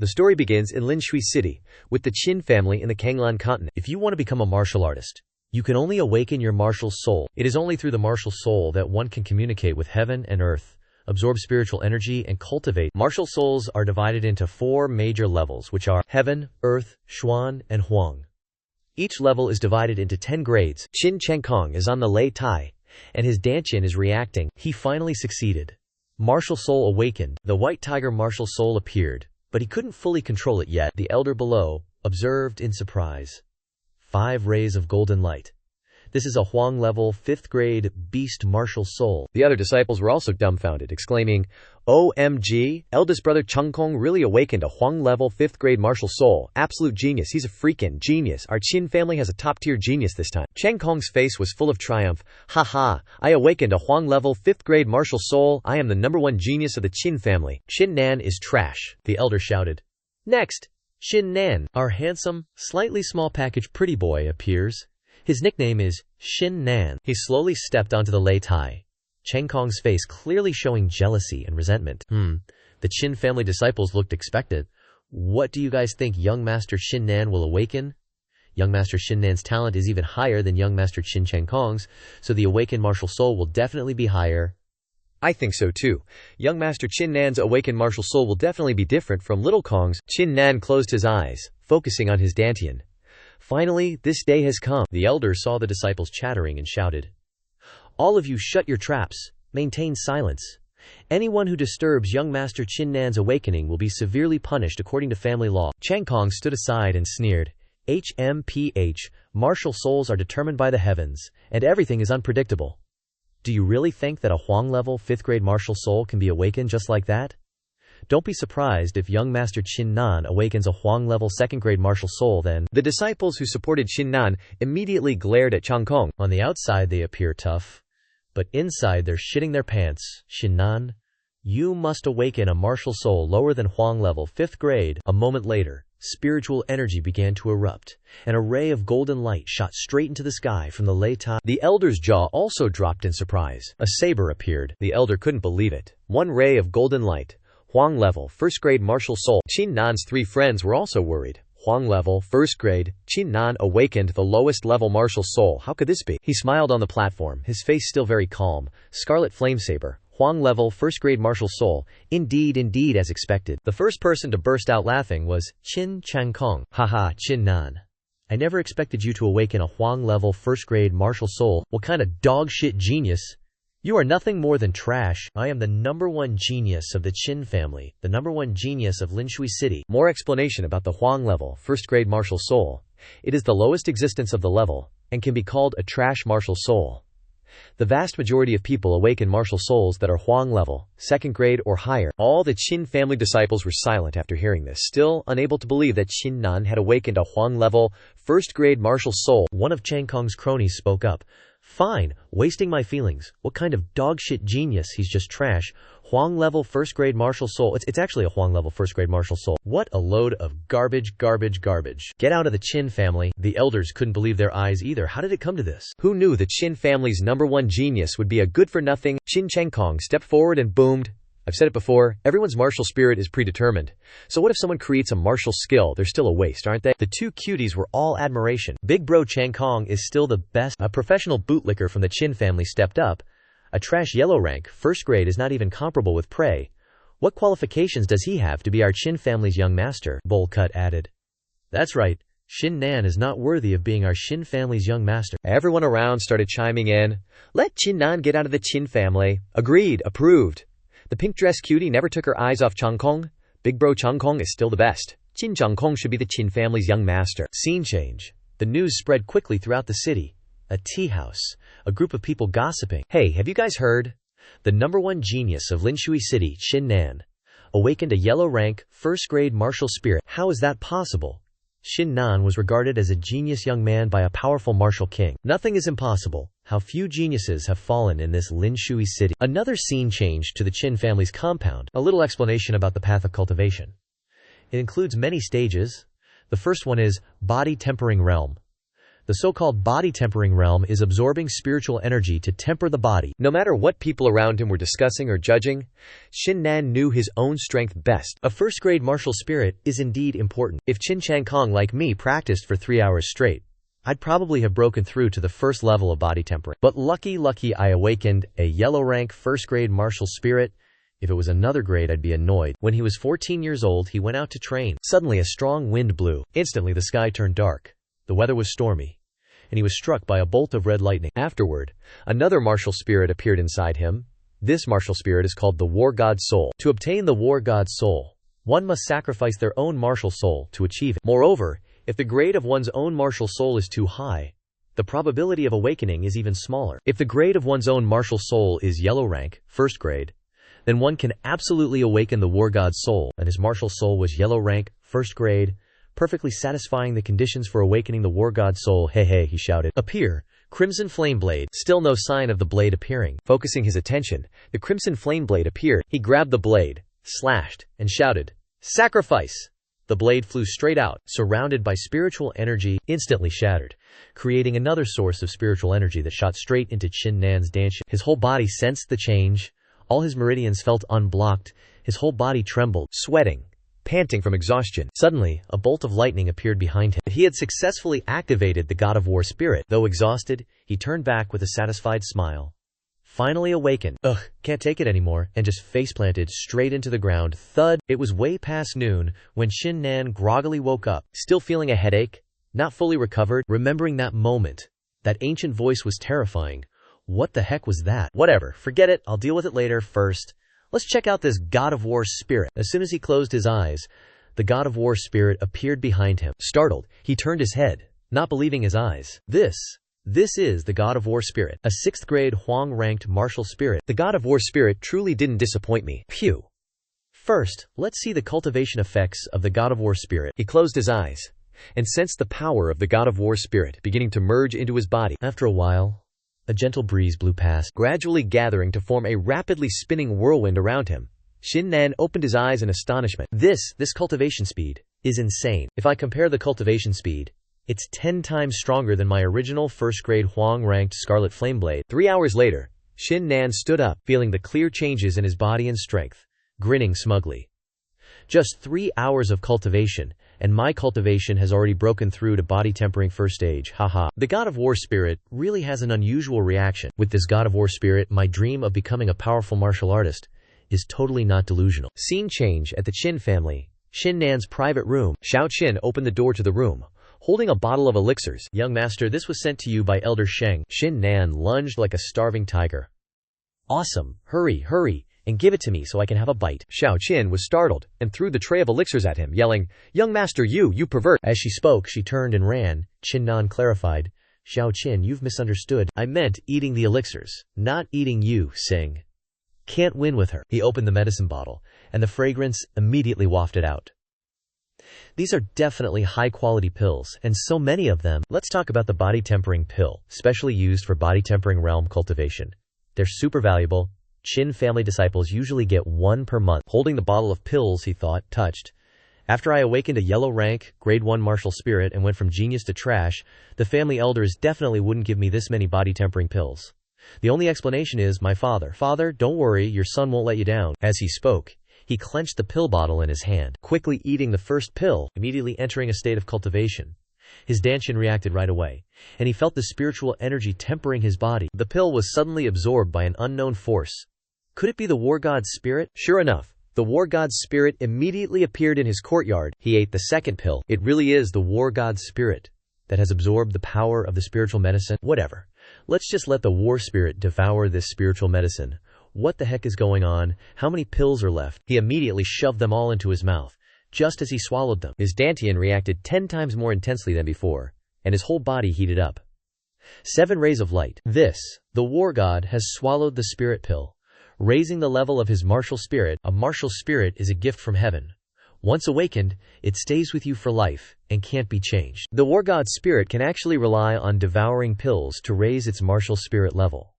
The story begins in Linshui City, with the Qin family in the Kanglan continent. If you want to become a martial artist, you can only awaken your martial soul. It is only through the martial soul that one can communicate with heaven and earth, absorb spiritual energy, and cultivate. Martial souls are divided into 4 major levels, which are Heaven, Earth, Xuan, and Huang. Each level is divided into 10 grades. Qin Chenkong is on the Lei Tai, and his Dantian is reacting. He finally succeeded. Martial soul awakened. The white tiger martial soul appeared, but he couldn't fully control it yet. The elder below observed in surprise. 5 rays of golden light. This is a Huang level 5th grade beast martial soul. The other disciples were also dumbfounded, exclaiming, "OMG, eldest brother Chengkong really awakened a Huang level 5th grade martial soul. Absolute genius. He's a freaking genius. Our Qin family has a top-tier genius this time." Chengkong's face was full of triumph. "Haha, I awakened a Huang level 5th grade martial soul. I am the #1 genius of the Qin family. Qin Nan is trash," the elder shouted. Next, Qin Nan, our handsome, slightly small package pretty boy, appears. His nickname is Qin Nan. He slowly stepped onto the Lei Tai, Chengkong's face clearly showing jealousy and resentment. The Qin family disciples looked expectant. "What do you guys think young Master Qin Nan will awaken?" Young Master Qin Nan's talent is even higher than young Master Qin Chengkong's, so the awakened martial soul will definitely be higher. I think so too. Young Master Qin Nan's awakened martial soul will definitely be different from Little Kong's. Qin Nan closed his eyes, focusing on his Dantian. Finally, this day has come. The elder saw the disciples chattering and shouted, "All of you shut your traps. Maintain silence. Anyone who disturbs young Master Qin Nan's awakening will be severely punished according to family law." Chengkong stood aside and sneered. "HMPH, martial souls are determined by the heavens, and everything is unpredictable. Do you really think that a Huang level 5th grade martial soul can be awakened just like that? Don't be surprised if young Master Qin Nan awakens a Huang level 2nd grade martial soul then." The disciples who supported Qin Nan immediately glared at Chengkong. On the outside they appear tough, but inside they're shitting their pants. "Qin Nan, you must awaken a martial soul lower than Huang level 5th grade. A moment later, spiritual energy began to erupt, and a ray of golden light shot straight into the sky from the Lei Tai. The elder's jaw also dropped in surprise. A saber appeared. The elder couldn't believe it. 1 ray of golden light. Huang level 1st grade martial soul. Qin Nan's 3 friends were also worried. Huang level 1st grade. Qin Nan awakened the lowest level martial soul. How could this be? He smiled on the platform, his face still very calm. Scarlet flame saber. Huang level 1st grade martial soul. Indeed, as expected. The first person to burst out laughing was Qin Chengkong. "Haha, Qin Nan. I never expected you to awaken a Huang level 1st grade martial soul. What kind of dog shit genius? You are nothing more than trash. I am the #1 genius of the Qin family, the #1 genius of Linshui City." More explanation about the Huang level 1st grade martial soul. It is the lowest existence of the level, and can be called a trash martial soul. The vast majority of people awaken martial souls that are Huang level, 2nd grade or higher. All the Qin family disciples were silent after hearing this, still unable to believe that Qin Nan had awakened a Huang level, 1st grade martial soul. One of Chengkong's cronies spoke up. "Fine, wasting my feelings. What kind of dogshit genius? He's just trash. Huang level 1st grade martial soul. It's actually a Huang level 1st grade martial soul. What a load of garbage. Get out of the Qin family." The elders couldn't believe their eyes either. How did it come to this? Who knew the Qin family's #1 genius would be a good-for-nothing? Qin Chengkong stepped forward and boomed. "I've said it before, everyone's martial spirit is predetermined. So what if someone creates a martial skill? They're still a waste, aren't they?" The 2 cuties were all admiration. "Big bro Chengkong is still the best." A professional bootlicker from the Qin family stepped up. "A trash yellow rank, 1st grade is not even comparable with Prey. What qualifications does he have to be our Qin family's young master?" Bowl-cut added. "That's right. Qin Nan is not worthy of being our Qin family's young master." Everyone around started chiming in. "Let Qin Nan get out of the Qin family." Agreed, approved. The pink dress cutie never took her eyes off Chengkong. Big bro Chengkong is still the best. Qin Chengkong should be the Qin family's young master. Scene change. The news spread quickly throughout the city. A tea house. A group of people gossiping. "Hey, have you guys heard? The #1 genius of Linshui City, Qin Nan, awakened a yellow rank, 1st grade martial spirit. How is that possible? Qin Nan was regarded as a genius young man by a powerful martial king. Nothing is impossible. How few geniuses have fallen in this Linshui City." Another scene change to the Qin family's compound. A little explanation about the path of cultivation. It includes many stages. The first one is body tempering realm. The so-called body-tempering realm is absorbing spiritual energy to temper the body. No matter what people around him were discussing or judging, Qin Nan knew his own strength best. A first-grade martial spirit is indeed important. If Qin Chang Kong like me practiced for 3 hours straight, I'd probably have broken through to the first level of body tempering. But lucky I awakened a yellow rank first-grade martial spirit. If it was another grade, I'd be annoyed. When he was 14 years old, he went out to train. Suddenly, a strong wind blew. Instantly, the sky turned dark. The weather was stormy, and he was struck by a bolt of red lightning. Afterward, another martial spirit appeared inside him. This martial spirit is called the War God's Soul. To obtain the War God's Soul, one must sacrifice their own martial soul to achieve it. Moreover, if the grade of one's own martial soul is too high, the probability of awakening is even smaller. If the grade of one's own martial soul is yellow rank, first grade, then one can absolutely awaken the War God's Soul, and his martial soul was yellow rank, first grade, perfectly satisfying the conditions for awakening the War God's Soul. Hey, hey, he shouted. Appear. Crimson flame blade. Still no sign of the blade appearing. Focusing his attention, the crimson flame blade appeared. He grabbed the blade, slashed, and shouted, "Sacrifice!" The blade flew straight out, surrounded by spiritual energy, instantly shattered, creating another source of spiritual energy that shot straight into Qin Nan's danshin. His whole body sensed the change. All his meridians felt unblocked. His whole body trembled, sweating, panting from exhaustion. Suddenly, a bolt of lightning appeared behind him. He had successfully activated the God of War spirit. Though exhausted, he turned back with a satisfied smile. Finally awakened. Can't take it anymore, and just face-planted straight into the ground. Thud. It was way past noon when Qin Nan groggily woke up, still feeling a headache, not fully recovered. Remembering that moment, that ancient voice was terrifying. What the heck was that? Whatever, forget it, I'll deal with it later. First, let's check out this God of War spirit. As soon as he closed his eyes, the God of War spirit appeared behind him. Startled, he turned his head, not believing his eyes. This is the God of War spirit, a 6th grade Huang-ranked martial spirit. The God of War spirit truly didn't disappoint me. Phew. First, let's see the cultivation effects of the God of War spirit. He closed his eyes and sensed the power of the God of War spirit beginning to merge into his body. After a while, a gentle breeze blew past, gradually gathering to form a rapidly spinning whirlwind around him. Qin Nan opened his eyes in astonishment. This cultivation speed is insane. If I compare the cultivation speed, it's 10 times stronger than my original first-grade Huang-ranked Scarlet Flameblade. 3 hours later, Qin Nan stood up, feeling the clear changes in his body and strength, grinning smugly. Just 3 hours of cultivation, and my cultivation has already broken through to body tempering first stage. Haha. The God of War spirit really has an unusual reaction. With this God of War spirit, my dream of becoming a powerful martial artist is totally not delusional. Scene change at the Qin family. Qin Nan's private room. Xiao Qin opened the door to the room, holding a bottle of elixirs. Young master, this was sent to you by Elder Sheng. Qin Nan lunged like a starving tiger. Awesome. Hurry, and give it to me so I can have a bite. Xiao Qin was startled and threw the tray of elixirs at him, yelling, "Young master, you pervert!" As she spoke, she turned and ran. Qin Nan clarified, "Xiao Qin, you've misunderstood. I meant eating the elixirs, not eating you, Sing. Can't win with her." He opened the medicine bottle, and the fragrance immediately wafted out. These are definitely high-quality pills, and so many of them. Let's talk about the body tempering pill, specially used for body tempering realm cultivation. They're super valuable. Qin family disciples usually get 1 per month. Holding the bottle of pills, he thought, touched. After I awakened a yellow rank, grade 1 martial spirit and went from genius to trash, the family elders definitely wouldn't give me this many body tempering pills. The only explanation is my father. Father, don't worry, your son won't let you down. As he spoke, he clenched the pill bottle in his hand, quickly eating the first pill, immediately entering a state of cultivation. His danshin reacted right away, and he felt the spiritual energy tempering his body. The pill was suddenly absorbed by an unknown force. Could it be the War God's spirit? Sure enough, the War God's spirit immediately appeared in his courtyard. He ate the second pill. It really is the War God's spirit that has absorbed the power of the spiritual medicine. Whatever. Let's just let the war spirit devour this spiritual medicine. What the heck is going on? How many pills are left? He immediately shoved them all into his mouth. Just as he swallowed them, his dantian reacted 10 times more intensely than before, and his whole body heated up. 7 rays of light. The war god has swallowed the spirit pill, raising the level of his martial spirit. A martial spirit is a gift from heaven. Once awakened, it stays with you for life and can't be changed. The war god's spirit can actually rely on devouring pills to raise its martial spirit level.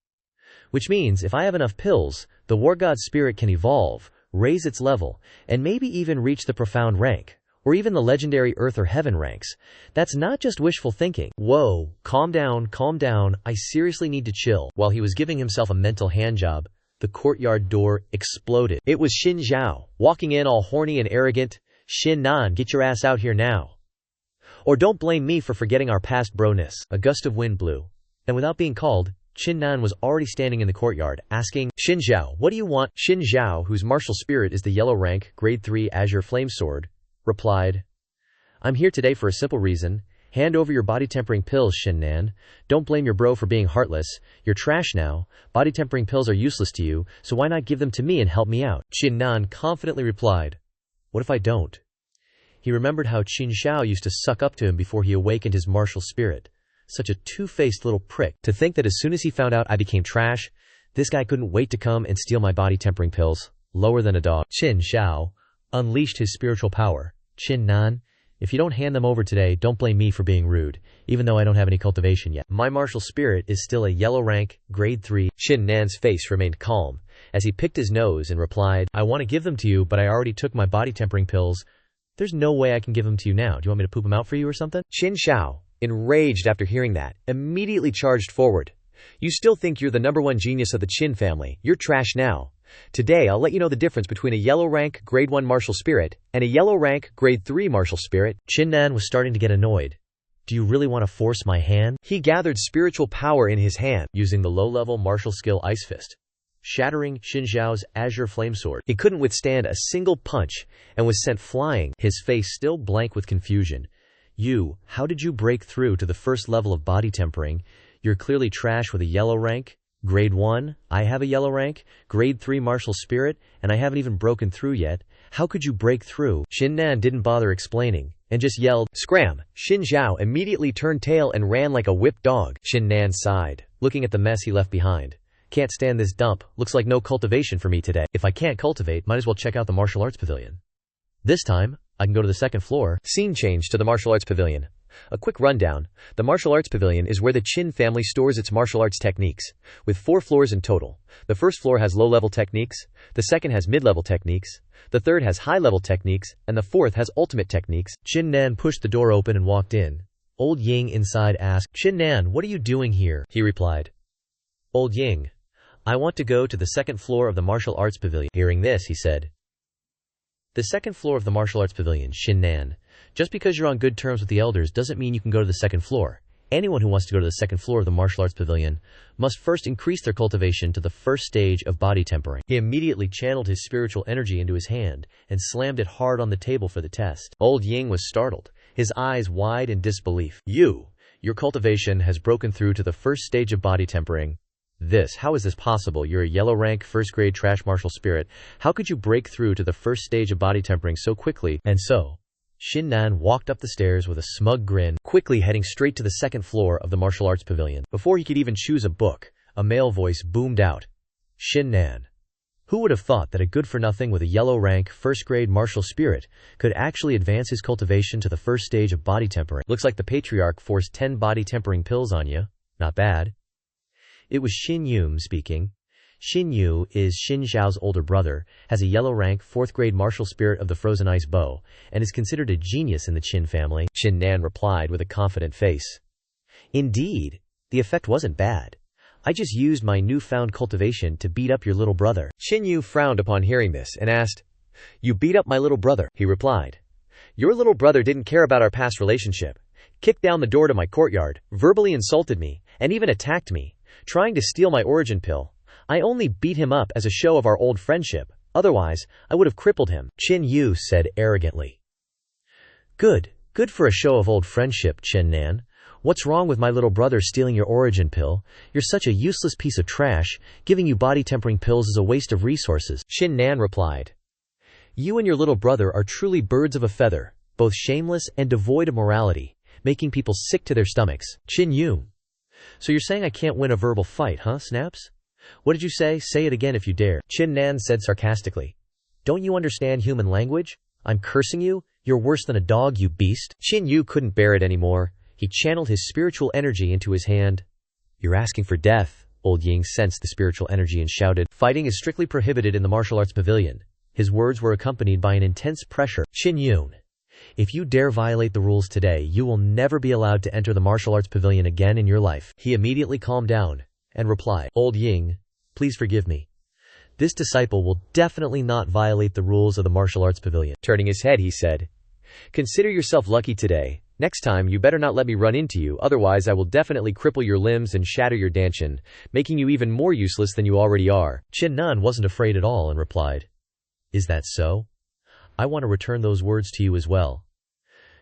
Which means if I have enough pills, the war god's spirit can evolve, raise its level, and maybe even reach the profound rank, or even the legendary Earth or Heaven ranks. That's not just wishful thinking. Whoa, calm down, I seriously need to chill. While he was giving himself a mental handjob, the courtyard door exploded. It was Xin Zhao, walking in all horny and arrogant. Qin Nan, get your ass out here now. Or don't blame me for forgetting our past broness. A gust of wind blew, and without being called, Qin Nan was already standing in the courtyard, asking, Xin Zhao, what do you want? Xin Zhao, whose martial spirit is the yellow rank, grade 3 Azure Flame Sword, replied, I'm here today for a simple reason. Hand over your body-tempering pills, Qin Nan. Don't blame your bro for being heartless. You're trash now. Body-tempering pills are useless to you, so why not give them to me and help me out? Qin Nan confidently replied, What if I don't? He remembered how Qin Xiao used to suck up to him before he awakened his martial spirit. Such a two-faced little prick. To think that as soon as he found out I became trash, this guy couldn't wait to come and steal my body-tempering pills. Lower than a dog. Qin Xiao unleashed his spiritual power. Qin Nan, if you don't hand them over today, don't blame me for being rude, even though I don't have any cultivation yet. My martial spirit is still a yellow rank, grade 3. Qin Nan's face remained calm, as he picked his nose and replied, I want to give them to you, but I already took my body-tempering pills. There's no way I can give them to you now. Do you want me to poop them out for you or something? Qin Xiao, enraged after hearing that, immediately charged forward. You still think you're the #1 genius of the Qin family. You're trash now. Today I'll let you know the difference between a yellow rank grade 1 martial spirit and a yellow rank grade 3 martial spirit. Qin Nan was starting to get annoyed. Do you really want to force my hand? He gathered spiritual power in his hand, using the low-level martial skill Ice Fist, shattering Xin Zhao's Azure Flame Sword. He couldn't withstand a single punch and was sent flying, his face still blank with confusion. How did you break through to the first level of body tempering? You're clearly trash with a yellow rank. Grade 1, I have a yellow rank, grade 3 martial spirit, and I haven't even broken through yet. How could you break through? Qin Nan didn't bother explaining, and just yelled, Scram! Xin Zhao immediately turned tail and ran like a whipped dog. Qin Nan sighed, looking at the mess he left behind. Can't stand this dump, looks like no cultivation for me today. If I can't cultivate, might as well check out the martial arts pavilion. This time, I can go to the second floor. Scene change to the martial arts pavilion. A quick rundown. The martial arts pavilion is where the Qin family stores its martial arts techniques, with 4 floors in total. The first floor has low-level techniques, the second has mid-level techniques, the third has high-level techniques, and the fourth has ultimate techniques. Qin Nan pushed the door open and walked in. Old Ying inside asked, Qin Nan, what are you doing here? He replied, Old Ying, I want to go to the second floor of the martial arts pavilion. Hearing this, he said, The second floor of the martial arts pavilion, Qin Nan. Just because you're on good terms with the elders doesn't mean you can go to the second floor. Anyone who wants to go to the second floor of the martial arts pavilion must first increase their cultivation to the first stage of body tempering. He immediately channeled his spiritual energy into his hand and slammed it hard on the table for the test. Old Ying was startled, his eyes wide in disbelief. Your cultivation has broken through to the first stage of body tempering. How is this possible? You're a yellow rank, first grade trash martial spirit. How could you break through to the first stage of body tempering so quickly? And so, Qin Nan walked up the stairs with a smug grin, quickly heading straight to the second floor of the martial arts pavilion. Before he could even choose a book, a male voice boomed out. Qin Nan. Who would have thought that a good-for-nothing with a yellow rank, first grade martial spirit could actually advance his cultivation to the first stage of body tempering? Looks like the patriarch forced 10 body tempering pills on you. Not bad. It was Xin Yu speaking. Xin Yu is Xin Zhao's older brother, has a yellow rank 4th grade martial spirit of the frozen ice bow, and is considered a genius in the Qin family. Qin Nan replied with a confident face. Indeed, the effect wasn't bad. I just used my newfound cultivation to beat up your little brother. Xin Yu frowned upon hearing this and asked, You beat up my little brother? He replied. Your little brother didn't care about our past relationship, kicked down the door to my courtyard, verbally insulted me, and even attacked me, trying to steal my origin pill. I only beat him up as a show of our old friendship. Otherwise, I would have crippled him, Qin Yu said arrogantly. Good for a show of old friendship, Qin Nan. What's wrong with my little brother stealing your origin pill? You're such a useless piece of trash. Giving you body tempering pills is a waste of resources, Qin Nan replied. You and your little brother are truly birds of a feather, both shameless and devoid of morality, making people sick to their stomachs. Qin Yu. So you're saying I can't win a verbal fight, huh, Snaps? What did you say? Say it again if you dare, Qin Nan said sarcastically. Don't you understand human language? I'm cursing you? You're worse than a dog, you beast. Qin Yu couldn't bear it anymore. He channeled his spiritual energy into his hand. You're asking for death. Old Ying sensed the spiritual energy and shouted, Fighting is strictly prohibited in the martial arts pavilion. His words were accompanied by an intense pressure. Qin Yu. If you dare violate the rules today, you will never be allowed to enter the martial arts pavilion again in your life." He immediately calmed down and replied, "Old Ying, please forgive me. This disciple will definitely not violate the rules of the martial arts pavilion." Turning his head, he said, "Consider yourself lucky today. Next time, you better not let me run into you, otherwise I will definitely cripple your limbs and shatter your danchin, making you even more useless than you already are." Qin Nan wasn't afraid at all and replied, "Is that so? I want to return those words to you as well.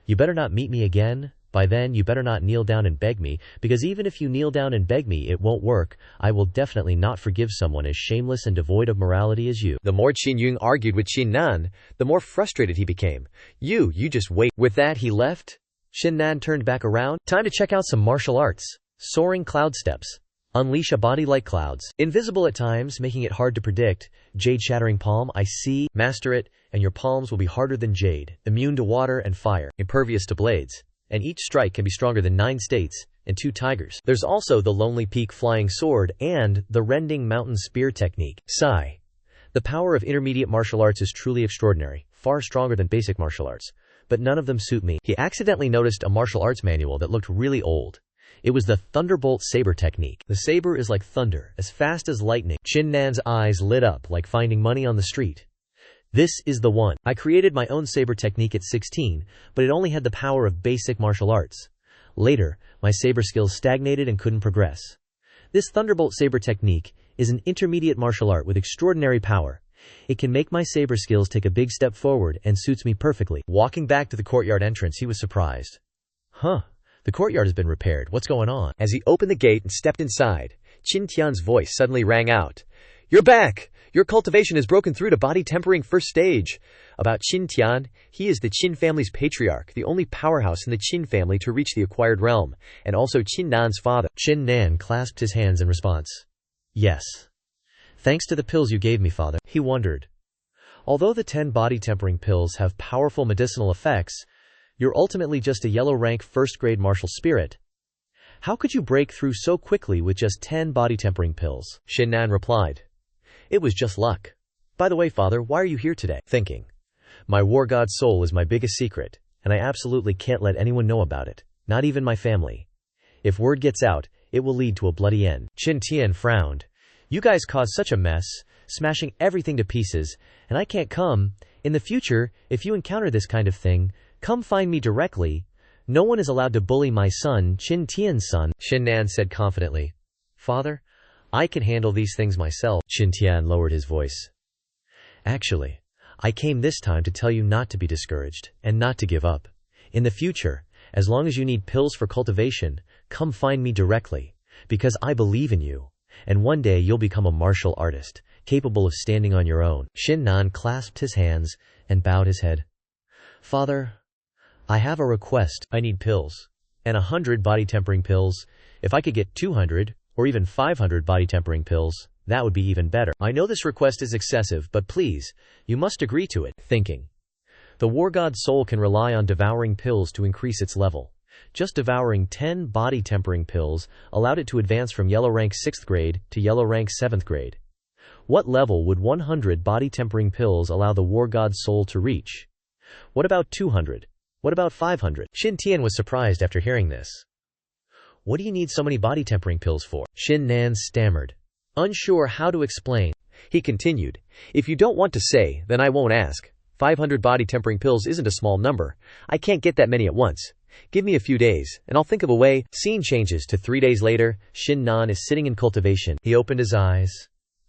You better not meet me again. By then, you better not kneel down and beg me, because even if you kneel down and beg me, it won't work. I will definitely not forgive someone as shameless and devoid of morality as you." The more Qin Yung argued with Qin Nan, the more frustrated he became. You just wait." With that, he left. Qin Nan turned back around. Time to check out some martial arts. Soaring cloud steps. Unleash a body like clouds. Invisible at times, making it hard to predict. Jade shattering palm, I see. Master it, and your palms will be harder than jade. Immune to water and fire. Impervious to blades. And each strike can be stronger than 9 states and 2 tigers. There's also the Lonely Peak flying sword and the rending mountain spear technique. Sigh. The power of intermediate martial arts is truly extraordinary, far stronger than basic martial arts. But none of them suit me. He accidentally noticed a martial arts manual that looked really old. It was the Thunderbolt Saber technique. The saber is like thunder, as fast as lightning. Qin Nan's eyes lit up like finding money on the street. This is the one. I created my own saber technique at 16, but it only had the power of basic martial arts. Later, my saber skills stagnated and couldn't progress. This Thunderbolt Saber technique is an intermediate martial art with extraordinary power. It can make my saber skills take a big step forward and suits me perfectly. Walking back to the courtyard entrance, he was surprised. The courtyard has been repaired. What's going on? As he opened the gate and stepped inside, Qin Tian's voice suddenly rang out. "You're back! Your cultivation has broken through to body tempering first stage." About Qin Tian, he is the Qin family's patriarch, the only powerhouse in the Qin family to reach the acquired realm, and also Qin Nan's father. Qin Nan clasped his hands in response. "Yes. Thanks to the pills you gave me, father." He wondered. Although the 10 body tempering pills have powerful medicinal effects, you're ultimately just a yellow rank first-grade martial spirit. How could you break through so quickly with just 10 body tempering pills? Qin Nan replied. "It was just luck. By the way, father, why are you here today?" Thinking. "My war god soul is my biggest secret, and I absolutely can't let anyone know about it, not even my family. If word gets out, it will lead to a bloody end." Qin Tian frowned. "You guys caused such a mess, smashing everything to pieces, and I can't come. In the future, if you encounter this kind of thing, come find me directly. No one is allowed to bully my son, Qin Tian's son," Qin Nan said confidently. "Father, I can handle these things myself." Qin Tian lowered his voice. "Actually, I came this time to tell you not to be discouraged and not to give up. In the future, as long as you need pills for cultivation, come find me directly, because I believe in you, and one day you'll become a martial artist, capable of standing on your own." Qin Nan clasped his hands and bowed his head. "Father, I have a request. I need pills, and 100 body tempering pills. If I could get 200 or even 500 body tempering pills, that would be even better. I know this request is excessive, but please, you must agree to it." Thinking. The war god soul can rely on devouring pills to increase its level. Just devouring 10 body tempering pills allowed it to advance from yellow rank 6th grade to yellow rank 7th grade. What level would 100 body tempering pills allow the war god soul to reach? What about 200? What about 500? Qin Tian was surprised after hearing this. "What do you need so many body tempering pills for?" Qin Nan stammered, unsure how to explain. He continued, "If you don't want to say, then I won't ask. 500 body tempering pills isn't a small number. I can't get that many at once. Give me a few days, and I'll think of a way." Scene changes to 3 days later. Qin Nan is sitting in cultivation. He opened his eyes,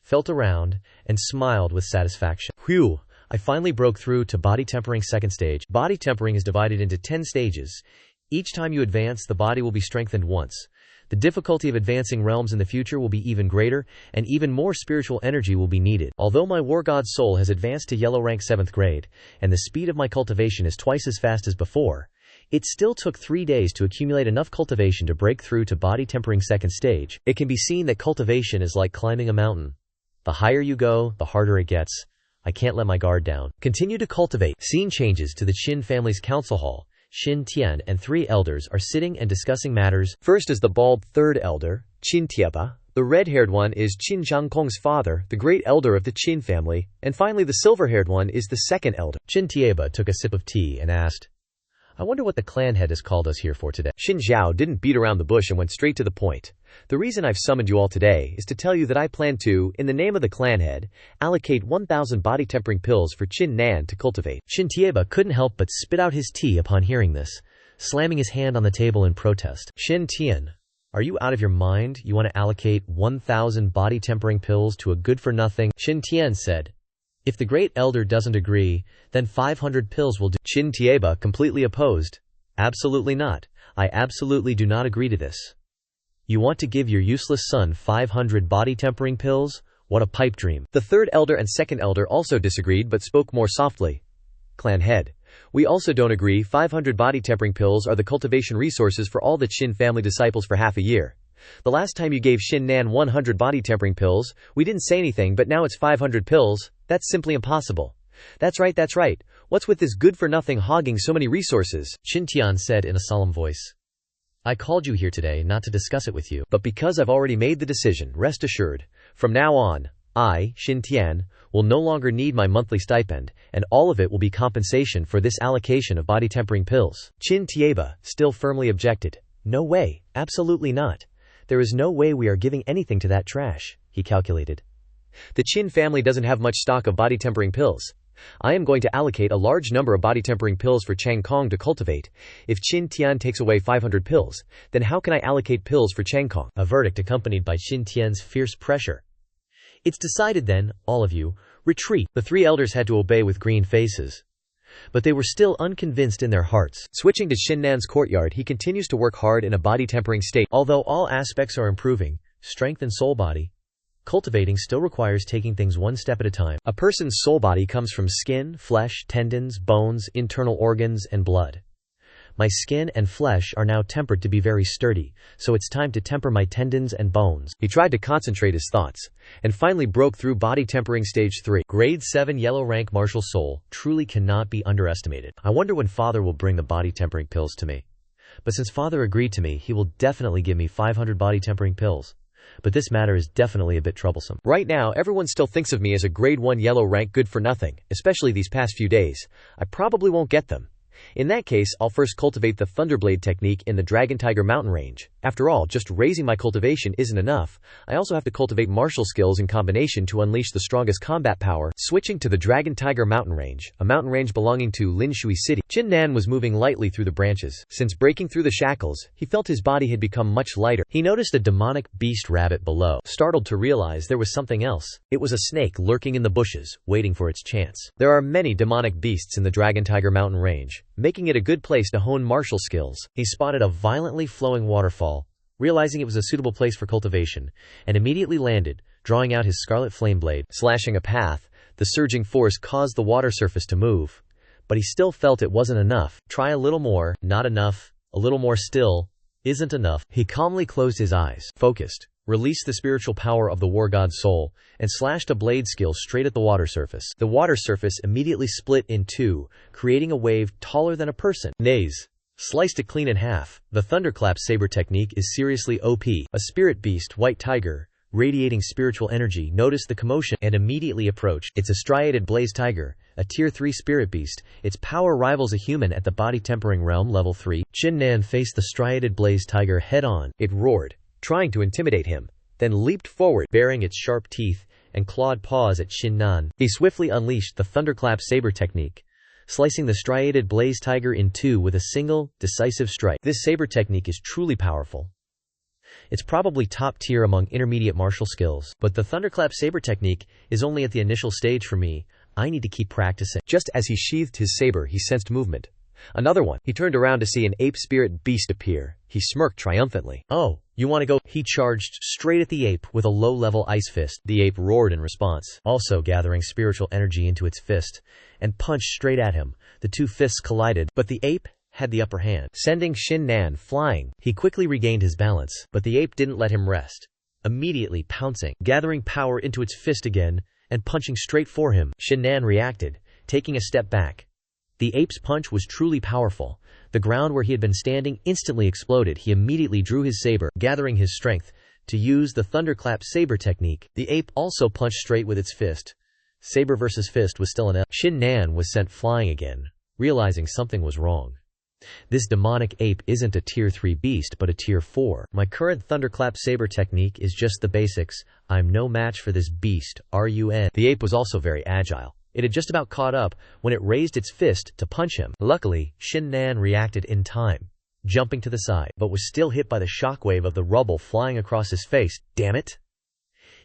felt around, and smiled with satisfaction. "Whew, I finally broke through to body tempering 2nd stage. Body tempering is divided into 10 stages. Each time you advance, the body will be strengthened once. The difficulty of advancing realms in the future will be even greater, and even more spiritual energy will be needed. Although my war god soul has advanced to yellow rank 7th grade, and the speed of my cultivation is twice as fast as before, it still took 3 days to accumulate enough cultivation to break through to body tempering 2nd stage. It can be seen that cultivation is like climbing a mountain. The higher you go, the harder it gets. I can't let my guard down. Continue to cultivate." Scene changes to the Qin family's council hall. Qin Tian and 3 elders are sitting and discussing matters. First is the bald 3rd elder, Qin Tieba. The red-haired one is Qin Zhangkong's father, the great elder of the Qin family. And finally the silver-haired one is the 2nd elder. Qin Tieba took a sip of tea and asked, I wonder what the clan head has called us here for today. Xin Zhao didn't beat around the bush and went straight to the point. The reason I've summoned you all today is to tell you that I plan to, in the name of the clan head, allocate 1,000 body tempering pills for Qin Nan to cultivate. Qin Tieba couldn't help but spit out his tea upon hearing this, slamming his hand on the table in protest. Xin Tian, are you out of your mind? You want to allocate 1,000 body tempering pills to a good-for-nothing? Xin Tian said. If the great elder doesn't agree, then 500 pills will do. Qin Tieba completely opposed. Absolutely not. I absolutely do not agree to this. You want to give your useless son 500 body tempering pills? What a pipe dream. The third elder and second elder also disagreed but spoke more softly. Clan head, we also don't agree. 500 body tempering pills are the cultivation resources for all the Qin family disciples for half a year. The last time you gave Qin Nan 100 body tempering pills, we didn't say anything, but now it's 500 pills. That's simply impossible. That's right, that's right. What's with this good-for-nothing hogging so many resources? Xin Tian said in a solemn voice. I called you here today not to discuss it with you, but because I've already made the decision, rest assured, from now on, I, Xin Tian, will no longer need my monthly stipend, and all of it will be compensation for this allocation of body tempering pills. Qin Tieba still firmly objected. No way, absolutely not. There is no way we are giving anything to that trash, he calculated. The Qin family doesn't have much stock of body tempering pills. I am going to allocate a large number of body tempering pills for Chang Kong to cultivate. If Qin Tian takes away 500 pills, then how can I allocate pills for Chang Kong? A verdict accompanied by Xin Tian's fierce pressure. It's decided then, all of you, retreat. The three elders had to obey with green faces. But they were still unconvinced in their hearts. Switching to Qin Nan's courtyard, he continues to work hard in a body tempering state. Although all aspects are improving, strength and soul body, cultivating still requires taking things one step at a time. A person's soul body comes from skin, flesh, tendons, bones, internal organs, and blood. My skin and flesh are now tempered to be very sturdy, so it's time to temper my tendons and bones. He tried to concentrate his thoughts, and finally broke through body tempering stage 3. Grade 7 yellow rank martial soul truly cannot be underestimated. I wonder when Father will bring the body tempering pills to me. But since Father agreed to me, he will definitely give me 500 body tempering pills. But this matter is definitely a bit troublesome. Right now, everyone still thinks of me as a grade 1 yellow rank good for nothing, especially these past few days. I probably won't get them. In that case, I'll first cultivate the Thunderblade technique in the Dragon Tiger mountain range. After all, just raising my cultivation isn't enough. I also have to cultivate martial skills in combination to unleash the strongest combat power. Switching to the Dragon Tiger mountain range, a mountain range belonging to Linshui City, Qin Nan was moving lightly through the branches. Since breaking through the shackles, he felt his body had become much lighter. He noticed a demonic beast rabbit below, startled to realize there was something else. It was a snake lurking in the bushes, waiting for its chance. There are many demonic beasts in the Dragon Tiger mountain range, making it a good place to hone martial skills. He spotted a violently flowing waterfall, realizing it was a suitable place for cultivation, and immediately landed, drawing out his scarlet flame blade. Slashing a path, the surging force caused the water surface to move. But he still felt it wasn't enough. Try a little more, not enough, a little more still, isn't enough. He calmly closed his eyes, focused, released the spiritual power of the war god's soul, and slashed a blade skill straight at the water surface. The water surface immediately split in two, creating a wave taller than a person. Naze. Sliced it clean in half. The Thunderclap Saber technique is seriously OP. A spirit beast, white tiger, radiating spiritual energy, noticed the commotion and immediately approached. It's a striated blaze tiger, a tier 3 spirit beast. Its power rivals a human at the body tempering realm level 3. Qin Nan faced the striated blaze tiger head on. It roared, trying to intimidate him, then leaped forward, baring its sharp teeth and clawed paws at Qin Nan. He swiftly unleashed the Thunderclap Saber technique, slicing the striated blaze tiger in two with a single, decisive strike. This saber technique is truly powerful. It's probably top tier among intermediate martial skills, but the Thunderclap Saber technique is only at the initial stage for me. I need to keep practicing. Just as he sheathed his saber, he sensed movement. Another one. He turned around to see an ape spirit beast appear. He smirked triumphantly. Oh, you want to go? He charged straight at the ape with a low-level ice fist. The ape roared in response, also gathering spiritual energy into its fist, and punched straight at him. The two fists collided, but the ape had the upper hand, sending Qin Nan flying. He quickly regained his balance, but the ape didn't let him rest, immediately pouncing, gathering power into its fist again, and punching straight for him. Qin Nan reacted, taking a step back. The ape's punch was truly powerful. The ground where he had been standing instantly exploded. He immediately drew his saber, gathering his strength to use the Thunderclap Saber technique. The ape also punched straight with its fist. Saber versus fist was still an F. Qin Nan was sent flying again, realizing something was wrong. This demonic ape isn't a tier 3 beast but a tier 4. My current thunderclap saber technique is just the basics. I'm no match for this beast, RUN. The ape was also very agile. It had just about caught up when it raised its fist to punch him. Luckily, Qin Nan reacted in time, jumping to the side, but was still hit by the shockwave of the rubble flying across his face. Damn it!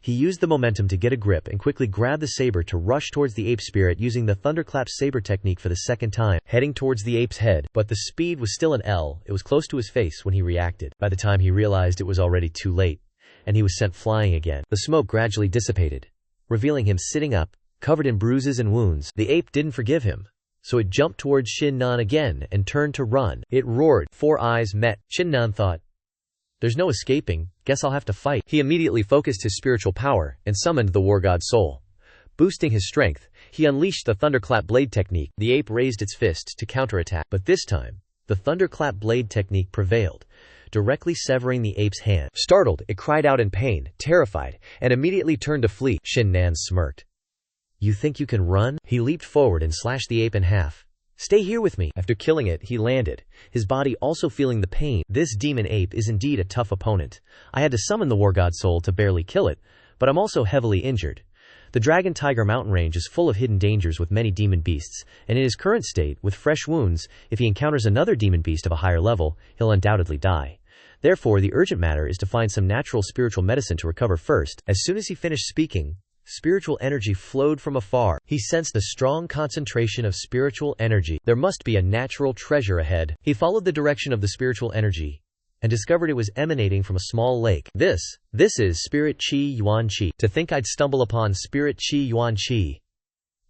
He used the momentum to get a grip and quickly grabbed the saber to rush towards the ape spirit using the thunderclap saber technique for the second time, heading towards the ape's head. But the speed was still an L. It was close to his face when he reacted. By the time he realized it was already too late, and he was sent flying again. The smoke gradually dissipated, revealing him sitting up, covered in bruises and wounds. The ape didn't forgive him, so it jumped towards Qin Nan again and turned to run. It roared. 4 eyes met. Qin Nan thought, "There's no escaping, guess I'll have to fight." He immediately focused his spiritual power and summoned the war god soul. Boosting his strength, he unleashed the thunderclap blade technique. The ape raised its fist to counterattack, but this time, the thunderclap blade technique prevailed, directly severing the ape's hand. Startled, it cried out in pain, terrified, and immediately turned to flee. Qin Nan smirked. "You think you can run?" He leaped forward and slashed the ape in half. "Stay here with me." After killing it, he landed, his body also feeling the pain. This demon ape is indeed a tough opponent. I had to summon the war god soul to barely kill it, but I'm also heavily injured. The Dragon Tiger mountain range is full of hidden dangers with many demon beasts, and in his current state, with fresh wounds, if he encounters another demon beast of a higher level, he'll undoubtedly die. Therefore, the urgent matter is to find some natural spiritual medicine to recover first. As soon as he finished speaking, spiritual energy flowed from afar. He sensed a strong concentration of spiritual energy. There must be a natural treasure ahead. He followed the direction of the spiritual energy and discovered it was emanating from a small lake. This is Spirit Qi Yuan Qi. To think I'd stumble upon Spirit Qi Yuan Qi.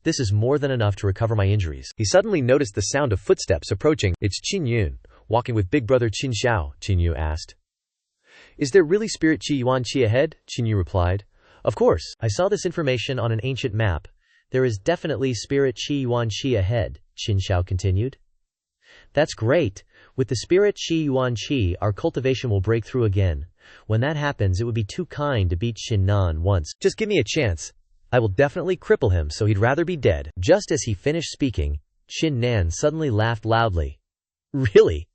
This is more than enough to recover my injuries. He suddenly noticed the sound of footsteps approaching. It's Qin Yun, walking with big brother Qin Xiao, Qin Yu asked. "Is there really Spirit Qi Yuan Qi ahead?" Qin Yu replied. "Of course, I saw this information on an ancient map. There is definitely Spirit Qi Yuan Qi ahead," Qin Xiao continued. "That's great. With the Spirit Qi Yuan Qi, our cultivation will break through again. When that happens, it would be too kind to beat Qin Nan once. Just give me a chance. I will definitely cripple him so he'd rather be dead." Just as he finished speaking, Qin Nan suddenly laughed loudly. "Really?"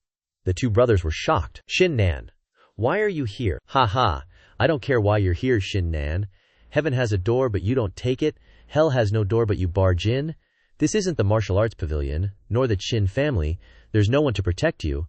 The two brothers were shocked. "Qin Nan, why are you here?" "Ha ha. I don't care why you're here, Qin Nan. Heaven has a door but you don't take it. Hell has no door but you barge in. This isn't the martial arts pavilion, nor the Qin family. There's no one to protect you.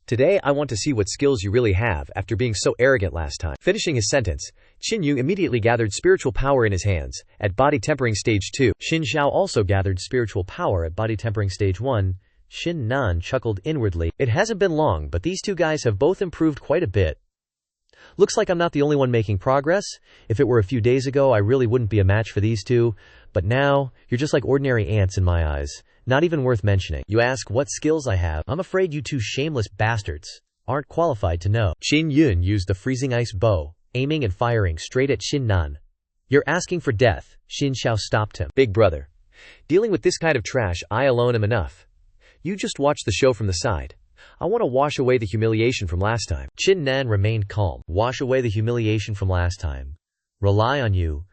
Today I want to see what skills you really have after being so arrogant last time." Finishing his sentence, Qin Yu immediately gathered spiritual power in his hands, at body tempering stage 2. Qin Xiao also gathered spiritual power at body tempering stage 1. Qin Nan chuckled inwardly. It hasn't been long, but these two guys have both improved quite a bit. Looks like I'm not the only one making progress. If it were a few days ago, I really wouldn't be a match for these two. But now, you're just like ordinary ants in my eyes. Not even worth mentioning. You ask what skills I have. I'm afraid you two shameless bastards aren't qualified to know. Qin Yun used the freezing ice bow, aiming and firing straight at Qin Nan. "You're asking for death." Qin Xiao stopped him. "Big brother, dealing with this kind of trash, I alone am enough. You just watch the show from the side. I want to wash away the humiliation from last time." Qin Nan remained calm. "Wash away the humiliation from last time? Rely on you?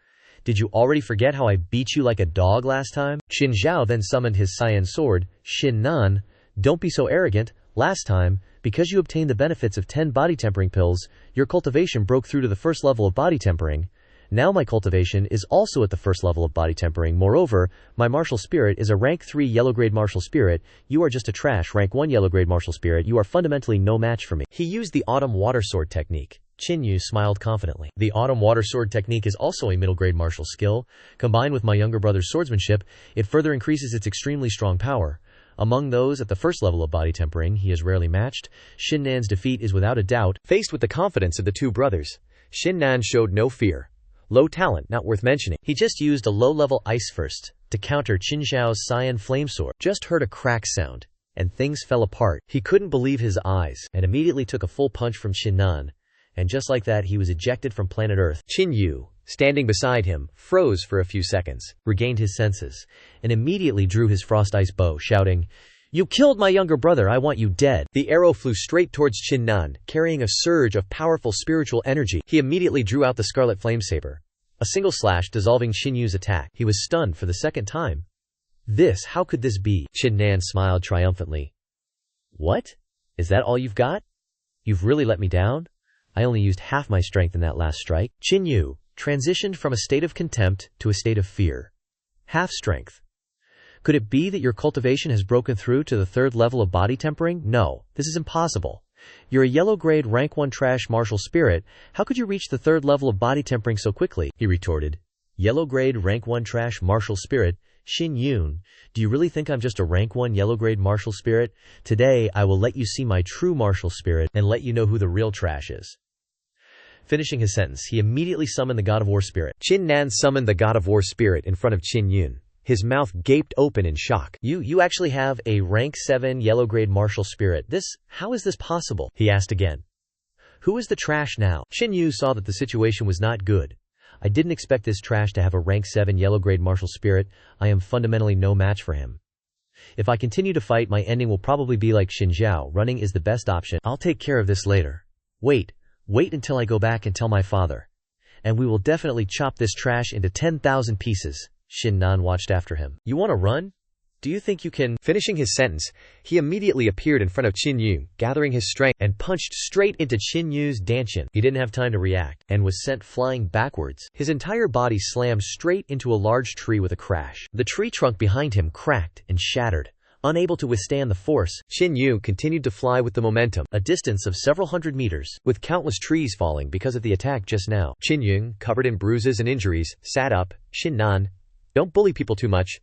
Did you already forget how I beat you like a dog last time?" Qin Zhao then summoned his Cyan sword. "Qin Nan, don't be so arrogant. Last time, because you obtained the benefits of 10 body tempering pills, your cultivation broke through to the first level of body tempering. Now my cultivation is also at the first level of body tempering. Moreover, my martial spirit is a rank 3 yellow grade martial spirit. You are just a trash rank 1 yellow grade martial spirit. You are fundamentally no match for me." He used the autumn water sword technique. Qin Yu smiled confidently. "The autumn water sword technique is also a middle grade martial skill. Combined with my younger brother's swordsmanship, it further increases its extremely strong power. Among those at the first level of body tempering, he is rarely matched. Qin Nan's defeat is without a doubt." Faced with the confidence of the two brothers, Qin Nan showed no fear. Low talent, not worth mentioning. He just used a low-level ice first to counter Qin Xiao's Cyan flame sword. Just heard a crack sound, and things fell apart. He couldn't believe his eyes, and immediately took a full punch from Qin Nan. And just like that, he was ejected from planet Earth. Qin Yu, standing beside him, froze for a few seconds, regained his senses, and immediately drew his frost ice bow, shouting, "You killed my younger brother, I want you dead." The arrow flew straight towards Qin Nan, carrying a surge of powerful spiritual energy. He immediately drew out the scarlet flame saber, a single slash dissolving Qin Yu's attack. He was stunned for the second time. How could this be? Qin Nan smiled triumphantly. What? Is that all you've got? You've really let me down? I only used half my strength in that last strike. Qin Yu transitioned from a state of contempt to a state of fear. Half strength. Could it be that your cultivation has broken through to the 3rd level of body tempering? No, this is impossible. You're a yellow grade rank 1 trash martial spirit. How could you reach the 3rd level of body tempering so quickly? He retorted. Yellow grade rank 1 trash martial spirit? Xin Yun, do you really think I'm just a rank 1 yellow grade martial spirit? Today I will let you see my true martial spirit and let you know who the real trash is. Finishing his sentence, he immediately summoned the God of War spirit. Qin Nan summoned the God of War spirit in front of Qin Yun. His mouth gaped open in shock. You actually have a rank 7 yellow grade martial spirit. How is this possible? He asked again. Who is the trash now? Qin Yu saw that the situation was not good. I didn't expect this trash to have a rank 7 yellow grade martial spirit. I am fundamentally no match for him. If I continue to fight, my ending will probably be like Xin Zhao. Running is the best option. I'll take care of this later. Wait until I go back and tell my father. And we will definitely chop this trash into 10,000 pieces. Qin Nan watched after him. You want to run? Do you think you can? Finishing his sentence, he immediately appeared in front of Qin Yu, gathering his strength and punched straight into Qin Yu's dantian. He didn't have time to react and was sent flying backwards. His entire body slammed straight into a large tree with a crash. The tree trunk behind him cracked and shattered. Unable to withstand the force, Qin Yu continued to fly with the momentum, a distance of several hundred meters, with countless trees falling because of the attack just now. Qin Yu, covered in bruises and injuries, sat up. Qin Nan, don't bully people too much.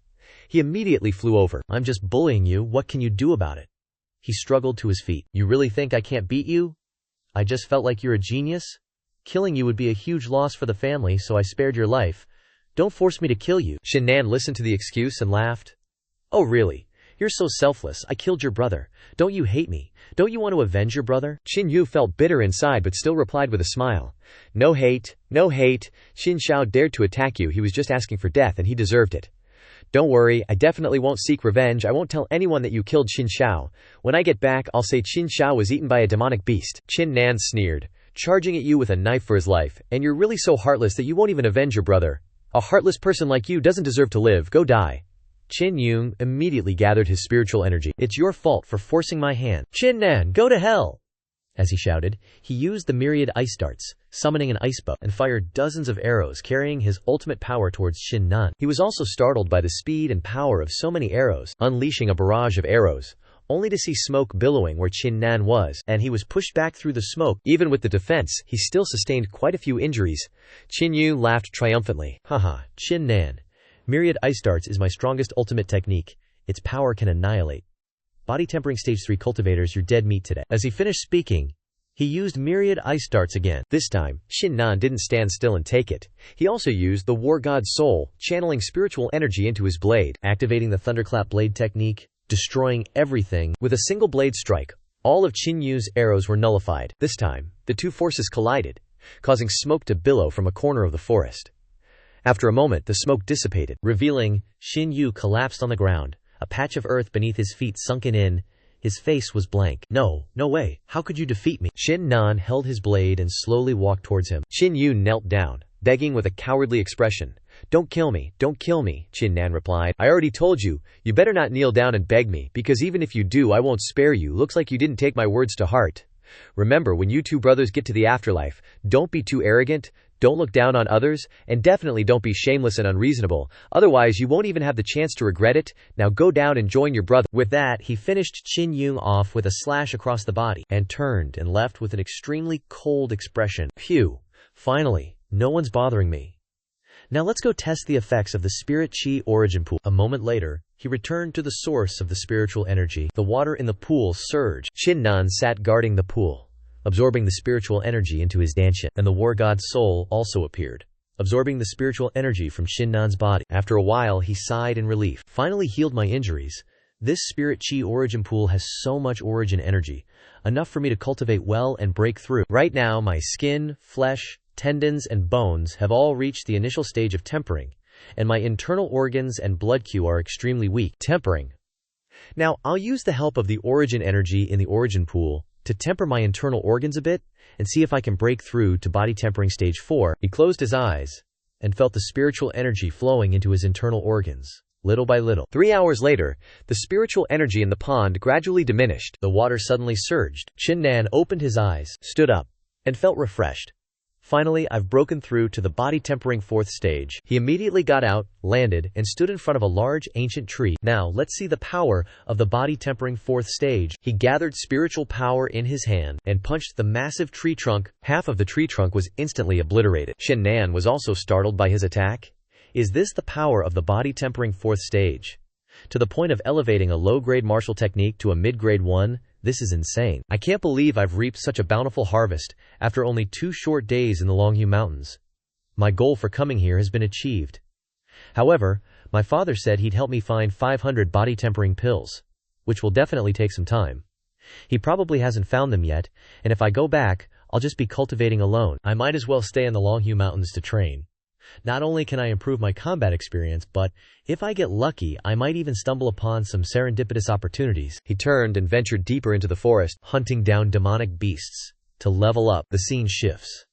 He immediately flew over. I'm just bullying you. What can you do about it? He struggled to his feet. You really think I can't beat you? I just felt like you're a genius. Killing you would be a huge loss for the family, so I spared your life. Don't force me to kill you. Qin Nan listened to the excuse and laughed. Oh really? You're so selfless. I killed your brother. Don't you hate me? Don't you want to avenge your brother? Qin Yu felt bitter inside but still replied with a smile. No hate, no hate. Xin Zhao dared to attack you. He was just asking for death and he deserved it. Don't worry, I definitely won't seek revenge. I won't tell anyone that you killed Xin Zhao. When I get back, I'll say Xin Zhao was eaten by a demonic beast. Qin Nan sneered, charging at you with a knife for his life. And you're really so heartless that you won't even avenge your brother. A heartless person like you doesn't deserve to live. Go die. Qin Yu immediately gathered his spiritual energy. It's your fault for forcing my hand. Qin Nan, go to hell! As he shouted, he used the myriad ice darts, summoning an ice bow, and fired dozens of arrows carrying his ultimate power towards Qin Nan. He was also startled by the speed and power of so many arrows, unleashing a barrage of arrows, only to see smoke billowing where Qin Nan was, and he was pushed back through the smoke. Even with the defense, he still sustained quite a few injuries. Qin Yu laughed triumphantly. Haha, Qin Nan. Myriad ice darts is my strongest ultimate technique. Its power can annihilate. Body tempering stage 3 cultivators, you're dead meat today. As he finished speaking, he used myriad ice darts again. This time, Qin Nan didn't stand still and take it. He also used the war god's soul, channeling spiritual energy into his blade, activating the thunderclap blade technique, destroying everything with a single blade strike. All of Qin Yu's arrows were nullified. This time, the two forces collided, causing smoke to billow from a corner of the forest. After a moment, the smoke dissipated, revealing Qin Yu collapsed on the ground, a patch of earth beneath his feet sunken in. His face was blank. No way. How could you defeat me? Qin Nan held his blade and slowly walked towards him. Qin Yu knelt down, begging with a cowardly expression. Don't kill me, Qin Nan replied. I already told you, you better not kneel down and beg me, because even if you do, I won't spare you. Looks like you didn't take my words to heart. Remember, when you two brothers get to the afterlife, don't be too arrogant, don't look down on others, and definitely don't be shameless and unreasonable, otherwise you won't even have the chance to regret it. Now go down and join your brother. With that, he finished Qin Yu off with a slash across the body, and turned and left with an extremely cold expression. Phew, finally, no one's bothering me. Now let's go test the effects of the Spirit Chi Origin Pool. A moment later, he returned to the source of the spiritual energy. The water in the pool surged. Qin Nan sat guarding the pool, absorbing the spiritual energy into his dantian, and the war god's soul also appeared, absorbing the spiritual energy from Qin Nan's body. After a while, he sighed in relief. Finally healed my injuries. This Spirit Chi Origin Pool has so much origin energy, enough for me to cultivate well and break through. Right now, my skin, flesh, tendons, and bones have all reached the initial stage of tempering, and my internal organs and blood Q are extremely weak. Tempering. Now, I'll use the help of the origin energy in the origin pool to temper my internal organs a bit and see if I can break through to body tempering stage 4. He closed his eyes and felt the spiritual energy flowing into his internal organs, little by little. 3 hours later, the spiritual energy in the pond gradually diminished. The water suddenly surged. Qin Nan opened his eyes, stood up, and felt refreshed. Finally, I've broken through to the body-tempering 4th stage. He immediately got out, landed, and stood in front of a large, ancient tree. Now, let's see the power of the body-tempering 4th stage. He gathered spiritual power in his hand and punched the massive tree trunk. Half of the tree trunk was instantly obliterated. Qin Nan was also startled by his attack. Is this the power of the body-tempering 4th stage? To the point of elevating a low-grade martial technique to a mid-grade one? This is insane. I can't believe I've reaped such a bountiful harvest after only 2 short days in the Longhu Mountains. My goal for coming here has been achieved. However, my father said he'd help me find 500 body-tempering pills, which will definitely take some time. He probably hasn't found them yet, and if I go back, I'll just be cultivating alone. I might as well stay in the Longhu Mountains to train. Not only can I improve my combat experience, but if I get lucky, I might even stumble upon some serendipitous opportunities. He turned and ventured deeper into the forest, hunting down demonic beasts. To level up, the scene shifts.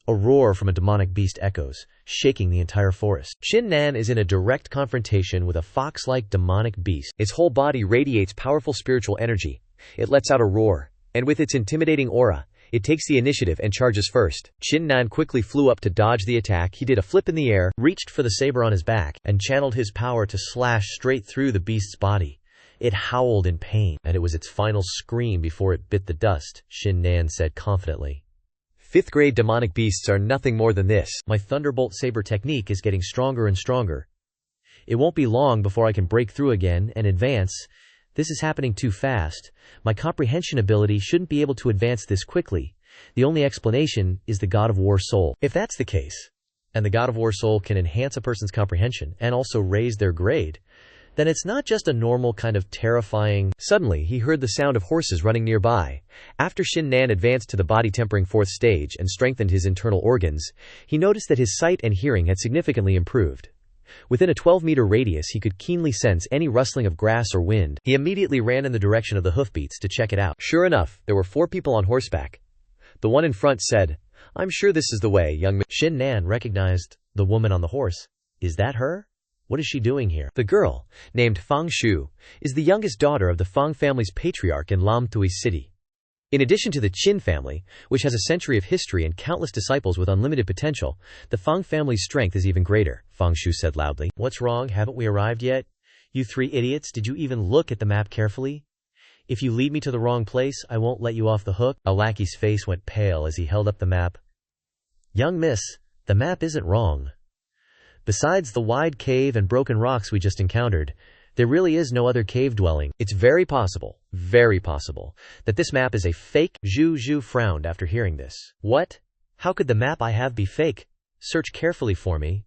A roar from a demonic beast echoes, shaking the entire forest. Qin Nan is in a direct confrontation with a fox-like demonic beast. Its whole body radiates powerful spiritual energy. It lets out a roar, and with its intimidating aura, it takes the initiative and charges first. Qin Nan quickly flew up to dodge the attack. He did a flip in the air, reached for the saber on his back, and channeled his power to slash straight through the beast's body. It howled in pain, and it was its final scream before it bit the dust, Qin Nan said confidently. 5th grade demonic beasts are nothing more than this. My Thunderbolt Saber technique is getting stronger and stronger. It won't be long before I can break through again and advance. This is happening too fast. My comprehension ability shouldn't be able to advance this quickly. The only explanation is the God of War soul. If that's the case, and the God of War soul can enhance a person's comprehension and also raise their grade, then it's not just a normal kind of terrifying. Suddenly, he heard the sound of horses running nearby. After Qin Nan advanced to the body-tempering 4th stage and strengthened his internal organs, he noticed that his sight and hearing had significantly improved. Within a 12-meter radius, he could keenly sense any rustling of grass or wind. He immediately ran in the direction of the hoofbeats to check it out. Sure enough, there were 4 people on horseback. The one in front said, "I'm sure this is the way, young man." Qin Nan recognized the woman on the horse. Is that her? What is she doing here? The girl, named Fang Shu, is the youngest daughter of the Fang family's patriarch in Lam Tui City. In addition to the Qin family, which has a century of history and countless disciples with unlimited potential, the Fang family's strength is even greater, Fang Shu said loudly. What's wrong? Haven't we arrived yet? You 3 idiots, did you even look at the map carefully? If you lead me to the wrong place, I won't let you off the hook. A lackey's face went pale as he held up the map. Young miss, the map isn't wrong. Besides the wide cave and broken rocks we just encountered, there really is no other cave dwelling. It's very possible, that this map is a fake. Zhu Zhu frowned after hearing this. What? How could the map I have be fake? Search carefully for me.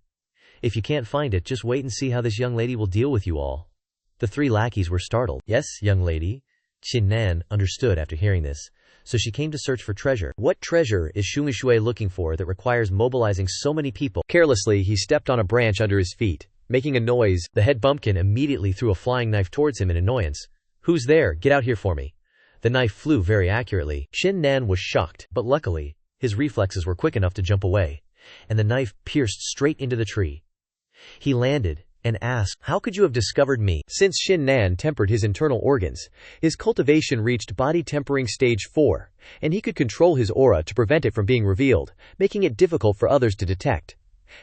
If you can't find it, just wait and see how this young lady will deal with you all. The 3 lackeys were startled. Yes, young lady. Qin Nan understood after hearing this. So she came to search for treasure. What treasure is Shumishui looking for that requires mobilizing so many people? Carelessly, he stepped on a branch under his feet. Making a noise, the head bumpkin immediately threw a flying knife towards him in annoyance. Who's there? Get out here for me. The knife flew very accurately. Qin Nan was shocked, but luckily, his reflexes were quick enough to jump away, and the knife pierced straight into the tree. He landed and asked, "How could you have discovered me?" Since Qin Nan tempered his internal organs, his cultivation reached body tempering stage 4, and he could control his aura to prevent it from being revealed, making it difficult for others to detect.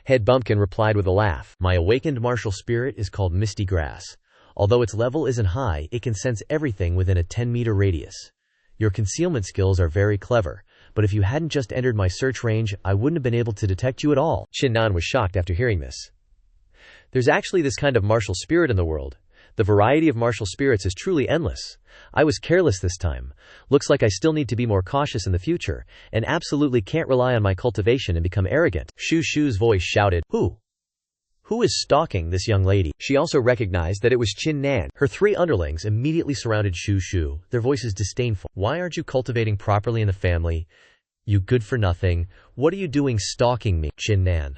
Head Bumpkin replied with a laugh. My awakened martial spirit is called Misty Grass. Although its level isn't high, it can sense everything within a 10-meter radius. Your concealment skills are very clever, but if you hadn't just entered my search range, I wouldn't have been able to detect you at all. Qin Nan was shocked after hearing this. There's actually this kind of martial spirit in the world. The variety of martial spirits is truly endless. I was careless this time. Looks like I still need to be more cautious in the future, and absolutely can't rely on my cultivation and become arrogant. Shu Shu's voice shouted, Who is stalking this young lady? She also recognized that it was Qin Nan. Her 3 underlings immediately surrounded Shu Shu, their voices disdainful. Why aren't you cultivating properly in the family? You good for nothing. What are you doing stalking me? Qin Nan.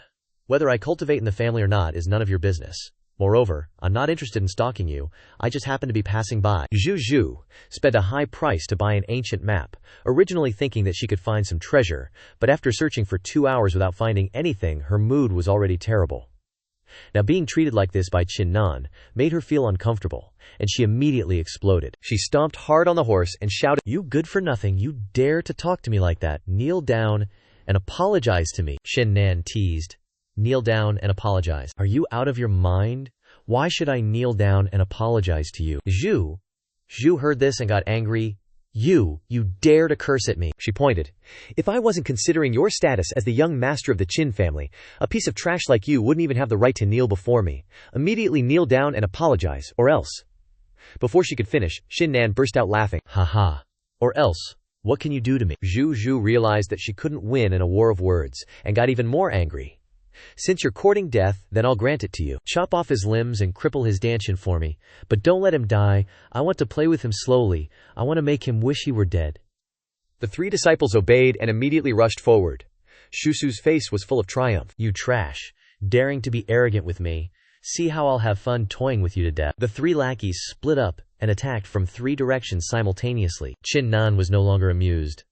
Whether I cultivate in the family or not is none of your business. Moreover, I'm not interested in stalking you, I just happen to be passing by. Zhu Zhu spent a high price to buy an ancient map, originally thinking that she could find some treasure, but after searching for 2 hours without finding anything, her mood was already terrible. Now being treated like this by Qin Nan made her feel uncomfortable, and she immediately exploded. She stomped hard on the horse and shouted, "You good for nothing, you dare to talk to me like that? Kneel down and apologize to me." Qin Nan teased. "Kneel down and apologize? Are you out of your mind? Why should I kneel down and apologize to you?" Zhu heard this and got angry. You dare to curse at me." She pointed. "If I wasn't considering your status as the young master of the Qin family, a piece of trash like you wouldn't even have the right to kneel before me. Immediately kneel down and apologize, or else." Before she could finish, Qin Nan burst out laughing. "Ha. Or else, what can you do to me?" Zhu realized that she couldn't win in a war of words, and got even more angry. "Since you're courting death, then I'll grant it to you. Chop off his limbs and cripple his dantian for me. But don't let him die. I want to play with him slowly. I want to make him wish he were dead." The 3 disciples obeyed and immediately rushed forward. Shusu's face was full of triumph. "You trash, daring to be arrogant with me. See how I'll have fun toying with you to death." The 3 lackeys split up and attacked from 3 directions simultaneously. Qin Nan was no longer amused.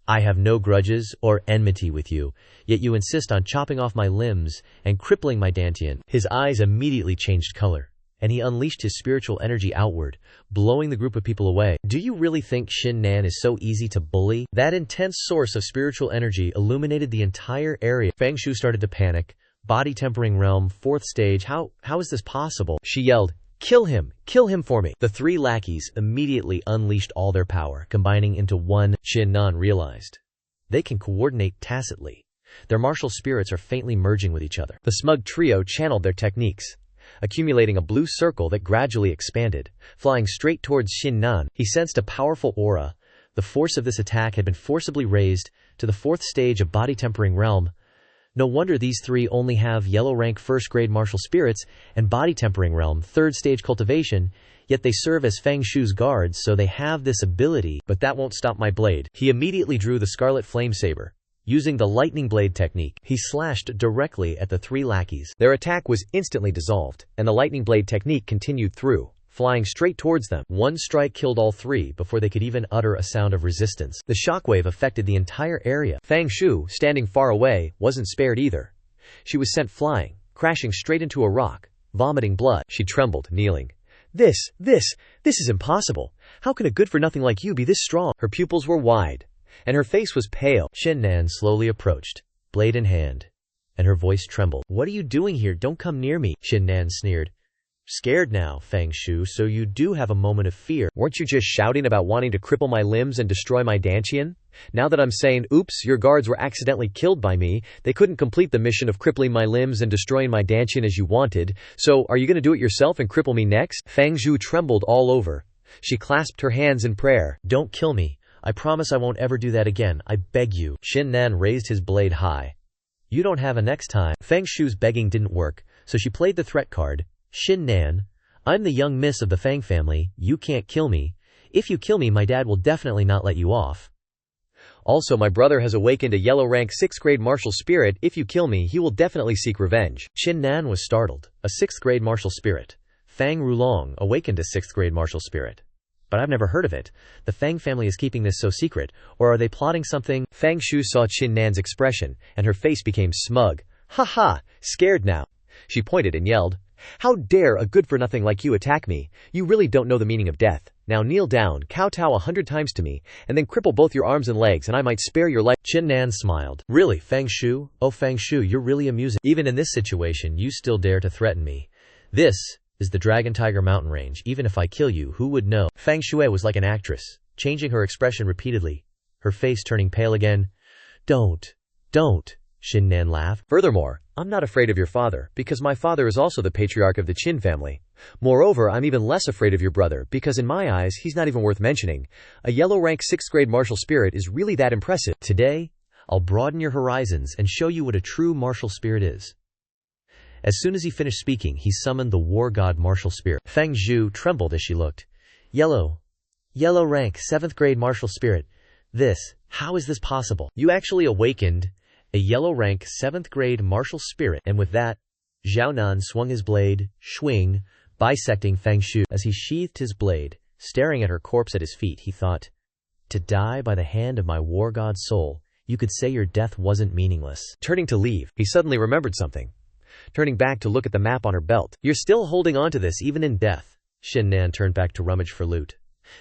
"I have no grudges or enmity with you, yet you insist on chopping off my limbs and crippling my dantian." His eyes immediately changed color, and he unleashed his spiritual energy outward, blowing the group of people away. "Do you really think Qin Nan is so easy to bully?" That intense source of spiritual energy illuminated the entire area. Fang Shu started to panic. "Body tempering realm, 4th stage, how is this possible?" She yelled. Kill him for me." The 3 lackeys immediately unleashed all their power, combining into one. Qin Nan realized they can coordinate tacitly. Their martial spirits are faintly merging with each other. The smug trio channeled their techniques, accumulating a blue circle that gradually expanded, flying straight towards Qin Nan. He sensed a powerful aura. The force of this attack had been forcibly raised to the 4th stage of body tempering realm. No wonder these 3 only have yellow rank 1st grade martial spirits and body tempering realm 3rd stage cultivation, yet they serve as Fang Shu's guards, so they have this ability. "But that won't stop my blade." He immediately drew the scarlet flame saber. Using the lightning blade technique, he slashed directly at the 3 lackeys. Their attack was instantly dissolved, and the lightning blade technique continued through, flying straight towards them. One strike killed all 3 before they could even utter a sound of resistance. The shockwave affected the entire area. Fang Shu, standing far away, wasn't spared either. She was sent flying, crashing straight into a rock, vomiting blood. She trembled, kneeling. This is impossible. How can a good-for-nothing like you be this strong?" Her pupils were wide, and her face was pale. Qin Nan slowly approached, blade in hand, and her voice trembled. "What are you doing here? Don't come near me." Qin Nan sneered. "Scared now, Fang Shu, so you do have a moment of fear. Weren't you just shouting about wanting to cripple my limbs and destroy my dantian? Now that I'm saying, oops, your guards were accidentally killed by me, they couldn't complete the mission of crippling my limbs and destroying my dantian as you wanted, so are you going to do it yourself and cripple me next?" Fang Shu trembled all over. She clasped her hands in prayer. "Don't kill me. I promise I won't ever do that again. I beg you." Qin Nan raised his blade high. "You don't have a next time." Fang Shu's begging didn't work, so she played the threat card. "Qin Nan, I'm the young miss of the Fang family. You can't kill me. If you kill me, my dad will definitely not let you off. Also, my brother has awakened a yellow rank 6th grade martial spirit. If you kill me, he will definitely seek revenge." Qin Nan was startled. A 6th grade martial spirit. Fang Rulong awakened a 6th grade martial spirit. But I've never heard of it. The Fang family is keeping this so secret, or are they plotting something? Fang Shu saw Qin Nan's expression, and her face became smug. "Ha, scared now." She pointed and yelled, "How dare a good-for-nothing like you attack me? You really don't know the meaning of death. Now kneel down, kowtow 100 times to me, and then cripple both your arms and legs, and I might spare your life." Qin Nan smiled. "Really, Fang Shu? Oh, Fang Shu, you're really amusing. Even in this situation, you still dare to threaten me. This is the Dragon Tiger mountain range. Even if I kill you, who would know?" Fang Shui was like an actress, changing her expression repeatedly, her face turning pale again. Don't, Qin Nan laughed. "Furthermore, I'm not afraid of your father, because my father is also the patriarch of the Qin family. Moreover, I'm even less afraid of your brother, because in my eyes, he's not even worth mentioning. A yellow rank 6th grade martial spirit is really that impressive. Today, I'll broaden your horizons and show you what a true martial spirit is." As soon as he finished speaking, he summoned the war god martial spirit. Fang Zhu trembled as she looked. Yellow rank 7th grade martial spirit. How is this possible? You actually awakened a yellow rank 7th grade martial spirit. And with that, Zhao Nan swung his blade, swing, bisecting Fang Shu. As he sheathed his blade, staring at her corpse at his feet, he thought, "To die by the hand of my war god soul, you could say your death wasn't meaningless." Turning to leave, he suddenly remembered something. turning back to look at the map on her belt. "You're still holding on to this even in death." Qin Nan turned back to rummage for loot.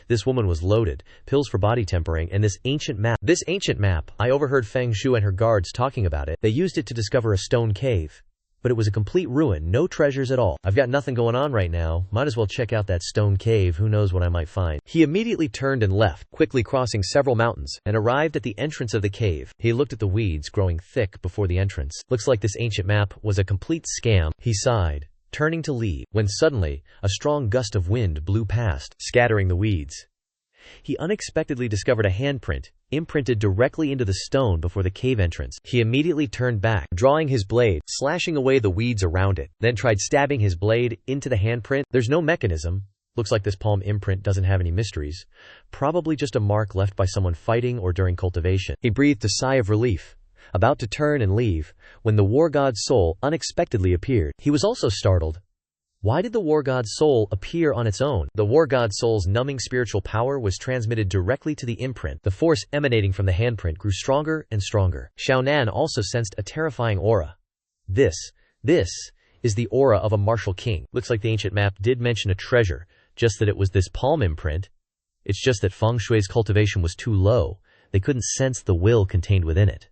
This woman was loaded, pills for body tempering, and this ancient map. I overheard Feng Shu and her guards talking about it. They used it to discover a stone cave. But it was a complete ruin, no treasures at all. "I've got nothing going on right now. Might as well check out that stone cave, who knows what I might find." He immediately turned and left, quickly crossing several mountains, and arrived at the entrance of the cave. He looked at the weeds growing thick before the entrance. Looks like this ancient map was a complete scam. He sighed, turning to leave, when suddenly, a strong gust of wind blew past, scattering the weeds. He unexpectedly discovered a handprint, imprinted directly into the stone before the cave entrance. He immediately turned back, drawing his blade, slashing away the weeds around it, then tried stabbing his blade into the handprint. There's no mechanism. Looks like this palm imprint doesn't have any mysteries. Probably just a mark left by someone fighting or during cultivation. He breathed a sigh of relief, about to turn and leave, when the war god's soul unexpectedly appeared. He was also startled. Why did the war god's soul appear on its own? The war god's soul's numbing spiritual power was transmitted directly to the imprint. The force emanating from the handprint grew stronger and stronger. Xiao Nan also sensed a terrifying aura. This is the aura of a martial king. Looks like the ancient map did mention a treasure, just that it was this palm imprint. It's just that Feng Shui's cultivation was too low. They couldn't sense the will contained within it.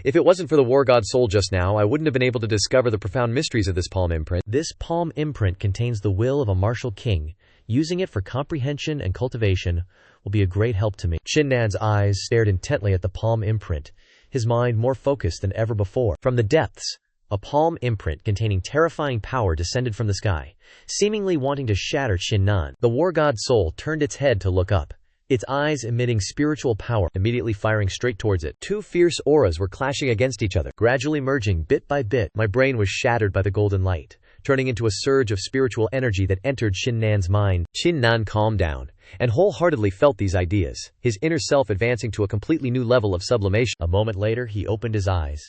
If it wasn't for the war god's soul just now, I wouldn't have been able to discover the profound mysteries of this palm imprint. This palm imprint contains the will of a martial king. Using it for comprehension and cultivation will be a great help to me. Qin Nan's eyes stared intently at the palm imprint, his mind more focused than ever before. From the depths, a palm imprint containing terrifying power descended from the sky, seemingly wanting to shatter Qin Nan. The war god's soul turned its head to look up, its eyes emitting spiritual power, immediately firing straight towards it. Two fierce auras were clashing against each other, gradually merging bit by bit. My brain was shattered by the golden light, turning into a surge of spiritual energy that entered Qin Nan's mind. Qin Nan calmed down, and wholeheartedly felt these ideas, his inner self advancing to a completely new level of sublimation. A moment later, he opened his eyes,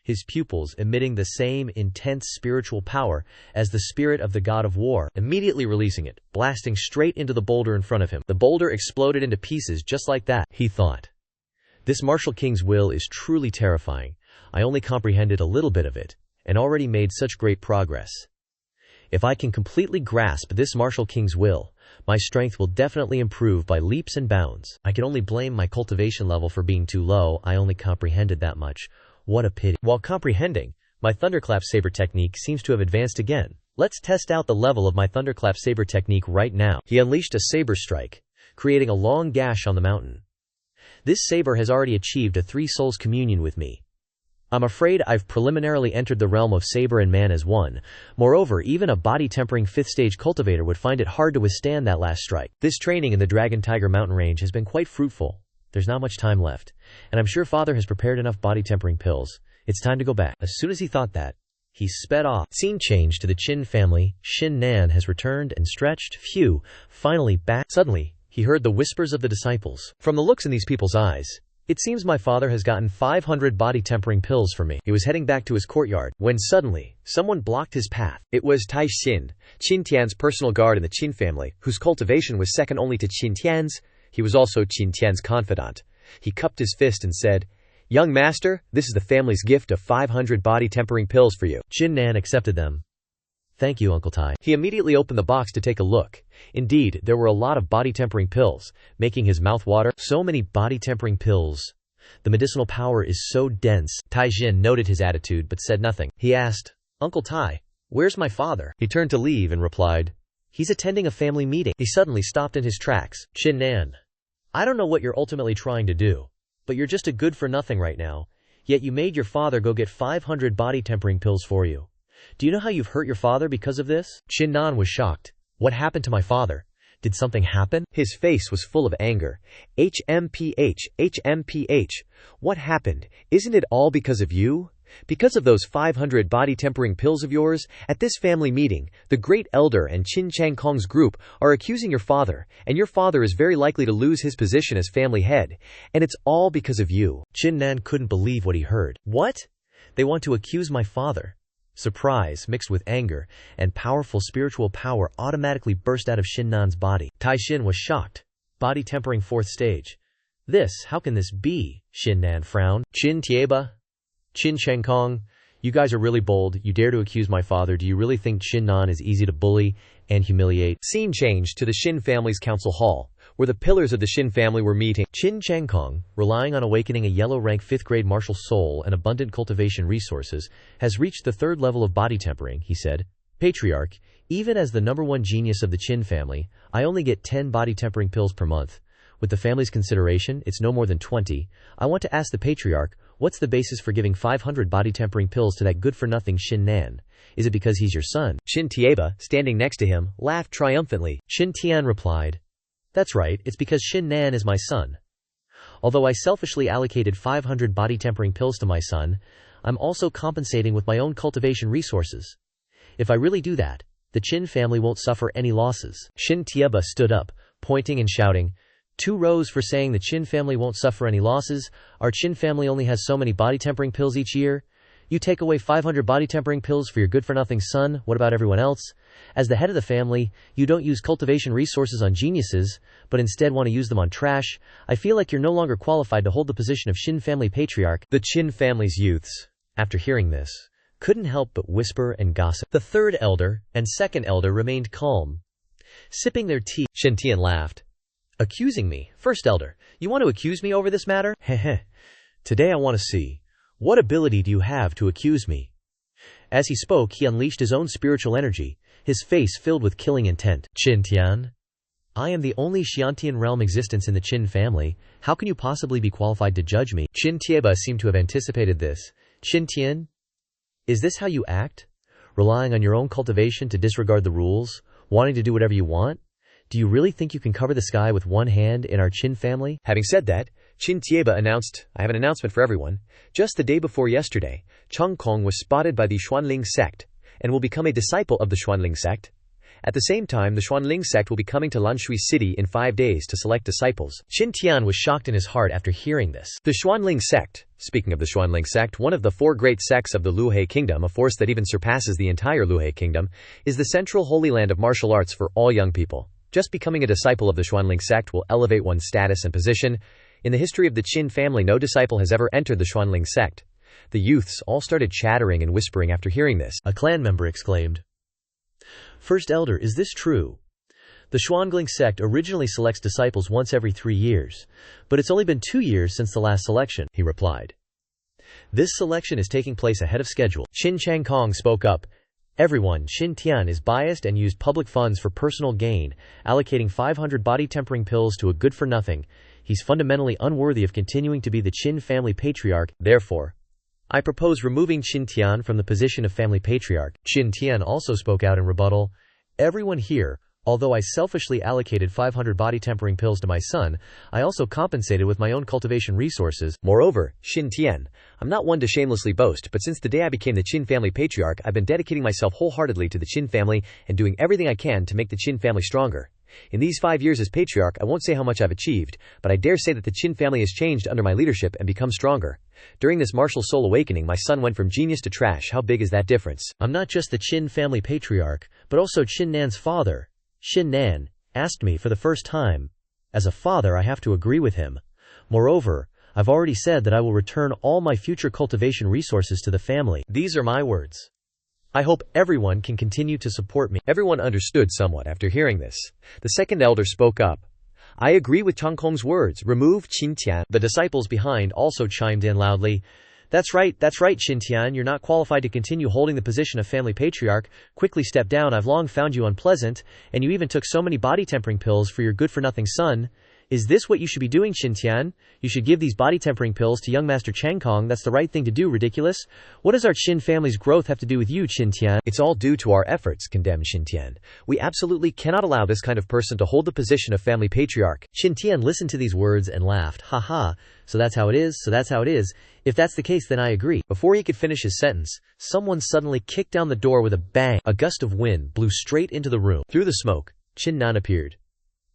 his pupils emitting the same intense spiritual power as the spirit of the god of war, immediately releasing it, blasting straight into the boulder in front of him. The boulder exploded into pieces just like that, he thought. This martial king's will is truly terrifying. I only comprehended a little bit of it, and already made such great progress. If I can completely grasp this martial king's will, my strength will definitely improve by leaps and bounds. I can only blame my cultivation level for being too low. I only comprehended that much. What a pity. While comprehending, my Thunderclap Saber technique seems to have advanced again. Let's test out the level of my Thunderclap Saber technique right now. He unleashed a saber strike, creating a long gash on the mountain. This saber has already achieved a 3 souls communion with me. I'm afraid I've preliminarily entered the realm of saber and man as one. Moreover, even a body-tempering 5th stage cultivator would find it hard to withstand that last strike. This training in the Dragon Tiger mountain range has been quite fruitful. There's not much time left, and I'm sure Father has prepared enough body-tempering pills. It's time to go back. As soon as he thought that, he sped off. Scene change to the Qin family. Qin Nan has returned and stretched. Phew, finally back. Suddenly, he heard the whispers of the disciples. From the looks in these people's eyes, it seems my father has gotten 500 body-tempering pills for me. He was heading back to his courtyard, when suddenly, someone blocked his path. It was Tai Xin, Qin Tian's personal guard in the Qin family, whose cultivation was second only to Qin Tian's. He was also Qin Tian's confidant. He cupped his fist and said, "Young master, this is the family's gift of 500 body-tempering pills for you." Qin Nan accepted them. "Thank you, Uncle Tai." He immediately opened the box to take a look. Indeed, there were a lot of body-tempering pills, making his mouth water. So many body-tempering pills. The medicinal power is so dense. Tai Xin noted his attitude but said nothing. He asked, "Uncle Tai, where's my father?" He turned to leave and replied, "He's attending a family meeting." He suddenly stopped in his tracks. "Qin Nan, I don't know what you're ultimately trying to do, but you're just a good-for-nothing right now, yet you made your father go get 500 body-tempering pills for you. Do you know how you've hurt your father because of this?" Qin Nan was shocked. "What happened to my father? Did something happen?" His face was full of anger. HMPH. What happened? Isn't it all because of you? Because of those 500 body-tempering pills of yours? At this family meeting, the Great Elder and Qin Changkong's group are accusing your father, and your father is very likely to lose his position as family head, and it's all because of you. Qin Nan couldn't believe what he heard. What? They want to accuse my father? Surprise, mixed with anger, and powerful spiritual power automatically burst out of Qin Nan's body. Tai Xin was shocked. Body-tempering 4th stage. How can this be? Qin Nan frowned. Qin Tieba? Qin Changkong, You guys are really bold. You dare to accuse my father. Do you really think Qin Nan is easy to bully and humiliate? Scene changed to the Qin family's council hall, where the pillars of the Qin family were meeting. Qin Changkong, relying on awakening a yellow-rank 5th-grade martial soul and abundant cultivation resources, has reached the 3rd level of body tempering, he said. Patriarch, even as the #1 genius of the Qin family, I only get 10 body tempering pills per month. With the family's consideration, it's no more than 20. I want to ask the Patriarch, what's the basis for giving 500 body tempering pills to that good-for-nothing Qin Nan? Is it because he's your son? Qin Tieba, standing next to him, laughed triumphantly. Qin Tian replied, that's right, it's because Qin Nan is my son. Although I selfishly allocated 500 body tempering pills to my son, I'm also compensating with my own cultivation resources. If I really do that, the Qin family won't suffer any losses. Qin Tieba stood up, pointing and shouting, 2 rows for saying the Qin family won't suffer any losses. Our Qin family only has so many body tempering pills each year. You take away 500 body tempering pills for your good-for-nothing son, what about everyone else? As the head of the family, you don't use cultivation resources on geniuses, but instead want to use them on trash. I feel like you're no longer qualified to hold the position of Qin family patriarch. The Qin family's youths, after hearing this, couldn't help but whisper and gossip. The 3rd elder and 2nd elder remained calm, sipping their tea. Qin Tian laughed. Accusing me? 1st elder, you want to accuse me over this matter? Heh. Today I want to see, what ability do you have to accuse me? As he spoke, he unleashed his own spiritual energy, his face filled with killing intent. Qin Tian, I am the only Xiantian realm existence in the Qin family. How can you possibly be qualified to judge me? Qin Tieba seemed to have anticipated this. Qin Tian, is this how you act? Relying on your own cultivation to disregard the rules? Wanting to do whatever you want? Do you really think you can cover the sky with one hand in our Qin family? Having said that, Qin Tieba announced, I have an announcement for everyone. Just the day before yesterday, Cheng Kong was spotted by the Xuanling sect and will become a disciple of the Xuanling sect. At the same time, the Xuanling sect will be coming to Lanshui City in 5 days to select disciples. Qin Tian was shocked in his heart after hearing this. The Xuanling sect, speaking of the Xuanling sect, one of the 4 great sects of the Luhe kingdom, a force that even surpasses the entire Luhe kingdom, is the central holy land of martial arts for all young people. Just becoming a disciple of the Xuanling sect will elevate one's status and position. In the history of the Qin family, no disciple has ever entered the Xuanling sect. The youths all started chattering and whispering after hearing this. A clan member exclaimed, 1st elder, is this true? The Xuanling sect originally selects disciples once every 3 years, but it's only been 2 years since the last selection, he replied. This selection is taking place ahead of schedule. Qin Changkong spoke up. Everyone, Qin Tian is biased and used public funds for personal gain, allocating 500 body tempering pills to a good-for-nothing. He's fundamentally unworthy of continuing to be the Qin family patriarch. Therefore, I propose removing Qin Tian from the position of family patriarch. Qin Tian also spoke out in rebuttal. Everyone here, although I selfishly allocated 500 body tempering pills to my son, I also compensated with my own cultivation resources. Moreover, Qin Tian, I'm not one to shamelessly boast, but since the day I became the Qin family patriarch, I've been dedicating myself wholeheartedly to the Qin family and doing everything I can to make the Qin family stronger. In these 5 years as patriarch, I won't say how much I've achieved, but I dare say that the Qin family has changed under my leadership and become stronger. During this martial soul awakening, my son went from genius to trash. How big is that difference? I'm not just the Qin family patriarch, but also Qin Nan's father. Qin Nan asked me for the first time. As a father, I have to agree with him. Moreover, I've already said that I will return all my future cultivation resources to the family. These are my words. I hope everyone can continue to support me. Everyone understood somewhat after hearing this. The 2nd elder spoke up. I agree with Cheng Kong's words. Remove Qin Tian. The disciples behind also chimed in loudly. That's right, Qin Tian, you're not qualified to continue holding the position of family patriarch. Quickly step down, I've long found you unpleasant, and you even took so many body tempering pills for your good-for-nothing son. Is this what you should be doing, Qin Tian? You should give these body tempering pills to young Master Cheng Kong. That's the right thing to do, ridiculous. What does our Qin family's growth have to do with you, Qin Tian? It's all due to our efforts, condemned Qin Tian. We absolutely cannot allow this kind of person to hold the position of family patriarch. Qin Tian listened to these words and laughed. Ha ha, so that's how it is. If that's the case, then I agree. Before he could finish his sentence, someone suddenly kicked down the door with a bang. A gust of wind blew straight into the room. Through the smoke, Qin Nan appeared.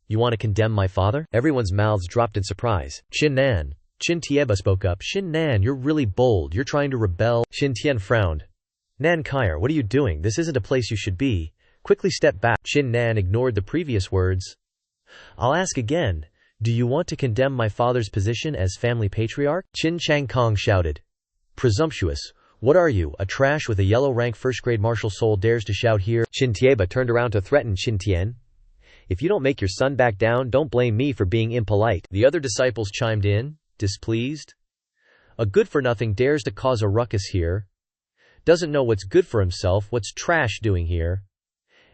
You want to condemn my father? Everyone's mouths dropped in surprise. Qin Nan. Qin Tieba spoke up. Qin Nan, you're really bold. You're trying to rebel. Qin Tian frowned. Nan Kaier, what are you doing? This isn't a place you should be. Quickly step back. Qin Nan ignored the previous words. I'll ask again. Do you want to condemn my father's position as family patriarch? Qin Changkong shouted. Presumptuous. What are you, a trash with a yellow rank first-grade martial soul dares to shout here? Qin Tieba turned around to threaten Qin Tian. If you don't make your son back down, don't blame me for being impolite. The other disciples chimed in, displeased. A good-for-nothing dares to cause a ruckus here. Doesn't know what's good for himself, what's trash doing here.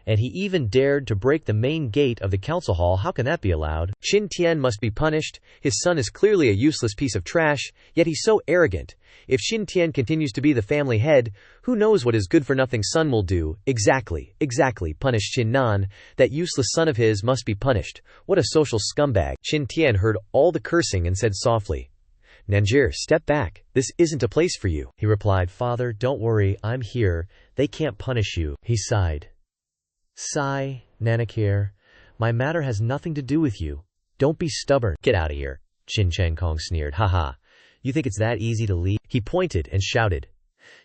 And he even dared to break the main gate of the council hall. How can that be allowed? Qin Tian must be punished. His son is clearly a useless piece of trash, yet he's so arrogant. If Qin Tian continues to be the family head, who knows what his good-for-nothing son will do? Exactly. Punish Qin Nan. That useless son of his must be punished. What a social scumbag. Qin Tian heard all the cursing and said softly, Nanjir, step back. This isn't a place for you. He replied, Father, don't worry, I'm here. They can't punish you. He sighed. Sigh, Nanakir. My matter has nothing to do with you. Don't be stubborn. Get out of here. Qin Changkong sneered. Haha. You think it's that easy to leave? He pointed and shouted.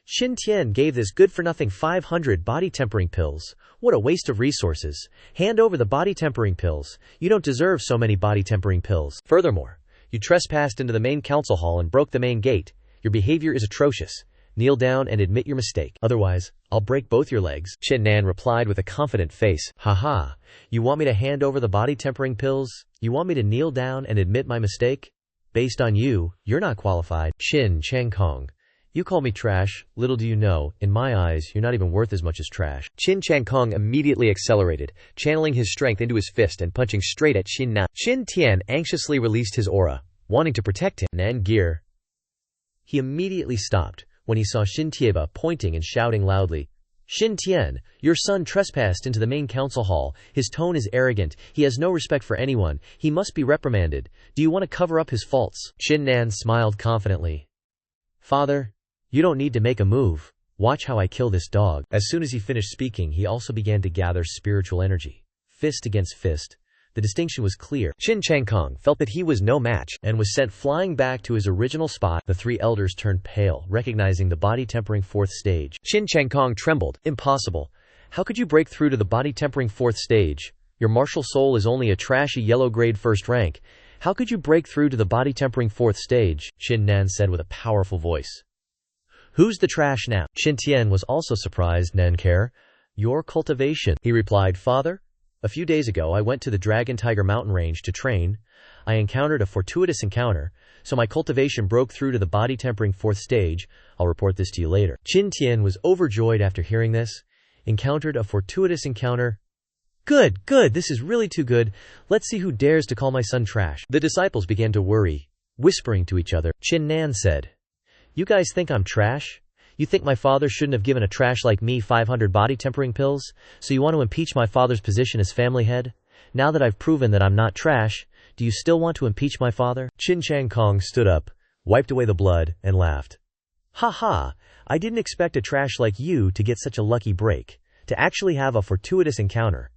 Qin Tian gave this good-for-nothing 500 body tempering pills. What a waste of resources. Hand over the body tempering pills. You don't deserve so many body tempering pills. Furthermore, you trespassed into the main council hall and broke the main gate. Your behavior is atrocious. Kneel down and admit your mistake. Otherwise, I'll break both your legs. Qin Nan replied with a confident face. Haha, you want me to hand over the body tempering pills? You want me to kneel down and admit my mistake? Based on you, you're not qualified. Qin Changkong. You call me trash. Little do you know, in my eyes, you're not even worth as much as trash. Qin Changkong immediately accelerated, channeling his strength into his fist and punching straight at Qin Nan. Qin Tian anxiously released his aura, wanting to protect him. Nan Gear. He immediately stopped when he saw Qin Tieba pointing and shouting loudly, Qin Tian, your son trespassed into the main council hall. His tone is arrogant. He has no respect for anyone. He must be reprimanded. Do you want to cover up his faults? Qin Nan smiled confidently. Father, you don't need to make a move. Watch how I kill this dog. As soon as he finished speaking, he also began to gather spiritual energy. Fist against fist. The distinction was clear. Qin Changkong felt that he was no match and was sent flying back to his original spot. The three elders turned pale, recognizing the body tempering fourth stage. Qin Changkong trembled. Impossible. How could you break through to the body tempering fourth stage? Your martial soul is only a trashy yellow grade first rank. How could you break through to the body tempering fourth stage? Qin Nan said with a powerful voice. Who's the trash now? Qin Tian was also surprised. Nankare. Your cultivation. He replied, Father, a few days ago I went to the Dragon Tiger mountain range to train. I encountered a fortuitous encounter, so my cultivation broke through to the body tempering fourth stage. I'll report this to you later. Qin Tian was overjoyed after hearing this. Encountered a fortuitous encounter. Good, this is really too good. Let's see who dares to call my son trash. The disciples began to worry, whispering to each other. Qin Nan said, You guys think I'm trash? You think my father shouldn't have given a trash like me 500 body tempering pills? So you want to impeach my father's position as family head? Now that I've proven that I'm not trash, do you still want to impeach my father? Qin Changkong stood up, wiped away the blood, and laughed. Ha ha, I didn't expect a trash like you to get such a lucky break, to actually have a fortuitous encounter.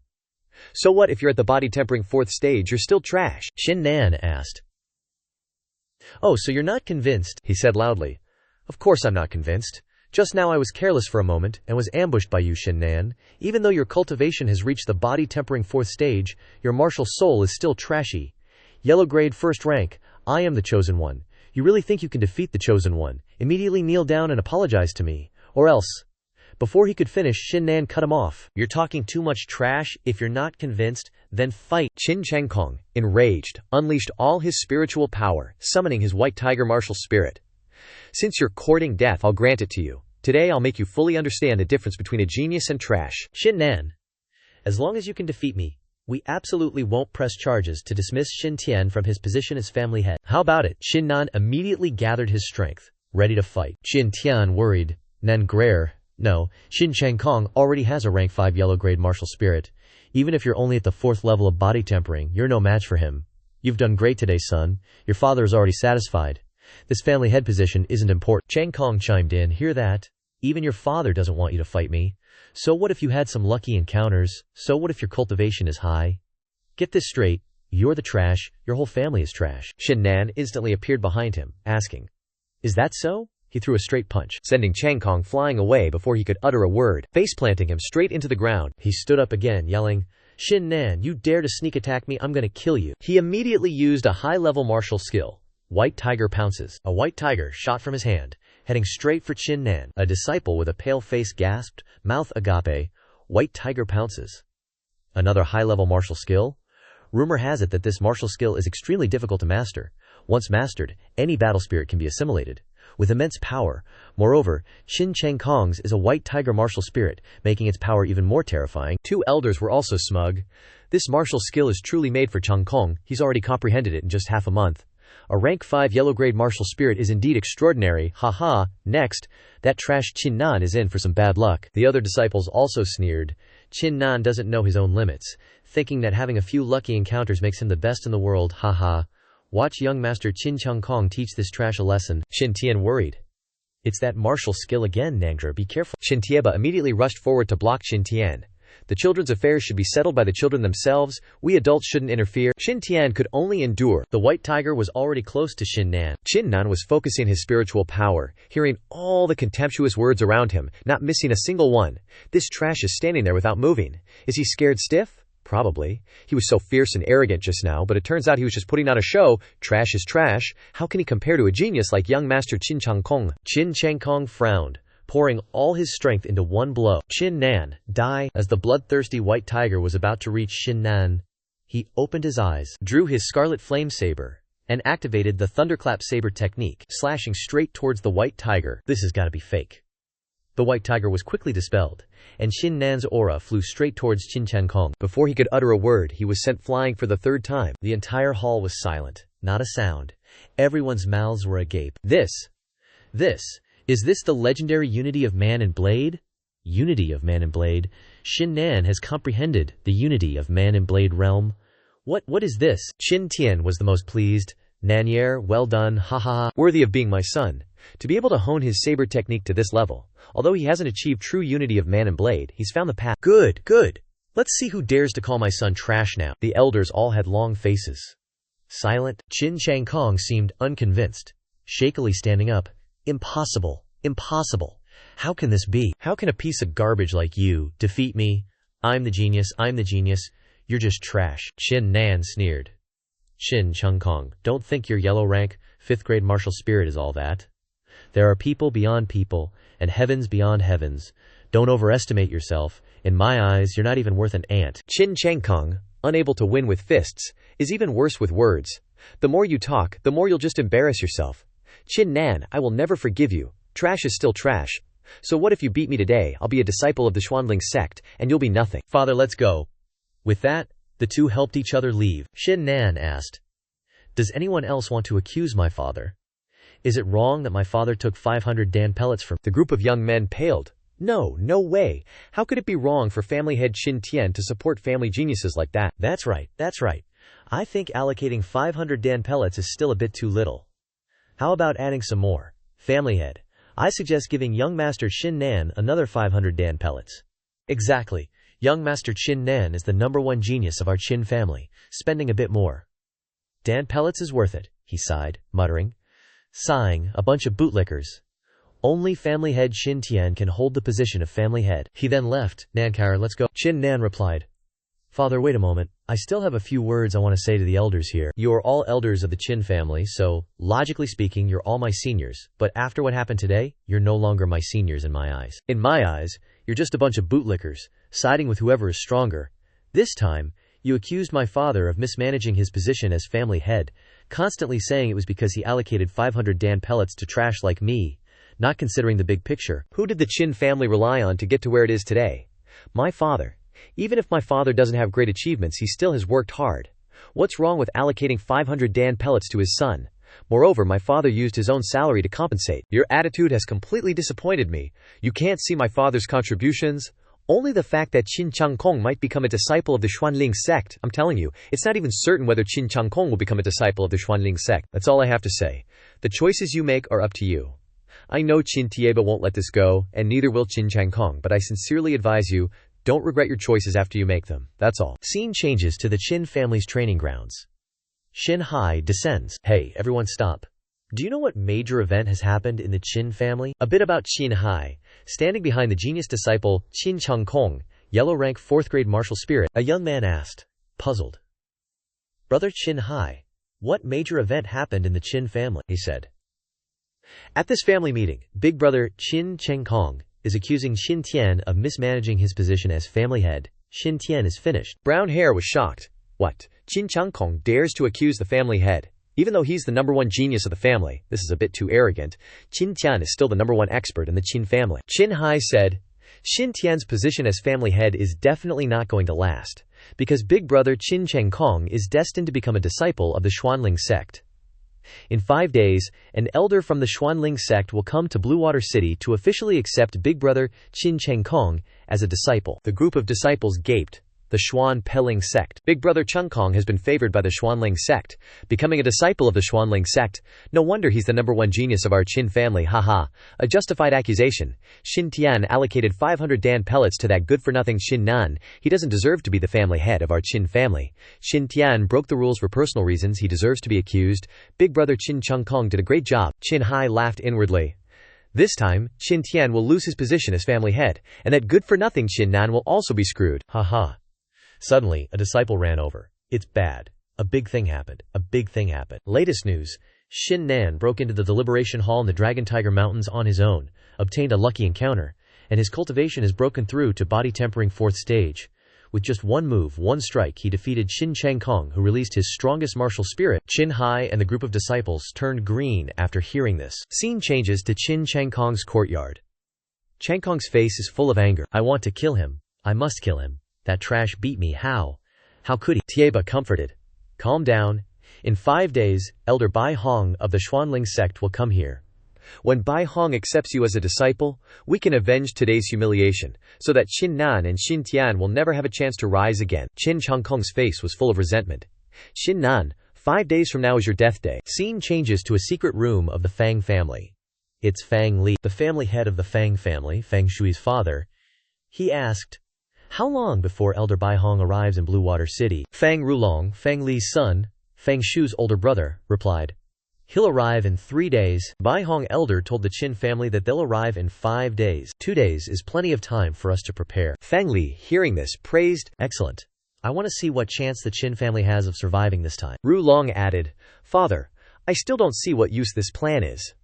So what if you're at the body tempering fourth stage, you're still trash? Qin Nan asked. Oh, so you're not convinced, he said loudly. Of course I'm not convinced. Just now I was careless for a moment and was ambushed by you, Qin Nan. Even though your cultivation has reached the body tempering fourth stage, your martial soul is still trashy. Yellow grade first rank, I am the chosen one. You really think you can defeat the chosen one? Immediately kneel down and apologize to me. Or else. Before he could finish, Qin Nan cut him off. You're talking too much trash. If you're not convinced, then fight. Qin Changkong, enraged, unleashed all his spiritual power, summoning his white tiger martial spirit. Since you're courting death, I'll grant it to you. Today I'll make you fully understand the difference between a genius and trash. Qin Nan. As long as you can defeat me, we absolutely won't press charges to dismiss Qin Tian from his position as family head. How about it? Qin Nan immediately gathered his strength, ready to fight. Qin Tian worried. Nan Grer. No, Qin Changkong already has a rank 5 yellow grade martial spirit. Even if you're only at the 4th level of body tempering, you're no match for him. You've done great today, son. Your father is already satisfied. This family head position isn't important. Changkong chimed in. Hear that? Even your father doesn't want you to fight me. So what if you had some lucky encounters? So what if your cultivation is high? Get this straight. You're the trash. Your whole family is trash. Qin Nan instantly appeared behind him, asking, Is that so? He threw a straight punch, sending Changkong flying away before he could utter a word, face-planting him straight into the ground. He stood up again, yelling, Qin Nan, you dare to sneak attack me, I'm gonna kill you. He immediately used a high-level martial skill. White Tiger Pounces. A white tiger shot from his hand, heading straight for Qin Nan. A disciple with a pale face gasped, mouth agape, white tiger pounces. Another high-level martial skill? Rumor has it that this martial skill is extremely difficult to master. Once mastered, any battle spirit can be assimilated with immense power. Moreover, Qin Cheng Kong's is a white tiger martial spirit, making its power even more terrifying. Two elders were also smug. This martial skill is truly made for Cheng Kong. He's already comprehended it in just half a month. A rank 5 yellow grade martial spirit is indeed extraordinary. Haha. Next, that trash Qin Nan is in for some bad luck. The other disciples also sneered. Qin Nan doesn't know his own limits, thinking that having a few lucky encounters makes him the best in the world. Haha. Watch young master Qin Cheng Kong teach this trash a lesson. Qin Tian worried. It's that martial skill again, Nangra, be careful. Qin Tieba immediately rushed forward to block Qin Tian. The children's affairs should be settled by the children themselves. We adults shouldn't interfere. Qin Tian could only endure. The white tiger was already close to Qin Nan. Qin Nan was focusing his spiritual power, hearing all the contemptuous words around him, not missing a single one. This trash is standing there without moving. Is he scared stiff? Probably. He was so fierce and arrogant just now, but it turns out he was just putting on a show. Trash is trash. How can he compare to a genius like young master Qin Cheng Kong? Qin Cheng Kong frowned, pouring all his strength into one blow. Qin Nan, die. As the bloodthirsty white tiger was about to reach Qin Nan, he opened his eyes, drew his scarlet flame saber, and activated the thunderclap saber technique, slashing straight towards the white tiger. This has got to be fake. The white tiger was quickly dispelled, and Qin Nan's aura flew straight towards Qin Cheng Kong. Before he could utter a word, he was sent flying for the third time. The entire hall was silent, not a sound. Everyone's mouths were agape. Is this the legendary unity of man and blade? Unity of man and blade. Qin Nan has comprehended the unity of man and blade realm. What is this? Qin Tian was the most pleased. Nanier, well done, haha, worthy of being my son. To be able to hone his saber technique to this level, although he hasn't achieved true unity of man and blade, he's found the path. Good. Let's see who dares to call my son trash now. The elders all had long faces. Silent, Qin Cheng Kong seemed unconvinced, shakily standing up. Impossible. How can this be? How can a piece of garbage like you defeat me? I'm the genius. You're just trash. Qin Nan sneered. Qin Cheng Kong, don't think your yellow rank, 5th grade martial spirit is all that. There are people beyond people, and heavens beyond heavens. Don't overestimate yourself. In my eyes, you're not even worth an ant. Qin Cheng Kong, unable to win with fists, is even worse with words. The more you talk, the more you'll just embarrass yourself. Qin Nan, I will never forgive you. Trash is still trash. So what if you beat me today? I'll be a disciple of the Xuanling sect, and you'll be nothing. Father, let's go. With that, the two helped each other leave. Qin Nan asked, does anyone else want to accuse my father? Is it wrong that my father took 500 Dan pellets from? The group of young men paled. No way. How could it be wrong for family head Qin Tian to support family geniuses like that? That's right. I think allocating 500 Dan pellets is still a bit too little. How about adding some more? Family head, I suggest giving young master Qin Nan another 500 Dan pellets. Exactly. Young master Qin Nan is the #1 genius of our Qin family. Spending a bit more Dan pellets is worth it, he sighed, muttering. Sighing, a bunch of bootlickers. Only family head Qin Tian can hold the position of family head. He then left. Nankar, let's go. Qin Nan replied. Father, wait a moment. I still have a few words I want to say to the elders here. You are all elders of the Qin family, so, logically speaking, you're all my seniors. But after what happened today, you're no longer my seniors in my eyes. In my eyes, you're just a bunch of bootlickers, siding with whoever is stronger. This time, you accused my father of mismanaging his position as family head, constantly saying it was because he allocated 500 Dan pellets to trash like me, not considering the big picture. Who did the Qin family rely on to get to where it is today? My father. Even if my father doesn't have great achievements, he still has worked hard. What's wrong with allocating 500 Dan pellets to his son? Moreover, my father used his own salary to compensate. Your attitude has completely disappointed me. You can't see my father's contributions. Only the fact that Qin Cheng Kong might become a disciple of the Xuanling sect. I'm telling you, it's not even certain whether Qin Cheng Kong will become a disciple of the Xuanling sect. That's all I have to say. The choices you make are up to you. I know Qin Tieba won't let this go, and neither will Qin Cheng Kong, but I sincerely advise you, don't regret your choices after you make them. That's all. Scene changes to the Qin family's training grounds. Qin Hai descends. Hey, everyone stop. Do you know what major event has happened in the Qin family? A bit about Qin Hai. Standing behind the genius disciple, Qin Cheng Kong, yellow rank 4th grade martial spirit, a young man asked, puzzled. Brother Qin Hai, what major event happened in the Qin family? He said. At this family meeting, big brother Qin Chengkong is accusing Xin Tian of mismanaging his position as family head. Xin Tian is finished. Brown hair was shocked. What? Qin Chengkong dares to accuse the family head. Even though he's the #1 genius of the family, this is a bit too arrogant. Qin Tian is still the #1 expert in the Qin family. Qin Hai said, Xin Tian's position as family head is definitely not going to last, because big brother Qin Chengkong is destined to become a disciple of the Xuanling sect. In 5 days, an elder from the Xuanling sect will come to Bluewater City to officially accept big brother Qin Chengkong as a disciple. The group of disciples gaped. The Xuan Peling sect. Big brother Chengkong has been favored by the Xuanling sect, becoming a disciple of the Xuanling sect. No wonder he's the #1 genius of our Qin family, haha. A justified accusation. Xin Tian allocated 500 Dan pellets to that good-for-nothing Qin Nan. He doesn't deserve to be the family head of our Qin family. Xin Tian broke the rules for personal reasons. He deserves to be accused. Big brother Qin Chengkong did a great job. Qin Hai laughed inwardly. This time, Xin Tian will lose his position as family head, and that good-for-nothing Qin Nan will also be screwed, haha. Suddenly, a disciple ran over. It's bad. A big thing happened. A big thing happened. Latest news. Qin Nan broke into the deliberation hall in the Dragon Tiger Mountains on his own, obtained a lucky encounter, and his cultivation has broken through to body tempering 4th stage. With just one move, one strike, he defeated Qin Chengkong, who released his strongest martial spirit. Qin Hai and the group of disciples turned green after hearing this. Scene changes to Qin Chengkong's courtyard. Chengkong's face is full of anger. I want to kill him. I must kill him. That trash beat me. How? How could he? Tieba comforted. Calm down. In 5 days, Elder Bai Hong of the Xuanling sect will come here. When Bai Hong accepts you as a disciple, we can avenge today's humiliation, so that Qin Nan and Xin Tian will never have a chance to rise again. Qin Chengkong's face was full of resentment. Xin Nan, 5 days from now is your death day. Scene changes to a secret room of the Fang family. It's Fang Li, the family head of the Fang family, Fang Shui's father. He asked, how long before Elder Bai Hong arrives in Bluewater City? Fang Rulong, Fang Li's son, Fang Shu's older brother, replied, he'll arrive in 3 days. Bai Hong elder told the Qin family that they'll arrive in 5 days. 2 days is plenty of time for us to prepare. Fang Li, hearing this, praised, excellent. I want to see what chance the Qin family has of surviving this time. Rulong added, Father, I still don't see what use this plan is.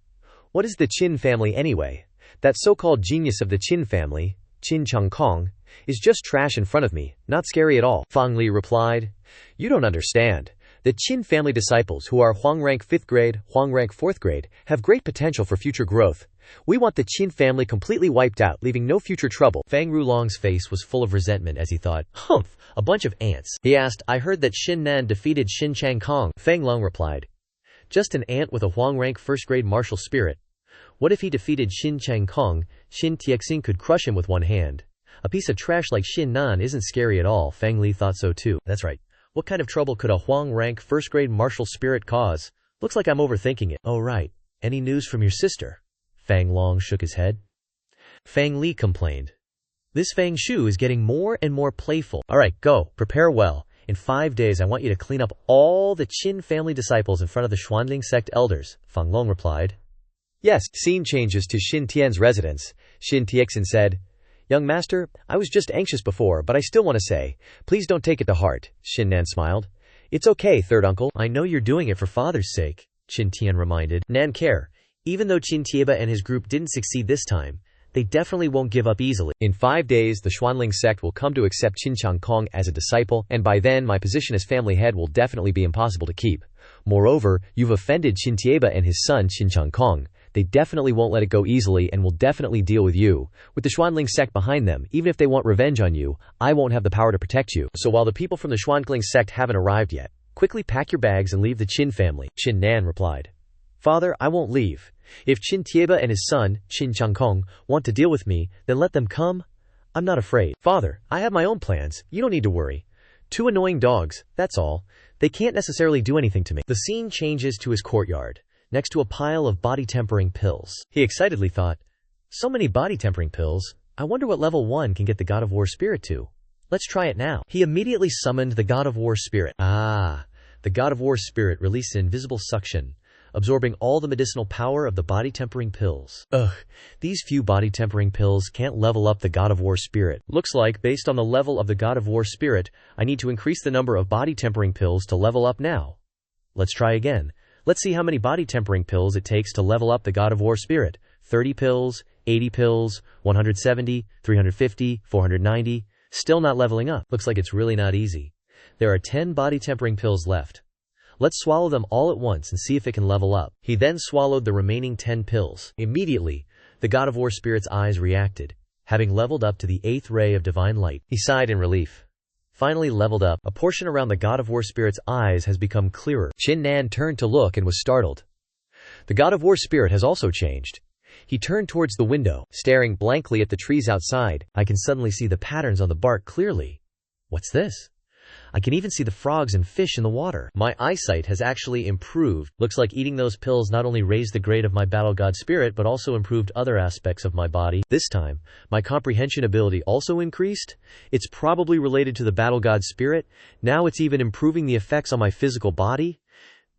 What is the Qin family anyway? That so-called genius of the Qin family, Qin Chengkong, is just trash in front of me, not scary at all. Fang Li replied, you don't understand. The Qin family disciples who are Huang rank 5th grade, Huang rank 4th grade, have great potential for future growth. We want the Qin family completely wiped out, leaving no future trouble. Fang Rulong's face was full of resentment as he thought, humph, a bunch of ants. He asked, I heard that Xin Nan defeated Xin Chengkong. Fang Long replied, just an ant with a Huang rank 1st grade martial spirit. What if he defeated Xin Chengkong? Xin Tiexing could crush him with one hand. A piece of trash like Xin Nan isn't scary at all. Fang Li thought so too. That's right. What kind of trouble could a Huang rank 1st grade martial spirit cause? Looks like I'm overthinking it. Oh right. Any news from your sister? Fang Long shook his head. Fang Li complained. This Fang Shu is getting more and more playful. Alright, go. Prepare well. In 5 days I want you to clean up all the Qin family disciples in front of the Xuanling sect elders. Fang Long replied. Yes. Scene changes to Xin Tian's residence. Xin Tiexin said, young master, I was just anxious before, but I still want to say, please don't take it to heart. Xin Nan smiled. It's okay, third uncle. I know you're doing it for father's sake, Qin Tian reminded. Nan care. Even though Qin Tieba and his group didn't succeed this time, they definitely won't give up easily. In 5 days, the Xuanling sect will come to accept Qin Chengkong as a disciple, and by then my position as family head will definitely be impossible to keep. Moreover, you've offended Qin Tieba and his son Qin Chengkong. They definitely won't let it go easily and will definitely deal with you. With the Xuanling sect behind them, even if they want revenge on you, I won't have the power to protect you. So while the people from the Xuanling sect haven't arrived yet, quickly pack your bags and leave the Qin family. Qin Nan replied. Father, I won't leave. If Qin Tieba and his son, Qin Chengkong, want to deal with me, then let them come. I'm not afraid. Father, I have my own plans. You don't need to worry. 2 annoying dogs, that's all. They can't necessarily do anything to me. The scene changes to his courtyard, next to a pile of body-tempering pills. He excitedly thought, so many body-tempering pills, I wonder what level 1 can get the God of War spirit to. Let's try it now. He immediately summoned the God of War spirit. The God of War spirit released an invisible suction, absorbing all the medicinal power of the body-tempering pills. These few body-tempering pills can't level up the God of War spirit. Looks like, based on the level of the God of War spirit, I need to increase the number of body-tempering pills to level up now. Let's try again. Let's see how many body tempering pills it takes to level up the God of War spirit. 30 pills, 80 pills, 170, 350, 490. Still not leveling up. Looks like it's really not easy. There are 10 body tempering pills left. Let's swallow them all at once and see if it can level up. He then swallowed the remaining 10 pills. Immediately, the God of War spirit's eyes reacted, having leveled up to the 8th ray of divine light. He sighed in relief. Finally leveled up, a portion around the God of War spirit's eyes has become clearer. Qin Nan turned to look and was startled. The God of War spirit has also changed. He turned towards the window, staring blankly at the trees outside. I can suddenly see the patterns on the bark clearly. What's this? I can even see the frogs and fish in the water. My eyesight has actually improved. Looks like eating those pills not only raised the grade of my battle god spirit, but also improved other aspects of my body. This time, my comprehension ability also increased. It's probably related to the battle god spirit. Now it's even improving the effects on my physical body.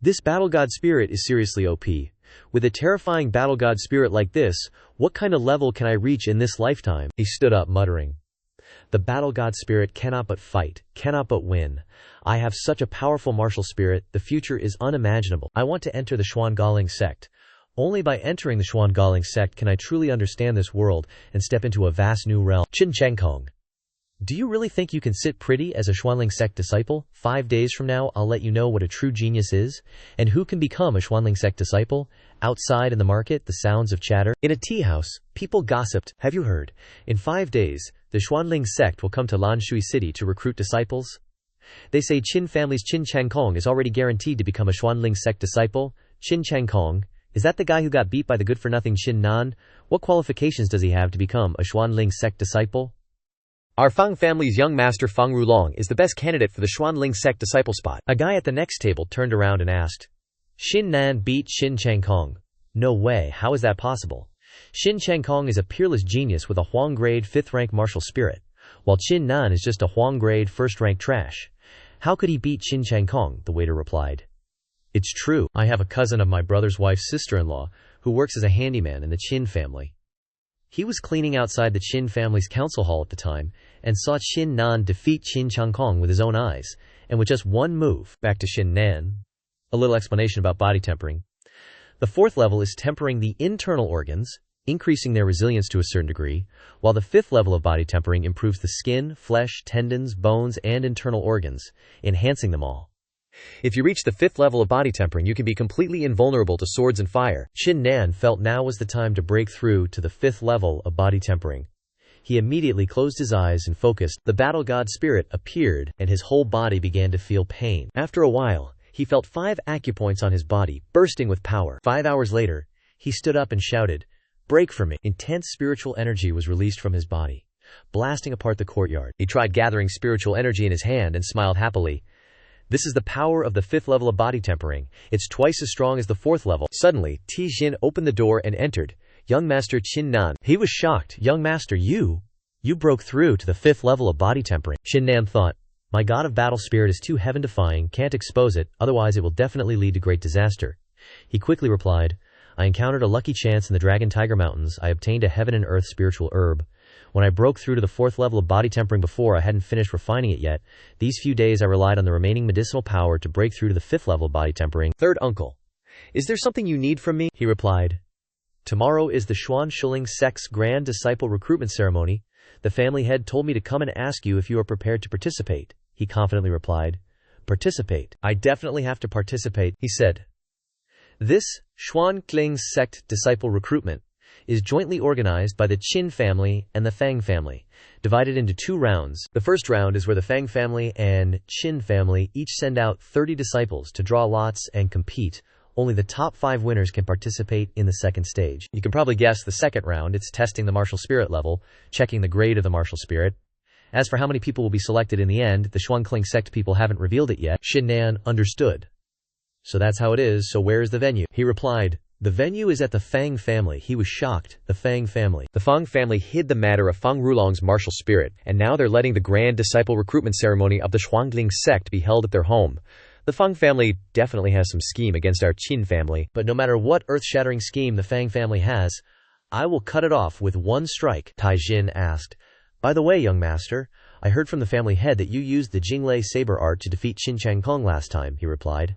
This battle god spirit is seriously OP. With a terrifying battle god spirit like this, what kind of level can I reach in this lifetime? He stood up, muttering. The battle god spirit cannot but fight, cannot but win. I have such a powerful martial spirit, the future is unimaginable. I want to enter the Xuangaling sect. Only by entering the Xuangaling sect can I truly understand this world and step into a vast new realm. Qin Nan. Do you really think you can sit pretty as a Xuanling sect disciple? 5 days from now, I'll let you know what a true genius is, and who can become a Xuanling sect disciple. Outside in the market, the sounds of chatter. In a tea house, people gossiped. Have you heard? In 5 days, the Xuanling sect will come to Lanshui City to recruit disciples. They say Qin family's Qin Changkong is already guaranteed to become a Xuanling sect disciple. Qin Changkong, is that the guy who got beat by the good-for-nothing Qin Nan? What qualifications does he have to become a Xuanling sect disciple? Our Fang family's young master Fang Rulong is the best candidate for the Xuanling sect disciple spot. A guy at the next table turned around and asked, Qin Nan beat Qin Changkong. No way, how is that possible? Qin Changkong is a peerless genius with a Huang grade 5th rank martial spirit, while Qin Nan is just a Huang grade 1st rank trash. How could he beat Qin Changkong? The waiter replied. It's true, I have a cousin of my brother's wife's sister-in-law who works as a handyman in the Qin family. He was cleaning outside the Qin family's council hall at the time and saw Qin Nan defeat Qin Changkong with his own eyes, and with just one move. Back to Qin Nan. A little explanation about body tempering. The 4th level is tempering the internal organs, increasing their resilience to a certain degree, while the 5th level of body tempering improves the skin, flesh, tendons, bones, and internal organs, enhancing them all. If you reach the 5th level of body tempering, you can be completely invulnerable to swords and fire. Qin Nan felt now was the time to break through to the 5th level of body tempering. He immediately closed his eyes and focused. The battle god spirit appeared, and his whole body began to feel pain. After a while, he felt 5 acupoints on his body, bursting with power. 5 hours later, he stood up and shouted, "Break from me!" Intense spiritual energy was released from his body, blasting apart the courtyard. He tried gathering spiritual energy in his hand and smiled happily. This is the power of the 5th level of body tempering. It's twice as strong as the 4th level. Suddenly, Tijin opened the door and entered. Young Master Qin Nan. He was shocked. Young Master, you broke through to the 5th level of body tempering. Qin Nan thought, my god of battle spirit is too heaven-defying, can't expose it, otherwise it will definitely lead to great disaster. He quickly replied, I encountered a lucky chance in the Dragon Tiger Mountains. I obtained a heaven and earth spiritual herb. When I broke through to the 4th level of body tempering before, I hadn't finished refining it yet. These few days I relied on the remaining medicinal power to break through to the 5th level of body tempering. Third uncle. Is there something you need from me? He replied. Tomorrow is the Xuangaling sect's grand disciple recruitment ceremony. The family head told me to come and ask you if you are prepared to participate. He confidently replied. Participate? I definitely have to participate, he said. This Xuangaling sect disciple recruitment is jointly organized by the Qin family and the Fang family, divided into 2 rounds. The first round is where the Fang family and Qin family each send out 30 disciples to draw lots and compete. Only the top 5 winners can participate in the second stage. You can probably guess the second round. It's testing the martial spirit level, checking the grade of the martial spirit. As for how many people will be selected in the end, the Xuangaling sect people haven't revealed it yet. Qin Nan understood. So that's how it is, so where is the venue? He replied. The venue is at the Fang family. He was shocked. The Fang family. The Fang family hid the matter of Fang Rulong's martial spirit, and now they're letting the grand disciple recruitment ceremony of the Xuangaling sect be held at their home. The Fang family definitely has some scheme against our Qin family, but no matter what earth-shattering scheme the Fang family has, I will cut it off with one strike. Taijin asked, By the way, young master, I heard from the family head that you used the Jinglei saber art to defeat Qin Changkong last time, he replied.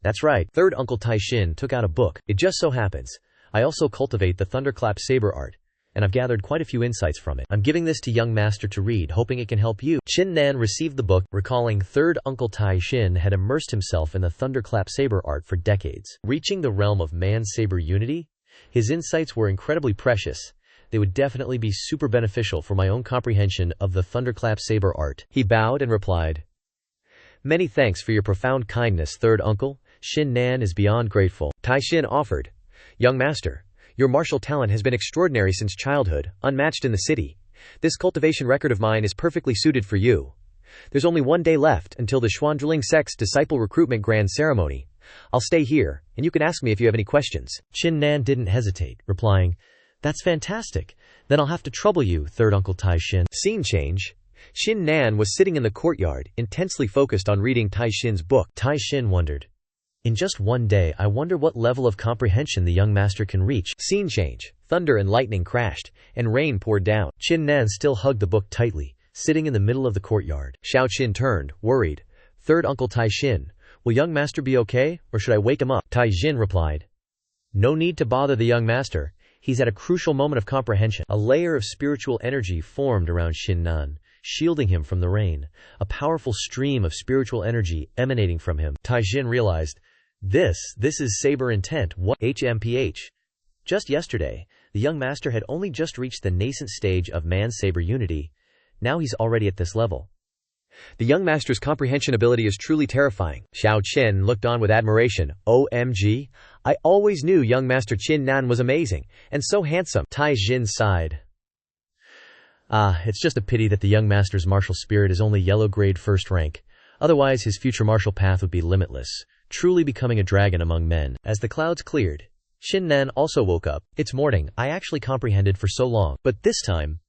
That's right, third Uncle Taishin took out a book. It just so happens I also cultivate the thunderclap saber art, and I've gathered quite a few insights from it. I'm giving this to young master to read, hoping it can help you. Qin Nan received the book, recalling third Uncle Taishin had immersed himself in the thunderclap saber art for decades. Reaching the realm of man-saber unity, his insights were incredibly precious. They would definitely be super beneficial for my own comprehension of the thunderclap saber art. He bowed and replied, "Many thanks for your profound kindness, third uncle. Qin Nan is beyond grateful." Taishin offered, "Young master, your martial talent has been extraordinary since childhood, unmatched in the city. This cultivation record of mine is perfectly suited for you. There's only one day left until the Xuanzling sect's disciple recruitment grand ceremony. I'll stay here, and you can ask me if you have any questions." Qin Nan didn't hesitate, replying, "That's fantastic. Then I'll have to trouble you, third Uncle Taishin." Scene change. Qin Nan was sitting in the courtyard, intensely focused on reading Taishin's book. Taishin wondered, "In just one day, I wonder what level of comprehension the young master can reach." Scene change. Thunder and lightning crashed, and rain poured down. Qin Nan still hugged the book tightly, sitting in the middle of the courtyard. Xiao Qin turned, worried. "Third Uncle Taishin, will young master be okay, or should I wake him up?" Taishin replied, "No need to bother the young master. He's at a crucial moment of comprehension." A layer of spiritual energy formed around Qin Nan, shielding him from the rain, a powerful stream of spiritual energy emanating from him. Taishin realized, This is saber intent. What HMPH? Just yesterday, the young master had only just reached the nascent stage of man-saber unity. Now he's already at this level. The young master's comprehension ability is truly terrifying. Xiao Qin looked on with admiration. OMG, I always knew young master Qin Nan was amazing, and so handsome. Taishin sighed. It's just a pity that the young master's martial spirit is only yellow grade first rank. Otherwise his future martial path would be limitless, truly becoming a dragon among men. As the clouds cleared, Qin Nan also woke up. It's morning. I actually comprehended for so long, but this time,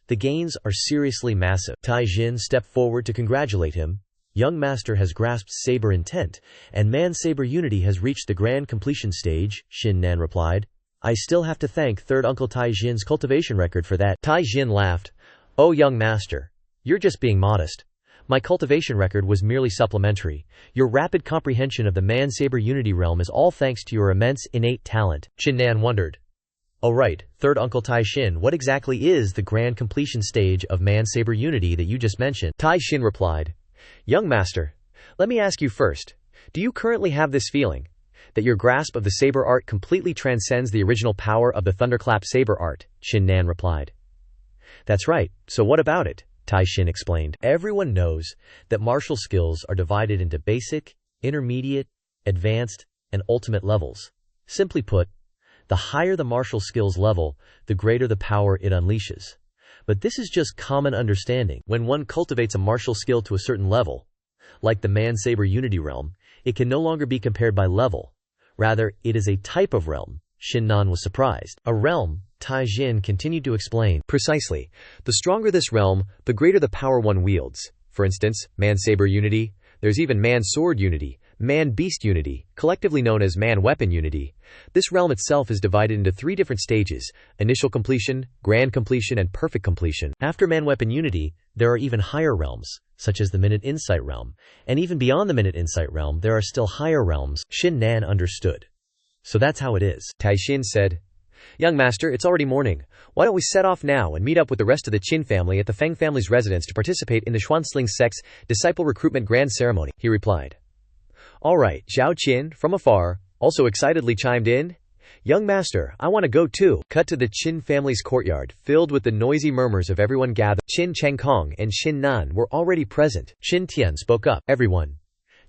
the gains are seriously massive. Taishin stepped forward to congratulate him. Young master has grasped saber intent, and man-saber unity has reached the grand completion stage, Qin Nan replied. I still have to thank third Uncle Taishin's cultivation record for that. Taishin laughed. Oh, young master, you're just being modest. My cultivation record was merely supplementary. Your rapid comprehension of the man-saber unity realm is all thanks to your immense innate talent. Qin Nan wondered. Oh right, third Uncle Taishin, what exactly is the grand completion stage of man-saber unity that you just mentioned? Taishin replied, Young master, let me ask you first, do you currently have this feeling that your grasp of the saber art completely transcends the original power of the thunderclap saber art? Qin Nan replied. That's right, so what about it? Taishin explained. Everyone knows that martial skills are divided into basic, intermediate, advanced, and ultimate levels. Simply put, the higher the martial skills level, the greater the power it unleashes. But this is just common understanding. When one cultivates a martial skill to a certain level, like the man-saber unity realm, it can no longer be compared by level. Rather, it is a type of realm. Qin Nan was surprised. A realm, Taishin continued to explain. Precisely. The stronger this realm, the greater the power one wields. For instance, man-saber unity. There's even man-sword unity, man-beast unity, collectively known as man-weapon unity. This realm itself is divided into 3 different stages: initial completion, grand completion, and perfect completion. After man-weapon unity, there are even higher realms, such as the Minute Insight realm. And even beyond the Minute Insight realm, there are still higher realms. Qin Nan understood. So that's how it is. Taishin said, Young master, it's already morning. Why don't we set off now and meet up with the rest of the Qin family at the Feng family's residence to participate in the Xuanzling sect's disciple recruitment grand ceremony? He replied. All right, Zhao Qin, from afar, also excitedly chimed in. Young master, I want to go too. Cut to the Qin family's courtyard, filled with the noisy murmurs of everyone gathered. Qin Chengkong and Qin Nan were already present. Qin Tian spoke up. Everyone,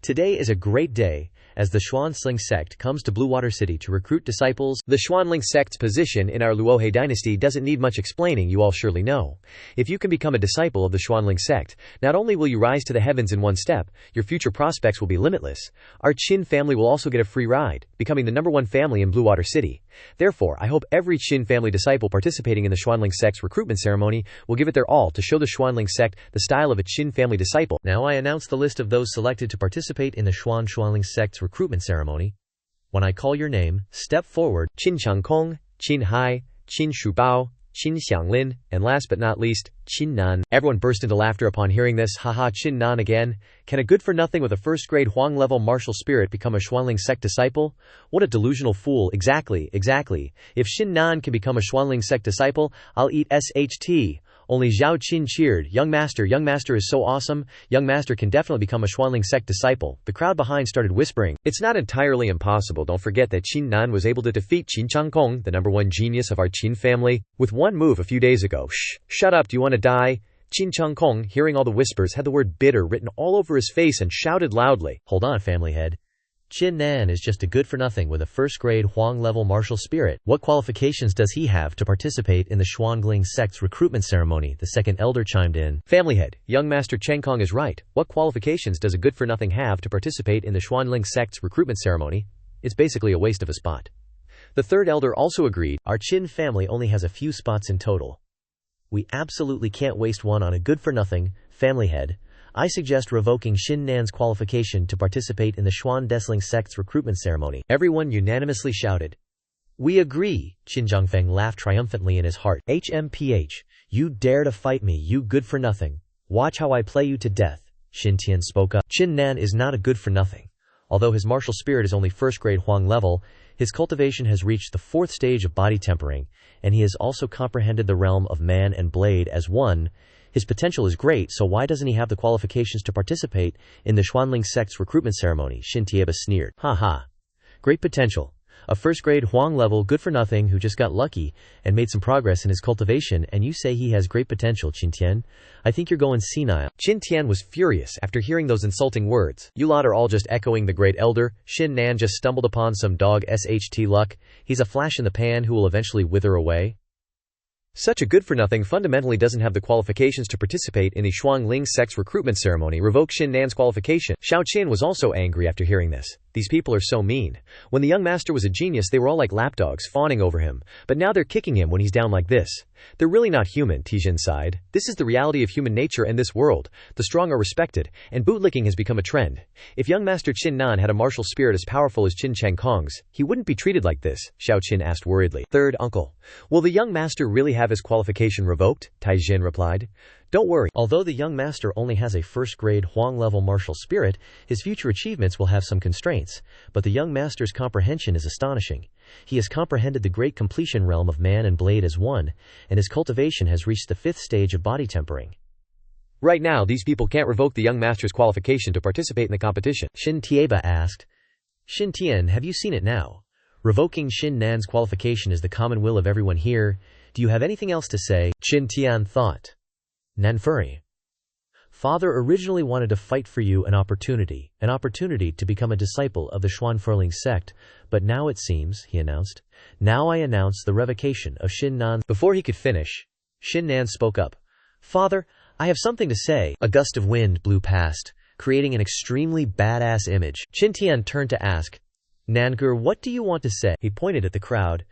today is a great day, as the Xuanzling sect comes to Blue Water City to recruit disciples. The Xuanzling sect's position in our Luohe dynasty doesn't need much explaining, you all surely know. If you can become a disciple of the Xuanzling sect, not only will you rise to the heavens in one step, your future prospects will be limitless. Our Qin family will also get a free ride, becoming the #1 family in Blue Water City. Therefore, I hope every Qin family disciple participating in the Xuanzling sect's recruitment ceremony will give it their all to show the Xuanzling sect the style of a Qin family disciple. Now I announce the list of those selected to participate in the Xuanzling sect's recruitment ceremony. When I call your name, step forward. Qin Changkong, Qin Hai, Qin Shubao, Qin Xianglin, and last but not least, Qin Nan. Everyone burst into laughter upon hearing this. Haha, Qin Nan again? Can a good-for-nothing with a first-grade Huang-level martial spirit become a Xuanling sect disciple? What a delusional fool. Exactly. If Qin Nan can become a Xuanling sect disciple, I'll eat SHT. Only Zhao Qin cheered. Young master is so awesome. Young master can definitely become a Xuanling sect disciple. The crowd behind started whispering. It's not entirely impossible. Don't forget that Qin Nan was able to defeat Qin Changkong, the #1 genius of our Qin family, with one move a few days ago. Shut up, do you want to die? Qin Changkong, hearing all the whispers, had the word bitter written all over his face and shouted loudly. Hold on, family head. Qin Nan is just a good-for-nothing with a first-grade Huang-level martial spirit. What qualifications does he have to participate in the Xuanling sect's recruitment ceremony? The second elder chimed in. Family head, young master Changkong is right. What qualifications does a good-for-nothing have to participate in the Xuanling sect's recruitment ceremony? It's basically a waste of a spot. The third elder also agreed. Our Qin family only has a few spots in total. We absolutely can't waste one on a good-for-nothing. Family head, I suggest revoking Qin Nan's qualification to participate in the Xuan Desling sect's recruitment ceremony. Everyone unanimously shouted. We agree. Qin Zhangfeng laughed triumphantly in his heart. HMPH, you dare to fight me, you good-for-nothing. Watch how I play you to death. Xin Tian spoke up. Qin Nan is not a good-for-nothing. Although his martial spirit is only first-grade Huang level, his cultivation has reached the 4th stage of body tempering, and he has also comprehended the realm of man and blade as one. His potential is great, so why doesn't he have the qualifications to participate in the Xuanling sect's recruitment ceremony? Xin Tieba sneered. Ha. Great potential. A first-grade Huang level good-for-nothing who just got lucky and made some progress in his cultivation, and you say he has great potential, Qin Tian? I think you're going senile. Qin Tian was furious after hearing those insulting words. You lot are all just echoing the great elder. Qin Nan just stumbled upon some dog SHT luck. He's a flash in the pan who will eventually wither away. Such a good-for-nothing fundamentally doesn't have the qualifications to participate in the Xuanling sect's recruitment ceremony. Revoke Qin Nan's qualification. Xiao Qin was also angry after hearing this. These people are so mean. When the young master was a genius, they were all like lapdogs, fawning over him. But now they're kicking him when he's down like this. They're really not human, Tijin sighed. This is the reality of human nature and this world. The strong are respected, and bootlicking has become a trend. If young master Qin Nan had a martial spirit as powerful as Qin Changkong's, he wouldn't be treated like this, Xiao Qin asked worriedly. Third uncle, will the young master really have his qualification revoked? Taijin replied. Don't worry, although the young master only has a first-grade Huang-level martial spirit, his future achievements will have some constraints, but the young master's comprehension is astonishing. He has comprehended the great completion realm of man and blade as one, and his cultivation has reached the 5th stage of body tempering. Right now, these people can't revoke the young master's qualification to participate in the competition. Xin Tieba asked. Xin Tian, have you seen it now? Revoking Qin Nan's qualification is the common will of everyone here. Do you have anything else to say? Qin Tian thought. Nanfuri. Father originally wanted to fight for you an opportunity to become a disciple of the Xuanfurling sect, but now it seems, he announced. Now I announce the revocation of Qin Nan. Before he could finish, Qin Nan spoke up. Father, I have something to say. A gust of wind blew past, creating an extremely badass image. Qin Tian turned to ask, Nangur, what do you want to say? He pointed at the crowd.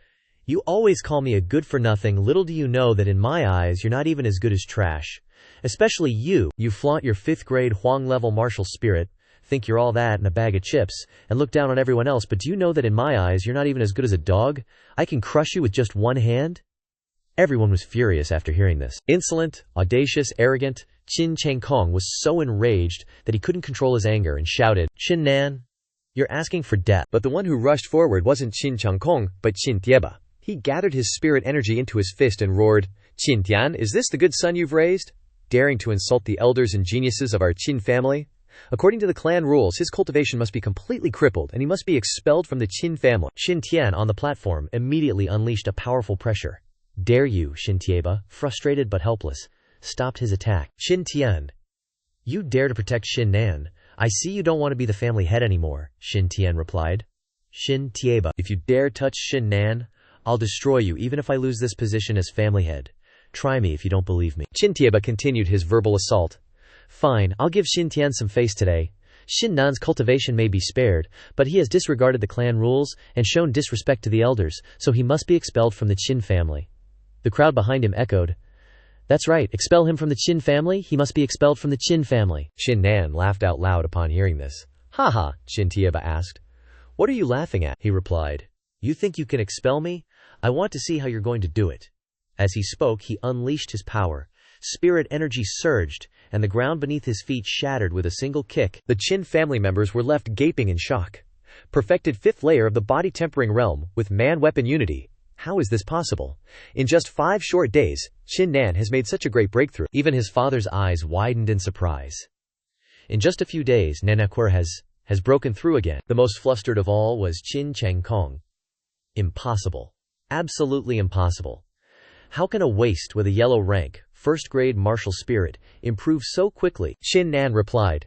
You always call me a good-for-nothing. Little do you know that in my eyes you're not even as good as trash. Especially you. You flaunt your 5th-grade Huang-level martial spirit, think you're all that in a bag of chips, and look down on everyone else, but do you know that in my eyes you're not even as good as a dog? I can crush you with just one hand? Everyone was furious after hearing this. Insolent, audacious, arrogant, Qin Changkong was so enraged that he couldn't control his anger and shouted, Qin Nan, you're asking for death. But the one who rushed forward wasn't Qin Changkong, but Qin Tieba. He gathered his spirit energy into his fist and roared, Qin Tian, is this the good son you've raised? Daring to insult the elders and geniuses of our Qin family? According to the clan rules, his cultivation must be completely crippled and he must be expelled from the Qin family. Qin Tian on the platform immediately unleashed a powerful pressure. Dare you, Xin Tieba, frustrated but helpless, stopped his attack. Qin Tian, you dare to protect Qin Nan. I see you don't want to be the family head anymore, Xin Tian replied. Xin Tieba, if you dare touch Qin Nan, I'll destroy you even if I lose this position as family head. Try me if you don't believe me. Qin Tieba continued his verbal assault. Fine, I'll give Xin Tian some face today. Qin Nan's cultivation may be spared, but he has disregarded the clan rules and shown disrespect to the elders, so he must be expelled from the Qin family. The crowd behind him echoed. That's right, expel him from the Qin family? He must be expelled from the Qin family. Qin Nan laughed out loud upon hearing this. Haha, Qin Tieba asked. What are you laughing at? He replied. You think you can expel me? I want to see how you're going to do it. As he spoke, he unleashed his power. Spirit energy surged, and the ground beneath his feet shattered with a single kick. The Qin family members were left gaping in shock. Perfected 5th layer of the body-tempering realm, with man-weapon unity. How is this possible? In just 5 short days, Qin Nan has made such a great breakthrough. Even his father's eyes widened in surprise. In just a few days, Nanakwer has broken through again. The most flustered of all was Qin Changkong. Impossible. Absolutely impossible. How can a waste with a yellow rank, 1st grade martial spirit, improve so quickly? Qin Nan replied.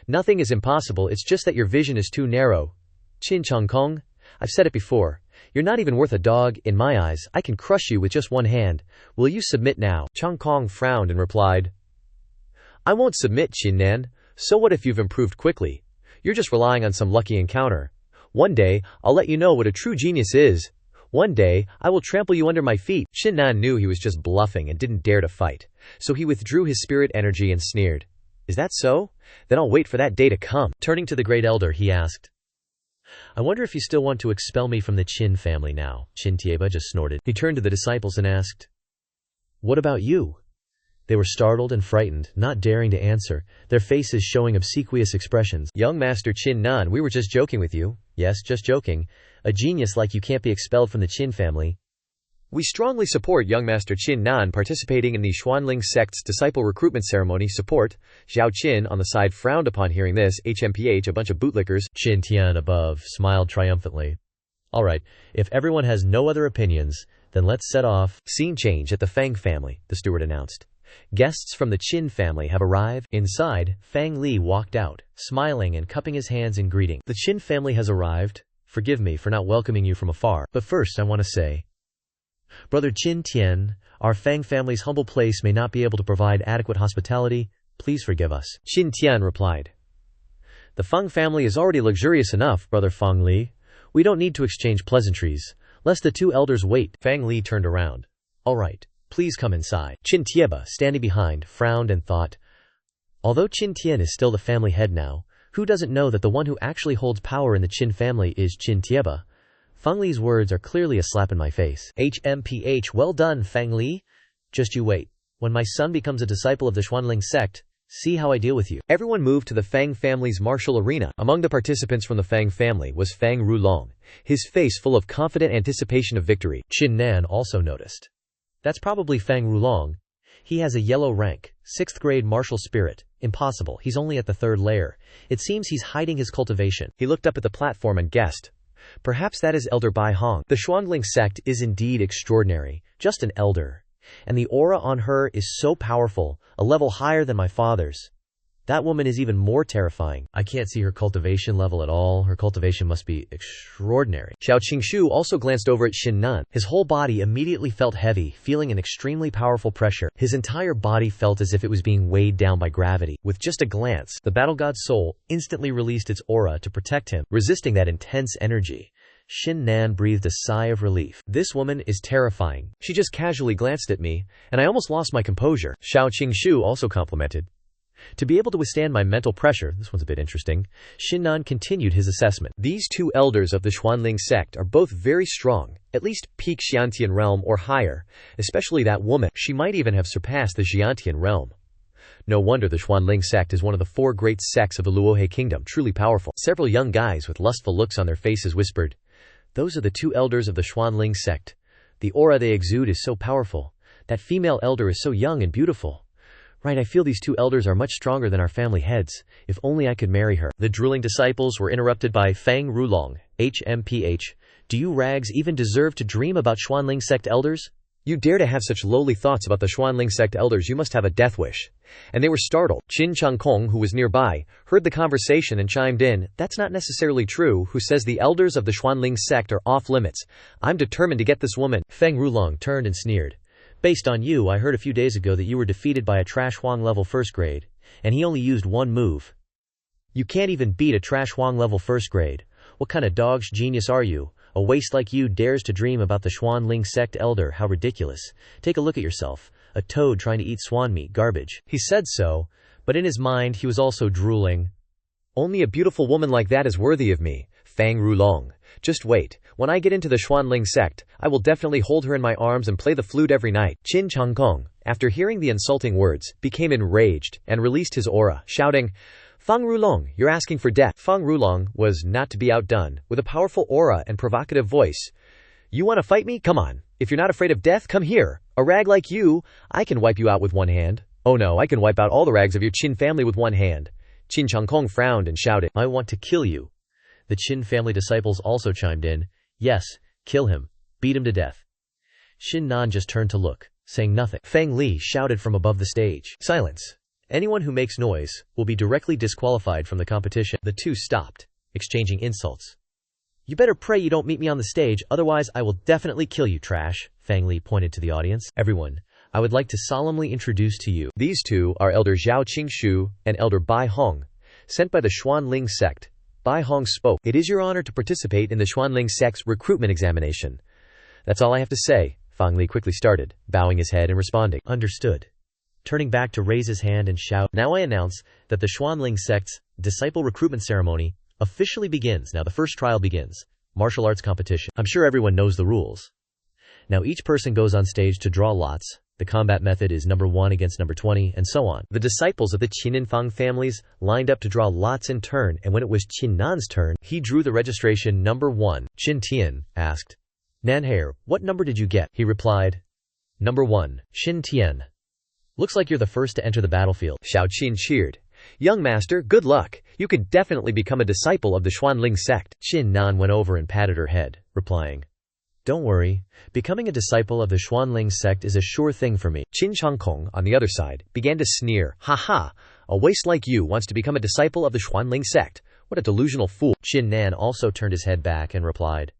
Nothing is impossible, it's just that your vision is too narrow. Qin Changkong, I've said it before. You're not even worth a dog, in my eyes. I can crush you with just one hand. Will you submit now? Changkong frowned and replied. I won't submit, Qin Nan. So what if you've improved quickly? You're just relying on some lucky encounter. One day, I'll let you know what a true genius is. One day, I will trample you under my feet. Qin Nan knew he was just bluffing and didn't dare to fight. So he withdrew his spirit energy and sneered. Is that so? Then I'll wait for that day to come. Turning to the great elder, he asked. I wonder if you still want to expel me from the Qin family now. Qin Tieba just snorted. He turned to the disciples and asked, What about you? They were startled and frightened, not daring to answer, their faces showing obsequious expressions. Young Master Qin Nan, we were just joking with you. Yes, just joking. A genius like you can't be expelled from the Qin family. We strongly support young Master Qin Nan participating in the Xuanling sect's disciple recruitment ceremony. Support. Zhao Qin on the side frowned upon hearing this. HMPH, a bunch of bootlickers. Qin Tian above smiled triumphantly. All right, if everyone has no other opinions, then let's set off. Scene change at the Fang family, the steward announced. Guests from the Qin family have arrived. Inside, Fang Li walked out, smiling and cupping his hands in greeting. The Qin family has arrived. Forgive me for not welcoming you from afar, but first I want to say, Brother Qin Tian, our Fang family's humble place may not be able to provide adequate hospitality. Please forgive us. Qin Tian replied. The Fang family is already luxurious enough, Brother Fang Li. We don't need to exchange pleasantries, lest the 2 elders wait. Fang Li turned around. All right. Please come inside. Qin Tieba, standing behind, frowned and thought, although Qin Tian is still the family head now, who doesn't know that the one who actually holds power in the Qin family is Qin Tieba? Fang Li's words are clearly a slap in my face. HMPH, well done, Fang Li. Just you wait. When my son becomes a disciple of the Xuanling sect, see how I deal with you. Everyone moved to the Fang family's martial arena. Among the participants from the Fang family was Fang Rulong, his face full of confident anticipation of victory. Qin Nan also noticed. That's probably Fang Rulong. He has a yellow rank, 6th grade martial spirit. Impossible, he's only at the 3rd layer. It seems he's hiding his cultivation. He looked up at the platform and guessed. Perhaps that is Elder Bai Hong. The Xuanling sect is indeed extraordinary, just an elder. And the aura on her is so powerful, a level higher than my father's. That woman is even more terrifying. I can't see her cultivation level at all. Her cultivation must be extraordinary. Xiao Qingshu also glanced over at Qin Nan. His whole body immediately felt heavy, feeling an extremely powerful pressure. His entire body felt as if it was being weighed down by gravity. With just a glance, the battle god's soul instantly released its aura to protect him, resisting that intense energy. Qin Nan breathed a sigh of relief. This woman is terrifying. She just casually glanced at me, and I almost lost my composure. Xiao Qingshu also complimented. To be able to withstand my mental pressure, this one's a bit interesting, Qin Nan continued his assessment. These 2 elders of the Xuanling sect are both very strong, at least peak Xiantian realm or higher, especially that woman. She might even have surpassed the Xiantian realm. No wonder the Xuanling sect is one of the 4 great sects of the Luohe kingdom, truly powerful. Several young guys with lustful looks on their faces whispered, Those are the 2 elders of the Xuanling sect. The aura they exude is so powerful. That female elder is so young and beautiful. Right, I feel these 2 elders are much stronger than our family heads. If only I could marry her. The drooling disciples were interrupted by Fang Rulong. HMPH. Do you rags even deserve to dream about Xuanling sect elders? You dare to have such lowly thoughts about the Xuanling sect elders, you must have a death wish. And they were startled. Qin Changkong, who was nearby, heard the conversation and chimed in. That's not necessarily true. Who says the elders of the Xuanling sect are off limits? I'm determined to get this woman. Fang Rulong turned and sneered. Based on you, I heard a few days ago that you were defeated by a Trash Huang level 1st grade, and he only used 1 move. You can't even beat a Trash Huang level 1st grade. What kind of dog's genius are you? A waste like you dares to dream about the Xuanling sect elder, how ridiculous. Take a look at yourself, a toad trying to eat swan meat, garbage. He said so, but in his mind he was also drooling. Only a beautiful woman like that is worthy of me. Fang Rulong. Just wait. When I get into the Xuanling sect, I will definitely hold her in my arms and play the flute every night. Qin Changkong, after hearing the insulting words, became enraged and released his aura, shouting, Fang Rulong, you're asking for death. Fang Rulong was not to be outdone, with a powerful aura and provocative voice. You want to fight me? Come on. If you're not afraid of death, come here. A rag like you, I can wipe you out with one hand. Oh no, I can wipe out all the rags of your Qin family with one hand. Qin Changkong frowned and shouted, I want to kill you. The Qin family disciples also chimed in, Yes, kill him. Beat him to death. Qin Nan just turned to look, saying nothing. Fang Li shouted from above the stage, Silence. Anyone who makes noise will be directly disqualified from the competition. The two stopped, exchanging insults. You better pray you don't meet me on the stage, otherwise I will definitely kill you, trash. Fang Li pointed to the audience. Everyone, I would like to solemnly introduce to you. These two are Elder Zhao Qingshu and Elder Bai Hong, sent by the Xuanling sect. Bai Hong spoke. It is your honor to participate in the Xuanling sect's recruitment examination. That's all I have to say. Fang Li quickly started, bowing his head and responding. Understood. Turning back to raise his hand and shout, Now I announce that the Xuanling sect's disciple recruitment ceremony officially begins. Now the first trial begins. Martial arts competition. I'm sure everyone knows the rules. Now each person goes on stage to draw lots. The combat method is number 1 against number 20, and so on. The disciples of the Qin and Fang families lined up to draw lots in turn, and when it was Qin Nan's turn, he drew the registration number 1. Qin Tian asked, Nanhair, what number did you get? He replied, Number 1. Qin Tian. Looks like you're the first to enter the battlefield. Xiao Qin cheered. Young master, good luck. You could definitely become a disciple of the Xuanling sect. Qin Nan went over and patted her head, replying, Don't worry. Becoming a disciple of the Xuanling sect is a sure thing for me. Qin Changkong, on the other side, began to sneer. Ha ha! A waste like you wants to become a disciple of the Xuanling sect. What a delusional fool. Qin Nan also turned his head back and replied,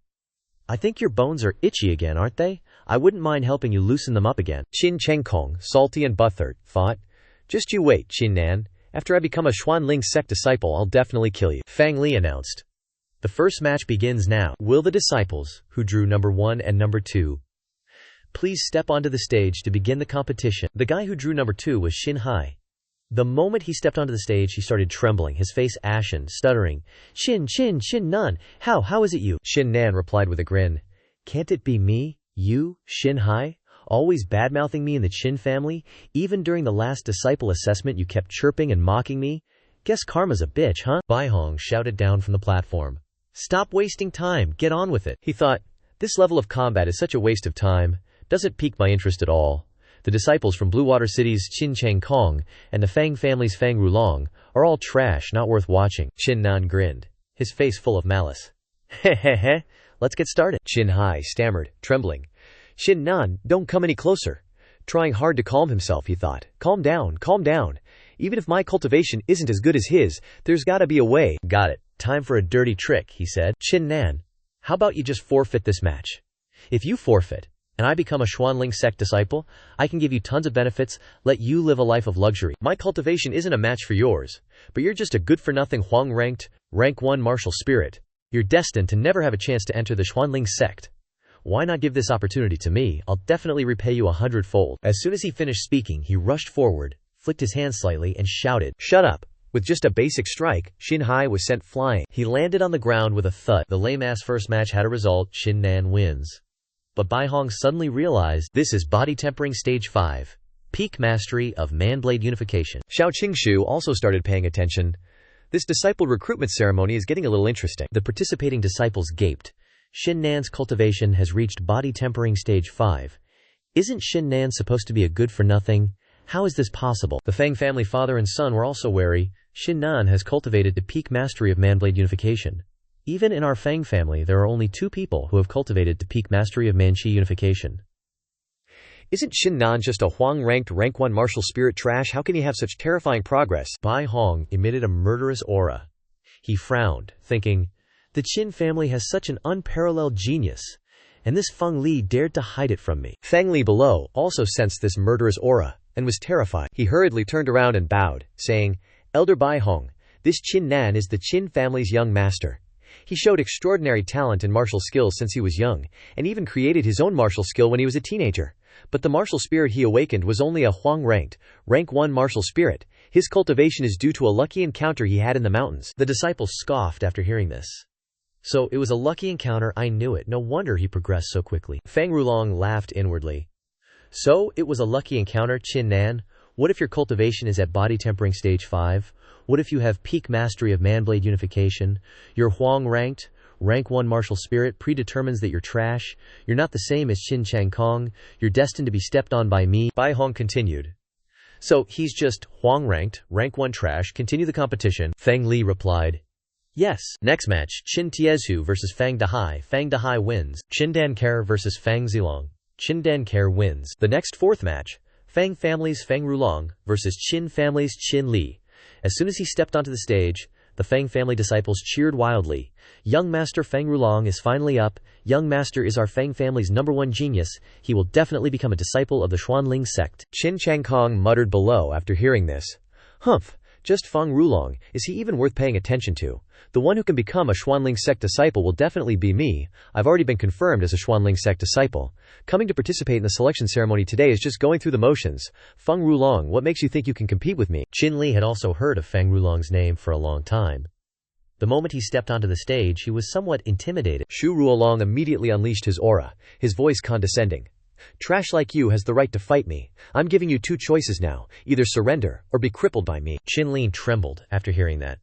I think your bones are itchy again, aren't they? I wouldn't mind helping you loosen them up again. Qin Changkong, salty and butthurt, thought, Just you wait, Qin Nan. After I become a Xuanling sect disciple, I'll definitely kill you. Fang Li announced. The first match begins now. Will the disciples, who drew number 1 and number 2, please step onto the stage to begin the competition? The guy who drew number 2 was Xin Hai. The moment he stepped onto the stage, he started trembling, his face ashen, stuttering. Xin Nan, how is it you? Xin Nan replied with a grin. Can't it be me, you, Xin Hai? Always bad-mouthing me in the Qin family? Even during the last disciple assessment you kept chirping and mocking me? Guess karma's a bitch, huh? Bai Hong shouted down from the platform. Stop wasting time, get on with it. He thought, this level of combat is such a waste of time, doesn't pique my interest at all. The disciples from Blue Water City's Qin Changkong and the Fang family's Fang Rulong are all trash, not worth watching. Qin Nan grinned, his face full of malice. Heh, let's get started. Qin Hai stammered, trembling. Qin Nan, don't come any closer. Trying hard to calm himself, he thought. Calm down. Even if my cultivation isn't as good as his, there's gotta be a way. Got it. Time for a dirty trick, he said. Qin Nan, how about you just forfeit this match? If you forfeit, and I become a Xuanling sect disciple, I can give you tons of benefits, let you live a life of luxury. My cultivation isn't a match for yours, but you're just a good-for-nothing Huang-ranked, rank 1 martial spirit. You're destined to never have a chance to enter the Xuanling sect. Why not give this opportunity to me? I'll definitely repay you 100-fold. As soon as he finished speaking, he rushed forward, flicked his hand slightly, and shouted, Shut up! With just a basic strike, Xin Hai was sent flying. He landed on the ground with a thud. The lame-ass first match had a result. Xin Nan wins. But Bai Hong suddenly realized this is body tempering stage 5. Peak mastery of man-blade unification. Xiao Qingshu also started paying attention. This disciple recruitment ceremony is getting a little interesting. The participating disciples gaped. Xin Nan's cultivation has reached body tempering stage 5. Isn't Xin Nan supposed to be a good-for-nothing? How is this possible? The Fang family father and son were also wary. Xin Nan has cultivated the peak mastery of man-blade unification. Even in our Fang family, there are only 2 people who have cultivated the peak mastery of man-chi unification. Isn't Qin Nan just a Huang-ranked rank 1 martial spirit trash? How can he have such terrifying progress? Bai Hong emitted a murderous aura. He frowned, thinking, the Qin family has such an unparalleled genius, and this Feng Li dared to hide it from me. Feng Li below also sensed this murderous aura, and was terrified. He hurriedly turned around and bowed, saying, Elder Bai Hong, this Qin Nan is the Qin family's young master. He showed extraordinary talent and martial skills since he was young, and even created his own martial skill when he was a teenager. But the martial spirit he awakened was only a Huang-ranked, rank 1 martial spirit. His cultivation is due to a lucky encounter he had in the mountains. The disciples scoffed after hearing this. So it was a lucky encounter, I knew it, no wonder he progressed so quickly. Feng Rulong laughed inwardly. So it was a lucky encounter, Qin Nan. What if your cultivation is at body tempering stage 5? What if you have peak mastery of manblade unification? You're Huang ranked, rank 1 martial spirit predetermines that you're trash. You're not the same as Qin Chang Kong. You're destined to be stepped on by me. Bai Hong continued. So he's just Huang ranked, rank 1 trash, continue the competition. Feng Li replied. Yes. Next match, Qin Tiezu versus Fang Dahai. Fang Dahai wins. Qin Dan Care versus Fang Zilong. Qin Dan Care wins. The next 4th match, Fang Family's Feng Rulong versus Qin Family's Qin Li. As soon as he stepped onto the stage, the Fang family disciples cheered wildly. Young Master Feng Rulong is finally up. Young Master is our Fang family's #1 genius. He will definitely become a disciple of the Xuanling sect. Qin Chang Kong muttered below after hearing this. Humph, just Feng Rulong, is he even worth paying attention to? The one who can become a Xuanling sect disciple will definitely be me. I've already been confirmed as a Xuanling sect disciple. Coming to participate in the selection ceremony today is just going through the motions. Feng Rulong, what makes you think you can compete with me? Qin Li had also heard of Feng Rulong's name for a long time. The moment he stepped onto the stage, he was somewhat intimidated. Shu Ruolong immediately unleashed his aura, his voice condescending. Trash like you has the right to fight me. I'm giving you 2 choices now, either surrender or be crippled by me. Qin Li trembled after hearing that.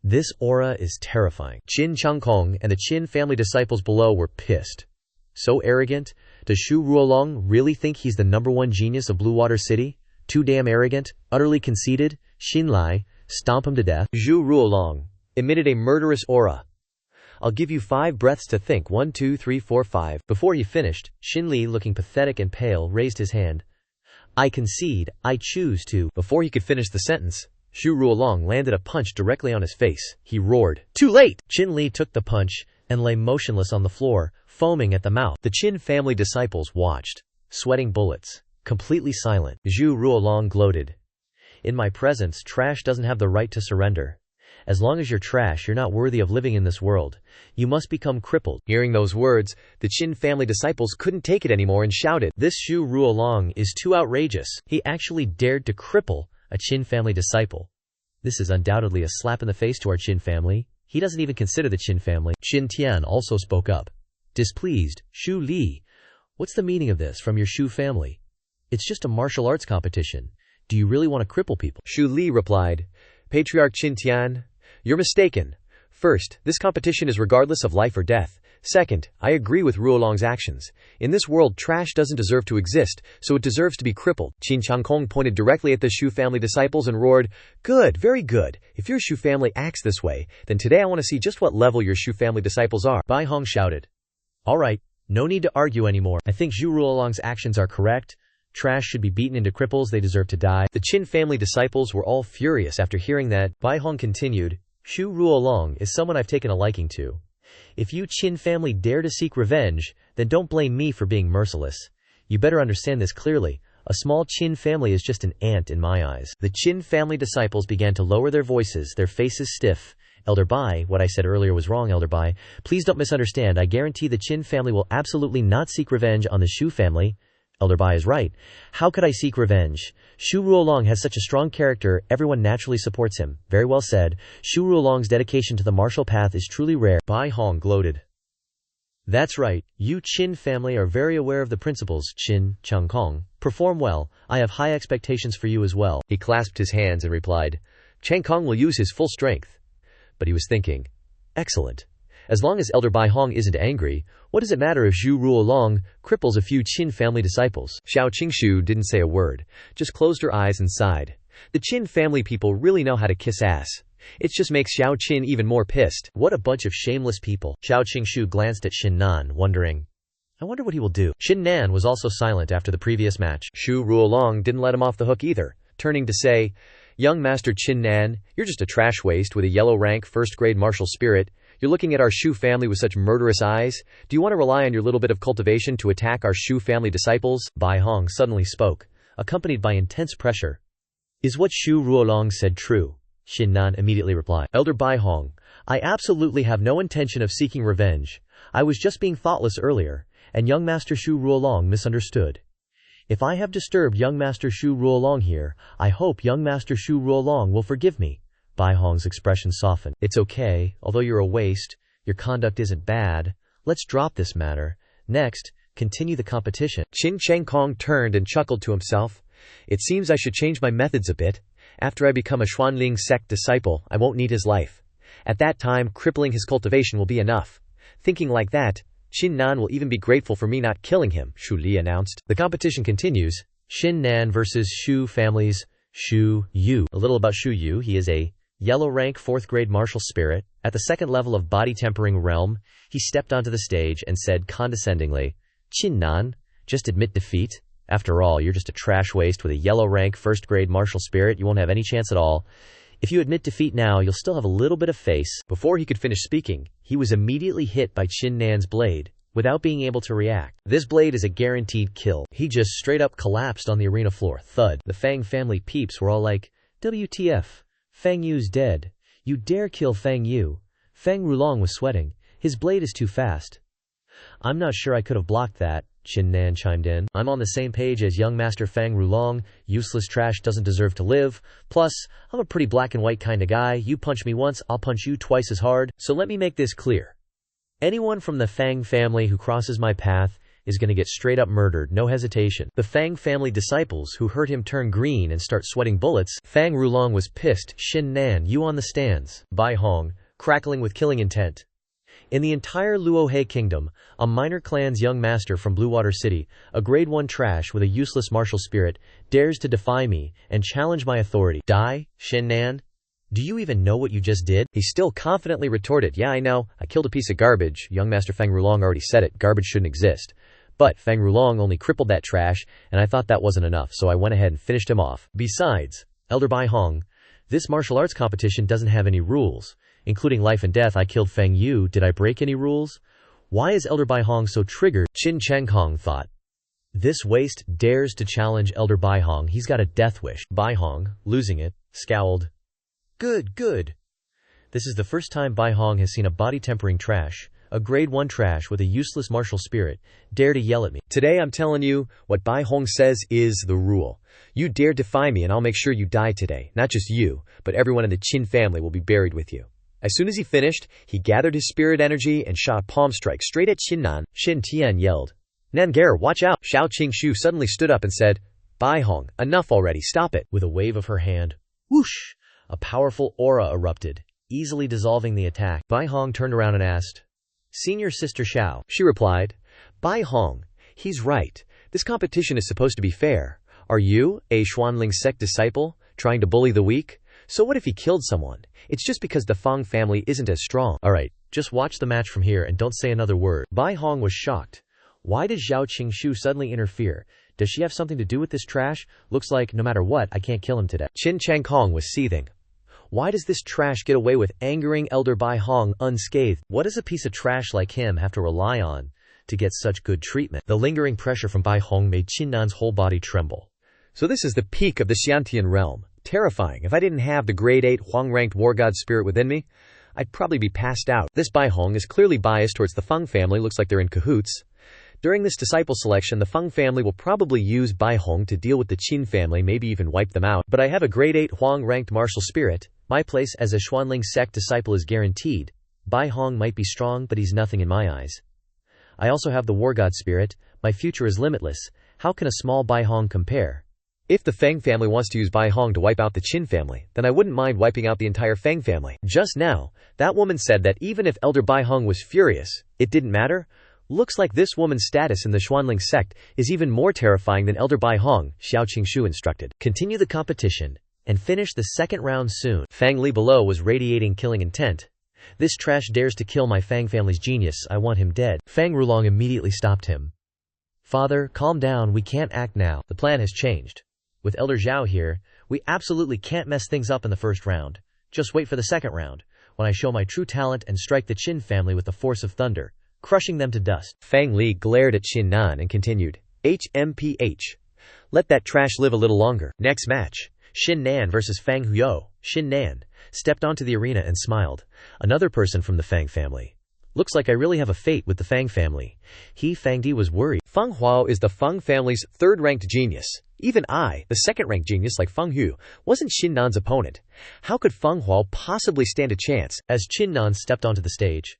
This aura is terrifying. Qin Changkong and the Qin family disciples below were pissed. So arrogant? Does Shu Ruolong really think he's the #1 genius of Blue Water City? Too damn arrogant, utterly conceited. Xin Lai, stomp him to death. Zhu Ruolong emitted a murderous aura. I'll give you 5 breaths to think. 1, 2, 3, 4, 5. Before he finished, Xin Li, looking pathetic and pale, raised his hand. I concede, I choose to. Before he could finish the sentence, Shu Ruolong landed a punch directly on his face. He roared, Too late! Qin Li took the punch and lay motionless on the floor, foaming at the mouth. The Qin family disciples watched, sweating bullets, completely silent. Zhu Ruolong gloated. In my presence, trash doesn't have the right to surrender. As long as you're trash, you're not worthy of living in this world. You must become crippled. Hearing those words, the Qin family disciples couldn't take it anymore and shouted, This Shu Ruolong is too outrageous. He actually dared to cripple a Qin family disciple. This is undoubtedly a slap in the face to our Qin family. He doesn't even consider the Qin family. Qin Tian also spoke up. Displeased, Shu Li, what's the meaning of this from your Shu family? It's just a martial arts competition. Do you really want to cripple people? Shu Li replied, Patriarch Qin Tian, you're mistaken. First, this competition is regardless of life or death. Second, I agree with Ruolong's actions. In this world, trash doesn't deserve to exist, so it deserves to be crippled. Qin Changkong pointed directly at the Shu family disciples and roared, Good, very good. If your Shu family acts this way, then today I want to see just what level your Shu family disciples are. Bai Hong shouted. All right, no need to argue anymore. I think Zhu Ruolong's actions are correct. Trash should be beaten into cripples, they deserve to die. The Qin family disciples were all furious after hearing that. Bai Hong continued, Shu Ruolong is someone I've taken a liking to. If you Qin family dare to seek revenge, then don't blame me for being merciless. You better understand this clearly. A small Qin family is just an ant in my eyes. The Qin family disciples began to lower their voices, their faces stiff. Elder Bai, what I said earlier was wrong, Elder Bai. Please don't misunderstand. I guarantee the Qin family will absolutely not seek revenge on the Shu family. Elder Bai is right. How could I seek revenge? Shu Ruolong has such a strong character, everyone naturally supports him. Very well said. Shu Ruolong's dedication to the martial path is truly rare. Bai Hong gloated. That's right. You Qin family are very aware of the principles. Qin, Changkong, perform well. I have high expectations for you as well. He clasped his hands and replied, Changkong will use his full strength. But he was thinking, excellent. As long as Elder Bai Hong isn't angry, what does it matter if Zhu Ruolong cripples a few Qin family disciples? Xiao Qingshu didn't say a word, just closed her eyes and sighed. The Qin family people really know how to kiss ass. It just makes Xiao Qin even more pissed. What a bunch of shameless people. Xiao Qingshu glanced at Qin Nan, wondering, I wonder what he will do. Qin Nan was also silent after the previous match. Shu Ruolong didn't let him off the hook either, turning to say, Young Master Qin Nan, you're just a trash waste with a yellow rank first-grade martial spirit. You're looking at our Shu family with such murderous eyes. Do you want to rely on your little bit of cultivation to attack our Shu family disciples? Bai Hong suddenly spoke, accompanied by intense pressure. Is what Shu Ruolong said true? Qin Nan immediately replied. Elder Bai Hong, I absolutely have no intention of seeking revenge. I was just being thoughtless earlier, and young Master Shu Ruolong misunderstood. If I have disturbed young Master Shu Ruolong here, I hope young Master Shu Ruolong will forgive me. Bai Hong's expression softened. It's okay, although you're a waste. Your conduct isn't bad. Let's drop this matter. Next, continue the competition. Qin Chengkong turned and chuckled to himself. It seems I should change my methods a bit. After I become a Xuanling sect disciple, I won't need his life. At that time, crippling his cultivation will be enough. Thinking like that, Qin Nan will even be grateful for me not killing him, Shu Li announced. The competition continues. Qin Nan versus Shu families. Shu Yu. A little about Shu Yu. He is a yellow rank 4th grade martial spirit. At the 2nd level of body tempering realm, he stepped onto the stage and said condescendingly, Qin Nan, just admit defeat. After all, you're just a trash waste with a yellow rank 1st grade martial spirit. You won't have any chance at all. If you admit defeat now, you'll still have a little bit of face. Before he could finish speaking, he was immediately hit by Qin Nan's blade, without being able to react. This blade is a guaranteed kill. He just straight up collapsed on the arena floor. Thud. The Fang family peeps were all like, WTF? Fang Yu's dead. You dare kill Fang Yu? Fang Rulong was sweating. His blade is too fast. I'm not sure I could have blocked that, Qin Nan chimed in. I'm on the same page as young master Fang Rulong. Useless trash doesn't deserve to live. Plus, I'm a pretty black and white kind of guy. You punch me once, I'll punch you twice as hard. So let me make this clear. Anyone from the Fang family who crosses my path is going to get straight up murdered, no hesitation. The Fang family disciples who heard him turn green and start sweating bullets. Fang Rulong was pissed. Qin Nan, you on the stands. Bai Hong, crackling with killing intent. In the entire Luohe kingdom, a minor clan's young master from Bluewater City, a grade 1 trash with a useless martial spirit, dares to defy me and challenge my authority. Die, Qin Nan? Do you even know what you just did? He still confidently retorted, yeah, I know, I killed a piece of garbage. Young master Fang Rulong already said it, garbage shouldn't exist. But Fang Rulong only crippled that trash, and I thought that wasn't enough, so I went ahead and finished him off. Besides, Elder Bai Hong, this martial arts competition doesn't have any rules. Including life and death, I killed Fang Yu. Did I break any rules? Why is Elder Bai Hong so triggered? Qin Chengkong thought. This waste dares to challenge Elder Bai Hong. He's got a death wish. Bai Hong, losing it, scowled. Good, good. This is the first time Bai Hong has seen a body-tempering trash, a grade 1 trash with a useless martial spirit, dare to yell at me. Today I'm telling you, what Bai Hong says is the rule. You dare defy me and I'll make sure you die today. Not just you, but everyone in the Qin family will be buried with you. As soon as he finished, he gathered his spirit energy and shot a palm strike straight at Qin Nan. Shin Tian yelled, Nangar, watch out! Xiao Qingshu suddenly stood up and said, Bai Hong, enough already, stop it! With a wave of her hand, whoosh! A powerful aura erupted, easily dissolving the attack. Bai Hong turned around and asked, Senior Sister Xiao. She replied, Bai Hong, he's right. This competition is supposed to be fair. Are you, a Xuanling sect disciple, trying to bully the weak? So what if he killed someone? It's just because the Fang family isn't as strong. Alright, just watch the match from here and don't say another word. Bai Hong was shocked. Why did Xiao Qingshu suddenly interfere? Does she have something to do with this trash? Looks like, no matter what, I can't kill him today. Qin Chengkong was seething. Why does this trash get away with angering Elder Bai Hong unscathed? What does a piece of trash like him have to rely on to get such good treatment? The lingering pressure from Bai Hong made Qin Nan's whole body tremble. So this is the peak of the Xiantian realm. Terrifying. If I didn't have the grade 8 Huang-ranked war god spirit within me, I'd probably be passed out. This Bai Hong is clearly biased towards the Feng family. Looks like they're in cahoots. During this disciple selection, the Feng family will probably use Bai Hong to deal with the Qin family, maybe even wipe them out. But I have a grade 8 Huang-ranked martial spirit. My place as a Xuanling sect disciple is guaranteed. Bai Hong might be strong, but he's nothing in my eyes. I also have the war god spirit. My future is limitless. How can a small Bai Hong compare? If the Feng family wants to use Bai Hong to wipe out the Qin family, then I wouldn't mind wiping out the entire Feng family. Just now, that woman said that even if Elder Bai Hong was furious, it didn't matter. Looks like this woman's status in the Xuanling sect is even more terrifying than Elder Bai Hong, Xiao Qingshu instructed. Continue the competition and finish the 2nd round soon. Fang Li below was radiating killing intent. This trash dares to kill my Fang family's genius. I want him dead. Fang Rulong immediately stopped him. Father, calm down. We can't act now. The plan has changed. With Elder Zhao here, we absolutely can't mess things up in the 1st round. Just wait for the 2nd round, when I show my true talent and strike the Qin family with the force of thunder, crushing them to dust. Fang Li glared at Qin Nan and continued, HMPH. Let that trash live a little longer. Next match, Qin Nan versus Fang Huo. Qin Nan stepped onto the arena and smiled. Another person from the Fang family. Looks like I really have a fate with the Fang family. Fang Di was worried. Feng Huo is the Feng family's 3rd-ranked genius. Even I, the 2nd-ranked genius like Feng Hu, wasn't Qin Nan's opponent. How could Feng Huo possibly stand a chance? As Qin Nan stepped onto the stage,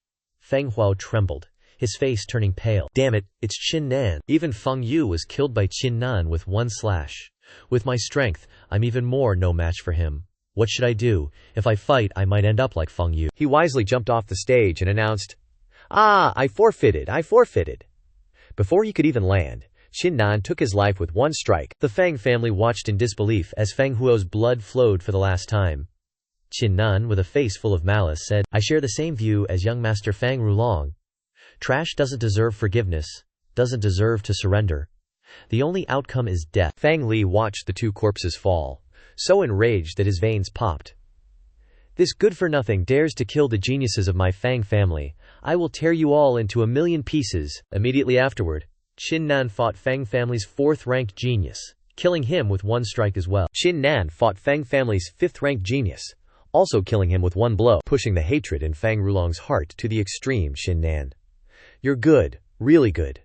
Feng Huo trembled, his face turning pale. Damn it, it's Qin Nan. Even Feng Yu was killed by Qin Nan with one slash. With my strength, I'm even more no match for him. What should I do? If I fight, I might end up like Feng Yu. He wisely jumped off the stage and announced, I forfeited. Before he could even land, Qin Nan took his life with one strike. The Fang family watched in disbelief as Feng Huo's blood flowed for the last time. Qin Nan, with a face full of malice, said, I share the same view as young Master Fang Rulong. Trash doesn't deserve forgiveness, doesn't deserve to surrender. The only outcome is death. Fang Li watched the two corpses fall, so enraged that his veins popped. This good-for-nothing dares to kill the geniuses of my Fang family. I will tear you all into 1,000,000 pieces. Immediately afterward, Qin Nan fought Fang family's 4th-ranked genius, killing him with one strike as well. Qin Nan fought Fang family's 5th-ranked genius, also killing him with one blow, pushing the hatred in Fang Rulong's heart to the extreme. Qin Nan, you're good, really good.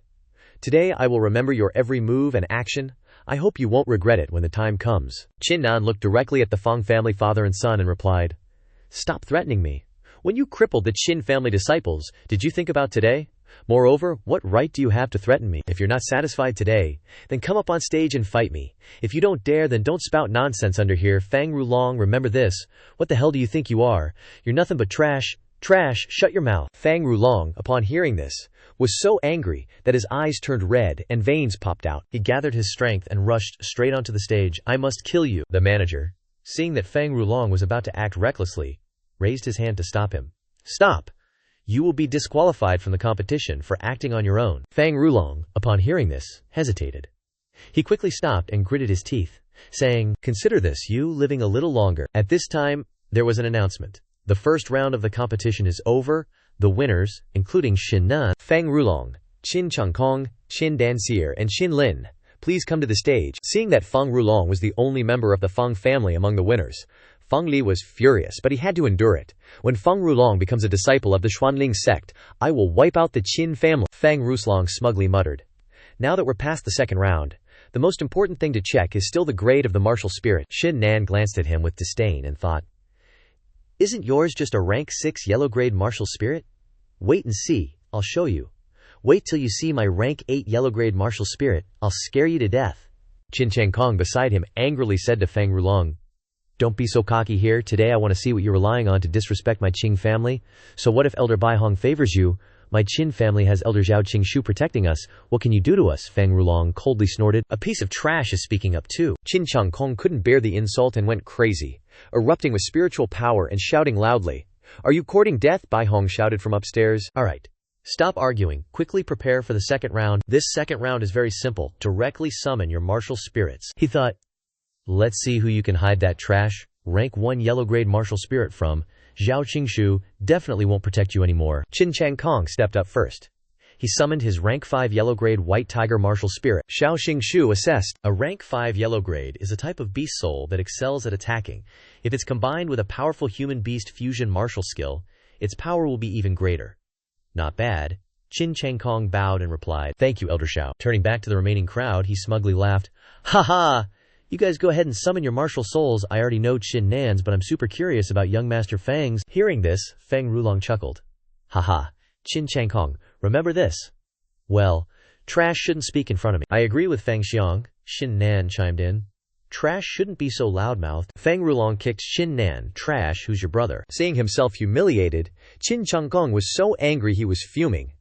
Today I will remember your every move and action. I hope you won't regret it when the time comes. Qin Nan looked directly at the Fang family father and son and replied, Stop threatening me. When you crippled the Qin family disciples, did you think about today? Moreover, what right do you have to threaten me? If you're not satisfied today, then come up on stage and fight me. If you don't dare, then don't spout nonsense under here. Fang Rulong, remember this. What the hell do you think you are? You're nothing but trash. Trash, shut your mouth. Fang Rulong, upon hearing this, was so angry that his eyes turned red and veins popped out. He gathered his strength and rushed straight onto the stage. I must kill you. The manager, seeing that Fang Rulong was about to act recklessly, raised his hand to stop him. Stop! You will be disqualified from the competition for acting on your own. Fang Rulong, upon hearing this, hesitated. He quickly stopped and gritted his teeth, saying, Consider this, you living a little longer. At this time, there was an announcement. The first round of the competition is over. The winners, including Qin Nan, Fang Rulong, Qin Changkong, Qin Danxier, and Qin Lin, please come to the stage. Seeing that Fang Rulong was the only member of the Fang family among the winners, Feng Li was furious, but he had to endure it. When Feng Rulong becomes a disciple of the Xuanling sect, I will wipe out the Qin family. Fang Rulong smugly muttered. Now that we're past the second round, the most important thing to check is still the grade of the martial spirit. Qin Nan glanced at him with disdain and thought, Isn't yours just a rank 6 yellow grade martial spirit? Wait and see, I'll show you. Wait till you see my rank 8 yellow grade martial spirit, I'll scare you to death. Qin Changkong beside him angrily said to Fang Rulong, Don't be so cocky here. Today I want to see what you're relying on to disrespect my Qing family. So what if Elder Bai Hong favors you? My Qin family has Elder Zhao Qingshu protecting us. What can you do to us? Fang Rulong coldly snorted. A piece of trash is speaking up too. Qin Changkong couldn't bear the insult and went crazy, erupting with spiritual power and shouting loudly. Are you courting death? Bai Hong shouted from upstairs. Alright. Stop arguing. Quickly prepare for the second round. This second round is very simple. Directly summon your martial spirits. He thought, Let's see who you can hide that trash, rank 1 yellow grade martial spirit from. Zhao Qingshu definitely won't protect you anymore. Qin Changkong stepped up first. He summoned his rank 5 yellow grade white tiger martial spirit. Zhao Qingshu assessed. A rank 5 yellow grade is a type of beast soul that excels at attacking. If it's combined with a powerful human beast fusion martial skill, its power will be even greater. Not bad. Qin Changkong bowed and replied, Thank you, Elder Zhao. Turning back to the remaining crowd, he smugly laughed. Ha ha! You guys go ahead and summon your martial souls. I already know Qin Nan's, but I'm super curious about young Master Fang's. Hearing this, Fang Rulong chuckled. Haha, Qin Changkong, remember this. Well, trash shouldn't speak in front of me. I agree with Fang Xiang, Qin Nan chimed in. Trash shouldn't be so loudmouthed. Fang Rulong kicked Qin Nan. Trash, who's your brother? Seeing himself humiliated, Qin Changkong was so angry he was fuming.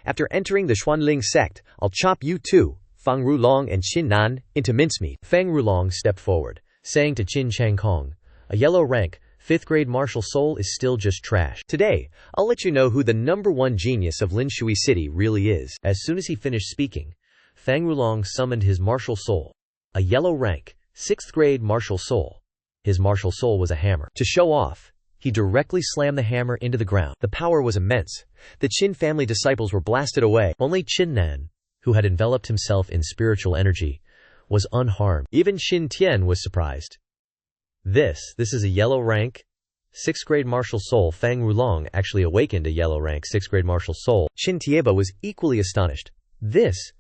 After entering the Xuanling sect, I'll chop you too, Fang Rulong and Qin Nan, into mincemeat. Fang Rulong stepped forward, saying to Qin Changkong, A yellow rank, 5th grade martial soul is still just trash. Today, I'll let you know who the #1 genius of Lin Shui City really is. As soon as he finished speaking, Fang Rulong summoned his martial soul. A yellow rank, 6th grade martial soul. His martial soul was a hammer. To show off, he directly slammed the hammer into the ground. The power was immense. The Qin family disciples were blasted away. Only Qin Nan, who had enveloped himself in spiritual energy, was unharmed. Even Xin Tian was surprised. This is a yellow rank, 6th grade martial soul. Fang Rulong actually awakened a yellow rank 6th grade martial soul. Xin Tieba was equally astonished.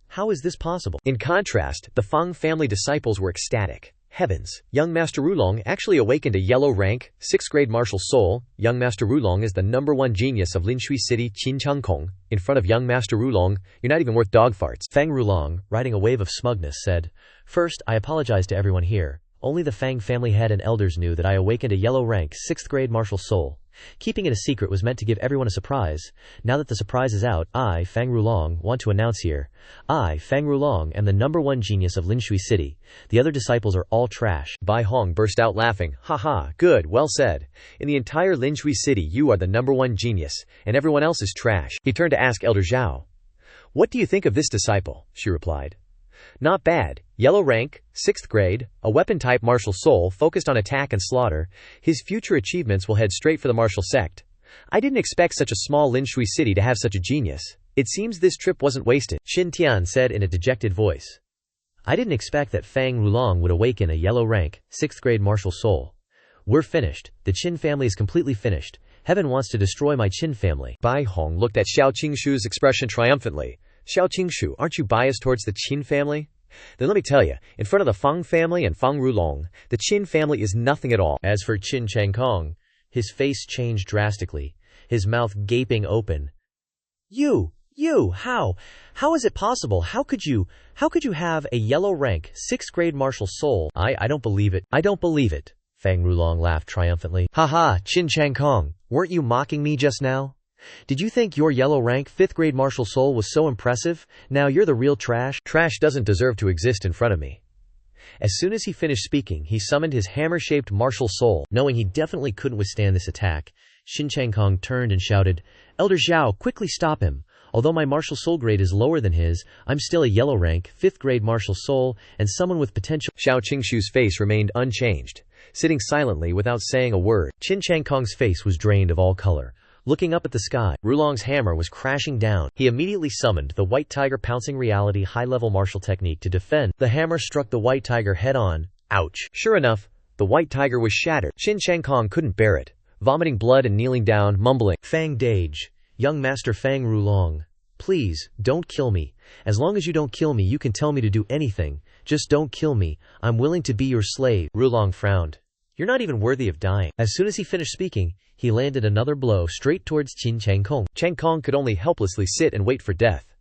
How is this possible? In contrast, the Fang family disciples were ecstatic. Heavens, young Master Rulong actually awakened a yellow rank, 6th grade martial soul. Young Master Rulong is the #1 genius of Linshui City, Qin. In front of young Master Rulong, you're not even worth dog farts. Fang Rulong, riding a wave of smugness, said, "First, I apologize to everyone here. Only the Fang family head and elders knew that I awakened a yellow rank, 6th grade martial soul. Keeping it a secret was meant to give everyone a surprise. Now that the surprise is out, I, Fang Rulong, want to announce here. I, Fang Rulong, am the #1 genius of Linshui City. The other disciples are all trash." Bai Hong burst out laughing. "Haha, good, well said. In the entire Linshui City, you are the #1 genius, and everyone else is trash." He turned to ask Elder Zhao, "What do you think of this disciple?" She replied, "Not bad. Yellow rank, 6th grade, a weapon-type martial soul focused on attack and slaughter. His future achievements will head straight for the martial sect. I didn't expect such a small Linshui city to have such a genius. It seems this trip wasn't wasted," Qin Tian said in a dejected voice. "I didn't expect that Fang Rulong would awaken a yellow rank, 6th grade martial soul. We're finished. The Qin family is completely finished. Heaven wants to destroy my Qin family." Bai Hong looked at Xiao Qingshu's expression triumphantly. "Xiao Qingshu, aren't you biased towards the Qin family? Then let me tell you, in front of the Fang family and Fang Rulong, the Qin family is nothing at all." As for Qin Changkong, his face changed drastically, his mouth gaping open. You, how is it possible? How could you have a yellow rank, 6th grade martial soul? I don't believe it. I don't believe it." Fang Rulong laughed triumphantly. "Haha, Qin Changkong, weren't you mocking me just now? Did you think your yellow rank, 5th grade martial soul was so impressive? Now you're the real trash? Trash doesn't deserve to exist in front of me." As soon as he finished speaking, he summoned his hammer-shaped martial soul. Knowing he definitely couldn't withstand this attack, Qin Changkong turned and shouted, "Elder Zhao, quickly stop him. Although my martial soul grade is lower than his, I'm still a yellow rank, 5th grade martial soul, and someone with potential." Xiao Qingshu's face remained unchanged, sitting silently without saying a word. Qin Changkong's face was drained of all color. Looking up at the sky, Rulong's hammer was crashing down. He immediately summoned the White Tiger Pouncing Reality high-level martial technique to defend. The hammer struck the White Tiger head-on. Ouch. Sure enough, the White Tiger was shattered. Qin Changkong couldn't bear it, vomiting blood and kneeling down, mumbling, "Fang Dage, young Master Fang Rulong, please, don't kill me. As long as you don't kill me, you can tell me to do anything. Just don't kill me. I'm willing to be your slave." Rulong frowned. "You're not even worthy of dying." As soon as he finished speaking, he landed another blow straight towards Qin Changkong. Changkong could only helplessly sit and wait for death.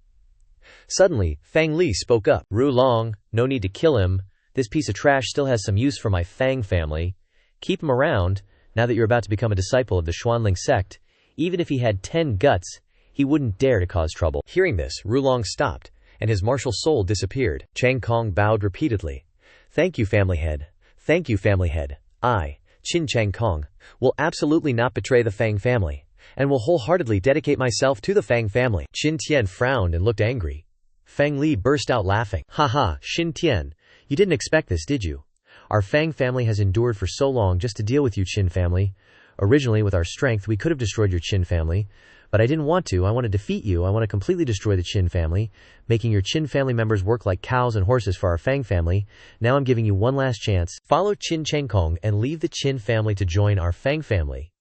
Suddenly, Fang Li spoke up. "Rulong, no need to kill him. This piece of trash still has some use for my Fang family. Keep him around. Now that you're about to become a disciple of the Xuanling sect, even if he had 10 guts, he wouldn't dare to cause trouble." Hearing this, Rulong stopped, and his martial soul disappeared. Changkong bowed repeatedly. "Thank you, family head. Thank you, family head. I, Qin Changkong, will absolutely not betray the Fang family, and will wholeheartedly dedicate myself to the Fang family." Qin Tian frowned and looked angry. Fang Li burst out laughing. "Haha, Qin Tian, you didn't expect this, did you? Our Fang family has endured for so long just to deal with you, Qin family. Originally, with our strength, we could have destroyed your Qin family, but I didn't want to. I want to defeat you. I want to completely destroy the Qin family, making your Qin family members work like cows and horses for our Fang family. Now I'm giving you one last chance. Follow Qin Changkong and leave the Qin family to join our Fang family.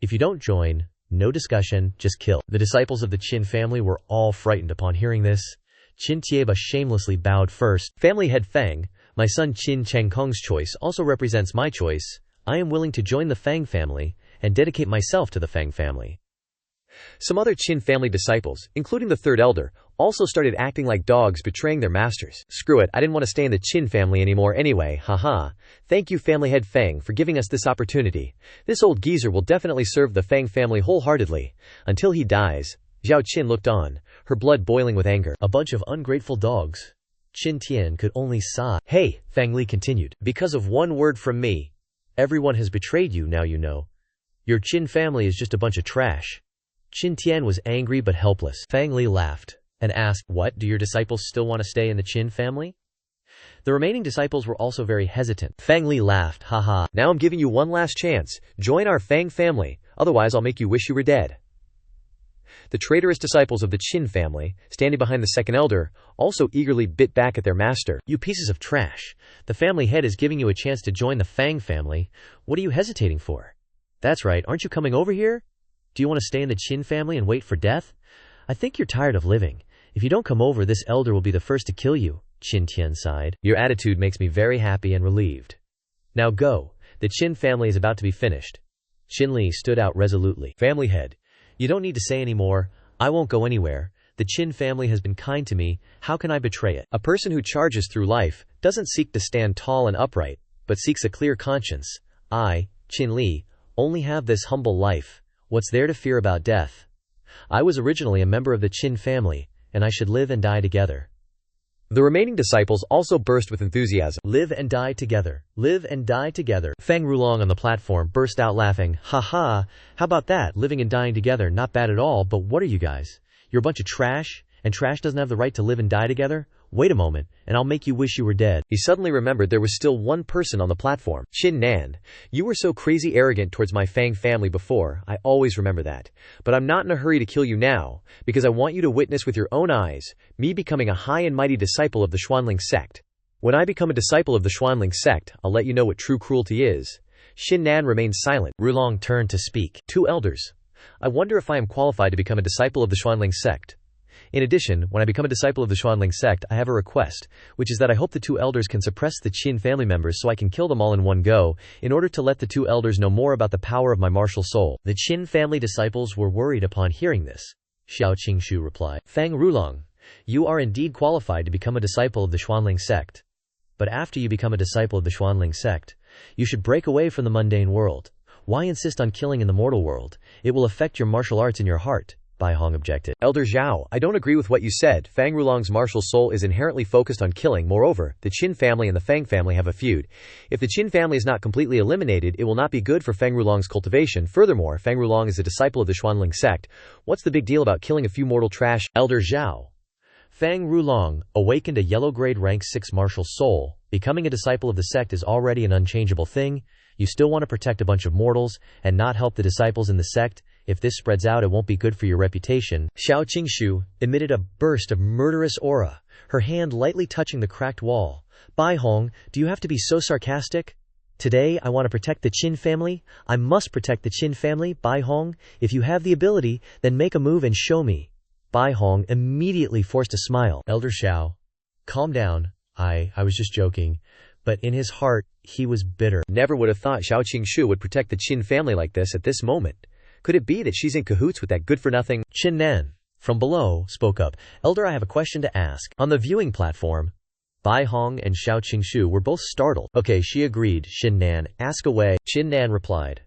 If you don't join, no discussion, just kill." The disciples of the Qin family were all frightened upon hearing this. Qin Tieba shamelessly bowed first. "Family head Fang, my son Qin Changkong's choice also represents my choice. I am willing to join the Fang family and dedicate myself to the Fang family." Some other Qin family disciples, including the third elder, also started acting like dogs betraying their masters. "Screw it, I didn't want to stay in the Qin family anymore anyway, haha. Thank you family head Fang for giving us this opportunity. This old geezer will definitely serve the Fang family wholeheartedly, until he dies." Zhao Qin looked on, her blood boiling with anger. "A bunch of ungrateful dogs." Qin Tian could only sigh. "Hey," Fang Li continued, "because of one word from me, everyone has betrayed you, now you know. Your Qin family is just a bunch of trash." Qin Tian was angry but helpless. Fang Li laughed and asked, "What, do your disciples still want to stay in the Qin family?" The remaining disciples were also very hesitant. Fang Li laughed, "Haha, now I'm giving you one last chance. Join our Fang family, otherwise I'll make you wish you were dead." The traitorous disciples of the Qin family, standing behind the second elder, also eagerly bit back at their master. "You pieces of trash. The family head is giving you a chance to join the Fang family. What are you hesitating for? That's right, aren't you coming over here? Do you want to stay in the Qin family and wait for death? I think you're tired of living. If you don't come over, this elder will be the first to kill you." Qin Tian sighed. Your attitude makes me very happy and relieved. Now go. The Qin family is about to be finished. Qin Li stood out resolutely. Family head. You don't need to say any more. I won't go anywhere. The Qin family has been kind to me. How can I betray it? A person who charges through life doesn't seek to stand tall and upright, but seeks a clear conscience. I, Qin Li, only have this humble life. What's there to fear about death? I was originally a member of the Qin family, and I should live and die together. The remaining disciples also burst with enthusiasm. Live and die together. Live and die together. Feng Rulong on the platform burst out laughing. Ha ha, how about that? Living and dying together, not bad at all, but what are you guys? You're a bunch of trash, and trash doesn't have the right to live and die together? Wait a moment, and I'll make you wish you were dead. He suddenly remembered there was still one person on the platform. Qin Nan, you were so crazy arrogant towards my Fang family before, I always remember that. But I'm not in a hurry to kill you now, because I want you to witness with your own eyes, me becoming a high and mighty disciple of the Xuanling sect. When I become a disciple of the Xuanling sect, I'll let you know what true cruelty is. Qin Nan remained silent. Rulong turned to speak. Two elders. I wonder if I am qualified to become a disciple of the Xuanling sect. In addition, when I become a disciple of the Xuanling sect, I have a request, which is that I hope the two elders can suppress the Qin family members so I can kill them all in one go, in order to let the two elders know more about the power of my martial soul. The Qin family disciples were worried upon hearing this. Xiao Qingshu replied, Fang Rulong, you are indeed qualified to become a disciple of the Xuanling sect. But after you become a disciple of the Xuanling sect, you should break away from the mundane world. Why insist on killing in the mortal world? It will affect your martial arts in your heart. Bai Hong objected. Elder Zhao, I don't agree with what you said. Fang Rulong's martial soul is inherently focused on killing. Moreover, the Qin family and the Fang family have a feud. If the Qin family is not completely eliminated, it will not be good for Fang Rulong's cultivation. Furthermore, Fang Rulong is a disciple of the Xuanling sect. What's the big deal about killing a few mortal trash? Elder Zhao. Fang Rulong awakened a yellow-grade rank 6 martial soul. Becoming a disciple of the sect is already an unchangeable thing. You still want to protect a bunch of mortals and not help the disciples in the sect? If this spreads out, it won't be good for your reputation. Xiao Qingshu emitted a burst of murderous aura, her hand lightly touching the cracked wall. Bai Hong, do you have to be so sarcastic? Today, I want to protect the Qin family. I must protect the Qin family. Bai Hong, if you have the ability, then make a move and show me. Bai Hong immediately forced a smile. Elder Xiao, calm down. I was just joking. But in his heart, he was bitter. Never would have thought Xiao Qingshu would protect the Qin family like this at this moment. Could it be that she's in cahoots with that good-for-nothing? Qin Nan, from below, spoke up. Elder, I have a question to ask. On the viewing platform, Bai Hong and Xiao Qingshu were both startled. Okay, she agreed. Qin Nan, ask away. Qin Nan replied.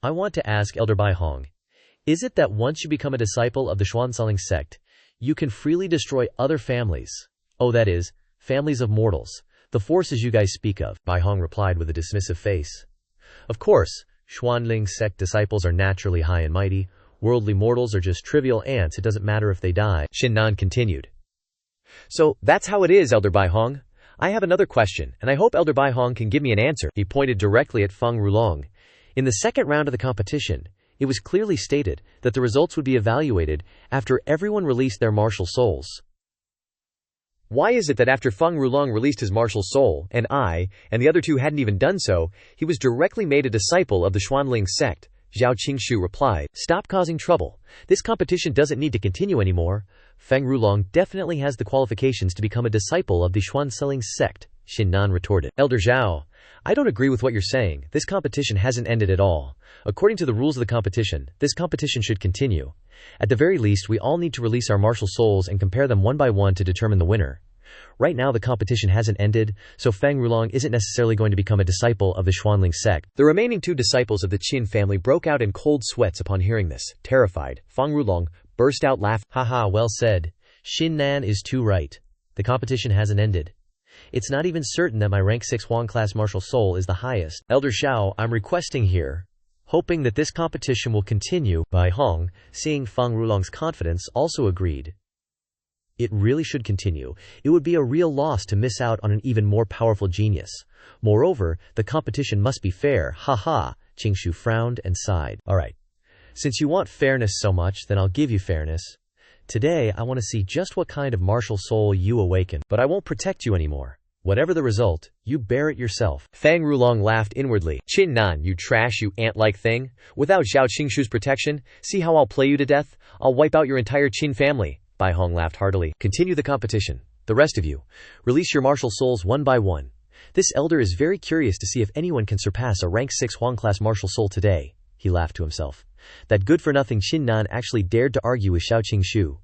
I want to ask Elder Bai Hong. Is it that once you become a disciple of the Xuanling sect, you can freely destroy other families? Oh, that is, families of mortals. The forces you guys speak of, Bai Hong replied with a dismissive face. Of course, Xuanling sect disciples are naturally high and mighty. Worldly mortals are just trivial ants. It doesn't matter if they die. Qin Nan continued. So, that's how it is, Elder Bai Hong. I have another question, and I hope Elder Bai Hong can give me an answer. He pointed directly at Feng Rulong. In the second round of the competition, it was clearly stated that the results would be evaluated after everyone released their martial souls. Why is it that after Feng Rulong released his martial soul, and the other two hadn't even done so, he was directly made a disciple of the Xuanling sect? Xiao Qingshu replied, Stop causing trouble. This competition doesn't need to continue anymore. Feng Rulong definitely has the qualifications to become a disciple of the Xuanling sect, Qin Nan retorted. Elder Zhao, I don't agree with what you're saying. This competition hasn't ended at all. According to the rules of the competition, this competition should continue. At the very least, we all need to release our martial souls and compare them one by one to determine the winner. Right now the competition hasn't ended, so Feng Rulong isn't necessarily going to become a disciple of the Xuanling sect. The remaining two disciples of the Qin family broke out in cold sweats upon hearing this. Terrified, Feng Rulong burst out laughing. Haha, well said. Qin Nan is too right. The competition hasn't ended. It's not even certain that my rank 6 Huang class martial soul is the highest. Elder Xiao, I'm requesting here, hoping that this competition will continue. Bai Hong, seeing Feng Rulong's confidence, also agreed. It really should continue. It would be a real loss to miss out on an even more powerful genius. Moreover, the competition must be fair. Haha, Qingshu frowned and sighed. Alright. Since you want fairness so much, then I'll give you fairness. Today, I want to see just what kind of martial soul you awaken. But I won't protect you anymore. Whatever the result, you bear it yourself. Feng Rulong laughed inwardly. Qin Nan, you trash, you ant-like thing. Without Xiao Qingshu's protection, see how I'll play you to death? I'll wipe out your entire Qin family. Bai Hong laughed heartily. Continue the competition. The rest of you, release your martial souls one by one. This elder is very curious to see if anyone can surpass a rank 6 Huang-class martial soul today. He laughed to himself. That good-for-nothing Qin Nan actually dared to argue with Xiao Qingshu.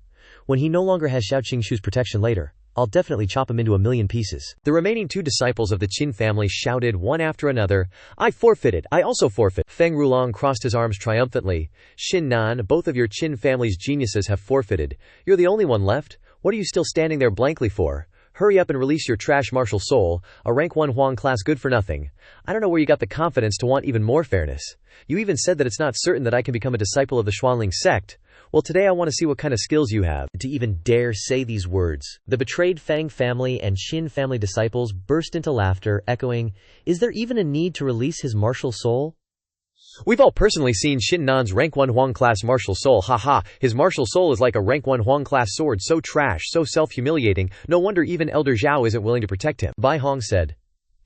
When he no longer has Xiao Qingshu's protection later, I'll definitely chop him into a million pieces. The remaining 2 disciples of the Qin family shouted one after another, I forfeited, I also forfeit. Feng Rulong crossed his arms triumphantly. Qin Nan, both of your Qin family's geniuses have forfeited. You're the only one left. What are you still standing there blankly for? Hurry up and release your trash martial soul, a rank 1 Huang class good for nothing. I don't know where you got the confidence to want even more fairness. You even said that it's not certain that I can become a disciple of the Xuanling sect. Well, today I want to see what kind of skills you have to even dare say these words. The betrayed Fang family and Qin family disciples burst into laughter, echoing, is there even a need to release his martial soul? We've all personally seen Qin Nan's rank 1 Huang class martial soul, haha, his martial soul is like a rank 1 Huang class sword, so trash, so self-humiliating, no wonder even Elder Zhao isn't willing to protect him. Bai Hong said,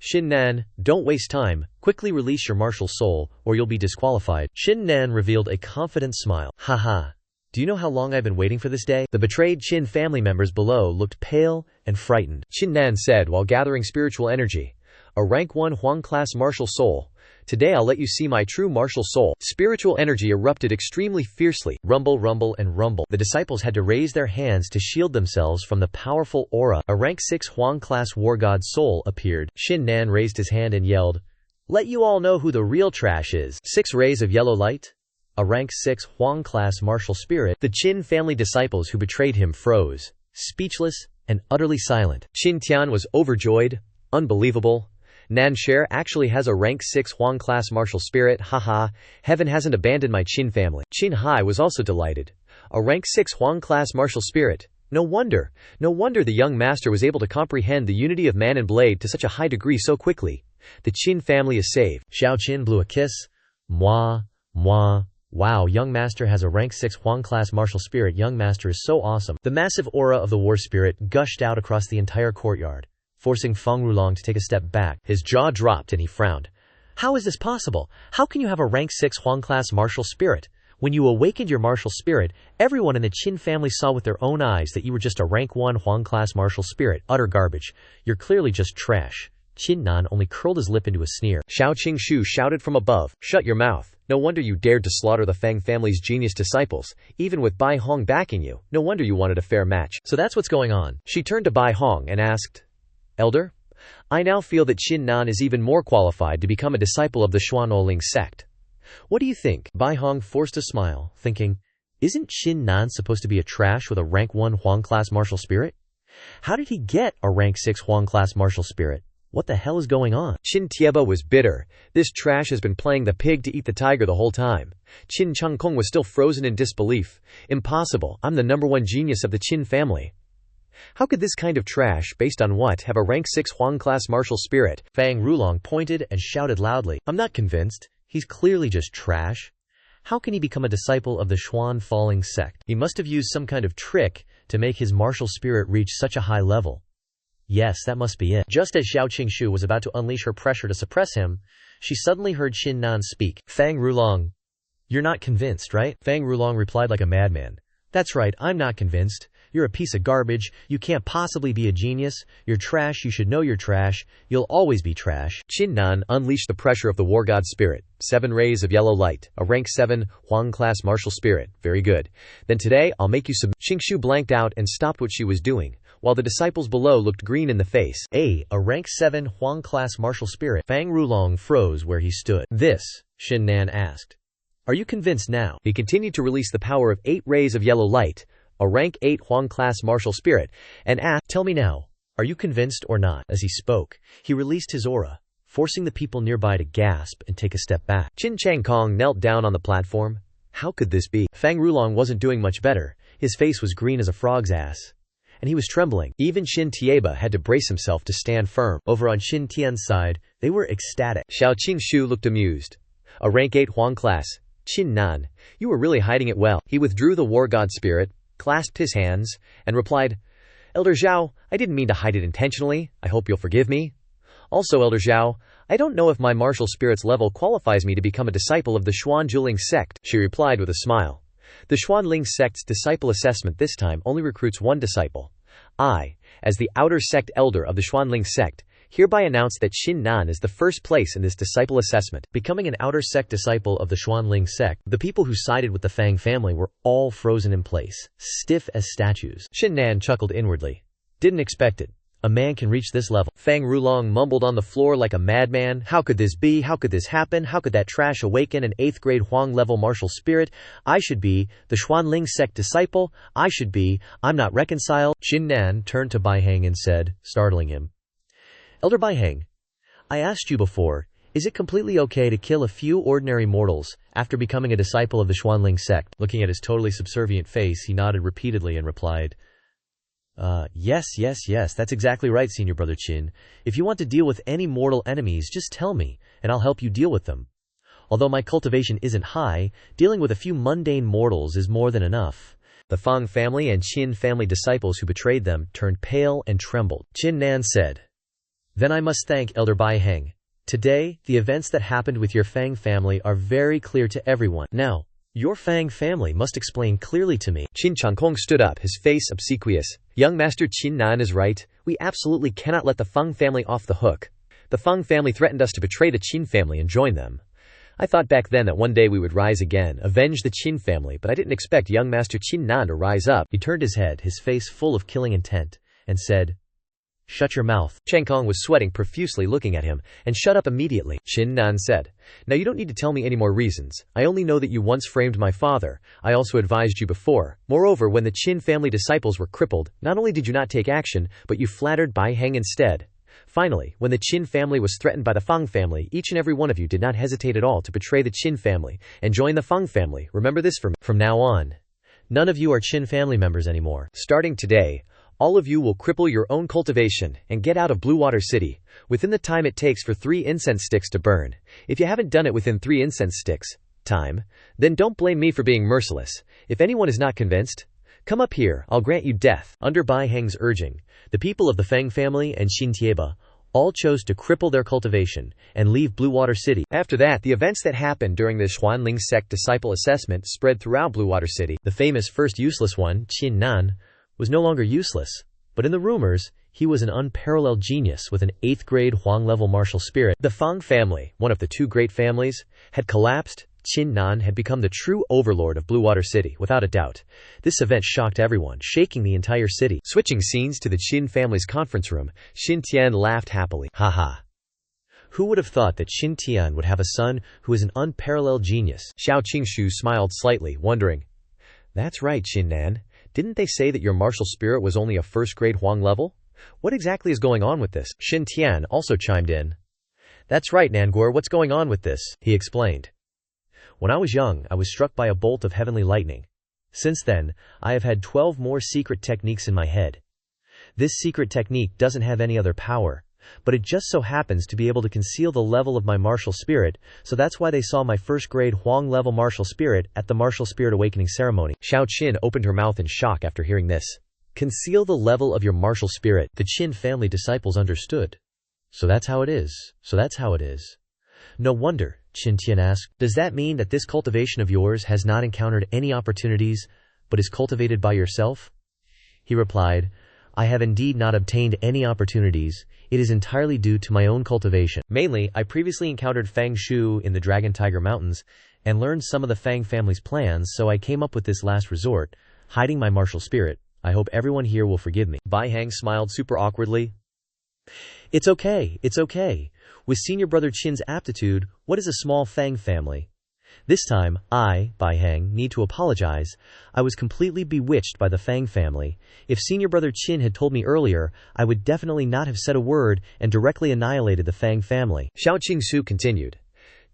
Qin Nan, don't waste time, quickly release your martial soul, or you'll be disqualified. Qin Nan revealed a confident smile, haha. Do you know how long I've been waiting for this day? The betrayed Qin family members below looked pale and frightened. Qin Nan said while gathering spiritual energy, a rank 1 Huang class martial soul. Today I'll let you see my true martial soul. Spiritual energy erupted extremely fiercely. Rumble, rumble, and rumble. The disciples had to raise their hands to shield themselves from the powerful aura. A rank 6 Huang class war god soul appeared. Qin Nan raised his hand and yelled, let you all know who the real trash is. 6 rays of yellow light. A rank 6 Huang class martial spirit. The Qin family disciples who betrayed him froze, speechless and utterly silent. Qin Tian was overjoyed. Unbelievable. Nan Sher actually has a rank 6 Huang class martial spirit, haha, heaven hasn't abandoned my Qin family. Qin Hai was also delighted. A rank 6 Huang class martial spirit. No wonder the young master was able to comprehend the unity of man and blade to such a high degree so quickly. The Qin family is saved. Xiao Qin blew a kiss. Moi. Wow, young master has a rank 6 Huang class martial spirit. Young master is so awesome. The massive aura of the war spirit gushed out across the entire courtyard, forcing Feng Rulong to take a step back. His jaw dropped and he frowned. How is this possible? How can you have a rank 6 Huang class martial spirit? When you awakened your martial spirit, everyone in the Qin family saw with their own eyes that you were just a rank 1 Huang class martial spirit. Utter garbage. You're clearly just trash. Qin Nan only curled his lip into a sneer. Xiao Qingshu shouted from above, shut your mouth. No wonder you dared to slaughter the Fang family's genius disciples. Even with Bai Hong backing you, no wonder you wanted a fair match. So that's what's going on. She turned to Bai Hong and asked, Elder, I now feel that Qin Nan is even more qualified to become a disciple of the Xuanling sect. What do you think? Bai Hong forced a smile, thinking, isn't Qin Nan supposed to be a trash with a rank 1 Huang class martial spirit? How did he get a rank 6 Huang class martial spirit? What the hell is going on? Qin Tieba was bitter. This trash has been playing the pig to eat the tiger the whole time. Qin Changkong was still frozen in disbelief. Impossible. I'm the #1 genius of the Qin family. How could this kind of trash, based on what, have a rank 6 Huang class martial spirit? Fang Rulong pointed and shouted loudly. I'm not convinced. He's clearly just trash. How can he become a disciple of the Xuanling sect? He must have used some kind of trick to make his martial spirit reach such a high level. Yes, that must be it. Just as Xiao Qingshu was about to unleash her pressure to suppress him, she suddenly heard Qin Nan speak. Fang Rulong, you're not convinced, right? Fang Rulong replied like a madman. That's right, I'm not convinced. You're a piece of garbage. You can't possibly be a genius. You're trash. You should know you're trash. You'll always be trash. Qin Nan unleashed the pressure of the war god spirit. 7 rays of yellow light. A rank 7 Huang class martial spirit. Very good. Then today I'll make you sub. Qingshu blanked out and stopped what she was doing, while the disciples below looked green in the face. A rank 7 Huang class martial spirit. Fang Rulong froze where he stood. This, Qin Nan asked. Are you convinced now? He continued to release the power of 8 rays of yellow light, a rank 8 Huang class martial spirit, and asked, tell me now, are you convinced or not? As he spoke, he released his aura, forcing the people nearby to gasp and take a step back. Qin Changkong knelt down on the platform. How could this be? Fang Rulong wasn't doing much better. His face was green as a frog's ass, and he was trembling. Even Qin Tieba had to brace himself to stand firm. Over on Qin Tian's side, they were ecstatic. Xiao Qingshu looked amused. A rank 8 Huang class. Qin Nan, you were really hiding it well. He withdrew the war god spirit, clasped his hands, and replied, Elder Zhao, I didn't mean to hide it intentionally. I hope you'll forgive me. Also, Elder Zhao, I don't know if my martial spirit's level qualifies me to become a disciple of the Xuanling sect, she replied with a smile. The Xuanling sect's disciple assessment this time only recruits 1 disciple. I, as the outer sect elder of the Xuanling sect, hereby announce that Qin Nan is the first place in this disciple assessment. Becoming an outer sect disciple of the Xuanling sect, the people who sided with the Fang family were all frozen in place, stiff as statues. Qin Nan chuckled inwardly. Didn't expect it. A man can reach this level. Fang Rulong mumbled on the floor like a madman. How could this be? How could this happen? How could that trash awaken an 8th grade Huang level martial spirit? I should be the Xuanling sect disciple. I'm not reconciled. Qin Nan turned to Bai Heng and said, startling him, Elder Bai Heng, I asked you before, is it completely okay to kill a few ordinary mortals after becoming a disciple of the Xuanling sect? Looking at his totally subservient face, he nodded repeatedly and replied, yes, that's exactly right, Senior Brother Qin. If you want to deal with any mortal enemies, just tell me, and I'll help you deal with them. Although my cultivation isn't high, dealing with a few mundane mortals is more than enough. The Fang family and Qin family disciples who betrayed them turned pale and trembled. Qin Nan said, Then I must thank Elder Bai Heng. Today, the events that happened with your Fang family are very clear to everyone. Now, your Fang family must explain clearly to me. Qin Changkong stood up, his face obsequious. Young Master Qin Nan is right. We absolutely cannot let the Fang family off the hook. The Fang family threatened us to betray the Qin family and join them. I thought back then that one day we would rise again, avenge the Qin family, but I didn't expect young Master Qin Nan to rise up. He turned his head, his face full of killing intent, and said, Shut your mouth. Changkong was sweating profusely looking at him, and shut up immediately. Qin Nan said, Now you don't need to tell me any more reasons. I only know that you once framed my father. I also advised you before. Moreover, when the Qin family disciples were crippled, not only did you not take action, but you flattered Bai Heng instead. Finally, when the Qin family was threatened by the Fang family, each and every one of you did not hesitate at all to betray the Qin family and join the Fang family. Remember this from now on. None of you are Qin family members anymore. Starting today, all of you will cripple your own cultivation and get out of Blue Water City within the time it takes for 3 incense sticks to burn. If you haven't done it within 3 incense sticks time, then don't blame me for being merciless. If anyone is not convinced, come up here, I'll grant you death. Under Bai Heng's urging, the people of the Fang family and Xin Tieba all chose to cripple their cultivation and leave Blue Water City. After that, the events that happened during the Xuanling sect disciple assessment spread throughout Blue Water City. The famous first useless one, Qin Nan, was no longer useless, but in the rumors, he was an unparalleled genius with an 8th grade Huang-level martial spirit. The Fang family, one of the 2 great families, had collapsed. Qin Nan had become the true overlord of Blue Water City, without a doubt. This event shocked everyone, shaking the entire city. Switching scenes to the Qin family's conference room, Xin Tian laughed happily. Haha. Who would have thought that Xin Tian would have a son who is an unparalleled genius? Xiao Qingshu smiled slightly, wondering, That's right, Qin Nan. Didn't they say that your martial spirit was only a 1st grade Huang level? What exactly is going on with this? Xin Tian also chimed in. That's right, Nangor, what's going on with this? He explained. When I was young, I was struck by a bolt of heavenly lightning. Since then, I have had 12 more secret techniques in my head. This secret technique doesn't have any other power, but it just so happens to be able to conceal the level of my martial spirit, so that's why they saw my 1st grade Huang level martial spirit at the martial spirit awakening ceremony. Xiao Qin opened her mouth in shock after hearing this. Conceal the level of your martial spirit. The Qin family disciples understood. So that's how it is. No wonder, Qin Tian asked. Does that mean that this cultivation of yours has not encountered any opportunities, but is cultivated by yourself? He replied, I have indeed not obtained any opportunities. It is entirely due to my own cultivation. Mainly, I previously encountered Fang Shu in the Dragon Tiger Mountains and learned some of the Fang family's plans, so I came up with this last resort, hiding my martial spirit. I hope everyone here will forgive me. Bai Heng smiled super awkwardly. It's okay. With Senior Brother Qin's aptitude, what is a small Fang family? This time, I, Bai Heng, need to apologize. I was completely bewitched by the Fang family. If Senior Brother Qin had told me earlier, I would definitely not have said a word and directly annihilated the Fang family. Xiao Qingsu continued.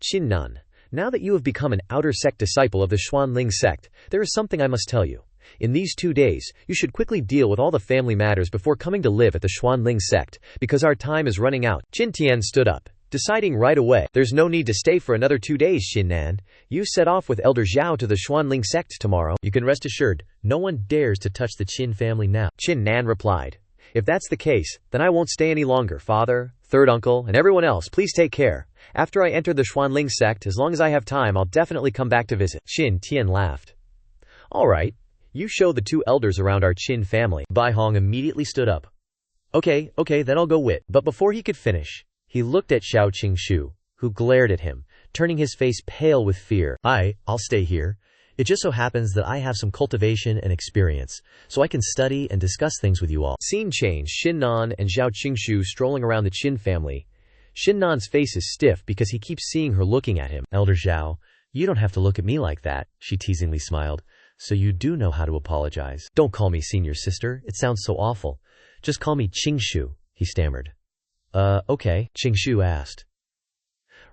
Qin Nan, now that you have become an outer sect disciple of the Xuanling sect, there is something I must tell you. In these 2 days, you should quickly deal with all the family matters before coming to live at the Xuanling sect, because our time is running out. Qin Tian stood up, deciding right away. There's no need to stay for another 2 days, Qin Nan. You set off with Elder Zhao to the Xuanling sect tomorrow. You can rest assured, no one dares to touch the Qin family now. Qin Nan replied, If that's the case, then I won't stay any longer. Father, third uncle, and everyone else, please take care. After I enter the Xuanling sect, as long as I have time, I'll definitely come back to visit. Qin Tian laughed. All right. You show the 2 elders around our Qin family. Bai Hong immediately stood up. Okay, then I'll go with. But before he could finish, he looked at Xiao Qingshu, who glared at him, turning his face pale with fear. I'll stay here. It just so happens that I have some cultivation and experience, so I can study and discuss things with you all. Scene change, Qin Nan and Xiao Qingshu strolling around the Qin family. Qin Nan's face is stiff because he keeps seeing her looking at him. Elder Xiao, you don't have to look at me like that, she teasingly smiled. So you do know how to apologize. Don't call me senior sister, it sounds so awful. Just call me Qingshu, he stammered. Okay, Qingshu asked.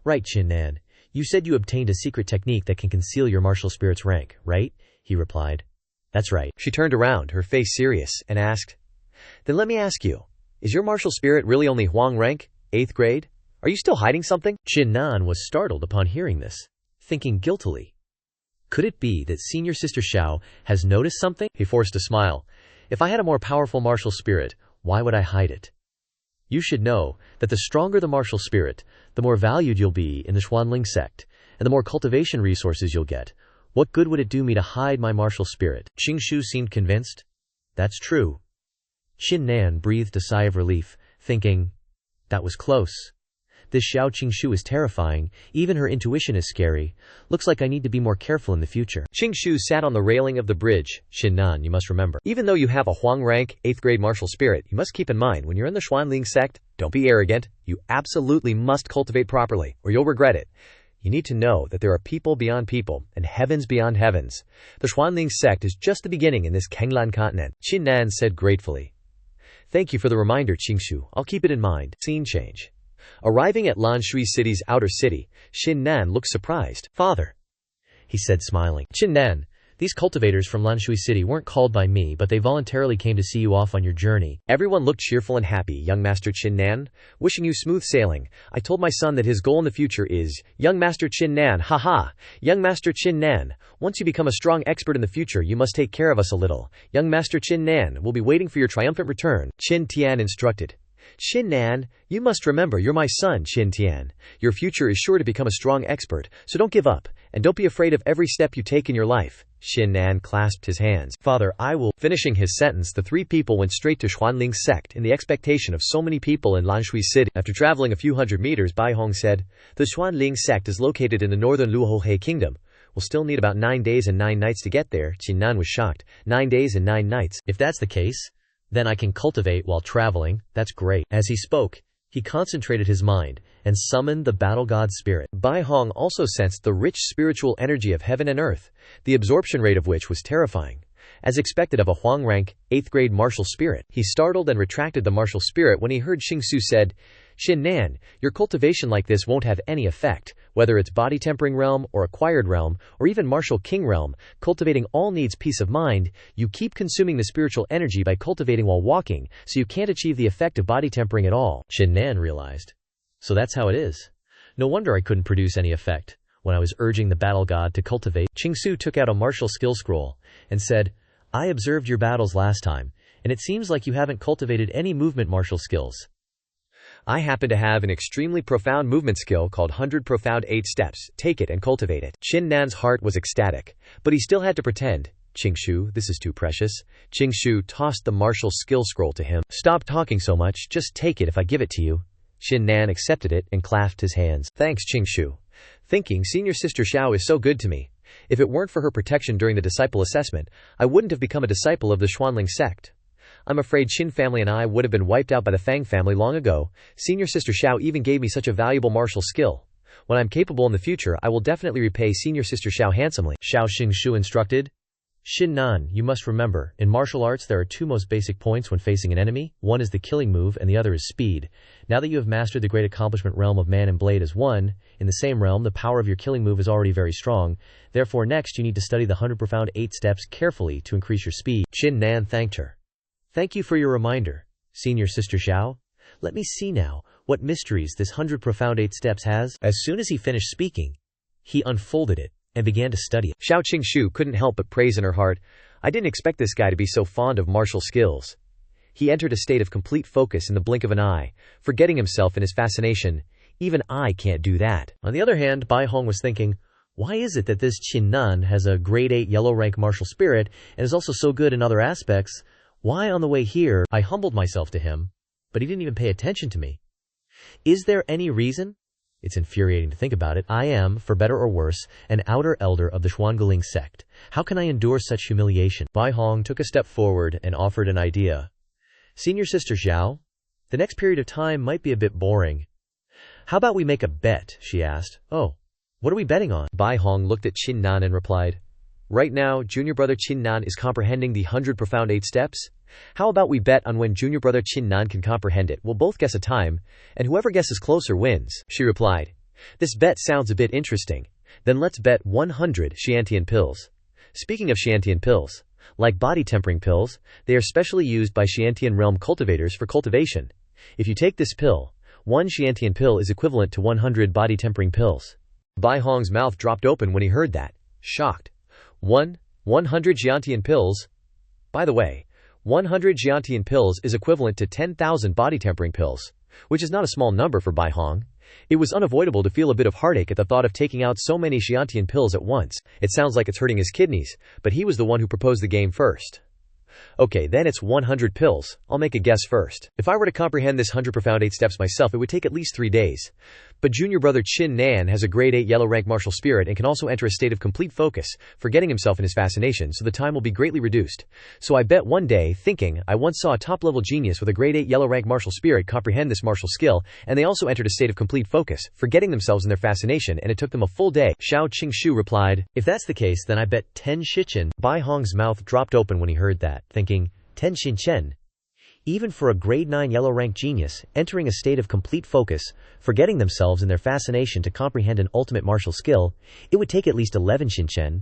Right, Qin Nan. You said you obtained a secret technique that can conceal your martial spirit's rank, right? He replied. That's right. She turned around, her face serious, and asked, Then let me ask you, is your martial spirit really only Huang rank, 8th grade? Are you still hiding something? Qin Nan was startled upon hearing this, thinking guiltily. Could it be that senior sister Xiao has noticed something? He forced a smile. If I had a more powerful martial spirit, why would I hide it? You should know that the stronger the martial spirit, the more valued you'll be in the Xuanling sect, and the more cultivation resources you'll get. What good would it do me to hide my martial spirit? Qingshu seemed convinced. That's true. Qin Nan breathed a sigh of relief, thinking, that was close. This Xiao Qingshu is terrifying, even her intuition is scary. Looks like I need to be more careful in the future. Qingshu sat on the railing of the bridge. Qin Nan, you must remember, even though you have a Huang rank, 8th grade martial spirit, you must keep in mind, when you're in the Xuanling sect, don't be arrogant. You absolutely must cultivate properly, or you'll regret it. You need to know that there are people beyond people, and heavens beyond heavens. The Xuanling sect is just the beginning in this Qin continent, Qin Nan said gratefully. Thank you for the reminder, Qingshu. I'll keep it in mind. Scene change. Arriving at Lanshui City's outer city, Qin Nan looked surprised. Father, he said smiling. Qin Nan, these cultivators from Lanshui City weren't called by me, but they voluntarily came to see you off on your journey. Everyone looked cheerful and happy. Young Master Qin Nan, wishing you smooth sailing. I told my son that his goal in the future is, Young Master Qin Nan, haha. Young Master Qin Nan, once you become a strong expert in the future, you must take care of us a little. Young Master Qin Nan, we'll be waiting for your triumphant return, Qin Tian instructed. Qin Nan, you must remember you're my son, Qin Tian. Your future is sure to become a strong expert, so don't give up, and don't be afraid of every step you take in your life. Qin Nan clasped his hands. Father, I will. Finishing his sentence, the three people went straight to Xuanling sect in the expectation of so many people in Lanshui City. After traveling a few hundred meters, Bai Hong said, The Xuanling sect is located in the northern Luohe kingdom. We'll still need about 9 days and 9 nights to get there. Qin Nan was shocked. 9 days and 9 nights. If that's the case, then I can cultivate while traveling. That's great. As he spoke, he concentrated his mind and summoned the battle god spirit. Bai Hong also sensed the rich spiritual energy of heaven and earth, the absorption rate of which was terrifying. As expected of a Huang rank, 8th grade martial spirit, he startled and retracted the martial spirit when he heard Xingsu said, Qin Nan, your cultivation like this won't have any effect, whether it's body tempering realm or acquired realm, or even martial king realm. Cultivating all needs peace of mind. You keep consuming the spiritual energy by cultivating while walking, so you can't achieve the effect of body tempering at all. Qin Nan realized. So that's how it is. No wonder I couldn't produce any effect when I was urging the battle god to cultivate. Qingsu took out a martial skill scroll and said, I observed your battles last time, and it seems like you haven't cultivated any movement martial skills. I happen to have an extremely profound movement skill called 100 Profound 8 Steps. Take it and cultivate it. Qin Nan's heart was ecstatic, but he still had to pretend. Qingshu, this is too precious. Qingshu tossed the martial skill scroll to him. Stop talking so much, just take it if I give it to you. Qin Nan accepted it and clasped his hands. Thanks, Qingshu. Thinking, senior sister Xiao is so good to me. If it weren't for her protection during the disciple assessment, I wouldn't have become a disciple of the Xuanling sect. I'm afraid Qin family and I would have been wiped out by the Fang family long ago. Senior sister Xiao even gave me such a valuable martial skill. When I'm capable in the future, I will definitely repay senior sister Xiao handsomely. Xiao Qingshu instructed. Qin Nan, you must remember, in martial arts there are two most basic points when facing an enemy. One is the killing move and the other is speed. Now that you have mastered the great accomplishment realm of Man and Blade as one, in the same realm the power of your killing move is already very strong. Therefore next you need to study the 100 Profound 8 Steps carefully to increase your speed. Qin Nan thanked her. Thank you for your reminder, senior sister Xiao. Let me see now what mysteries this 100 Profound 8 Steps has. As soon as he finished speaking, he unfolded it and began to study it. Xiao Qingshu couldn't help but praise in her heart, I didn't expect this guy to be so fond of martial skills. He entered a state of complete focus in the blink of an eye, forgetting himself in his fascination. Even I can't do that. On the other hand, Bai Hong was thinking, why is it that this Qin Nan has a grade 8 yellow rank martial spirit and is also so good in other aspects? Why on the way here, I humbled myself to him, but he didn't even pay attention to me. Is there any reason? It's infuriating to think about it. I am, for better or worse, an outer elder of the Xuangaling sect. How can I endure such humiliation? Bai Hong took a step forward and offered an idea. Senior Sister Zhao, the next period of time might be a bit boring. How about we make a bet, she asked. Oh, what are we betting on? Bai Hong looked at Qin Nan and replied, right now, junior brother Qin Nan is comprehending the 100 profound 8 steps. How about we bet on when junior brother Qin Nan can comprehend it? We'll both guess a time, and whoever guesses closer wins, she replied. This bet sounds a bit interesting. Then let's bet 100 Xiantian pills. Speaking of Xiantian pills, like body tempering pills, they are specially used by Xiantian realm cultivators for cultivation. If you take this pill, 1 Xiantian pill is equivalent to 100 body tempering pills. Bai Hong's mouth dropped open when he heard that, shocked. 100 Xiantian pills? By the way, 100 Xiantian pills is equivalent to 10,000 body tempering pills, which is not a small number for Bai Hong. It was unavoidable to feel a bit of heartache at the thought of taking out so many Xiantian pills at once. It sounds like it's hurting his kidneys, but he was the one who proposed the game first. Okay, then it's 100 pills. I'll make a guess first. If I were to comprehend this 100 profound 8 steps myself, it would take at least 3 days. But junior brother Qin Nan has a grade 8 yellow rank martial spirit and can also enter a state of complete focus, forgetting himself in his fascination, so the time will be greatly reduced. So I bet one day, thinking, I once saw a top-level genius with a grade 8 yellow rank martial spirit comprehend this martial skill, and they also entered a state of complete focus, forgetting themselves in their fascination, and it took them a full day. Xiao Qingshu replied, if that's the case, then I bet 10 shichen. Bai Hong's mouth dropped open when he heard that, thinking, 10 shinchen. Even for a grade 9 yellow rank genius, entering a state of complete focus, forgetting themselves in their fascination to comprehend an ultimate martial skill, it would take at least 11 shinchen.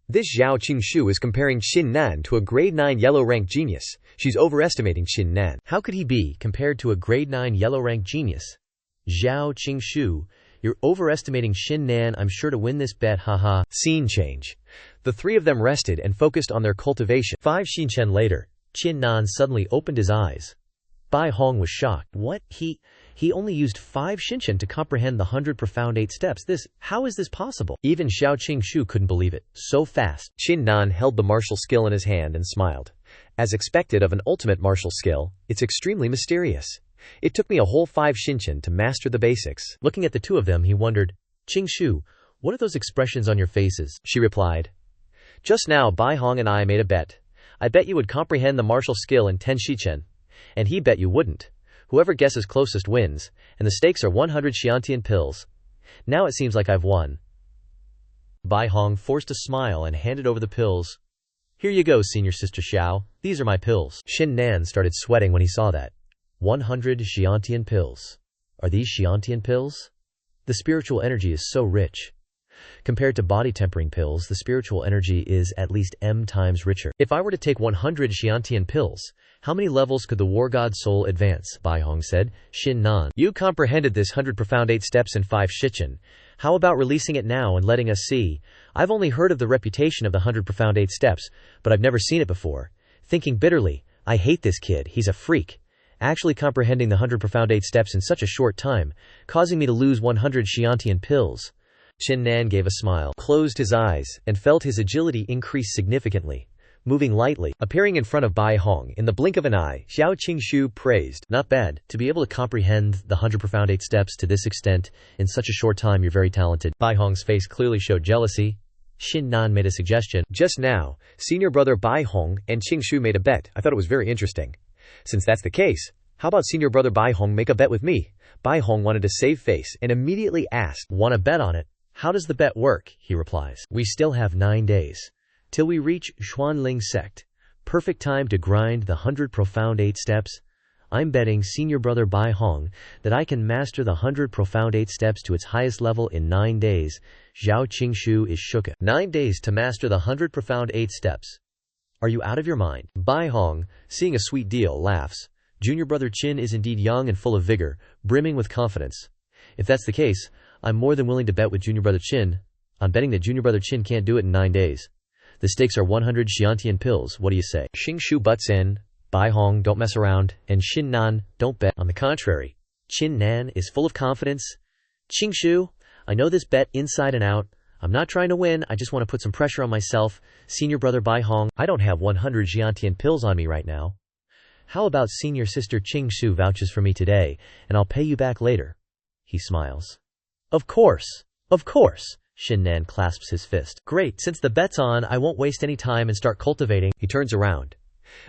This Zhao Qingshu is comparing Qin Nan to a grade 9 yellow rank genius. She's overestimating Qin Nan. How could he be compared to a grade 9 yellow rank genius? Zhao Qingshu, you're overestimating Qin Nan. I'm sure to win this bet, haha. Scene change. The three of them rested and focused on their cultivation. 5 shinchen later, Qin Nan suddenly opened his eyes. Bai Hong was shocked. What? He only used 5 shinchen to comprehend the 100 profound 8 steps. How is this possible? Even Xiao Qingshu couldn't believe it. So fast. Qin Nan held the martial skill in his hand and smiled. As expected of an ultimate martial skill, it's extremely mysterious. It took me a whole 5 shinchen to master the basics. Looking at the two of them, he wondered, Qingshu, what are those expressions on your faces? She replied, just now Bai Hong and I made a bet. I bet you would comprehend the martial skill in 10 shichen, and he bet you wouldn't. Whoever guesses closest wins, and the stakes are 100 Xiantian pills. Now it seems like I've won. Bai Hong forced a smile and handed over the pills. Here you go, Senior Sister Xiao. These are my pills. Qin Nan started sweating when he saw that. 100 Xiantian pills. Are these Xiantian pills? The spiritual energy is so rich. Compared to body tempering pills, the spiritual energy is at least M times richer. If I were to take 100 Xiantian pills, how many levels could the war god soul advance? Bai Hong said. Qin Nan, you comprehended this 100 profound 8 steps in 5 shichen. How about releasing it now and letting us see? I've only heard of the reputation of the 100 profound 8 steps, but I've never seen it before. Thinking bitterly, I hate this kid, he's a freak. Actually comprehending the 100 profound 8 steps in such a short time, causing me to lose 100 Xiantian pills. Qin Nan gave a smile, closed his eyes, and felt his agility increase significantly. Moving lightly, appearing in front of Bai Hong in the blink of an eye, Xiao Qingshu praised. Not bad. To be able to comprehend the 100 profound 8 steps to this extent in such a short time, you're very talented. Bai Hong's face clearly showed jealousy. Qin Nan made a suggestion. Just now, senior brother Bai Hong and Qingshu made a bet. I thought it was very interesting. Since that's the case, how about senior brother Bai Hong make a bet with me? Bai Hong wanted to save face and immediately asked, want to bet on it? How does the bet work? He replies. We still have 9 days. Till we reach Xuanling sect. Perfect time to grind the 100 profound 8 steps. I'm betting senior brother Bai Hong that I can master the 100 profound 8 steps to its highest level in 9 days. Zhao Qingshu is shook. 9 days to master the 100 profound 8 steps. Are you out of your mind? Bai Hong, seeing a sweet deal, laughs. Junior brother Qin is indeed young and full of vigor, brimming with confidence. If that's the case, I'm more than willing to bet with junior brother Qin. I'm betting that junior brother Qin can't do it in 9 days. The stakes are 100 Xiantian pills. What do you say? Qingshu butts in. Bai Hong, don't mess around. And Qin Nan, don't bet. On the contrary, Qin Nan is full of confidence. Qingshu, I know this bet inside and out. I'm not trying to win. I just want to put some pressure on myself. Senior brother Bai Hong, I don't have 100 Xiantian pills on me right now. How about senior sister Qing Shu vouches for me today, and I'll pay you back later? He smiles. Of course. Of course. Qin Nan clasps his fist. Great, since the bet's on, I won't waste any time and start cultivating. He turns around,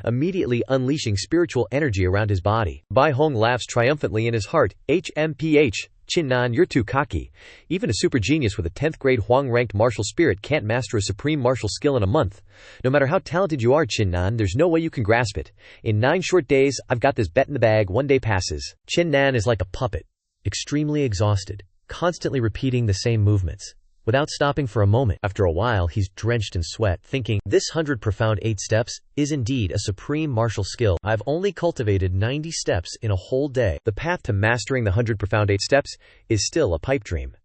immediately unleashing spiritual energy around his body. Bai Hong laughs triumphantly in his heart. HMPH. Qin Nan, you're too cocky. Even a super genius with a 10th grade Huang-ranked martial spirit can't master a supreme martial skill in a month. No matter how talented you are, Qin Nan, there's no way you can grasp it. In 9 short days, I've got this bet in the bag. 1 day passes. Qin Nan is like a puppet, extremely exhausted, constantly repeating the same movements, without stopping for a moment. After a while, he's drenched in sweat, thinking, this 100 profound 8 steps is indeed a supreme martial skill. I've only cultivated 90 steps in a whole day. The path to mastering the 100 profound 8 steps is still a pipe dream.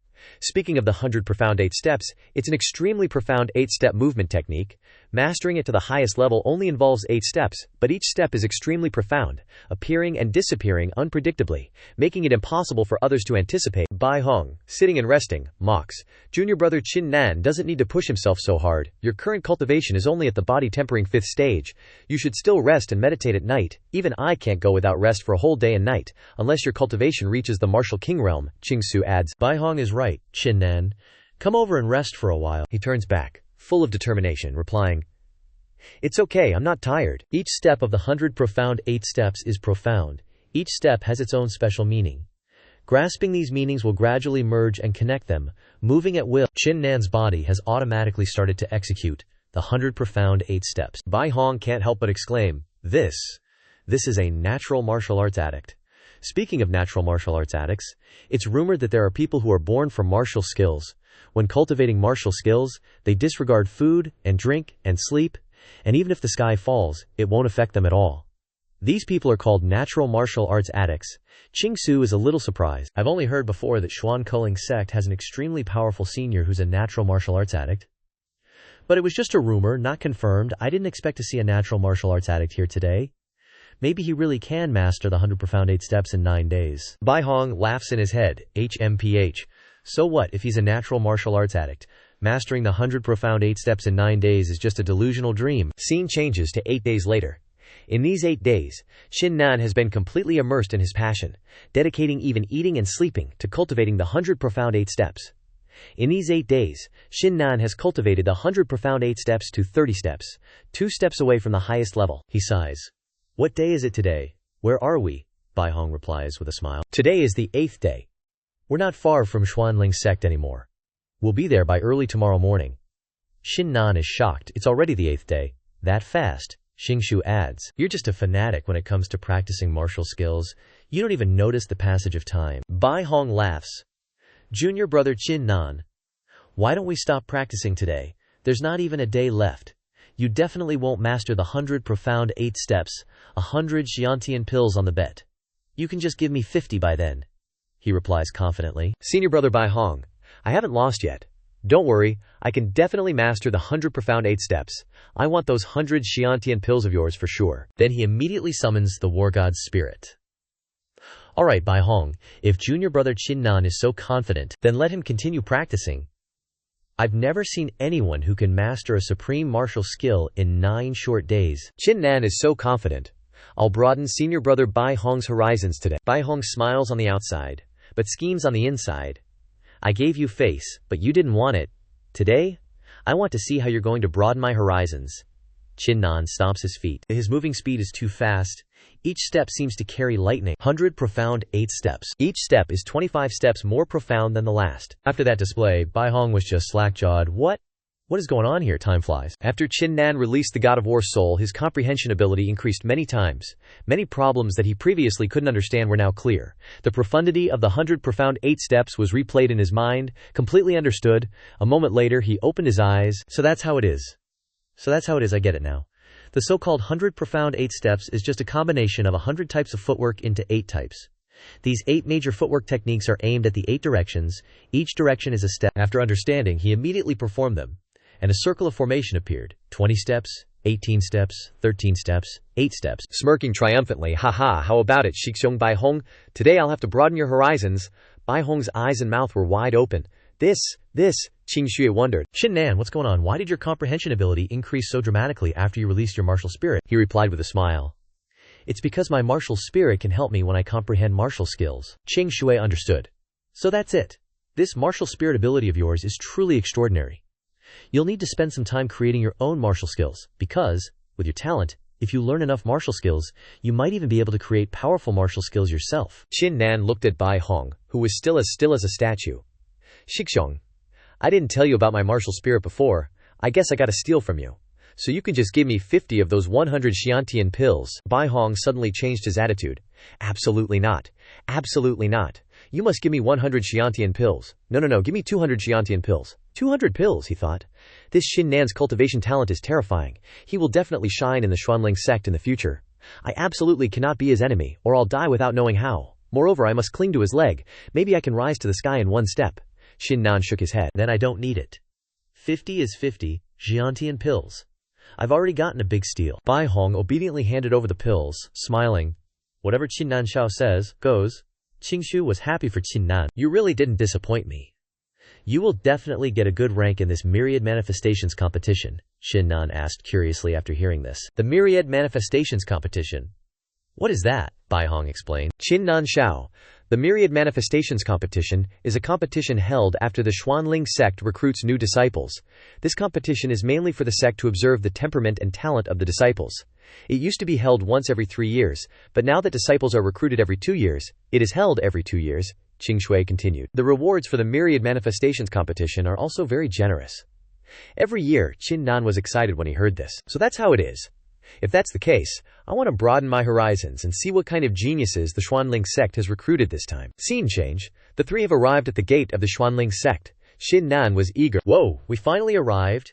Speaking of the 100 profound 8 steps, it's an extremely profound 8-step movement technique. Mastering it to the highest level only involves 8 steps, but each step is extremely profound, appearing and disappearing unpredictably, making it impossible for others to anticipate. Bai Hong, sitting and resting, mocks. Junior brother Qin Nan doesn't need to push himself so hard. Your current cultivation is only at the body-tempering 5th stage. You should still rest and meditate at night. Even I can't go without rest for a whole day and night, unless your cultivation reaches the martial king realm, Qing Su adds. Bai Hong is right, Qin Nan. Come over and rest for a while. He turns back, full of determination, replying, it's okay, I'm not tired. Each step of the 100 profound 8 steps is profound. Each step has its own special meaning. Grasping these meanings will gradually merge and connect them, moving at will. Qin Nan's body has automatically started to execute the 100 profound 8 steps. Bai Hong can't help but exclaim, This is a natural martial arts addict. Speaking of natural martial arts addicts, it's rumored that there are people who are born from martial skills. When cultivating martial skills, they disregard food and drink and sleep, and even if the sky falls, it won't affect them at all. These people are called natural martial arts addicts. Qing Su is a little surprised. I've only heard before that Xuan Kuling sect has an extremely powerful senior who's a natural martial arts addict. But it was just a rumor, not confirmed. I didn't expect to see a natural martial arts addict here today. Maybe he really can master the 100 profound 8 steps in 9 days. Bai Hong laughs in his head. HMPH. So what if he's a natural martial arts addict? Mastering the 100 profound 8 steps in 9 days is just a delusional dream. Scene changes to 8 days later. In these 8 days, Qin Nan has been completely immersed in his passion, dedicating even eating and sleeping to cultivating the 100 profound 8 steps. In these 8 days, Qin Nan has cultivated the 100 profound 8 steps to 30 steps, 2 steps away from the highest level. He sighs. What day is it today? Where are we? Bai Hong replies with a smile. Today is the 8th day. We're not far from Xuanling sect anymore. We'll be there by early tomorrow morning. Qin Nan is shocked. It's already the 8th day. That fast? Xing Shu adds. You're just a fanatic when it comes to practicing martial skills. You don't even notice the passage of time. Bai Hong laughs. Junior brother Qin Nan, why don't we stop practicing today? There's not even a day left. You definitely won't master the 100 profound 8 steps, 100 Xiantian pills on the bet. You can just give me 50 by then. He replies confidently. Senior brother Bai Hong, I haven't lost yet. Don't worry, I can definitely master the 100 profound 8 steps. I want those 100 Xiantian pills of yours for sure. Then he immediately summons the war god's spirit. Alright Bai Hong, if junior brother Qin Nan is so confident, then let him continue practicing. I've never seen anyone who can master a supreme martial skill in 9 short days. Qin Nan is so confident. I'll broaden senior brother Bai Hong's horizons today. Bai Hong smiles on the outside, but schemes on the inside. I gave you face, but you didn't want it. Today, I want to see how you're going to broaden my horizons. Qin Nan stomps his feet. His moving speed is too fast. Each step seems to carry lightning. 100 profound 8 steps. Each step is 25 steps more profound than the last. After that display, Bai Hong was just slack-jawed. What is going on here? Time flies. After Qin Nan released the God of War soul, his comprehension ability increased many times. Many problems that he previously couldn't understand were now clear. The profundity of the 100 profound 8 steps was replayed in his mind, completely understood. A moment later, he opened his eyes. So that's how it is. I get it now. The so-called 100 profound 8 steps is just a combination of 100 types of footwork into 8 types. These 8 major footwork techniques are aimed at the 8 directions. Each direction is a step. After understanding, he immediately performed them, and a circle of formation appeared. 20 steps, 18 steps, 13 steps, 8 steps. Smirking triumphantly, haha, how about it, Shixiong Bai Hong? Today I'll have to broaden your horizons. Bai Hong's eyes and mouth were wide open. This, Qing Xue wondered. Qin Nan, what's going on? Why did your comprehension ability increase so dramatically after you released your martial spirit? He replied with a smile. It's because my martial spirit can help me when I comprehend martial skills. Qing Shui understood. So that's it. This martial spirit ability of yours is truly extraordinary. You'll need to spend some time creating your own martial skills, because, with your talent, if you learn enough martial skills, you might even be able to create powerful martial skills yourself. Qin Nan looked at Bai Hong, who was still as a statue. Shixong, I didn't tell you about my martial spirit before. I guess I gotta steal from you. So you can just give me 50 of those 100 Xiantian pills. Bai Hong suddenly changed his attitude. Absolutely not. Absolutely not. You must give me 100 Xiantian pills. No, give me 200 Xiantian pills. 200 pills, he thought. This Qin Nan's cultivation talent is terrifying. He will definitely shine in the Xuanling sect in the future. I absolutely cannot be his enemy, or I'll die without knowing how. Moreover, I must cling to his leg. Maybe I can rise to the sky in one step. Qin Nan shook his head. Then I don't need it. 50 is 50 Xiantian pills. I've already gotten a big steal. Bai Hong obediently handed over the pills, smiling. Whatever Qin Nan Xiao says, goes. Qing Shu was happy for Qin Nan. You really didn't disappoint me. You will definitely get a good rank in this Myriad Manifestations competition, Qin Nan asked curiously after hearing this. The Myriad Manifestations competition? What is that? Bai Hong explained. Qin Nan Xiao. The Myriad Manifestations competition is a competition held after the Xuanling sect recruits new disciples. This competition is mainly for the sect to observe the temperament and talent of the disciples. It used to be held once every 3 years, but now that disciples are recruited every 2 years, it is held every 2 years, Qing Shui continued. The rewards for the Myriad Manifestations competition are also very generous. Every year, Qin Nan was excited when he heard this. So that's how it is. If that's the case, I want to broaden my horizons and see what kind of geniuses the Xuanling sect has recruited this time. Scene change. The three have arrived at the gate of the Xuanling sect. Qin Nan was eager. Whoa, we finally arrived.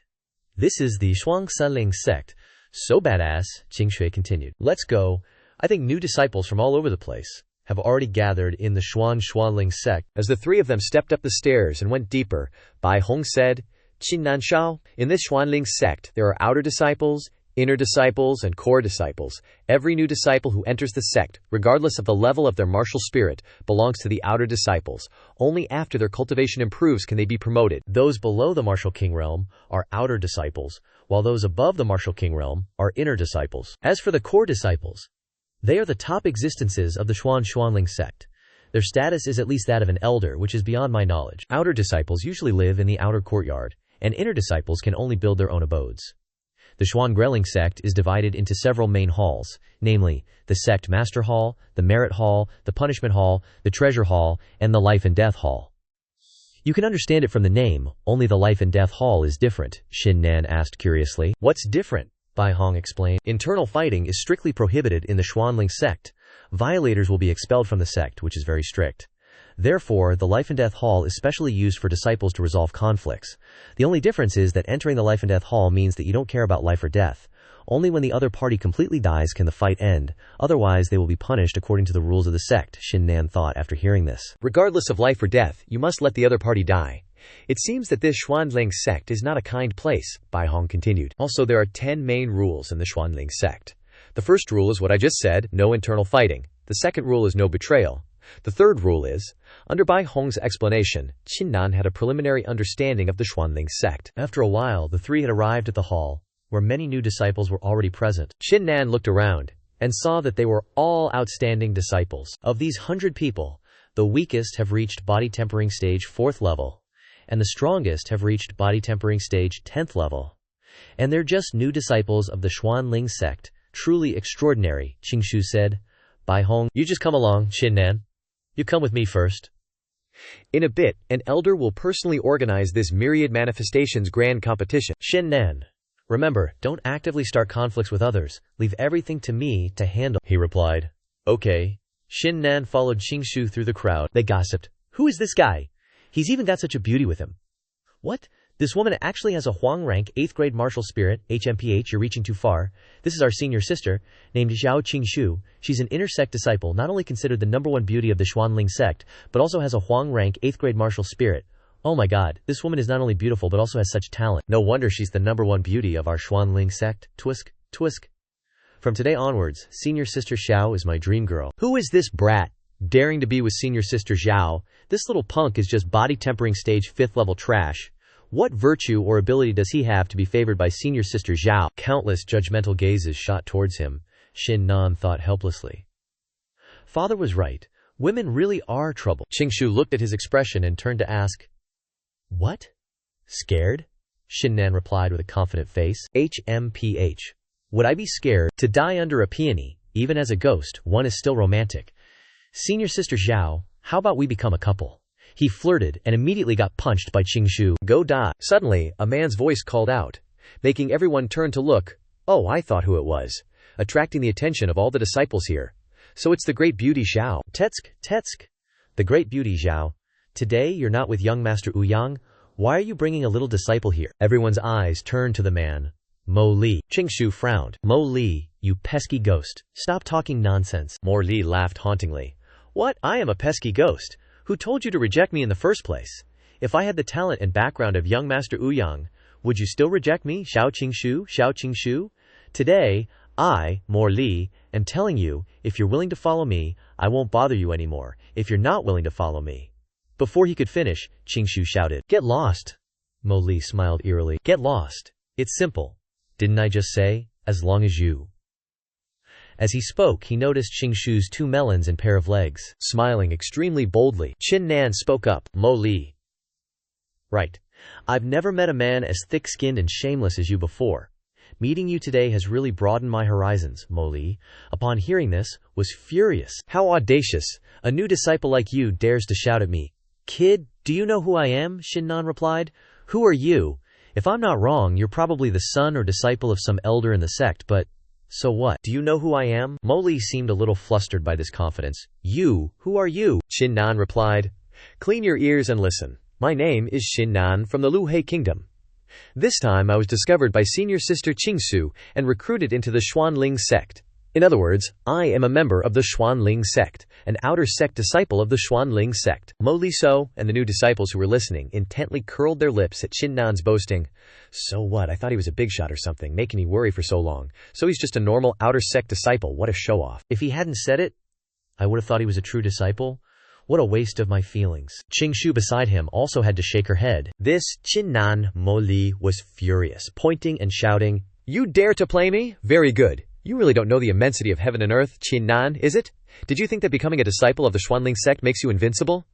This is the Xuanling sect. So badass, Qing Shui continued. Let's go. I think new disciples from all over the place have already gathered in the Xuanling sect. As the three of them stepped up the stairs and went deeper, Bai Hong said, Qin Nan Xiao, in this Xuanling sect there are outer disciples, inner disciples, and core disciples. Every new disciple who enters the sect, regardless of the level of their martial spirit, belongs to the outer disciples. Only after their cultivation improves can they be promoted. Those below the martial king realm are outer disciples, while those above the martial king realm are inner disciples. As for the core disciples, they are the top existences of the Xuanling sect. Their status is at least that of an elder, which is beyond my knowledge. Outer disciples usually live in the outer courtyard, and inner disciples can only build their own abodes. The Xuanling sect is divided into several main halls, namely, the Sect Master Hall, the Merit Hall, the Punishment Hall, the Treasure Hall, and the Life and Death Hall. You can understand it from the name, only the Life and Death Hall is different, Qin Nan asked curiously. What's different? Bai Hong explained. Internal fighting is strictly prohibited in the Xuanling sect. Violators will be expelled from the sect, which is very strict. Therefore, the Life and Death Hall is specially used for disciples to resolve conflicts. The only difference is that entering the Life and Death Hall means that you don't care about life or death. Only when the other party completely dies can the fight end, otherwise they will be punished according to the rules of the sect, Qin Nan thought after hearing this. Regardless of life or death, you must let the other party die. It seems that this Xuanling sect is not a kind place, Bai Hong continued. Also, there are 10 main rules in the Xuanling sect. The first rule is what I just said, no internal fighting. The second rule is no betrayal. The third rule is, under Bai Hong's explanation, Qin Nan had a preliminary understanding of the Xuanling sect. After a while, the three had arrived at the hall, where many new disciples were already present. Qin Nan looked around, and saw that they were all outstanding disciples. Of these 100 people, the weakest have reached body tempering stage 4th level, and the strongest have reached body tempering stage 10th level. And they're just new disciples of the Xuanling sect. Truly extraordinary, Qing Shu said. Bai Hong, you just come along, Qin Nan. You come with me first. In a bit, an elder will personally organize this Myriad Manifestations grand competition. Qin Nan, remember, don't actively start conflicts with others. Leave everything to me to handle, he replied. Okay. Qin Nan followed Qing Shu through the crowd. They gossiped. Who is this guy? He's even got such a beauty with him. What? This woman actually has a Huang rank 8th grade martial spirit. HMPH, you're reaching too far. This is our senior sister, named Zhao Qingshu. She's an inner sect disciple, not only considered the #1 beauty of the Xuanling sect, but also has a Huang rank 8th grade martial spirit. Oh my god, this woman is not only beautiful but also has such talent. No wonder she's the #1 beauty of our Xuanling sect. Twisk, twisk. From today onwards, senior sister Xiao is my dream girl. Who is this brat, daring to be with senior sister Zhao? This little punk is just body tempering stage 5th level trash. What virtue or ability does he have to be favored by senior sister Zhao? Countless judgmental gazes shot towards him. Qin Nan thought helplessly. Father was right. Women really are trouble. Qingshu looked at his expression and turned to ask, "What? Scared?" Qin Nan replied with a confident face. HMPH. Would I be scared to die under a peony? Even as a ghost, one is still romantic. Senior sister Zhao, how about we become a couple? He flirted and immediately got punched by Qingshu. Go die. Suddenly, a man's voice called out, making everyone turn to look. Oh, I thought who it was, attracting the attention of all the disciples here. So it's the great beauty Zhao. Tetsk. The great beauty Zhao. Today you're not with young Master Ouyang. Why are you bringing a little disciple here? Everyone's eyes turned to the man. Mo Li. Qingshu frowned. Mo Li, you pesky ghost. Stop talking nonsense. Mo Li laughed hauntingly. What? I am a pesky ghost. Who told you to reject me in the first place? If I had the talent and background of young Master Ouyang, would you still reject me? Xiao Qingshu? Today, I, Mo Li, am telling you, if you're willing to follow me, I won't bother you anymore. If you're not willing to follow me. Before he could finish, Qingshu shouted, Get lost. Mo Li smiled eerily. Get lost. It's simple. Didn't I just say, as long as you... As he spoke, he noticed Qingshu's 2 melons and pair of legs. Smiling extremely boldly, Qin Nan spoke up. Mo Li. Right. I've never met a man as thick-skinned and shameless as you before. Meeting you today has really broadened my horizons. Mo Li, upon hearing this, was furious. How audacious! A new disciple like you dares to shout at me. Kid, do you know who I am? Qin Nan replied. Who are you? If I'm not wrong, you're probably the son or disciple of some elder in the sect, but... So what? Do you know who I am? Mo Li seemed a little flustered by this confidence. You? Who are you? Qin Nan replied. Clean your ears and listen. My name is Qin Nan from the Luhe Kingdom. This time I was discovered by senior sister Qingsu and recruited into the Xuanling sect. In other words, I am a member of the Xuanling sect, an outer sect disciple of the Xuanling sect. Mo Li So and the new disciples who were listening intently curled their lips at Qin Nan's boasting. So what? I thought he was a big shot or something, making me worry for so long. So he's just a normal outer sect disciple. What a show-off. If he hadn't said it, I would have thought he was a true disciple. What a waste of my feelings. Qingshu beside him also had to shake her head. This Qin Nan, Mo Li, was furious, pointing and shouting, You dare to play me? Very good. You really don't know the immensity of heaven and earth, Qin Nan, is it? Did you think that becoming a disciple of the Xuanling sect makes you invincible?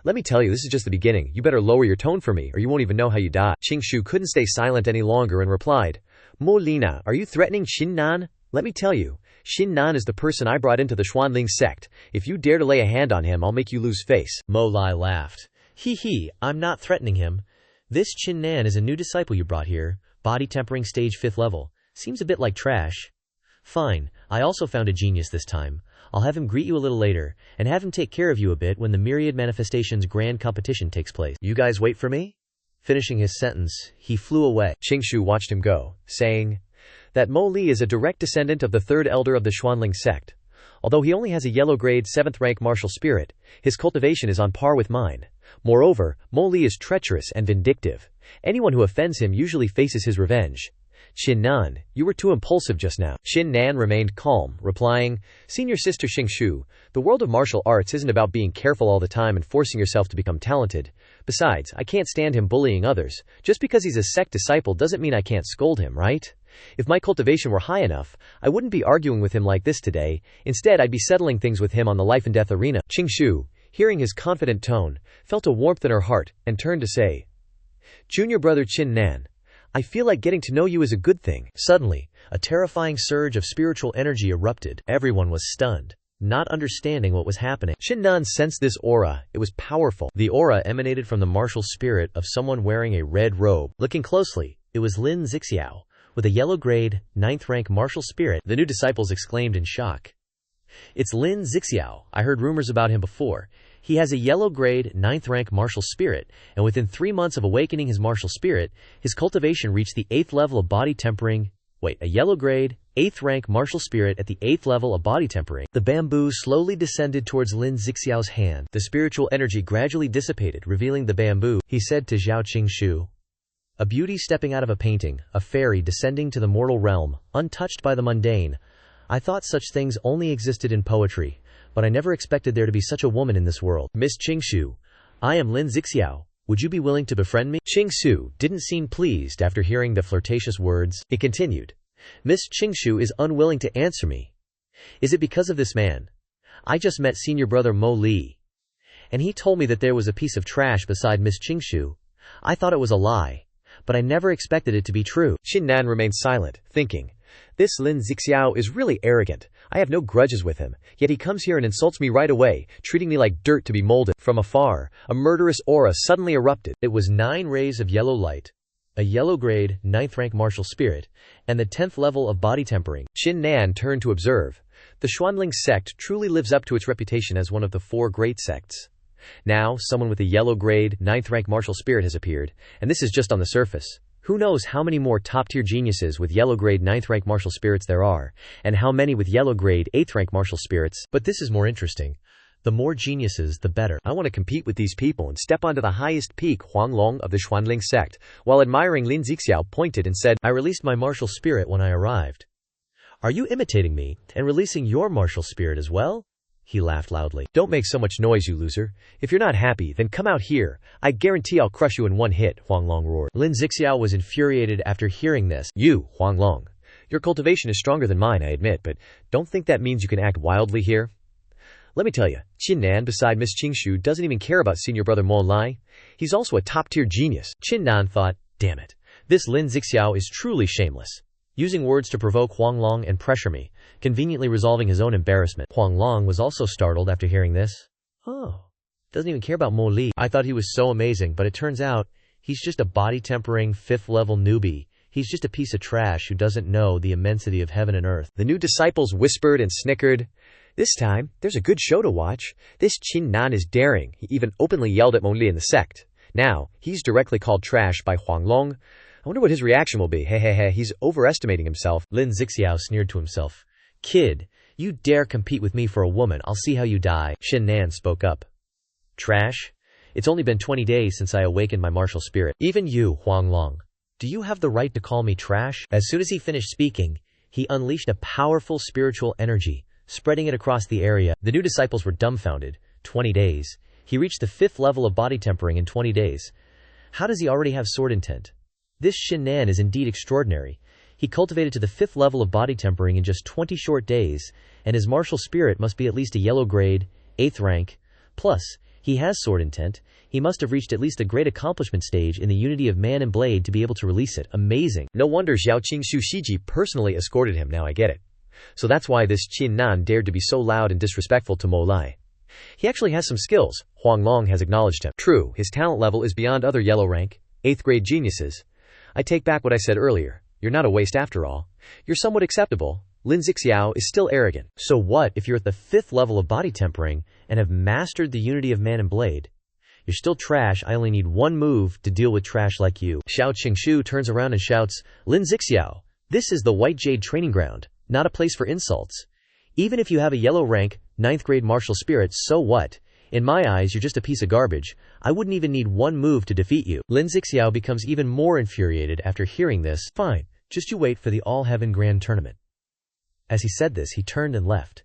Let me tell you, this is just the beginning. You better lower your tone for me, or you won't even know how you die. Qingshu couldn't stay silent any longer and replied, Mo Lina, are you threatening Qin Nan? Let me tell you, Qin Nan is the person I brought into the Xuanling sect. If you dare to lay a hand on him, I'll make you lose face. Mo Li laughed. Hee, I'm not threatening him. This Qin Nan is a new disciple you brought here. Body tempering stage 5th level. Seems a bit like trash. Fine, I also found a genius this time. I'll have him greet you a little later, and have him take care of you a bit when the Myriad Manifestations Grand Competition takes place. You guys wait for me? Finishing his sentence, he flew away. Qingshu watched him go, saying that Mo Li is a direct descendant of the 3rd elder of the Xuanling sect. Although he only has a yellow grade 7th rank martial spirit, his cultivation is on par with mine. Moreover, Mo Li is treacherous and vindictive. Anyone who offends him usually faces his revenge. Qin Nan, you were too impulsive just now. Qin Nan remained calm, replying, Senior sister Qingshu, the world of martial arts isn't about being careful all the time and forcing yourself to become talented. Besides, I can't stand him bullying others. Just because he's a sect disciple doesn't mean I can't scold him, right? If my cultivation were high enough, I wouldn't be arguing with him like this today. Instead, I'd be settling things with him on the life and death arena. Qingshu, hearing his confident tone, felt a warmth in her heart and turned to say, Junior brother Qin Nan, I feel like getting to know you is a good thing. Suddenly, a terrifying surge of spiritual energy erupted. Everyone was stunned, not understanding what was happening. Qin Nan sensed this aura. It was powerful. The aura emanated from the martial spirit of someone wearing a red robe. Looking closely, it was Lin Zixiao, with a yellow grade, 9th rank martial spirit. The new disciples exclaimed in shock. It's Lin Zixiao. I heard rumors about him before. He has a yellow grade, 9th rank martial spirit, and within 3 months of awakening his martial spirit, his cultivation reached the 8th level of body tempering. A yellow grade, 8th rank martial spirit at the 8th level of body tempering. The bamboo slowly descended towards Lin Zixiao's hand. The spiritual energy gradually dissipated, revealing the bamboo. He said to Zhao Qingshu, A beauty stepping out of a painting, a fairy descending to the mortal realm, untouched by the mundane. I thought such things only existed in poetry, but I never expected there to be such a woman in this world. Miss Qingshu, I am Lin Zixiao. Would you be willing to befriend me? Qingshu didn't seem pleased after hearing the flirtatious words. He continued, Miss Qingshu is unwilling to answer me. Is it because of this man? I just met senior brother Mo Li, and he told me that there was a piece of trash beside Miss Qingshu. I thought it was a lie, but I never expected it to be true. Qin Nan remained silent, thinking, this Lin Zixiao is really arrogant. I have no grudges with him, yet he comes here and insults me right away, treating me like dirt to be molded. From afar, a murderous aura suddenly erupted. It was 9 rays of yellow light, a yellow grade, 9th rank martial spirit, and the 10th level of body tempering. Qin Nan turned to observe. The Xuanling sect truly lives up to its reputation as one of the 4 great sects. Now, someone with a yellow grade, 9th rank martial spirit has appeared, and this is just on the surface. Who knows how many more top-tier geniuses with yellow grade 9th rank martial spirits there are, and how many with yellow grade 8th rank martial spirits. But this is more interesting. The more geniuses, the better. I want to compete with these people and step onto the highest peak, Huanglong of the Xuanling sect. While admiring, Lin Zixiao pointed and said, I released my martial spirit when I arrived. Are you imitating me, and releasing your martial spirit as well? He laughed loudly. Don't make so much noise, you loser. If you're not happy, then come out here. I guarantee I'll crush you in one hit, Huanglong roared. Lin Zixiao was infuriated after hearing this. You, Huanglong. Your cultivation is stronger than mine, I admit, but don't think that means you can act wildly here. Let me tell you, Qin Nan beside Miss Qingshu doesn't even care about senior brother Mo Lai. He's also a top-tier genius. Qin Nan thought, damn it. This Lin Zixiao is truly shameless. Using words to provoke Huanglong and pressure me, conveniently resolving his own embarrassment. Huanglong was also startled after hearing this. Oh, doesn't even care about Mo Li. I thought he was so amazing, but it turns out he's just a body-tempering 5th level newbie. He's just a piece of trash who doesn't know the immensity of heaven and earth. The new disciples whispered and snickered. This time, there's a good show to watch. This Qin Nan is daring. He even openly yelled at Mo Li in the sect. Now, he's directly called trash by Huanglong. I wonder what his reaction will be. Hey, he's overestimating himself. Lin Zixiao sneered to himself. Kid, you dare compete with me for a woman, I'll see how you die. Qin Nan spoke up. Trash? It's only been 20 days since I awakened my martial spirit. Even you, Huanglong. Do you have the right to call me trash? As soon as he finished speaking, he unleashed a powerful spiritual energy, spreading it across the area. The new disciples were dumbfounded. 20 days. He reached the 5th level of body tempering in 20 days. How does he already have sword intent? This Qin Nan is indeed extraordinary. He cultivated to the 5th level of body tempering in just 20 short days, and his martial spirit must be at least a yellow grade, 8th rank. Plus, he has sword intent. He must have reached at least a great accomplishment stage in the unity of man and blade to be able to release it. Amazing. No wonder Xiao Qingshu Shiji personally escorted him. Now I get it. So that's why this Qin Nan dared to be so loud and disrespectful to Mo Lai. He actually has some skills. Huanglong has acknowledged him. True, his talent level is beyond other yellow rank, 8th grade geniuses. I take back what I said earlier. You're not a waste after all. You're somewhat acceptable. Lin Zixiao is still arrogant. So what if you're at the 5th level of body tempering and have mastered the unity of man and blade? You're still trash. I only need one move to deal with trash like you. Xiao Qingshu turns around and shouts, Lin Zixiao, this is the White Jade training ground, not a place for insults. Even if you have a yellow rank, 9th grade martial spirit, so what? In my eyes, you're just a piece of garbage. I wouldn't even need one move to defeat you. Lin Zixiao becomes even more infuriated after hearing this. Fine, just you wait for the All-Heaven Grand Tournament. As he said this, he turned and left.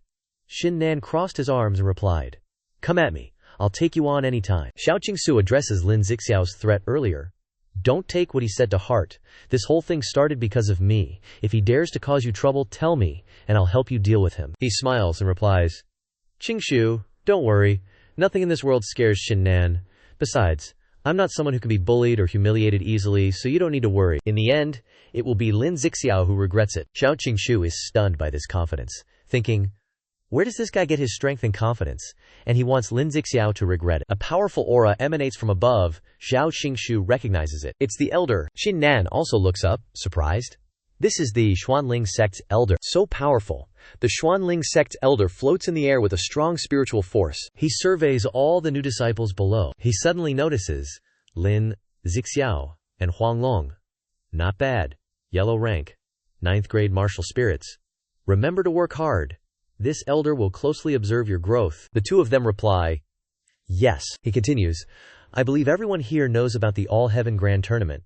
Qin Nan crossed his arms and replied, Come at me. I'll take you on any time. Xiao Qingsu addresses Lin Zixiao's threat earlier. Don't take what he said to heart. This whole thing started because of me. If he dares to cause you trouble, tell me, and I'll help you deal with him. He smiles and replies, Qingshu, don't worry. Nothing in this world scares Qin Nan. Besides, I'm not someone who can be bullied or humiliated easily, so you don't need to worry. In the end, it will be Lin Zixiao who regrets it. Xiao Qingshu is stunned by this confidence, thinking, where does this guy get his strength and confidence? And he wants Lin Zixiao to regret it. A powerful aura emanates from above. Xiao Qingshu recognizes it. It's the elder. Qin Nan also looks up, surprised. This is the Xuanling sect's elder. So powerful. The Xuanling sect's elder floats in the air with a strong spiritual force. He surveys all the new disciples below. He suddenly notices Lin Zixiao and Huanglong. Not bad. Yellow rank. 9th grade martial spirits. Remember to work hard. This elder will closely observe your growth. The two of them reply, Yes. He continues, I believe everyone here knows about the All-Heaven Grand Tournament.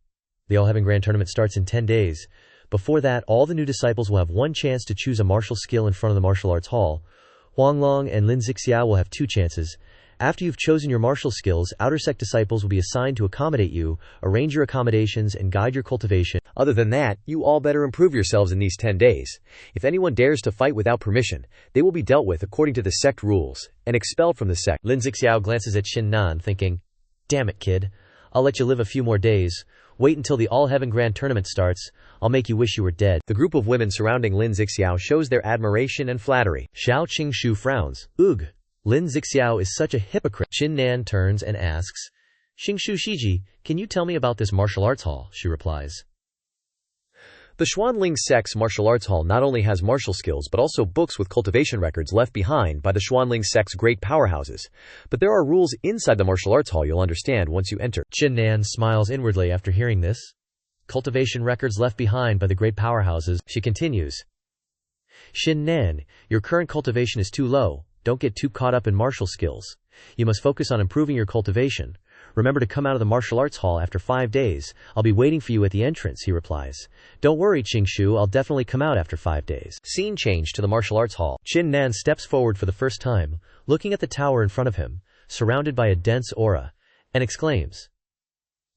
The All-Heaven Grand Tournament starts in 10 days. Before that, all the new disciples will have one chance to choose a martial skill in front of the martial arts hall. Huanglong and Lin Zixiao will have 2 chances. After you've chosen your martial skills, outer sect disciples will be assigned to accommodate you, arrange your accommodations, and guide your cultivation. Other than that, you all better improve yourselves in these 10 days. If anyone dares to fight without permission, they will be dealt with according to the sect rules, and expelled from the sect. Lin Zixiao glances at Qin Nan, thinking, damn it, kid. I'll let you live a few more days. Wait until the All-Heaven Grand Tournament starts. I'll make you wish you were dead. The group of women surrounding Lin Zixiao shows their admiration and flattery. Xiao Qingshu frowns. Ugh. Lin Zixiao is such a hypocrite. Qin Nan turns and asks, Qingshu Shiji, can you tell me about this martial arts hall? She replies. The Xuanling sect's martial arts hall not only has martial skills but also books with cultivation records left behind by the Xuanling sect's great powerhouses. But there are rules inside the martial arts hall you'll understand once you enter. Qin Nan smiles inwardly after hearing this. Cultivation records left behind by the great powerhouses. She continues. Qin Nan, your current cultivation is too low. Don't get too caught up in martial skills. You must focus on improving your cultivation. Remember to come out of the martial arts hall after 5 days. I'll be waiting for you at the entrance, he replies. Don't worry, Qingshu, I'll definitely come out after 5 days. Scene change to the martial arts hall. Qin Nan steps forward for the first time, looking at the tower in front of him, surrounded by a dense aura, and exclaims,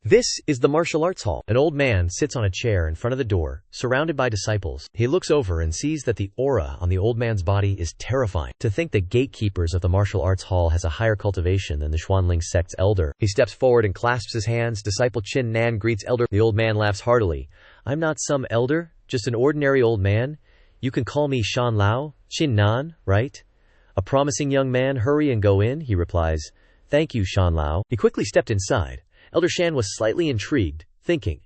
This is the martial arts hall. An old man sits on a chair in front of the door, surrounded by disciples. He looks over and sees that the aura on the old man's body is terrifying. To think the gatekeepers of the martial arts hall has a higher cultivation than the Xuanling sect's elder. He steps forward and clasps his hands. Disciple Qin Nan greets elder. The old man laughs heartily. I'm not some elder, just an ordinary old man. You can call me Shan Lao, Qin Nan, right? A promising young man. Hurry and go in, he replies. Thank you, Shan Lao. He quickly stepped inside. Elder Shan was slightly intrigued, thinking,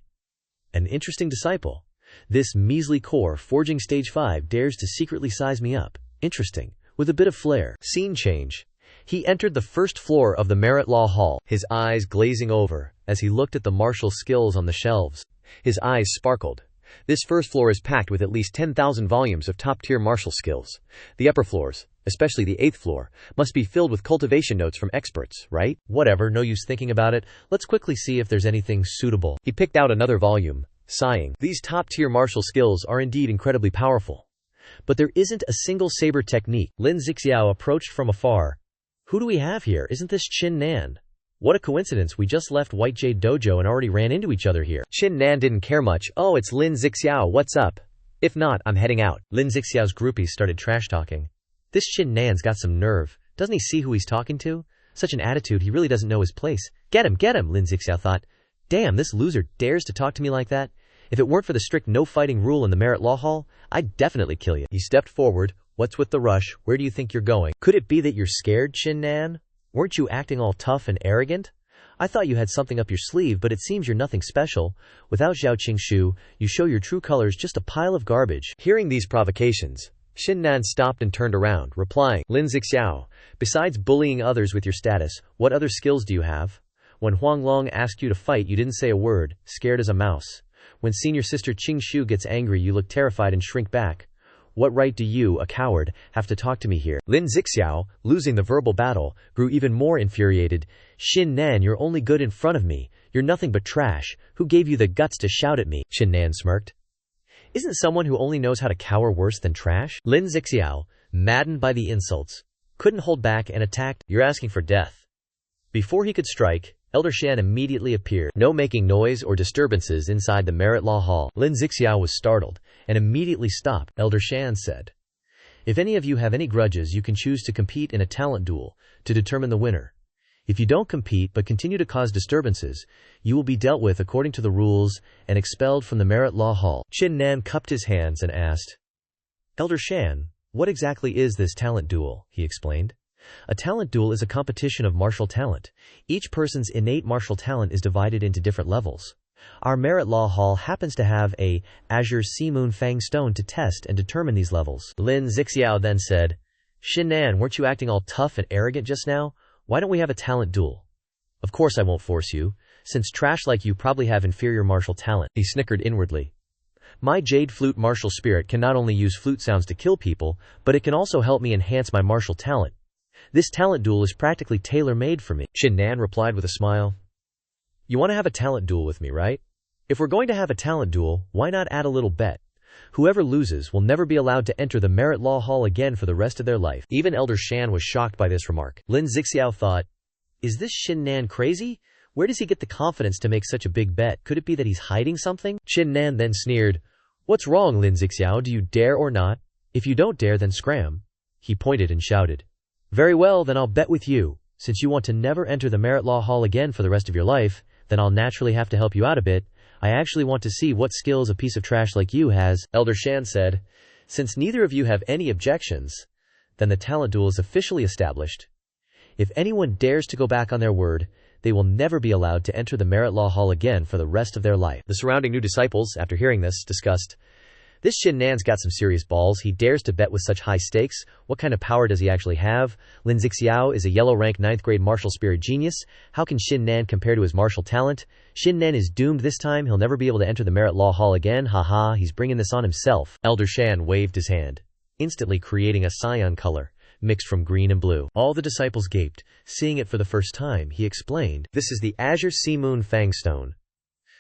an interesting disciple. This measly core forging stage 5 dares to secretly size me up. Interesting, with a bit of flair. Scene change. He entered the first floor of the Merit Law Hall, his eyes glazing over as he looked at the martial skills on the shelves. His eyes sparkled. This first floor is packed with at least 10,000 volumes of top-tier martial skills. The upper floors, especially the 8th floor, must be filled with cultivation notes from experts, right? Whatever, no use thinking about it. Let's quickly see if there's anything suitable. He picked out another volume, sighing. These top-tier martial skills are indeed incredibly powerful. But there isn't a single saber technique. Lin Zixiao approached from afar. Who do we have here? Isn't this Qin Nan? What a coincidence, we just left White Jade Dojo and already ran into each other here. Qin Nan didn't care much. Oh, it's Lin Zixiao, what's up? If not, I'm heading out. Lin Zixiao's groupies started trash-talking. This Qin Nan's got some nerve. Doesn't he see who he's talking to? Such an attitude, he really doesn't know his place. Get him, Lin Zixiao thought. Damn, this loser dares to talk to me like that? If it weren't for the strict no-fighting rule in the Merit Law Hall, I'd definitely kill you. He stepped forward. What's with the rush? Where do you think you're going? Could it be that you're scared, Qin Nan? Weren't you acting all tough and arrogant? I thought you had something up your sleeve, but it seems you're nothing special. Without Zhao Qingshu, you show your true colors, just a pile of garbage. Hearing these provocations, Qin Nan stopped and turned around, replying, Lin Zixiao, besides bullying others with your status, what other skills do you have? When Huang Long asked you to fight, you didn't say a word, scared as a mouse. When senior sister Qingshu gets angry, you look terrified and shrink back. What right do you, a coward, have to talk to me here? Lin Zixiao, losing the verbal battle, grew even more infuriated. Qin Nan, you're only good in front of me. You're nothing but trash. Who gave you the guts to shout at me? Qin Nan smirked. Isn't someone who only knows how to cower worse than trash? Lin Zixiao, maddened by the insults, couldn't hold back and attacked. You're asking for death. Before he could strike, Elder Shan immediately appeared. No making noise or disturbances inside the Merit Law Hall. Lin Zixiao was startled and immediately stopped. Elder Shan said, If any of you have any grudges, you can choose to compete in a talent duel to determine the winner. If you don't compete but continue to cause disturbances, you will be dealt with according to the rules and expelled from the Merit Law Hall. Qin Nan cupped his hands and asked, Elder Shan, what exactly is this talent duel? He explained. A talent duel is a competition of martial talent. Each person's innate martial talent is divided into different levels. Our Merit Law Hall happens to have a Azure Sea Moon Fang Stone to test and determine these levels. Lin Zixiao then said, Qin Nan, weren't you acting all tough and arrogant just now? Why don't we have a talent duel? Of course I won't force you, since trash like you probably have inferior martial talent. He snickered inwardly. My Jade Flute martial spirit can not only use flute sounds to kill people, but it can also help me enhance my martial talent. This talent duel is practically tailor-made for me. Qin Nan replied with a smile. You want to have a talent duel with me, right? If we're going to have a talent duel, why not add a little bet? Whoever loses will never be allowed to enter the Merit Law Hall again for the rest of their life. Even Elder Shan was shocked by this remark. Lin Zixiao thought, is this Qin Nan crazy? Where does he get the confidence to make such a big bet? Could it be that he's hiding something? Qin Nan then sneered, what's wrong, Lin Zixiao? Do you dare or not? If you don't dare, then scram. He pointed and shouted. Very well, then I'll bet with you. Since you want to never enter the Merit Law Hall again for the rest of your life, then I'll naturally have to help you out a bit. I actually want to see what skills a piece of trash like you has, Elder Shan said. Since neither of you have any objections, then the talent duel is officially established. If anyone dares to go back on their word, they will never be allowed to enter the Merit Law Hall again for the rest of their life. The surrounding new disciples, after hearing this, discussed, this Qin Nan's got some serious balls. He dares to bet with such high stakes. What kind of power does he actually have? Lin Zixiao is a yellow rank 9th grade martial spirit genius. How can Qin Nan compare to his martial talent? Qin Nan is doomed this time. He'll never be able to enter the Merit Law Hall again. Haha, he's bringing this on himself. Elder Shan waved his hand, instantly creating a cyan color, mixed from green and blue. All the disciples gaped. Seeing it for the first time, he explained, this is the Azure Sea Moon Fang Stone.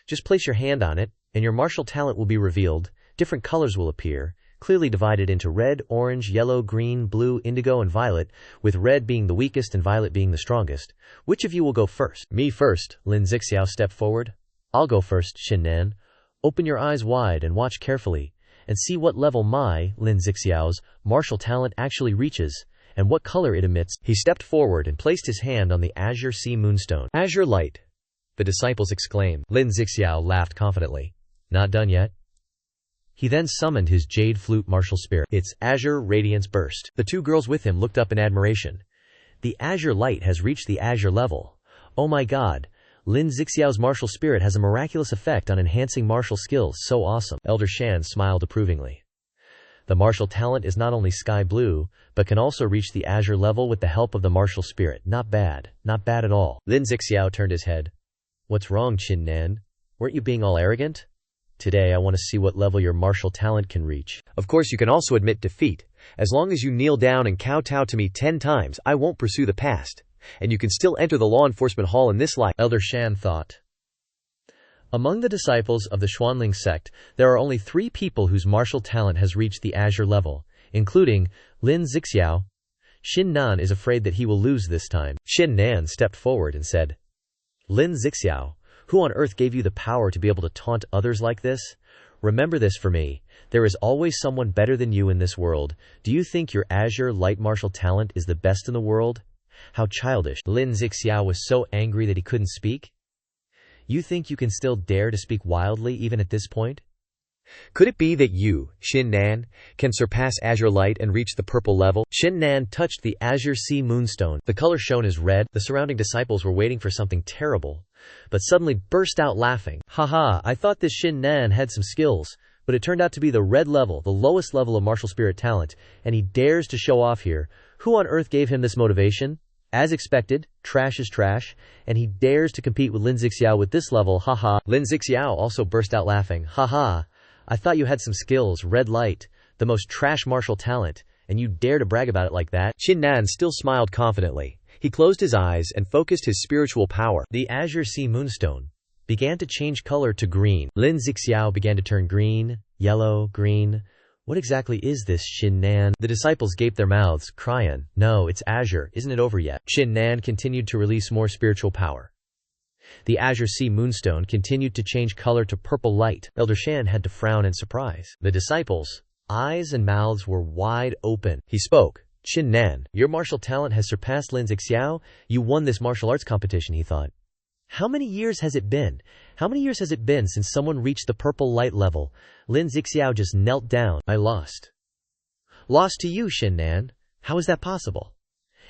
Just place your hand on it, and your martial talent will be revealed. Different colors will appear, clearly divided into red, orange, yellow, green, blue, indigo, and violet, with red being the weakest and violet being the strongest. Which of you will go first? Me first, Lin Zixiao stepped forward. I'll go first, Qin Nan. Open your eyes wide and watch carefully, and see what level my, Lin Zixiao's, martial talent actually reaches, and what color it emits. He stepped forward and placed his hand on the Azure Sea Moonstone. Azure Light, the disciples exclaimed. Lin Zixiao laughed confidently. Not done yet. He then summoned his Jade Flute martial spirit. Its Azure Radiance burst. The two girls with him looked up in admiration. The Azure Light has reached the Azure level. Oh my god, Lin Zixiao's martial spirit has a miraculous effect on enhancing martial skills. So awesome. Elder Shan smiled approvingly. The martial talent is not only sky blue, but can also reach the Azure level with the help of the martial spirit. Not bad. Not bad at all. Lin Zixiao turned his head. What's wrong, Qin Nan? Weren't you being all arrogant? Today I want to see what level your martial talent can reach. Of course you can also admit defeat. As long as you kneel down and kowtow to me 10 times, I won't pursue the past. And you can still enter the law enforcement hall in this life, Elder Shan thought. Among the disciples of the Xuanling sect, there are only 3 people whose martial talent has reached the Azure level, including Lin Zixiao. Qin Nan is afraid that he will lose this time. Qin Nan stepped forward and said, Lin Zixiao, who on earth gave you the power to be able to taunt others like this? Remember this for me. There is always someone better than you in this world. Do you think your Azure Light martial talent is the best in the world? How childish. Lin Zixiao was so angry that he couldn't speak. You think you can still dare to speak wildly even at this point? Could it be that you, Qin Nan, can surpass Azure Light and reach the purple level? Qin Nan touched the Azure Sea Moonstone. The color shown as red. The surrounding disciples were waiting for something terrible, but suddenly burst out laughing. Haha, I thought this Qin Nan had some skills, but it turned out to be the red level, the lowest level of martial spirit talent, and he dares to show off here. Who on earth gave him this motivation? As expected, trash is trash, and he dares to compete with Lin Zixiao with this level. Haha. Lin Zixiao also burst out laughing. Haha. I thought you had some skills, red light, the most trash martial talent, and you dare to brag about it like that? Qin Nan still smiled confidently. He closed his eyes and focused his spiritual power. The Azure Sea Moonstone began to change color to green. Lin Zixiao began to turn green, yellow, green. What exactly is this, Qin Nan? The disciples gaped their mouths, crying, no, it's Azure, isn't it over yet? Qin Nan continued to release more spiritual power. The Azure Sea Moonstone continued to change color to purple light. Elder Shan had to frown in surprise. The disciples' eyes and mouths were wide open. He spoke. Qin Nan, your martial talent has surpassed Lin Zixiao. You won this martial arts competition, he thought. How many years has it been? How many years has it been since someone reached the purple light level? Lin Zixiao just knelt down. I lost. Lost to you, Qin Nan. How is that possible?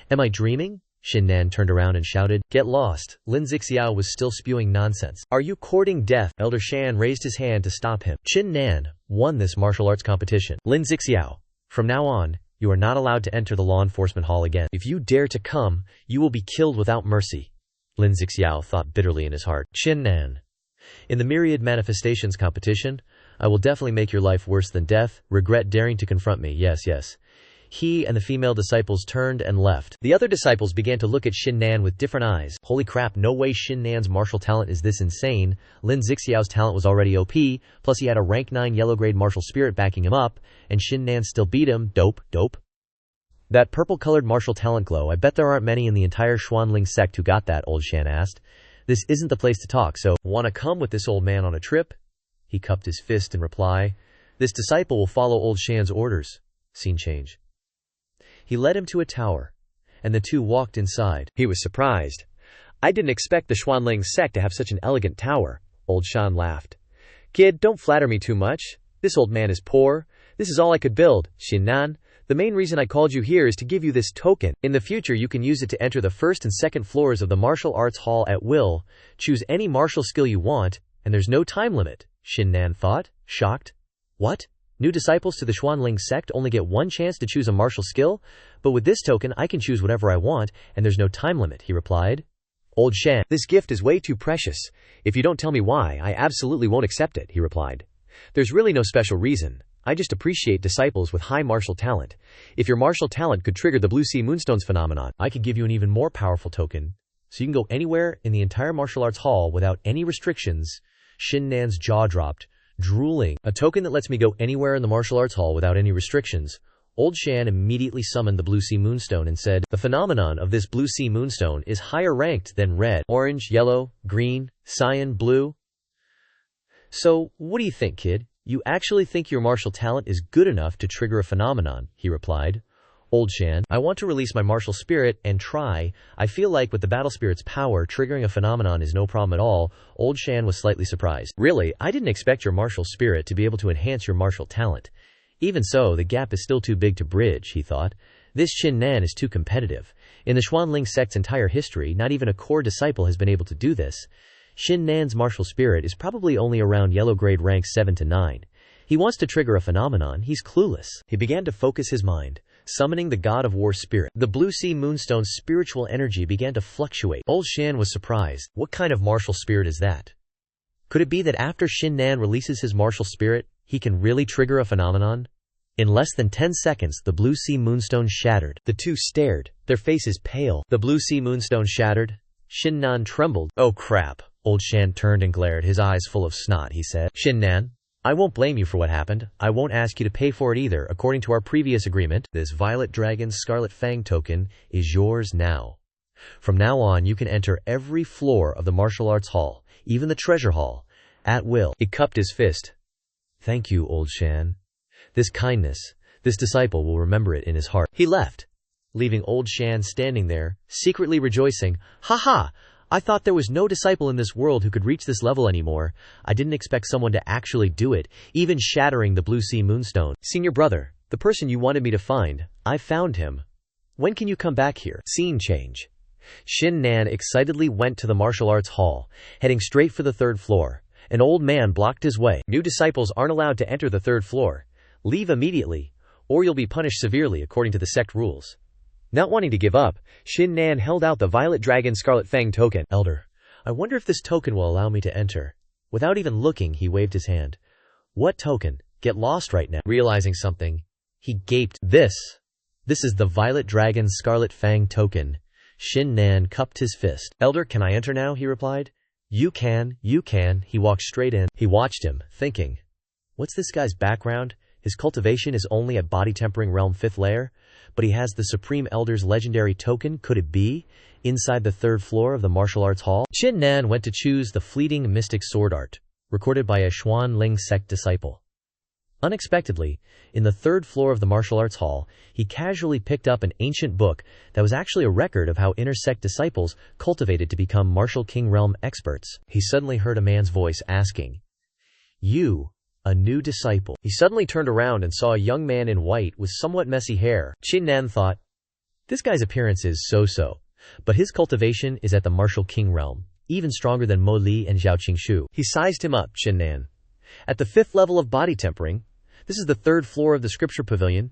Am I dreaming? Qin Nan turned around and shouted, get lost. Lin Zixiao was still spewing nonsense. Are you courting death? Elder Shan raised his hand to stop him. Qin Nan won this martial arts competition. Lin Zixiao, from now on, you are not allowed to enter the law enforcement hall again. If you dare to come, you will be killed without mercy. Lin Zixiao thought bitterly in his heart. Qin Nan, in the myriad manifestations competition, I will definitely make your life worse than death. Regret daring to confront me. Yes, yes. He and the female disciples turned and left. The other disciples began to look at Qin Nan with different eyes. Holy crap, no way Qin Nan's martial talent is this insane. Lin Zixiao's talent was already OP, plus he had a rank 9 yellow grade martial spirit backing him up, and Qin Nan still beat him. Dope. That purple-colored martial talent glow, I bet there aren't many in the entire Xuanling sect who got that, old Shan asked. This isn't the place to talk, so wanna come with this old man on a trip? He cupped his fist in reply. This disciple will follow old Shan's orders. Scene change. He led him to a tower, and the two walked inside. He was surprised. I didn't expect the Xuanling sect to have such an elegant tower. Old Shan laughed. Kid, don't flatter me too much. This old man is poor. This is all I could build. Qin Nan, the main reason I called you here is to give you this token. In the future, you can use it to enter the first and second floors of the martial arts hall at will. Choose any martial skill you want, and there's no time limit. Qin Nan thought, shocked. What? New disciples to the Xuanling sect only get one chance to choose a martial skill? But with this token, I can choose whatever I want, and there's no time limit, he replied. Old Shan, this gift is way too precious. If you don't tell me why, I absolutely won't accept it, he replied. There's really no special reason. I just appreciate disciples with high martial talent. If your martial talent could trigger the Blue Sea Moonstones phenomenon, I could give you an even more powerful token, so you can go anywhere in the entire martial arts hall without any restrictions. Qin Nan's jaw dropped. Drooling. A token that lets me go anywhere in the martial arts hall without any restrictions. Old Shan immediately summoned the Blue Sea Moonstone and said, the phenomenon of this Blue Sea Moonstone is higher ranked than red, orange, yellow, green, cyan, blue. So, what do you think, kid? You actually think your martial talent is good enough to trigger a phenomenon, he replied. Old Shan, I want to release my martial spirit and try. I feel like with the battle spirit's power, triggering a phenomenon is no problem at all. Old Shan was slightly surprised. Really, I didn't expect your martial spirit to be able to enhance your martial talent. Even so, the gap is still too big to bridge, he thought. This Qin Nan is too competitive. In the Xuanling sect's entire history, not even a core disciple has been able to do this. Qin Nan's martial spirit is probably only around yellow grade rank 7 to 9. He wants to trigger a phenomenon, he's clueless. He began to focus his mind, summoning the god of war spirit. The Blue Sea Moonstone's spiritual energy began to fluctuate. Old Shan was surprised. What kind of martial spirit is that? Could it be that after Qin Nan releases his martial spirit, he can really trigger a phenomenon? In less than 10 seconds, the Blue Sea Moonstone shattered. The two stared, their faces pale. The Blue Sea Moonstone shattered. Qin Nan trembled. Oh crap. Old Shan turned and glared, his eyes full of snot. He said, Qin Nan, I won't blame you for what happened. I won't ask you to pay for it either. According to our previous agreement, this Violet Dragon's Scarlet Fang token is yours now. From now on, you can enter every floor of the martial arts hall, even the treasure hall, at will. He cupped his fist. Thank you, Old Shan. This kindness, this disciple will remember it in his heart. He left, leaving Old Shan standing there, secretly rejoicing. Ha ha! I thought there was no disciple in this world who could reach this level anymore. I didn't expect someone to actually do it, even shattering the Blue Sea Moonstone. Senior brother, the person you wanted me to find, I found him. When can you come back here? Scene change. Qin Nan excitedly went to the martial arts hall, heading straight for the third floor. An old man blocked his way. New disciples aren't allowed to enter the third floor. Leave immediately, or you'll be punished severely according to the sect rules. Not wanting to give up, Qin Nan held out the Violet Dragon Scarlet Fang token. Elder, I wonder if this token will allow me to enter. Without even looking, he waved his hand. What token? Get lost right now. Realizing something, he gaped. This is the Violet Dragon Scarlet Fang token. Qin Nan cupped his fist. Elder, can I enter now? He replied. You can. He walked straight in. He watched him, thinking, what's this guy's background? His cultivation is only at body tempering realm 5th layer, but he has the Supreme Elder's legendary token. Could it be inside the third floor of the martial arts hall? Qin Nan went to choose the fleeting mystic sword art, recorded by a Xuanling sect disciple. Unexpectedly, in the third floor of the martial arts hall, he casually picked up an ancient book that was actually a record of how inter-sect disciples cultivated to become martial king realm experts. He suddenly heard a man's voice asking, You, a new disciple. He suddenly turned around and saw a young man in white with somewhat messy hair. Qin Nan thought, this guy's appearance is so-so, but his cultivation is at the martial king realm, even stronger than Mo Li and Zhao Qingshu. He sized him up, Qin Nan. At the 5th level of body tempering, this is the 3rd floor of the scripture pavilion.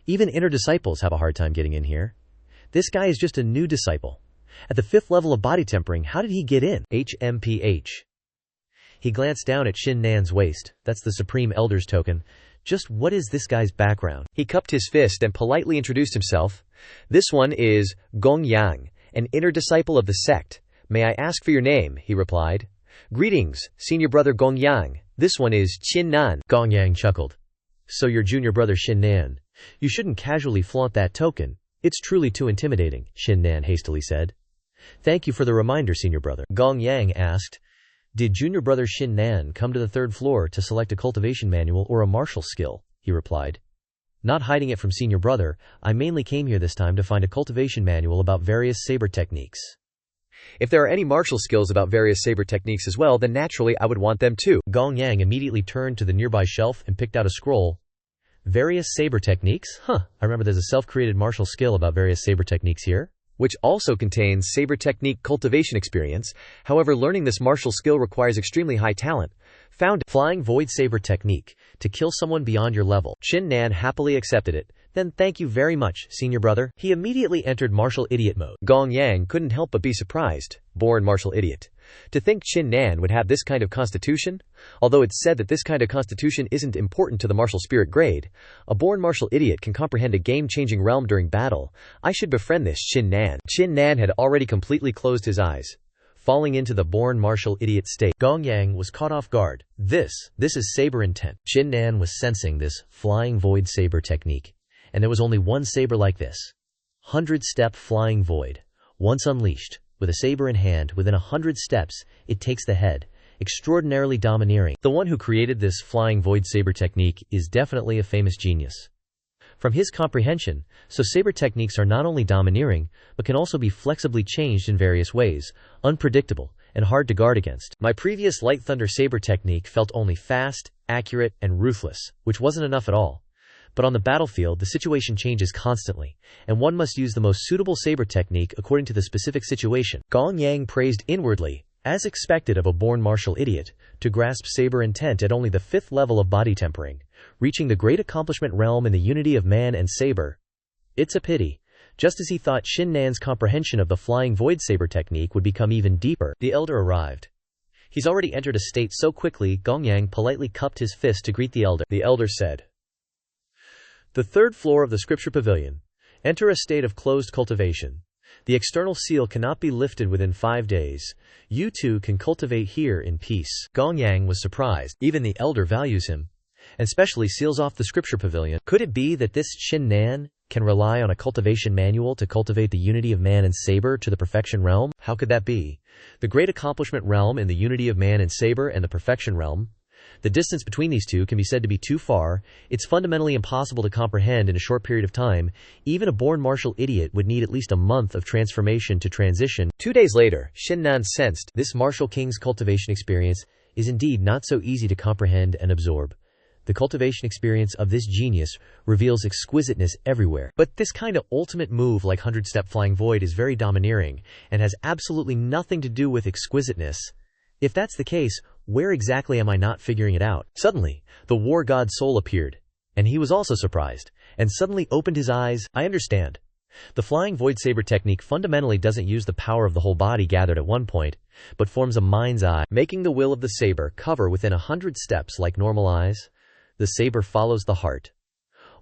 Even inner disciples have a hard time getting in here. This guy is just a new disciple. At the 5th level of body tempering, how did he get in? HMPH. He glanced down at Qin Nan's waist. That's the Supreme Elder's token. Just what is this guy's background? He cupped his fist and politely introduced himself. This one is Gong Yang, an inner disciple of the sect. May I ask for your name? He replied. Greetings, senior brother Gong Yang. This one is Qin Nan. Gong Yang chuckled. So your junior brother Qin Nan. You shouldn't casually flaunt that token. It's truly too intimidating, Qin Nan hastily said. Thank you for the reminder, senior brother. Gong Yang asked. Did junior brother Qin Nan come to the third floor to select a cultivation manual or a martial skill? He replied. Not hiding it from senior brother, I mainly came here this time to find a cultivation manual about various saber techniques. If there are any martial skills about various saber techniques as well, then naturally I would want them too. Gong Yang immediately turned to the nearby shelf and picked out a scroll. Various saber techniques? I remember there's a self-created martial skill about various saber techniques here, which also contains saber technique cultivation experience. However, learning this martial skill requires extremely high talent. Found Flying Void Saber Technique, to kill someone beyond your level. Qin Nan happily accepted it. Then thank you very much, senior brother. He immediately entered martial idiot mode. Gong Yang couldn't help but be surprised. Born martial idiot. To think Qin Nan would have this kind of constitution? Although it's said that this kind of constitution isn't important to the martial spirit grade, a born martial idiot can comprehend a game-changing realm during battle. I should befriend this Qin Nan. Qin Nan had already completely closed his eyes, falling into the born martial idiot state. Gong Yang was caught off guard. This is saber intent. Qin Nan was sensing this flying void saber technique, and there was only one saber like this. 100-step flying void. Once unleashed, with a saber in hand, within 100 steps, it takes the head. Extraordinarily domineering. The one who created this flying void saber technique is definitely a famous genius. From his comprehension, so saber techniques are not only domineering, but can also be flexibly changed in various ways, unpredictable, and hard to guard against. My previous light thunder saber technique felt only fast, accurate, and ruthless, which wasn't enough at all. But on the battlefield, the situation changes constantly, and one must use the most suitable saber technique according to the specific situation. Gong Yang praised inwardly, as expected of a born martial idiot, to grasp saber intent at only the 5th level of body tempering, reaching the great accomplishment realm in the unity of man and saber. It's a pity. Just as he thought, Qin Nan's comprehension of the flying void saber technique would become even deeper. The elder arrived. He's already entered a state so quickly. Gong Yang politely cupped his fist to greet the elder. The elder said, The 3rd floor of the scripture pavilion. Enter a state of closed cultivation. The external seal cannot be lifted within 5 days. You too can cultivate here in peace. Gong Yang was surprised. Even the elder values him, and specially seals off the scripture pavilion. Could it be that this Qin Nan can rely on a cultivation manual to cultivate the unity of man and saber to the perfection realm? How could that be? The great accomplishment realm in the unity of man and saber and the perfection realm. The distance between these two can be said to be too far. It's fundamentally impossible to comprehend in a short period of time. Even a born martial idiot would need at least a month of transformation to transition. 2 days later, Qin Nan sensed this martial king's cultivation experience is indeed not so easy to comprehend and absorb. The cultivation experience of this genius reveals exquisiteness everywhere. But this kind of ultimate move like 100-step flying void is very domineering and has absolutely nothing to do with exquisiteness. If that's the case, where exactly am I not figuring it out? Suddenly, the war god soul appeared, and he was also surprised, and suddenly opened his eyes. I understand. The flying void saber technique fundamentally doesn't use the power of the whole body gathered at one point, but forms a mind's eye, making the will of the saber cover within 100 steps like normal eyes. The saber follows the heart.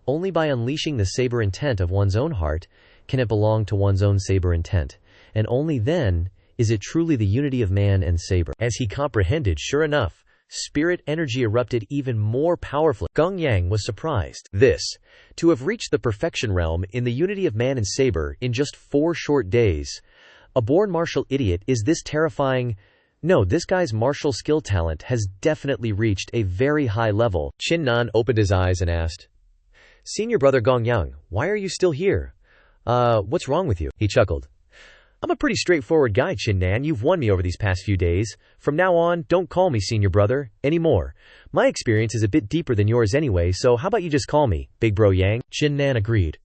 Only by unleashing the saber intent of one's own heart can it belong to one's own saber intent, and only then is it truly the unity of man and saber. As he comprehended, sure enough, spirit energy erupted even more powerfully. Gong Yang was surprised. To have reached the perfection realm in the unity of man and saber in just 4 short days. A born martial idiot, is this terrifying? No, this guy's martial skill talent has definitely reached a very high level. Qin Nan opened his eyes and asked, Senior brother Gong Yang, why are you still here? What's wrong with you? He chuckled. I'm a pretty straightforward guy, Qin Nan. You've won me over these past few days. From now on, don't call me senior brother anymore. My experience is a bit deeper than yours anyway, so how about you just call me Big Bro Yang? Qin Nan agreed.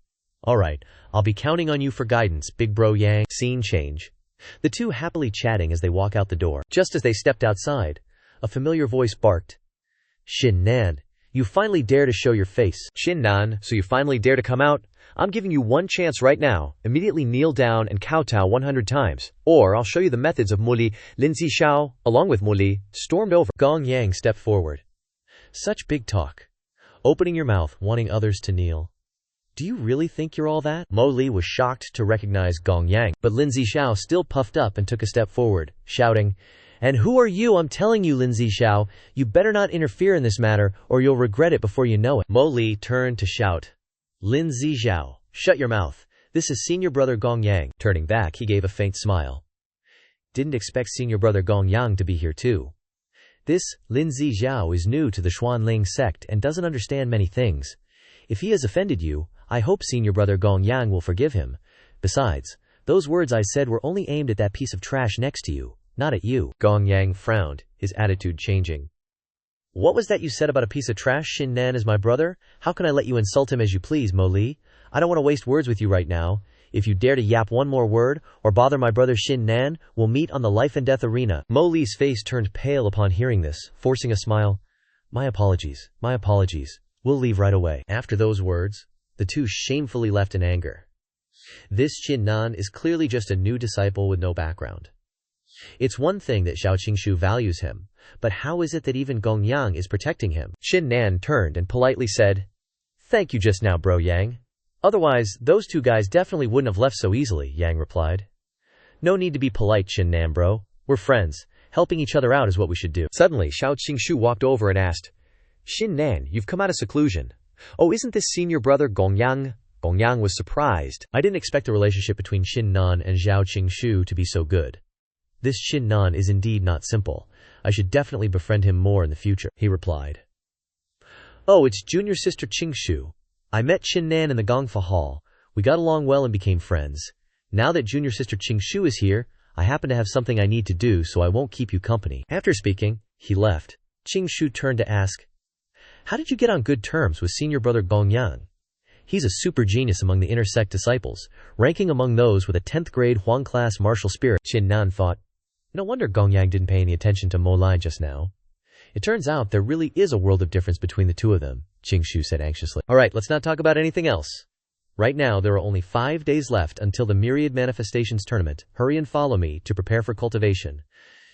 Alright, I'll be counting on you for guidance, Big Bro Yang. Scene change. The two happily chatting as they walk out the door. Just as they stepped outside, a familiar voice barked. Qin Nan, you finally dare to show your face. Qin Nan, so you finally dare to come out? I'm giving you one chance right now. Immediately kneel down and kowtow 100 times. Or I'll show you the methods of Muli. Linzi Xiao, along with Muli, stormed over. Gong Yang stepped forward. Such big talk. opening your mouth, wanting others to kneel. Do you really think you're all that? Mo Li was shocked to recognize Gong Yang, but Lin Zixiao still puffed up and took a step forward, shouting, "And who are you? I'm telling you, Lin Zixiao, you better not interfere in this matter, or you'll regret it before you know it." Mo Li turned to shout, "Lin Zixiao, shut your mouth. This is senior brother Gong Yang." Turning back, he gave a faint smile. Didn't expect senior brother Gong Yang to be here too. This Lin Zixiao is new to the Xuanling sect and doesn't understand many things. If he has offended you, I hope senior brother Gong Yang will forgive him. Besides, those words I said were only aimed at that piece of trash next to you, not at you. Gong Yang frowned, his attitude changing. What was that you said about a piece of trash? Qin Nan is my brother. How can I let you insult him as you please, Mo Li? I don't want to waste words with you right now. If you dare to yap one more word, or bother my brother Qin Nan, we'll meet on the life and death arena. Mo Li's face turned pale upon hearing this, forcing a smile. My apologies. We'll leave right away. After those words, the two shamefully left in anger. This Qin Nan is clearly just a new disciple with no background. It's one thing that Xiao Qingshu values him, but how is it that even Gong Yang is protecting him? Qin Nan turned and politely said, "Thank you just now, bro Yang. Otherwise, those two guys definitely wouldn't have left so easily," Yang replied. "No need to be polite, Qin Nan bro. We're friends. Helping each other out is what we should do." Suddenly, Xiao Qingshu walked over and asked, "Qin Nan, you've come out of seclusion. Oh, isn't this senior brother Gong Yang?" Gong Yang was surprised. I didn't expect the relationship between Qin Nan and Xiao Qingshu to be so good. This Qin Nan is indeed not simple. I should definitely befriend him more in the future, he replied. Oh, it's junior sister Qingshu. I met Qin Nan in the Gongfa Hall. We got along well and became friends. Now that junior sister Qingshu is here, I happen to have something I need to do, so I won't keep you company. After speaking, he left. Qingshu turned to ask, how did you get on good terms with senior brother Gong Yang? He's a super genius among the inner sect disciples, ranking among those with a 10th grade Huang class martial spirit. Qin Nan thought, no wonder Gong Yang didn't pay any attention to Mo Lai just now. It turns out there really is a world of difference between the two of them, Qingshu said anxiously. Alright, let's not talk about anything else. Right now, there are only 5 days left until the Myriad Manifestations tournament. Hurry and follow me to prepare for cultivation.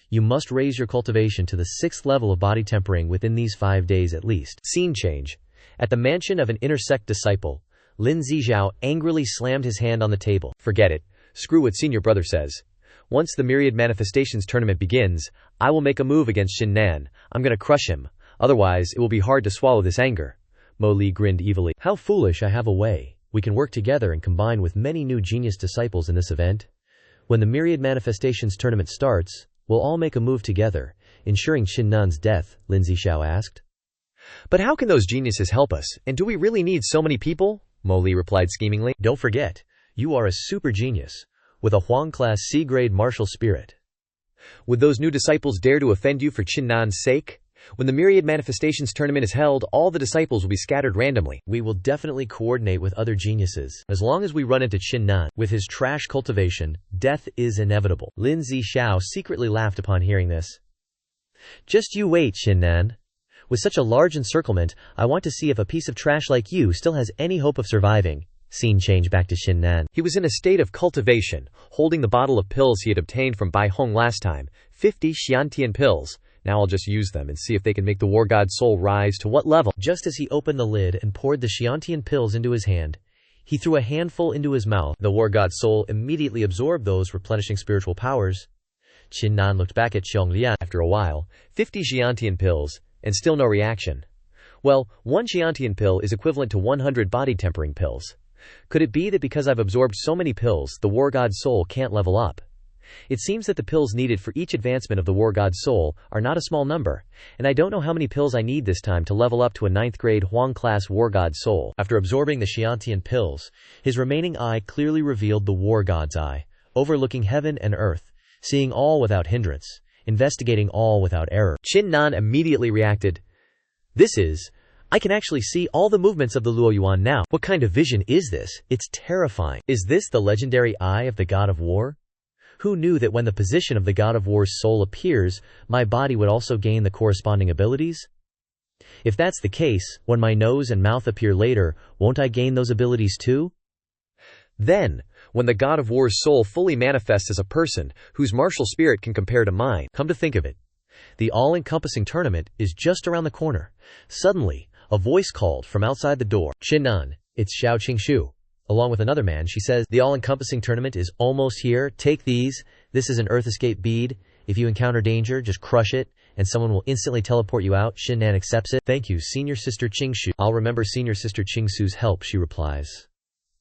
You must raise your cultivation to the 6th level of body tempering within these 5 days at least. Scene change. At the mansion of an inner sect disciple, Lin Zixiao angrily slammed his hand on the table. Forget it. Screw what senior brother says. Once the Myriad Manifestations tournament begins, I will make a move against Qin Nan. I'm gonna crush him. Otherwise, it will be hard to swallow this anger. Mo Li grinned evilly. How foolish. I have a way. We can work together and combine with many new genius disciples in this event. When the Myriad Manifestations tournament starts, we'll all make a move together, ensuring Qin Nan's death, Lin Zixiao asked. But how can those geniuses help us, and do we really need so many people? Mo Li replied schemingly. Don't forget, you are a super genius, with a Huang class C-grade martial spirit. Would those new disciples dare to offend you for Qin Nan's sake? When the Myriad Manifestations tournament is held, all the disciples will be scattered randomly. We will definitely coordinate with other geniuses. As long as we run into Qin Nan, with his trash cultivation, death is inevitable. Lin Zixiao secretly laughed upon hearing this. Just you wait, Qin Nan. With such a large encirclement, I want to see if a piece of trash like you still has any hope of surviving. Scene change back to Qin Nan. He was in a state of cultivation, holding the bottle of pills he had obtained from Bai Hong last time, 50 Xiantian pills. Now I'll just use them and see if they can make the war god's soul rise to what level. Just as he opened the lid and poured the Xiantian pills into his hand, he threw a handful into his mouth. The war god's soul immediately absorbed those replenishing spiritual powers. Qin Nan looked back at Xiong Lian after a while. 50 Xiantian pills, and still no reaction. Well, 1 Xiantian pill is equivalent to 100 body tempering pills. Could it be that because I've absorbed so many pills, the war god's soul can't level up? It seems that the pills needed for each advancement of the war god's soul are not a small number, and I don't know how many pills I need this time to level up to a 9th grade Huang class war god's soul. After absorbing the Xiantian pills, his remaining eye clearly revealed the war god's eye, overlooking heaven and earth, seeing all without hindrance, investigating all without error. Qin Nan immediately reacted. I can actually see all the movements of the Luo Yuan now. What kind of vision is this? It's terrifying. Is this the legendary eye of the god of war? Who knew that when the position of the god of war's soul appears, my body would also gain the corresponding abilities? If that's the case, when my nose and mouth appear later, won't I gain those abilities too? Then, when the god of war's soul fully manifests as a person whose martial spirit can compare to mine, come to think of it, the all-encompassing tournament is just around the corner. Suddenly, A voice called from outside the door. Qin Nan, it's Xiao Qingshu. Along with another man, she says, the all-encompassing tournament is almost here. Take these. This is an Earth Escape bead. If you encounter danger, just crush it, and someone will instantly teleport you out. Qin Nan accepts it. Thank you, Senior Sister Qingshu. I'll remember Senior Sister Qingsu's help, she replies.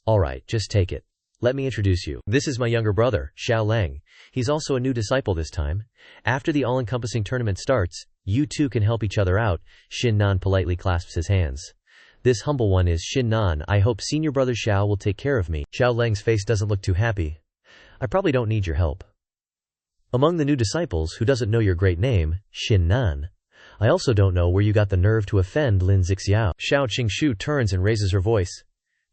Alright, just take it. Let me introduce you. This is my younger brother, Xiao Lang. He's also a new disciple this time. After the all-encompassing tournament starts, you two can help each other out. Qin Nan politely clasps his hands. This humble one is Qin Nan. I hope senior brother Xiao will take care of me. Xiao Lang's face doesn't look too happy. I probably don't need your help. Among the new disciples, who doesn't know your great name, Qin Nan? I also don't know where you got the nerve to offend Lin Zixiao. Xiao Qingshu turns and raises her voice.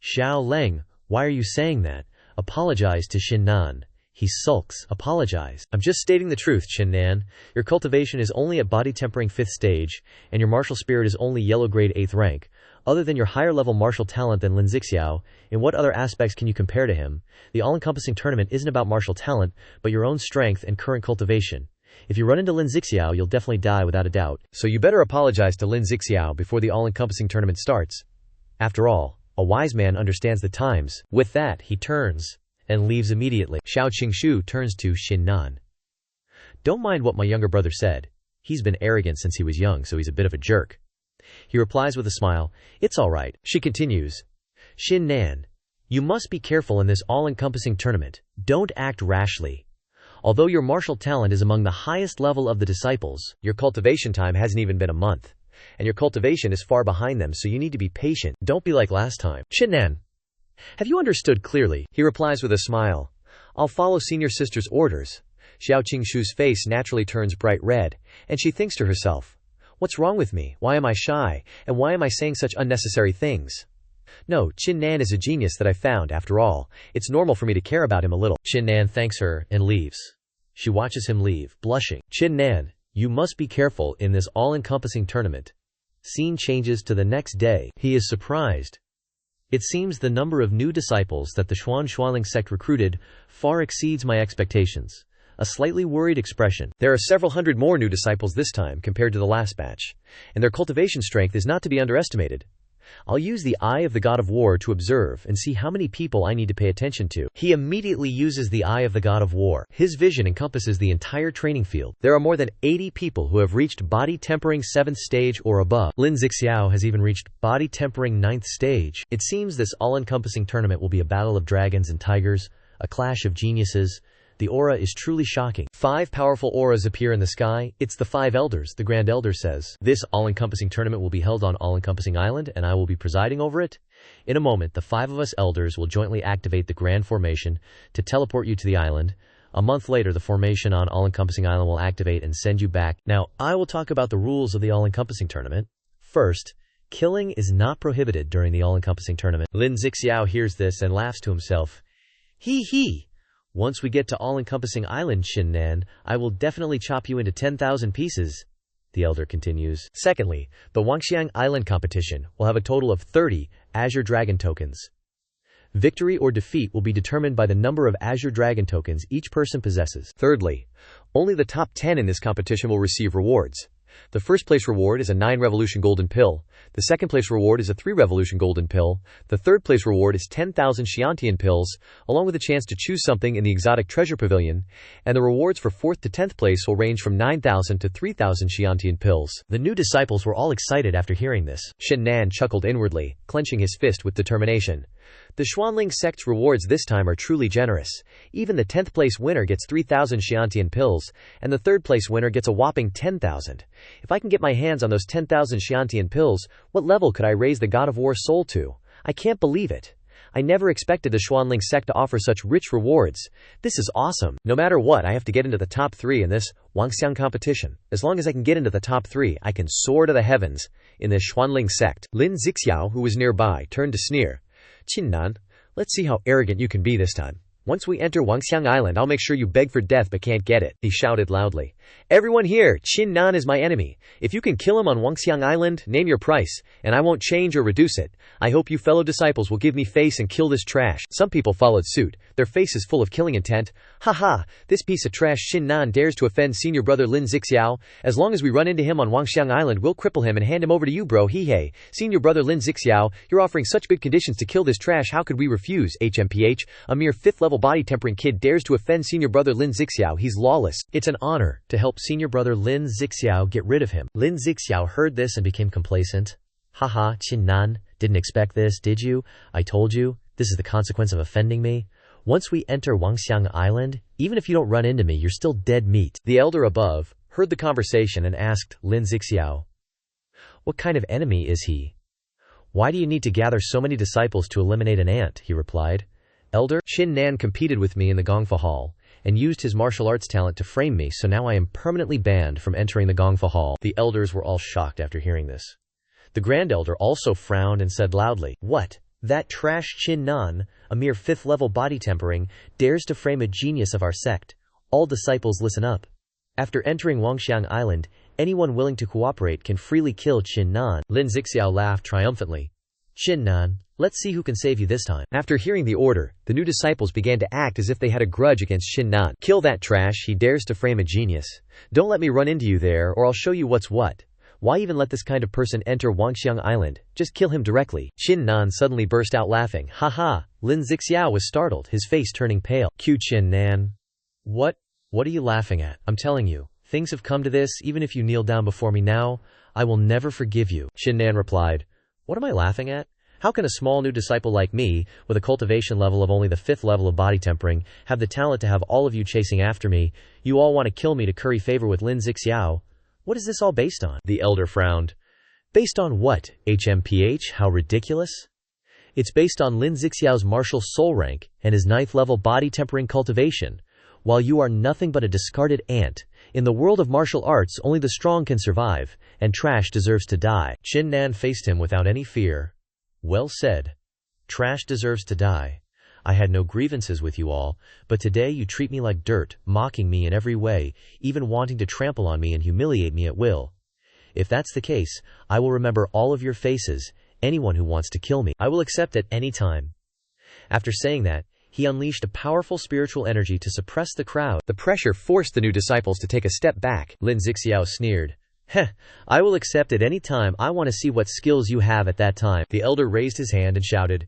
Xiao Lang, why are you saying that? Apologize to Qin Nan. He sulks. Apologize. I'm just stating the truth, Qin Nan. Your cultivation is only at body tempering 5th stage, and your martial spirit is only yellow grade 8th rank. Other than your higher level martial talent than Lin Zixiao, in what other aspects can you compare to him? The all-encompassing tournament isn't about martial talent, but your own strength and current cultivation. If you run into Lin Zixiao, you'll definitely die without a doubt. So you better apologize to Lin Zixiao before the all-encompassing tournament starts. After all, a wise man understands the times. With that, he turns and leaves immediately. Xiao Qingshu turns to Qin Nan. Don't mind what my younger brother said. He's been arrogant since he was young, so he's a bit of a jerk. He replies with a smile. It's all right. She continues. Qin Nan, you must be careful in this all-encompassing tournament. Don't act rashly. Although your martial talent is among the highest level of the disciples, your cultivation time hasn't even been a month. And your cultivation is far behind them, so you need to be patient. Don't be like last time. Qin Nan, have you understood clearly? He replies with a smile. I'll follow senior sister's orders. Xiao Qingshu's face naturally turns bright red, and she thinks to herself, what's wrong with me? Why am I shy? And why am I saying such unnecessary things? No, Qin Nan is a genius that I found. After all, it's normal for me to care about him a little. Qin Nan thanks her and leaves. She watches him leave, blushing. Qin Nan, you must be careful in this all-encompassing tournament. Scene changes to the next day. He is surprised. It seems the number of new disciples that the Xuanling sect recruited far exceeds my expectations. A slightly worried expression. There are several hundred more new disciples this time compared to the last batch, and their cultivation strength is not to be underestimated. I'll use the Eye of the God of War to observe and see how many people I need to pay attention to. He immediately uses the Eye of the God of War. His vision encompasses the entire training field. There are more than 80 people who have reached body tempering 7th stage or above. Lin Zixiao has even reached body tempering 9th stage. It seems this all-encompassing tournament will be a battle of dragons and tigers, a clash of geniuses. The aura is truly shocking. 5 powerful auras appear in the sky. It's the 5 elders, the Grand Elder says. This all-encompassing tournament will be held on All-Encompassing Island, and I will be presiding over it. In a moment, the 5 of us elders will jointly activate the Grand Formation to teleport you to the island. A month later, the formation on All-Encompassing Island will activate and send you back. Now, I will talk about the rules of the All-Encompassing Tournament. First, killing is not prohibited during the All-Encompassing Tournament. Lin Zixiao hears this and laughs to himself. Hee. Once we get to All-Encompassing Island, Qin Nan, I will definitely chop you into 10,000 pieces. The elder continues. Secondly, the Wangxiang Island competition will have a total of 30 Azure Dragon tokens. Victory or defeat will be determined by the number of Azure Dragon tokens each person possesses. Thirdly, only the top 10 in this competition will receive rewards. The first place reward is a 9 Revolution Golden Pill. The second place reward is a 3 Revolution Golden Pill. The third place reward is 10,000 Xiantian pills, along with a chance to choose something in the Exotic Treasure Pavilion. And the rewards for 4th to 10th place will range from 9,000 to 3,000 Xiantian pills. The new disciples were all excited after hearing this. Qin Nan chuckled inwardly, clenching his fist with determination. The Xuanling sect's rewards this time are truly generous. Even the 10th place winner gets 3,000 Xiantian pills, and the 3rd place winner gets a whopping 10,000. If I can get my hands on those 10,000 Xiantian pills, what level could I raise the God of War soul to? I can't believe it. I never expected the Xuanling sect to offer such rich rewards. This is awesome. No matter what, I have to get into the top 3 in this Wangxiang competition. As long as I can get into the top 3, I can soar to the heavens in this Xuanling sect. Lin Zixiao, who was nearby, turned to sneer. Qin Nan, let's see how arrogant you can be this time. Once we enter Wangxiang Island, I'll make sure you beg for death but can't get it," he shouted loudly. "Everyone here, Qin Nan is my enemy. If you can kill him on Wangxiang Island, name your price, and I won't change or reduce it. I hope you fellow disciples will give me face and kill this trash." Some people followed suit, their faces full of killing intent. "Haha, this piece of trash Qin Nan dares to offend senior brother Lin Zixiao. As long as we run into him on Wangxiang Island, we'll cripple him and hand him over to you, bro. Hey, senior brother Lin Zixiao, you're offering such good conditions to kill this trash, how could we refuse? HMPH, a mere 5th level body tempering kid dares to offend senior brother Lin Zixiao. He's lawless. It's an honor to help senior brother Lin Zixiao get rid of him." Lin Zixiao heard this and became complacent. "Haha, Qin Nan, didn't expect this, did you? I told you, this is the consequence of offending me. Once we enter Wangxiang Island, even if you don't run into me, you're still dead meat." The elder above heard the conversation and asked Lin Zixiao, "What kind of enemy is he? Why do you need to gather so many disciples to eliminate an ant?" He replied, "Elder, Qin Nan competed with me in the Gongfa Hall and used his martial arts talent to frame me, so now I am permanently banned from entering the Gongfa Hall." The elders were all shocked after hearing this. The Grand Elder also frowned and said loudly, "What? That trash Qin Nan, a mere 5th level body tempering, dares to frame a genius of our sect. All disciples listen up. After entering Wangxiang Island, anyone willing to cooperate can freely kill Qin Nan." Lin Zixiao laughed triumphantly. "Qin Nan, let's see who can save you this time." After hearing the order, the new disciples began to act as if they had a grudge against Qin Nan. "Kill that trash, he dares to frame a genius. Don't let me run into you there, or I'll show you what's what. Why even let this kind of person enter Wangxiang Island? Just kill him directly." Qin Nan suddenly burst out laughing. "Haha!" Lin Zixiao was startled, his face turning pale. "Qin Nan. What are you laughing at? I'm telling you, things have come to this. Even if you kneel down before me now, I will never forgive you." Qin Nan replied, "What am I laughing at? How can a small new disciple like me, with a cultivation level of only the 5th level of body tempering, have the talent to have all of you chasing after me? You all want to kill me to curry favor with Lin Zixiao. What is this all based on?" The elder frowned. "Based on what, HMPH? How ridiculous? It's based on Lin Zixiao's martial soul rank and his 9th level body tempering cultivation. While you are nothing but a discarded ant, in the world of martial arts only the strong can survive, and trash deserves to die." Qin Nan faced him without any fear. "Well said. Trash deserves to die. I had no grievances with you all, but today you treat me like dirt, mocking me in every way, even wanting to trample on me and humiliate me at will. If that's the case, I will remember all of your faces, anyone who wants to kill me. I will accept at any time." After saying that, he unleashed a powerful spiritual energy to suppress the crowd. The pressure forced the new disciples to take a step back. Lin Zixiao sneered. "Heh, I will accept at any time. I want to see what skills you have at that time." The elder raised his hand and shouted,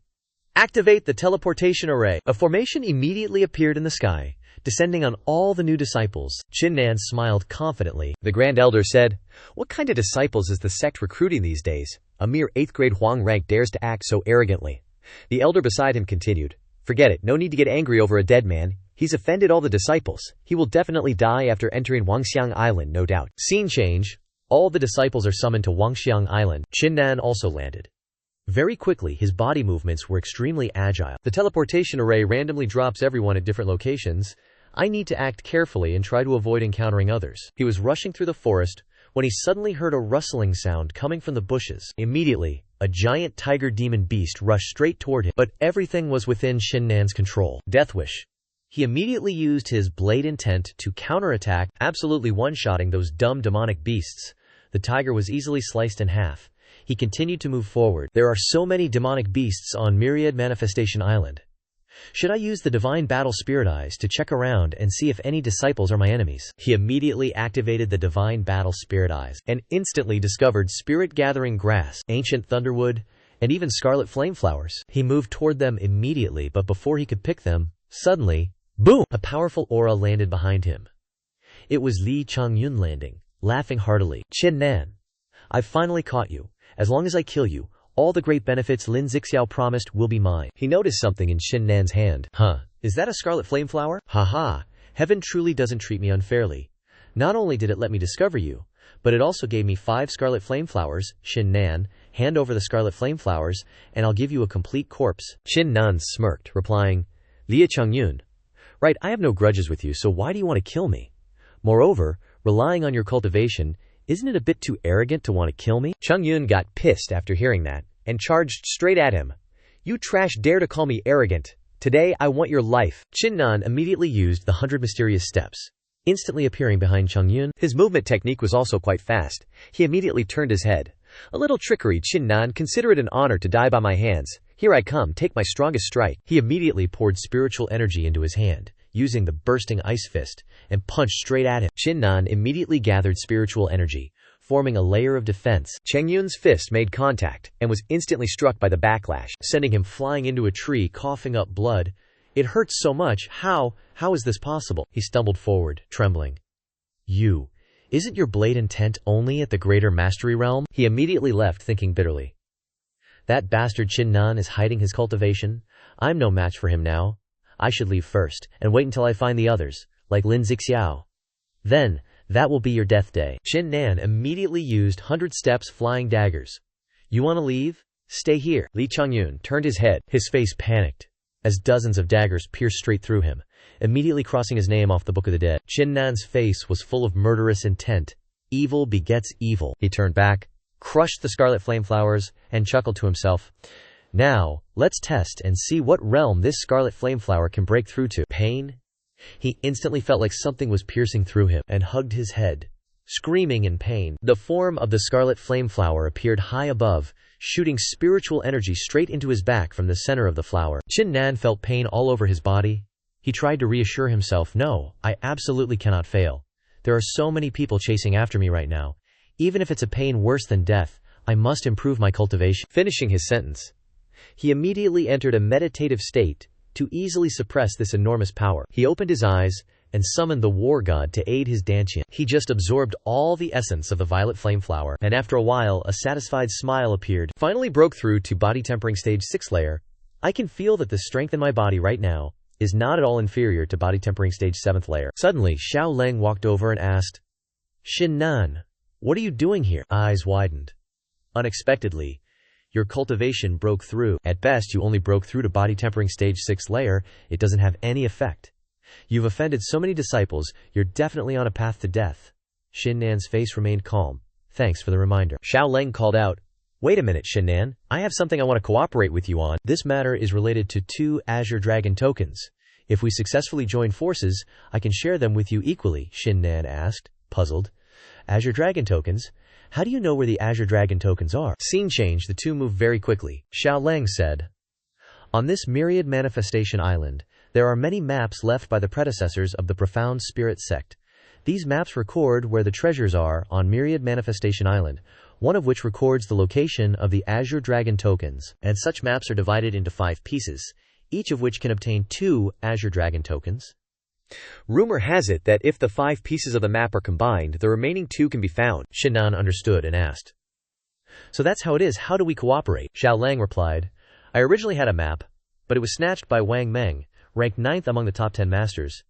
"Activate the teleportation array." A formation immediately appeared in the sky, descending on all the new disciples. Qin Nan smiled confidently. The Grand Elder said, "What kind of disciples is the sect recruiting these days? A mere 8th grade Huang rank dares to act so arrogantly." The elder beside him continued, "Forget it, no need to get angry over a dead man. He's offended all the disciples. He will definitely die after entering Wangxiang Island, no doubt." Scene change. All the disciples are summoned to Wangxiang Island. Qin Nan also landed. Very quickly, his body movements were extremely agile. The teleportation array randomly drops everyone at different locations. I need to act carefully and try to avoid encountering others. He was rushing through the forest when he suddenly heard a rustling sound coming from the bushes. Immediately, a giant tiger demon beast rushed straight toward him, but everything was within Qin Nan's control. Death Wish. He immediately used his blade intent to counterattack, absolutely one-shotting those dumb demonic beasts. The tiger was easily sliced in half. He continued to move forward. There are so many demonic beasts on Myriad Manifestation Island. Should I use the Divine Battle Spirit Eyes to check around and see if any disciples are my enemies? He immediately activated the Divine Battle Spirit Eyes and instantly discovered Spirit Gathering Grass, Ancient Thunderwood, and even Scarlet Flame Flowers. He moved toward them immediately, but before he could pick them, suddenly, boom! A powerful aura landed behind him. It was Li Changyun landing, laughing heartily. "Qin Nan, I've finally caught you. As long as I kill you, all the great benefits Lin Zixiao promised will be mine." He noticed something in Qin Nan's hand. "Huh, is that a scarlet flame flower? Haha, heaven truly doesn't treat me unfairly. Not only did it let me discover you, but it also gave me 5 scarlet flame flowers. Qin Nan, hand over the scarlet flame flowers, and I'll give you a complete corpse." Qin Nan smirked, replying, "Lia Changyun, right, I have no grudges with you, so why do you want to kill me? Moreover, relying on your cultivation, isn't it a bit too arrogant to want to kill me?" Changyun got pissed after hearing that, and charged straight at him. "You trash dare to call me arrogant? Today I want your life. Qin Nan immediately used the 100 mysterious steps, instantly appearing behind Chongyun. His movement technique was also quite fast. He immediately turned his head. A little trickery, Qin Nan. Consider it an honor to die by my hands. Here I come, take my strongest strike. He immediately poured spiritual energy into his hand, using the bursting ice fist, and punched straight at him. Qin Nan immediately gathered spiritual energy, forming a layer of defense. Chongyun's fist made contact, and was instantly struck by the backlash, sending him flying into a tree, coughing up blood. It hurts so much. How is this possible? He stumbled forward, trembling. Isn't your blade intent only at the greater mastery realm? He immediately left, thinking bitterly. That bastard Qin Nan is hiding his cultivation. I'm no match for him now. I should leave first, and wait until I find the others, like Lin Zixiao. Then, that will be your death day. Qin Nan immediately used 100 steps flying daggers. You want to leave? Stay here. Li Chongyun turned his head, his face panicked, as dozens of daggers pierced straight through him, immediately crossing his name off the Book of the Dead. Qin Nan's face was full of murderous intent. Evil begets evil. He turned back, crushed the scarlet flame flowers, and chuckled to himself. Now, let's test and see what realm this scarlet flame flower can break through to. Pain? He instantly felt like something was piercing through him, and hugged his head, screaming in pain. The form of the scarlet flame flower appeared high above, shooting spiritual energy straight into his back from the center of the flower. Qin Nan felt pain all over his body. He tried to reassure himself, no, I absolutely cannot fail. There are so many people chasing after me right now. Even if it's a pain worse than death, I must improve my cultivation. Finishing his sentence, he immediately entered a meditative state to easily suppress this enormous power. He opened his eyes and summoned the war god to aid his Dantian. He just absorbed all the essence of the violet flame flower, and after a while a satisfied smile appeared. Finally broke through to body tempering stage 6 layer. I can feel that the strength in my body right now is not at all inferior to body tempering stage 7th layer. Suddenly Xiao Leng walked over and asked, Qin Nan, what are you doing here? Eyes widened. Unexpectedly, your cultivation broke through. At best you only broke through to body tempering stage 6 layer. It doesn't have any effect. You've offended so many disciples, you're definitely on a path to death. Qin Nan's face remained calm. Thanks for the reminder. Xiao Leng called out, wait a minute, Qin Nan. I have something I want to cooperate with you on. This matter is related to 2 Azure Dragon tokens. If we successfully join forces, I can share them with you equally, Qin Nan asked, puzzled. Azure Dragon tokens? How do you know where the Azure Dragon tokens are? Scene change. The two move very quickly. Xiao Leng said, on this myriad manifestation island, there are many maps left by the predecessors of the profound spirit sect. These maps record where the treasures are on myriad manifestation island, one of which records the location of the Azure Dragon tokens, and such maps are divided into 5 pieces, each of which can obtain 2 Azure Dragon tokens. Rumor has it that if the 5 pieces of the map are combined, the remaining 2 can be found. Qin Nan understood and asked, so that's how it is. How do we cooperate? Xiao Leng replied, I originally had a map, but it was snatched by Wang Meng, ranked 9th among the top 10 masters.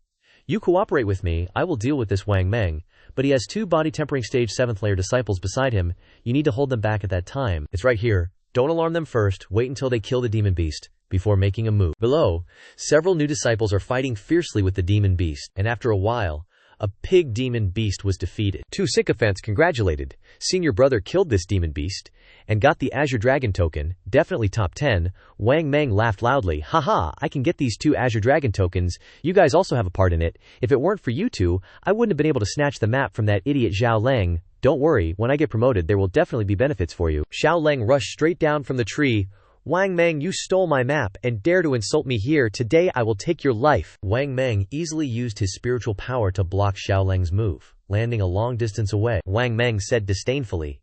You cooperate with me, I will deal with this Wang Meng, but he has 2 body tempering stage 7th layer disciples beside him. You need to hold them back at that time. It's right here. Don't alarm them first, wait until they kill the demon beast before making a move. Below, several new disciples are fighting fiercely with the demon beast, and after a while, a pig demon beast was defeated. 2 sycophants congratulated. Seeing your brother killed this demon beast and got the Azure Dragon token, definitely top 10. Wang Meng laughed loudly. Haha, I can get these 2 Azure Dragon tokens. You guys also have a part in it. If it weren't for you 2, I wouldn't have been able to snatch the map from that idiot Xiao Leng. Don't worry, when I get promoted there will definitely be benefits for you. Xiao Leng rushed straight down from the tree. Wang Meng, you stole my map and dare to insult me here. Today I will take your life. Wang Meng easily used his spiritual power to block Xiao Leng's move, landing a long distance away. Wang Meng said disdainfully,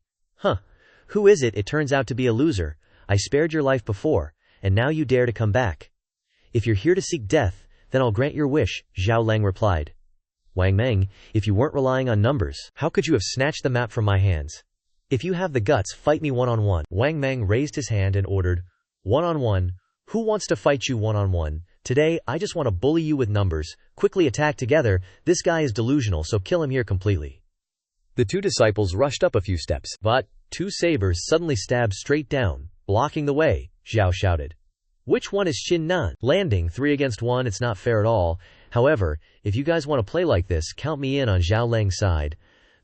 who is it? It turns out to be a loser. I spared your life before, and now you dare to come back. If you're here to seek death, then I'll grant your wish, Xiao Leng replied. Wang Meng, if you weren't relying on numbers, how could you have snatched the map from my hands? If you have the guts, fight me one-on-one. Wang Meng raised his hand and ordered, one-on-one. Who wants to fight you one-on-one? Today, I just want to bully you with numbers. Quickly attack together. This guy is delusional, so kill him here completely. The 2 disciples rushed up a few steps, but 2 sabers suddenly stabbed straight down, blocking the way. Zhao shouted, which one is Qin Nan? Landing 3 against 1, it's not fair at all. However, if you guys want to play like this, count me in on Xiao Leng's side.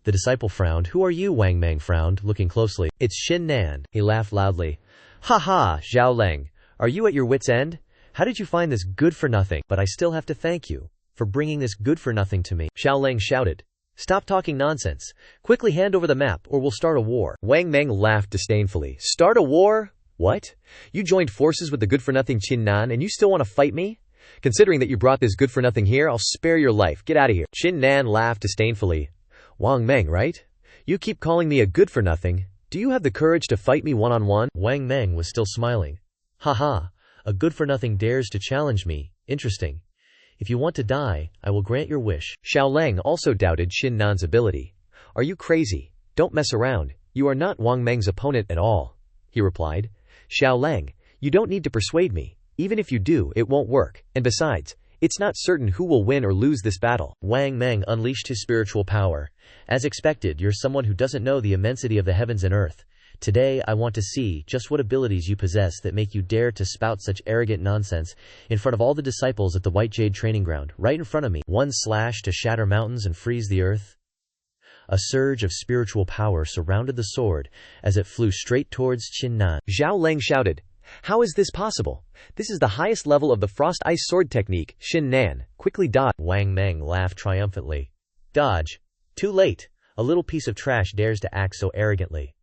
The disciple frowned. Who are you? Wang Meng frowned, looking closely. It's Qin Nan. He laughed loudly. Ha ha, Xiao Leng. Are you at your wit's end? How did you find this good-for-nothing? But I still have to thank you for bringing this good-for-nothing to me, Xiao Lang shouted. Stop talking nonsense. Quickly hand over the map, or we'll start a war. Wang Meng laughed disdainfully. Start a war? What? You joined forces with the good-for-nothing Qin Nan, and you still want to fight me? Considering that you brought this good-for-nothing here, I'll spare your life. Get out of here. Qin Nan laughed disdainfully. Wang Meng, right? You keep calling me a good-for-nothing. Do you have the courage to fight me one-on-one? Wang Meng was still smiling. Haha, a good-for-nothing dares to challenge me. Interesting. If you want to die, I will grant your wish. Xiao Lang also doubted Qin Nan's ability. Are you crazy? Don't mess around. You are not Wang Meng's opponent at all, he replied. Xiao Lang, you don't need to persuade me. Even if you do, it won't work. And besides, it's not certain who will win or lose this battle. Wang Meng unleashed his spiritual power. As expected, you're someone who doesn't know the immensity of the heavens and earth. Today, I want to see just what abilities you possess that make you dare to spout such arrogant nonsense in front of all the disciples at the White Jade training ground, right in front of me. One slash to shatter mountains and freeze the earth. A surge of spiritual power surrounded the sword as it flew straight towards Qin Nan. Xiao Lang shouted, how is this possible? This is the highest level of the frost ice sword technique. Qin Nan, quickly dodge. Wang Meng laughed triumphantly. Dodge? Too late. A little piece of trash dares to act so arrogantly.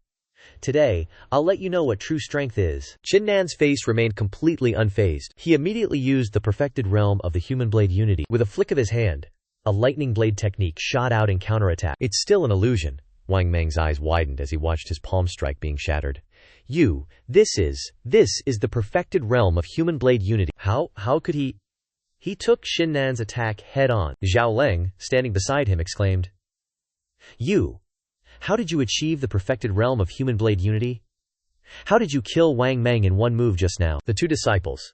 Today, I'll let you know what true strength is. Qin Nan's face remained completely unfazed. He immediately used the perfected realm of the human blade unity. With a flick of his hand, a lightning blade technique shot out in counterattack. It's still an illusion. Wang Meng's eyes widened as he watched his palm strike being shattered. This is the perfected realm of human blade unity. How could he? He took Qin Nan's attack head on. Xiao Lang, standing beside him, exclaimed, how did you achieve the perfected realm of human blade unity? How did you kill Wang Meng in one move just now? The two disciples'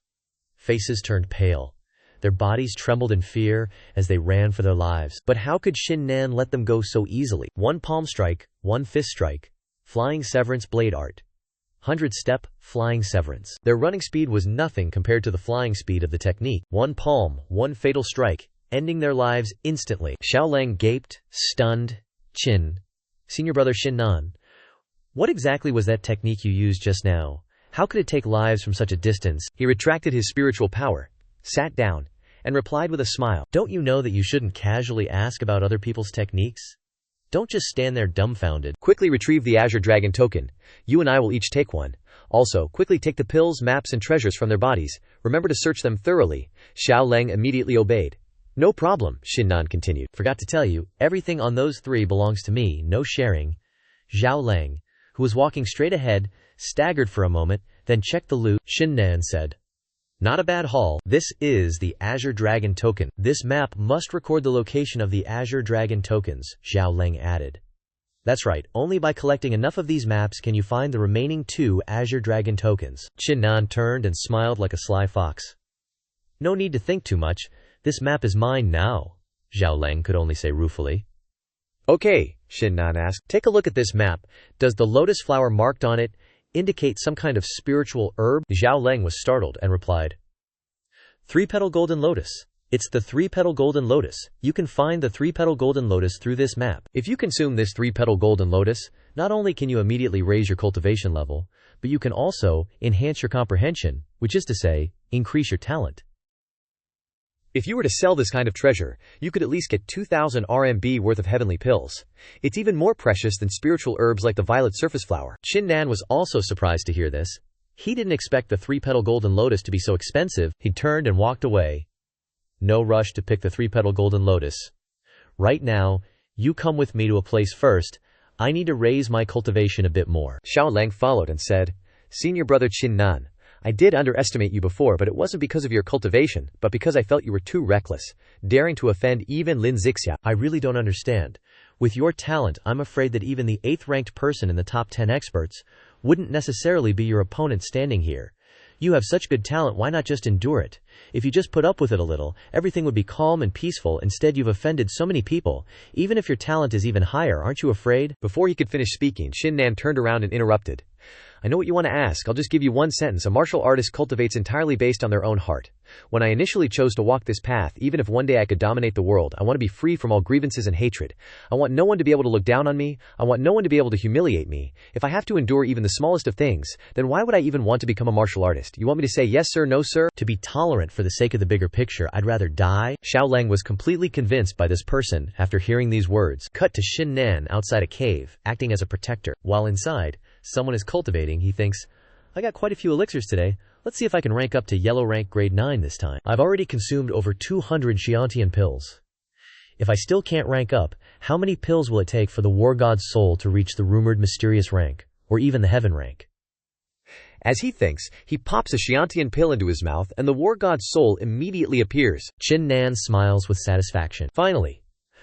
faces turned pale. Their bodies trembled in fear as they ran for their lives. But how could Qin Nan let them go so easily? One palm strike, one fist strike, flying severance blade art. 100-step, flying severance. Their running speed was nothing compared to the flying speed of the technique. One palm, one fatal strike, ending their lives instantly. Xiao Lang gaped, stunned. Senior brother Qin Nan, what exactly was that technique you used just now? How could it take lives from such a distance? He retracted his spiritual power, sat down, and replied with a smile. Don't you know that you shouldn't casually ask about other people's techniques? Don't just stand there dumbfounded. Quickly retrieve the Azure Dragon token. You and I will each take one. Also, quickly take the pills, maps, and treasures from their bodies. Remember to search them thoroughly. Xiao Lang immediately obeyed. No problem, Qin Nan continued. Forgot to tell you, everything on those three belongs to me, no sharing. Xiao Lang, who was walking straight ahead, staggered for a moment, then checked the loot. Qin Nan said, not a bad haul. This is the Azure Dragon token. This map must record the location of the Azure Dragon tokens, Xiao Lang added. That's right, only by collecting enough of these maps can you find the remaining 2 Azure Dragon tokens. Qin Nan turned and smiled like a sly fox. No need to think too much. This map is mine now, Xiao Lang could only say ruefully. Okay, Qin Nan asked. Take a look at this map. Does the lotus flower marked on it indicate some kind of spiritual herb? Xiao Lang was startled and replied, 3-petal golden lotus. It's the 3-petal golden lotus. You can find the 3-petal golden lotus through this map. If you consume this 3-petal golden lotus, not only can you immediately raise your cultivation level, but you can also enhance your comprehension, which is to say, increase your talent. If you were to sell this kind of treasure, you could at least get 2,000 RMB worth of heavenly pills. It's even more precious than spiritual herbs like the violet surface flower. Qin Nan was also surprised to hear this. He didn't expect the 3-petal golden lotus to be so expensive. He turned and walked away. No rush to pick the 3-petal golden lotus. Right now, you come with me to a place first. I need to raise my cultivation a bit more. Xiao Lang followed and said, Senior brother Qin Nan, I did underestimate you before, but it wasn't because of your cultivation, but because I felt you were too reckless, daring to offend even Lin Zixia. I really don't understand. With your talent, I'm afraid that even the 8th-ranked person in the top 10 experts wouldn't necessarily be your opponent standing here. You have such good talent, why not just endure it? If you just put up with it a little, everything would be calm and peaceful. Instead, you've offended so many people. Even if your talent is even higher, aren't you afraid? Before he could finish speaking, Qin Nan turned around and interrupted. I know what you want to ask. I'll just give you one sentence. A martial artist cultivates entirely based on their own heart. When I initially chose to walk this path, even if one day I could dominate the world, I want to be free from all grievances and hatred. I want no one to be able to look down on me. I want no one to be able to humiliate me. If I have to endure even the smallest of things, then why would I even want to become a martial artist? You want me to say yes sir, no sir? To be tolerant for the sake of the bigger picture, I'd rather die? Xiaoleng was completely convinced by this person after hearing these words. Cut to Qin Nan outside a cave, acting as a protector. While inside, someone is cultivating. He thinks, I got quite a few elixirs today. Let's see if I can rank up to yellow rank grade 9 this time. I've already consumed over 200 Xiantian pills. If I still can't rank up, how many pills will it take for the war god's soul to reach the rumored mysterious rank, or even the heaven rank? As he thinks, he pops a Xiantian pill into his mouth and the war god's soul immediately appears. Qin Nan smiles with satisfaction. Finally,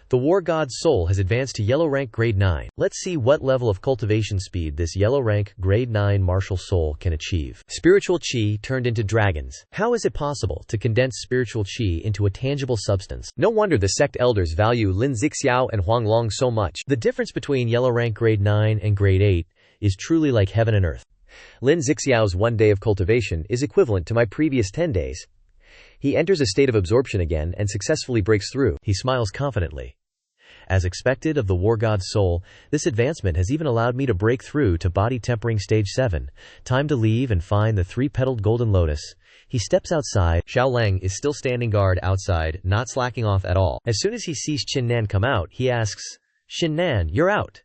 the war god's soul has advanced to yellow rank grade 9. Let's see what level of cultivation speed this yellow rank grade 9 martial soul can achieve. Spiritual qi turned into dragons. How is it possible to condense spiritual qi into a tangible substance? No wonder the sect elders value Lin Zixiao and Huang Long so much. The difference between yellow rank grade 9 and grade 8 is truly like heaven and earth. Lin Zixiao's 1 day of cultivation is equivalent to my previous 10 days. He enters a state of absorption again and successfully breaks through. He smiles confidently. As expected of the war god's soul, this advancement has even allowed me to break through to body tempering stage 7. Time to leave and find the 3-petaled golden lotus. He steps outside. Xiaoleng is still standing guard outside, not slacking off at all. As soon as he sees Qin Nan come out, he asks, Qin Nan, you're out.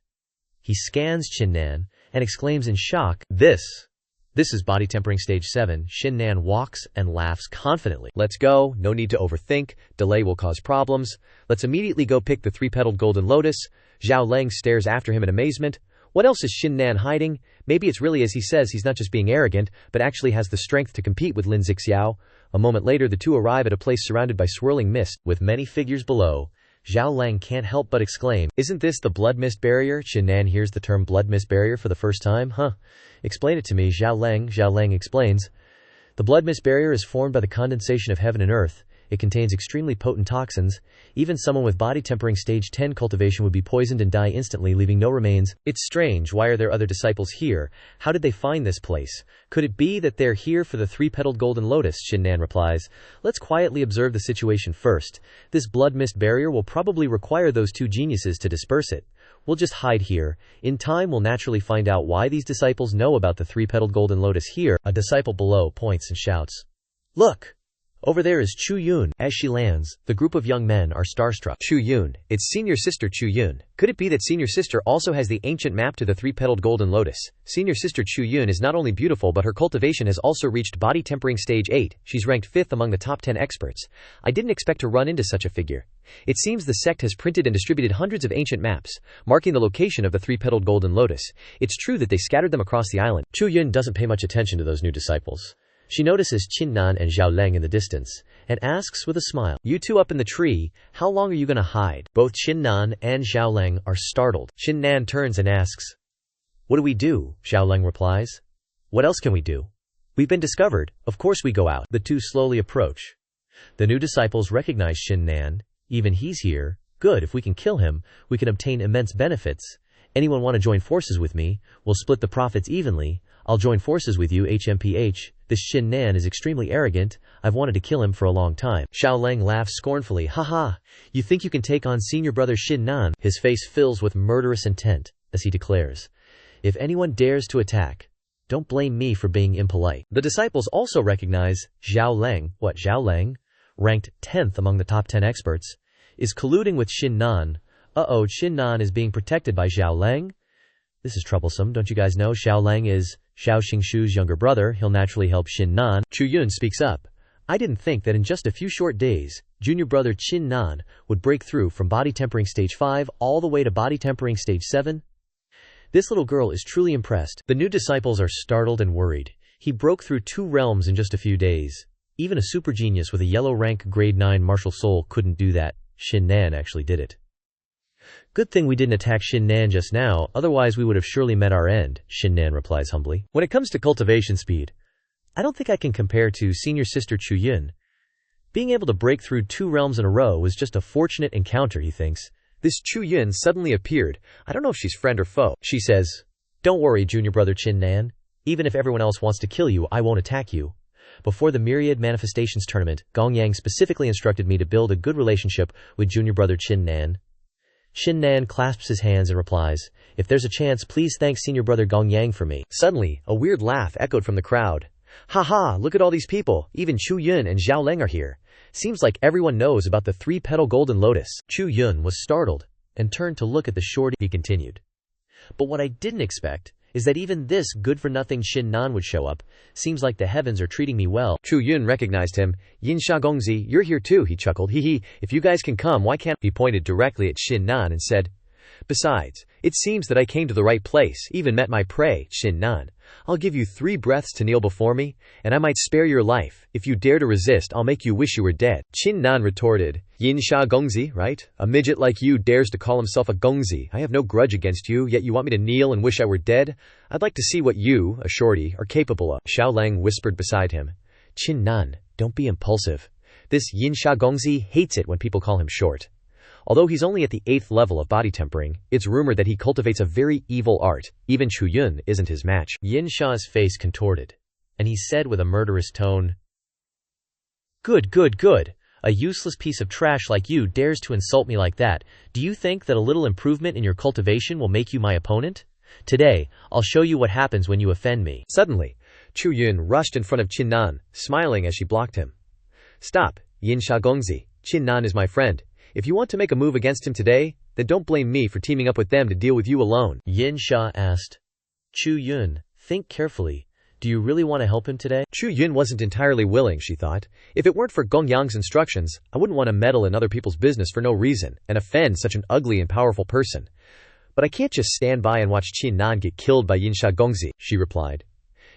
He scans Qin Nan and exclaims in shock, This is body tempering stage 7. Qin Nan walks and laughs confidently. Let's go. No need to overthink. Delay will cause problems. Let's immediately go pick the 3-petaled golden lotus. Xiaoleng stares after him in amazement. What else is Qin Nan hiding? Maybe it's really as he says. He's not just being arrogant, but actually has the strength to compete with Lin Zixiao. A moment later, the two arrive at a place surrounded by swirling mist, with many figures below. Xiaoleng can't help but exclaim, Isn't this the blood mist barrier? Qin Nan hears the term blood mist barrier for the first time. Explain it to me, Xiaoleng. Xiaoleng explains. The blood mist barrier is formed by the condensation of heaven and earth. It contains extremely potent toxins. Even someone with body tempering stage 10 cultivation would be poisoned and die instantly, leaving no remains. It's strange. Why are there other disciples here? How did they find this place? Could it be that they're here for the 3-petaled golden lotus? Qin Nan replies. Let's quietly observe the situation first. This blood mist barrier will probably require those 2 geniuses to disperse it. We'll just hide here. In time, we'll naturally find out why these disciples know about the 3-petaled golden lotus here. A disciple below points and shouts, Look! Over there is Chu Yun. As she lands, the group of young men are starstruck. Chu Yun. It's senior sister Chu Yun. Could it be that senior sister also has the ancient map to the 3-petaled golden lotus? Senior sister Chu Yun is not only beautiful, but her cultivation has also reached body tempering stage 8. She's ranked 5th among the top 10 experts. I didn't expect to run into such a figure. It seems the sect has printed and distributed hundreds of ancient maps, marking the location of the 3-petaled golden lotus. It's true that they scattered them across the island. Chu Yun doesn't pay much attention to those new disciples. She notices Qin Nan and Xiaoleng in the distance, and asks with a smile, You two up in the tree, how long are you going to hide? Both Qin Nan and Xiaoleng are startled. Qin Nan turns and asks, What do we do? Xiaoleng replies, What else can we do? We've been discovered, of course we go out. The two slowly approach. The new disciples recognize Qin Nan. Even he's here. Good, if we can kill him, we can obtain immense benefits. Anyone want to join forces with me? We'll split the profits evenly. I'll join forces with you, HMPH. This Qin Nan is extremely arrogant. I've wanted to kill him for a long time. Xiaoleng laughs scornfully. Haha, you think you can take on senior brother Qin Nan? His face fills with murderous intent as he declares, If anyone dares to attack, don't blame me for being impolite. The disciples also recognize Xiaoleng. What, Xiaoleng, ranked 10th among the top 10 experts, is colluding with Qin Nan. Qin Nan is being protected by Xiaoleng? This is troublesome. Don't you guys know Xiaoleng is Xiao Xingshu's younger brother? He'll naturally help Qin Nan. Chu Yun speaks up. I didn't think that in just a few short days, junior brother Qin Nan would break through from body tempering stage 5 all the way to body tempering stage 7. This little girl is truly impressed. The new disciples are startled and worried. He broke through 2 realms in just a few days. Even a super genius with a yellow rank grade 9 martial soul couldn't do that. Qin Nan actually did it. Good thing we didn't attack Qin Nan just now, otherwise we would have surely met our end, Qin Nan replies humbly. When it comes to cultivation speed, I don't think I can compare to senior sister Chu Yun. Being able to break through 2 realms in a row was just a fortunate encounter, he thinks. This Chu Yun suddenly appeared. I don't know if she's friend or foe. She says, Don't worry, junior brother Qin Nan. Even if everyone else wants to kill you, I won't attack you. Before the Myriad Manifestations tournament, Gong Yang specifically instructed me to build a good relationship with junior brother Qin Nan. Qin Nan clasps his hands and replies, "If there's a chance, please thank senior brother Gong Yang for me." Suddenly, a weird laugh echoed from the crowd. "Haha, look at all these people, even Chu Yun and Zhao Leng are here. Seems like everyone knows about the three-petal golden lotus." Chu Yun was startled and turned to look at the shorty. He continued, "But what I didn't expect is that even this good-for-nothing Qin Nan would show up. Seems like the heavens are treating me well." Chu Yun recognized him. "Yin Sha Gongzi, you're here too," he chuckled. "Hee, if you guys can come, why can't—" He pointed directly at Qin Nan and said, "Besides, it seems that I came to the right place, even met my prey, Qin Nan. I'll give you 3 breaths to kneel before me, and I might spare your life. If you dare to resist, I'll make you wish you were dead." Qin Nan retorted, "Yin Sha Gongzi, right? A midget like you dares to call himself a Gongzi. I have no grudge against you, yet you want me to kneel and wish I were dead? I'd like to see what you, a shorty, are capable of." Zhao Leng whispered beside him, "Qin Nan, don't be impulsive. This Yin Sha Gongzi hates it when people call him short. Although he's only at the 8th level of body tempering, it's rumored that he cultivates a very evil art. Even Chu Yun isn't his match." Yin Sha's face contorted, and he said with a murderous tone, Good. A useless piece of trash like you dares to insult me like that. Do you think that a little improvement in your cultivation will make you my opponent? Today, I'll show you what happens when you offend me." Suddenly, Chu Yun rushed in front of Qin Nan, smiling as she blocked him. "Stop, Yin Sha Gongzi. Qin Nan is my friend. If you want to make a move against him today, then don't blame me for teaming up with them to deal with you alone." Yin Sha asked, "Chu Yun, think carefully. Do you really want to help him today?" Chu Yun wasn't entirely willing, she thought. If it weren't for Gong Yang's instructions, I wouldn't want to meddle in other people's business for no reason and offend such an ugly and powerful person. "But I can't just stand by and watch Qin Nan get killed by Yin Sha Gongzi," she replied.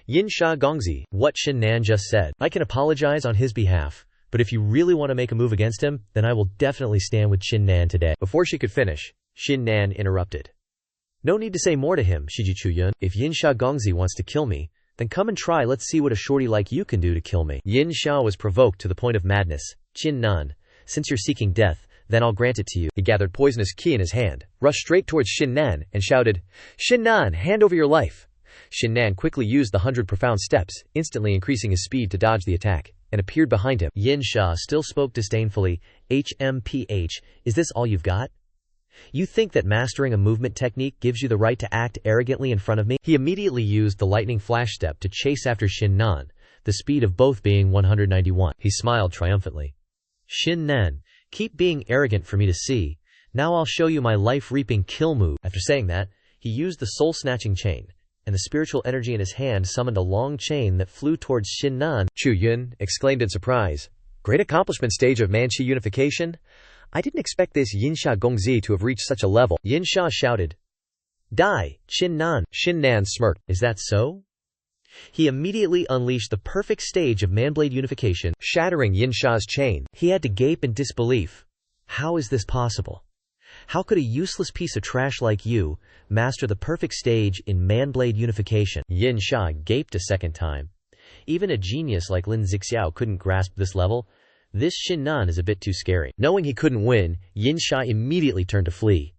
"Yin Sha Gongzi, what Qin Nan just said. I can apologize on his behalf. But if you really want to make a move against him, then I will definitely stand with Qin Nan today." Before she could finish, Qin Nan interrupted. "No need to say more to him, Shiji Chu Yun. If Yin Sha Gongzi wants to kill me, then come and try. Let's see what a shorty like you can do to kill me." Yin Sha was provoked to the point of madness. "Qin Nan, since you're seeking death, then I'll grant it to you." He gathered poisonous qi in his hand, rushed straight towards Qin Nan, and shouted, "Qin Nan, hand over your life." Qin Nan quickly used the 100 profound steps, instantly increasing his speed to dodge the attack, and appeared behind him. Yin Sha still spoke disdainfully. "HMPH, is this all you've got? You think that mastering a movement technique gives you the right to act arrogantly in front of me?" He immediately used the lightning flash step to chase after Qin Nan, the speed of both being 191. He smiled triumphantly. "Qin Nan, keep being arrogant for me to see. Now I'll show you my life-reaping kill move." After saying that, he used the soul-snatching chain, and the spiritual energy in his hand summoned a long chain that flew towards Qin Nan. Chu Yun exclaimed in surprise, "Great accomplishment stage of Man-Chi unification? I didn't expect this Yin Sha Gongzi to have reached such a level." Yin Sha shouted, "Die, Qin Nan." Qin Nan smirked. "Is that so?" He immediately unleashed the perfect stage of Manblade unification, shattering Yin Sha's chain. He had to gape in disbelief. How is this possible? How could a useless piece of trash like you master the perfect stage in Manblade unification? Yin Sha gaped a second time. Even a genius like Lin Zixiao couldn't grasp this level. This Qin Nan is a bit too scary. Knowing he couldn't win, Yin Sha immediately turned to flee.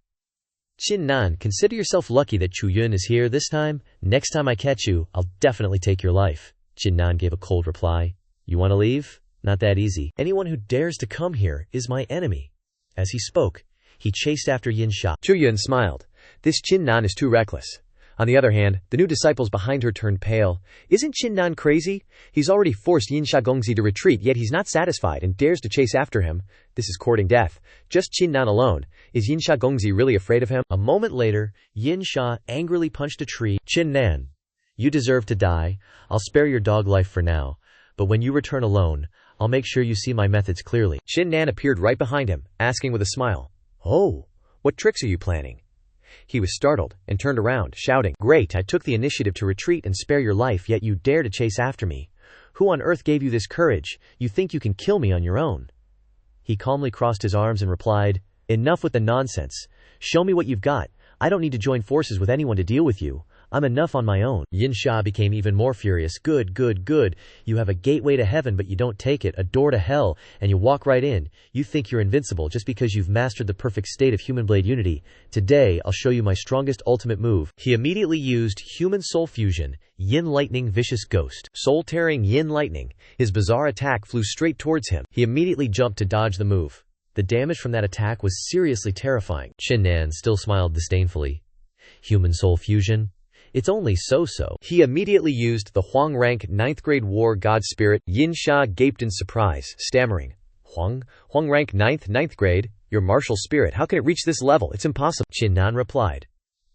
"Qin Nan, consider yourself lucky that Chu Yun is here this time. Next time I catch you, I'll definitely take your life." Qin Nan gave a cold reply. "You want to leave? Not that easy. Anyone who dares to come here is my enemy." As he spoke, he chased after Yin Sha. Chu Yun smiled. This Qin Nan is too reckless. On the other hand, the new disciples behind her turned pale. Isn't Qin Nan crazy? He's already forced Yin Sha Gongzi to retreat, yet he's not satisfied and dares to chase after him. This is courting death. Just Qin Nan alone. Is Yin Sha Gongzi really afraid of him? A moment later, Yin Sha angrily punched a tree. "Qin Nan, you deserve to die. I'll spare your dog life for now. But when you return alone, I'll make sure you see my methods clearly." Qin Nan appeared right behind him, asking with a smile, "Oh, what tricks are you planning?" He was startled and turned around, shouting, "Great, I took the initiative to retreat and spare your life, yet you dare to chase after me. Who on earth gave you this courage? You think you can kill me on your own?" He calmly crossed his arms and replied, "Enough with the nonsense. Show me what you've got. I don't need to join forces with anyone to deal with you. I'm enough on my own. Yin Sha became even more furious. Good, good, good. You have a gateway to heaven but you don't take it, a door to hell, and you walk right in. You think you're invincible just because you've mastered the perfect state of human blade unity. Today, I'll show you my strongest ultimate move. He immediately used Human Soul Fusion, Yin Lightning Vicious Ghost. Soul-tearing Yin Lightning. His bizarre attack flew straight towards him. He immediately jumped to dodge the move. The damage from that attack was seriously terrifying. Qin Nan still smiled disdainfully. Human Soul Fusion? It's only so-so. He immediately used the Huang rank 9th grade war god spirit. Yin Sha gaped in surprise, stammering. Huang rank 9th grade? Your martial spirit, how can it reach this level? It's impossible. Qin Nan replied.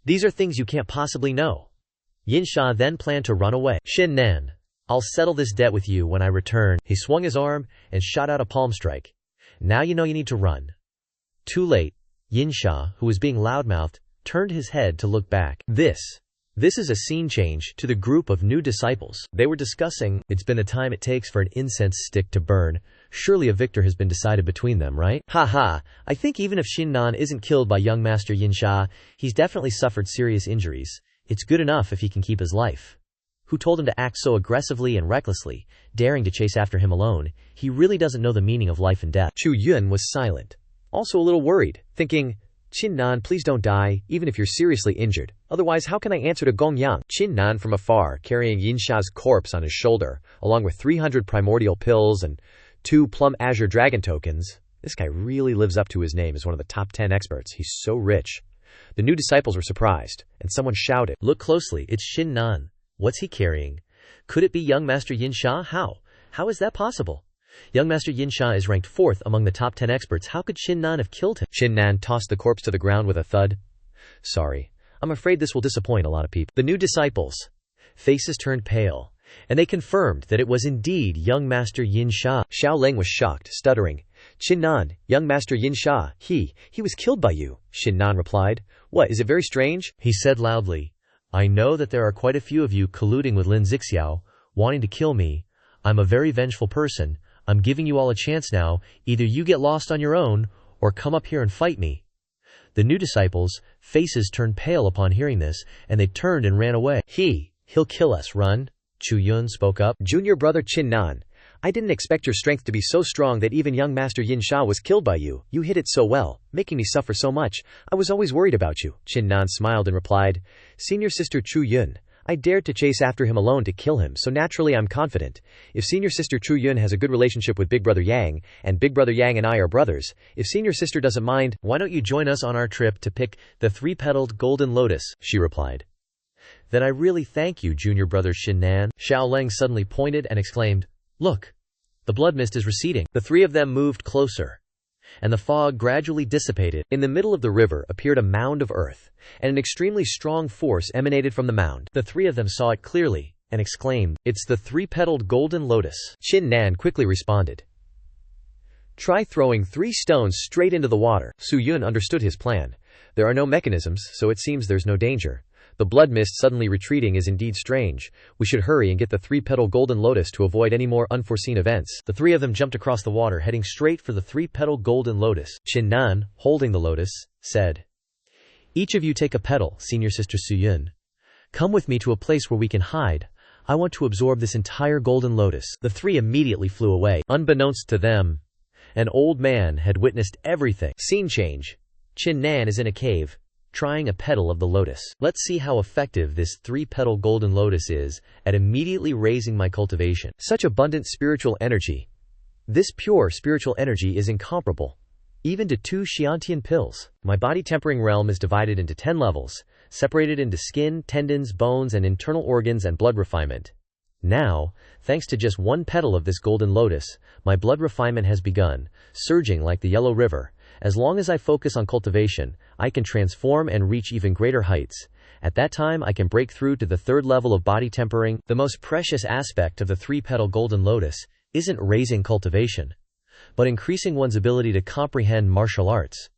These are things you can't possibly know. Yin Sha then planned to run away. Qin Nan, I'll settle this debt with you when I return. He swung his arm and shot out a palm strike. Now you know you need to run. Too late. Yin Sha, who was being loudmouthed, turned his head to look back. This is a scene change to the group of new disciples. They were discussing, it's been the time it takes for an incense stick to burn. Surely a victor has been decided between them, right? Haha, I think even if Qin Nan isn't killed by young master Yin Sha, he's definitely suffered serious injuries. It's good enough if he can keep his life. Who told him to act so aggressively and recklessly, daring to chase after him alone? He really doesn't know the meaning of life and death. Chu Yun was silent, also a little worried, thinking, Qin Nan, please don't die, even if you're seriously injured. Otherwise, how can I answer to Gong Yang? Qin Nan from afar, carrying Yin Sha's corpse on his shoulder, along with 300 primordial pills and 2 plum azure dragon tokens. This guy really lives up to his name as one of the top 10 experts. He's so rich. The new disciples were surprised, and someone shouted, Look closely, it's Qin Nan. What's he carrying? Could it be young master Yin Sha? How is that possible? Young master Yin Sha is ranked 4th among the top 10 experts. How could Qin Nan have killed him? Qin Nan tossed the corpse to the ground with a thud. Sorry, I'm afraid this will disappoint a lot of people. The new disciples' faces turned pale, and they confirmed that it was indeed young master Yin Sha. Xiao Leng was shocked, stuttering. Qin Nan, young master Yin Sha, he was killed by you. Qin Nan replied. What, is it very strange? He said loudly. I know that there are quite a few of you colluding with Lin Zixiao, wanting to kill me. I'm a very vengeful person. I'm giving you all a chance now. Either you get lost on your own, or come up here and fight me. The new disciples' faces turned pale upon hearing this, and they turned and ran away. He'll kill us, run. Chu Yun spoke up. Junior brother Qin Nan, I didn't expect your strength to be so strong that even young master Yin Sha was killed by you. You hit it so well, making me suffer so much. I was always worried about you. Qin Nan smiled and replied, Senior sister Chu Yun, I dared to chase after him alone to kill him, so naturally I'm confident. If senior sister Chu Yun has a good relationship with big brother Yang, and big brother Yang and I are brothers, if senior sister doesn't mind, why don't you join us on our trip to pick the 3-petaled golden lotus? She replied. Then I really thank you, junior brother Qin Nan. Xiao Leng suddenly pointed and exclaimed, Look! The blood mist is receding. The 3 of them moved closer, and the fog gradually dissipated. In the middle of the river appeared a mound of earth, and an extremely strong force emanated from the mound. The 3 of them saw it clearly, and exclaimed, It's the 3-petaled golden lotus. Qin Nan quickly responded. Try throwing 3 stones straight into the water. Su Yun understood his plan. There are no mechanisms, so it seems there's no danger. The blood mist suddenly retreating is indeed strange. We should hurry and get the 3-petal golden lotus to avoid any more unforeseen events. The 3 of them jumped across the water, heading straight for the 3-petal golden lotus. Qin Nan, holding the lotus, said, Each of you take a petal, senior sister Su Yun. Come with me to a place where we can hide. I want to absorb this entire golden lotus. The 3 immediately flew away. Unbeknownst to them, an old man had witnessed everything. Scene change. Qin Nan is in a cave, trying a petal of the lotus. Let's see how effective this 3-petal golden lotus is at immediately raising my cultivation. Such abundant spiritual energy. This pure spiritual energy is incomparable, even to 2 Xiantian pills. My body tempering realm is divided into 10 levels, separated into skin, tendons, bones, and internal organs and blood refinement. Now, thanks to just 1 petal of this golden lotus, my blood refinement has begun, surging like the Yellow River. As long as I focus on cultivation, I can transform and reach even greater heights. At that time, I can break through to the 3rd level of body tempering. The most precious aspect of the 3-petal golden lotus isn't raising cultivation, but increasing one's ability to comprehend martial arts.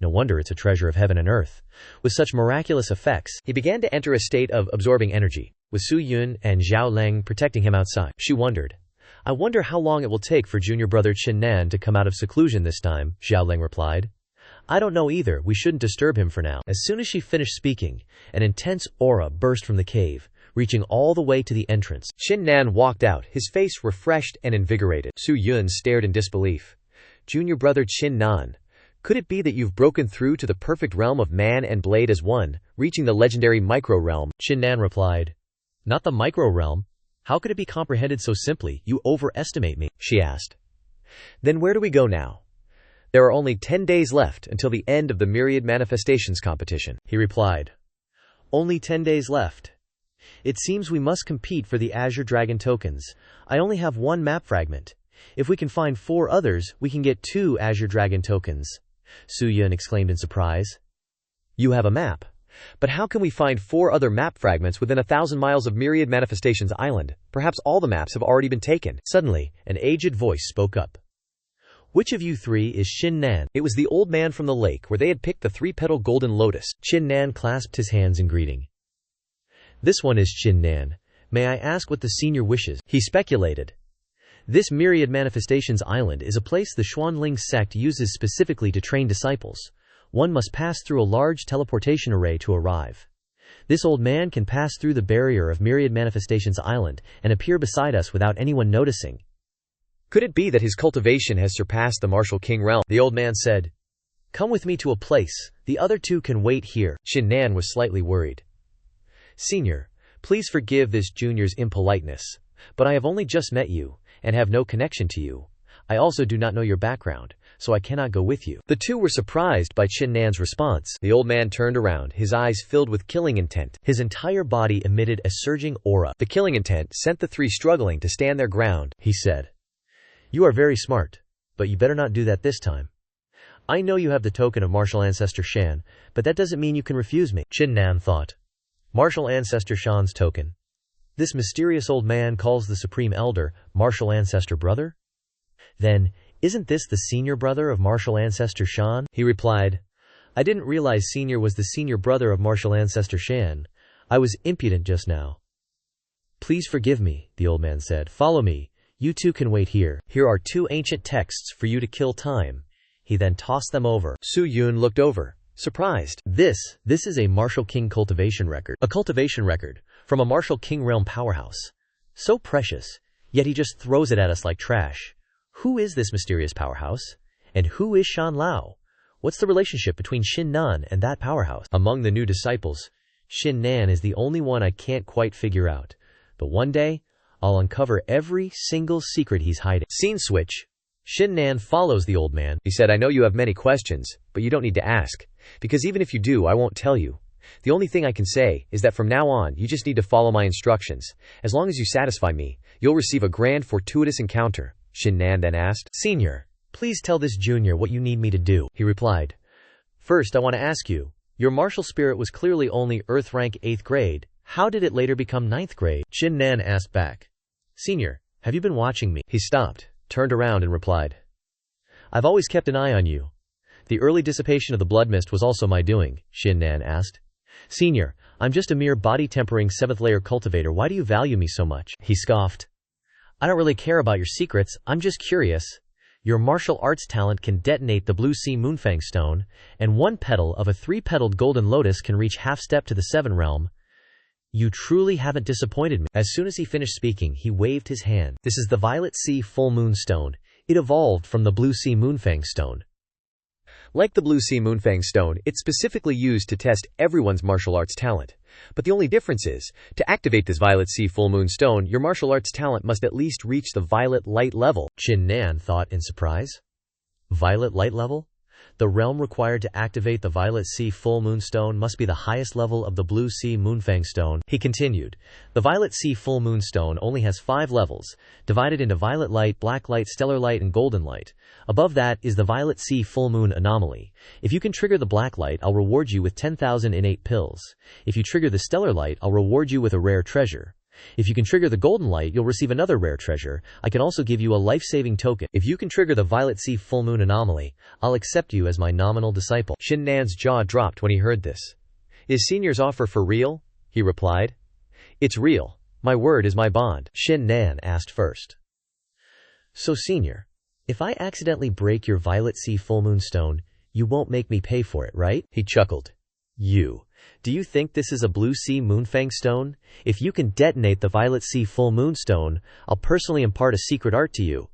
No wonder it's a treasure of heaven and earth. With such miraculous effects, he began to enter a state of absorbing energy, with Su Yun and Xiao Leng protecting him outside. She wondered, I wonder how long it will take for junior brother Qin Nan to come out of seclusion this time, Xiao Leng replied. I don't know either, we shouldn't disturb him for now. As soon as she finished speaking, an intense aura burst from the cave, reaching all the way to the entrance. Qin Nan walked out, his face refreshed and invigorated. Su Yun stared in disbelief. Junior brother Qin Nan, could it be that you've broken through to the perfect realm of man and blade as one, reaching the legendary micro-realm? Qin Nan replied. Not the micro-realm? How could it be comprehended so simply? You overestimate me, she asked. Then where do we go now? There are only 10 days left until the end of the Myriad Manifestations competition, he replied. Only 10 days left. It seems we must compete for the Azure Dragon tokens. I only have 1 map fragment. If we can find 4 others, we can get 2 Azure Dragon tokens. Su Yun exclaimed in surprise. You have a map. But how can we find 4 other map fragments within 1,000 miles of Myriad Manifestations Island? Perhaps all the maps have already been taken. Suddenly, an aged voice spoke up. Which of you 3 is Qin Nan? It was the old man from the lake where they had picked the 3-petal golden lotus. Qin Nan clasped his hands in greeting. This one is Qin Nan. May I ask what the senior wishes? He speculated. This Myriad Manifestations Island is a place the Xuanling sect uses specifically to train disciples. One must pass through a large teleportation array to arrive. This old man can pass through the barrier of Myriad Manifestations Island and appear beside us without anyone noticing. Could it be that his cultivation has surpassed the martial king realm? The old man said. Come with me to a place. The other 2 can wait here. Qin Nan was slightly worried. Senior, please forgive this junior's impoliteness, but I have only just met you, and have no connection to you. I also do not know your background, so I cannot go with you. The 2 were surprised by Qin Nan's response. The old man turned around, his eyes filled with killing intent. His entire body emitted a surging aura. The killing intent sent the 3 struggling to stand their ground. He said, You are very smart, but you better not do that this time. I know you have the token of Martial Ancestor Shan, but that doesn't mean you can refuse me. Qin Nan thought. Martial Ancestor Shan's token. This mysterious old man calls the Supreme Elder Martial Ancestor Brother? Then, isn't this the senior brother of Martial Ancestor Shan? He replied. I didn't realize Senior was the senior brother of Martial Ancestor Shan. I was impudent just now. Please forgive me, the old man said. Follow me. You 2 can wait here. Here are 2 ancient texts for you to kill time. He then tossed them over. Su Yun looked over, surprised. This is a Martial King cultivation record. A cultivation record from a Martial King realm powerhouse. So precious, yet he just throws it at us like trash. Who is this mysterious powerhouse? And who is Shan Lao? What's the relationship between Qin Nan and that powerhouse? Among the new disciples, Qin Nan is the only one I can't quite figure out. But one day, I'll uncover every single secret he's hiding. Scene switch. Qin Nan follows the old man. He said, I know you have many questions, but you don't need to ask. Because even if you do, I won't tell you. The only thing I can say is that from now on, you just need to follow my instructions. As long as you satisfy me, you'll receive a grand fortuitous encounter. Qin Nan then asked, Senior, please tell this junior what you need me to do. He replied, First, I want to ask you, your martial spirit was clearly only Earth rank 8th grade. How did it later become 9th grade? Qin Nan asked back, Senior, have you been watching me? He stopped, turned around and replied, I've always kept an eye on you. The early dissipation of the blood mist was also my doing, Qin Nan asked. Senior, I'm just a mere body-tempering 7th layer cultivator. Why do you value me so much? He scoffed. I don't really care about your secrets, I'm just curious. Your martial arts talent can detonate the Blue Sea Moonfang Stone, and 1 petal of a 3-petaled golden lotus can reach half-step to the 7 realm. You truly haven't disappointed me. As soon as he finished speaking, he waved his hand. This is the Violet Sea Full Moon Stone. It evolved from the Blue Sea Moonfang Stone. Like the Blue Sea Moonfang Stone, it's specifically used to test everyone's martial arts talent. But the only difference is, to activate this Violet Sea Full Moon Stone, your martial arts talent must at least reach the Violet Light level. Qin Nan thought in surprise. Violet Light level? The realm required to activate the Violet Sea Full Moon Stone must be the highest level of the Blue Sea Moonfang Stone. He continued, the Violet Sea Full Moon Stone only has 5 levels, divided into Violet Light, Black Light, Stellar Light, and Golden Light. Above that is the Violet Sea Full Moon Anomaly. If you can trigger the Black Light, I'll reward you with 10,000 innate pills. If you trigger the Stellar Light, I'll reward you with a rare treasure. If you can trigger the Golden Light, you'll receive another rare treasure. I can also give you a life-saving token. If you can trigger the Violet Sea Full Moon Anomaly, I'll accept you as my nominal disciple. Qin Nan's jaw dropped when he heard this. Is Senior's offer for real? He replied. It's real. My word is my bond. Qin Nan asked first. So Senior, if I accidentally break your Violet Sea Full Moon Stone, You won't make me pay for it, right? He chuckled. Do you think this is a blue sea moonfang stone? If you can detonate the violet sea full moon stone, I'll personally impart a secret art to you.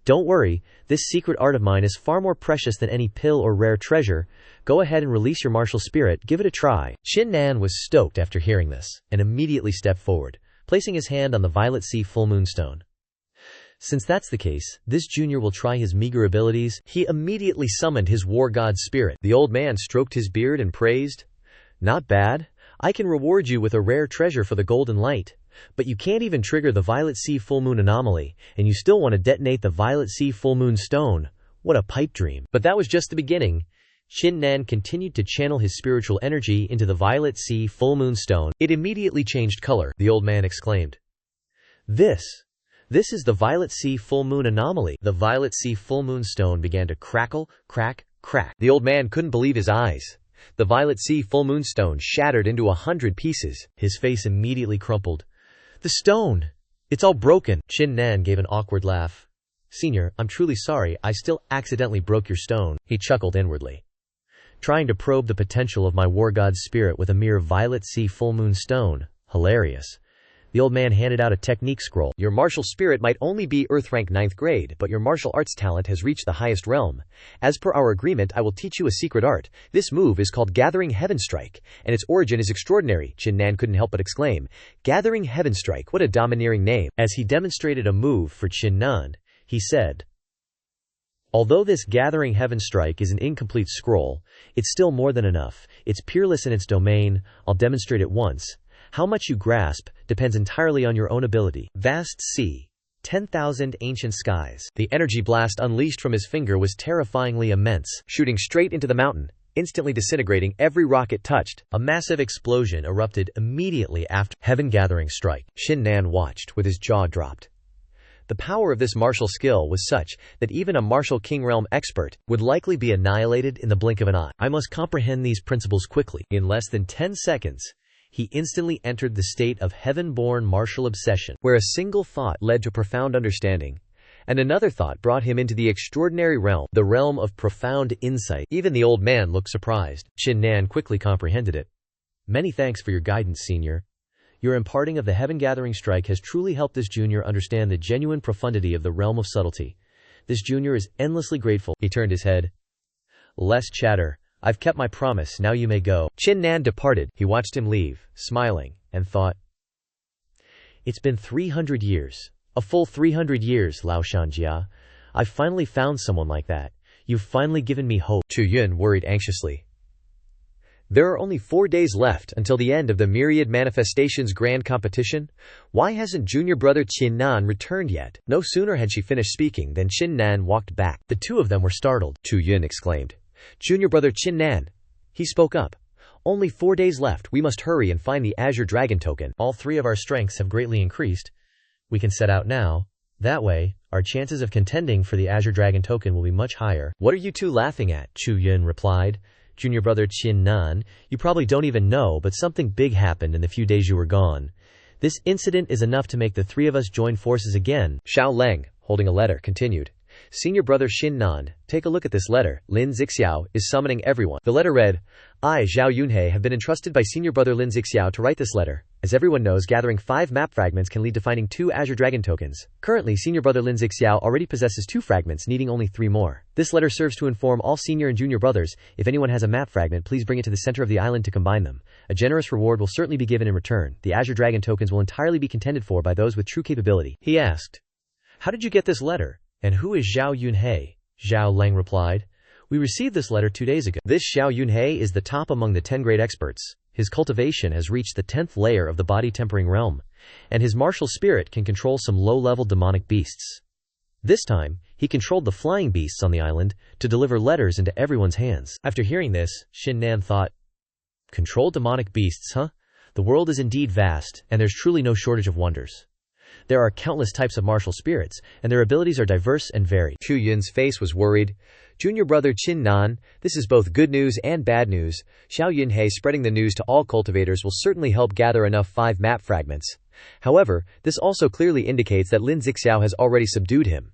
Don't worry, this secret art of mine is far more precious than any pill or rare treasure. Go ahead and release your martial spirit, give it a try. Qin Nan was stoked after hearing this, and immediately stepped forward, placing his hand on the violet sea full moon stone. Since that's the case, this junior will try his meager abilities. He immediately summoned his war god spirit. The old man stroked his beard and praised, "Not bad. I can reward you with a rare treasure for the golden light. But you can't even trigger the violet sea full moon anomaly, and you still want to detonate the violet sea full moon stone. What a pipe dream." But that was just the beginning. Qin Nan continued to channel his spiritual energy into the violet sea full moon stone. It immediately changed color. The old man exclaimed, This is the violet sea full moon anomaly." The violet sea full moon stone began to crackle, crack, crack. The old man couldn't believe his eyes. The violet sea full moon stone shattered into 100 pieces. His face immediately crumpled. "The stone! It's all broken!" Qin Nan gave an awkward laugh. "Senior, I'm truly sorry, I still accidentally broke your stone." He chuckled inwardly. Trying to probe the potential of my war god's spirit with a mere violet sea full moon stone. Hilarious. The old man handed out a technique scroll. "Your martial spirit might only be Earth rank 9th grade, but your martial arts talent has reached the highest realm. As per our agreement, I will teach you a secret art. This move is called Gathering Heaven Strike, and its origin is extraordinary." Qin Nan couldn't help but exclaim, "Gathering Heaven Strike, what a domineering name." As he demonstrated a move for Qin Nan, he said, "Although this Gathering Heaven Strike is an incomplete scroll, it's still more than enough. It's peerless in its domain. I'll demonstrate it once. How much you grasp depends entirely on your own ability. Vast sea, 10,000 ancient skies." The energy blast unleashed from his finger was terrifyingly immense, shooting straight into the mountain, instantly disintegrating every rock it touched. A massive explosion erupted immediately after Heaven Gathering Strike. Qin Nan watched with his jaw dropped. The power of this martial skill was such that even a martial king realm expert would likely be annihilated in the blink of an eye. I must comprehend these principles quickly. In less than 10 seconds, he instantly entered the state of heaven-born martial obsession, where a single thought led to profound understanding, and another thought brought him into the extraordinary realm, the realm of profound insight. Even the old man looked surprised. Qin Nan quickly comprehended it. "Many thanks for your guidance, senior. Your imparting of the Heaven Gathering Strike has truly helped this junior understand the genuine profundity of the realm of subtlety. This junior is endlessly grateful." He turned his head. "Less chatter. I've kept my promise, now you may go." Qin Nan departed. He watched him leave, smiling, and thought, "It's been 300 years. A full 300 years, Lao Shanjia. I've finally found someone like that. You've finally given me hope." Tu Yun worried anxiously. "There are only 4 days left until the end of the Myriad Manifestations Grand Competition. Why hasn't junior brother Qin Nan returned yet?" No sooner had she finished speaking than Qin Nan walked back. The two of them were startled. Tu Yun exclaimed, "Junior brother Qin Nan." He spoke up. "Only 4 days left. We must hurry and find the Azure Dragon token. All three of our strengths have greatly increased. We can set out now. That way, our chances of contending for the Azure Dragon token will be much higher." "What are you two laughing at?" Chu Yun replied. "Junior brother Qin Nan, you probably don't even know, but something big happened in the few days you were gone. This incident is enough to make the three of us join forces again." Xiao Leng, holding a letter, continued, "Senior brother Qin Nan, take a look at this letter. Lin Zixiao is summoning everyone." The letter read, "I, Zhao Yunhei, have been entrusted by senior brother Lin Zixiao to write this letter. As everyone knows, gathering 5 map fragments can lead to finding 2 Azure Dragon tokens. Currently, senior brother Lin Zixiao already possesses 2 fragments, needing only 3 more. This letter serves to inform all senior and junior brothers, if anyone has a map fragment, please bring it to the center of the island to combine them. A generous reward will certainly be given in return. The Azure Dragon tokens will entirely be contended for by those with true capability." He asked, "How did you get this letter? And who is Zhao Yunhei?" Zhao Leng replied, "We received this letter 2 days ago. This Zhao Yunhei is the top among the 10 great experts. His cultivation has reached the 10th layer of the body-tempering realm, and his martial spirit can control some low-level demonic beasts. This time, he controlled the flying beasts on the island to deliver letters into everyone's hands." After hearing this, Qin Nan thought, "Control demonic beasts, huh? The world is indeed vast, and there's truly no shortage of wonders. There are countless types of martial spirits, and their abilities are diverse and varied." Chu Yun's face was worried. "Junior brother Qin Nan, this is both good news and bad news. Xiao Yunhei spreading the news to all cultivators will certainly help gather enough 5 map fragments. However, this also clearly indicates that Lin Zixiao has already subdued him.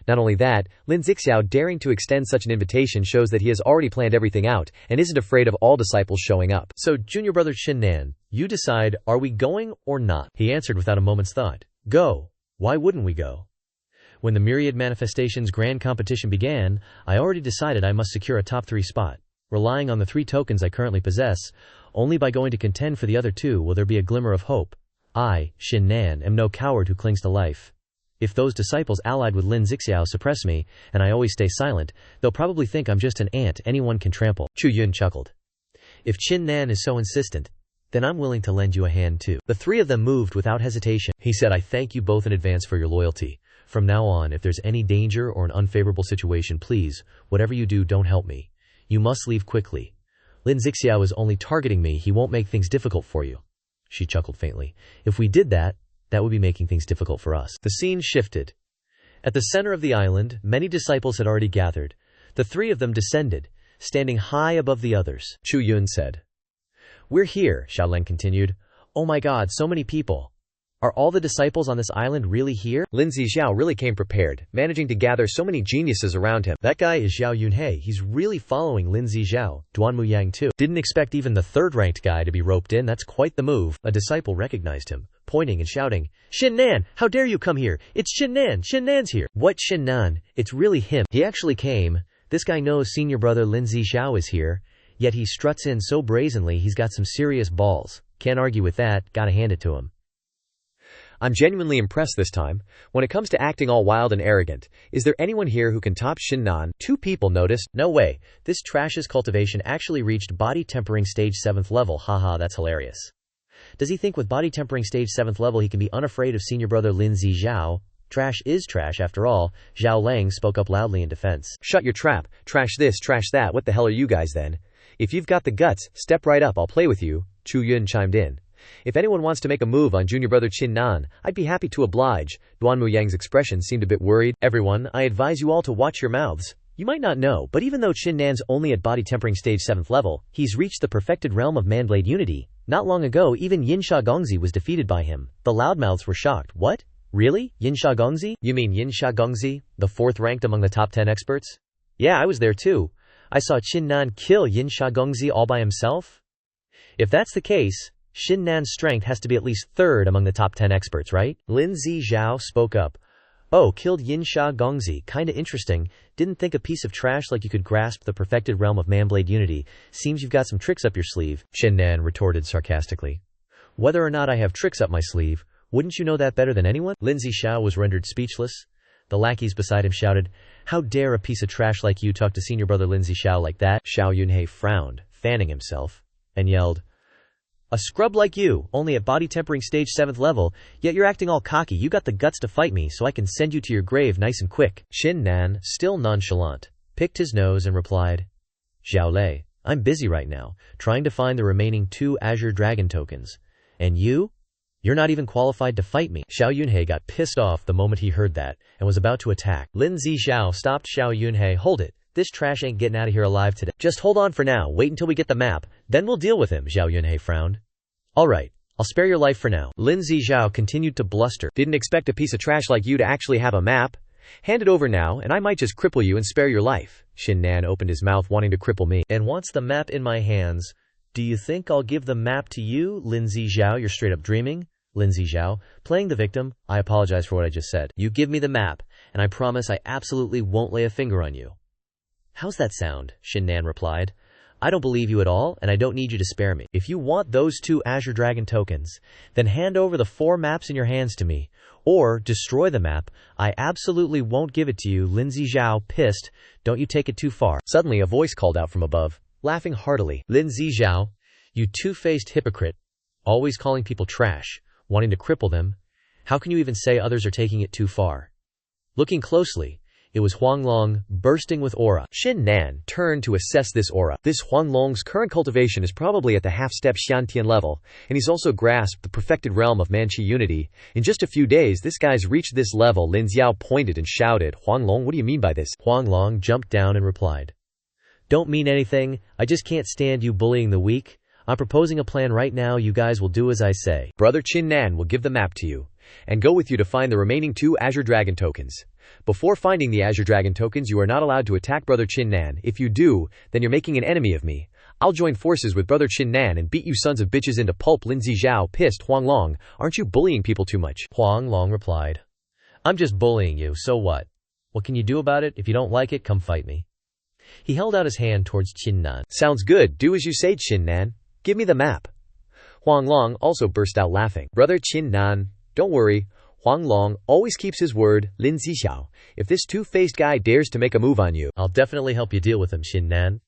Not only that, Lin Zixiao daring to extend such an invitation shows that he has already planned everything out and isn't afraid of all disciples showing up. So, junior brother Qin Nan, you decide, are we going or not? He answered without a moment's thought. Go. Why wouldn't we go? When the Myriad Manifestations Grand Competition began, I already decided I must secure a top 3 spot. Relying on the 3 tokens I currently possess, only by going to contend for the other 2 will there be a glimmer of hope. I, Qin Nan, am no coward who clings to life. If those disciples allied with Lin Zixiao suppress me, and I always stay silent, they'll probably think I'm just an ant anyone can trample. Chu Yun chuckled. If Qin Nan is so insistent, then I'm willing to lend you a hand too. The 3 of them moved without hesitation. He said, I thank you both in advance for your loyalty. From now on, if there's any danger or an unfavorable situation, please, whatever you do, don't help me. You must leave quickly. Lin Zixiao is only targeting me, he won't make things difficult for you. She chuckled faintly. If we did that, that would be making things difficult for us. The scene shifted. At the center of the island, many disciples had already gathered. The 3 of them descended, standing high above the others. Chu Yun said. We're here, Xiaoleng continued. Oh my god, so many people. Are all the disciples on this island really here? Lin Zixiao really came prepared, managing to gather so many geniuses around him. That guy is Zhao Yunhei, he's really following Lin Zixiao. Duanmu Yang too. Didn't expect even the 3rd-ranked guy to be roped in, that's quite the move. A disciple recognized him, pointing and shouting, Qin Nan, how dare you come here? It's Qin Nan, Qin Nan's here. What Qin Nan? It's really him. He actually came. This guy knows senior brother Lin Zixiao is here, yet he struts in so brazenly he's got some serious balls. Can't argue with that, gotta hand it to him. I'm genuinely impressed this time. When it comes to acting all wild and arrogant, is there anyone here who can top Qin Nan? 2 people noticed. No way. This trash's cultivation actually reached body tempering stage 7th level. Haha, that's hilarious. Does he think with body tempering stage 7th level he can be unafraid of senior brother Lin Zixiao? Trash is trash after all. Zhao Lang spoke up loudly in defense. Shut your trap. Trash this, trash that. What the hell are you guys then? If you've got the guts, step right up, I'll play with you. Chu Yun chimed in. If anyone wants to make a move on junior brother Qin Nan, I'd be happy to oblige. Duanmu Yang's expression seemed a bit worried. Everyone, I advise you all to watch your mouths. You might not know, but even though Qin Nan's only at body tempering stage 7th level, he's reached the perfected realm of Manblade Unity. Not long ago, even Yinsha Gongzi was defeated by him. The loudmouths were shocked. What? Really? Yinsha Gongzi? You mean Yinsha Gongzi, the 4th ranked among the top 10 experts? Yeah, I was there too. I saw Qin Nan kill Yinsha Gongzi all by himself. If that's the case, Qin Nan's strength has to be at least 3rd among the top 10 experts, right? Lin Zixiao spoke up. Oh, killed Yinsha Gongzi. Kinda interesting. Didn't think a piece of trash like you could grasp the perfected realm of Manblade Unity. Seems you've got some tricks up your sleeve, Qin Nan retorted sarcastically. Whether or not I have tricks up my sleeve, wouldn't you know that better than anyone? Lin Zixiao was rendered speechless. The lackeys beside him shouted, How dare a piece of trash like you talk to senior brother Lin Zixiao like that? Zhao Yunhei frowned, fanning himself, and yelled, A scrub like you, only at body tempering stage 7th level, yet you're acting all cocky. You got the guts to fight me so I can send you to your grave nice and quick. Qin Nan, still nonchalant, picked his nose and replied, Zhao Lei, I'm busy right now, trying to find the remaining 2 Azure Dragon tokens. And you? You're not even qualified to fight me. Zhao Yunhei got pissed off the moment he heard that, and was about to attack. Lin Zixiao stopped Zhao Yunhei. Hold it. This trash ain't getting out of here alive today. Just hold on for now, wait until we get the map, then we'll deal with him, Zhao Yunhei frowned. Alright, I'll spare your life for now. Lin Zixiao continued to bluster. Didn't expect a piece of trash like you to actually have a map. Hand it over now, and I might just cripple you and spare your life. Qin Nan opened his mouth wanting to cripple me. And wants the map in my hands. Do you think I'll give the map to you, Lin Zixiao? You're straight up dreaming? Lin Zixiao, playing the victim, I apologize for what I just said. You give me the map, and I promise I absolutely won't lay a finger on you. How's that sound? Qin Nan replied. I don't believe you at all, and I don't need you to spare me. If you want those 2 Azure Dragon tokens, then hand over the 4 maps in your hands to me, or destroy the map. I absolutely won't give it to you. Lin Zixiao, pissed. Don't you take it too far. Suddenly a voice called out from above, laughing heartily. Lin Zixiao, you two-faced hypocrite, always calling people trash, wanting to cripple them. How can you even say others are taking it too far? Looking closely, it was Huanglong, bursting with aura. Qin Nan turned to assess this aura. This Huanglong's current cultivation is probably at the half-step Xiantian level, and he's also grasped the perfected realm of Manchi Unity. In just a few days, this guy's reached this level. Lin Xiao pointed and shouted, Huanglong, what do you mean by this? Huanglong jumped down and replied, Don't mean anything, I just can't stand you bullying the weak. I'm proposing a plan right now, you guys will do as I say. Brother Qin Nan will give the map to you. and go with you to find the remaining 2 Azure Dragon tokens. Before finding the Azure Dragon tokens, you are not allowed to attack Brother Qin Nan. If you do, then you're making an enemy of me. I'll join forces with Brother Qin Nan and beat you sons of bitches into pulp. Lin Zixiao pissed Huang Long. Aren't you bullying people too much? Huang Long replied, I'm just bullying you, so what? What can you do about it? If you don't like it, come fight me. He held out his hand towards Qin Nan. Sounds good, do as you say, Qin Nan. Give me the map. Huang Long also burst out laughing. Brother Qin Nan, don't worry. Huang Long always keeps his word. Lin Zixiao, if this two-faced guy dares to make a move on you, I'll definitely help you deal with him, Qin Nan.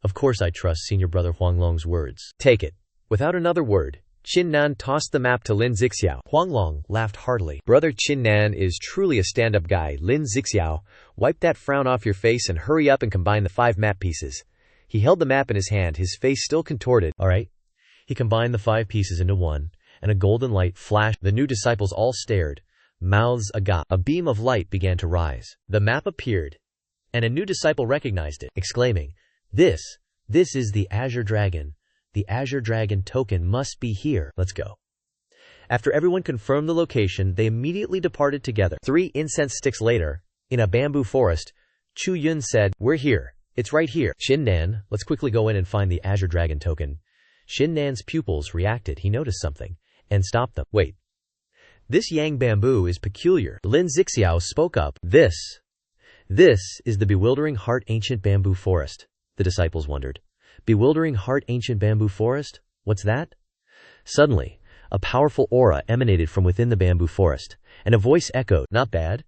Of course I trust Senior Brother Huang Long's words. Take it. Without another word, Qin Nan tossed the map to Lin Zixiao. Huang Long laughed heartily. Brother Qin Nan is truly a stand-up guy. Lin Zixiao, wipe that frown off your face and hurry up and combine the 5 map pieces. He held the map in his hand, his face still contorted. Alright. He combined the 5 pieces into one, and a golden light flashed. The new disciples all stared, mouths agape. A beam of light began to rise. The map appeared, and a new disciple recognized it, exclaiming, This is the Azure Dragon. The Azure Dragon token must be here. Let's go. After everyone confirmed the location, they immediately departed together. 3 incense sticks later, in a bamboo forest, Chu Yun said, We're here. It's right here. Qin Nan, let's quickly go in and find the Azure Dragon token. Qin Nan's pupils reacted. He noticed something, and stopped them. Wait. This yang bamboo is peculiar. Lin Zixiao spoke up. This is the Bewildering Heart Ancient Bamboo Forest. The disciples wondered. Bewildering Heart Ancient Bamboo Forest? What's that? Suddenly, a powerful aura emanated from within the bamboo forest, and a voice echoed, Not bad?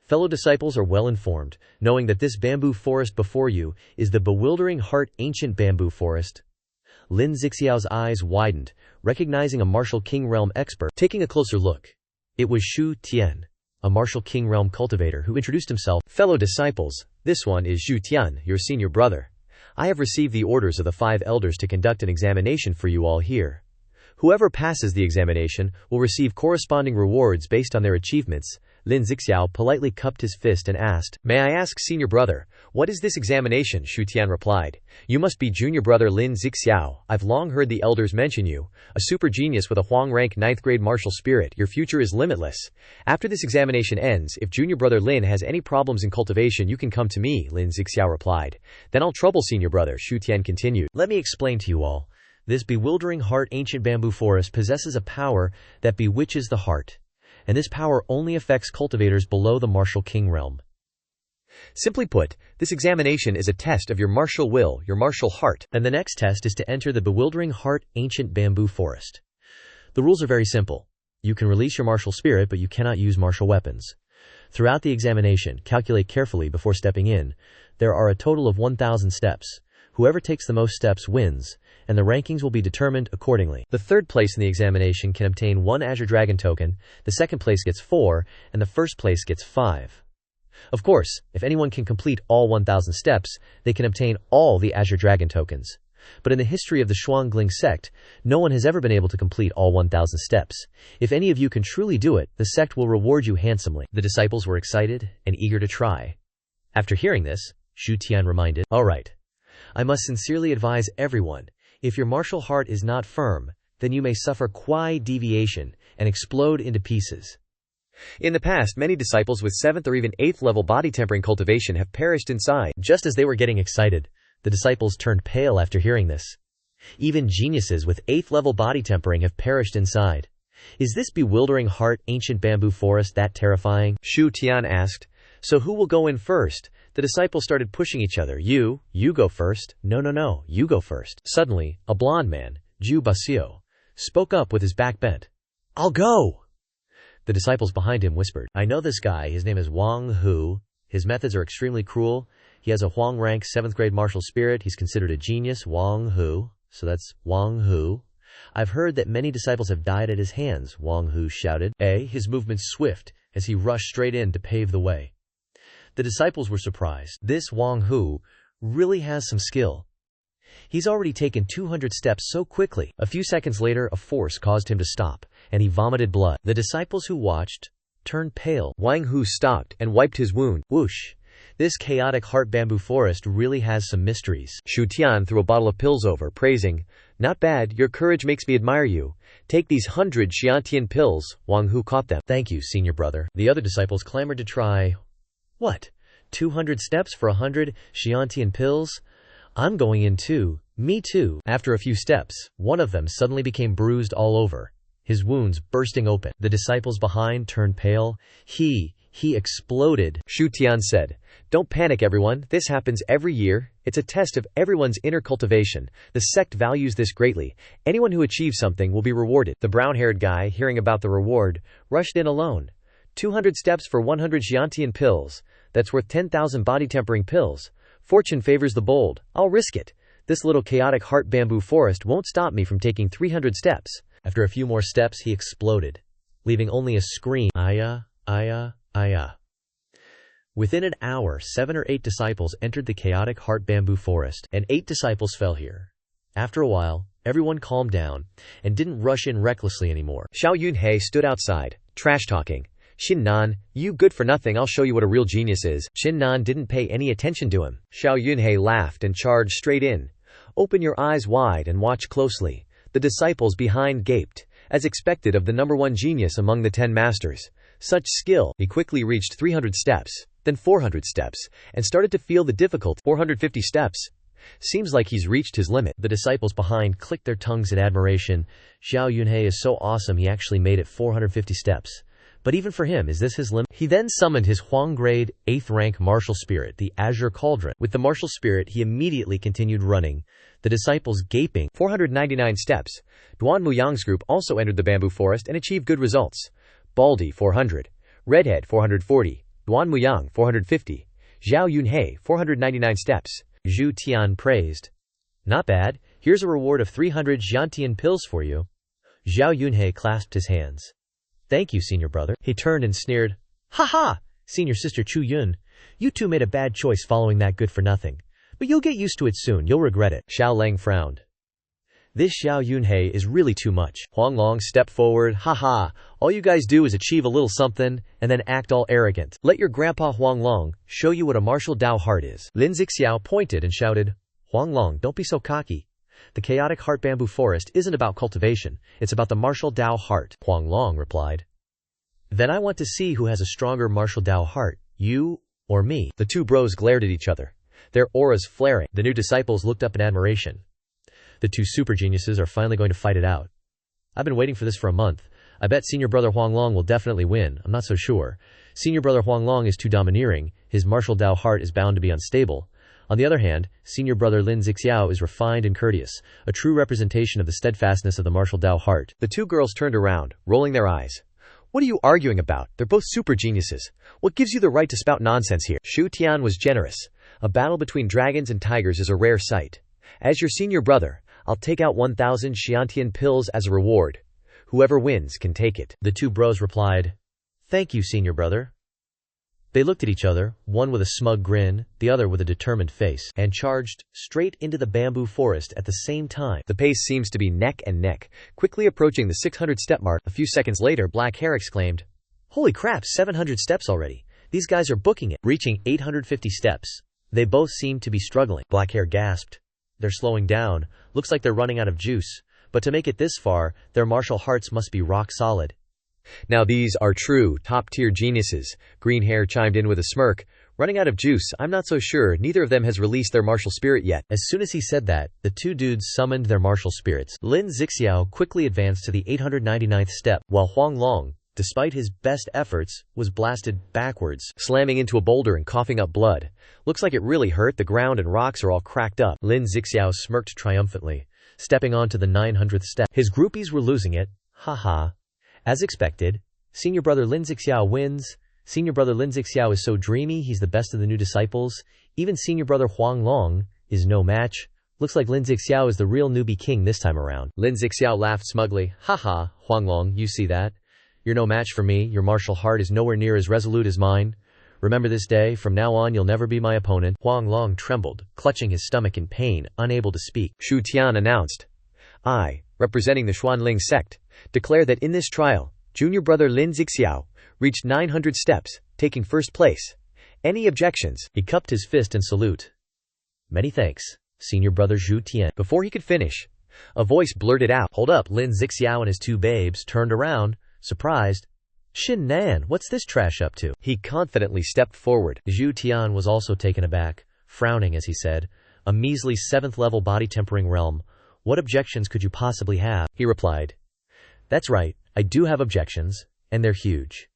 Fellow disciples are well informed, knowing that this bamboo forest before you is the Bewildering Heart Ancient Bamboo Forest. Lin Zixiao's eyes widened, recognizing a martial king realm expert. Taking a closer look, it was Shu Tian, a martial king realm cultivator who introduced himself. Fellow disciples, this one is Zhu Tian, your senior brother. I have received the orders of the 5 elders to conduct an examination for you all here. Whoever passes the examination will receive corresponding rewards based on their achievements. Lin Zixiao politely cupped his fist and asked, May I ask, senior brother, what is this examination? Shu Tian replied, You must be junior brother Lin Zixiao. I've long heard the elders mention you, a super genius with a Huang rank 9th grade martial spirit. Your future is limitless. After this examination ends, if junior brother Lin has any problems in cultivation, you can come to me, Lin Zixiao replied. Then I'll trouble senior brother, Shu Tian continued. Let me explain to you all. This Bewildering Heart Ancient Bamboo Forest possesses a power that bewitches the heart, and this power only affects cultivators below the martial king realm. Simply put, this examination is a test of your martial will, your martial heart, and the next test is to enter the Bewildering Heart Ancient Bamboo Forest. The rules are very simple. You can release your martial spirit, but you cannot use martial weapons. Throughout the examination, calculate carefully before stepping in. There are a total of 1,000 steps. Whoever takes the most steps wins, and the rankings will be determined accordingly. The 3rd place in the examination can obtain 1 Azure Dragon token, the 2nd place gets 4, and the 1st place gets 5. Of course, if anyone can complete all 1,000 steps, they can obtain all the Azure Dragon tokens. But in the history of the Shuangling sect, no one has ever been able to complete all 1,000 steps. If any of you can truly do it, the sect will reward you handsomely. The disciples were excited and eager to try. After hearing this, Shu Tian reminded, All right. I must sincerely advise everyone, if your martial heart is not firm, then you may suffer Kwai deviation and explode into pieces. In the past, many disciples with 7th or even 8th level body tempering cultivation have perished inside. Just as they were getting excited, the disciples turned pale after hearing this. Even geniuses with 8th level body tempering have perished inside. Is this Bewildering Heart Ancient Bamboo Forest that terrifying? Shu Tian asked. So who will go in first? The disciples started pushing each other. You go first. No, you go first. Suddenly, a blond man, Zhu Basio, spoke up with his back bent. I'll go! The disciples behind him whispered, I know this guy, his name is Wang Hu. His methods are extremely cruel. He has a Huang rank 7th grade martial spirit. He's considered a genius, Wang Hu. So that's Wang Hu. I've heard that many disciples have died at his hands, Wang Hu shouted. His movements swift as he rushed straight in to pave the way. The disciples were surprised. This Wang Hu really has some skill. He's already taken 200 steps so quickly. A few seconds later, a force caused him to stop, and he vomited blood. The disciples who watched turned pale. Wang Hu stopped and wiped his wound. Whoosh! This chaotic heart bamboo forest really has some mysteries. Shu Tian threw a bottle of pills over, praising, Not bad, your courage makes me admire you. Take these 100 Xiantian pills. Wang Hu caught them. Thank you, senior brother. The other disciples clamored to try. What? 200 steps for 100 Xiantian pills? I'm going in too. Me too. After a few steps, one of them suddenly became bruised all over, his wounds bursting open. The disciples behind turned pale. He exploded. Shu Tian said, "Don't panic, everyone. This happens every year. It's a test of everyone's inner cultivation. The sect values this greatly. Anyone who achieves something will be rewarded." The brown-haired guy, hearing about the reward, rushed in alone. 200 steps for 100 Xiantian pills. That's worth 10,000 body-tempering pills. Fortune favors the bold. I'll risk it. This little chaotic heart bamboo forest won't stop me from taking 300 steps. After a few more steps, he exploded, leaving only a scream. Aya, aya, aya. Within an hour, 7 or 8 disciples entered the chaotic heart bamboo forest, and 8 disciples fell here. After a while, everyone calmed down and didn't rush in recklessly anymore. Xiao Yunhei stood outside, trash-talking. Qin Nan, you good for nothing, I'll show you what a real genius is. Qin Nan didn't pay any attention to him. Xiao Yunhei laughed and charged straight in. Open your eyes wide and watch closely. The disciples behind gaped, as expected of the #1 genius among the 10 masters. Such skill. He quickly reached 300 steps, then 400 steps, and started to feel the difficult 450 steps. Seems like he's reached his limit. The disciples behind clicked their tongues in admiration. Xiao Yunhei is so awesome, he actually made it 450 steps. But even for him, is this his limit? He then summoned his Huang grade 8th rank martial spirit, the Azure Cauldron. With the martial spirit, he immediately continued running, the disciples gaping. 499 steps. Duan Muyang's group also entered the bamboo forest and achieved good results. Baldy 400, Redhead 440, Duan Muyang 450, Zhao Yunhei 499 steps. Zhu Tian praised. Not bad, here's a reward of 300 Xiantian pills for you. Zhao Yunhei clasped his hands. Thank you, senior brother. He turned and sneered. Ha ha! Senior sister Chu Yun, you two made a bad choice following that good for nothing. But you'll get used to it soon, you'll regret it. Xiao Lang frowned. This Xiao Yunhei is really too much. Huang Long stepped forward. Ha ha! All you guys do is achieve a little something, and then act all arrogant. Let your grandpa Huang Long show you what a martial Dao heart is. Lin Zixiao pointed and shouted, Huang Long, don't be so cocky. The chaotic heart bamboo forest isn't about cultivation, it's about the martial Dao heart. Huang Long replied. Then I want to see who has a stronger martial Dao heart, you or me. The two bros glared at each other, their auras flaring. The new disciples looked up in admiration. The two super geniuses are finally going to fight it out. I've been waiting for this for a month. I bet senior brother Huang Long will definitely win. I'm not so sure. Senior brother Huang Long is too domineering. His martial Dao heart is bound to be unstable. On the other hand, senior brother Lin Zixiao is refined and courteous, a true representation of the steadfastness of the martial Dao heart. The two girls turned around, rolling their eyes. What are you arguing about? They're both super geniuses. What gives you the right to spout nonsense here? Shu Tian was generous. A battle between dragons and tigers is a rare sight. As your senior brother, I'll take out 1,000 Xiantian pills as a reward. Whoever wins can take it. The two bros replied, Thank you, senior brother. They looked at each other, one with a smug grin, the other with a determined face, and charged straight into the bamboo forest at the same time. The pace seems to be neck and neck, quickly approaching the 600-step mark. A few seconds later, Black Hair exclaimed, Holy crap, 700 steps already. These guys are booking it. Reaching 850 steps, they both seemed to be struggling. Black Hair gasped. They're slowing down. Looks like they're running out of juice. But to make it this far, their martial hearts must be rock solid. Now these are true, top-tier geniuses. Green Hair chimed in with a smirk. Running out of juice, I'm not so sure. Neither of them has released their martial spirit yet. As soon as he said that, the two dudes summoned their martial spirits. Lin Zixiao quickly advanced to the 899th step, while Huang Long, despite his best efforts, was blasted backwards, slamming into a boulder and coughing up blood. Looks like it really hurt. The ground and rocks are all cracked up. Lin Zixiao smirked triumphantly, stepping onto the 900th step. His groupies were losing it. Ha. As expected, senior brother Lin Zixiao wins. Senior brother Lin Zixiao is so dreamy, he's the best of the new disciples. Even senior brother Huang Long is no match. Looks like Lin Zixiao is the real newbie king this time around. Lin Zixiao laughed smugly. Ha, Huang Long, you see that? You're no match for me. Your martial heart is nowhere near as resolute as mine. Remember this day, from now on you'll never be my opponent. Huang Long trembled, clutching his stomach in pain, unable to speak. Shu Tian announced, I, representing the Xuanling sect, declare that in this trial, junior brother Lin Zixiao reached 900 steps, taking first place. Any objections? He cupped his fist in salute. Many thanks, senior brother Zhu Tian. Before he could finish, A voice blurted out. Hold up. Lin Zixiao and his two babes turned around, surprised. Qin Nan, what's this trash up to? He confidently stepped forward. Zhu Tian was also taken aback, frowning as he said, a measly 7th level body tempering realm. What objections could you possibly have? He replied. That's right, I do have objections, and they're huge.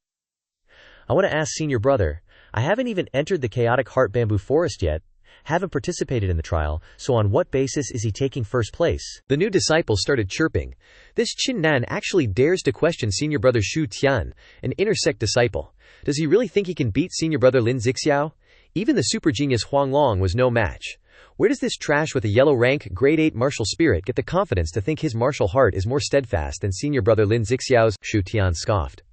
I want to ask senior brother, I haven't even entered the chaotic heart bamboo forest yet, haven't participated in the trial, so on what basis is he taking first place? The new disciples started chirping. This Qin Nan actually dares to question senior brother Zhu Tian, an inner sect disciple. Does he really think he can beat senior brother Lin Zixiao? Even the super genius Huang Long was no match. Where does this trash with a yellow rank, grade 8 martial spirit get the confidence to think his martial heart is more steadfast than senior brother Lin Zixiao's? Zhu Tian scoffed.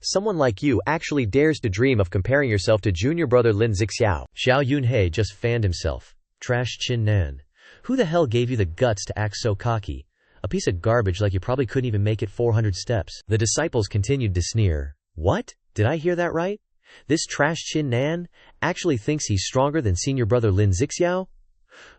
Someone like you actually dares to dream of comparing yourself to junior brother Lin Zixiao. Xiao Yunhei just fanned himself. Trash Qin Nan. Who the hell gave you the guts to act so cocky? A piece of garbage like you probably couldn't even make it 400 steps. The disciples continued to sneer. What? Did I hear that right? This trash Qin Nan actually thinks he's stronger than senior brother Lin Zixiao?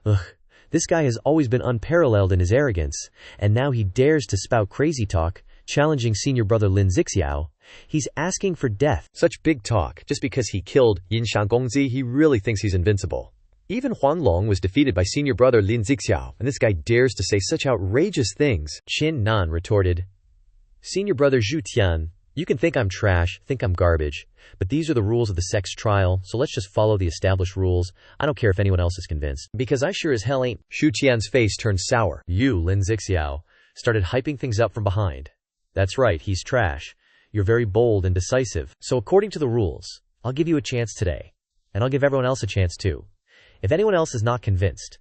Ugh, this guy has always been unparalleled in his arrogance, and now he dares to spout crazy talk, challenging senior brother Lin Zixiao. He's asking for death. Such big talk, just because he killed Yin Shangongzi, he really thinks he's invincible. Even Huang Long was defeated by senior brother Lin Zixiao, and this guy dares to say such outrageous things. Qin Nan retorted, Senior brother Zhu Tian, you can think I'm trash, think I'm garbage, but these are the rules of the sex trial, so let's just follow the established rules. I don't care if anyone else is convinced, because I sure as hell ain't. Zhu Tian's face turned sour. You, Lin Zixiao, started hyping things up from behind. That's right, he's trash. You're very bold and decisive. So according to the rules, I'll give you a chance today. And I'll give everyone else a chance too. If anyone else is not convinced,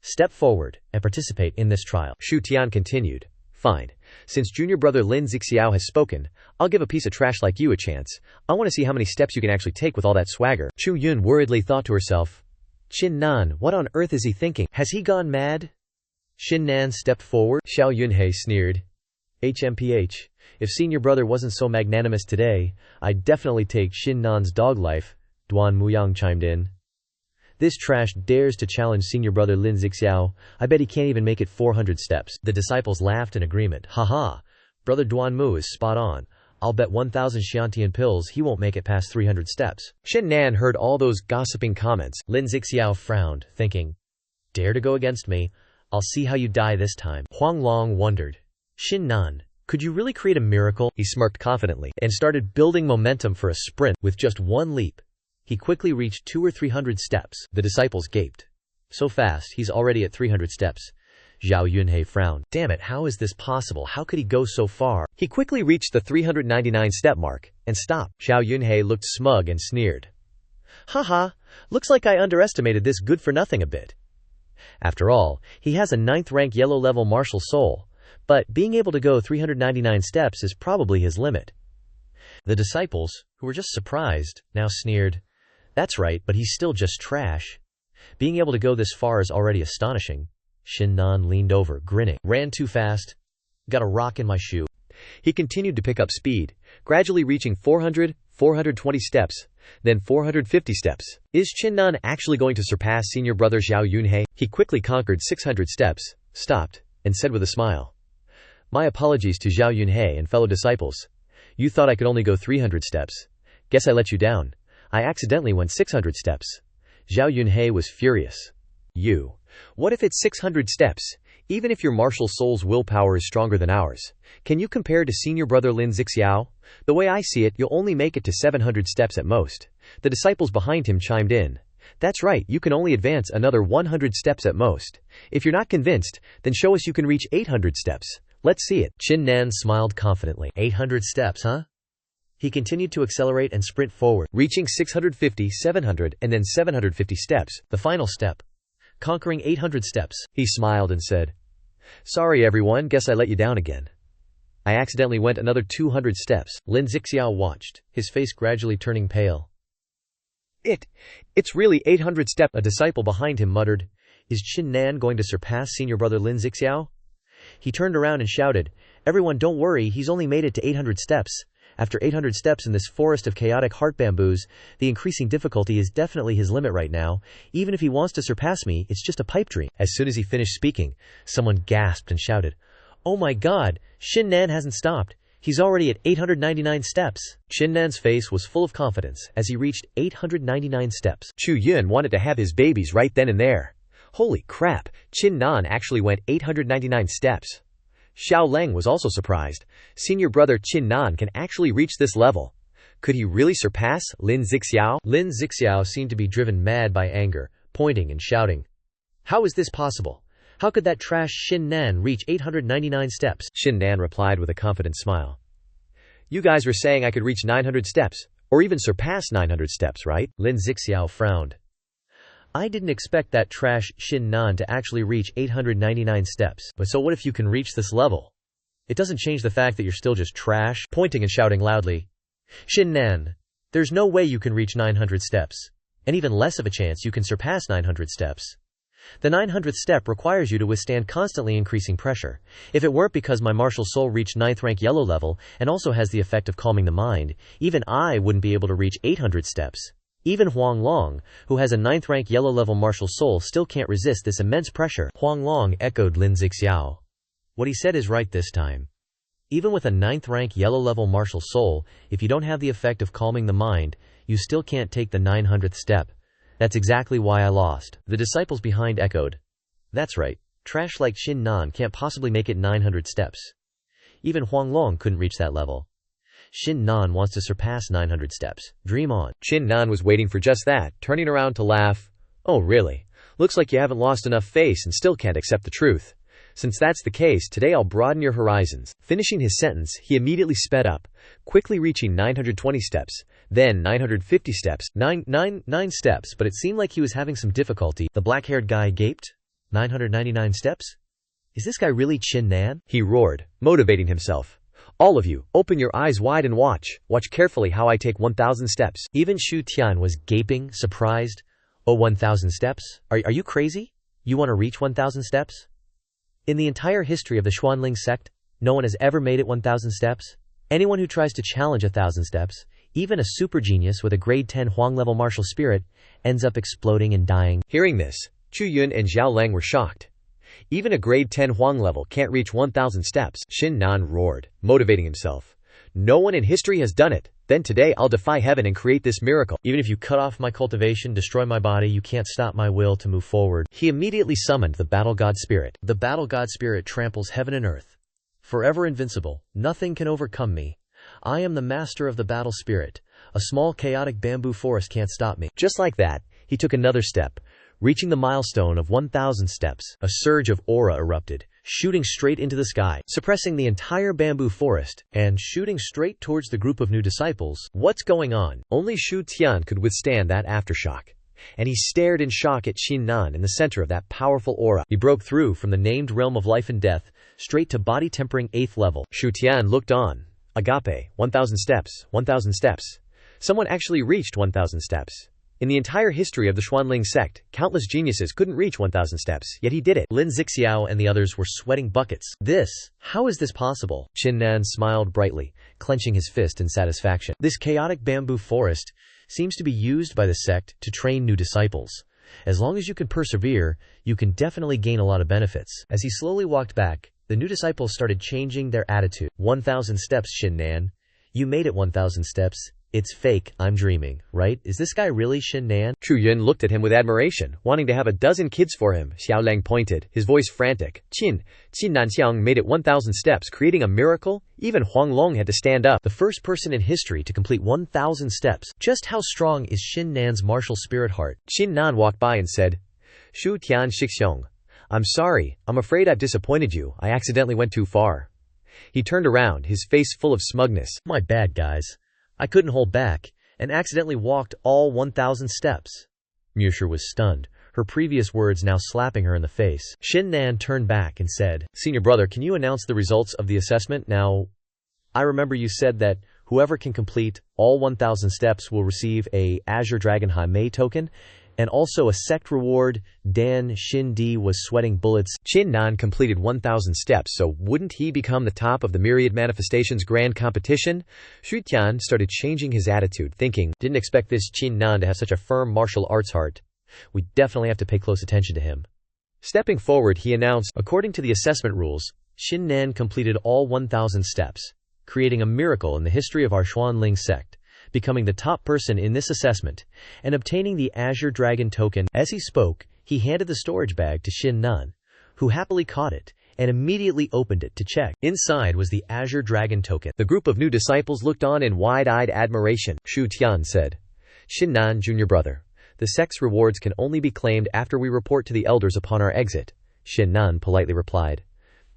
step forward and participate in this trial. Zhu Tian continued. Fine. Since junior brother Lin Zixiao has spoken, I'll give a piece of trash like you a chance. I want to see how many steps you can actually take with all that swagger. Chu Yun worriedly thought to herself, Qin Nan, what on earth is he thinking? Has he gone mad? Qin Nan stepped forward. Xiao Yunhei sneered. HMPH. If senior brother wasn't so magnanimous today, I'd definitely take Qin Nan's dog life, Duan Muyang chimed in. This trash dares to challenge senior brother Lin Zixiao. I bet he can't even make it 400 steps. The disciples laughed in agreement. Haha, brother Duan Mu is spot on. I'll bet 1,000 Xiantian pills he won't make it past 300 steps. Qin Nan heard all those gossiping comments. Lin Zixiao frowned, thinking, dare to go against me? I'll see how you die this time. Huang Long wondered. Qin Nan, could you really create a miracle? He smirked confidently and started building momentum for a sprint. With just one leap, he quickly reached 200 or 300 steps. The disciples gaped. So fast, he's already at 300 steps. Xiao Yunhei frowned. Damn it, how is this possible? How could he go so far? He quickly reached the 399 step mark and stopped. Xiao Yunhei looked smug and sneered. Haha, looks like I underestimated this good-for-nothing a bit. After all, he has a 9th rank yellow level martial soul, but being able to go 399 steps is probably his limit. The disciples, who were just surprised, now sneered. That's right, but he's still just trash. Being able to go this far is already astonishing. Qin Nan leaned over, grinning. Ran too fast. Got a rock in my shoe. He continued to pick up speed, gradually reaching 400, 420 steps, then 450 steps. Is Qin Nan actually going to surpass senior brother Xiao Yunhei? He quickly conquered 600 steps, stopped, and said with a smile. My apologies to Xiao Yunhei and fellow disciples. You thought I could only go 300 steps. Guess I let you down. I accidentally went 600 steps. Xiao Yunhei was furious. What if it's 600 steps? Even if your martial soul's willpower is stronger than ours, can you compare to senior brother Lin Zixiao? The way I see it, you'll only make it to 700 steps at most. The disciples behind him chimed in. That's right, you can only advance another 100 steps at most. If you're not convinced, then show us you can reach 800 steps. Let's see it. Qin Nan smiled confidently. 800 steps, huh? He continued to accelerate and sprint forward, reaching 650, 700, and then 750 steps. The final step. Conquering 800 steps. He smiled and said, Sorry everyone, guess I let you down again. I accidentally went another 200 steps. Lin Zixiao watched, his face gradually turning pale. It's really 800 steps. A disciple behind him muttered, Is Qin Nan going to surpass senior brother Lin Zixiao? He turned around and shouted, Everyone don't worry, he's only made it to 800 steps. After 800 steps in this forest of chaotic heart bamboos, the increasing difficulty is definitely his limit right now. Even if he wants to surpass me, it's just a pipe dream. As soon as he finished speaking, someone gasped and shouted, "Oh my god, Qin Nan hasn't stopped. He's already at 899 steps." Qin Nan's face was full of confidence as he reached 899 steps. Chu Yun wanted to have his babies right then and there. Holy crap, Qin Nan actually went 899 steps. Xiao Leng was also surprised. Senior brother Qin Nan can actually reach this level. Could he really surpass Lin Zixiao? Lin Zixiao seemed to be driven mad by anger, pointing and shouting. "How is this possible? How could that trash Qin Nan reach 899 steps?" Qin Nan replied with a confident smile. "You guys were saying I could reach 900 steps, or even surpass 900 steps, right?" Lin Zixiao frowned. "I didn't expect that trash Qin Nan to actually reach 899 steps. But so what if you can reach this level? It doesn't change the fact that you're still just trash," pointing and shouting loudly. "Qin Nan, there's no way you can reach 900 steps, and even less of a chance you can surpass 900 steps. The 900th step requires you to withstand constantly increasing pressure. If it weren't because my martial soul reached 9th rank yellow level and also has the effect of calming the mind, even I wouldn't be able to reach 800 steps. Even Huang Long, who has a 9th rank yellow level martial soul, still can't resist this immense pressure." Huang Long echoed Lin Zixiao. What he said is right this time. Even with a 9th rank yellow level martial soul, if you don't have the effect of calming the mind, you still can't take the 900th step. That's exactly why I lost. The disciples behind echoed. That's right, trash like Qin Nan can't possibly make it 900 steps. Even Huang Long couldn't reach that level. Qin Nan wants to surpass 900 steps. Dream on. Qin Nan was waiting for just that, turning around to laugh. "Oh really? Looks like you haven't lost enough face and still can't accept the truth. Since that's the case, today I'll broaden your horizons." Finishing his sentence, he immediately sped up, quickly reaching 920 steps, then 950 steps, 9 steps, but it seemed like he was having some difficulty. The black-haired guy gaped. 999 steps? Is this guy really Qin Nan? He roared, motivating himself. "All of you, open your eyes wide and watch. Watch carefully how I take 1,000 steps." Even Shu Tian was gaping, surprised. "Oh, 1,000 steps? Are you crazy? You want to reach 1,000 steps? In the entire history of the Xuanling sect, no one has ever made it 1,000 steps. Anyone who tries to challenge 1,000 steps, even a super genius with a grade 10 Huang-level martial spirit, ends up exploding and dying." Hearing this, Chu Yun and Xiao Leng were shocked. Even a grade 10 Huang level can't reach 1,000 steps. Qin Nan roared, motivating himself. "No one in history has done it. Then today I'll defy heaven and create this miracle. Even if you cut off my cultivation, destroy my body, you can't stop my will to move forward." He immediately summoned the Battle God Spirit. The Battle God Spirit tramples heaven and earth. Forever invincible, nothing can overcome me. I am the master of the Battle Spirit. A small chaotic bamboo forest can't stop me. Just like that, he took another step, reaching the milestone of 1,000 steps. A surge of aura erupted, shooting straight into the sky, suppressing the entire bamboo forest, and shooting straight towards the group of new disciples. What's going on? Only Shu Tian could withstand that aftershock. And he stared in shock at Qin Nan in the center of that powerful aura. He broke through from the named realm of life and death, straight to body tempering 8th level. Shu Tian looked on. Agape, 1,000 steps, 1,000 steps. Someone actually reached 1,000 steps. In the entire history of the Xuanling sect, countless geniuses couldn't reach 1,000 steps, yet he did it. Lin Zixiao and the others were sweating buckets. How is this possible? Qin Nan smiled brightly, clenching his fist in satisfaction. This chaotic bamboo forest seems to be used by the sect to train new disciples. As long as you can persevere, you can definitely gain a lot of benefits. As he slowly walked back, the new disciples started changing their attitude. 1,000 steps, Qin Nan. You made it 1,000 steps. It's fake, I'm dreaming, right? Is this guy really Qin Nan? Chu Yun looked at him with admiration, wanting to have a dozen kids for him. Xiao Leng pointed, his voice frantic. Qin Nanxiang made it 1,000 steps, creating a miracle? Even Huang Long had to stand up. The first person in history to complete 1,000 steps. Just how strong is Qin Nan's martial spirit heart? Qin Nan walked by and said, Shu Tian Shixiong. I'm sorry, I'm afraid I've disappointed you. I accidentally went too far. He turned around, his face full of smugness. My bad, guys. I couldn't hold back, and accidentally walked all 1,000 steps. Musher was stunned, her previous words now slapping her in the face. Qin Nan turned back and said, Senior brother, can you announce the results of the assessment now? I remember you said that whoever can complete all 1,000 steps will receive a Azure Dragon Hame token, And also a sect reward. Dan Shin Di was sweating bullets. Qin Nan completed 1,000 steps, so wouldn't he become the top of the Myriad Manifestations Grand Competition? Xu Tian started changing his attitude, thinking, didn't expect this Qin Nan to have such a firm martial arts heart. We definitely have to pay close attention to him. Stepping forward, he announced, according to the assessment rules, Qin Nan completed all 1,000 steps, creating a miracle in the history of our Xuanling sect, becoming the top person in this assessment, and obtaining the Azure Dragon token. As he spoke, he handed the storage bag to Qin Nan, who happily caught it, and immediately opened it to check. Inside was the Azure Dragon token. The group of new disciples looked on in wide-eyed admiration. Xu Tian said, Qin Nan, junior brother, the sect's rewards can only be claimed after we report to the elders upon our exit. Qin Nan politely replied,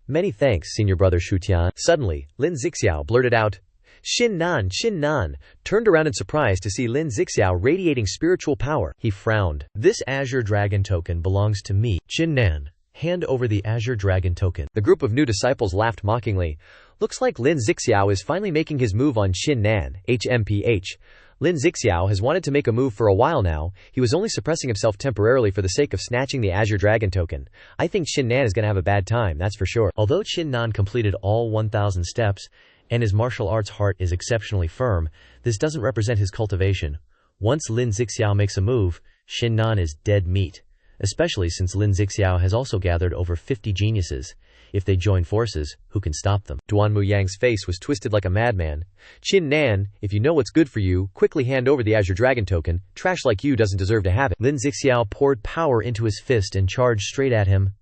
Many thanks, senior brother Xu Tian. Suddenly, Lin Zixiao blurted out, Qin Nan, turned around in surprise to see Lin Zixiao radiating spiritual power. He frowned. This Azure Dragon token belongs to me. Qin Nan, hand over the Azure Dragon token. The group of new disciples laughed mockingly. Looks like Lin Zixiao is finally making his move on Qin Nan, HMPH. Lin Zixiao has wanted to make a move for a while now. He was only suppressing himself temporarily for the sake of snatching the Azure Dragon token. I think Qin Nan is going to have a bad time, that's for sure. Although Qin Nan completed all 1,000 steps, and his martial arts heart is exceptionally firm, this doesn't represent his cultivation. Once Lin Zixiao makes a move, Qin Nan is dead meat, especially since Lin Zixiao has also gathered over 50 geniuses. If they join forces, who can stop them? Duan Muyang's face was twisted like a madman. Qin Nan, if you know what's good for you, quickly hand over the Azure Dragon token. Trash like you doesn't deserve to have it. Lin Zixiao poured power into his fist and charged straight at him.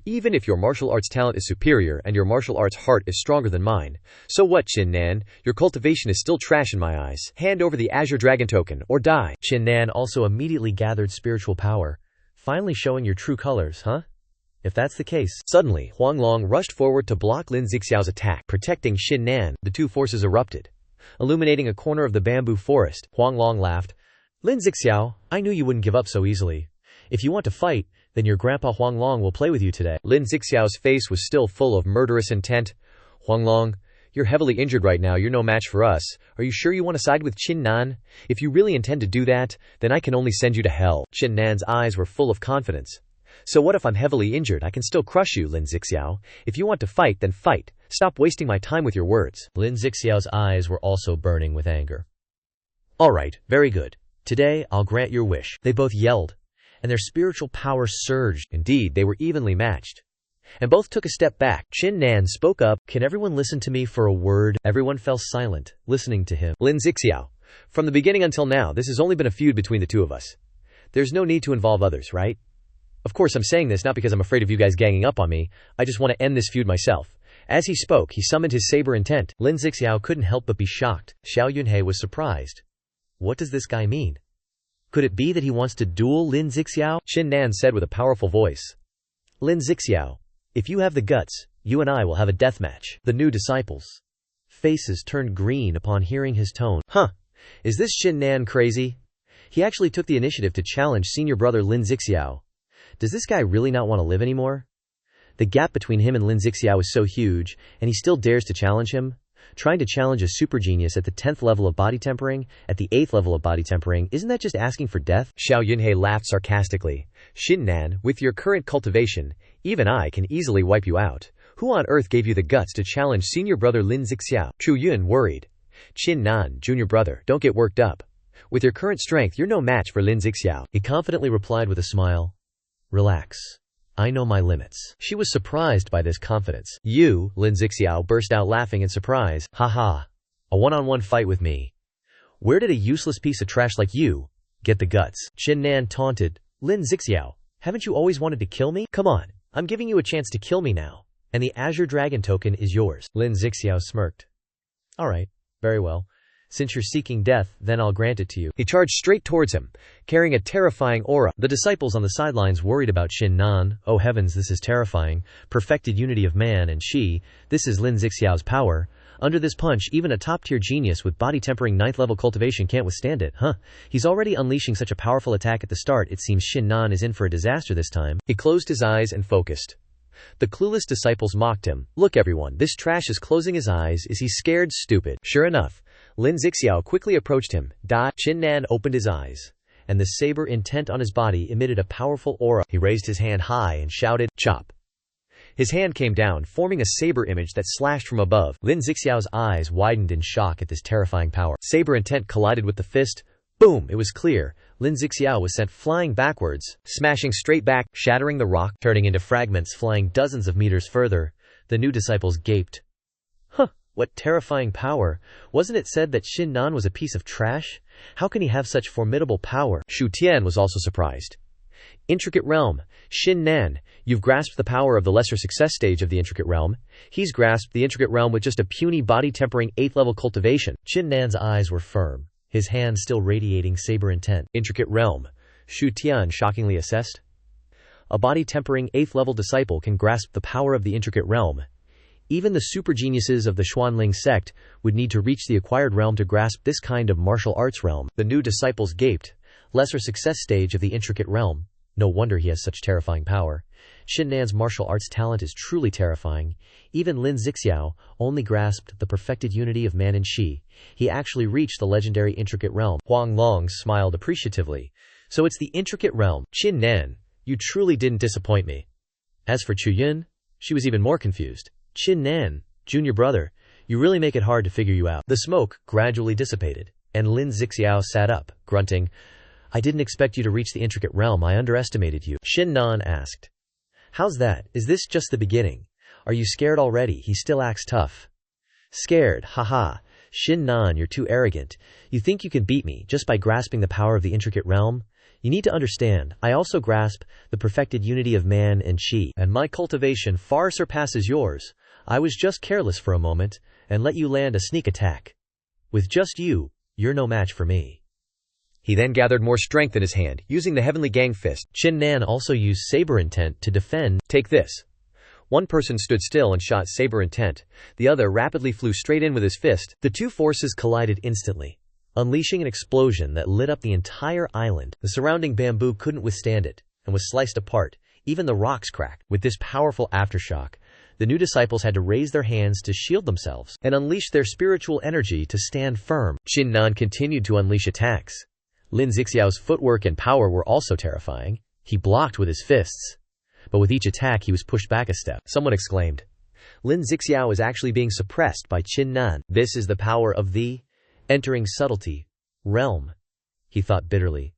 Even if your martial arts talent is superior and your martial arts heart is stronger than mine, so what, Qin Nan? Your cultivation is still trash in my eyes. Hand over the Azure Dragon token, or die. Qin Nan also immediately gathered spiritual power. Finally showing your true colors, huh? If that's the case. Suddenly, Huanglong rushed forward to block Lin Zixiao's attack, protecting Qin Nan. The two forces erupted, illuminating a corner of the bamboo forest. Huanglong laughed. Lin Zixiao, I knew you wouldn't give up so easily. If you want to fight, then your grandpa Huanglong will play with you today. Lin Zixiao's face was still full of murderous intent. Huanglong, you're heavily injured right now. You're no match for us. Are you sure you want to side with Qin Nan? If you really intend to do that, then I can only send you to hell. Qin Nan's eyes were full of confidence. So what if I'm heavily injured? I can still crush you, Lin Zixiao. If you want to fight, then fight. Stop wasting my time with your words. Lin Zixiao's eyes were also burning with anger. All right, very good. Today, I'll grant your wish. They both yelled, and their spiritual power surged. Indeed, they were evenly matched. And both took a step back. Qin Nan spoke up, Can everyone listen to me for a word? Everyone fell silent, listening to him. Lin Zixiao, from the beginning until now, this has only been a feud between the two of us. There's no need to involve others, right? Of course, I'm saying this not because I'm afraid of you guys ganging up on me. I just want to end this feud myself. As he spoke, he summoned his saber intent. Lin Zixiao couldn't help but be shocked. Xiao Yunhei was surprised. What does this guy mean? Could it be that he wants to duel Lin Zixiao? Qin Nan said with a powerful voice. Lin Zixiao, if you have the guts, you and I will have a deathmatch. The new disciples' faces turned green upon hearing his tone. Huh, is this Qin Nan crazy? He actually took the initiative to challenge senior brother Lin Zixiao. Does this guy really not want to live anymore? The gap between him and Lin Zixiao is so huge, and he still dares to challenge him? Trying to challenge a super genius at the 10th level of body tempering, at the 8th level of body tempering, isn't that just asking for death? Xiao Yunhei laughed sarcastically. Qin Nan, with your current cultivation, even I can easily wipe you out. Who on earth gave you the guts to challenge senior brother Lin Zixiao? Chu Yun worried. Qin Nan, junior brother, don't get worked up. With your current strength, you're no match for Lin Zixiao. He confidently replied with a smile. Relax. I know my limits. She was surprised by this confidence. You, Lin Zixiao burst out laughing in surprise. Haha. A one-on-one fight with me. Where did a useless piece of trash like you get the guts? Qin Nan taunted. Lin Zixiao, haven't you always wanted to kill me? Come on, I'm giving you a chance to kill me now. And the Azure Dragon token is yours. Lin Zixiao smirked. Alright, very well. Since you're seeking death, then I'll grant it to you. He charged straight towards him, carrying a terrifying aura. The disciples on the sidelines worried about Qin Nan. Oh heavens, this is terrifying. Perfected unity of man and she. This is Lin Zixiao's power. Under this punch, even a top-tier genius with body-tempering 9th level cultivation can't withstand it, huh? He's already unleashing such a powerful attack at the start, it seems Qin Nan is in for a disaster this time. He closed his eyes and focused. The clueless disciples mocked him. Look everyone, this trash is closing his eyes. Is he scared? Stupid. Sure enough, Lin Zixiao quickly approached him. Qin Nan opened his eyes, and the saber intent on his body emitted a powerful aura. He raised his hand high and shouted, "Chop!" His hand came down, forming a saber image that slashed from above. Lin Zixiao's eyes widened in shock at this terrifying power. Saber intent collided with the fist. Boom! It was clear. Lin Zixiao was sent flying backwards, smashing straight back, shattering the rock, turning into fragments flying dozens of meters further. The new disciples gaped. Huh! What terrifying power! Wasn't it said that Qin Nan was a piece of trash? How can he have such formidable power? Shu Tian was also surprised. Intricate Realm. Qin Nan, you've grasped the power of the lesser success stage of the Intricate Realm. He's grasped the Intricate Realm with just a puny body-tempering 8th level cultivation. Qin Nan's eyes were firm, his hands still radiating saber intent. Intricate Realm. Shu Tian shockingly assessed. A body-tempering 8th level disciple can grasp the power of the Intricate Realm. Even the super geniuses of the Xuanling sect would need to reach the acquired realm to grasp this kind of martial arts realm. The new disciples gaped. Lesser success stage of the Intricate Realm. No wonder he has such terrifying power. Qin Nan's martial arts talent is truly terrifying. Even Lin Zixiao only grasped the perfected unity of man and she. He actually reached the legendary Intricate Realm. Huang Long smiled appreciatively. So it's the Intricate Realm. Qin Nan, you truly didn't disappoint me. As for Chu Yun, she was even more confused. Qin Nan, junior brother, you really make it hard to figure you out. The smoke gradually dissipated, and Lin Zixiao sat up, grunting, I didn't expect you to reach the Intricate Realm. I underestimated you. Qin Nan asked. How's that? Is this just the beginning? Are you scared already? He still acts tough. Scared, haha. Qin Nan, you're too arrogant. You think you can beat me just by grasping the power of the Intricate Realm? You need to understand, I also grasp the perfected unity of man and chi, and my cultivation far surpasses yours. I was just careless for a moment, and let you land a sneak attack. With just you, you're no match for me. He then gathered more strength in his hand, using the Heavenly Gang Fist. Qin Nan also used Saber Intent to defend. Take this. One person stood still and shot Saber Intent. The other rapidly flew straight in with his fist. The two forces collided instantly, unleashing an explosion that lit up the entire island. The surrounding bamboo couldn't withstand it, and was sliced apart. Even the rocks cracked. With this powerful aftershock, the new disciples had to raise their hands to shield themselves, and unleash their spiritual energy to stand firm. Qin Nan continued to unleash attacks. Lin Zixiao's footwork and power were also terrifying. He blocked with his fists, but with each attack he was pushed back a step. Someone exclaimed, Lin Zixiao is actually being suppressed by Qin Nan. This is the power of the entering subtlety realm, he thought bitterly.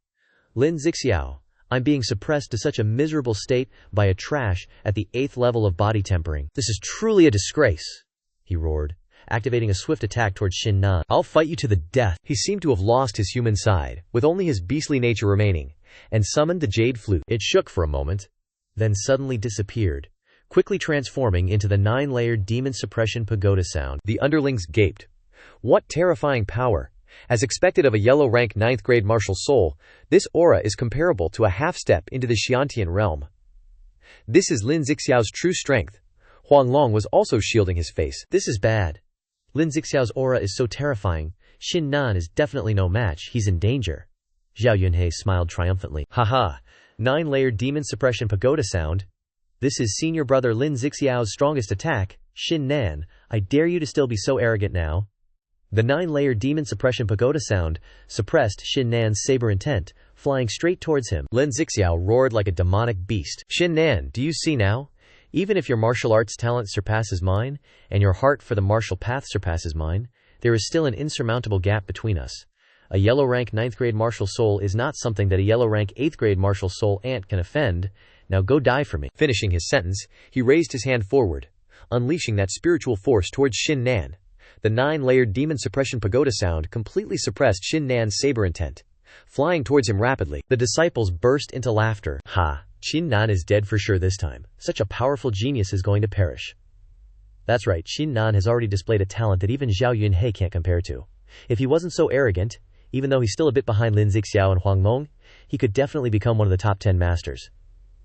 Lin Zixiao, I'm being suppressed to such a miserable state by a trash at the 8th level of body tempering. This is truly a disgrace, he roared, activating a swift attack towards Qin Nan. I'll fight you to the death. He seemed to have lost his human side, with only his beastly nature remaining, and summoned the jade flute. It shook for a moment, then suddenly disappeared, quickly transforming into the 9-layered demon suppression pagoda sound. The underlings gaped. What terrifying power! As expected of a yellow rank 9th grade martial soul, this aura is comparable to a half-step into the Xiantian realm. This is Lin Zixiao's true strength. Huang Long was also shielding his face. This is bad. Lin Zixiao's aura is so terrifying. Qin Nan is definitely no match. He's in danger. Zhao Yunhei smiled triumphantly. Haha, 9-layered demon suppression pagoda sound. This is senior brother Lin Zixiao's strongest attack. Qin Nan, I dare you to still be so arrogant now. The 9-layered demon suppression pagoda sound suppressed Qin Nan's saber intent, flying straight towards him. Lin Zixiao roared like a demonic beast. Qin Nan, do you see now? Even if your martial arts talent surpasses mine, and your heart for the martial path surpasses mine, there is still an insurmountable gap between us. A yellow rank 9th grade martial soul is not something that a yellow rank 8th grade martial soul ant can offend. Now go die for me. Finishing his sentence, he raised his hand forward, unleashing that spiritual force towards Qin Nan. The 9-layered demon suppression pagoda sound completely suppressed Qin Nan's saber intent, flying towards him rapidly. The disciples burst into laughter. Ha! Qin Nan is dead for sure this time. Such a powerful genius is going to perish. That's right, Qin Nan has already displayed a talent that even Zhao Yunhei can't compare to. If he wasn't so arrogant, even though he's still a bit behind Lin Zixiao and Huang Meng, he could definitely become one of the top 10 masters.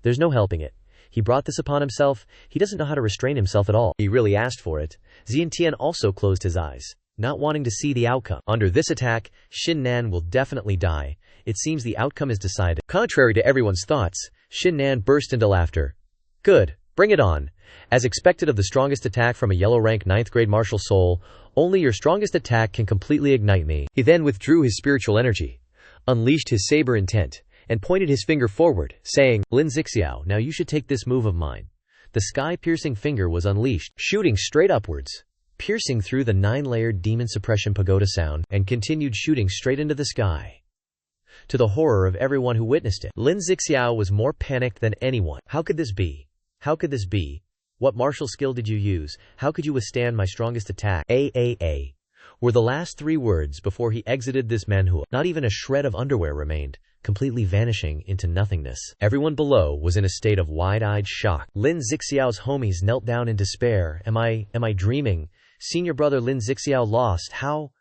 There's no helping it. He brought this upon himself. He doesn't know how to restrain himself at all. He really asked for it. Xiantian also closed his eyes, not wanting to see the outcome. Under this attack, Qin Nan will definitely die. It seems the outcome is decided. Contrary to everyone's thoughts, Qin Nan burst into laughter. Good, bring it on. As expected of the strongest attack from a yellow rank 9th grade martial soul, only your strongest attack can completely ignite me. He then withdrew his spiritual energy, unleashed his saber intent, and pointed his finger forward, saying, "Lin Zixiao, now you should take this move of mine." The sky-piercing finger was unleashed, shooting straight upwards, piercing through the 9-layered demon suppression pagoda sound, and continued shooting straight into the sky. To the horror of everyone who witnessed it, Lin Zixiao was more panicked than anyone. How could this be? How could this be? What martial skill did you use? How could you withstand my strongest attack? Were the last 3 words before he exited this manhua. Not even a shred of underwear remained, completely vanishing into nothingness. Everyone below was in a state of wide-eyed shock. Lin Zixiao's homies knelt down in despair. Am I dreaming? Senior brother Lin Zixiao lost. How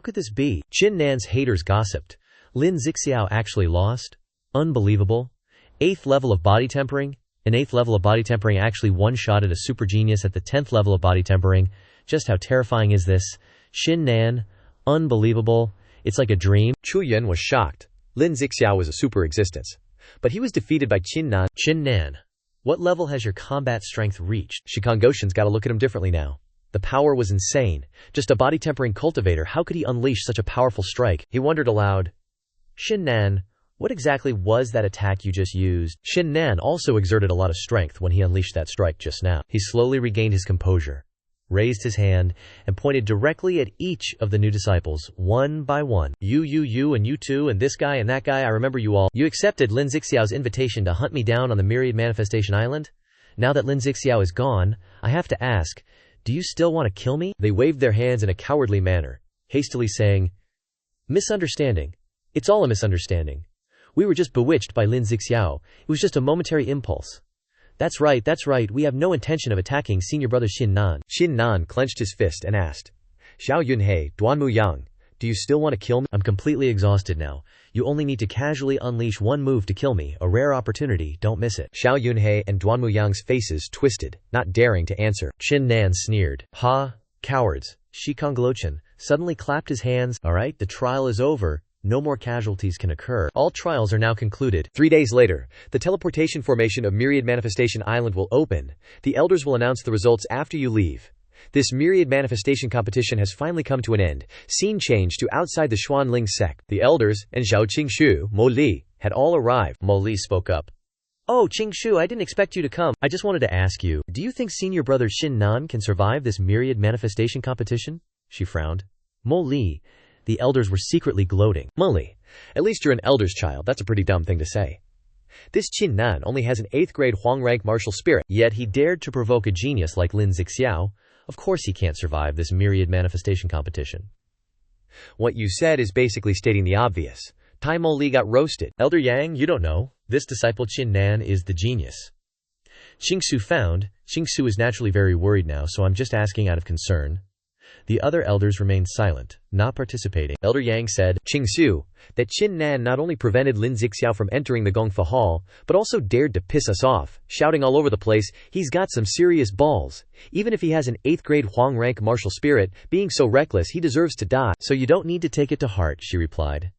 could this be? Qin Nan's haters gossiped. Lin Zixiao actually lost? Unbelievable. 8th level of body tempering? An 8th level of body tempering actually one-shotted a super genius at the 10th level of body tempering. Just how terrifying is this? Qin Nan? Unbelievable. It's like a dream. Chu Yun was shocked. Lin Zixiao was a super existence. But he was defeated by Qin Nan. Qin Nan, what level has your combat strength reached? Shikang Goshen's gotta look at him differently now. The power was insane. Just a body-tempering cultivator, how could he unleash such a powerful strike? He wondered aloud. Qin Nan, what exactly was that attack you just used? Qin Nan also exerted a lot of strength when he unleashed that strike just now. He slowly regained his composure, raised his hand, and pointed directly at each of the new disciples, one by one. You, and you too, and this guy and that guy, I remember you all. You accepted Lin Zixiao's invitation to hunt me down on the Myriad Manifestation Island? Now that Lin Zixiao is gone, I have to ask, do you still want to kill me? They waved their hands in a cowardly manner, hastily saying, Misunderstanding. It's all a misunderstanding. We were just bewitched by Lin Zixiao. It was just a momentary impulse. That's right, we have no intention of attacking senior brother Qin Nan. Qin Nan clenched his fist and asked, Xiao Yunhei, Duanmu Yang, do you still want to kill me? I'm completely exhausted now. You only need to casually unleash one move to kill me, a rare opportunity, don't miss it. Xiao Yunhei and Duanmu Yang's faces twisted, not daring to answer. Qin Nan sneered. Ha, cowards. Shikang Goshen suddenly clapped his hands. Alright, the trial is over. No more casualties can occur. All trials are now concluded. 3 days later, the teleportation formation of Myriad Manifestation Island will open. The elders will announce the results after you leave. This Myriad Manifestation competition has finally come to an end. Scene change to outside the Xuanling sect. The elders, and Zhao Qingshu, Mo Li, had all arrived. Mo Li spoke up. Oh, Qingshu, I didn't expect you to come. I just wanted to ask you, do you think senior brother Qin Nan can survive this Myriad Manifestation competition? She frowned. Mo Li. The elders were secretly gloating. Mo Li, at least you're an elder's child. That's a pretty dumb thing to say. This Qin Nan only has an 8th grade Huang rank martial spirit, yet he dared to provoke a genius like Lin Zixiao. Of course he can't survive this Myriad Manifestation competition. What you said is basically stating the obvious. Tai Mo Li got roasted. Elder Yang, you don't know. This disciple Qin Nan is the genius. Qingsu found. Qingsu is naturally very worried now, so I'm just asking out of concern. The other elders remained silent, not participating. Elder Yang said, Qingsu, that Qin Nan not only prevented Lin Zixiao from entering the Gongfa Hall, but also dared to piss us off, shouting all over the place, he's got some serious balls. Even if he has an 8th grade Huang rank martial spirit, being so reckless he deserves to die. So you don't need to take it to heart, she replied.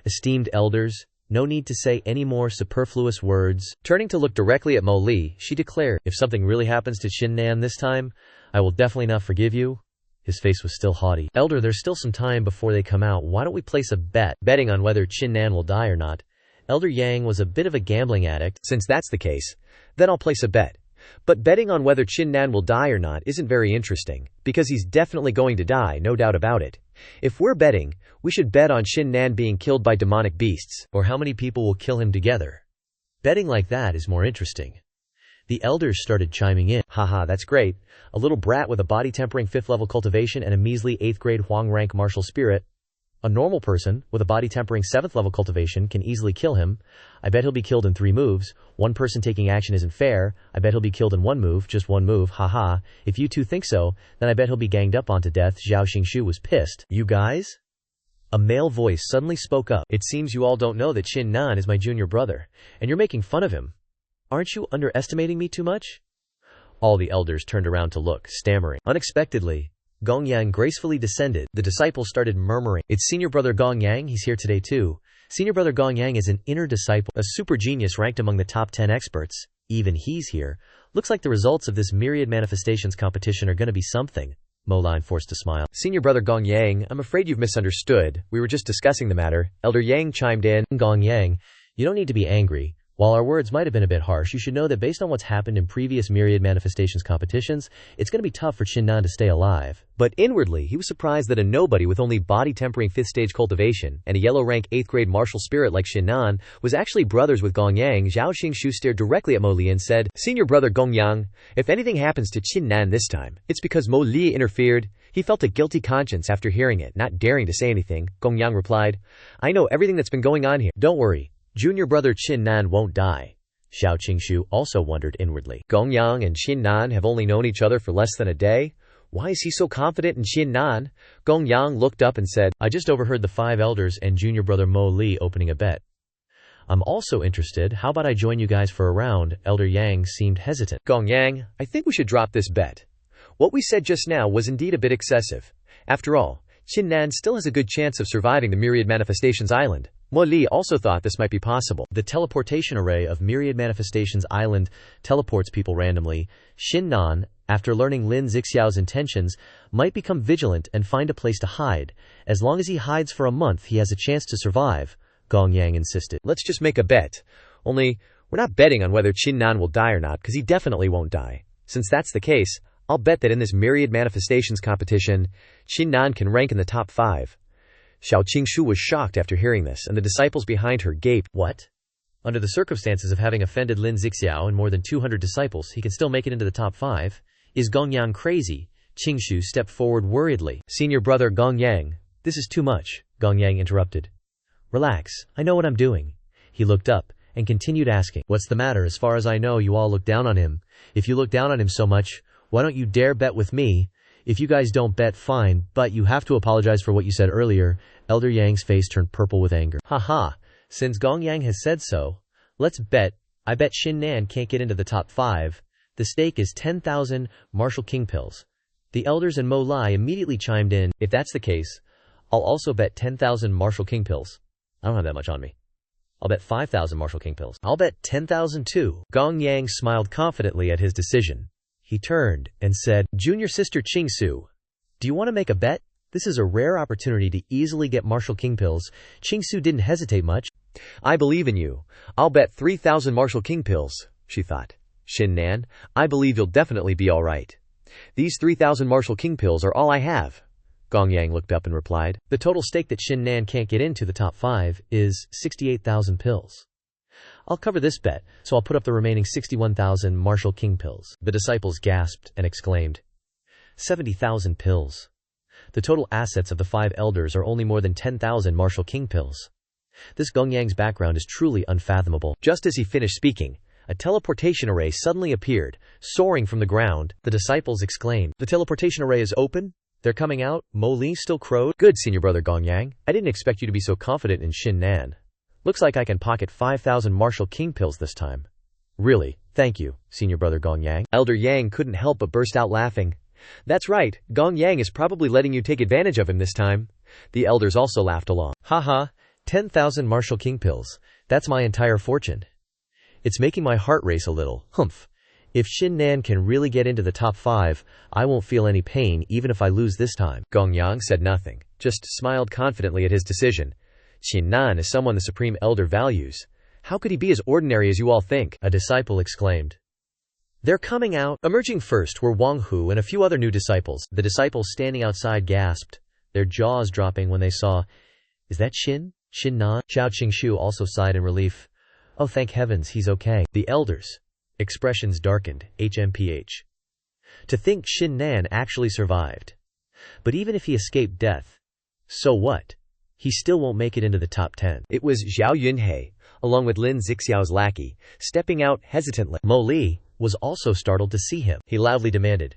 Esteemed elders, no need to say any more superfluous words. Turning to look directly at Mo Li, she declared, if something really happens to Qin Nan this time, I will definitely not forgive you. His face was still haughty. Elder, there's still some time before they come out. Why don't we place a bet, betting on whether Qin Nan will die or not? Elder Yang was a bit of a gambling addict. Since that's the case, then I'll place a bet. But betting on whether Qin Nan will die or not isn't very interesting, because he's definitely going to die, no doubt about it. If we're betting, we should bet on Qin Nan being killed by demonic beasts, or how many people will kill him together. Betting like that is more interesting. The elders started chiming in. Haha, that's great. A little brat with a body-tempering 5th level cultivation and a measly 8th grade Huang rank martial spirit. A normal person with a body-tempering 7th level cultivation can easily kill him. I bet he'll be killed in 3 moves. One person taking action isn't fair. I bet he'll be killed in 1 move, just 1 move. Haha, if you two think so, then I bet he'll be ganged up onto death. Zhao Qingshu was pissed. You guys? A male voice suddenly spoke up. It seems you all don't know that Qin Nan is my junior brother, and you're making fun of him. Aren't you underestimating me too much? All the elders turned around to look, stammering. Unexpectedly, Gong Yang gracefully descended. The disciples started murmuring. It's senior brother Gong Yang, he's here today too. Senior brother Gong Yang is an inner disciple, a super genius ranked among the top 10 experts. Even he's here. Looks like the results of this Myriad Manifestations competition are gonna be something. Mo Lin forced a smile. Senior brother Gong Yang, I'm afraid you've misunderstood. We were just discussing the matter. Elder Yang chimed in. Gong Yang, you don't need to be angry. While our words might have been a bit harsh, you should know that based on what's happened in previous myriad manifestations competitions, it's going to be tough for Qin Nan to stay alive. But inwardly, he was surprised that a nobody with only body-tempering 5th stage cultivation and a yellow rank 8th grade martial spirit like Qin Nan was actually brothers with Gong Yang. Zhao Qingshu stared directly at Mo Li and said, Senior brother Gong Yang, if anything happens to Qin Nan this time, it's because Mo Li interfered. He felt a guilty conscience after hearing it, not daring to say anything. Gong Yang replied, I know everything that's been going on here. Don't worry. Junior brother Qin Nan won't die. Xiao Qingshu also wondered inwardly. Gong Yang and Qin Nan have only known each other for less than a day. Why is he so confident in Qin Nan? Gong Yang looked up and said, I just overheard the 5 elders and junior brother Mo Li opening a bet. I'm also interested. How about I join you guys for a round? Elder Yang seemed hesitant. Gong Yang, I think we should drop this bet. What we said just now was indeed a bit excessive. After all, Qin Nan still has a good chance of surviving the Myriad Manifestations Island. Mo Li also thought this might be possible. The teleportation array of Myriad Manifestations Island teleports people randomly. Qin Nan, after learning Lin Zixiao's intentions, might become vigilant and find a place to hide. As long as he hides for a month, he has a chance to survive, Gong Yang insisted. Let's just make a bet. Only, we're not betting on whether Qin Nan will die or not, because he definitely won't die. Since that's the case, I'll bet that in this Myriad Manifestations competition, Qin Nan can rank in the top 5. Xiao Qingshu was shocked after hearing this, and the disciples behind her gaped. What? Under the circumstances of having offended Lin Zixiao and more than 200 disciples, he can still make it into the top 5? Is Gong Yang crazy? Qingshu stepped forward worriedly. Senior brother Gong Yang, this is too much, Gong Yang interrupted. Relax, I know what I'm doing. He looked up and continued asking, what's the matter? As far as I know, you all look down on him. If you look down on him so much, why don't you dare bet with me? If you guys don't bet, fine, but you have to apologize for what you said earlier. Elder Yang's face turned purple with anger. Haha, since Gong Yang has said so, let's bet. I bet Qin Nan can't get into the top 5. The stake is 10,000 Martial King pills. The elders and Mo Li immediately chimed in. If that's the case, I'll also bet 10,000 Martial King pills. I don't have that much on me. I'll bet 5,000 Martial King pills. I'll bet 10,000 too. Gong Yang smiled confidently at his decision. He turned and said, Junior sister Qingsu, do you want to make a bet? This is a rare opportunity to easily get Martial King pills. Qingsu didn't hesitate much. I believe in you. I'll bet 3,000 Martial King pills, she thought. Qin Nan, I believe you'll definitely be all right. These 3,000 Martial King pills are all I have. Gong Yang looked up and replied, the total stake that Qin Nan can't get into the top 5 is 68,000 pills. I'll cover this bet, so I'll put up the remaining 61,000 Martial King pills. The disciples gasped and exclaimed, 70,000 pills. The total assets of the 5 elders are only more than 10,000 Martial King pills. This Gong Yang's background is truly unfathomable. Just as he finished speaking, a teleportation array suddenly appeared, soaring from the ground. The disciples exclaimed, the teleportation array is open? They're coming out? Mo Li still crowed. Good, senior brother Gong Yang. I didn't expect you to be so confident in Qin Nan. Looks like I can pocket 5,000 Martial King pills this time. Really, thank you, senior brother Gong Yang. Elder Yang couldn't help but burst out laughing. That's right, Gong Yang is probably letting you take advantage of him this time. The elders also laughed along. Haha, 10,000 Martial King pills. That's my entire fortune. It's making my heart race a little. Humph. If Qin Nan can really get into the top 5, I won't feel any pain even if I lose this time. Gong Yang said nothing, just smiled confidently at his decision. Qin Nan is someone the Supreme Elder values. How could he be as ordinary as you all think? A disciple exclaimed. They're coming out. Emerging first were Wang Hu and a few other new disciples. The disciples standing outside gasped, their jaws dropping when they saw, is that Qin Nan? Xiao Qingshu also sighed in relief. Oh, thank heavens, he's okay. The elders. Expressions darkened. HMPH. To think Qin Nan actually survived. But even if he escaped death, so what? He still won't make it into the top 10. It was Zhao Yunhei, along with Lin Zixiao's lackey, stepping out hesitantly. Mo Li was also startled to see him. He loudly demanded,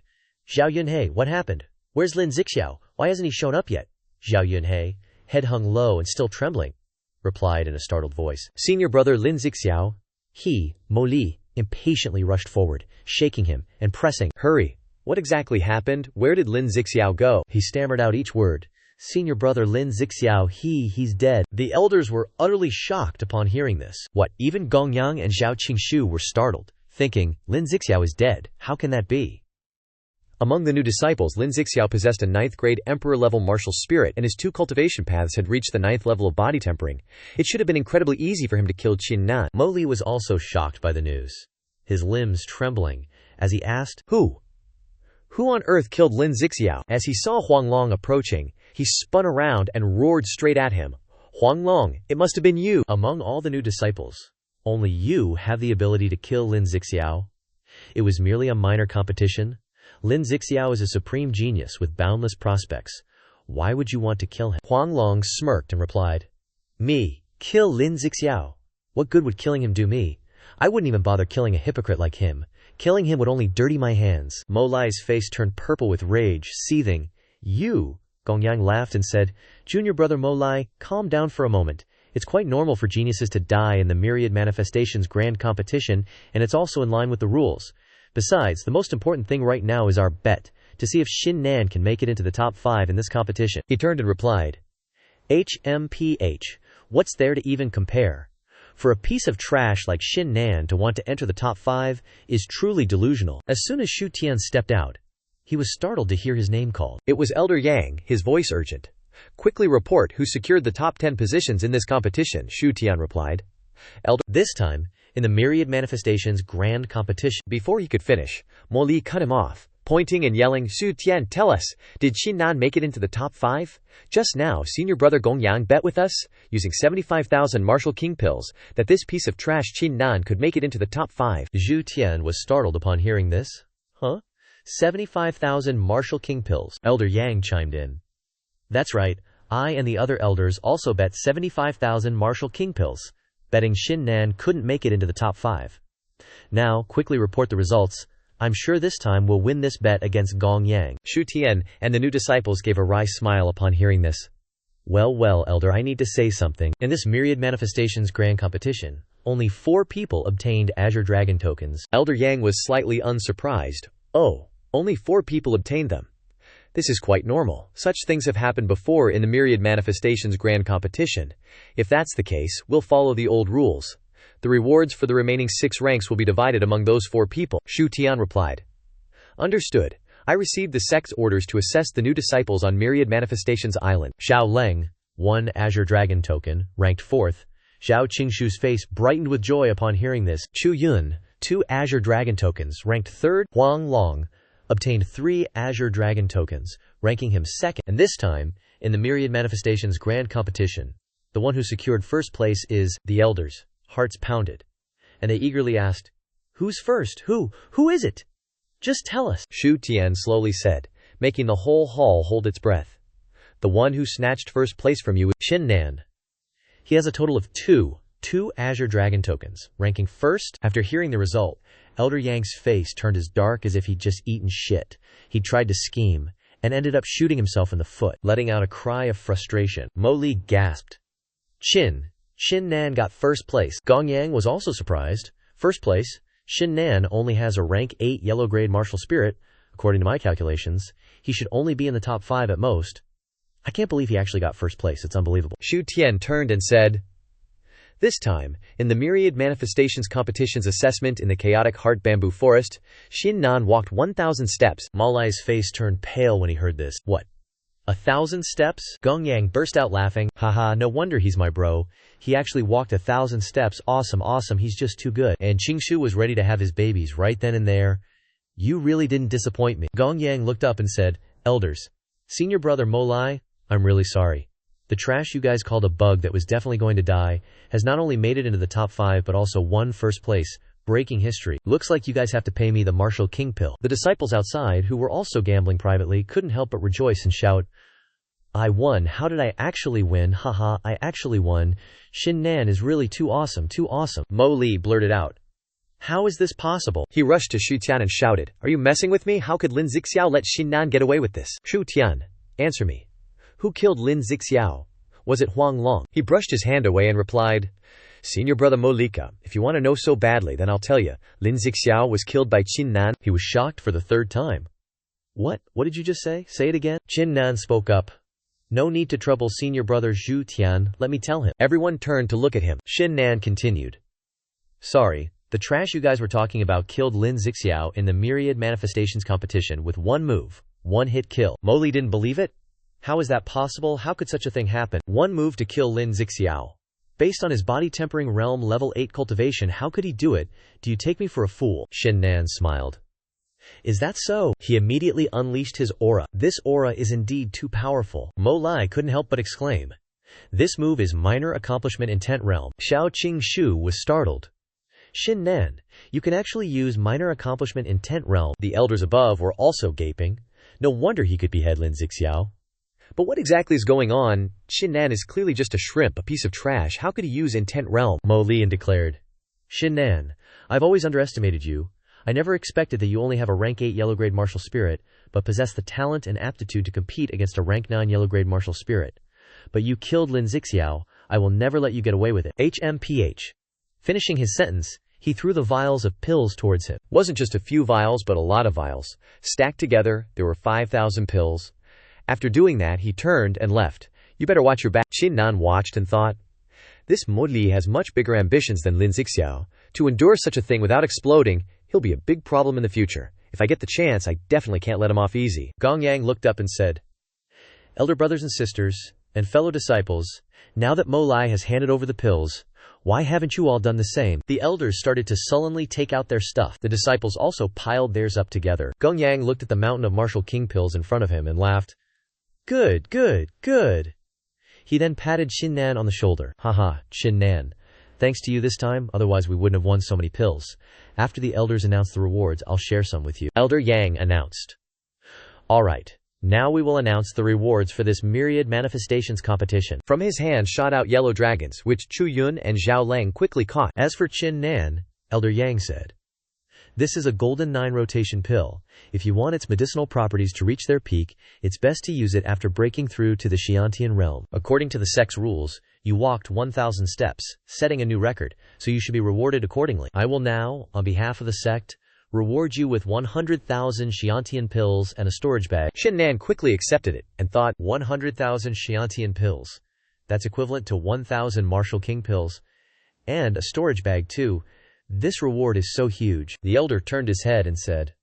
Zhao Yunhei, what happened? Where's Lin Zixiao? Why hasn't he shown up yet? Zhao Yunhei, head hung low and still trembling, replied in a startled voice. Senior brother Lin Zixiao. He, Mo Li, impatiently rushed forward, shaking him and pressing. Hurry! What exactly happened? Where did Lin Zixiao go? He stammered out each word. Senior brother Lin Zixiao, he's dead. The elders were utterly shocked upon hearing this. What, even Gong Yang and Zhao Qingshu were startled, thinking, Lin Zixiao is dead. How can that be? Among the new disciples, Lin Zixiao possessed a 9th-grade emperor-level martial spirit, and his 2 cultivation paths had reached the 9th level of body tempering. It should have been incredibly easy for him to kill Qin Nan. Mo Li was also shocked by the news, his limbs trembling, as he asked, Who on earth killed Lin Zixiao? As he saw Huang Long approaching, he spun around and roared straight at him. Huang Long, it must have been you! Among all the new disciples, only you have the ability to kill Lin Zixiao. It was merely a minor competition. Lin Zixiao is a supreme genius with boundless prospects. Why would you want to kill him? Huang Long smirked and replied, Me? Kill Lin Zixiao? What good would killing him do me? I wouldn't even bother killing a hypocrite like him. Killing him would only dirty my hands. Mo Lai's face turned purple with rage, seething. You? Gongyang laughed and said, Junior brother Mo Lai, calm down for a moment. It's quite normal for geniuses to die in the Myriad Manifestations Grand Competition, and it's also in line with the rules. Besides, the most important thing right now is our bet, to see if Qin Nan can make it into the top 5 in this competition. He turned and replied, HMPH, what's there to even compare? For a piece of trash like Qin Nan to want to enter the top 5 is truly delusional. As soon as Shu Tian stepped out, he was startled to hear his name called. It was Elder Yang, his voice urgent. Quickly report who secured the top 10 positions in this competition, Shu Tian replied. Elder, this time, in the Myriad Manifestations Grand Competition. Before he could finish, Mo Li cut him off, pointing and yelling, Shu Tian, tell us, did Qin Nan make it into the top 5? Just now, senior brother Gongyang bet with us, using 75,000 Martial King pills, that this piece of trash Qin Nan could make it into the top 5. Zhu Tian was startled upon hearing this. Huh? 75,000 Martial King pills. Elder Yang chimed in. That's right, I and the other elders also bet 75,000 Martial King pills, betting Qin Nan couldn't make it into the top 5. Now, quickly report the results. I'm sure this time we'll win this bet against Gong Yang. Shu Tian and the new disciples gave a wry smile upon hearing this. Well, Elder, I need to say something. In this Myriad Manifestations Grand Competition, only 4 people obtained Azure Dragon tokens. Elder Yang was slightly unsurprised. Oh, only 4 people obtained them. This is quite normal. Such things have happened before in the Myriad Manifestations Grand Competition. If that's the case, we'll follow the old rules. The rewards for the remaining 6 ranks will be divided among those 4 people, Shu Tian replied. Understood. I received the sect's orders to assess the new disciples on Myriad Manifestations Island. Xiao Leng, 1 Azure Dragon token, ranked 4th. Zhao Qingshu's face brightened with joy upon hearing this. Chu Yun, 2 Azure Dragon tokens, ranked 3rd. Huang Long obtained 3 Azure Dragon tokens, ranking him 2nd. And this time, in the Myriad Manifestations Grand Competition, the one who secured 1st place is the Elders. Hearts pounded, and they eagerly asked, Who's first? Who is it? Just tell us, Shu Tian slowly said, making the whole hall hold its breath. The one who snatched 1st place from you is Qin Nan. He has a total of 2 Azure Dragon tokens, ranking 1st. After hearing the result, Elder Yang's face turned as dark as if he'd just eaten shit. He tried to scheme, and ended up shooting himself in the foot, letting out a cry of frustration. Mo Li gasped. Qin Nan got 1st place. Gong Yang was also surprised. 1st place, Qin Nan only has a rank 8 yellow grade martial spirit. According to my calculations, he should only be in the top 5 at most. I can't believe he actually got 1st place. It's unbelievable. Shu Tian turned and said, This time, in the Myriad Manifestations Competition's assessment in the Chaotic Heart Bamboo Forest, Qin Nan walked 1,000 steps. Mo Lai's face turned pale when he heard this. What? 1,000 steps? Gong Yang burst out laughing. Haha, no wonder he's my bro. He actually walked 1,000 steps. Awesome, he's just too good. And Qingshu was ready to have his babies right then and there. You really didn't disappoint me. Gong Yang looked up and said, Elders, senior brother Mo Lai, I'm really sorry. The trash you guys called a bug that was definitely going to die has not only made it into the top 5 but also won 1st place, breaking history. Looks like you guys have to pay me the Martial King pill. The disciples outside, who were also gambling privately, couldn't help but rejoice and shout, I won. How did I actually win? Haha, I actually won. Qin Nan is really too awesome. Mo Li blurted out. How is this possible? He rushed to Shu Tian and shouted, Are you messing with me? How could Lin Zixiao let Qin Nan get away with this? Shu Tian, answer me. Who killed Lin Zixiao? Was it Huang Long? He brushed his hand away and replied, Senior brother Mo Lika, if you want to know so badly, then I'll tell you. Lin Zixiao was killed by Qin Nan. He was shocked for the 3rd time. What did you just say? Say it again? Qin Nan spoke up. No need to trouble senior brother Zhu Tian, let me tell him. Everyone turned to look at him. Qin Nan continued. Sorry, The trash you guys were talking about killed Lin Zixiao in the Myriad Manifestations competition with one move, one hit kill. Mo Li didn't believe it? How is that possible? How could such a thing happen? One move to kill Lin Zixiao. Based on his body tempering realm level 8 cultivation, how could he do it? Do you take me for a fool? Qin Nan smiled. Is that so? He immediately unleashed his aura. This aura is indeed too powerful. Mo Li couldn't help but exclaim. This move is minor accomplishment intent realm. Xiao Qing was startled. Qin Nan, you can actually use minor accomplishment intent realm. The elders above were also gaping. No wonder he could behead Lin Zixiao. But what exactly is going on? Qin Nan is clearly just a shrimp, a piece of trash. How could he use intent realm? Mo Li declared. Qin Nan, I've always underestimated you. I never expected that you only have a rank 8 yellow grade martial spirit, but possess the talent and aptitude to compete against a rank 9 yellow grade martial spirit. But you killed Lin Zixiao. I will never let you get away with it. HMPH. Finishing his sentence, he threw the vials of pills towards him. Wasn't just a few vials, but a lot of vials. Stacked together, there were 5,000 pills. After doing that, he turned and left. You better watch your back. Qin Nan watched and thought, this Mo Li has much bigger ambitions than Lin Zixiao. To endure such a thing without exploding, he'll be a big problem in the future. If I get the chance, I definitely can't let him off easy. Gong Yang looked up and said, Elder brothers and sisters, and fellow disciples, now that Mo Li has handed over the pills, why haven't you all done the same? The elders started to sullenly take out their stuff. The disciples also piled theirs up together. Gong Yang looked at the mountain of martial king pills in front of him and laughed. Good, good, good. He then patted Qin Nan on the shoulder. Haha, Qin Nan. Thanks to you this time, otherwise we wouldn't have won so many pills. After the elders announce the rewards, I'll share some with you. Elder Yang announced. Alright. Now we will announce the rewards for this Myriad Manifestations competition. From his hand shot out yellow dragons, which Chu Yun and Zhao Leng quickly caught. As for Qin Nan, Elder Yang said, this is a golden 9 rotation pill. If you want its medicinal properties to reach their peak, it's best to use it after breaking through to the Xiantian realm. According to the sect's rules, you walked 1,000 steps, setting a new record, so you should be rewarded accordingly. I will now, on behalf of the sect, reward you with 100,000 Xiantian pills and a storage bag. Qin Nan quickly accepted it and thought, 100,000 Xiantian pills. That's equivalent to 1,000 martial king pills. And a storage bag too. This reward is so huge. The elder turned his head and said,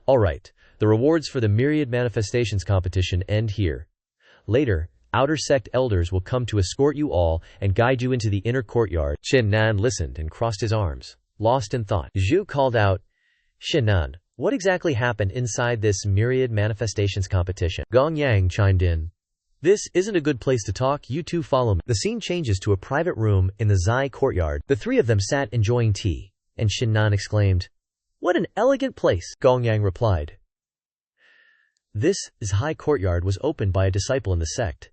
Alright, the rewards for the Myriad Manifestations competition end here. Later, outer sect elders will come to escort you all and guide you into the inner courtyard. Qin Nan listened and crossed his arms, lost in thought. Zhu called out, Qin Nan, what exactly happened inside this Myriad Manifestations competition? Gong Yang chimed in. This isn't a good place to talk, you two follow me. The scene changes to a private room in the Zai courtyard. The three of them sat enjoying tea, and Qin Nan exclaimed, What an elegant place! Gong Yang replied. This Zai courtyard was opened by a disciple in the sect.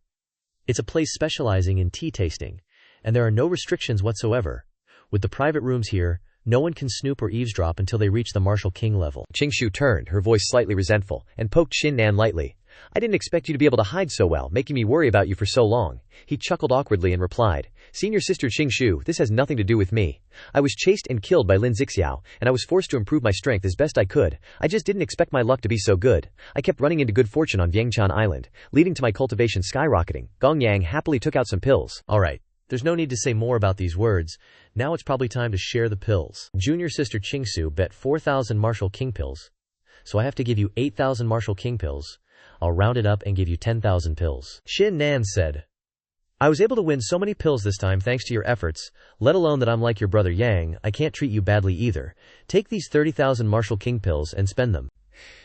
It's a place specializing in tea tasting, and there are no restrictions whatsoever. With the private rooms here, no one can snoop or eavesdrop until they reach the martial king level. Qingshu turned, her voice slightly resentful, and poked Qin Nan lightly. I didn't expect you to be able to hide so well, making me worry about you for so long. He chuckled awkwardly and replied, Senior sister Qingshu, this has nothing to do with me. I was chased and killed by Lin Zixiao, and I was forced to improve my strength as best I could. I just didn't expect my luck to be so good. I kept running into good fortune on Viengchan Island, leading to my cultivation skyrocketing. Gong Yang happily took out some pills. Alright. There's no need to say more about these words. Now it's probably time to share the pills. Junior sister Qingsu bet 4,000 martial king pills. So I have to give you 8,000 martial king pills. I'll round it up and give you 10,000 pills. Qin Nan said, I was able to win so many pills this time thanks to your efforts, let alone that I'm like your brother Yang, I can't treat you badly either. Take these 30,000 martial king pills and spend them.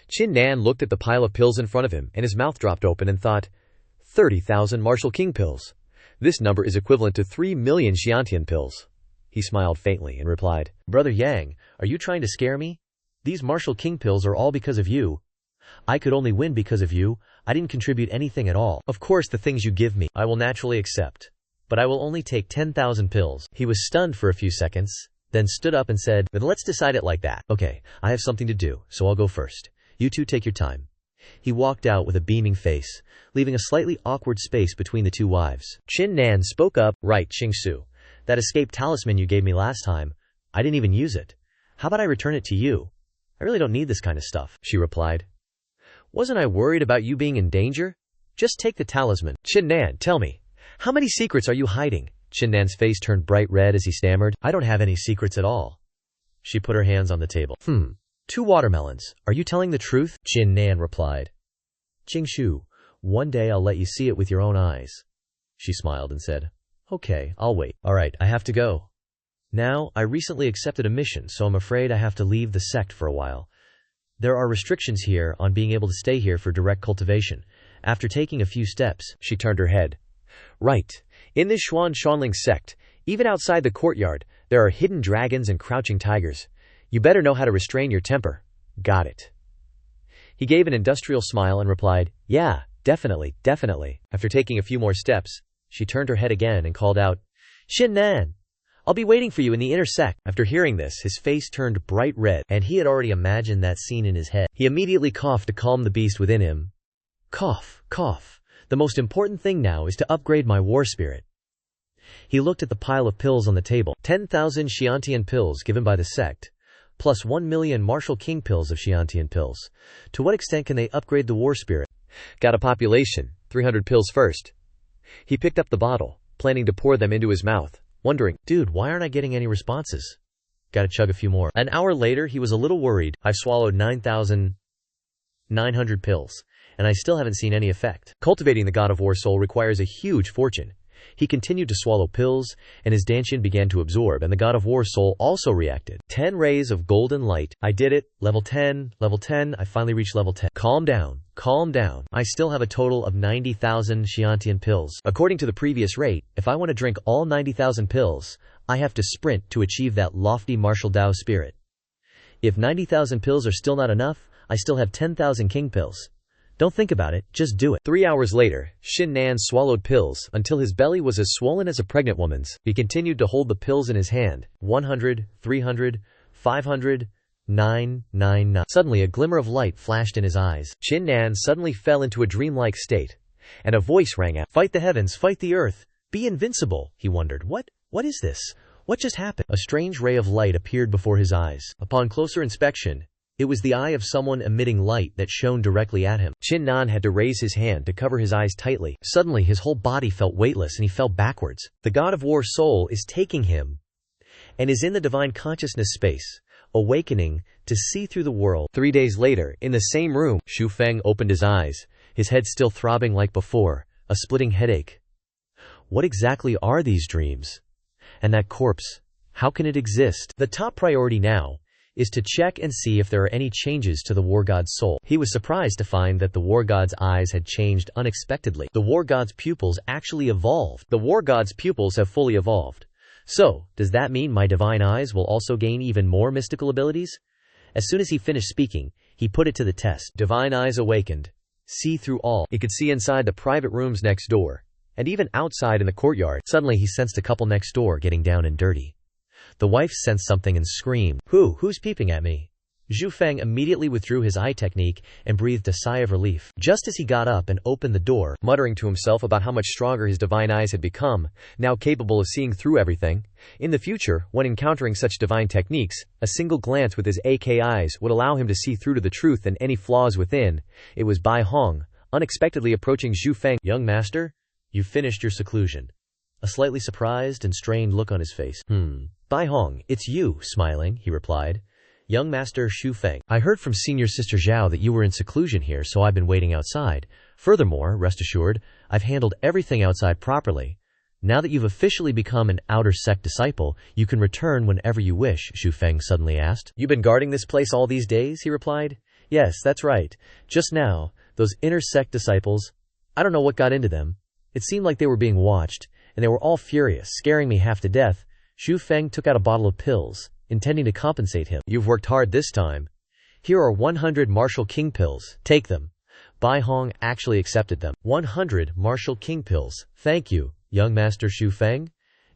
Qin Nan looked at the pile of pills in front of him and his mouth dropped open and thought, 30,000 martial king pills. This number is equivalent to 3 million Xiantian pills. He smiled faintly and replied, Brother Yang, are you trying to scare me? These martial king pills are all because of you. I could only win because of you. I didn't contribute anything at all. Of course the things you give me, I will naturally accept. But I will only take 10,000 pills. He was stunned for a few seconds, then stood up and said, Then let's decide it like that. Okay, I have something to do, so I'll go first. You two take your time. He walked out with a beaming face, leaving a slightly awkward space between the two wives. Qin Nan spoke up, Right, Qingsu. That escape talisman you gave me last time, I didn't even use it. How about I return it to you? I really don't need this kind of stuff, she replied. Wasn't I worried about you being in danger? Just take the talisman. Qin Nan, tell me, how many secrets are you hiding? Qin Nan's face turned bright red as he stammered, I don't have any secrets at all. She put her hands on the table. 2 watermelons. Are you telling the truth? Qin Nan replied. Jingshu, one day I'll let you see it with your own eyes. She smiled and said, Okay, I'll wait. Alright, I have to go. Now, I recently accepted a mission, so I'm afraid I have to leave the sect for a while. There are restrictions here on being able to stay here for direct cultivation. After taking a few steps, she turned her head. Right. In this Shuanling sect, even outside the courtyard, there are hidden dragons and crouching tigers. You better know how to restrain your temper. Got it. He gave an industrial smile and replied, Yeah, definitely. After taking a few more steps, she turned her head again and called out, Qin Nan, I'll be waiting for you in the inner sect. After hearing this, his face turned bright red, and he had already imagined that scene in his head. He immediately coughed to calm the beast within him. Cough. The most important thing now is to upgrade my war spirit. He looked at the pile of pills on the table. 10,000 Xiantian pills given by the sect, plus 1 million Martial King pills of Xiantian pills. To what extent can they upgrade the war spirit? Got a population. 300 pills first. He picked up the bottle, planning to pour them into his mouth, wondering, Dude, why aren't I getting any responses? Gotta chug a few more. An hour later, he was a little worried. I've swallowed 9,900 pills, and I still haven't seen any effect. Cultivating the God of War soul requires a huge fortune. He continued to swallow pills, and his Danshin began to absorb, and the God of War soul also reacted. 10 rays of golden light. I did it. Level 10. I finally reached level 10. Calm down. I still have a total of 90,000 Xiantian pills. According to the previous rate, if I want to drink all 90,000 pills, I have to sprint to achieve that lofty martial Dao spirit. If 90,000 pills are still not enough, I still have 10,000 king pills. Don't think about it, just do it. 3 hours later, Qin Nan swallowed pills until his belly was as swollen as a pregnant woman's. He continued to hold the pills in his hand. 100, 300, 500, 999. Suddenly a glimmer of light flashed in his eyes. Qin Nan suddenly fell into a dreamlike state, and a voice rang out. Fight the heavens, fight the earth, be invincible. He wondered, What is this? What just happened? A strange ray of light appeared before his eyes. Upon closer inspection, it was the eye of someone emitting light that shone directly at him. Qin Nan had to raise his hand to cover his eyes tightly. Suddenly his whole body felt weightless and he fell backwards. The God of War soul is taking him and is in the divine consciousness space, awakening to see through the world. 3 days later, in the same room, Xu Feng opened his eyes, his head still throbbing like before, a splitting headache. What exactly are these dreams? And that corpse, how can it exist? The top priority now is to check and see if there are any changes to the war god's soul. He was surprised to find that the war god's eyes had changed unexpectedly. The war god's pupils actually evolved. The war god's pupils have fully evolved. So, does that mean my divine eyes will also gain even more mystical abilities? As soon as he finished speaking, he put it to the test. Divine eyes awakened. See through all. He could see inside the private rooms next door, and even outside in the courtyard. Suddenly he sensed a couple next door getting down and dirty. The wife sensed something and screamed, Who's peeping at me? Xu Feng immediately withdrew his eye technique and breathed a sigh of relief. Just as he got up and opened the door, muttering to himself about how much stronger his divine eyes had become, now capable of seeing through everything. In the future, when encountering such divine techniques, a single glance with his AK eyes would allow him to see through to the truth and any flaws within. It was Bai Hong, unexpectedly approaching Xu Feng. Young master, you've finished your seclusion. A slightly surprised and strained look on his face. Bai Hong, it's you, smiling, he replied. Young Master Xu Feng, I heard from Senior Sister Zhao that you were in seclusion here, so I've been waiting outside. Furthermore, rest assured, I've handled everything outside properly. Now that you've officially become an outer sect disciple, you can return whenever you wish, Xu Feng suddenly asked. You've been guarding this place all these days, he replied. Yes, that's right. Just now, those inner sect disciples, I don't know what got into them. It seemed like they were being watched, and they were all furious, scaring me half to death. Xu Feng took out a bottle of pills, intending to compensate him. You've worked hard this time. Here are 100 Martial King pills. Take them. Bai Hong actually accepted them. 100 Martial King pills. Thank you, young Master Xu Feng.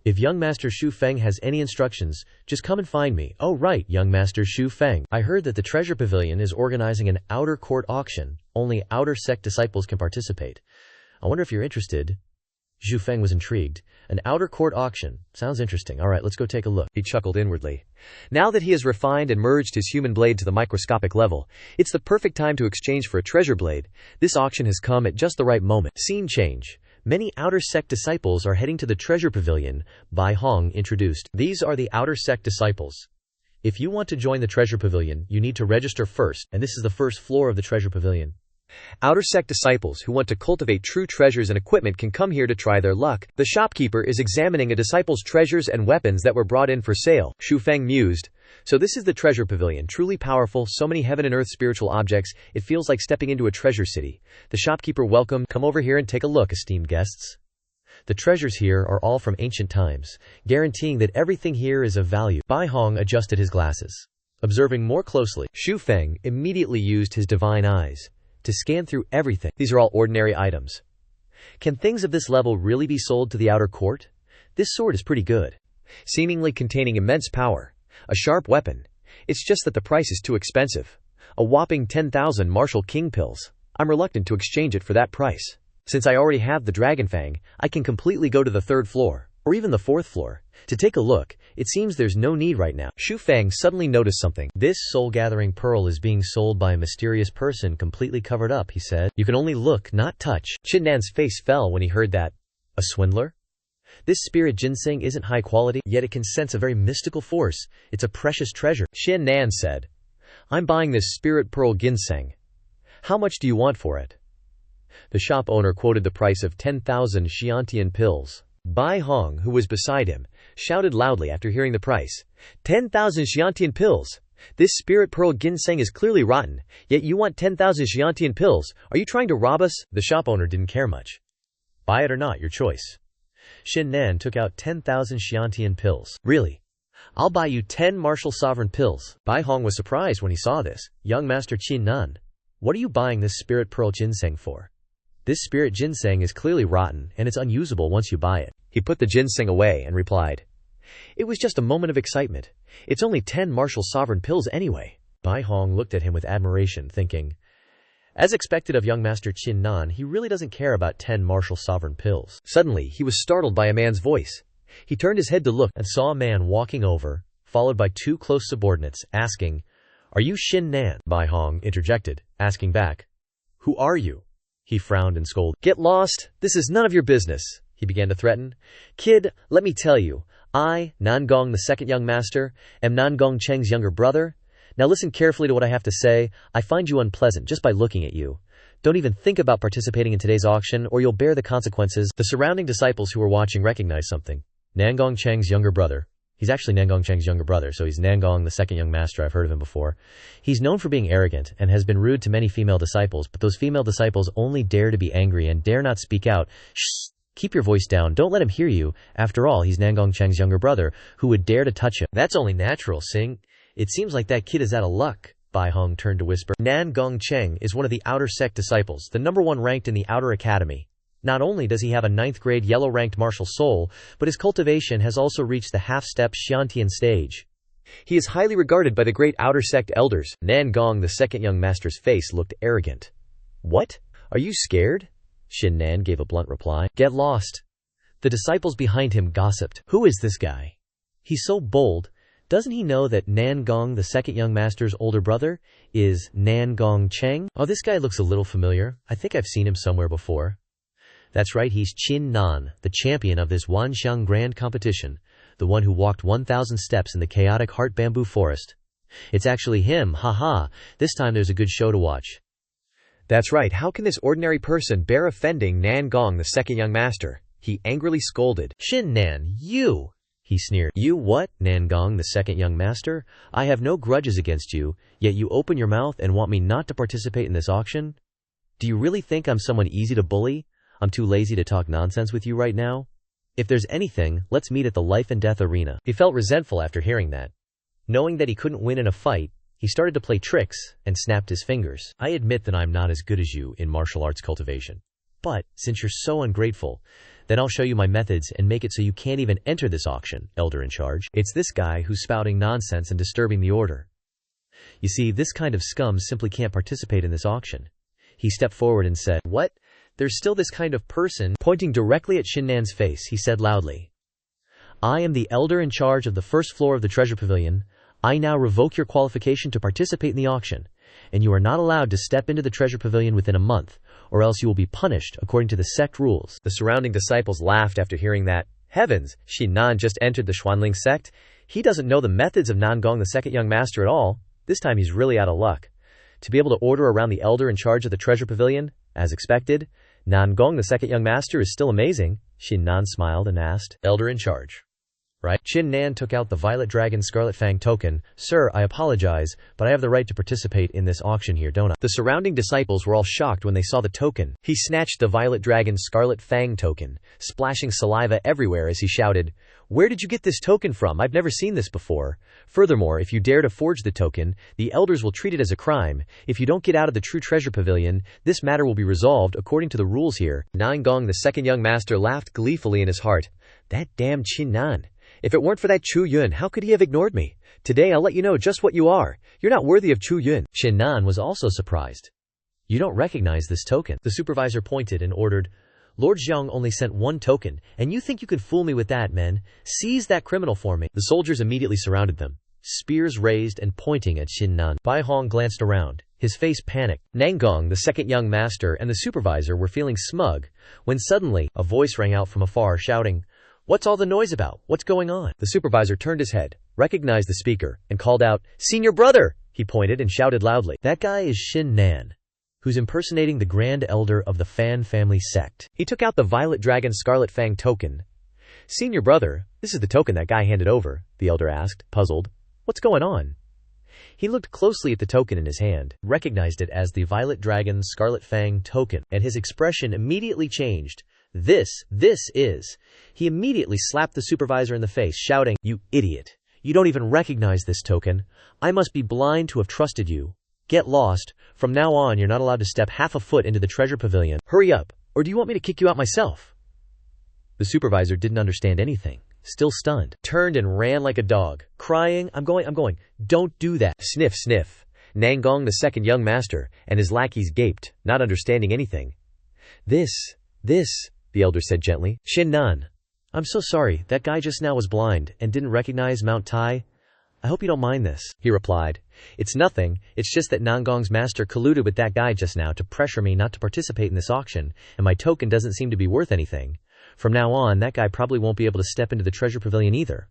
If young Master Xu Feng has any instructions, just come and find me. Oh right, young Master Xu Feng. I heard that the Treasure Pavilion is organizing an outer court auction. Only outer sect disciples can participate. I wonder if you're interested. Xu Feng was intrigued. An outer court auction. Sounds interesting. All right, let's go take a look. He chuckled inwardly. Now that he has refined and merged his human blade to the microscopic level, it's the perfect time to exchange for a treasure blade. This auction has come at just the right moment. Scene change. Many outer sect disciples are heading to the treasure pavilion. Bai Hong introduced. These are the outer sect disciples. If you want to join the treasure pavilion, you need to register first, and this is the first floor of the treasure pavilion. Outer sect disciples who want to cultivate true treasures and equipment can come here to try their luck. The shopkeeper is examining a disciple's treasures and weapons that were brought in for sale. Shu Feng mused. So this is the treasure pavilion, truly powerful, so many heaven and earth spiritual objects, it feels like stepping into a treasure city. The shopkeeper welcomed, come over here and take a look, esteemed guests. The treasures here are all from ancient times, guaranteeing that everything here is of value. Bai Hong adjusted his glasses. Observing more closely, Shu Feng immediately used his divine eyes to scan through everything. These are all ordinary items. Can things of this level really be sold to the outer court? This sword is pretty good, seemingly containing immense power. A sharp weapon. It's just that the price is too expensive. A whopping 10,000 martial king pills. I'm reluctant to exchange it for that price. Since I already have the Dragon Fang, I can completely go to the 3rd floor, or even the 4th floor, to take a look. It seems there's no need right now. Shu Feng suddenly noticed something. This soul-gathering pearl is being sold by a mysterious person completely covered up, he said. You can only look, not touch. Qin Nan's face fell when he heard that. A swindler? This spirit ginseng isn't high quality, yet it can sense a very mystical force. It's a precious treasure. Qin Nan said, I'm buying this spirit pearl ginseng. How much do you want for it? The shop owner quoted the price of 10,000 Xiantian pills. Bai Hong, who was beside him, shouted loudly after hearing the price. 10,000 Xiantian pills! This spirit pearl ginseng is clearly rotten, yet you want 10,000 Xiantian pills. Are you trying to rob us? The shop owner didn't care much. Buy it or not, your choice. Qin Nan took out 10,000 Xiantian pills. Really? I'll buy you 10 martial sovereign pills. Bai Hong was surprised when he saw this. Young Master Qin Nan, what are you buying this spirit pearl ginseng for? This spirit ginseng is clearly rotten, and it's unusable once you buy it. He put the ginseng away and replied, it was just a moment of excitement. It's only 10 martial sovereign pills anyway. Bai Hong looked at him with admiration, thinking, as expected of young Master Qin Nan, he really doesn't care about 10 martial sovereign pills. Suddenly, he was startled by a man's voice. He turned his head to look and saw a man walking over, followed by 2 close subordinates, asking, are you Qin Nan? Bai Hong interjected, asking back, who are you? He frowned and scolded. Get lost! This is none of your business, he began to threaten. Kid, let me tell you, I, Nangong the 2nd young master, am Nangong Cheng's younger brother. Now listen carefully to what I have to say. I find you unpleasant just by looking at you. Don't even think about participating in today's auction, or you'll bear the consequences. The surrounding disciples who were watching recognized something. Nangong Cheng's younger brother. He's actually Nangong Cheng's younger brother, so he's Nangong the 2nd young master. I've heard of him before. He's known for being arrogant and has been rude to many female disciples, but those female disciples only dare to be angry and dare not speak out. Shh! Keep your voice down, don't let him hear you. After all, he's Nangong Cheng's younger brother. Who would dare to touch him? That's only natural, Sing. It seems like that kid is out of luck. Bai Hong turned to whisper. Nangong Cheng is one of the outer sect disciples, the #1 ranked in the outer academy. Not only does he have a 9th grade yellow-ranked martial soul, but his cultivation has also reached the half-step Xiantian stage. He is highly regarded by the great outer sect elders. Nangong the 2nd young master's face looked arrogant. What? Are you scared? Qin Nan gave a blunt reply. Get lost. The disciples behind him gossiped. Who is this guy? He's so bold. Doesn't he know that Nangong the 2nd young master's older brother is Nangong Cheng? Oh, this guy looks a little familiar. I think I've seen him somewhere before. That's right, he's Qin Nan, the champion of this Wanxiang Grand competition, the one who walked 1,000 steps in the chaotic heart bamboo forest. It's actually him, haha. This time there's a good show to watch. That's right, how can this ordinary person bear offending Nangong the 2nd young master? He angrily scolded. Qin Nan, you! He sneered. You what, Nangong the 2nd young master? I have no grudges against you, yet you open your mouth and want me not to participate in this auction? Do you really think I'm someone easy to bully? I'm too lazy to talk nonsense with you right now. If there's anything, let's meet at the life and death arena. He felt resentful after hearing that. Knowing that he couldn't win in a fight, he started to play tricks and snapped his fingers. I admit that I'm not as good as you in martial arts cultivation. But, since you're so ungrateful, then I'll show you my methods and make it so you can't even enter this auction, elder in charge. It's this guy who's spouting nonsense and disturbing the order. You see, this kind of scum simply can't participate in this auction. He stepped forward and said, What? There's still this kind of person? Pointing directly at Qin Nan's face, he said loudly. I am the elder in charge of the 1st floor of the treasure pavilion. I now revoke your qualification to participate in the auction, and you are not allowed to step into the treasure pavilion within a month, or else you will be punished according to the sect rules. The surrounding disciples laughed after hearing that. Heavens, Qin Nan just entered the Xuanling sect? He doesn't know the methods of Nangong the second young master at all. This time he's really out of luck. To be able to order around the elder in charge of the treasure pavilion, as expected, Nangong the second young master is still amazing. Qin Nan smiled and asked, "Elder in charge, right?" Qin Nan took out the Violet Dragon Scarlet Fang token. "Sir, I apologize, but I have the right to participate in this auction here, don't I?" The surrounding disciples were all shocked when they saw the token. He snatched the Violet Dragon Scarlet Fang token, splashing saliva everywhere as he shouted, "Where did you get this token from? I've never seen this before. Furthermore, if you dare to forge the token, the elders will treat it as a crime. If you don't get out of the true treasure pavilion, this matter will be resolved according to the rules here." Nangong the second young master laughed gleefully in his heart. That damn Qin Nan. If it weren't for that Chu Yun, how could he have ignored me? Today I'll let you know just what you are. You're not worthy of Chu Yun. Qin Nan was also surprised. "You don't recognize this token." The supervisor pointed and ordered, "Lord Zhang only sent one token, and you think you can fool me with that, men? Seize that criminal for me." The soldiers immediately surrounded them, spears raised and pointing at Qin Nan. Bai Hong glanced around, his face panicked. Nangong, the second young master, and the supervisor were feeling smug, when suddenly, a voice rang out from afar shouting, "What's all the noise about? What's going on?" The supervisor turned his head, recognized the speaker, and called out, "Senior brother!" He pointed and shouted loudly, "That guy is Qin Nan, who's impersonating the Grand Elder of the Fan family sect." He took out the Violet Dragon Scarlet Fang token. "Senior brother, this is the token that guy handed over," the elder asked, puzzled. "What's going on?" He looked closely at the token in his hand, recognized it as the Violet Dragon Scarlet Fang token, and his expression immediately changed. This is. He immediately slapped the supervisor in the face, shouting, "You idiot! You don't even recognize this token. I must be blind to have trusted you. Get lost. From now on, you're not allowed to step half a foot into the treasure pavilion. Hurry up, or do you want me to kick you out myself?" The supervisor didn't understand anything, still stunned, turned and ran like a dog, crying, I'm going. "Don't do that." Sniff, sniff. Nangong the second young master and his lackeys gaped, not understanding anything. This, the elder said gently. "Qin Nan, I'm so sorry, that guy just now was blind and didn't recognize Mount Tai. I hope you don't mind this," he replied. "It's nothing, it's just that Nangong's master colluded with that guy just now to pressure me not to participate in this auction, and my token doesn't seem to be worth anything. From now on, that guy probably won't be able to step into the treasure pavilion either."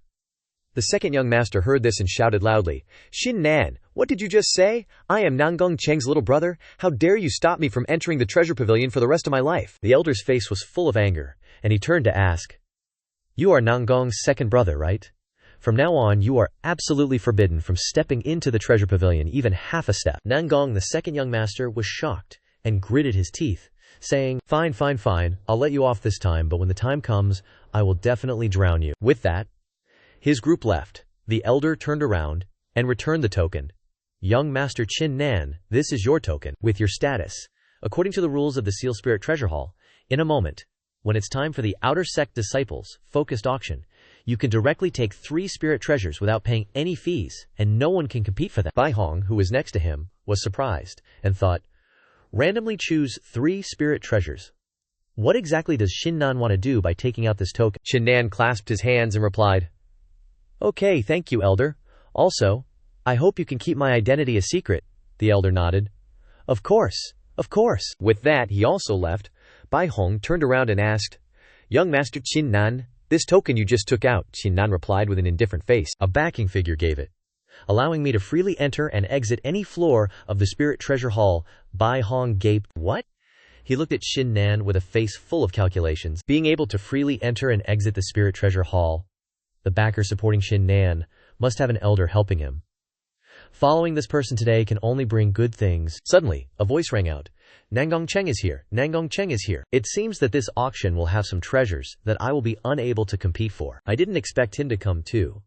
The second young master heard this and shouted loudly, "Qin Nan, what did you just say? I am Nangong Cheng's little brother. How dare you stop me from entering the treasure pavilion for the rest of my life?" The elder's face was full of anger, and he turned to ask, "You are Nangong's second brother, right? From now on, you are absolutely forbidden from stepping into the treasure pavilion even half a step." Nangong, the second young master, was shocked and gritted his teeth, saying, Fine, I'll let you off this time, but when the time comes, I will definitely drown you." With that, his group left. The elder turned around and returned the token. "Young Master Qin Nan, this is your token, with your status, according to the rules of the Seal Spirit Treasure Hall. In a moment, when it's time for the Outer Sect Disciples focused auction, you can directly take 3 spirit treasures without paying any fees, and no one can compete for them." Bai Hong, who was next to him, was surprised and thought, randomly choose 3 spirit treasures. What exactly does Qin Nan want to do by taking out this token? Qin Nan clasped his hands and replied, "Okay, thank you, elder. Also, I hope you can keep my identity a secret." The elder nodded. Of course. With that, he also left. Bai Hong turned around and asked, "Young Master Qin Nan, this token you just took out," Qin Nan replied with an indifferent face. "A backing figure gave it, allowing me to freely enter and exit any floor of the Spirit Treasure Hall." Bai Hong gaped. "What?" He looked at Qin Nan with a face full of calculations. Being able to freely enter and exit the Spirit Treasure Hall. The backer supporting Qin Nan must have an elder helping him. Following this person today can only bring good things. Suddenly, a voice rang out. Nangong Cheng is here. Nangong Cheng is here. It seems that this auction will have some treasures that I will be unable to compete for. I didn't expect him to come too.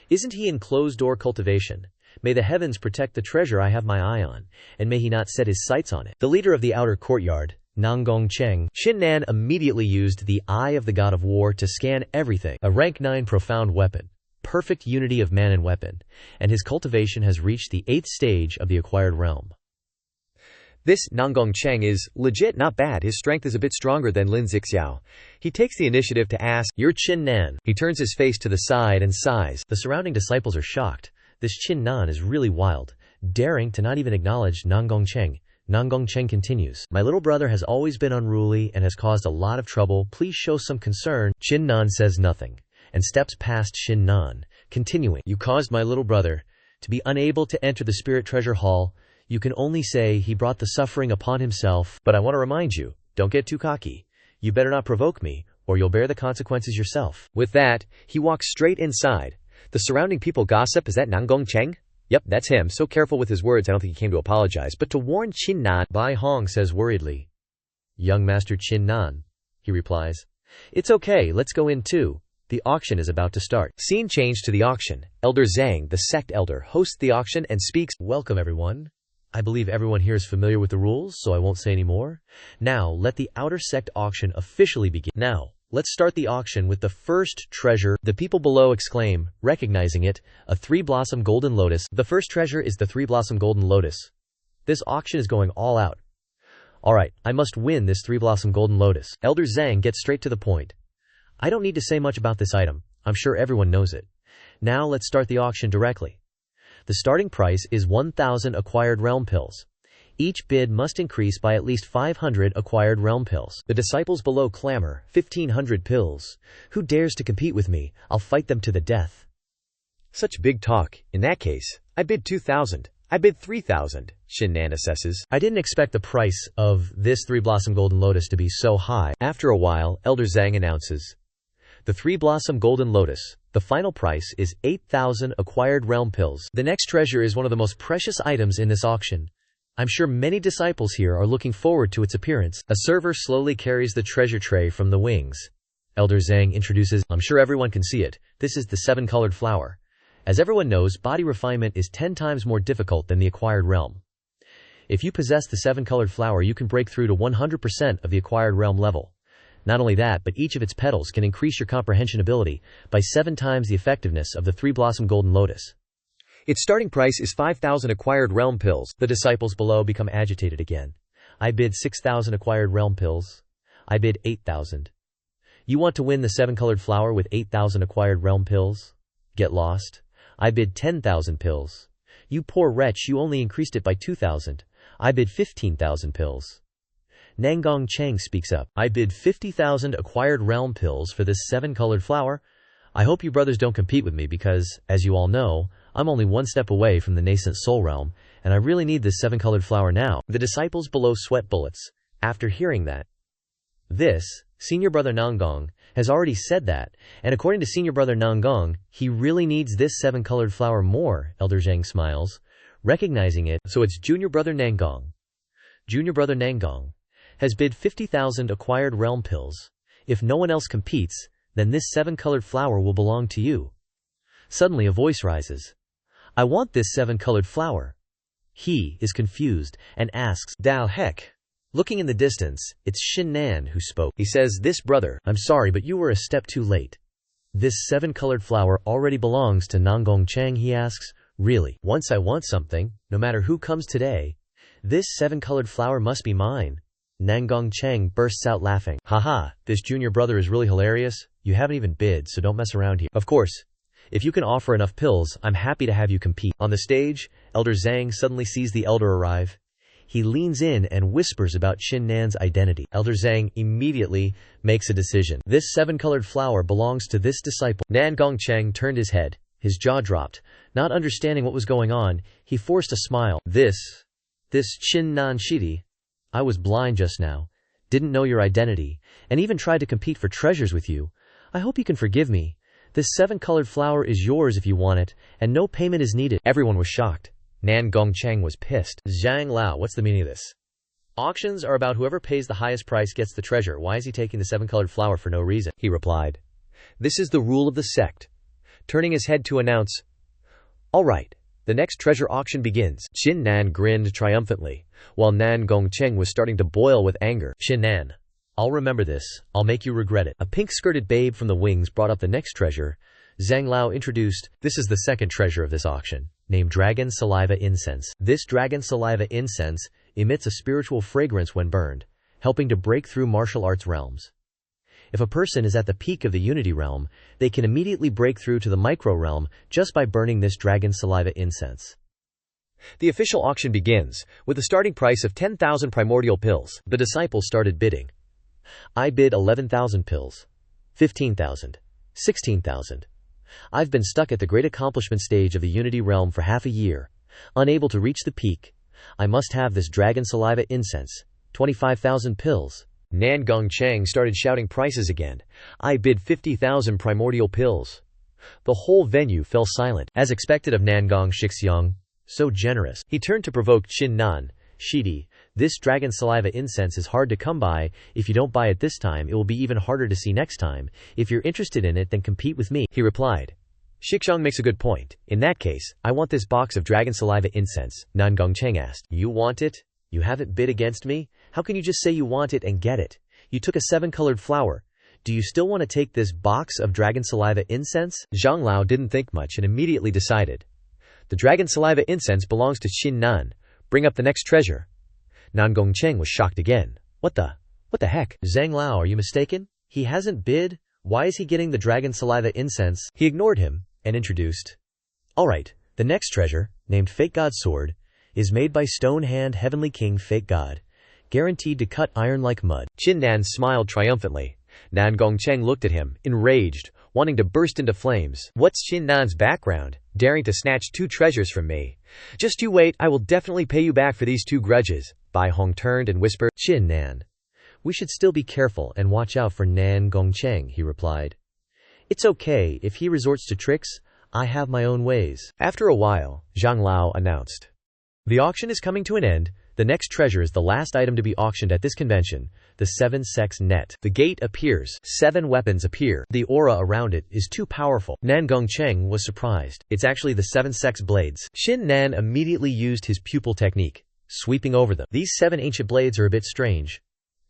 Isn't he in closed-door cultivation? May the heavens protect the treasure I have my eye on, and may he not set his sights on it. The leader of the outer courtyard, Nangong Cheng, Qin Nan immediately used the Eye of the God of War to scan everything. A rank 9 profound weapon. Perfect unity of man and weapon, and his cultivation has reached the 8th stage of the acquired realm. This Nangong Cheng is legit not bad. His strength is a bit stronger than Lin Zixiao. He takes the initiative to ask, "You're Qin Nan." He turns his face to the side and sighs. The surrounding disciples are shocked. This Qin Nan is really wild, daring to not even acknowledge Nangong Cheng. Nangong Cheng continues, "My little brother has always been unruly and has caused a lot of trouble. Please show some concern." Qin Nan says nothing and steps past Qin Nan, Continuing, you caused my little brother to be unable to enter the spirit treasure hall. You can only say he brought the suffering upon himself, but I want to remind you, don't get too cocky. You better not provoke me, or you'll bear the consequences yourself. With that, he walks straight inside. The surrounding people gossip, is that Nan Gongcheng? Yep, that's him. So careful with his words, I don't think he came to apologize, but to warn Qin Nan. Bai Hong says worriedly. Young Master Qin Nan, he replies. It's okay, let's go in too. The auction is about to start. Scene change to the auction. Elder Zhang, the sect elder, hosts the auction and speaks. Welcome everyone. I believe everyone here is familiar with the rules, so I won't say any more. Now, let the outer sect auction officially begin. Now, let's start the auction with the first treasure. The people below exclaim, recognizing it, a three-blossom golden lotus. The first treasure is the three-blossom golden lotus. This auction is going all out. Alright, I must win this three-blossom golden lotus. Elder Zhang gets straight to the point. I don't need to say much about this item. I'm sure everyone knows it. Now let's start the auction directly. The starting price is 1,000 acquired realm pills. Each bid must increase by at least 500 acquired realm pills. The disciples below clamor, 1,500 pills. Who dares to compete with me? I'll fight them to the death. Such big talk. In that case, I bid 2,000. I bid 3,000, Qin Nan assesses. I didn't expect the price of this three-blossom golden lotus to be so high. After a while, Elder Zhang announces, the three-blossom golden lotus, the final price is 8,000 acquired realm pills. The next treasure is one of the most precious items in this auction. I'm sure many disciples here are looking forward to its appearance. A server slowly carries the treasure tray from the wings. Elder Zhang introduces, I'm sure everyone can see it. This is the seven-colored flower. As everyone knows, body refinement is 10 times more difficult than the acquired realm. If you possess the seven-colored flower, you can break through to 100% of the acquired realm level. Not only that, but each of its petals can increase your comprehension ability by 7 times the effectiveness of the three-blossom golden lotus. Its starting price is 5,000 acquired realm pills. The disciples below become agitated again. I bid 6,000 acquired realm pills. I bid 8,000. You want to win the seven-colored flower with 8,000 acquired realm pills? Get lost. I bid 10,000 pills. You poor wretch, you only increased it by 2,000. I bid 15,000 pills. Nan Gongcheng speaks up. I bid 50,000 acquired realm pills for this seven-colored flower. I hope you brothers don't compete with me because, as you all know, I'm only one step away from the nascent soul realm, and I really need this seven-colored flower now. The disciples below sweat bullets. After hearing that, this, Senior Brother Nangong, has already said that, and according to Senior Brother Nangong, he really needs this seven-colored flower more. Elder Zhang smiles, recognizing it, so it's Junior Brother Nangong. Junior Brother Nangong has bid 50,000 acquired realm pills. If no one else competes, then this seven-colored flower will belong to you. Suddenly a voice rises. I want this seven-colored flower. He is confused and asks, Dao heck. Looking in the distance, it's Qin Nan who spoke. He says, this brother, I'm sorry but you were a step too late. This seven-colored flower already belongs to Nan Gongcheng, he asks. Really? Once I want something, no matter who comes today, this seven-colored flower must be mine. Nan Gongcheng bursts out laughing. Haha, this junior brother is really hilarious. You haven't even bid, so don't mess around here. Of course, if you can offer enough pills, I'm happy to have you compete. On the stage, Elder Zhang suddenly sees the elder arrive. He leans in and whispers about Qin Nan's identity. Elder Zhang immediately makes a decision. This seven-colored flower belongs to this disciple. Nan Gongcheng turned his head. His jaw dropped. Not understanding what was going on, he forced a smile. This Qin Nan Shidi. I was blind just now, didn't know your identity, and even tried to compete for treasures with you. I hope you can forgive me. This seven-colored flower is yours if you want it, and no payment is needed. Everyone was shocked. Nan Gongcheng was pissed. Zhang Lao, what's the meaning of this? Auctions are about whoever pays the highest price gets the treasure. Why is he taking the seven-colored flower for no reason? He replied. This is the rule of the sect. Turning his head to announce, all right. The next treasure auction begins. Qin Nan grinned triumphantly, while Nan Gongcheng was starting to boil with anger. Qin Nan, I'll remember this. I'll make you regret it. A pink-skirted babe from the wings brought up the next treasure. Zhang Lao introduced, this is the second treasure of this auction, named Dragon Saliva Incense. This Dragon Saliva Incense emits a spiritual fragrance when burned, helping to break through martial arts realms. If a person is at the peak of the Unity realm, they can immediately break through to the micro realm just by burning this Dragon Saliva Incense. The official auction begins, with a starting price of 10,000 primordial pills. The disciples started bidding. I bid 11,000 pills, 15,000, 16,000. I've been stuck at the great accomplishment stage of the Unity Realm for half a year, unable to reach the peak. I must have this dragon saliva incense. 25,000 pills. Nan Gongcheng started shouting prices again. I bid 50,000 primordial pills. The whole venue fell silent. As expected of Nangong Shixiang, so generous. He turned to provoke Qin Nan. Shidi, this dragon saliva incense is hard to come by. If you don't buy it this time, it will be even harder to see next time. If you're interested in it, then compete with me, he replied. Shixiang makes a good point. In that case, I want this box of dragon saliva incense, Nan Gongcheng asked. You want it? You haven't bid against me? How can you just say you want it and get it? You took a 7-colored flower. Do you still want to take this box of dragon saliva incense? Zhang Lao didn't think much and immediately decided. The dragon saliva incense belongs to Qin Nan. Bring up the next treasure. Nan Gongcheng was shocked again. What the heck? Zhang Lao, are you mistaken? He hasn't bid? Why is he getting the dragon saliva incense? He ignored him and introduced. Alright, the next treasure, named Fake God Sword, is made by Stone Hand Heavenly King Fake God, guaranteed to cut iron like mud. Qin Nan smiled triumphantly. Nan Gongcheng looked at him, enraged, wanting to burst into flames. What's Qin Nan's background, daring to snatch 2 treasures from me? Just you wait, I will definitely pay you back for these 2 grudges. Bai Hong turned and whispered, Qin Nan. We should still be careful and watch out for Nan Gongcheng, he replied. It's okay, if he resorts to tricks, I have my own ways. After a while, Zhang Lao announced. The auction is coming to an end. The next treasure is the last item to be auctioned at this convention, the 7-sex net. The gate appears. 7 weapons appear. The aura around it is too powerful. Nan Gongcheng was surprised. It's actually the 7-sex blades. Qin Nan immediately used his pupil technique, sweeping over them. These 7 ancient blades are a bit strange.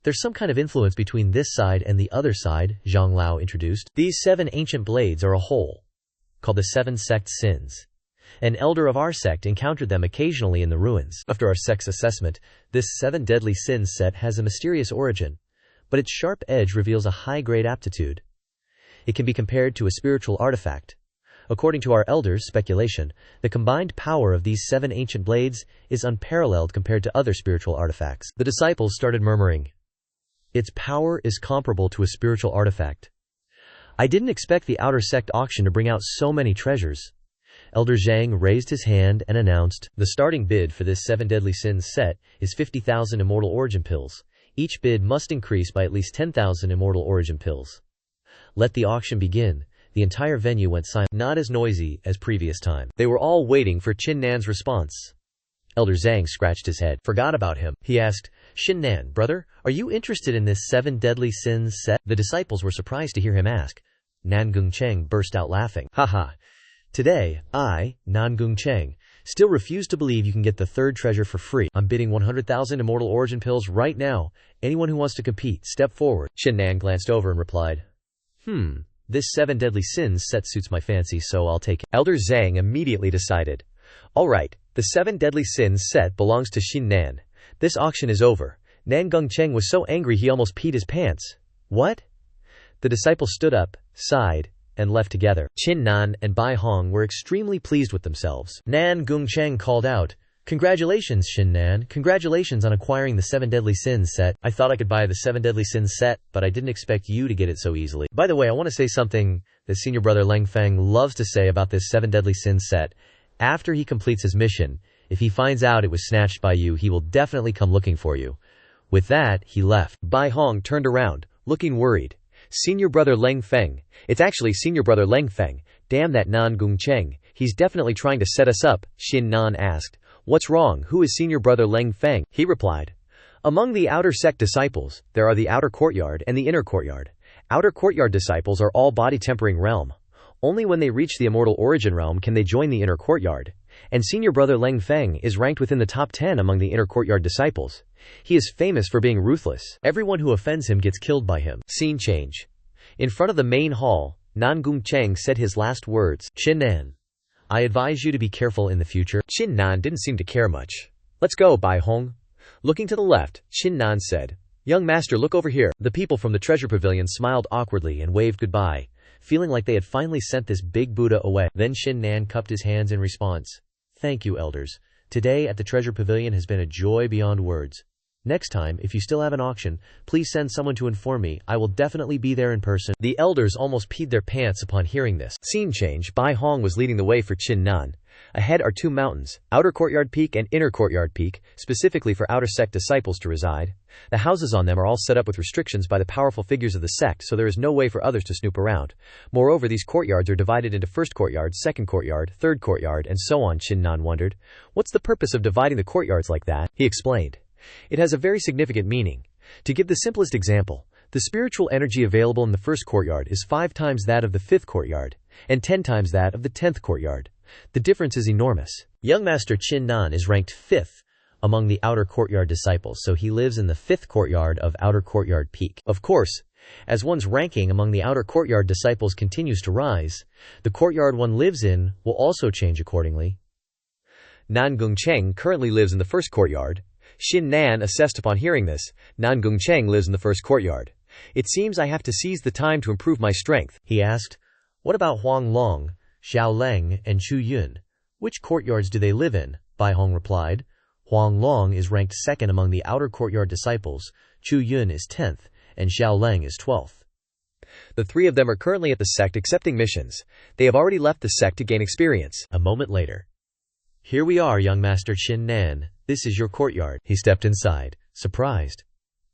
There's some kind of influence between this side and the other side, Zhang Lao introduced. These 7 ancient blades are a whole, called the 7 sect sins. An elder of our sect encountered them occasionally in the ruins. After our sect's assessment, this 7 deadly sins set has a mysterious origin, but its sharp edge reveals a high-grade aptitude. It can be compared to a spiritual artifact. According to our elders' speculation, the combined power of these 7 ancient blades is unparalleled compared to other spiritual artifacts. The disciples started murmuring. Its power is comparable to a spiritual artifact. I didn't expect the outer sect auction to bring out so many treasures. Elder Zhang raised his hand and announced, the starting bid for this 7 deadly sins set is 50,000 immortal origin pills. Each bid must increase by at least 10,000 immortal origin pills. Let the auction begin. The entire venue went silent, not as noisy as previous time. They were all waiting for Qin Nan's response. Elder Zhang scratched his head. Forgot about him. He asked, Qin Nan, brother, are you interested in this 7 deadly sins set? The disciples were surprised to hear him ask. Nan Gongcheng burst out laughing. Haha. Today, I, Nan Gongcheng, still refuse to believe you can get the 3rd treasure for free. I'm bidding 100,000 immortal origin pills right now. Anyone who wants to compete, step forward. Qin Nan glanced over and replied, this 7 deadly sins set suits my fancy, so I'll take it. Elder Zhang immediately decided. Alright, the 7 deadly sins set belongs to Qin Nan. This auction is over. Nan Gongcheng was so angry he almost peed his pants. What? The disciples stood up, sighed, and left together. Qin Nan and Bai Hong were extremely pleased with themselves. Nan Gongcheng called out, Congratulations, Qin Nan. Congratulations on acquiring the 7 deadly sins set. I thought I could buy the 7 deadly sins set, but I didn't expect you to get it so easily. By the way, I want to say something that senior brother Leng Feng loves to say about this 7 deadly sins set. After he completes his mission, if he finds out it was snatched by you, he will definitely come looking for you. With that, he left. Bai Hong turned around, looking worried. Senior brother Leng Feng. It's actually senior brother Leng Feng. Damn that Nan Gongcheng. He's definitely trying to set us up, Qin Nan asked. What's wrong? Who is senior brother Leng Feng? He replied. Among the outer sect disciples, there are the outer courtyard and the inner courtyard. Outer courtyard disciples are all body tempering realm. Only when they reach the immortal origin realm can they join the inner courtyard. And senior brother Leng Feng is ranked within the top 10 among the inner courtyard disciples. He is famous for being ruthless. Everyone who offends him gets killed by him. Scene change. In front of the main hall, Nan Gongcheng said his last words. Qin Nan, I advise you to be careful in the future. Qin Nan didn't seem to care much. Let's go, Bai Hong. Looking to the left, Qin Nan said, Young master, look over here. The people from the treasure pavilion smiled awkwardly and waved goodbye, feeling like they had finally sent this big Buddha away. Then Qin Nan cupped his hands in response. Thank you, elders. Today at the treasure pavilion has been a joy beyond words. Next time, if you still have an auction, please send someone to inform me. I will definitely be there in person. The elders almost peed their pants upon hearing this. Scene change. Bai Hong was leading the way for Qin Nan. Ahead are two mountains, Outer Courtyard Peak and Inner Courtyard Peak, specifically for outer sect disciples to reside. The houses on them are all set up with restrictions by the powerful figures of the sect, so there is no way for others to snoop around. Moreover, these courtyards are divided into first courtyard, second courtyard, third courtyard, and so on. Qin Nan wondered, "What's the purpose of dividing the courtyards like that?" He explained. It has a very significant meaning. To give the simplest example, the spiritual energy available in the first courtyard is 5 times that of the 5th courtyard, and 10 times that of the 10th courtyard. The difference is enormous. Young Master Qin Nan is ranked 5th among the Outer Courtyard disciples, so he lives in the 5th courtyard of Outer Courtyard Peak. Of course, as one's ranking among the Outer Courtyard disciples continues to rise, the courtyard one lives in will also change accordingly. Nan Gongcheng currently lives in the first courtyard. Qin Nan assessed upon hearing this. Nan Gongcheng lives in the first courtyard. "It seems I have to seize the time to improve my strength," he asked. "What about Huang Long, Xiao Leng, and Chu Yun? Which courtyards do they live in?" Bai Hong replied. "Huang Long is ranked 2nd among the Outer Courtyard disciples, Chu Yun is 10th, and Xiao Leng is 12th. The 3 of them are currently at the sect accepting missions. They have already left the sect to gain experience." A moment later. "Here we are, young Master Qin Nan. This is your courtyard." He stepped inside, surprised.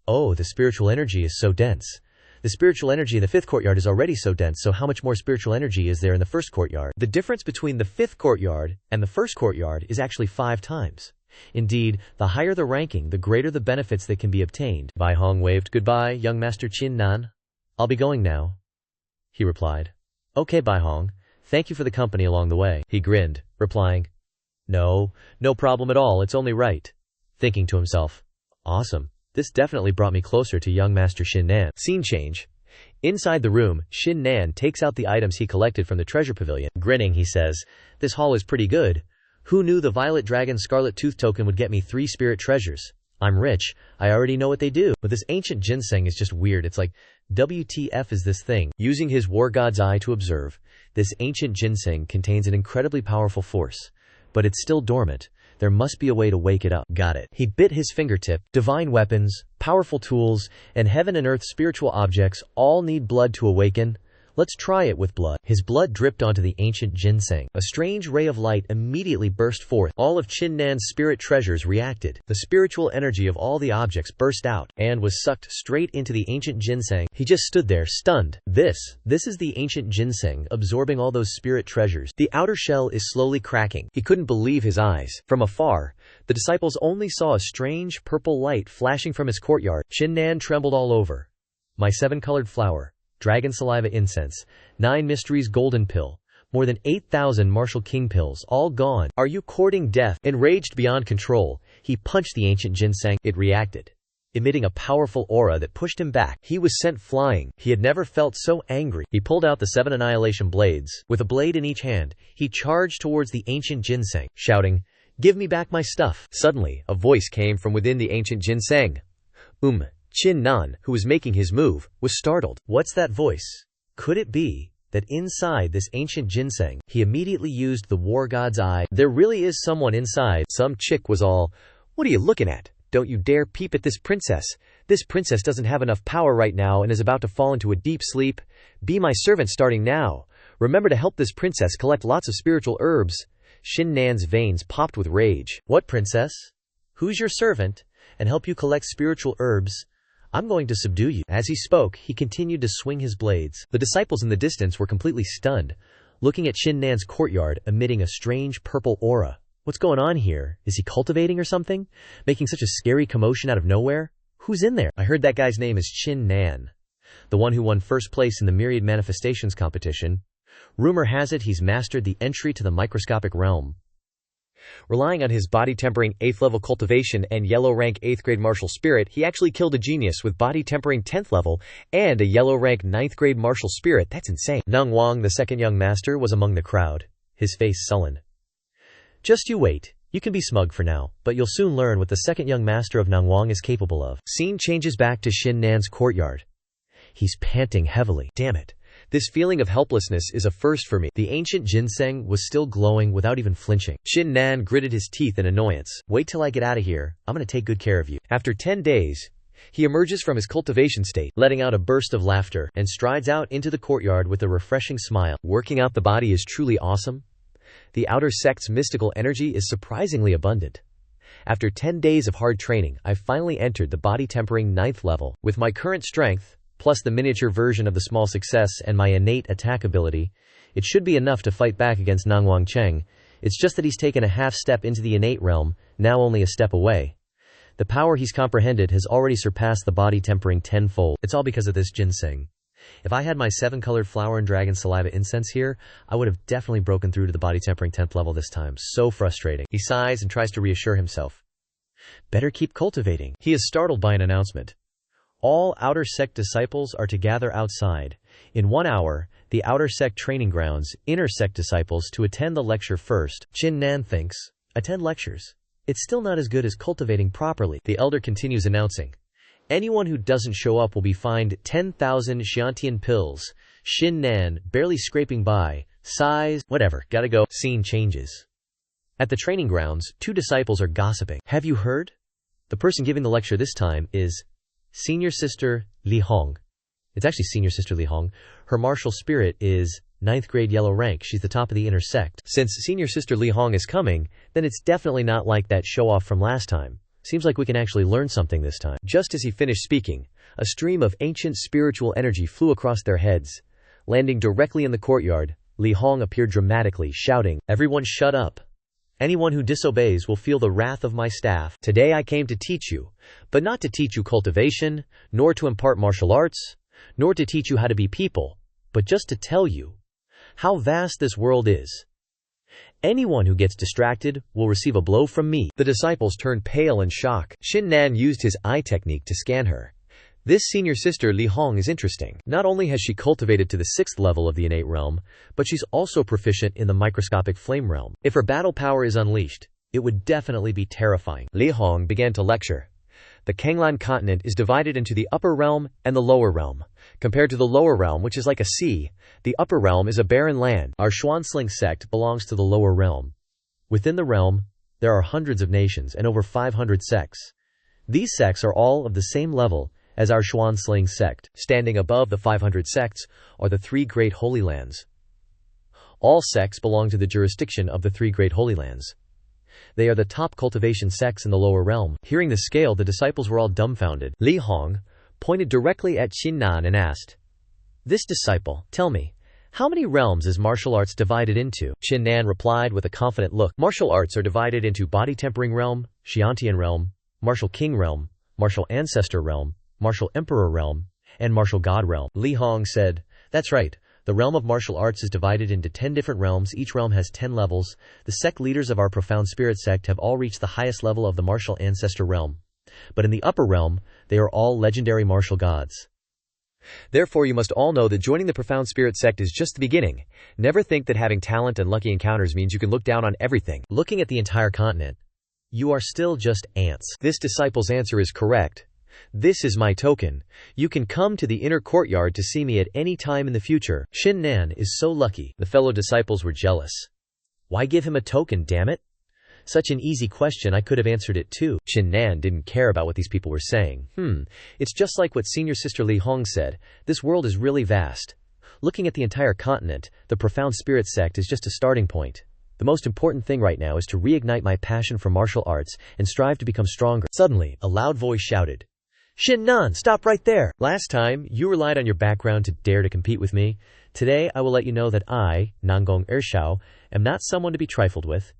"Oh, the spiritual energy is so dense. The spiritual energy in the 5th courtyard is already so dense, so how much more spiritual energy is there in the first courtyard?" The difference between the 5th courtyard and the first courtyard is actually 5 times. Indeed, the higher the ranking, the greater the benefits that can be obtained. Bai Hong waved. "Goodbye, young Master Qin Nan. I'll be going now," he replied. "Okay, Bai Hong. Thank you for the company along the way." He grinned, replying, No problem at all, it's only right." Thinking to himself, "Awesome. This definitely brought me closer to young Master Qin Nan." Scene change. Inside the room, Qin Nan takes out the items he collected from the treasure pavilion. Grinning, he says, "This haul is pretty good. Who knew the Violet Dragon Scarlet Tooth token would get me 3 spirit treasures? I'm rich. I already know what they do. But this ancient ginseng is just weird. It's like, WTF is this thing?" Using his war god's eye to observe, this ancient ginseng contains an incredibly powerful force. But it's still dormant. There must be a way to wake it up. Got it. He bit his fingertip. Divine weapons, powerful tools, and heaven and earth spiritual objects all need blood to awaken. Let's try it with blood. His blood dripped onto the ancient ginseng. A strange ray of light immediately burst forth. All of Qin Nan's spirit treasures reacted. The spiritual energy of all the objects burst out and was sucked straight into the ancient ginseng. He just stood there, stunned. This is the ancient ginseng, absorbing all those spirit treasures. The outer shell is slowly cracking. He couldn't believe his eyes. From afar, the disciples only saw a strange purple light flashing from his courtyard. Qin Nan trembled all over. "My 7-colored flower. Dragon saliva incense, 9 mysteries golden pill, more than 8,000 martial king pills, all gone. Are you courting death?" Enraged beyond control, he punched the ancient ginseng. It reacted, emitting a powerful aura that pushed him back. He was sent flying. He had never felt so angry. He pulled out the 7 annihilation blades. With a blade in each hand, he charged towards the ancient ginseng, shouting, "Give me back my stuff." Suddenly, a voice came from within the ancient ginseng. Qin Nan, who was making his move, was startled. What's that voice? Could it be that inside this ancient ginseng, he immediately used the war god's eye? There really is someone inside. Some chick was all, "What are you looking at? Don't you dare peep at this princess. This princess doesn't have enough power right now and is about to fall into a deep sleep. Be my servant starting now. Remember to help this princess collect lots of spiritual herbs." Qin Nan's veins popped with rage. "What princess? Who's your servant? And help you collect spiritual herbs? I'm going to subdue you." As he spoke, he continued to swing his blades. The disciples in the distance were completely stunned, looking at Qin Nan's courtyard, emitting a strange purple aura. What's going on here? Is he cultivating or something? Making such a scary commotion out of nowhere? Who's in there? I heard that guy's name is Qin Nan, the one who won first place in the Myriad Manifestations competition. Rumor has it he's mastered the entry to the microscopic realm. Relying on his body-tempering 8th-level cultivation and yellow-rank 8th-grade martial spirit, he actually killed a genius with body-tempering 10th level and a yellow-rank 9th-grade martial spirit. That's insane. Nung Wang, the 2nd young master, was among the crowd, his face sullen. "Just you wait. You can be smug for now, but you'll soon learn what the 2nd young master of Nung Wang is capable of." Scene changes back to Qin Nan's courtyard. He's panting heavily. Damn it. This feeling of helplessness is a first for me. The ancient ginseng was still glowing without even flinching. Qin Nan gritted his teeth in annoyance. Wait till I get out of here. I'm gonna take good care of you. After 10 days, he emerges from his cultivation state, letting out a burst of laughter, and strides out into the courtyard with a refreshing smile. Working out the body is truly awesome. The outer sect's mystical energy is surprisingly abundant. After 10 days of hard training, I finally entered the body-tempering 9th level. With my current strength, plus the miniature version of the small success and my innate attack ability, it should be enough to fight back against Nangwang Cheng. It's just that he's taken a half step into the innate realm, now only a step away. The power he's comprehended has already surpassed the body-tempering tenfold. It's all because of this ginseng. If I had my 7-colored flower and dragon saliva incense here, I would have definitely broken through to the body-tempering 10th level this time. So frustrating. He sighs and tries to reassure himself. Better keep cultivating. He is startled by an announcement. All outer sect disciples are to gather outside. In 1 hour, the outer sect training grounds, inner sect disciples to attend the lecture first. Qin Nan thinks, attend lectures. It's still not as good as cultivating properly. The elder continues announcing. Anyone who doesn't show up will be fined 10,000 Xiantian pills. Qin Nan, barely scraping by, sighs, whatever, gotta go. Scene changes. At the training grounds, 2 disciples are gossiping. Have you heard? The person giving the lecture this time is Senior Sister Li Hong. It's actually Senior Sister Li Hong. Her martial spirit is 9th grade yellow rank. She's the top of the inner sect. Since Senior Sister Li Hong is coming, then it's definitely not like that show-off from last time. Seems like we can actually learn something this time. Just as he finished speaking, a stream of ancient spiritual energy flew across their heads. Landing directly in the courtyard, Li Hong appeared dramatically, shouting, "Everyone shut up. Anyone who disobeys will feel the wrath of my staff. Today I came to teach you, but not to teach you cultivation, nor to impart martial arts, nor to teach you how to be people, but just to tell you how vast this world is. Anyone who gets distracted will receive a blow from me." The disciples turned pale in shock. Qin Nan used his eye technique to scan her. This senior sister Li Hong is interesting. Not only has she cultivated to the 6th level of the innate realm, but she's also proficient in the microscopic flame realm. If her battle power is unleashed, it would definitely be terrifying. Li Hong began to lecture. The Qin continent is divided into the upper realm and the lower realm. Compared to the lower realm, which is like a sea, the upper realm is a barren land. Our Xuansling sect belongs to the lower realm. Within the realm, there are hundreds of nations and over 500 sects. These sects are all of the same level as our Xuansling sect. Standing above the 500 sects are the 3 great holy lands. All sects belong to the jurisdiction of the 3 great holy lands. They are the top cultivation sects in the lower realm. Hearing the scale, the disciples were all dumbfounded. Li Hong pointed directly at Qin Nan and asked, "This disciple, tell me, how many realms is martial arts divided into?" Qin Nan replied with a confident look. Martial arts are divided into body-tempering realm, Xiantian realm, martial king realm, martial ancestor realm, martial emperor realm, and martial god realm. Li Hong said, "That's right. The realm of martial arts is divided into 10 different realms. Each realm has 10 levels. The sect leaders of our Profound Spirit sect have all reached the highest level of the martial ancestor realm. But in the upper realm, they are all legendary martial gods. Therefore, you must all know that joining the Profound Spirit sect is just the beginning. Never think that having talent and lucky encounters means you can look down on everything. Looking at the entire continent, you are still just ants." This disciple's answer is correct. This is my token. You can come to the inner courtyard to see me at any time in the future. Qin Nan is so lucky. The fellow disciples were jealous. Why give him a token, damn it? Such an easy question, I could have answered it too. Qin Nan didn't care about what these people were saying. It's just like what Senior Sister Li Hong said. This world is really vast. Looking at the entire continent, the Profound Spirit sect is just a starting point. The most important thing right now is to reignite my passion for martial arts and strive to become stronger. Suddenly, a loud voice shouted, "Qin Nan, stop right there! Last time, you relied on your background to dare to compete with me. Today, I will let you know that I, Nangong Ershao, am not someone to be trifled with.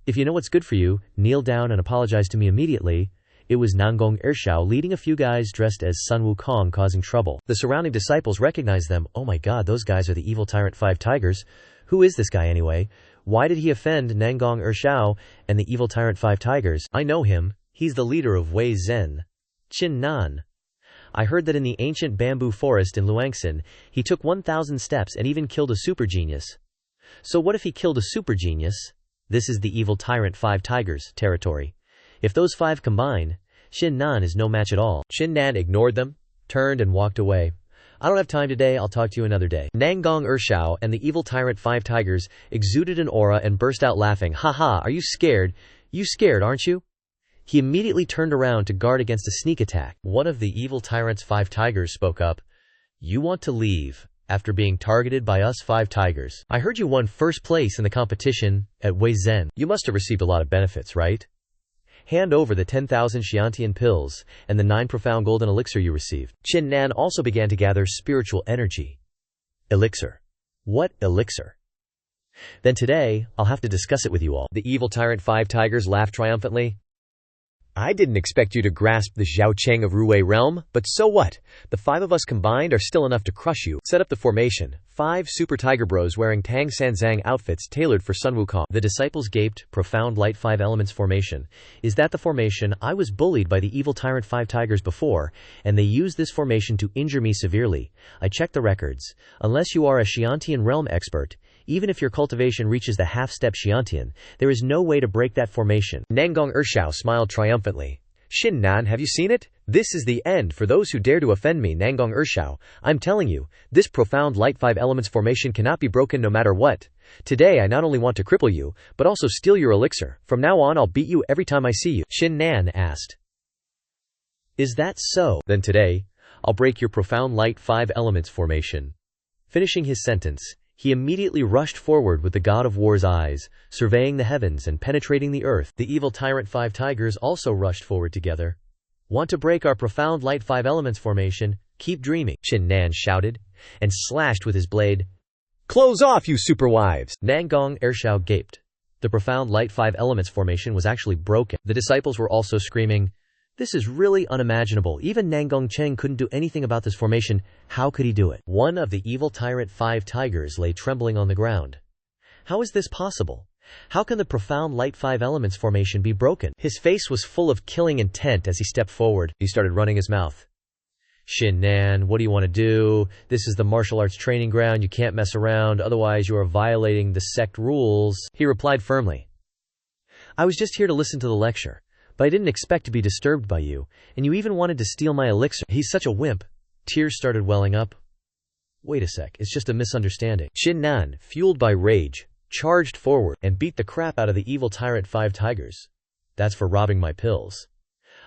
If you know what's good for you, kneel down and apologize to me immediately." It was Nangong Ershao leading a few guys dressed as Sun Wukong causing trouble. The surrounding disciples recognized them. Oh my god, those guys are the evil tyrant 5 tigers. Who is this guy anyway? Why did he offend Nangong Ershao and the evil tyrant 5 tigers? I know him. He's the leader of Wei Zhen. Qin Nan. I heard that in the ancient bamboo forest in Luangxin, he took 1,000 steps and even killed a super genius. So what if he killed a super genius? This is the evil tyrant 5 tigers territory. If those 5 combine, Qin Nan is no match at all. Qin Nan ignored them, turned and walked away. I don't have time today, I'll talk to you another day. Nangong Ershao and the evil tyrant 5 tigers exuded an aura and burst out laughing. Haha, are you scared? You scared, aren't you? He immediately turned around to guard against a sneak attack. One of the evil tyrant's 5 tigers spoke up. You want to leave after being targeted by us 5 tigers. I heard you won first place in the competition at Wei Zhen. You must have received a lot of benefits, right? Hand over the 10,000 Xiantian pills and the 9 profound golden elixir you received. Qin Nan also began to gather spiritual energy. Elixir. What elixir? Then today, I'll have to discuss it with you all. The evil tyrant 5 tigers laughed triumphantly. I didn't expect you to grasp the Zhaocheng of Ruwei realm, but so what? The 5 of us combined are still enough to crush you. Set up the formation. 5 super tiger bros wearing Tang Sanzang outfits tailored for Sun Wukong. The disciples gaped. Profound light 5 elements formation. Is that the formation? I was bullied by the evil tyrant 5 tigers before, and they used this formation to injure me severely. I checked the records. Unless you are a Xiantian realm expert, even if your cultivation reaches the half-step Xiantian, there is no way to break that formation. Nangong Ershao smiled triumphantly. Qin Nan, have you seen it? This is the end for those who dare to offend me. Nangong Ershao, I'm telling you, this profound light 5 elements formation cannot be broken no matter what. Today I not only want to cripple you, but also steal your elixir. From now on I'll beat you every time I see you. Qin Nan asked. Is that so? Then today, I'll break your profound light 5 elements formation. Finishing his sentence, he immediately rushed forward with the god of war's eyes, surveying the heavens and penetrating the earth. The evil tyrant 5 tigers also rushed forward together. Want to break our profound light 5 elements formation? Keep dreaming, Qin Nan shouted, and slashed with his blade. Close off, you super wives! Nangong Ershao gaped. The profound light 5 elements formation was actually broken. The disciples were also screaming, this is really unimaginable. Even Nangong Cheng couldn't do anything about this formation. How could he do it? One of the evil tyrant 5 tigers lay trembling on the ground. How is this possible? How can the profound light 5 elements formation be broken? His face was full of killing intent as he stepped forward. He started running his mouth. Qin Nan, what do you want to do? This is the martial arts training ground. You can't mess around, otherwise you are violating the sect rules. He replied firmly. I was just here to listen to the lecture. But I didn't expect to be disturbed by you, and you even wanted to steal my elixir. He's such a wimp. Tears started welling up. Wait a sec, it's just a misunderstanding. Qin Nan, fueled by rage, charged forward and beat the crap out of the evil tyrant 5 tigers. That's for robbing my pills.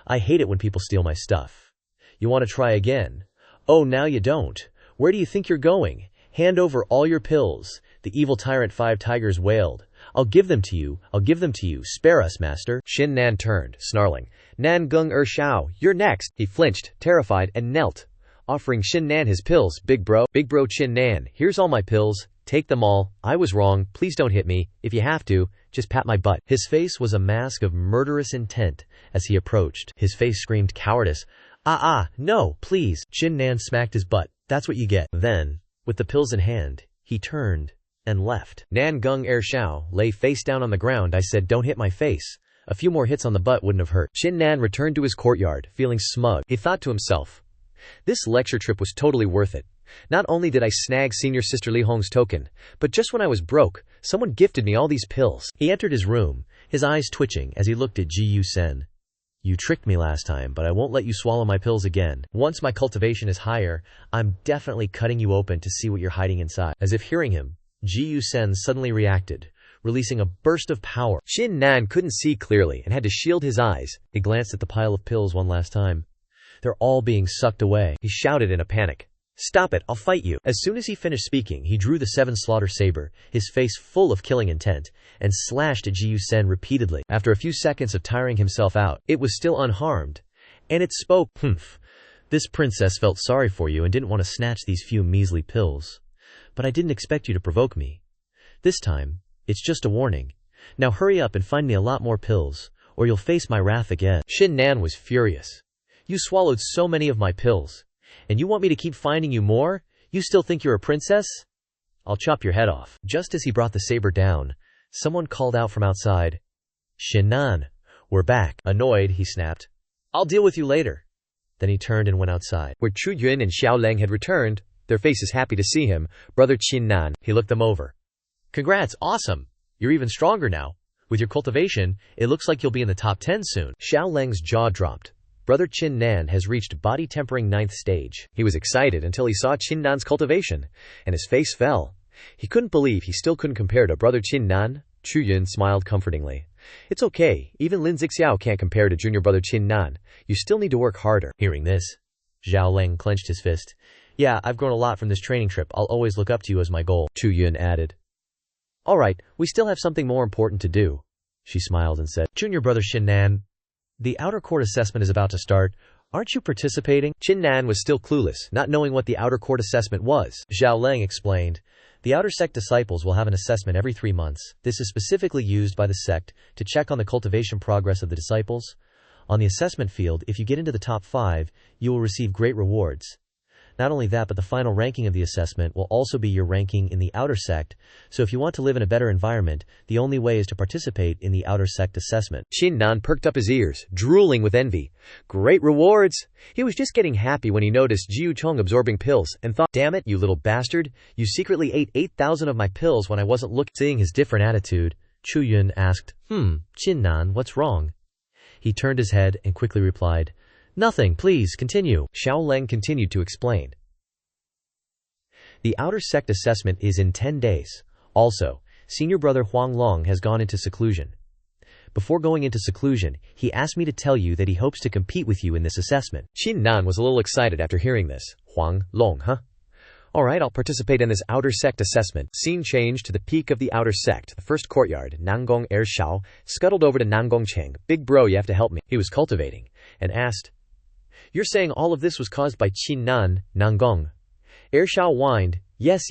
I hate it when people steal my stuff. You want to try again? Oh, now you don't. Where do you think you're going? Hand over all your pills. The evil tyrant 5 tigers wailed. I'll give them to you. I'll give them to you. Spare us, master. Qin Nan turned, snarling. Nangong Ershao, you're next. He flinched, terrified, and knelt, offering Qin Nan his pills. Big bro Qin Nan, here's all my pills. Take them all. I was wrong. Please don't hit me. If you have to, just pat my butt. His face was a mask of murderous intent as he approached. His face screamed cowardice. No, please. Qin Nan smacked his butt. That's what you get. Then, with the pills in hand, he turned and left. Nangong Ershao lay face down on the ground. I said, don't hit my face. A few more hits on the butt wouldn't have hurt. Qin Nan returned to his courtyard, feeling smug. He thought to himself, this lecture trip was totally worth it. Not only did I snag senior sister Li Hong's token, but just when I was broke, someone gifted me all these pills. He entered his room, his eyes twitching as he looked at Ji Yu Sen. You tricked me last time, but I won't let you swallow my pills again. Once my cultivation is higher, I'm definitely cutting you open to see what you're hiding inside. As if hearing him, Ji Yu Sen suddenly reacted, releasing a burst of power. Qin Nan couldn't see clearly and had to shield his eyes. He glanced at the pile of pills one last time. They're all being sucked away. He shouted in a panic. Stop it, I'll fight you. As soon as he finished speaking, he drew the 7 slaughter saber, his face full of killing intent, and slashed at Ji Yu Sen repeatedly. After a few seconds of tiring himself out, it was still unharmed, and it spoke. This princess felt sorry for you and didn't want to snatch these few measly pills. But I didn't expect you to provoke me. This time, it's just a warning. Now hurry up and find me a lot more pills, or you'll face my wrath again. Qin Nan was furious. You swallowed so many of my pills, and you want me to keep finding you more? You still think you're a princess? I'll chop your head off. Just as he brought the saber down, someone called out from outside. Qin Nan, we're back. Annoyed, he snapped. I'll deal with you later. Then he turned and went outside. Where Chu Yun and Xiao Leng had returned, their faces happy to see him. Brother Qin Nan, he looked them over. Congrats, awesome. You're even stronger now. With your cultivation, it looks like you'll be in the top 10 soon. Xiao Leng's jaw dropped. Brother Qin Nan has reached body tempering 9th stage. He was excited until he saw Qin Nan's cultivation, and his face fell. He couldn't believe he still couldn't compare to Brother Qin Nan. Chu Yun smiled comfortingly. It's okay, even Lin Zixiao can't compare to junior brother Qin Nan. You still need to work harder. Hearing this, Zhao Leng clenched his fist. Yeah, I've grown a lot from this training trip. I'll always look up to you as my goal, Chu Yun added. Alright, we still have something more important to do. She smiled and said, Junior brother Qin Nan, the outer court assessment is about to start. Aren't you participating? Qin Nan was still clueless, not knowing what the outer court assessment was. Zhao Leng explained. The outer sect disciples will have an assessment every 3 months. This is specifically used by the sect to check on the cultivation progress of the disciples. On the assessment field, if you get into the top 5, you will receive great rewards. Not only that, but the final ranking of the assessment will also be your ranking in the outer sect, so if you want to live in a better environment, the only way is to participate in the outer sect assessment. Qin Nan perked up his ears, drooling with envy. Great rewards! He was just getting happy when he noticed Jiu Chong absorbing pills, and thought, damn it, you little bastard, you secretly ate 8,000 of my pills when I wasn't looking. Seeing his different attitude, Chu Yun asked, Qin Nan, what's wrong? He turned his head and quickly replied, Nothing, please, continue. Xiao Leng continued to explain. The outer sect assessment is in 10 days. Also, senior brother Huang Long has gone into seclusion. Before going into seclusion, he asked me to tell you that he hopes to compete with you in this assessment. Qin Nan was a little excited after hearing this. Huang Long, huh? Alright, I'll participate in this outer sect assessment. Scene changed to the peak of the outer sect. The first courtyard, Nangong Er Shao, scuttled over to Nangong Cheng. Big bro, you have to help me. He was cultivating, and asked, You're saying all of this was caused by Qin Nan, Nangong? Er Shao whined, Yes,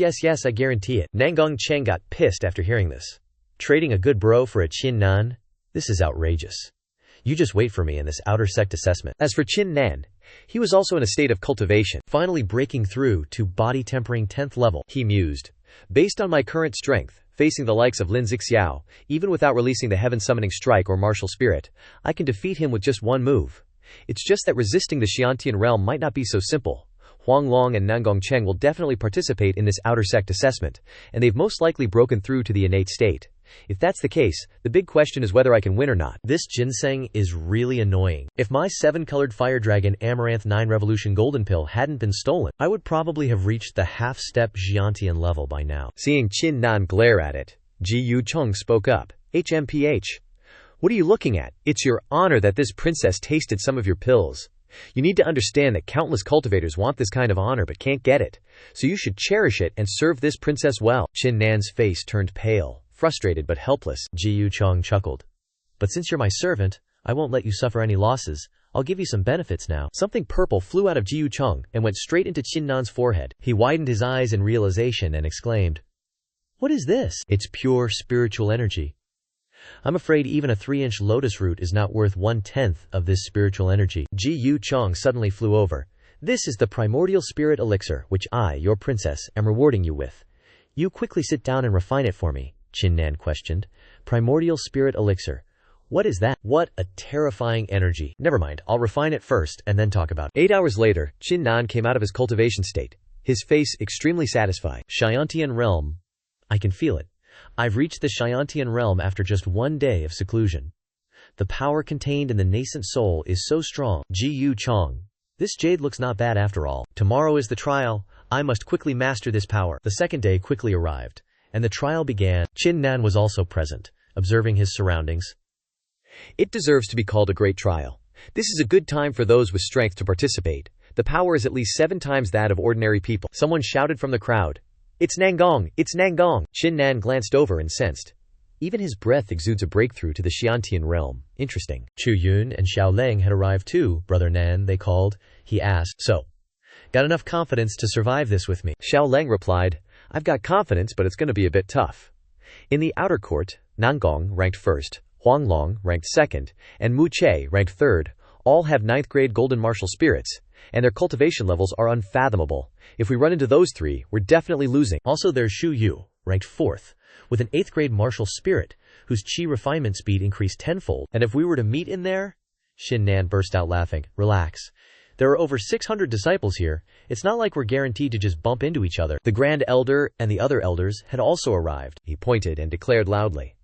I guarantee it. Nangong Cheng got pissed after hearing this. Trading a good bro for a Qin Nan? This is outrageous. You just wait for me in this outer sect assessment. As for Qin Nan, he was also in a state of cultivation, finally breaking through to body tempering 10th level. He mused, Based on my current strength, facing the likes of Lin Zixiao, even without releasing the heaven summoning strike or martial spirit, I can defeat him with just one move. It's just that resisting the Xiantian realm might not be so simple. Huang Long and Nangong Cheng will definitely participate in this outer sect assessment, and they've most likely broken through to the innate state. If that's the case, the big question is whether I can win or not. This ginseng is really annoying. If my 7-colored fire dragon Amaranth 9 Revolution Golden Pill hadn't been stolen, I would probably have reached the half-step Xiantian level by now. Seeing Qin Nan glare at it, Ji Yu Cheng spoke up. HMPH. What are you looking at? It's your honor that this princess tasted some of your pills. You need to understand that countless cultivators want this kind of honor but can't get it. So you should cherish it and serve this princess well. Qin Nan's face turned pale, frustrated but helpless. Ji Yu Cheng chuckled. But since you're my servant, I won't let you suffer any losses. I'll give you some benefits now. Something purple flew out of Ji Yu Cheng and went straight into Qin Nan's forehead. He widened his eyes in realization and exclaimed, What is this? It's pure spiritual energy. I'm afraid even a 3-inch lotus root is not worth 1/10 of this spiritual energy. Ji Yu Cheng suddenly flew over. This is the primordial spirit elixir, which I, your princess, am rewarding you with. You quickly sit down and refine it for me, Qin Nan questioned. Primordial spirit elixir. What is that? What a terrifying energy. Never mind, I'll refine it first and then talk about it. 8 hours later, Qin Nan came out of his cultivation state, his face extremely satisfied. Xiantian realm. I can feel it. I've reached the Xiantian realm after just 1 day of seclusion. The power contained in the nascent soul is so strong. Ji Yu Cheng. This jade looks not bad after all. Tomorrow is the trial. I must quickly master this power. The second day quickly arrived, and the trial began. Qin Nan was also present, observing his surroundings. It deserves to be called a great trial. This is a good time for those with strength to participate. The power is at least 7 times that of ordinary people. Someone shouted from the crowd. It's Nangong! It's Nangong! Qin Nan glanced over and sensed. Even his breath exudes a breakthrough to the Xiantian realm. Interesting. Chu Yun and Xiao Leng had arrived too. Brother Nan, they called. He asked, So, got enough confidence to survive this with me? Xiao Leng replied, I've got confidence, but it's going to be a bit tough. In the outer court, Nangong ranked 1st, Huang Long ranked 2nd, and Mu Che ranked 3rd. All have 9th grade golden martial spirits, and their cultivation levels are unfathomable. If we run into those 3, we're definitely losing. Also there's Shu Yu, ranked 4th, with an 8th grade martial spirit, whose chi refinement speed increased tenfold. And if we were to meet in there? Qin Nan burst out laughing. Relax. There are over 600 disciples here. It's not like we're guaranteed to just bump into each other. The Grand Elder and the other elders had also arrived. He pointed and declared loudly.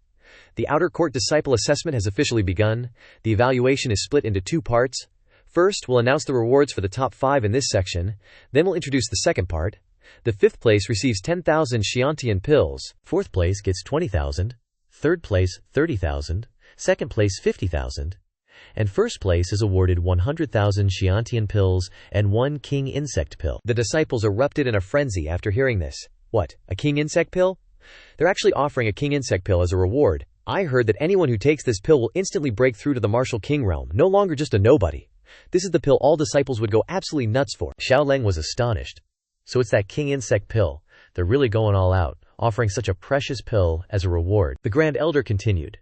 The outer court disciple assessment has officially begun. The evaluation is split into 2 parts. First, we'll announce the rewards for the top 5 in this section, then we'll introduce the second part. The 5th place receives 10,000 Xiantian pills, 4th place gets 20,000, 3rd place 30,000, 2nd place 50,000, and 1st place is awarded 100,000 Xiantian pills and 1 king insect pill. The disciples erupted in a frenzy after hearing this. What, a king insect pill? They're actually offering a king insect pill as a reward. I heard that anyone who takes this pill will instantly break through to the martial king realm, no longer just a nobody. This is the pill all disciples would go absolutely nuts for. Xiaoleng was astonished. So it's that king insect pill. They're really going all out, offering such a precious pill as a reward. The Grand Elder continued.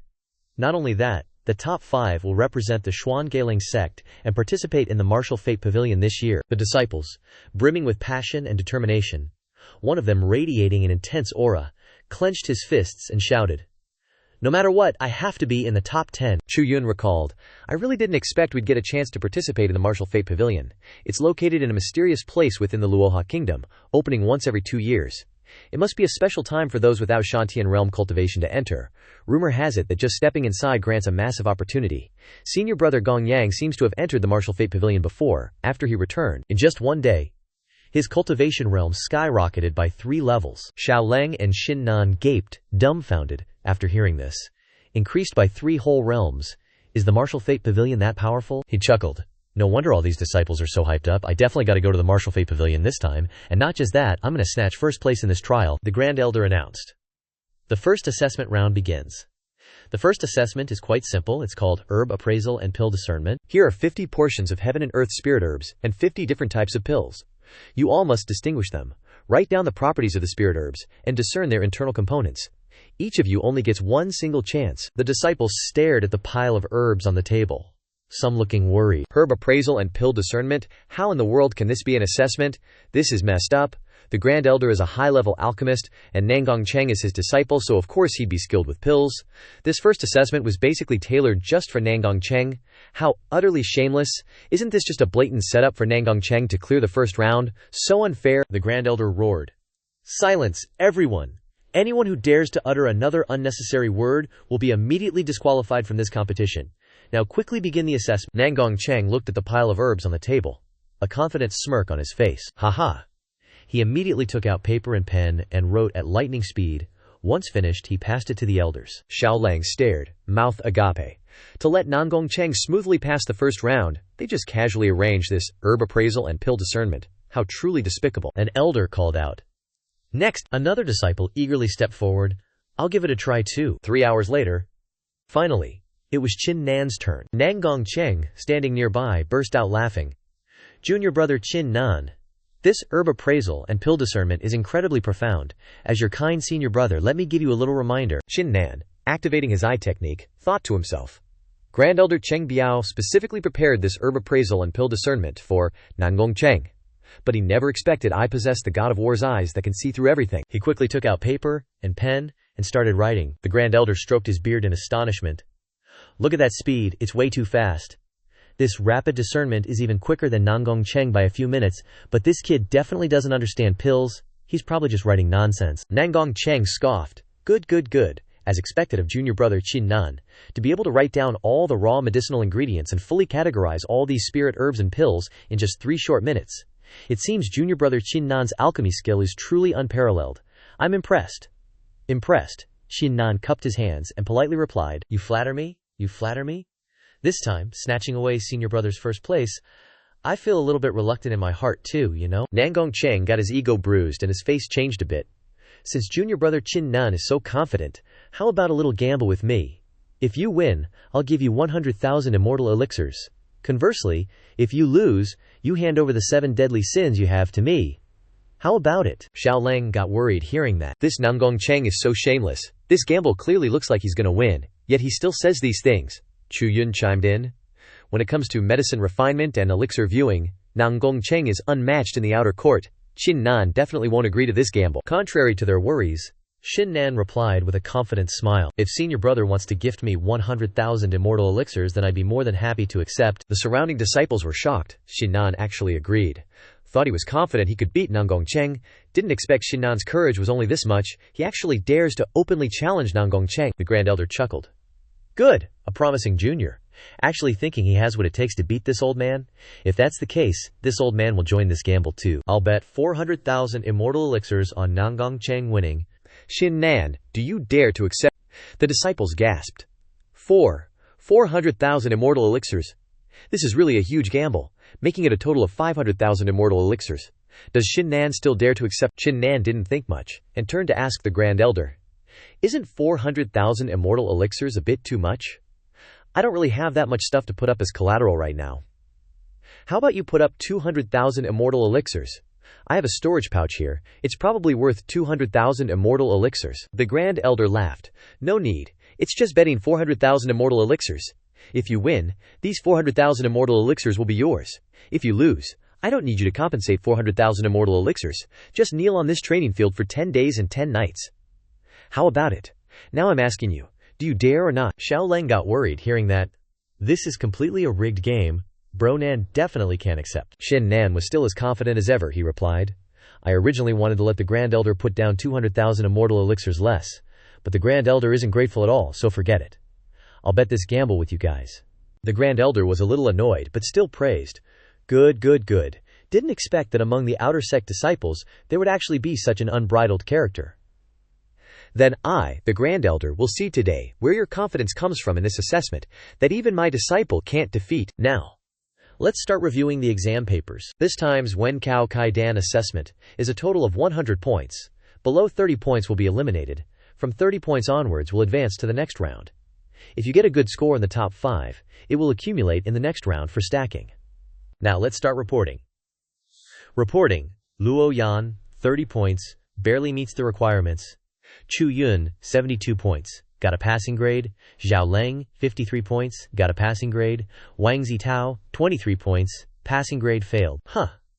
Not only that, the top 5 will represent the Xuangaling sect and participate in the Martial Fate Pavilion this year. The disciples, brimming with passion and determination, one of them radiating an intense aura, clenched his fists and shouted, "No matter what, I have to be in the top 10. Chu Yun recalled, I really didn't expect we'd get a chance to participate in the Martial Fate Pavilion. It's located in a mysterious place within the Luoha Kingdom, opening once every 2 years. It must be a special time for those without Shantian realm cultivation to enter. Rumor has it that just stepping inside grants a massive opportunity. Senior brother Gong Yang seems to have entered the Martial Fate Pavilion before, after he returned. In just one day, his cultivation realm skyrocketed by 3 levels. Xiaoleng and Qin Nan gaped, dumbfounded, after hearing this. Increased by 3 whole realms. Is the Martial Fate Pavilion that powerful? He chuckled. No wonder all these disciples are so hyped up. I definitely got to go to the Martial Fate Pavilion this time. And not just that, I'm going to snatch first place in this trial, the Grand Elder announced. The first assessment round begins. The first assessment is quite simple. It's called Herb Appraisal and Pill Discernment. Here are 50 portions of Heaven and Earth spirit herbs and 50 different types of pills. You all must distinguish them, write down the properties of the spirit herbs, and discern their internal components. Each of you only gets 1 single chance. The disciples stared at the pile of herbs on the table, some looking worried. Herb appraisal and pill discernment? How in the world can this be an assessment? This is messed up. The Grand Elder is a high-level alchemist, and Nangong Cheng is his disciple, so of course he'd be skilled with pills. This first assessment was basically tailored just for Nangong Cheng. How utterly shameless. Isn't this just a blatant setup for Nangong Cheng to clear the first round? So unfair. The Grand Elder roared. Silence, everyone. Anyone who dares to utter another unnecessary word will be immediately disqualified from this competition. Now quickly begin the assessment. Nangong Cheng looked at the pile of herbs on the table, a confident smirk on his face. Haha. He immediately took out paper and pen and wrote at lightning speed. Once finished, he passed it to the elders. Xiaoleng stared, mouth agape. To let Nangong Cheng smoothly pass the first round, they just casually arranged this herb appraisal and pill discernment. How truly despicable. An elder called out. Next, another disciple eagerly stepped forward. I'll give it a try too. 3 hours later, finally, it was Qin Nan's turn. Nangong Cheng, standing nearby, burst out laughing. Junior brother Qin Nan. This herb appraisal and pill discernment is incredibly profound. As your kind senior brother, let me give you a little reminder. Qin Nan, activating his eye technique, thought to himself. Grand Elder Cheng Biao specifically prepared this herb appraisal and pill discernment for Nangong Cheng. But he never expected I possessed the God of War's eyes that can see through everything. He quickly took out paper and pen and started writing. The Grand Elder stroked his beard in astonishment. Look at that speed, it's way too fast. This rapid discernment is even quicker than Nangong Cheng by a few minutes, but this kid definitely doesn't understand pills. He's probably just writing nonsense. Nangong Cheng scoffed. Good, as expected of junior brother Qin Nan. To be able to write down all the raw medicinal ingredients and fully categorize all these spirit herbs and pills in just 3 short minutes. It seems junior brother Qin Nan's alchemy skill is truly unparalleled. I'm impressed. Impressed. Qin Nan cupped his hands and politely replied, You flatter me? You flatter me? This time, snatching away senior brother's first place, I feel a little bit reluctant in my heart too, you know? Nangong Cheng got his ego bruised and his face changed a bit. Since junior brother Qin Nan is so confident, how about a little gamble with me? If you win, I'll give you 100,000 immortal elixirs. Conversely, if you lose, you hand over the 7 deadly sins you have to me. How about it? Xiaoleng got worried hearing that. This Nangong Cheng is so shameless. This gamble clearly looks like he's gonna win, yet he still says these things. Chu Yun chimed in. When it comes to medicine refinement and elixir viewing, Nangong Cheng is unmatched in the outer court. Qin Nan definitely won't agree to this gamble. Contrary to their worries, Qin Nan replied with a confident smile. If senior brother wants to gift me 100,000 immortal elixirs, then I'd be more than happy to accept. The surrounding disciples were shocked. Qin Nan actually agreed. Thought he was confident he could beat Nangong Cheng. Didn't expect Qin Nan's courage was only this much. He actually dares to openly challenge Nangong Cheng. The Grand Elder chuckled. Good, a promising junior. actually thinking he has what it takes to beat this old man? If that's the case, this old man will join this gamble too. I'll bet 400,000 immortal elixirs on Nangong Cheng winning. Qin Nan, do you dare to accept? The disciples gasped. 400,000 immortal elixirs. This is really a huge gamble, making it a total of 500,000 immortal elixirs. Does Qin Nan still dare to accept? Qin Nan didn't think much, and turned to ask the Grand Elder. Isn't 400,000 immortal elixirs a bit too much? I don't really have that much stuff to put up as collateral right now. How about you put up 200,000 immortal elixirs? I have a storage pouch here. It's probably worth 200,000 immortal elixirs. The Grand Elder laughed. No need. It's just betting 400,000 immortal elixirs. If you win, these 400,000 immortal elixirs will be yours. If you lose, I don't need you to compensate 400,000 immortal elixirs. Just kneel on this training field for 10 days and 10 nights. How about it? Now I'm asking you, do you dare or not? Xiao Leng got worried hearing that. This is completely a rigged game. Bro Nan definitely can't accept. Qin Nan was still as confident as ever, he replied. I originally wanted to let the Grand Elder put down 200,000 immortal elixirs less, but the Grand Elder isn't grateful at all, so forget it. I'll bet this gamble with you guys. The Grand Elder was a little annoyed, but still praised. Good. Didn't expect that among the outer sect disciples there would actually be such an unbridled character. Then I, the Grand Elder, will see today where your confidence comes from in this assessment that even my disciple can't defeat. Now, let's start reviewing the exam papers. This time's Wen Kao Kai Dan assessment is a total of 100 points. Below 30 points will be eliminated. From 30 points onwards will advance to the next round. If you get a good score in the top 5, it will accumulate in the next round for stacking. Now let's start reporting. Reporting. Luo Yan, 30 points, barely meets the requirements. Chu Yun, 72 points, got a passing grade. Zhao Leng, 53 points, got a passing grade. Wang Zitao, 23 points, passing grade failed.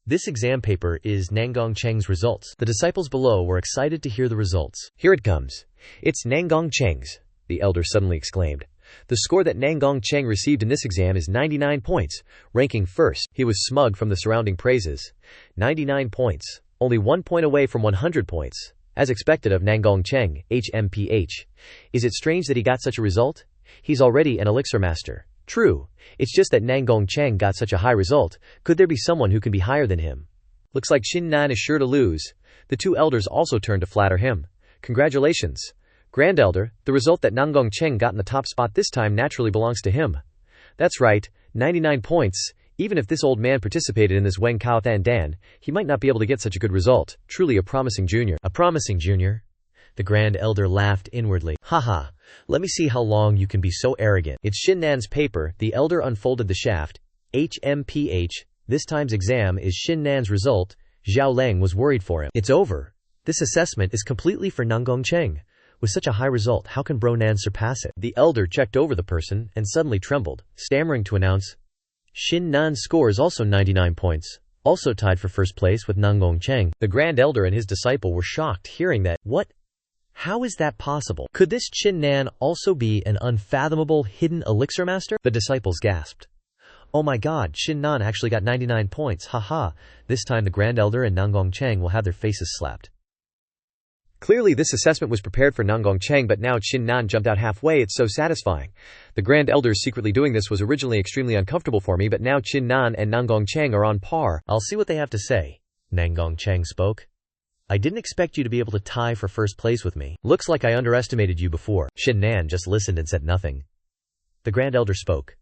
This exam paper is Nangong Cheng's results. The disciples below were excited to hear the results. Here it comes. It's Nangong Cheng's, the elder suddenly exclaimed. The score that Nangong Cheng received in this exam is 99 points, ranking first. He was smug from the surrounding praises. 99 points, only 1 point away from 100 points. As expected of Nangong Cheng, HMPH. Is it strange that he got such a result? He's already an elixir master. True, it's just that Nangong Cheng got such a high result. Could there be someone who can be higher than him? Looks like Qin Nan is sure to lose. The two elders also turned to flatter him. Congratulations, Grand Elder, the result that Nangong Cheng got in the top spot this time naturally belongs to him. That's right, 99 points. Even if this old man participated in this Wen Kao Than Dan, he might not be able to get such a good result. Truly a promising junior. A promising junior? The Grand Elder laughed inwardly. Haha, let me see how long you can be so arrogant. It's Qin Nan's paper. The elder unfolded the shaft. HMPH. This time's exam is Qin Nan's result. Zhao Leng was worried for him. It's over. This assessment is completely for Nangong Cheng. With such a high result, how can Bro Nan surpass it? The elder checked over the person and suddenly trembled, stammering to announce, Qin Nan's score is also 99 points, also tied for first place with Nangong Cheng. The Grand Elder and his disciple were shocked hearing that. What? How is that possible? Could this Qin Nan also be an unfathomable hidden elixir master? The disciples gasped. Oh my god, Qin Nan actually got 99 points, haha. This time the Grand Elder and Nangong Cheng will have their faces slapped. Clearly this assessment was prepared for Nangong Cheng, but now Qin Nan jumped out halfway. It's so satisfying. The Grand Elders secretly doing this was originally extremely uncomfortable for me, but now Qin Nan and Nangong Cheng are on par. I'll see what they have to say. Nangong Cheng spoke. I didn't expect you to be able to tie for first place with me. Looks like I underestimated you before. Qin Nan just listened and said nothing. The Grand Elder spoke.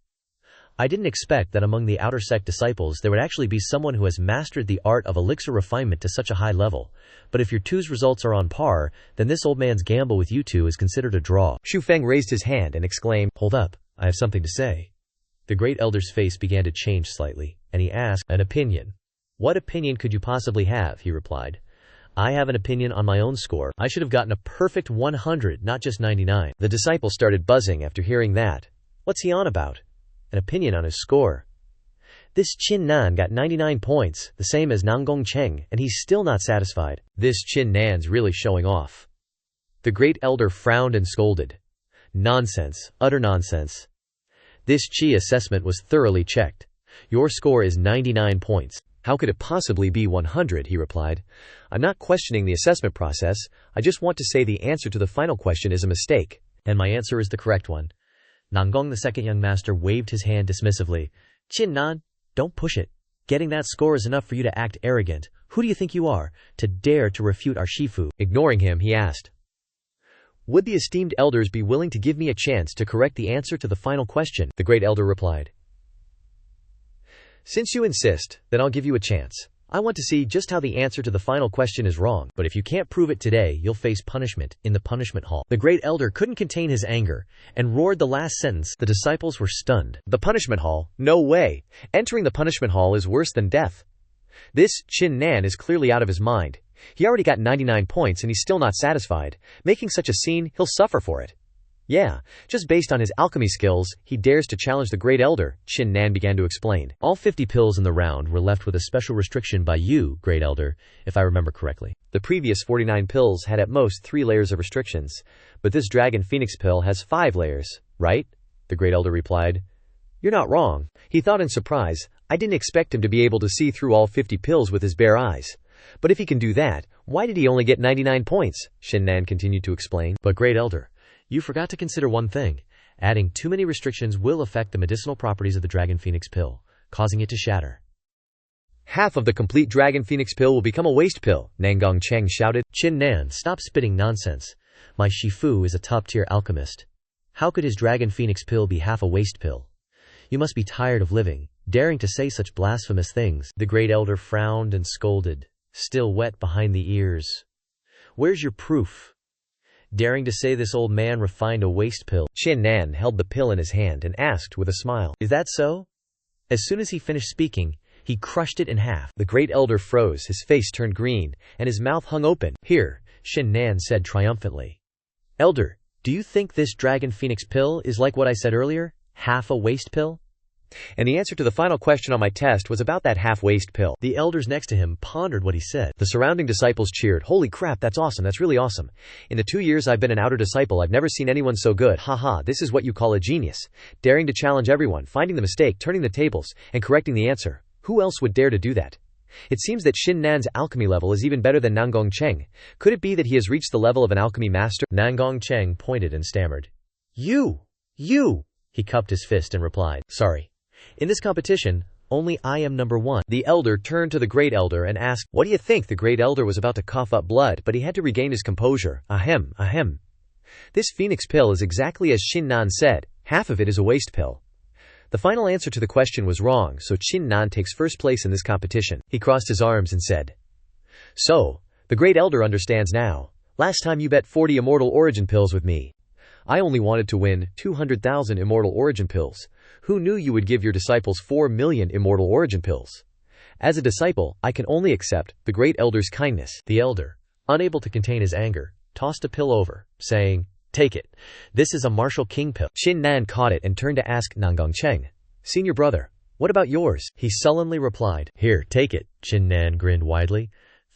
I didn't expect that among the outer sect disciples there would actually be someone who has mastered the art of elixir refinement to such a high level. But if your two's results are on par, then this old man's gamble with you two is considered a draw. Xu Feng raised his hand and exclaimed, Hold up, I have something to say. The great elder's face began to change slightly, and he asked, An opinion? What opinion could you possibly have? He replied. I have an opinion on my own score. I should have gotten a perfect 100, not just 99. The disciple started buzzing after hearing that. What's he on about? An opinion on his score. This Qin Nan got 99 points, the same as Nangong Cheng, and he's still not satisfied. This Qin Nan's really showing off. The great elder frowned and scolded. Nonsense, utter nonsense. This Qi assessment was thoroughly checked. Your score is 99 points. How could it possibly be 100? He replied. I'm not questioning the assessment process. I just want to say the answer to the final question is a mistake, and my answer is the correct one. Nanggong the second young master waved his hand dismissively. Qin Nan, don't push it. Getting that score is enough for you to act arrogant. Who do you think you are, to dare to refute our Shifu? Ignoring him, he asked, would the esteemed elders be willing to give me a chance to correct the answer to the final question? The great elder replied, since you insist, then I'll give you a chance. I want to see just how the answer to the final question is wrong, but if you can't prove it today, you'll face punishment in the punishment hall. The great elder couldn't contain his anger and roared the last sentence. The disciples were stunned. The punishment hall? No way. Entering the punishment hall is worse than death. This Qin Nan is clearly out of his mind. He already got 99 points and he's still not satisfied. Making such a scene, he'll suffer for it. Yeah, just based on his alchemy skills, he dares to challenge the great elder, Qin Nan began to explain. All 50 pills in the round were left with a special restriction by you, great elder, if I remember correctly. The previous 49 pills had at most 3 layers of restrictions, but this Dragon Phoenix pill has 5 layers, right? The great elder replied. You're not wrong. He thought in surprise. I didn't expect him to be able to see through all 50 pills with his bare eyes. But if he can do that, why did he only get 99 points? Qin Nan continued to explain. But great elder, you forgot to consider one thing. Adding too many restrictions will affect the medicinal properties of the Dragon Phoenix pill, causing it to shatter. Half of the complete Dragon Phoenix pill will become a waste pill, Nanggong Cheng shouted. Qin Nan, stop spitting nonsense. My Shifu is a top-tier alchemist. How could his Dragon Phoenix pill be half a waste pill? You must be tired of living, daring to say such blasphemous things. The great elder frowned and scolded, still wet behind the ears. Where's your proof? Daring to say this old man refined a waste pill. Qin Nan held the pill in his hand and asked with a smile, is that so? As soon as he finished speaking, he crushed it in half. The great elder froze, his face turned green, and his mouth hung open. Here, Qin Nan said triumphantly. Elder, do you think this Dragon Phoenix pill is like what I said earlier? Half a waste pill? And the answer to the final question on my test was about that half-waste pill. The elders next to him pondered what he said. The surrounding disciples cheered. Holy crap, that's awesome, that's really awesome. In the 2 years I've been an outer disciple, I've never seen anyone so good. Haha, this is what you call a genius. Daring to challenge everyone, finding the mistake, turning the tables, and correcting the answer. Who else would dare to do that? It seems that Qin Nan's alchemy level is even better than Nanggong Cheng. Could it be that he has reached the level of an alchemy master? Nanggong Cheng pointed and stammered. You! He cupped his fist and replied, sorry. In this competition, only I am number 1. The elder turned to the great elder and asked, what do you think? The great elder was about to cough up blood, but he had to regain his composure. Ahem. This phoenix pill is exactly as Qin Nan said. Half of it is a waste pill. The final answer to the question was wrong, so Qin Nan takes first place in this competition. He crossed his arms and said, so, the great elder understands now. Last time you bet 40 immortal origin pills with me. I only wanted to win 200,000 immortal origin pills. Who knew you would give your disciples 4 million immortal origin pills? As a disciple, I can only accept the great elder's kindness. The elder, unable to contain his anger, tossed a pill over, saying, take it. This is a martial king pill. Qin Nan caught it and turned to ask Nanggong Cheng, senior brother, what about yours? He sullenly replied, here, take it. Qin Nan grinned widely.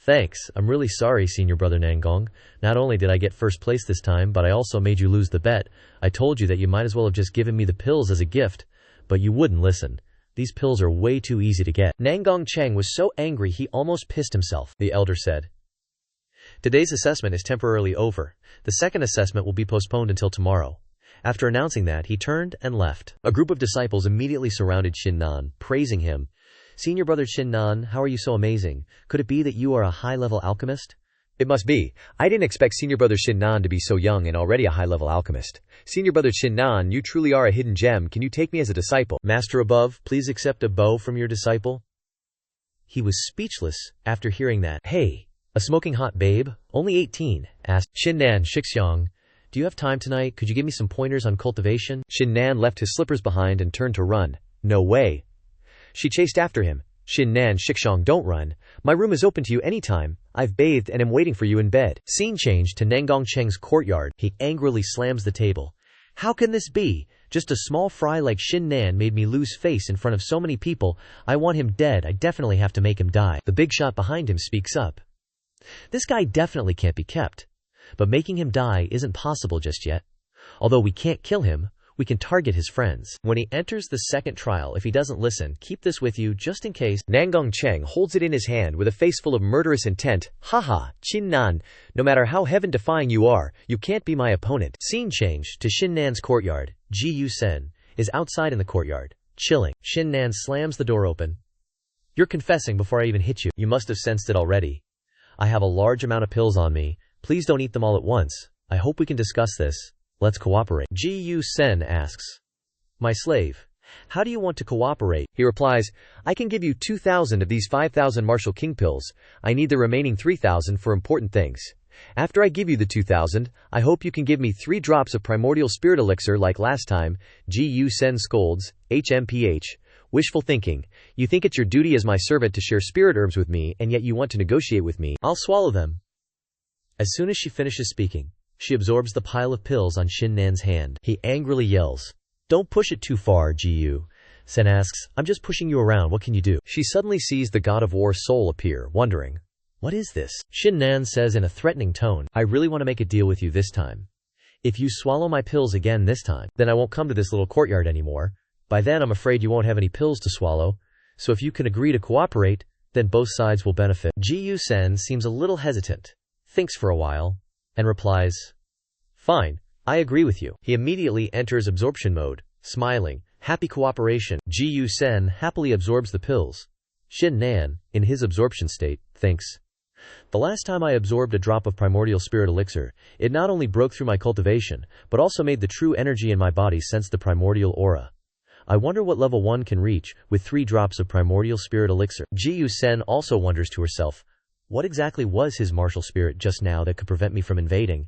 Thanks, I'm really sorry, senior brother Nanggong. Not only did I get first place this time, but I also made you lose the bet. I told you that you might as well have just given me the pills as a gift, but you wouldn't listen. These pills are way too easy to get. Nanggong Cheng was so angry he almost pissed himself. The elder said, today's assessment is temporarily over. The second assessment will be postponed until tomorrow. After announcing that, he turned and left. A group of disciples immediately surrounded Qin Nan, praising him. Senior brother Qin Nan, how are you so amazing? Could it be that you are a high-level alchemist? It must be. I didn't expect senior brother Qin Nan to be so young and already a high-level alchemist. Senior brother Qin Nan, you truly are a hidden gem. Can you take me as a disciple? Master above, please accept a bow from your disciple. He was speechless after hearing that. Hey, a smoking hot babe, only 18, asked Qin Nan Shixiang. Do you have time tonight? Could you give me some pointers on cultivation? Qin Nan left his slippers behind and turned to run. No way. She chased after him. Qin Nan Shixiang, don't run. My room is open to you anytime. I've bathed and am waiting for you in bed. Scene changed to Nanggong Cheng's courtyard. He angrily slams the table. How can this be? Just a small fry like Qin Nan made me lose face in front of so many people. I want him dead. I definitely have to make him die. The big shot behind him speaks up. This guy definitely can't be kept. But making him die isn't possible just yet. Although we can't kill him, we can target his friends. When he enters the second trial, if he doesn't listen, keep this with you just in case. Nanggong Cheng holds it in his hand with a face full of murderous intent. Haha, Qin Nan, no matter how heaven-defying you are, you can't be my opponent. Scene changed to Qin Nan's courtyard. Ji Yu-sen is outside in the courtyard, chilling. Qin Nan slams the door open. You're confessing before I even hit you. You must have sensed it already. I have a large amount of pills on me. Please don't eat them all at once. I hope we can discuss this. Let's cooperate. Ji Yu-sen asks, My slave, how do you want to cooperate? He replies, I can give you 2,000 of these 5,000 Martial King pills. I need the remaining 3,000 for important things. After I give you the 2,000, I hope you can give me 3 drops of primordial spirit elixir like last time. Ji Yu-sen scolds, HMPH. Wishful thinking. You think it's your duty as my servant to share spirit herbs with me, and yet you want to negotiate with me. I'll swallow them. As soon as she finishes speaking, she absorbs the pile of pills on Qin Nan's hand. He angrily yells, Don't push it too far, Ji Yu-sen asks, I'm just pushing you around, what can you do? She suddenly sees the god of war soul appear, wondering, What is this? Qin Nan says in a threatening tone, I really want to make a deal with you this time. If you swallow my pills again this time, then I won't come to this little courtyard anymore. By then I'm afraid you won't have any pills to swallow, so if you can agree to cooperate, then both sides will benefit. Ji Yu-sen seems a little hesitant, thinks for a while, and replies, Fine, I agree with you. He immediately enters absorption mode, smiling, happy cooperation. Ji Yu-sen happily absorbs the pills. Qin Nan, in his absorption state, thinks, The last time I absorbed a drop of primordial spirit elixir, it not only broke through my cultivation, but also made the true energy in my body sense the primordial aura. I wonder what level 1 can reach with 3 drops of primordial spirit elixir. Ji Yu-sen also wonders to herself, what exactly was his martial spirit just now that could prevent me from invading?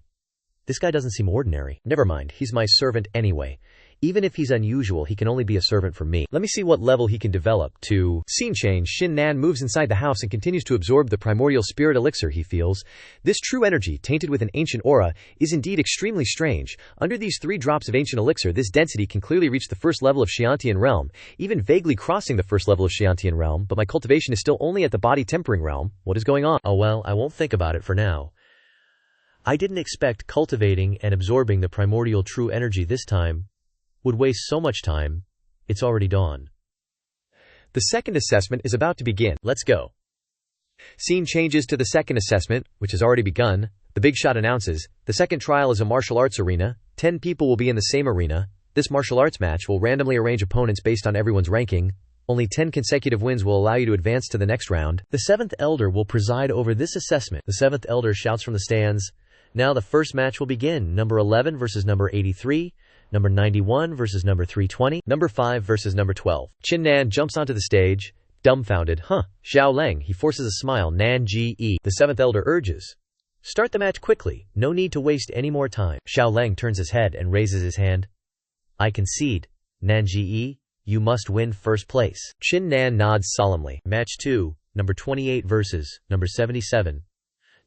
This guy doesn't seem ordinary. Never mind, he's my servant anyway. Even if he's unusual, he can only be a servant for me. Let me see what level he can develop to. Scene change. Qin Nan moves inside the house and continues to absorb the primordial spirit elixir he feels. This true energy, tainted with an ancient aura, is indeed extremely strange. Under these 3 drops of ancient elixir, this density can clearly reach the first level of Xiantian realm, even vaguely crossing the first level of Xiantian realm, but my cultivation is still only at the body tempering realm. What is going on? Oh well, I won't think about it for now. I didn't expect cultivating and absorbing the primordial true energy this time would waste so much time. It's already dawn. The second assessment is about to begin. Let's go. Scene changes to the second assessment, which has already begun. The big shot announces, the second trial is a martial arts arena. 10 people will be in the same arena. This martial arts match will randomly arrange opponents based on everyone's ranking. Only 10 consecutive wins will allow you to advance to the next round. The 7th Elder will preside over this assessment. The 7th Elder shouts from the stands, Now the first match will begin. Number 11 versus number 83. Number 91 versus number 320. Number 5 versus number 12. Qin Nan jumps onto the stage, dumbfounded. Xiao Leng. He forces a smile. Nan Ji. The 7th Elder urges, Start the match quickly. No need to waste any more time. Xiao Leng turns his head and raises his hand. I concede. Nan Ji, you must win first place. Qin Nan nods solemnly. Match 2. Number 28 versus number 77.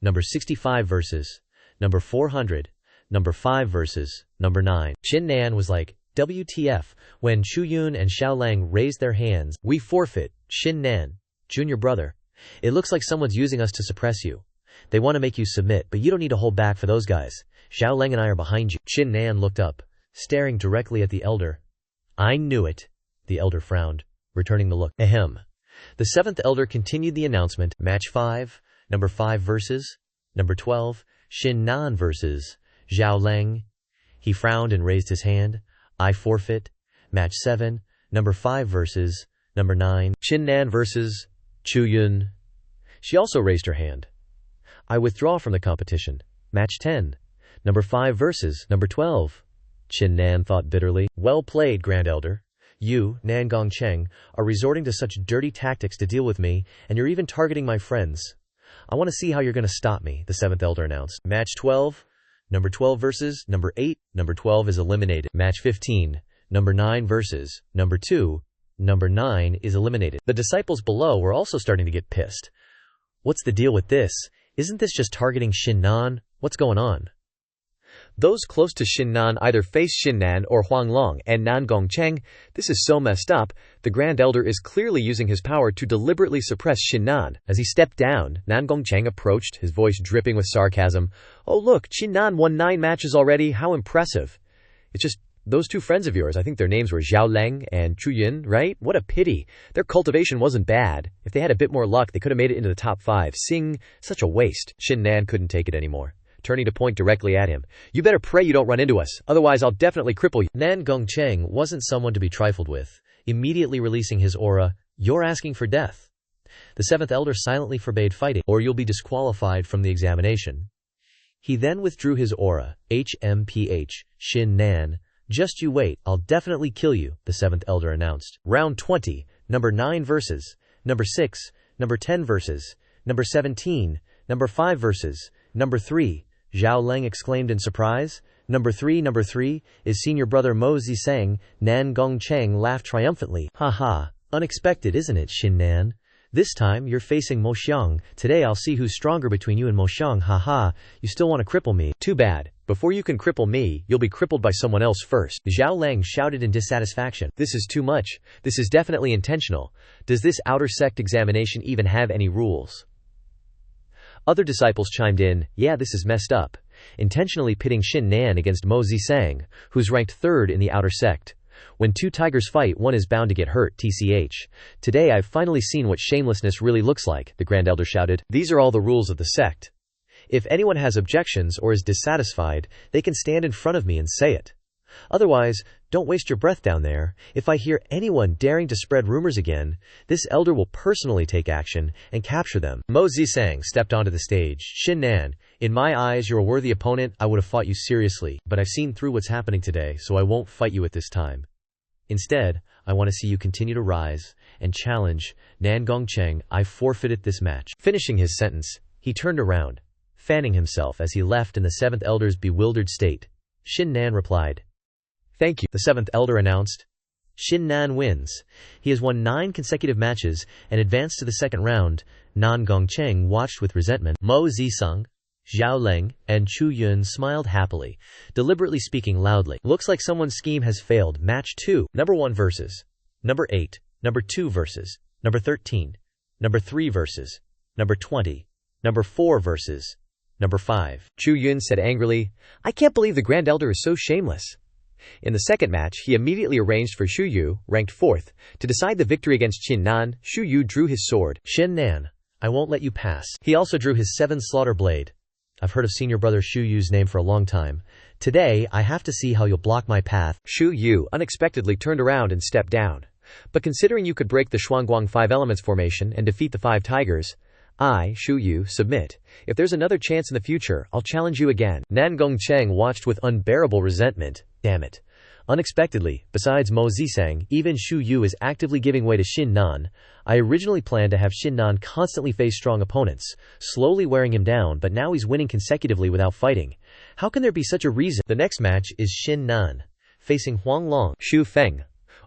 Number 65 versus number 400. Number 5 versus number 9. Qin Nan was like, WTF, when Chu Yun and Xiao Leng raised their hands. We forfeit. Qin Nan, junior brother. It looks like someone's using us to suppress you. They want to make you submit, but you don't need to hold back for those guys. Xiao Leng and I are behind you. Qin Nan looked up, staring directly at the elder. I knew it. The elder frowned, returning the look. Ahem. The 7th Elder continued the announcement. Match 5. Number 5 versus number 12. Qin Nan versus Xiao Leng. He frowned and raised his hand. I forfeit. Match 7. Number 5 versus number 9. Qin Nan versus Chu Yun. She also raised her hand. I withdraw from the competition. Match 10. Number 5 versus number 12. Qin Nan thought bitterly. Well played, Grand Elder. You, Nan Gongcheng, are resorting to such dirty tactics to deal with me, and you're even targeting my friends. I want to see how you're going to stop me, the 7th Elder announced. Match 12. Number 12 versus number 8. Number 12 is eliminated. Match 15. Number 9 versus number 2. Number 9 is eliminated. The disciples below were also starting to get pissed. What's the deal with this? Isn't this just targeting Qin Nan? What's going on? Those close to Qin Nan either face Qin Nan or Huang Long and Nan Gongcheng. This is so messed up. The Grand Elder is clearly using his power to deliberately suppress Qin Nan. As he stepped down, Nan Gongcheng approached, his voice dripping with sarcasm. Oh look, Qin Nan won 9 matches already. How impressive. It's just those 2 friends of yours. I think their names were Xiao Leng and Chu Yun, right? What a pity. Their cultivation wasn't bad. If they had a bit more luck, they could have made it into the top 5. Such a waste. Qin Nan couldn't take it anymore. turning to point directly at him. You better pray you don't run into us, otherwise I'll definitely cripple you. Nan Gongcheng wasn't someone to be trifled with. Immediately releasing his aura, "You're asking for death." The seventh elder silently forbade fighting, or you'll be disqualified from the examination. He then withdrew his aura. HMPH, Qin Nan. "Just you wait, I'll definitely kill you," the seventh elder announced. Round 20, number 9 verses, number 6, number 10 verses, number 17, number 5 verses, number 3, Zhao Leng exclaimed in surprise. Number 3 is senior brother Mo Zisang. Nan Gongcheng laughed triumphantly. "Ha ha, unexpected isn't it, Qin Nan? This time you're facing Mo Xiang. Today I'll see who's stronger between you and Mo Xiang. Ha ha, you still want to cripple me? Too bad. Before you can cripple me, you'll be crippled by someone else first." Zhao Leng shouted in dissatisfaction. "This is too much. This is definitely intentional. Does this outer sect examination even have any rules?" Other disciples chimed in. "Yeah, this is messed up. Intentionally pitting Qin Nan against Mo Zisang, who's ranked 3rd in the outer sect. When two tigers fight, one is bound to get hurt, tch. Today I've finally seen what shamelessness really looks like," the Grand Elder shouted. "These are all the rules of the sect. If anyone has objections or is dissatisfied, they can stand in front of me and say it. Otherwise, don't waste your breath down there. If I hear anyone daring to spread rumors again, this elder will personally take action and capture them." Mo Zisang stepped onto the stage. "Qin Nan, in my eyes you're a worthy opponent. I would have fought you seriously, but I've seen through what's happening today, so I won't fight you at this time. Instead, I want to see you continue to rise and challenge Nan Gongcheng. I forfeited this match." Finishing his sentence, he turned around, fanning himself as he left in the seventh elder's bewildered state. Qin Nan replied, "Thank you," the seventh elder announced. Qin Nan wins. He has won 9 consecutive matches and advanced to the second round. Nan Gongcheng watched with resentment. Mo Zisang, Zhao Leng, and Chu Yun smiled happily, deliberately speaking loudly. "Looks like someone's scheme has failed. Match 2. Number 1 verses. Number 8. Number 2 verses. Number 13. Number 3 verses. Number 20. Number 4 verses. Number 5. Chu Yun said angrily, "I can't believe the Grand Elder is so shameless." In the second match, he immediately arranged for Xu Yu, ranked 4th, to decide the victory against Qin Nan. Xu Yu drew his sword. "Qin Nan, I won't let you pass." He also drew his 7th slaughter blade. "I've heard of senior brother Xu Yu's name for a long time. Today, I have to see how you'll block my path." Xu Yu unexpectedly turned around and stepped down. "But considering you could break the Shuangguang 5 elements formation and defeat the 5 tigers, I, Xu Yu, submit. If there's another chance in the future, I'll challenge you again." Nan Gongcheng watched with unbearable resentment. Damn it. Unexpectedly, besides Mo Zisang, even Xu Yu is actively giving way to Qin Nan. I originally planned to have Qin Nan constantly face strong opponents, slowly wearing him down, but now he's winning consecutively without fighting. How can there be such a reason? The next match is Qin Nan facing Huang Long. Xu Feng.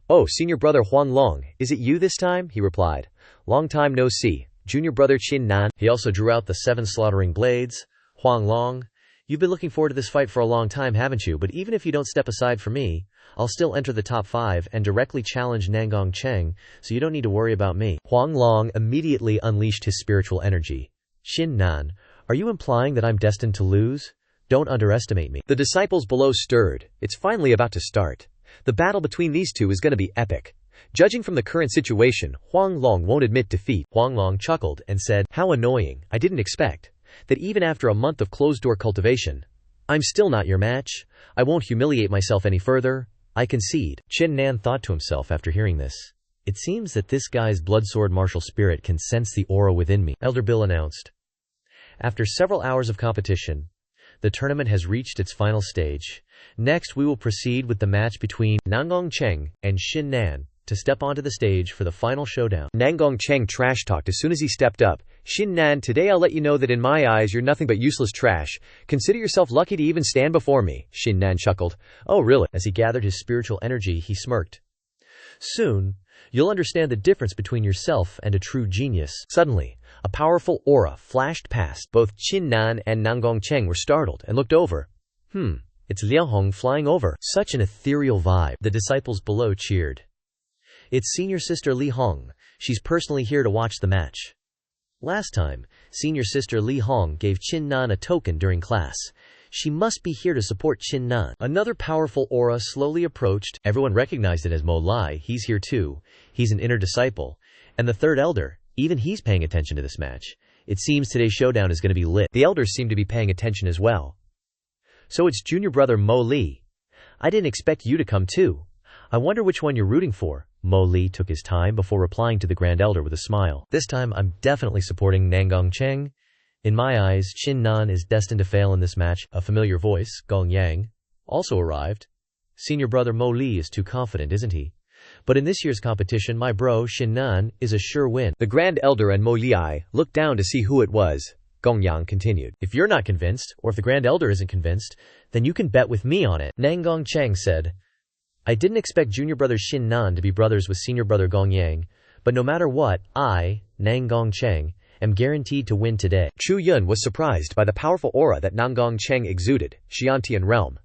"Oh, senior brother Huang Long, is it you this time?" he replied. "Long time no see. Junior brother Qin Nan." He also drew out the 7 slaughtering blades. "Huang Long, you've been looking forward to this fight for a long time, haven't you? But even if you don't step aside for me, I'll still enter the top 5 and directly challenge Nan Gongcheng, so you don't need to worry about me." Huang Long immediately unleashed his spiritual energy. "Qin Nan, are you implying that I'm destined to lose? Don't underestimate me." The disciples below stirred. It's finally about to start. The battle between these two is going to be epic. Judging from the current situation, Huang Long won't admit defeat. Huang Long chuckled and said, "How annoying. I didn't expect that even after a month of closed-door cultivation, I'm still not your match. I won't humiliate myself any further. I concede." Qin Nan thought to himself after hearing this. "It seems that this guy's bloodsword martial spirit can sense the aura within me," Elder Bill announced. After several hours of competition, the tournament has reached its final stage. Next, we will proceed with the match between Nan Gongcheng and Qin Nan to step onto the stage for the final showdown. Nan Gongcheng trash-talked as soon as he stepped up. "Qin Nan, today I'll let you know that in my eyes you're nothing but useless trash. Consider yourself lucky to even stand before me." Qin Nan chuckled. "Oh really?" As he gathered his spiritual energy, he smirked. "Soon, you'll understand the difference between yourself and a true genius." Suddenly, a powerful aura flashed past. Both Qin Nan and Nan Gongcheng were startled and looked over. It's Liao Hong flying over. Such an ethereal vibe. The disciples below cheered. "It's senior sister Li Hong. She's personally here to watch the match." Last time, senior sister Li Hong gave Qin Nan a token during class. She must be here to support Qin Nan. Another powerful aura slowly approached. Everyone recognized it as Mo Lai. He's here too. He's an inner disciple. And the third elder, even he's paying attention to this match. It seems today's showdown is going to be lit. The elders seem to be paying attention as well. So it's junior brother Mo Li. I didn't expect you to come too. I wonder which one you're rooting for. Mo Li took his time before replying to the Grand Elder with a smile. This time I'm definitely supporting Nangong Cheng. In my eyes, Qin Nan is destined to fail in this match. A familiar voice, Gong Yang, also arrived. Senior brother Mo Li is too confident, isn't he? But in this year's competition, my bro, Qin Nan, is a sure win. The Grand Elder and Mo Li looked down to see who it was. Gong Yang continued. If you're not convinced, or if the Grand Elder isn't convinced, then you can bet with me on it. Nangong Cheng said, I didn't expect junior brother Qin Nan to be brothers with senior brother Gong Yang, but no matter what, I, Nangong Cheng, am guaranteed to win today. Chu Yun was surprised by the powerful aura that Nangong Cheng exuded. Xiantian realm.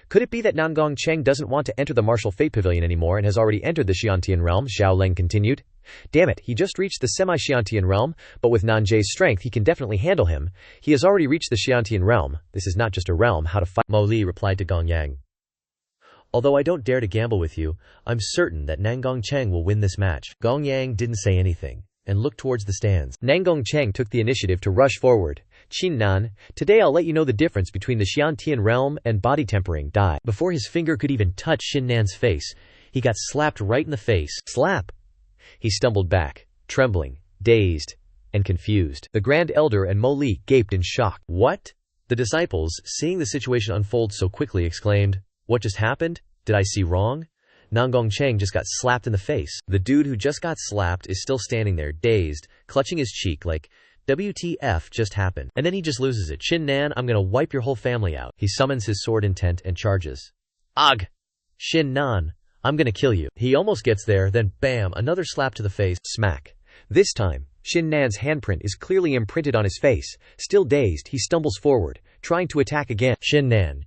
Could it be that Nangong Cheng doesn't want to enter the martial fate pavilion anymore and has already entered the Xiantian realm? Xiao Leng continued. Damn it, he just reached the semi-Xiantian realm, but with Nanjay's strength he can definitely handle him. He has already reached the Xiantian realm. This is not just a realm, how to fight. Mo Li replied to Gong Yang. Although I don't dare to gamble with you, I'm certain that Nangong Cheng will win this match. Gong Yang didn't say anything and looked towards the stands. Nangong Cheng took the initiative to rush forward. Qin Nan, today I'll let you know the difference between the Xiantian realm and body tempering. Die. Before his finger could even touch Qin Nan's face, he got slapped right in the face. Slap! He stumbled back, trembling, dazed, and confused. The Grand Elder and Mo Li gaped in shock. What? The disciples, seeing the situation unfold so quickly, exclaimed, What just happened? Did I see wrong? Nangong Cheng just got slapped in the face. The dude who just got slapped is still standing there, dazed, clutching his cheek like, WTF just happened. And then he just loses it. Qin Nan, I'm gonna wipe your whole family out. He summons his sword intent and charges. Ugh! Qin Nan, I'm gonna kill you. He almost gets there, then bam, another slap to the face. Smack. This time, Qin Nan's handprint is clearly imprinted on his face. Still dazed, he stumbles forward, trying to attack again. Qin Nan,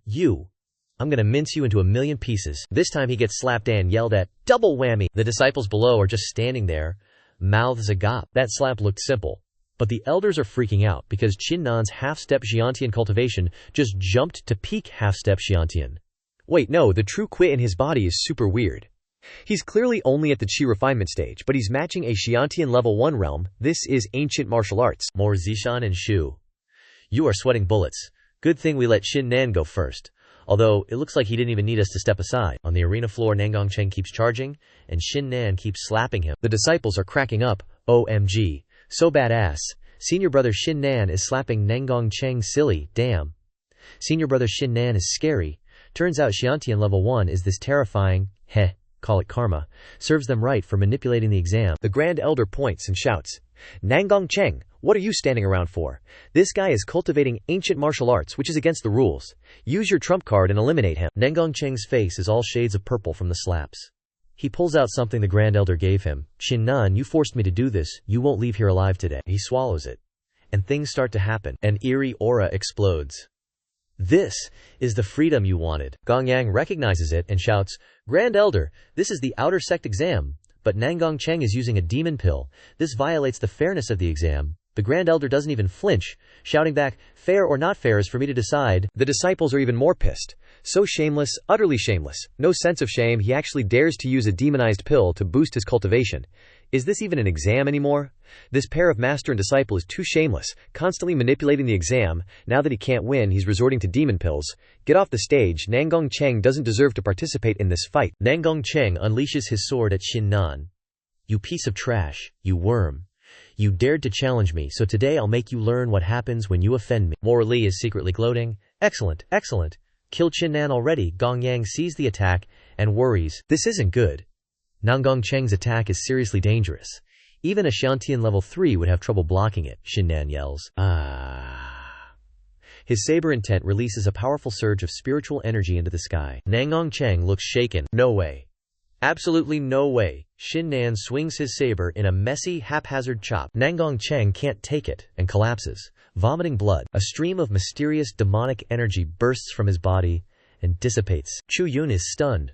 I'm gonna mince you into a million pieces. This time he gets slapped and yelled at, double whammy. The disciples below are just standing there, mouths agape. That slap looked simple, but the elders are freaking out because Qin Nan's half-step Xiantian cultivation just jumped to peak half-step Xiantian. Wait, no, the true Qi in his body is super weird. He's clearly only at the Qi refinement stage, but he's matching a Xiantian level 1 realm. This is ancient martial arts. More Zishan and Shu. You are sweating bullets. Good thing we let Qin Nan go first. Although, it looks like he didn't even need us to step aside. On the arena floor, Nangong Cheng keeps charging, and Qin Nan keeps slapping him. The disciples are cracking up. OMG. So badass. Senior brother Qin Nan is slapping Nangong Cheng silly. Damn. Senior brother Qin Nan is scary. Turns out Xiantian level 1 is this terrifying, call it karma, serves them right for manipulating the exam. The Grand Elder points and shouts, Nangong Cheng, what are you standing around for? This guy is cultivating ancient martial arts, which is against the rules. Use your trump card and eliminate him. Nangong Cheng's face is all shades of purple from the slaps. He pulls out something the Grand Elder gave him. Qin Nan, you forced me to do this. You won't leave here alive today. He swallows it. And things start to happen. An eerie aura explodes. This is the freedom you wanted. Gong Yang recognizes it and shouts, Grand Elder, this is the outer sect exam. But Nangong Cheng is using a demon pill. This violates the fairness of the exam. The Grand Elder doesn't even flinch, shouting back, fair or not fair is for me to decide. The disciples are even more pissed. So shameless, utterly shameless. No sense of shame, he actually dares to use a demonized pill to boost his cultivation. Is this even an exam anymore? This pair of master and disciple is too shameless, constantly manipulating the exam. Now that he can't win, he's resorting to demon pills. Get off the stage. Nangong Cheng doesn't deserve to participate in this fight. Nangong Cheng unleashes his sword at Qin Nan. You piece of trash, you worm. You dared to challenge me, so today I'll make you learn what happens when you offend me. Mo Li is secretly gloating. Excellent, excellent. Kill Qin Nan already. Gong Yang sees the attack and worries. This isn't good. Nangong Cheng's attack is seriously dangerous. Even a Xiantian level 3 would have trouble blocking it. Qin Nan yells. His saber intent releases a powerful surge of spiritual energy into the sky. Nangong Cheng looks shaken. No way. Absolutely no way. Qin Nan swings his saber in a messy, haphazard chop. Nangong Cheng can't take it and collapses, vomiting blood. A stream of mysterious demonic energy bursts from his body and dissipates. Chu Yun is stunned.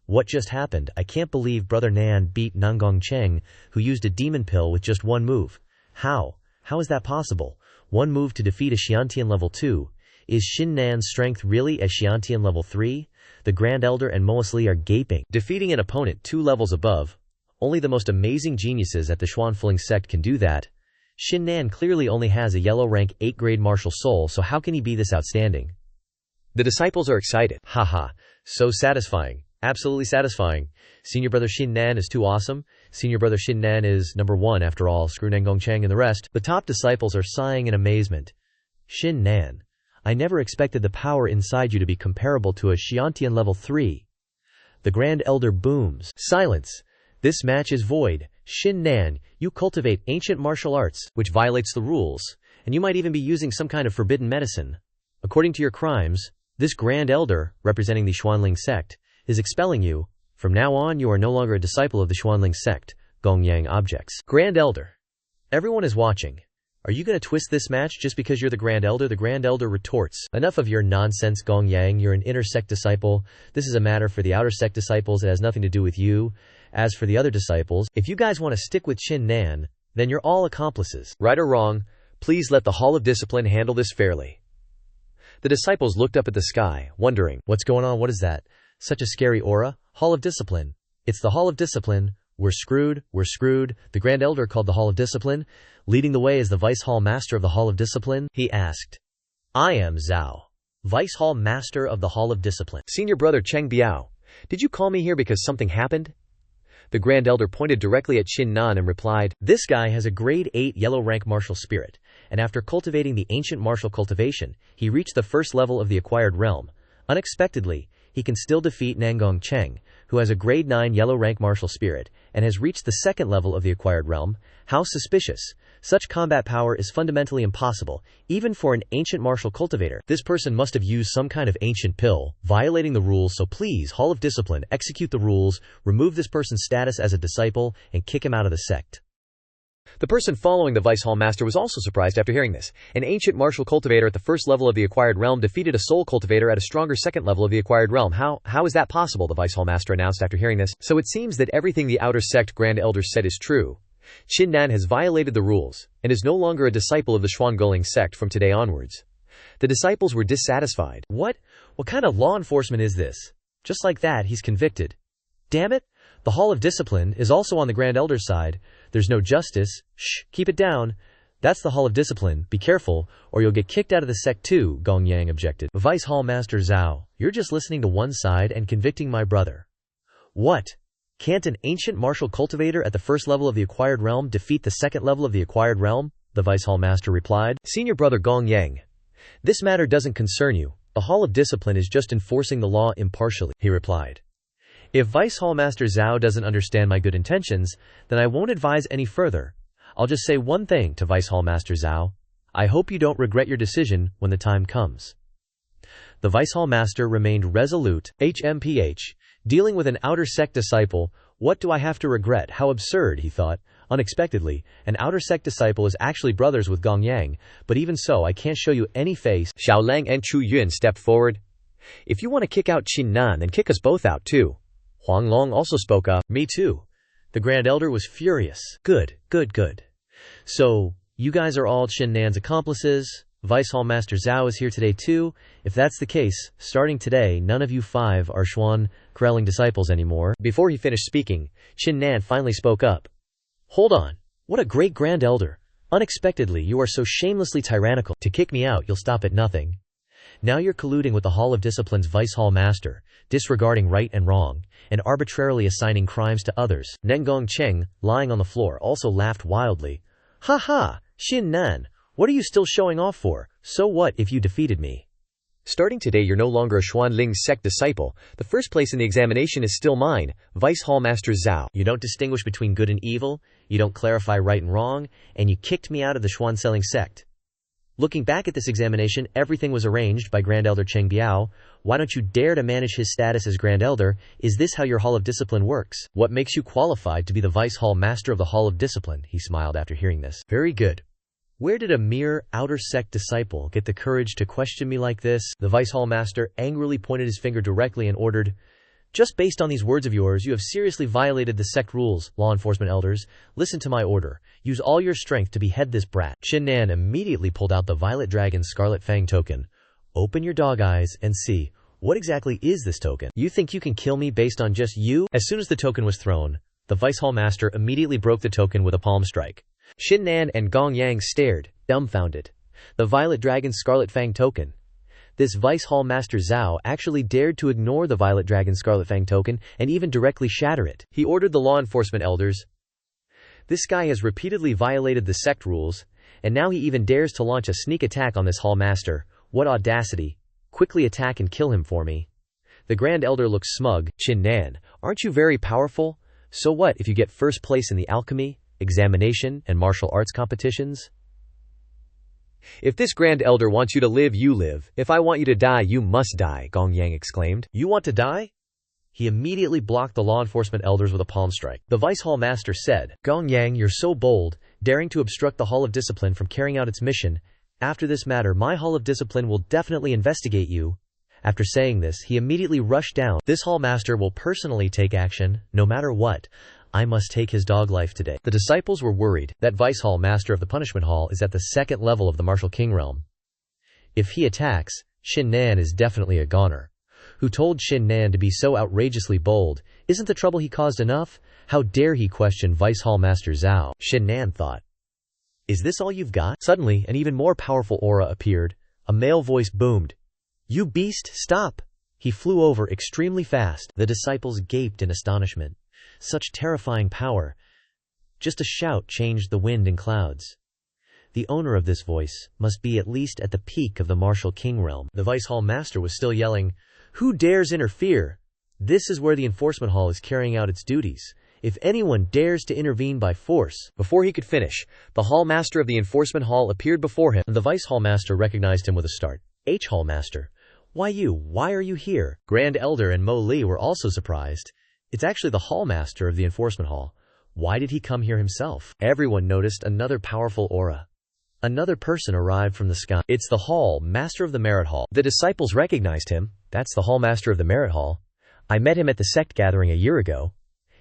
What just happened? I can't believe Brother Nan beat Nangong Cheng, who used a demon pill with just one move. How? How is that possible? One move to defeat a Xiantian level 2. Is Qin Nan's strength really a Xiantian level 3? The Grand Elder and Moas Li are gaping. Defeating an opponent 2 levels above. Only the most amazing geniuses at the Xuanfuling sect can do that. Qin Nan clearly only has a yellow rank 8 grade martial soul, so how can he be this outstanding? The disciples are excited. Haha, so satisfying. Absolutely satisfying. Senior brother Qin Nan is too awesome. Senior brother Qin Nan is number 1 after all, screw Nengong Cheng and the rest. The top disciples are sighing in amazement. Qin Nan, I never expected the power inside you to be comparable to a Xiantian level 3. The Grand Elder booms. Silence. This match is void. Qin Nan, you cultivate ancient martial arts, which violates the rules, and you might even be using some kind of forbidden medicine. According to your crimes, this Grand Elder, representing the Xuanling sect, is expelling you. From now on, you are no longer a disciple of the Xuanling sect. Gongyang objects. Grand Elder. Everyone is watching. Are you going to twist this match just because you're the Grand Elder? The Grand Elder retorts. Enough of your nonsense, Gongyang. You're an inner sect disciple. This is a matter for the outer sect disciples. It has nothing to do with you. As for the other disciples, if you guys want to stick with Qin Nan, then you're all accomplices. Right or wrong, please let the Hall of Discipline handle this fairly. The disciples looked up at the sky, wondering, what's going on? What is that? Such a scary aura? Hall of Discipline. It's the Hall of Discipline. We're screwed. We're screwed. The Grand Elder called the Hall of Discipline. Leading the way is the Vice Hall Master of the Hall of Discipline. He asked, I am Zhao, Vice Hall Master of the Hall of Discipline. Senior brother Cheng Biao, did you call me here because something happened? The Grand Elder pointed directly at Qin Nan and replied, this guy has a grade 8 yellow rank martial spirit, and after cultivating the ancient martial cultivation, he reached the first level of the acquired realm. Unexpectedly, he can still defeat Nangong Cheng, who has a grade 9 yellow rank martial spirit, and has reached the second level of the acquired realm. How suspicious. Such combat power is fundamentally impossible, even for an ancient martial cultivator. This person must have used some kind of ancient pill, violating the rules, so please, Hall of Discipline, execute the rules, remove this person's status as a disciple, and kick him out of the sect. The person following the Vice Hall Master was also surprised after hearing this. An ancient martial cultivator at the first level of the acquired realm defeated a soul cultivator at a stronger second level of the acquired realm. How is that possible? The Vice Hall Master announced after hearing this. So it seems that everything the outer sect Grand Elder said is true. Qin Nan has violated the rules, and is no longer a disciple of the Xuangoling sect from today onwards. The disciples were dissatisfied. What kind of law enforcement is this? Just like that, he's convicted. Damn it! The Hall of Discipline is also on the Grand Elder's side. There's no justice. Shh, keep it down. That's the Hall of Discipline. Be careful, or you'll get kicked out of the sect too, Gong Yang objected. Vice Hall Master Zhao, you're just listening to one side and convicting my brother. What? Can't an ancient martial cultivator at the first level of the acquired realm defeat the second level of the acquired realm? The Vice Hall Master replied. Senior brother Gong Yang, this matter doesn't concern you. The Hall of Discipline is just enforcing the law impartially, he replied. If Vice Hall Master Zhao doesn't understand my good intentions, then I won't advise any further. I'll just say one thing to Vice Hall Master Zhao. I hope you don't regret your decision when the time comes. The Vice Hall Master remained resolute. HMPH. Dealing with an outer sect disciple, what do I have to regret? How absurd, he thought. Unexpectedly, an outer sect disciple is actually brothers with Gong Yang, but even so, I can't show you any face. Xiao Lang and Chu Yun stepped forward. If you want to kick out Qin Nan, then kick us both out too. Huang Long also spoke up. Me too. The Grand Elder was furious. Good. So, you guys are all Qin Nan's accomplices. Vice Hall Master Zhao is here today too. If that's the case, starting today, none of you 5 are Xuan Krelling disciples anymore. Before he finished speaking, Qin Nan finally spoke up. Hold on. What a great Grand Elder. Unexpectedly, you are so shamelessly tyrannical. To kick me out, you'll stop at nothing. Now you're colluding with the Hall of Discipline's Vice Hall Master, disregarding right and wrong, and arbitrarily assigning crimes to others. Nengong Cheng, lying on the floor, also laughed wildly. Ha ha! Qin Nan, what are you still showing off for? So what if you defeated me? Starting today, you're no longer a Xuanling sect disciple. The first place in the examination is still mine, Vice Hall Master Zhao. You don't distinguish between good and evil, you don't clarify right and wrong, and you kicked me out of the Xuanceling sect. Looking back at this examination, everything was arranged by Grand Elder Cheng Biao. Why don't you dare to manage his status as Grand Elder? Is this how your Hall of Discipline works? What makes you qualified to be the Vice Hall Master of the Hall of Discipline? He smiled after hearing this. Very good. Where did a mere outer sect disciple get the courage to question me like this? The Vice Hall Master angrily pointed his finger directly and ordered, just based on these words of yours, you have seriously violated the sect rules. Law enforcement elders, listen to my order. Use all your strength to behead this brat. Qin Nan immediately pulled out the Violet Dragon's Scarlet Fang token. Open your dog eyes and see, what exactly is this token? You think you can kill me based on just you? As soon as the token was thrown, the Vice Hall Master immediately broke the token with a palm strike. Qin Nan and Gong Yang stared, dumbfounded. The Violet Dragon's Scarlet Fang token. This Vice Hall Master Zhao actually dared to ignore the Violet Dragon's Scarlet Fang token and even directly shatter it. He ordered the law enforcement elders. This guy has repeatedly violated the sect rules, and now he even dares to launch a sneak attack on this Hall Master. What audacity. Quickly attack and kill him for me. The Grand Elder looks smug. Qin Nan, aren't you very powerful? So what if you get first place in the alchemy, examination, and martial arts competitions? If this Grand Elder wants you to live, you live. If I want you to die, you must die, Gong Yang exclaimed. You want to die? He immediately blocked the law enforcement elders with a palm strike. The Vice Hall Master said, Gong Yang, you're so bold, daring to obstruct the Hall of Discipline from carrying out its mission. After this matter, my Hall of Discipline will definitely investigate you. After saying this, he immediately rushed down. This Hall Master will personally take action, no matter what. I must take his dog life today. The disciples were worried. That Vice Hall Master of the Punishment Hall is at the second level of the Martial King realm. If he attacks, Qin Nan is definitely a goner. Who told Qin Nan to be so outrageously bold? Isn't the trouble he caused enough? How dare he question Vice Hall Master Zhao? Qin Nan thought. Is this all you've got? Suddenly, an even more powerful aura appeared. A male voice boomed. You beast, stop! He flew over extremely fast. The disciples gaped in astonishment. Such terrifying power. Just a shout changed the wind and clouds. The owner of this voice must be at least at the peak of the Martial King realm. The Vice Hall Master was still yelling, Who dares interfere? This is where the Enforcement Hall is carrying out its duties. If anyone dares to intervene by force. Before he could finish, the Hall Master of the Enforcement Hall appeared before him. The Vice Hall Master recognized him with a start. H Hall Master. Why you? Why are you here? Grand Elder and Mo Li were also surprised. It's actually the Hall Master of the Enforcement Hall. Why did he come here himself? Everyone noticed another powerful aura. Another person arrived from the sky. It's the Hall Master of the Merit Hall. The disciples recognized him. That's the Hall Master of the Merit Hall. I met him at the sect gathering a year ago.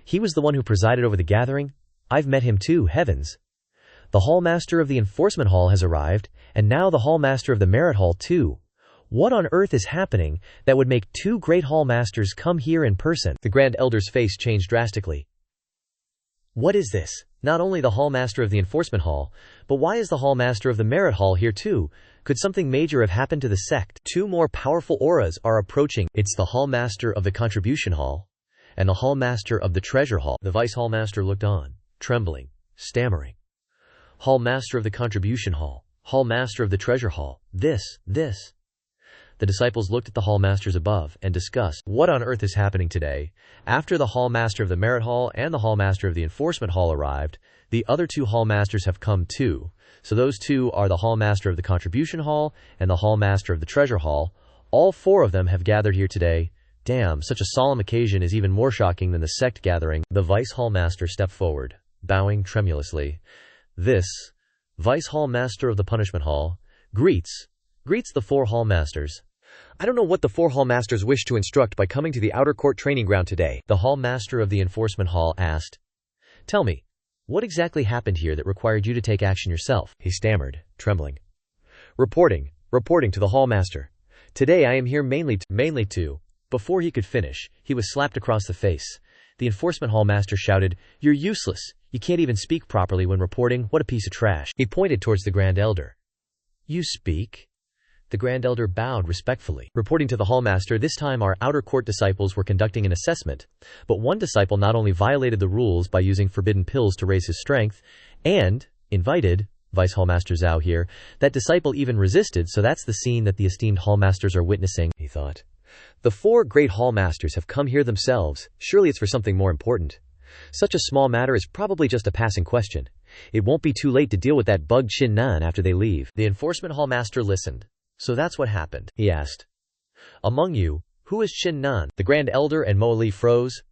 He was the one who presided over the gathering. I've met him too, heavens. The Hall Master of the Enforcement Hall has arrived, and now the Hall Master of the Merit Hall too. What on earth is happening that would make two great Hall Masters come here in person? The Grand Elder's face changed drastically. What is this? Not only the Hall Master of the Enforcement Hall, but why is the Hall Master of the Merit Hall here too? Could something major have happened to the sect? Two more powerful auras are approaching. It's the Hall Master of the Contribution Hall and the Hall Master of the Treasure Hall. The Vice Hall Master looked on, trembling, stammering. Hall Master of the Contribution Hall, Hall Master of the Treasure Hall, this. The disciples looked at the Hall Masters above and discussed, what on earth is happening today? After the Hall Master of the Merit Hall and the Hall Master of the Enforcement Hall arrived, the other two Hall Masters have come too. So those two are the Hall Master of the Contribution Hall and the Hall Master of the Treasure Hall. All four of them have gathered here today. Damn, such a solemn occasion is even more shocking than the sect gathering. The Vice Hall Master stepped forward, bowing tremulously. This, Vice Hall Master of the Punishment Hall, greets the four Hall Masters. I don't know what the four Hall Masters wish to instruct by coming to the outer court training ground today, the Hall Master of the Enforcement Hall asked. Tell me, what exactly happened here that required you to take action yourself? He stammered, trembling. Reporting to the Hall Master. Today I am here mainly to. Before he could finish, he was slapped across the face. The Enforcement Hall Master shouted, You're useless. You can't even speak properly when reporting. What a piece of trash. He pointed towards the Grand Elder. You speak? The Grand Elder bowed respectfully. Reporting to the Hall Master, this time our outer court disciples were conducting an assessment, but one disciple not only violated the rules by using forbidden pills to raise his strength, and invited Vice Hall Master Zhao here, that disciple even resisted, so that's the scene that the esteemed Hall Masters are witnessing, he thought. The four great Hall Masters have come here themselves. Surely it's for something more important. Such a small matter is probably just a passing question. It won't be too late to deal with that bug Qin Nan after they leave. The Enforcement Hall Master listened. So that's what happened, he asked. Among you, who is Qin Nan? The Grand Elder and Mo Li froze.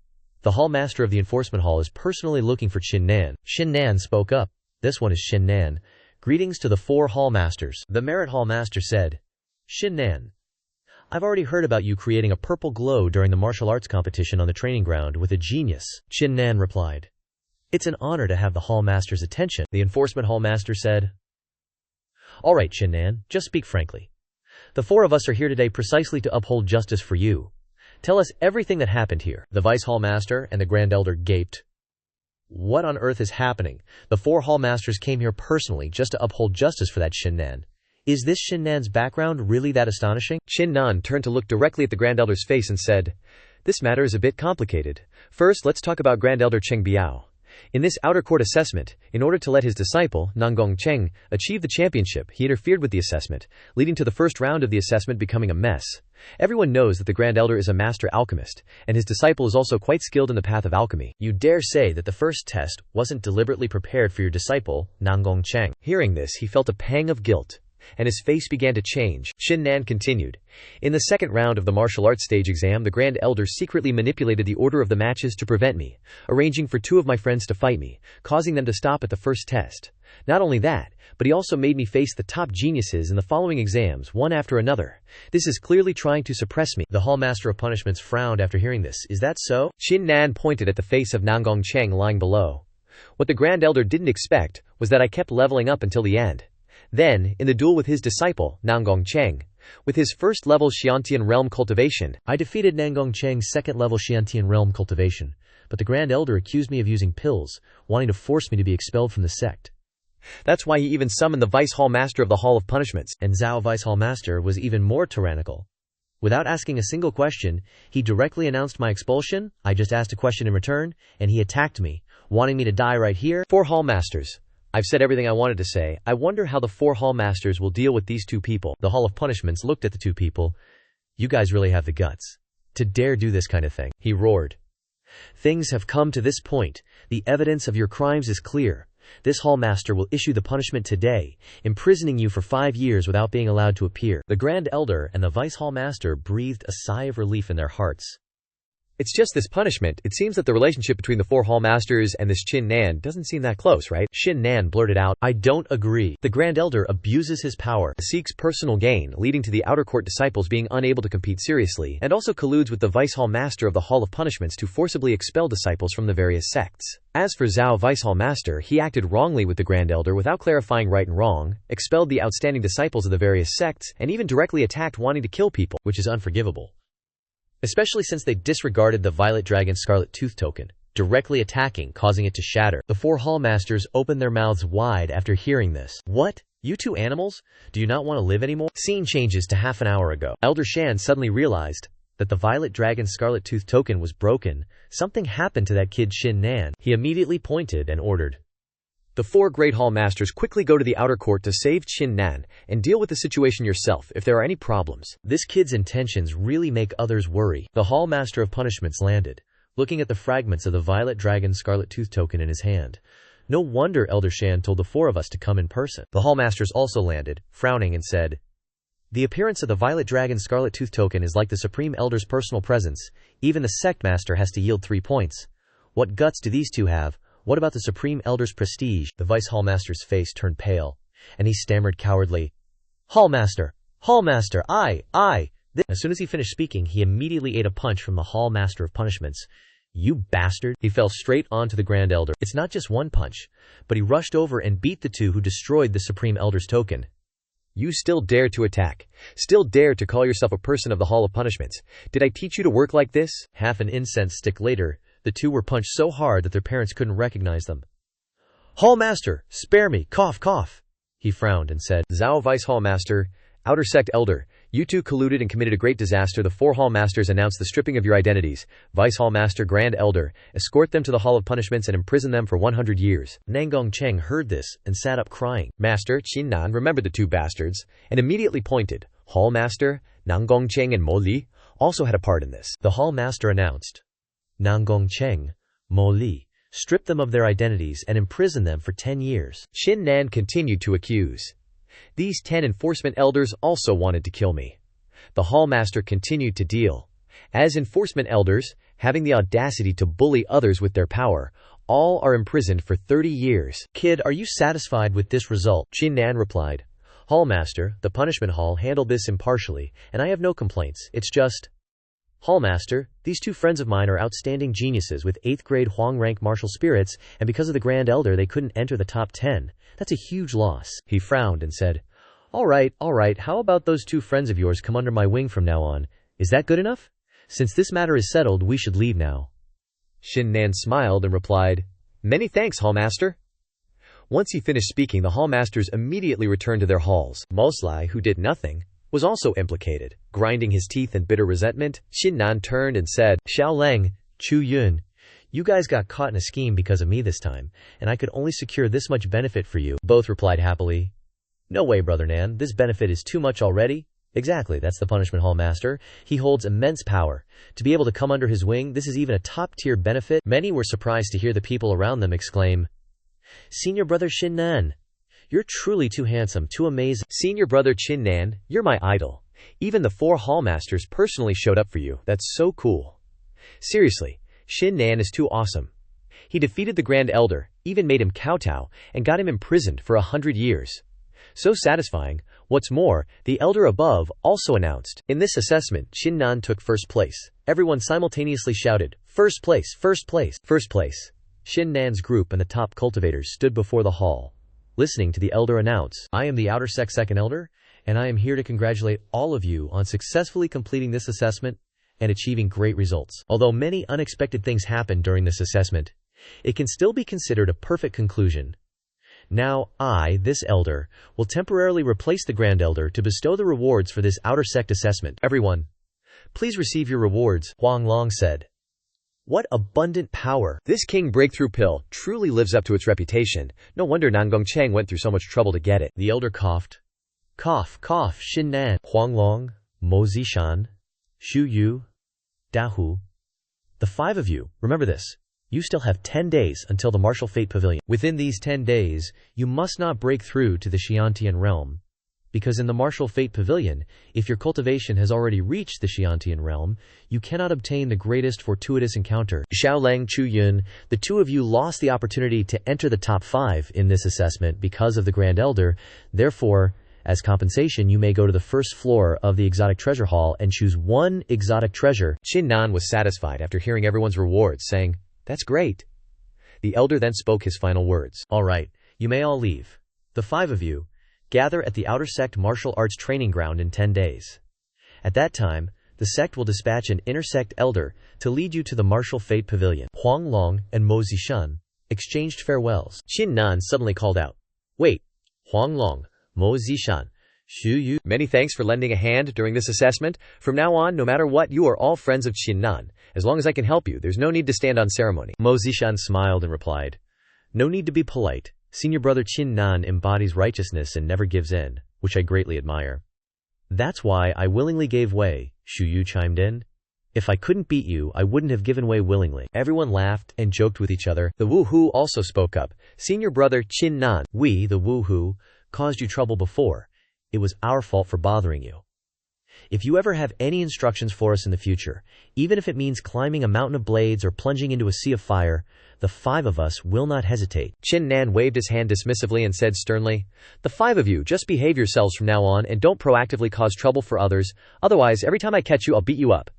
The Hall Master of the Enforcement Hall is personally looking for Qin Nan. Qin Nan spoke up. This one is Qin Nan. Greetings to the four Hall Masters. The Merit Hall Master said, Qin Nan, I've already heard about you creating a purple glow during the martial arts competition on the training ground with a genius. Qin Nan replied. It's an honor to have the Hall Master's attention. The Enforcement Hall Master said. All right, Qin Nan, just speak frankly. The four of us are here today precisely to uphold justice for you. Tell us everything that happened here. The Vice Hall Master and the Grand Elder gaped. What on earth is happening? The four hall masters came here personally just to uphold justice for that Qin Nan. Is this Qin Nan's background really that astonishing? Qin Nan turned to look directly at the Grand Elder's face and said, "This matter is a bit complicated. First, let's talk about Grand Elder Cheng Biao. In this outer court assessment, in order to let his disciple, Nanggong Cheng, achieve the championship, he interfered with the assessment, leading to the first round of the assessment becoming a mess. Everyone knows that the Grand Elder is a master alchemist, and his disciple is also quite skilled in the path of alchemy. You dare say that the first test wasn't deliberately prepared for your disciple, Nanggong Cheng." Hearing this, he felt a pang of guilt, and his face began to change. Qin Nan continued, "In the second round of the martial arts stage exam, the Grand Elder secretly manipulated the order of the matches to prevent me, arranging for two of my friends to fight me, causing them to stop at the first test. Not only that, but he also made me face the top geniuses in the following exams, one after another. This is clearly trying to suppress me." The Hall Master of Punishments frowned after hearing this. "Is that so?" Qin Nan pointed at the face of Nanggong Cheng lying below. "What the Grand Elder didn't expect was that I kept leveling up until the end. Then, in the duel with his disciple, Nanggong Cheng, with his first-level Xiantian realm cultivation, I defeated Nanggong Cheng's second-level Xiantian realm cultivation, but the Grand Elder accused me of using pills, wanting to force me to be expelled from the sect. That's why he even summoned the Vice Hall Master of the Hall of Punishments, and Zhao Vice Hall Master was even more tyrannical. Without asking a single question, he directly announced my expulsion. I just asked a question in return, and he attacked me, wanting me to die right here." Four Hall Masters. I've said everything I wanted to say. I wonder how the four Hall Masters will deal with these two people. The Hall of Punishments looked at the two people. "You guys really have the guts to dare do this kind of thing," he roared. "Things have come to this point. The evidence of your crimes is clear. This Hall Master will issue the punishment today, imprisoning you for 5 years without being allowed to appear." The Grand Elder and the Vice Hall Master breathed a sigh of relief in their hearts. "It's just this punishment. It seems that the relationship between the four Hall Masters and this Qin Nan doesn't seem that close, right?" Qin Nan blurted out, "I don't agree. The Grand Elder abuses his power, seeks personal gain, leading to the outer court disciples being unable to compete seriously, and also colludes with the Vice Hall Master of the Hall of Punishments to forcibly expel disciples from the various sects. As for Zhao Vice Hall Master, he acted wrongly with the Grand Elder without clarifying right and wrong, expelled the outstanding disciples of the various sects, and even directly attacked wanting to kill people, which is unforgivable. Especially since they disregarded the Violet Dragon Scarlet Tooth token, directly attacking, causing it to shatter." The four Hall Masters opened their mouths wide after hearing this. "What? You two animals? Do you not want to live anymore?" Scene changes to half an hour ago. Elder Shan suddenly realized that the Violet Dragon Scarlet Tooth token was broken. Something happened to that kid Qin Nan. He immediately pointed and ordered, "The four Great Hall Masters, quickly go to the outer court to save Qin Nan, and deal with the situation yourself if there are any problems. This kid's intentions really make others worry." The Hall Master of Punishments landed, looking at the fragments of the Violet Dragon Scarlet Tooth token in his hand. "No wonder Elder Shan told the four of us to come in person." The Hall Masters also landed, frowning, and said, "The appearance of the Violet Dragon Scarlet Tooth token is like the Supreme Elder's personal presence. Even the Sect Master has to yield 3 points. What guts do these two have? What about the Supreme Elder's prestige?" The Vice Hall Master's face turned pale, and he stammered cowardly, Hall Master, I. As soon as he finished speaking, he immediately ate a punch from the Hall Master of Punishments. "You bastard!" He fell straight onto the Grand Elder. It's not just one punch, but he rushed over and beat the two who destroyed the Supreme Elder's token. "You still dare to attack? Still dare to call yourself a person of the Hall of Punishments? Did I teach you to work like this?" Half an incense stick later, the two were punched so hard that their parents couldn't recognize them. "Hall Master, spare me, cough, cough." He frowned and said, "Zhao Vice Hall Master, Outer Sect Elder, you two colluded and committed a great disaster. The four Hall Masters announced the stripping of your identities. Vice Hall Master, Grand Elder, escort them to the Hall of Punishments and imprison them for 100 years. Nanggong Cheng heard this and sat up crying. Master Qin Nan remembered the two bastards and immediately pointed. Hall Master, Nanggong Cheng and Mo Li also had a part in this. The Hall Master announced, "Nanggong Cheng, Mo Li, strip them of their identities and imprison them for 10 years. Qin Nan continued to accuse. "These 10 enforcement elders also wanted to kill me." The Hall Master continued to deal. "As enforcement elders, having the audacity to bully others with their power, all are imprisoned for 30 years. Kid, are you satisfied with this result?" Qin Nan replied, "Hall Master, the Punishment Hall handled this impartially, and I have no complaints. It's just... Hall Master, these two friends of mine are outstanding geniuses with 8th grade Huang rank martial spirits, and because of the Grand Elder they couldn't enter the top 10. That's a huge loss." He frowned and said, all right, how about those two friends of yours come under my wing from now on? Is that good enough? Since this matter is settled, we should leave now." Qin Nan smiled and replied, Many thanks, Hallmaster. Once he finished speaking, the Hallmasters immediately returned to their halls. Moslai, who did nothing, was also implicated. Grinding his teeth in bitter resentment, Qin Nan turned and said, Xiao Leng, Chu Yun, you guys got caught in a scheme because of me this time, and I could only secure this much benefit for you. Both replied happily, No way, Brother Nan, this benefit is too much already. Exactly, that's the punishment, Hallmaster. He holds immense power. To be able to come under his wing, this is even a top-tier benefit. Many were surprised to hear the people around them exclaim, Senior Brother Qin Nan, you're truly too handsome, too amazing. Senior Brother Qin Nan, you're my idol. Even the 4 Hallmasters personally showed up for you. That's so cool. Seriously, Qin Nan is too awesome. He defeated the Grand Elder, even made him kowtow, and got him imprisoned for 100 years. So satisfying. What's more, the elder above also announced. In this assessment, Qin Nan took first place. Everyone simultaneously shouted, First place, first place, first place. Qin Nan's group and the top cultivators stood before the hall, listening to the elder announce, I am the Outer Sect Second Elder, and I am here to congratulate all of you on successfully completing this assessment and achieving great results. Although many unexpected things happened during this assessment, it can still be considered a perfect conclusion. Now, I, this elder, will temporarily replace the Grand Elder to bestow the rewards for this Outer Sect assessment. Everyone, please receive your rewards, Huang Long said. What abundant power! This King Breakthrough Pill truly lives up to its reputation. No wonder Nangong Cheng went through so much trouble to get it. The elder coughed. Cough, cough, Qin Nan, Huang Long, Mo Zishan, Xu Yu, Da Hu. The 5 of you, remember this. You still have 10 days until the Martial Fate Pavilion. Within these 10 days, you must not break through to the Xiantian realm. Because in the Martial Fate Pavilion, if your cultivation has already reached the Xiantian realm, you cannot obtain the greatest fortuitous encounter. Xiao Lang, Chu Yun, the 2 of you lost the opportunity to enter the top 5 in this assessment because of the Grand Elder. Therefore, as compensation, you may go to the first floor of the Exotic Treasure Hall and choose 1 exotic treasure. Qin Nan was satisfied after hearing everyone's rewards, saying, That's great. The elder then spoke his final words. All right, you may all leave. The 5 of you, gather at the Outer Sect Martial Arts Training Ground in 10 days. At that time, the sect will dispatch an Intersect Elder to lead you to the Martial Fate Pavilion. Huang Long and Mo Zishan exchanged farewells. Qin Nan suddenly called out, Wait, Huang Long, Mo Zishan, Xu Yu, many thanks for lending a hand during this assessment. From now on, no matter what, you are all friends of Qin Nan. As long as I can help you, there's no need to stand on ceremony. Mo Zishan smiled and replied, No need to be polite. Senior Brother Qin Nan embodies righteousness and never gives in, which I greatly admire. That's why I willingly gave way, Xu Yu chimed in. If I couldn't beat you, I wouldn't have given way willingly. Everyone laughed and joked with each other. The Wu-Hu also spoke up. Senior Brother Qin Nan, we, the Wu-Hu, caused you trouble before. It was our fault for bothering you. If you ever have any instructions for us in the future, even if it means climbing a mountain of blades or plunging into a sea of fire, the 5 of us will not hesitate. Qin Nan waved his hand dismissively and said sternly, The 5 of you, just behave yourselves from now on and don't proactively cause trouble for others, otherwise every time I catch you I'll beat you up.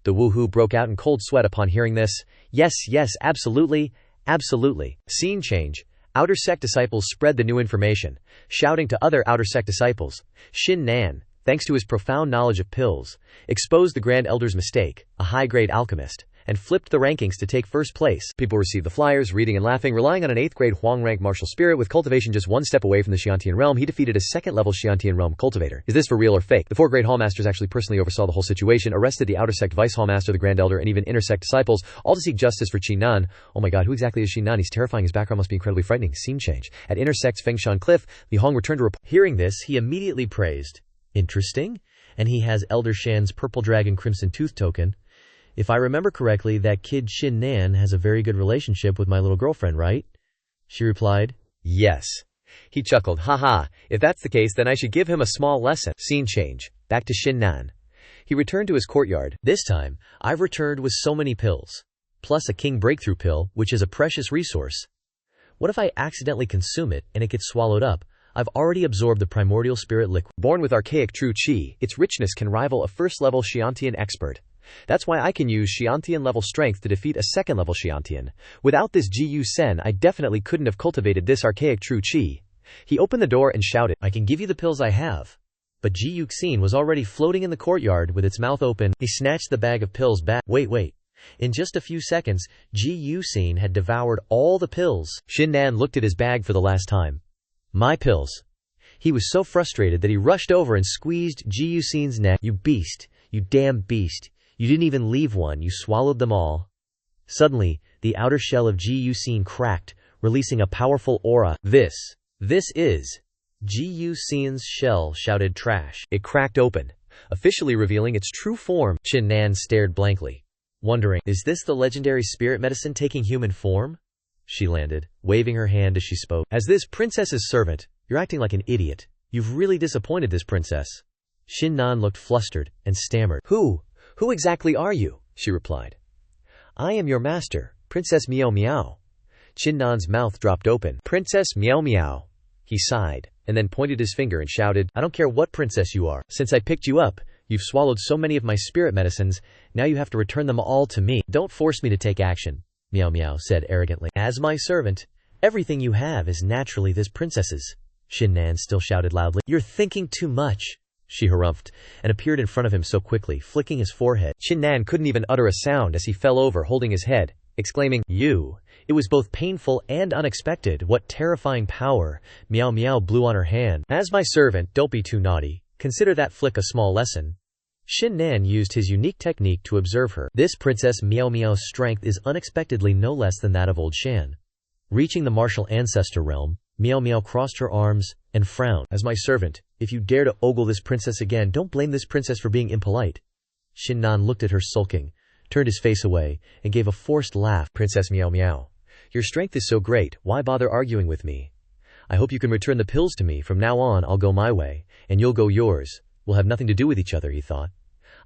The Wu-Hu broke out in cold sweat upon hearing this. Yes, yes, absolutely, absolutely. Scene change. Outer Sect disciples spread the new information, shouting to other Outer Sect disciples. Qin Nan, thanks to his profound knowledge of pills, exposed the Grand Elder's mistake, a high-grade alchemist, and flipped the rankings to take first place. People received the flyers, reading and laughing. Relying on an 8th-grade Huang rank martial spirit with cultivation just 1 step away from the Xiantian realm, he defeated a 2nd-level Xiantian realm cultivator. Is this for real or fake? The 4th-grade Hallmasters actually personally oversaw the whole situation, arrested the Outer Sect Vice Hallmaster, the Grand Elder, and even Intersect disciples, all to seek justice for Qin Nan. Oh my god, who exactly is Qin Nan? He's terrifying. His background must be incredibly frightening. Scene change. At Intersect's Fengshan Cliff, Li Hong returned to report. Hearing this, he immediately praised. Interesting. And he has Elder Shan's Purple Dragon Crimson Tooth token. If I remember correctly, that kid Qin Nan has a very good relationship with my little girlfriend, right? She replied, Yes. He chuckled, Haha, if that's the case then I should give him a small lesson. Scene change. Back to Qin Nan. He returned to his courtyard. This time, I've returned with so many pills. Plus a King Breakthrough Pill, which is a precious resource. What if I accidentally consume it and it gets swallowed up? I've already absorbed the primordial spirit liquid. Born with archaic true qi, its richness can rival a first-level Xiantian expert. That's why I can use Xiantian-level strength to defeat a second-level Xiantian. Without this Ji Sen, I definitely couldn't have cultivated this archaic true qi. He opened the door and shouted, I can give you the pills I have. But Ji Yuxin was already floating in the courtyard with its mouth open. He snatched the bag of pills back. Wait. In just a few seconds, Ji Yuxin had devoured all the pills. Qin Nan looked at his bag for the last time. My pills. He was so frustrated that he rushed over and squeezed Ji Yuxin's neck. You beast, you damn beast. You didn't even leave one, you swallowed them all. Suddenly, the outer shell of Ji Yuxin cracked, releasing a powerful aura. This is Ji Yuxin's shell, shouted Trash. It cracked open, officially revealing its true form. Qin Nan stared blankly, wondering, is this the legendary spirit medicine taking human form? She landed, waving her hand as she spoke. As this princess's servant, you're acting like an idiot. You've really disappointed this princess. Qin Nan looked flustered and stammered. Who exactly are you? She replied. I am your master, Princess Miao Miao. Qin Nan's mouth dropped open. Princess Miao Miao. He sighed, and then pointed his finger and shouted, I don't care what princess you are. Since I picked you up, you've swallowed so many of my spirit medicines, now you have to return them all to me. Don't force me to take action, Miao Miao said arrogantly. As my servant, everything you have is naturally this princess's. Qin Nan still shouted loudly. You're thinking too much, she harumphed, and appeared in front of him so quickly, flicking his forehead. Qin Nan couldn't even utter a sound as he fell over holding his head, exclaiming, You! It was both painful and unexpected. What terrifying power! Miao Miao blew on her hand. As my servant, don't be too naughty. Consider that flick a small lesson. Qin Nan used his unique technique to observe her. This Princess Miao Miao's strength is unexpectedly no less than that of old Shan. Reaching the martial ancestor realm, Miao Miao crossed her arms and frowned. As my servant, if you dare to ogle this princess again, don't blame this princess for being impolite. Qin Nan looked at her sulking, turned his face away, and gave a forced laugh. Princess Miao Miao, your strength is so great, why bother arguing with me? I hope you can return the pills to me. From now on, I'll go my way, and you'll go yours. We'll have nothing to do with each other, he thought.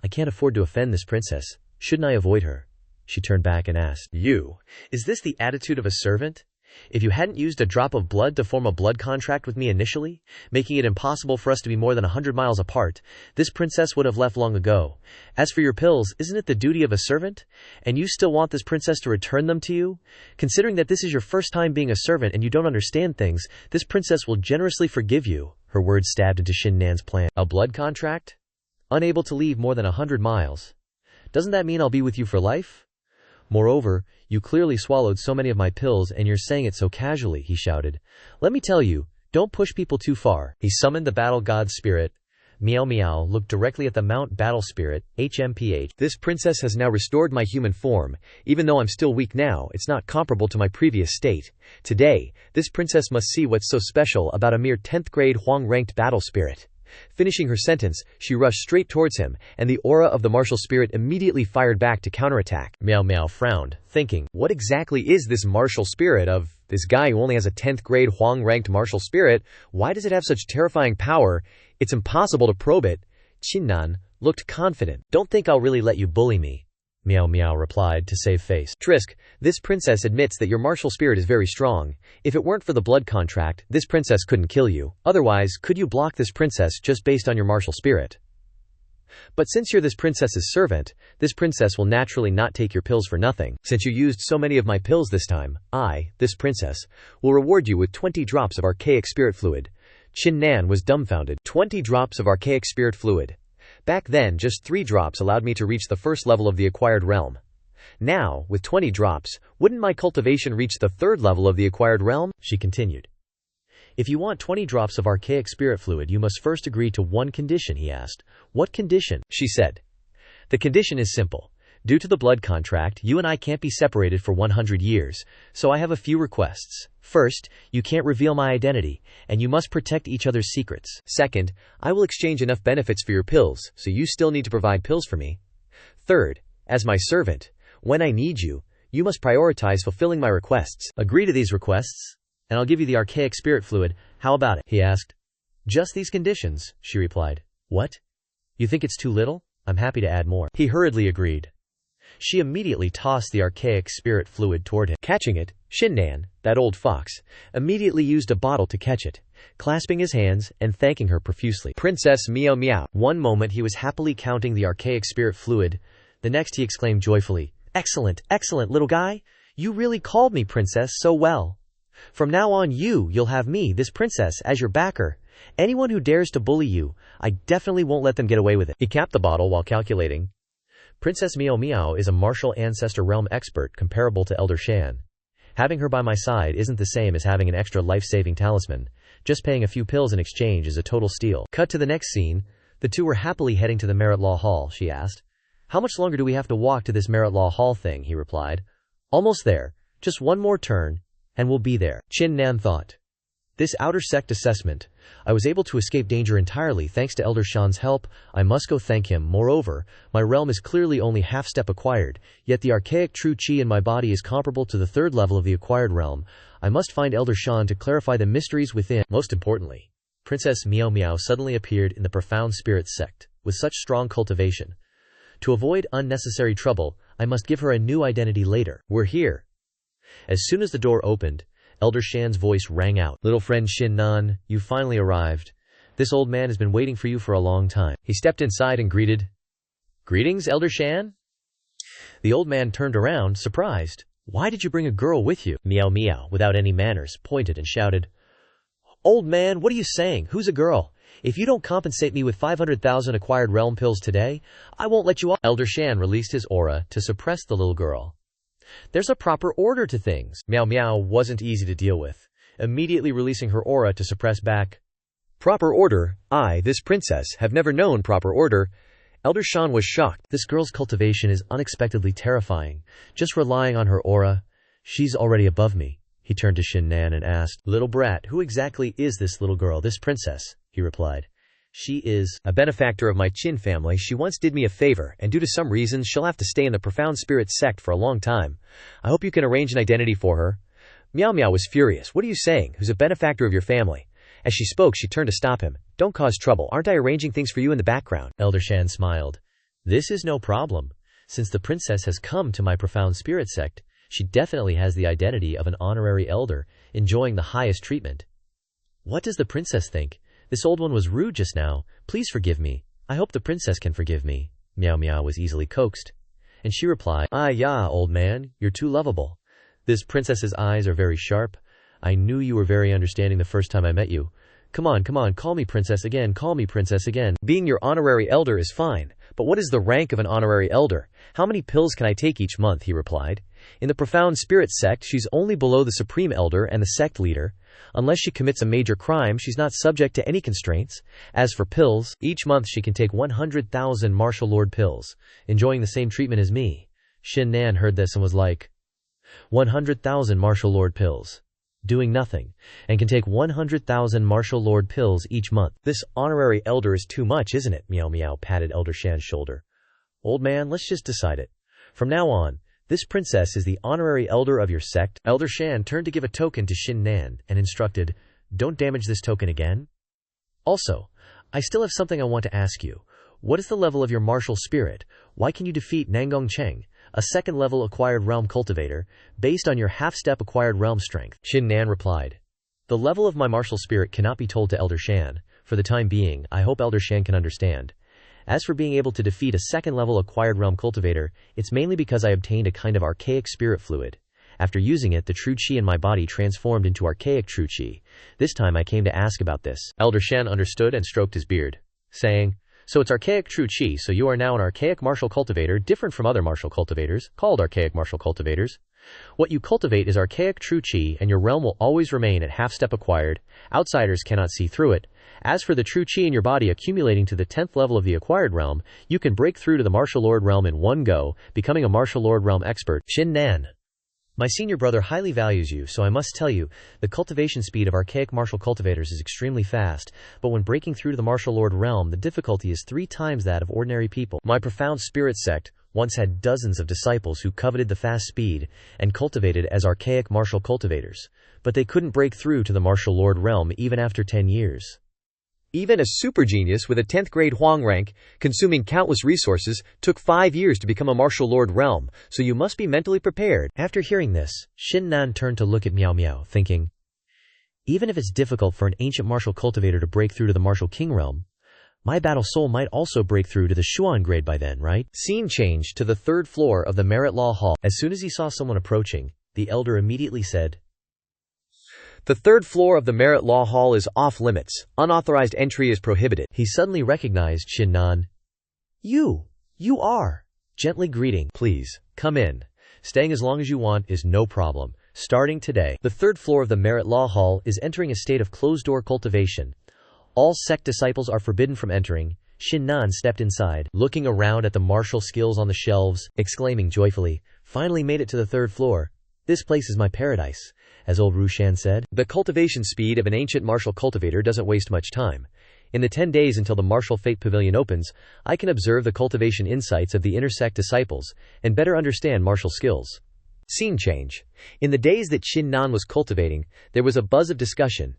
I can't afford to offend this princess. Shouldn't I avoid her? She turned back and asked, Is this the attitude of a servant? If you hadn't used a drop of blood to form a blood contract with me initially, making it impossible for us to be more than 100 miles apart, this princess would have left long ago. As for your pills, isn't it the duty of a servant? And you still want this princess to return them to you? Considering that this is your first time being a servant and you don't understand things, this princess will generously forgive you. Her words stabbed into Qin Nan's plan. A blood contract? Unable to leave more than 100 miles. Doesn't that mean I'll be with you for life? Moreover, you clearly swallowed so many of my pills and you're saying it so casually, he shouted. Let me tell you, don't push people too far. He summoned the battle god spirit. Miao Miao looked directly at the Mount Battle Spirit, HMPH. This princess has now restored my human form. Even though I'm still weak now, it's not comparable to my previous state. Today, this princess must see what's so special about a mere 10th grade Huang-ranked battle spirit. Finishing her sentence, she rushed straight towards him, and the aura of the martial spirit immediately fired back to counterattack. Miao Miao frowned, thinking, what exactly is this martial spirit of this guy who only has a 10th grade Huang-ranked martial spirit? Why does it have such terrifying power? It's impossible to probe it. Qin Nan looked confident. Don't think I'll really let you bully me, Miao Miao replied to save face. Trisk, this princess admits that your martial spirit is very strong. If it weren't for the blood contract, this princess couldn't kill you. Otherwise, could you block this princess just based on your martial spirit? But since you're this princess's servant, this princess will naturally not take your pills for nothing. Since you used so many of my pills this time, I, this princess, will reward you with 20 drops of archaic spirit fluid. Qin Nan was dumbfounded. 20 drops of archaic spirit fluid. Back then, just 3 drops allowed me to reach the first level of the acquired realm. Now, with 20 drops, wouldn't my cultivation reach the 3rd level of the acquired realm? She continued. If you want 20 drops of archaic spirit fluid, you must first agree to one condition, he asked. What condition? She said. The condition is simple. Due to the blood contract, you and I can't be separated for 100 years, so I have a few requests. First, you can't reveal my identity, and you must protect each other's secrets. Second, I will exchange enough benefits for your pills, so you still need to provide pills for me. Third, as my servant, when I need you, you must prioritize fulfilling my requests. Agree to these requests, and I'll give you the archaic spirit fluid. How about it? He asked. Just these conditions, she replied. What? You think it's too little? I'm happy to add more. He hurriedly agreed. She immediately tossed the archaic spirit fluid toward him. Catching it, Qin Nan, that old fox, immediately used a bottle to catch it, clasping his hands and thanking her profusely. Princess Miao Miao. One moment he was happily counting the archaic spirit fluid, the next he exclaimed joyfully, Excellent, excellent, little guy! You really called me princess so well. From now on you'll have me, this princess, as your backer. Anyone who dares to bully you, I definitely won't let them get away with it. He capped the bottle while calculating. Princess Miao Miao is a martial ancestor realm expert comparable to Elder Shan. Having her by my side isn't the same as having an extra life-saving talisman. Just paying a few pills in exchange is a total steal. Cut to the next scene. The two were happily heading to the Merit Law Hall, she asked. How much longer do we have to walk to this Merit Law Hall thing, he replied. Almost there. Just one more turn, and we'll be there. Qin Nan thought. This outer sect assessment. I was able to escape danger entirely thanks to Elder Shan's help. I must go thank him. Moreover, my realm is clearly only half-step acquired, yet the archaic true qi in my body is comparable to the third level of the acquired realm. I must find Elder Shan to clarify the mysteries within. Most importantly, Princess Miao Miao suddenly appeared in the profound spirit sect, with such strong cultivation. To avoid unnecessary trouble, I must give her a new identity later. We're here. As soon as the door opened, Elder Shan's voice rang out. Little friend Qin Nan, you finally arrived. This old man has been waiting for you for a long time. He stepped inside and greeted. Greetings, Elder Shan? The old man turned around, surprised. Why did you bring a girl with you? Miao Miao, without any manners, pointed and shouted. Old man, what are you saying? Who's a girl? If you don't compensate me with 500,000 acquired realm pills today, I won't let you off. Elder Shan released his aura to suppress the little girl. There's a proper order to things. Miao Miao wasn't easy to deal with, immediately releasing her aura to suppress back. Proper order? This princess, have never known proper order. Elder Shan was shocked. This girl's cultivation is unexpectedly terrifying. Just relying on her aura, she's already above me. He turned to Qin Nan and asked, Little brat, who exactly is this little girl, this princess? He replied. She is a benefactor of my Qin family. She once did me a favor, and due to some reasons, she'll have to stay in the profound spirit sect for a long time. I hope you can arrange an identity for her. Miao Miao was furious. What are you saying? Who's a benefactor of your family? As she spoke, she turned to stop him. Don't cause trouble. Aren't I arranging things for you in the background? Elder Shan smiled. This is no problem. Since the princess has come to my profound spirit sect, she definitely has the identity of an honorary elder, enjoying the highest treatment. What does the princess think? This old one was rude just now. Please forgive me. I hope the princess can forgive me. Miao Miao was easily coaxed. And she replied, yeah, old man, you're too lovable. This princess's eyes are very sharp. I knew you were very understanding the first time I met you. Come on, call me princess again, call me princess again. Being your honorary elder is fine, but what is the rank of an honorary elder? How many pills can I take each month? He replied. In the profound spirit sect, she's only below the supreme elder and the sect leader. Unless she commits a major crime, she's not subject to any constraints. As for pills, each month she can take 100,000 martial lord pills, enjoying the same treatment as me. Qin Nan heard this and was like, 100,000 martial lord pills. Doing nothing, and can take 100,000 martial lord pills each month. This honorary elder is too much, isn't it? Miao Miao patted Elder Shan's shoulder. Old man, let's just decide it. From now on, this princess is the honorary elder of your sect. Elder Shan turned to give a token to Qin Nan and instructed, don't damage this token again. Also, I still have something I want to ask you. What is the level of your martial spirit? Why can you defeat Nangong Cheng, a second-level acquired realm cultivator, based on your half-step acquired realm strength? Qin Nan replied. The level of my martial spirit cannot be told to Elder Shan. For the time being, I hope Elder Shan can understand. As for being able to defeat a second-level acquired realm cultivator, it's mainly because I obtained a kind of archaic spirit fluid. After using it, the true qi in my body transformed into archaic true qi. This time I came to ask about this. Elder Shan understood and stroked his beard, saying, So it's archaic true qi, so you are now an archaic martial cultivator different from other martial cultivators, called archaic martial cultivators. What you cultivate is archaic true qi, and your realm will always remain at half-step acquired. Outsiders cannot see through it. As for the true qi in your body accumulating to the 10th level of the acquired realm, you can break through to the martial lord realm in one go, becoming a martial lord realm expert. Qin Nan. My senior brother highly values you, so I must tell you, the cultivation speed of archaic martial cultivators is extremely fast, but when breaking through to the martial lord realm, the difficulty is 3 times that of ordinary people. My profound spirit sect once had dozens of disciples who coveted the fast speed and cultivated as archaic martial cultivators, but they couldn't break through to the martial lord realm even after 10 years. Even a super genius with a 10th grade Huang rank, consuming countless resources, took 5 years to become a martial lord realm, so you must be mentally prepared. After hearing this, Qin Nan turned to look at Miao Miao, thinking, even if it's difficult for an ancient martial cultivator to break through to the martial king realm, my battle soul might also break through to the Xuan grade by then, right? Scene changed to the 3rd floor of the Merit Law Hall. As soon as he saw someone approaching, the elder immediately said, The 3rd floor of the Merit Law Hall is off limits. Unauthorized entry is prohibited. He suddenly recognized Qin Nan. You are gently greeting, "Please, come in. Staying as long as you want is no problem. Starting today." The third floor of the Merit Law Hall is entering a state of closed-door cultivation. All sect disciples are forbidden from entering. Qin Nan stepped inside, looking around at the martial skills on the shelves, exclaiming joyfully, "Finally made it to the third floor. This place is my paradise," as old Rushan said. The cultivation speed of an ancient martial cultivator doesn't waste much time. In the 10 days until the Martial Fate Pavilion opens, I can observe the cultivation insights of the inner sect disciples, and better understand martial skills. Scene change. In the days that Qin Nan was cultivating, there was a buzz of discussion.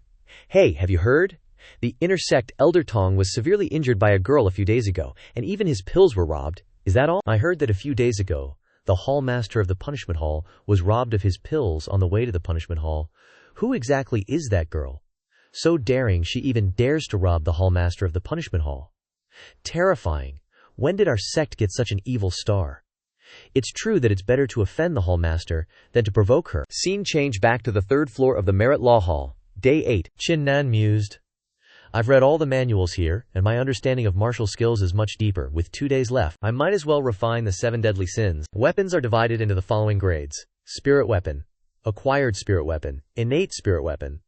"Hey, have you heard? The inner sect Elder Tong was severely injured by a girl a few days ago, and even his pills were robbed. Is that all?" I heard that a few days ago, the hall master of the punishment hall was robbed of his pills on the way to the punishment hall. Who exactly is that girl? So daring she even dares to rob the hall master of the punishment hall. Terrifying. When did our sect get such an evil star? It's true that it's better to offend the hall master than to provoke her. Scene change back to the third floor of the Merit Law Hall. Day 8. Qin Nan mused. I've read all the manuals here, and my understanding of martial skills is much deeper. With 2 days left, I might as well refine the 7 deadly sins. Weapons are divided into the following grades: spirit weapon, acquired spirit weapon, innate spirit weapon.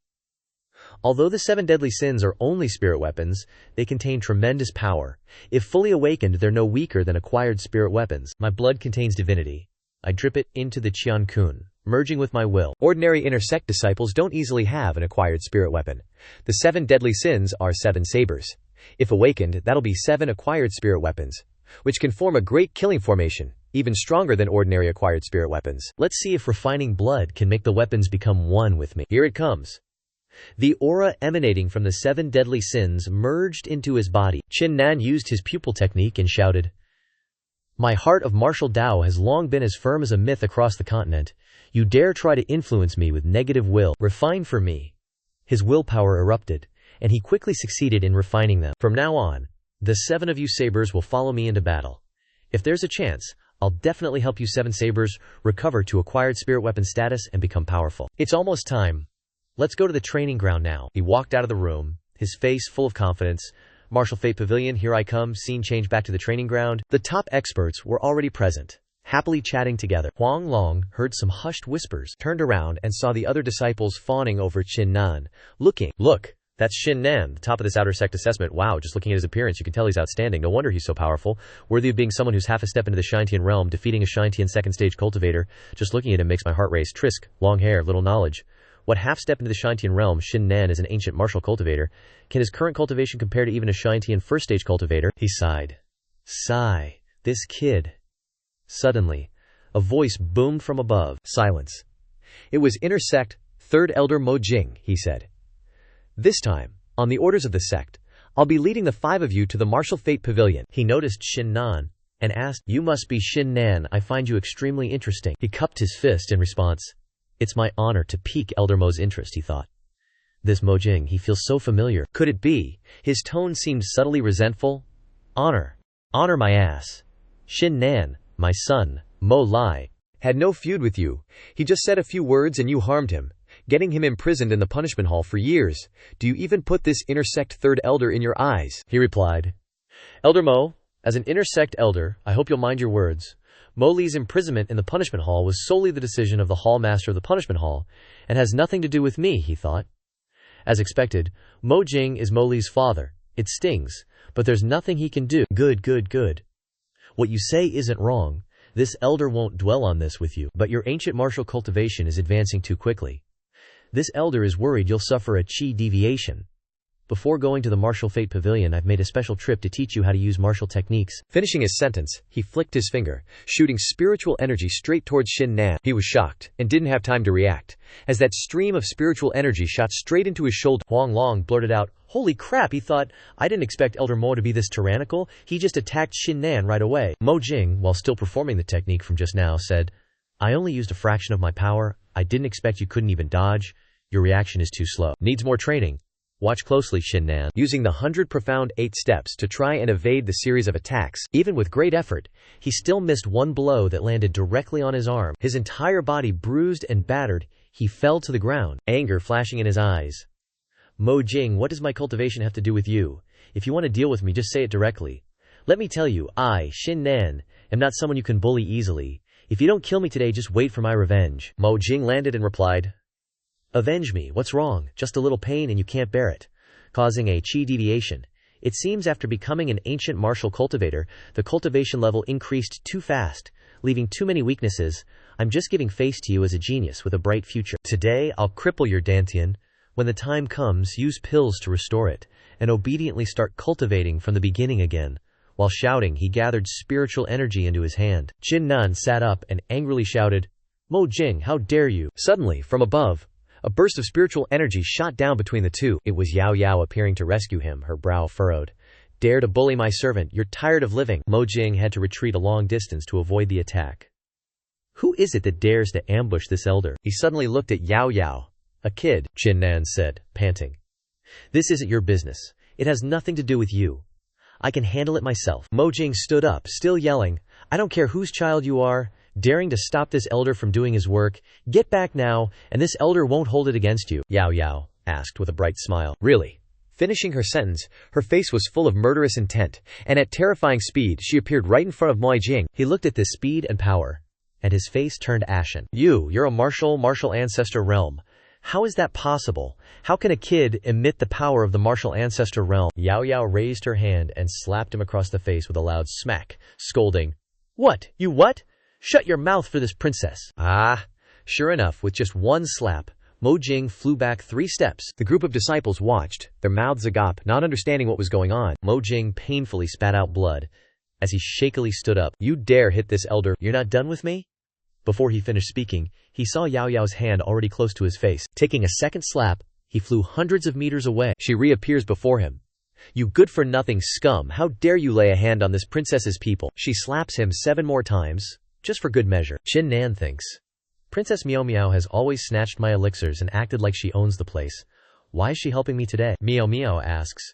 Although the 7 deadly sins are only spirit weapons, they contain tremendous power. If fully awakened, they're no weaker than acquired spirit weapons. My blood contains divinity. I drip it into the Qian Kun, merging with my will. Ordinary inner sect disciples don't easily have an acquired spirit weapon. The 7 deadly sins are 7 sabers. If awakened, that'll be 7 acquired spirit weapons, which can form a great killing formation, even stronger than ordinary acquired spirit weapons. Let's see if refining blood can make the weapons become one with me. Here it comes. The aura emanating from the 7 deadly sins merged into his body. Qin Nan used his pupil technique and shouted, "My heart of martial Tao has long been as firm as a myth across the continent. You dare try to influence me with negative will. Refine for me." His willpower erupted, and he quickly succeeded in refining them. From now on, the 7 of you sabers will follow me into battle. If there's a chance, I'll definitely help you 7 sabers recover to acquired spirit weapon status and become powerful. It's almost time. Let's go to the training ground now. He walked out of the room, his face full of confidence. Martial Fate Pavilion, here I come. Scene change back to the training ground. The top experts were already present, happily chatting together. Huang Long heard some hushed whispers, turned around and saw the other disciples fawning over Qin Nan. Look, that's Qin Nan, the top of this outer sect assessment. Wow, just looking at his appearance, you can tell he's outstanding. No wonder he's so powerful, worthy of being someone who's half a step into the Shintian realm, defeating a Shintian second stage cultivator. Just looking at him makes my heart race. Trisk, long hair, little knowledge. What half step into the Shintian realm? Qin Nan is an ancient martial cultivator. Can his current cultivation compare to even a Shintian first stage cultivator? He sighed. Sigh. This kid. Suddenly, a voice boomed from above. Silence. It was inner sect, third elder Mo Jing, he said. This time, on the orders of the sect, I'll be leading the 5 of you to the Martial Fate Pavilion. He noticed Qin Nan and asked, "You must be Qin Nan. I find you extremely interesting." He cupped his fist in response. It's my honor to pique Elder Mo's interest, he thought. This Mo Jing, he feels so familiar. Could it be? His tone seemed subtly resentful. Honor. Honor my ass. Qin Nan, my son, Mo Lai, had no feud with you. He just said a few words and you harmed him, getting him imprisoned in the punishment hall for years. Do you even put this inner sect third elder in your eyes? He replied. Elder Mo, as an inner sect elder, I hope you'll mind your words. Mo Li's imprisonment in the punishment hall was solely the decision of the hall master of the punishment hall, and has nothing to do with me, he thought. As expected, Mo Jing is Mo Li's father. It stings, but there's nothing he can do. Good. What you say isn't wrong. This elder won't dwell on this with you, but your ancient martial cultivation is advancing too quickly. This elder is worried you'll suffer a chi deviation. Before going to the Martial Fate Pavilion, I've made a special trip to teach you how to use martial techniques. Finishing his sentence, he flicked his finger, shooting spiritual energy straight towards Qin Nan. He was shocked, and didn't have time to react, as that stream of spiritual energy shot straight into his shoulder. Huang Long blurted out, "Holy crap," he thought. I didn't expect Elder Mo to be this tyrannical. He just attacked Qin Nan right away. Mo Jing, while still performing the technique from just now, said, I only used a fraction of my power. I didn't expect you couldn't even dodge. Your reaction is too slow. Needs more training. Watch closely, Qin Nan. Using the 100 profound 8 steps to try and evade the series of attacks, even with great effort, he still missed one blow that landed directly on his arm. His entire body bruised and battered, he fell to the ground, anger flashing in his eyes. Mo Jing, what does my cultivation have to do with you? If you want to deal with me, just say it directly. Let me tell you, I, Qin Nan, am not someone you can bully easily. If you don't kill me today, just wait for my revenge. Mo Jing landed and replied, Avenge me, what's wrong? Just a little pain and you can't bear it. Causing a chi deviation. It seems after becoming an ancient martial cultivator, the cultivation level increased too fast, leaving too many weaknesses. I'm just giving face to you as a genius with a bright future. Today, I'll cripple your dantian. When the time comes, use pills to restore it, and obediently start cultivating from the beginning again. While shouting, he gathered spiritual energy into his hand. Qin Nan sat up and angrily shouted, Mo Jing, how dare you? Suddenly, from above, a burst of spiritual energy shot down between the two. It was Yao Yao appearing to rescue him, her brow furrowed. Dare to bully my servant, you're tired of living. Mo Jing had to retreat a long distance to avoid the attack. Who is it that dares to ambush this elder? He suddenly looked at Yao Yao. A kid, Qin Nan said, panting. This isn't your business. It has nothing to do with you. I can handle it myself. Mo Jing stood up, still yelling, I don't care whose child you are, daring to stop this elder from doing his work. Get back now, and this elder won't hold it against you. Yao Yao asked with a bright smile. Really? Finishing her sentence, her face was full of murderous intent, and at terrifying speed she appeared right in front of Mo Jing. He looked at this speed and power, and his face turned ashen. You're a martial ancestor realm. How is that possible? How can a kid emit the power of the martial ancestor realm? Yao Yao raised her hand and slapped him across the face with a loud smack, scolding, What? You what? Shut your mouth for this princess. Ah, sure enough, with just one slap, Mo Jing flew back 3 steps. The group of disciples watched, their mouths agape, not understanding what was going on. Mo Jing painfully spat out blood as he shakily stood up. You dare hit this elder? You're not done with me? Before he finished speaking, he saw Yao Yao's hand already close to his face. Taking a second slap, he flew hundreds of meters away. She reappears before him. You good-for-nothing scum, how dare you lay a hand on this princess's people? She slaps him 7 more times, just for good measure. Qin Nan thinks, Princess Miao Miao has always snatched my elixirs and acted like she owns the place. Why is she helping me today? Miao Miao asks,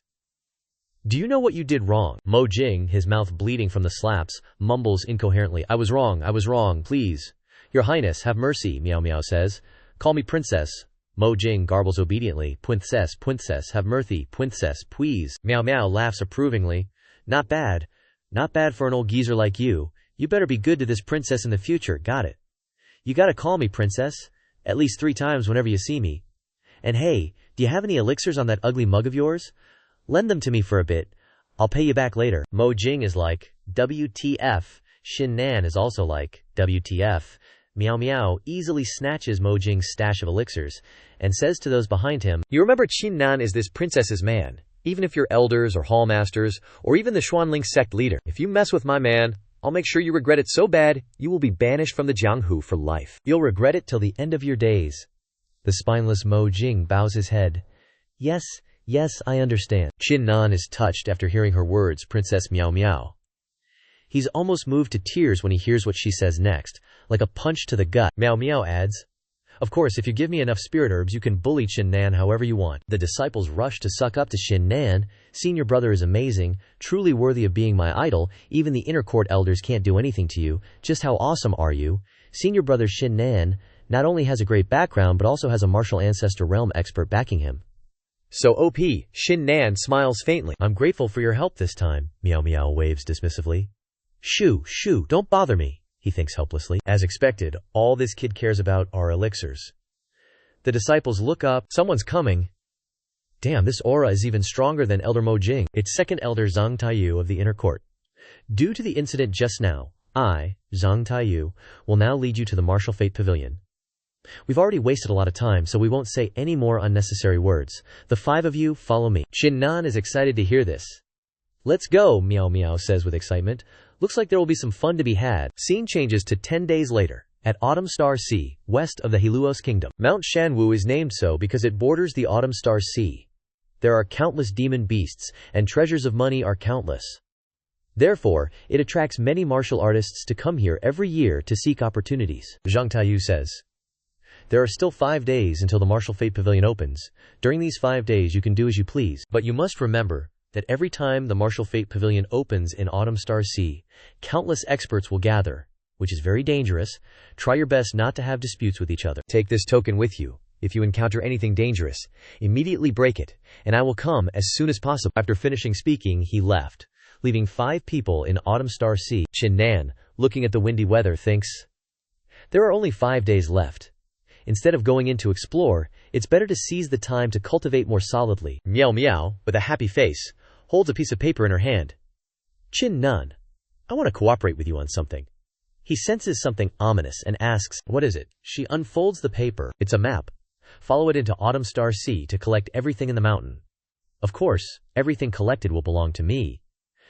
Do you know what you did wrong? Mo Jing, his mouth bleeding from the slaps, mumbles incoherently, I was wrong, please. Your Highness, have mercy, Miao Miao says. Call me princess. Mo Jing garbles obediently, Princess, have mercy, princess, please. Miao Miao laughs approvingly. Not bad for an old geezer like you. You better be good to this princess in the future, got it? You gotta call me princess, at least 3 times whenever you see me. And hey, do you have any elixirs on that ugly mug of yours? Lend them to me for a bit. I'll pay you back later. Mo Jing is like, WTF. Qin Nan is also like, WTF. Miao Miao easily snatches Mo Jing's stash of elixirs and says to those behind him, You remember Qin Nan is this princess's man, even if you're elders or hallmasters or even the Xuanling sect leader. If you mess with my man, I'll make sure you regret it so bad, you will be banished from the Jianghu for life. You'll regret it till the end of your days. The spineless Mo Jing bows his head. Yes, I understand. Qin Nan is touched after hearing her words, Princess Miao Miao. He's almost moved to tears when he hears what she says next, like a punch to the gut. Miao Miao adds, Of course, if you give me enough spirit herbs, you can bully Qin Nan however you want. The disciples rush to suck up to Qin Nan. Senior brother is amazing, truly worthy of being my idol. Even the inner court elders can't do anything to you. Just how awesome are you? Senior brother Qin Nan not only has a great background, but also has a martial ancestor realm expert backing him. So OP, Qin Nan smiles faintly. I'm grateful for your help this time, Miao Miao waves dismissively. Shoo, don't bother me, he thinks helplessly. As expected, all this kid cares about are elixirs. The disciples look up, someone's coming. Damn, this aura is even stronger than Elder Mo Jing. It's second elder Zhang Taiyu of the inner court. Due to the incident just now, I, Zhang Taiyu, will now lead you to the martial fate pavilion. We've already wasted a lot of time, so we won't say any more unnecessary words. The 5 of you, follow me. Qin Nan is excited to hear this. Let's go, Miao Miao says with excitement. Looks like there will be some fun to be had. Scene changes to 10 days later, at Autumn Star Sea, west of the Heluos Kingdom. Mount Shanwu is named so because it borders the Autumn Star Sea. There are countless demon beasts, and treasures of money are countless. Therefore, it attracts many martial artists to come here every year to seek opportunities. Zhang Taiyu says, There are still 5 days until the Martial Fate Pavilion opens. During these 5 days you can do as you please, but you must remember that every time the Martial Fate Pavilion opens in Autumn Star Sea, countless experts will gather, which is very dangerous. Try your best not to have disputes with each other. Take this token with you. If you encounter anything dangerous, immediately break it, and I will come as soon as possible. After finishing speaking, he left, leaving 5 people in Autumn Star Sea. Qin Nan, looking at the windy weather, thinks, there are only 5 days left. Instead of going in to explore, it's better to seize the time to cultivate more solidly. Meow Meow, with a happy face, holds a piece of paper in her hand. Qin Nan, I want to cooperate with you on something. He senses something ominous and asks, what is it? She unfolds the paper. It's a map. Follow it into Autumn Star Sea to collect everything in the mountain. Of course, everything collected will belong to me.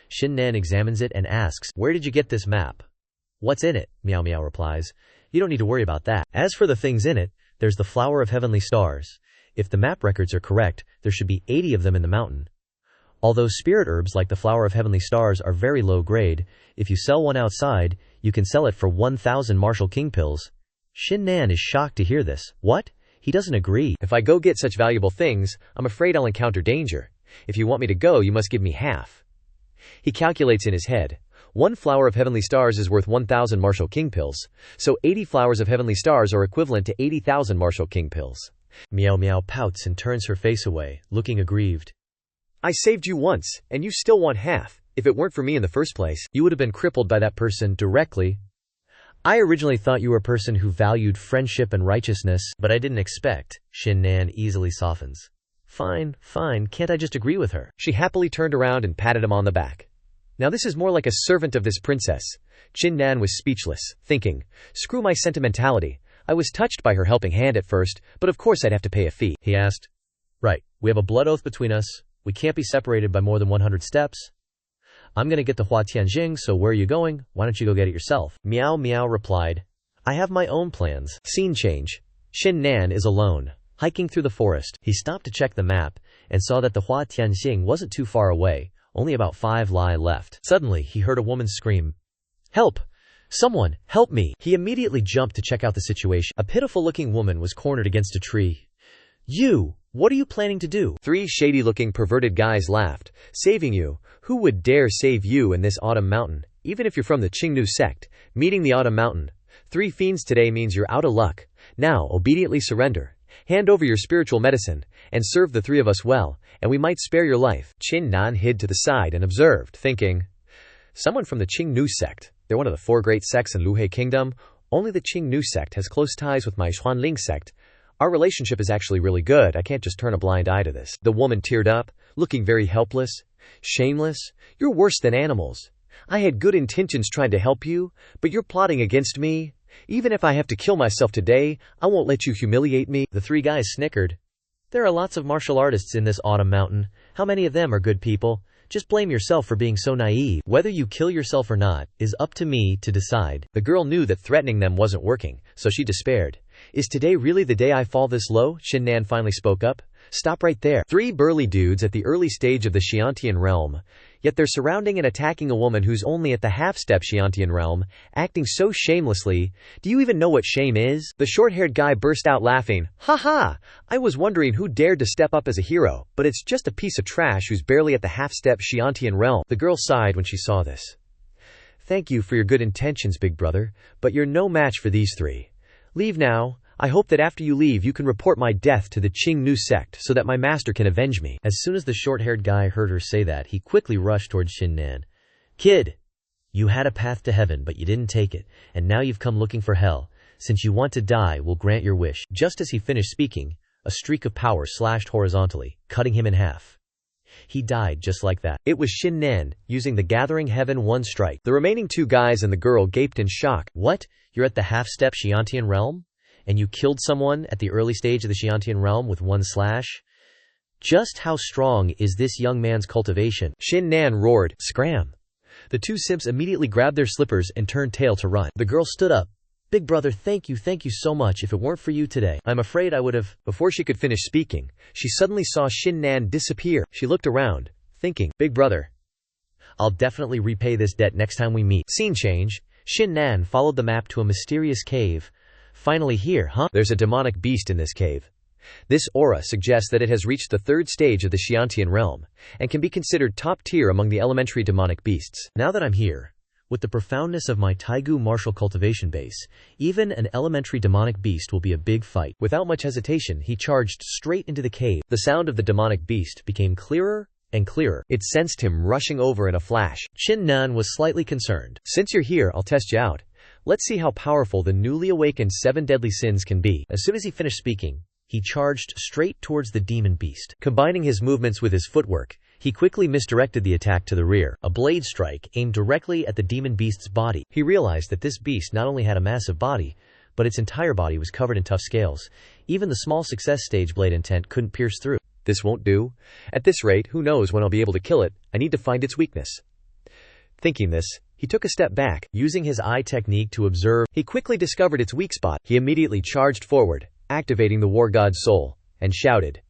Qin Nan examines it and asks, where did you get this map? What's in it? Meow Meow replies, you don't need to worry about that. As for the things in it, there's the flower of heavenly stars. If the map records are correct, there should be 80 of them in the mountain. Although spirit herbs like the flower of heavenly stars are very low grade, if you sell one outside, you can sell it for 1,000 Martial King pills. Qin Nan is shocked to hear this. What? He doesn't agree. If I go get such valuable things, I'm afraid I'll encounter danger. If you want me to go, you must give me half. He calculates in his head. 1 flower of heavenly stars is worth 1,000 Martial King pills, so 80 flowers of heavenly stars are equivalent to 80,000 Martial King pills. Meow Meow pouts and turns her face away, looking aggrieved. I saved you once, and you still want half. If it weren't for me in the first place, you would have been crippled by that person directly. I originally thought you were a person who valued friendship and righteousness, but I didn't expect. Qin Nan easily softens. Fine, can't I just agree with her? She happily turned around and patted him on the back. Now this is more like a servant of this princess. Qin Nan was speechless, thinking, screw my sentimentality. I was touched by her helping hand at first, but of course I'd have to pay a fee. He asked, right, we have a blood oath between us. We can't be separated by more than 100 steps. I'm gonna get the Hua Tianjing, so where are you going? Why don't you go get it yourself? Meow Meow replied, I have my own plans. Scene change. Qin Nan is alone, hiking through the forest. He stopped to check the map, and saw that the Hua Tianjing wasn't too far away, only about 5 li left. Suddenly, he heard a woman scream, help! Someone, help me! He immediately jumped to check out the situation. A pitiful-looking woman was cornered against a tree. You! What are you planning to do? 3 shady-looking perverted guys laughed. Saving you? Who would dare save you in this autumn mountain? Even if you're from the Qing Nu sect, meeting the autumn mountain. 3 fiends today means you're out of luck. Now, obediently surrender. Hand over your spiritual medicine, and serve the 3 of us well, and we might spare your life. Qin Nan hid to the side and observed, thinking, someone from the Qing Nu sect. They're one of the 4 great sects in Luhe Kingdom. Only the Qing Nu sect has close ties with my Xuanling sect. Our relationship is actually really good. I can't just turn a blind eye to this. The woman teared up, looking very helpless. Shameless? You're worse than animals. I had good intentions trying to help you, but you're plotting against me. Even if I have to kill myself today, I won't let you humiliate me. The 3 guys snickered. There are lots of martial artists in this autumn mountain. How many of them are good people? Just blame yourself for being so naive. Whether you kill yourself or not is up to me to decide. The girl knew that threatening them wasn't working, so she despaired. Is today really the day I fall this low? Qin Nan finally spoke up. Stop right there. 3 burly dudes at the early stage of the Xiantian realm. Yet they're surrounding and attacking a woman who's only at the half-step Xiantian realm, acting so shamelessly. Do you even know what shame is? The short-haired guy burst out laughing. Ha ha! I was wondering who dared to step up as a hero, but it's just a piece of trash who's barely at the half-step Xiantian realm. The girl sighed when she saw this. Thank you for your good intentions, big brother, but you're no match for these 3. Leave now. I hope that after you leave you can report my death to the Qing Nu sect so that my master can avenge me. As soon as the short-haired guy heard her say that, he quickly rushed towards Qin Nan. Kid, you had a path to heaven, but you didn't take it, and now you've come looking for hell. Since you want to die, we'll grant your wish. Just as he finished speaking, a streak of power slashed horizontally, cutting him in half. He died just like that. It was Qin Nan, using the Gathering Heaven 1 strike. The remaining 2 guys and the girl gaped in shock. What? You're at the half-step Xiantian realm? And you killed someone at the early stage of the Xiantian realm with 1 slash? Just how strong is this young man's cultivation? Qin Nan roared, scram. The 2 simps immediately grabbed their slippers and turned tail to run. The girl stood up. Big brother, thank you so much. If it weren't for you today, I'm afraid I would have. Before she could finish speaking, she suddenly saw Qin Nan disappear. She looked around, thinking, big brother, I'll definitely repay this debt next time we meet. Scene change. Qin Nan followed the map to a mysterious cave. Finally here, huh? There's a demonic beast in this cave. This aura suggests that it has reached the 3rd stage of the Xiantian realm, and can be considered top tier among the elementary demonic beasts. Now that I'm here, with the profoundness of my Taigu martial cultivation base, even an elementary demonic beast will be a big fight. Without much hesitation, he charged straight into the cave. The sound of the demonic beast became clearer and clearer. It sensed him rushing over in a flash. Qin Nan was slightly concerned. "Since you're here, I'll test you out. Let's see how powerful the newly awakened 7 deadly sins can be." As soon as he finished speaking, he charged straight towards the demon beast. Combining his movements with his footwork, he quickly misdirected the attack to the rear. A blade strike aimed directly at the demon beast's body. He realized that this beast not only had a massive body, but its entire body was covered in tough scales. Even the small success stage blade intent couldn't pierce through. "This won't do. At this rate, who knows when I'll be able to kill it? I need to find its weakness." Thinking this, he took a step back. Using his eye technique to observe, he quickly discovered its weak spot. He immediately charged forward, activating the war god's soul, and shouted,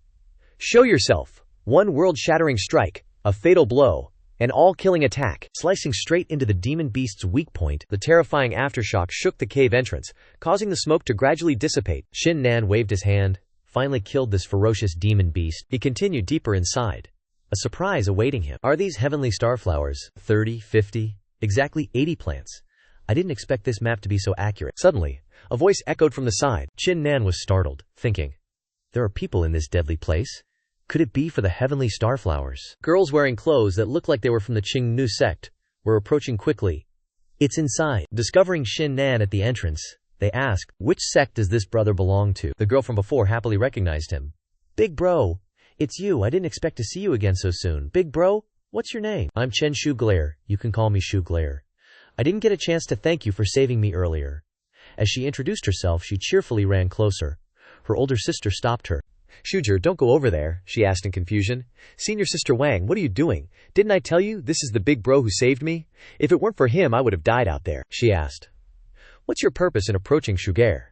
"Show yourself! One world-shattering strike, a fatal blow, an all-killing attack." Slicing straight into the demon beast's weak point, the terrifying aftershock shook the cave entrance, causing the smoke to gradually dissipate. Qin Nan waved his hand, finally killed this ferocious demon beast. He continued deeper inside, a surprise awaiting him. "Are these heavenly starflowers 30, 50, exactly 80 plants? I didn't expect this map to be so accurate." Suddenly, a voice echoed from the side. Qin Nan was startled, thinking, "There are people in this deadly place? Could it be for the heavenly starflowers?" Girls wearing clothes that looked like they were from the Qin Nan sect were approaching quickly. "It's inside." Discovering Qin Nan at the entrance, they asked, "Which sect does this brother belong to?" The girl from before happily recognized him. "Big bro, it's you. I didn't expect to see you again so soon. Big bro, what's your name?" "I'm Chen Shu Glare. You can call me Shu Glare. I didn't get a chance to thank you for saving me earlier." As she introduced herself, she cheerfully ran closer. Her older sister stopped her. "Shujer, don't go over there," she asked in confusion. "Senior Sister Wang, what are you doing? Didn't I tell you this is the big bro who saved me? If it weren't for him, I would have died out there," she asked. "What's your purpose in approaching Shugair?"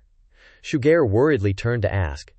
Shugair worriedly turned to ask.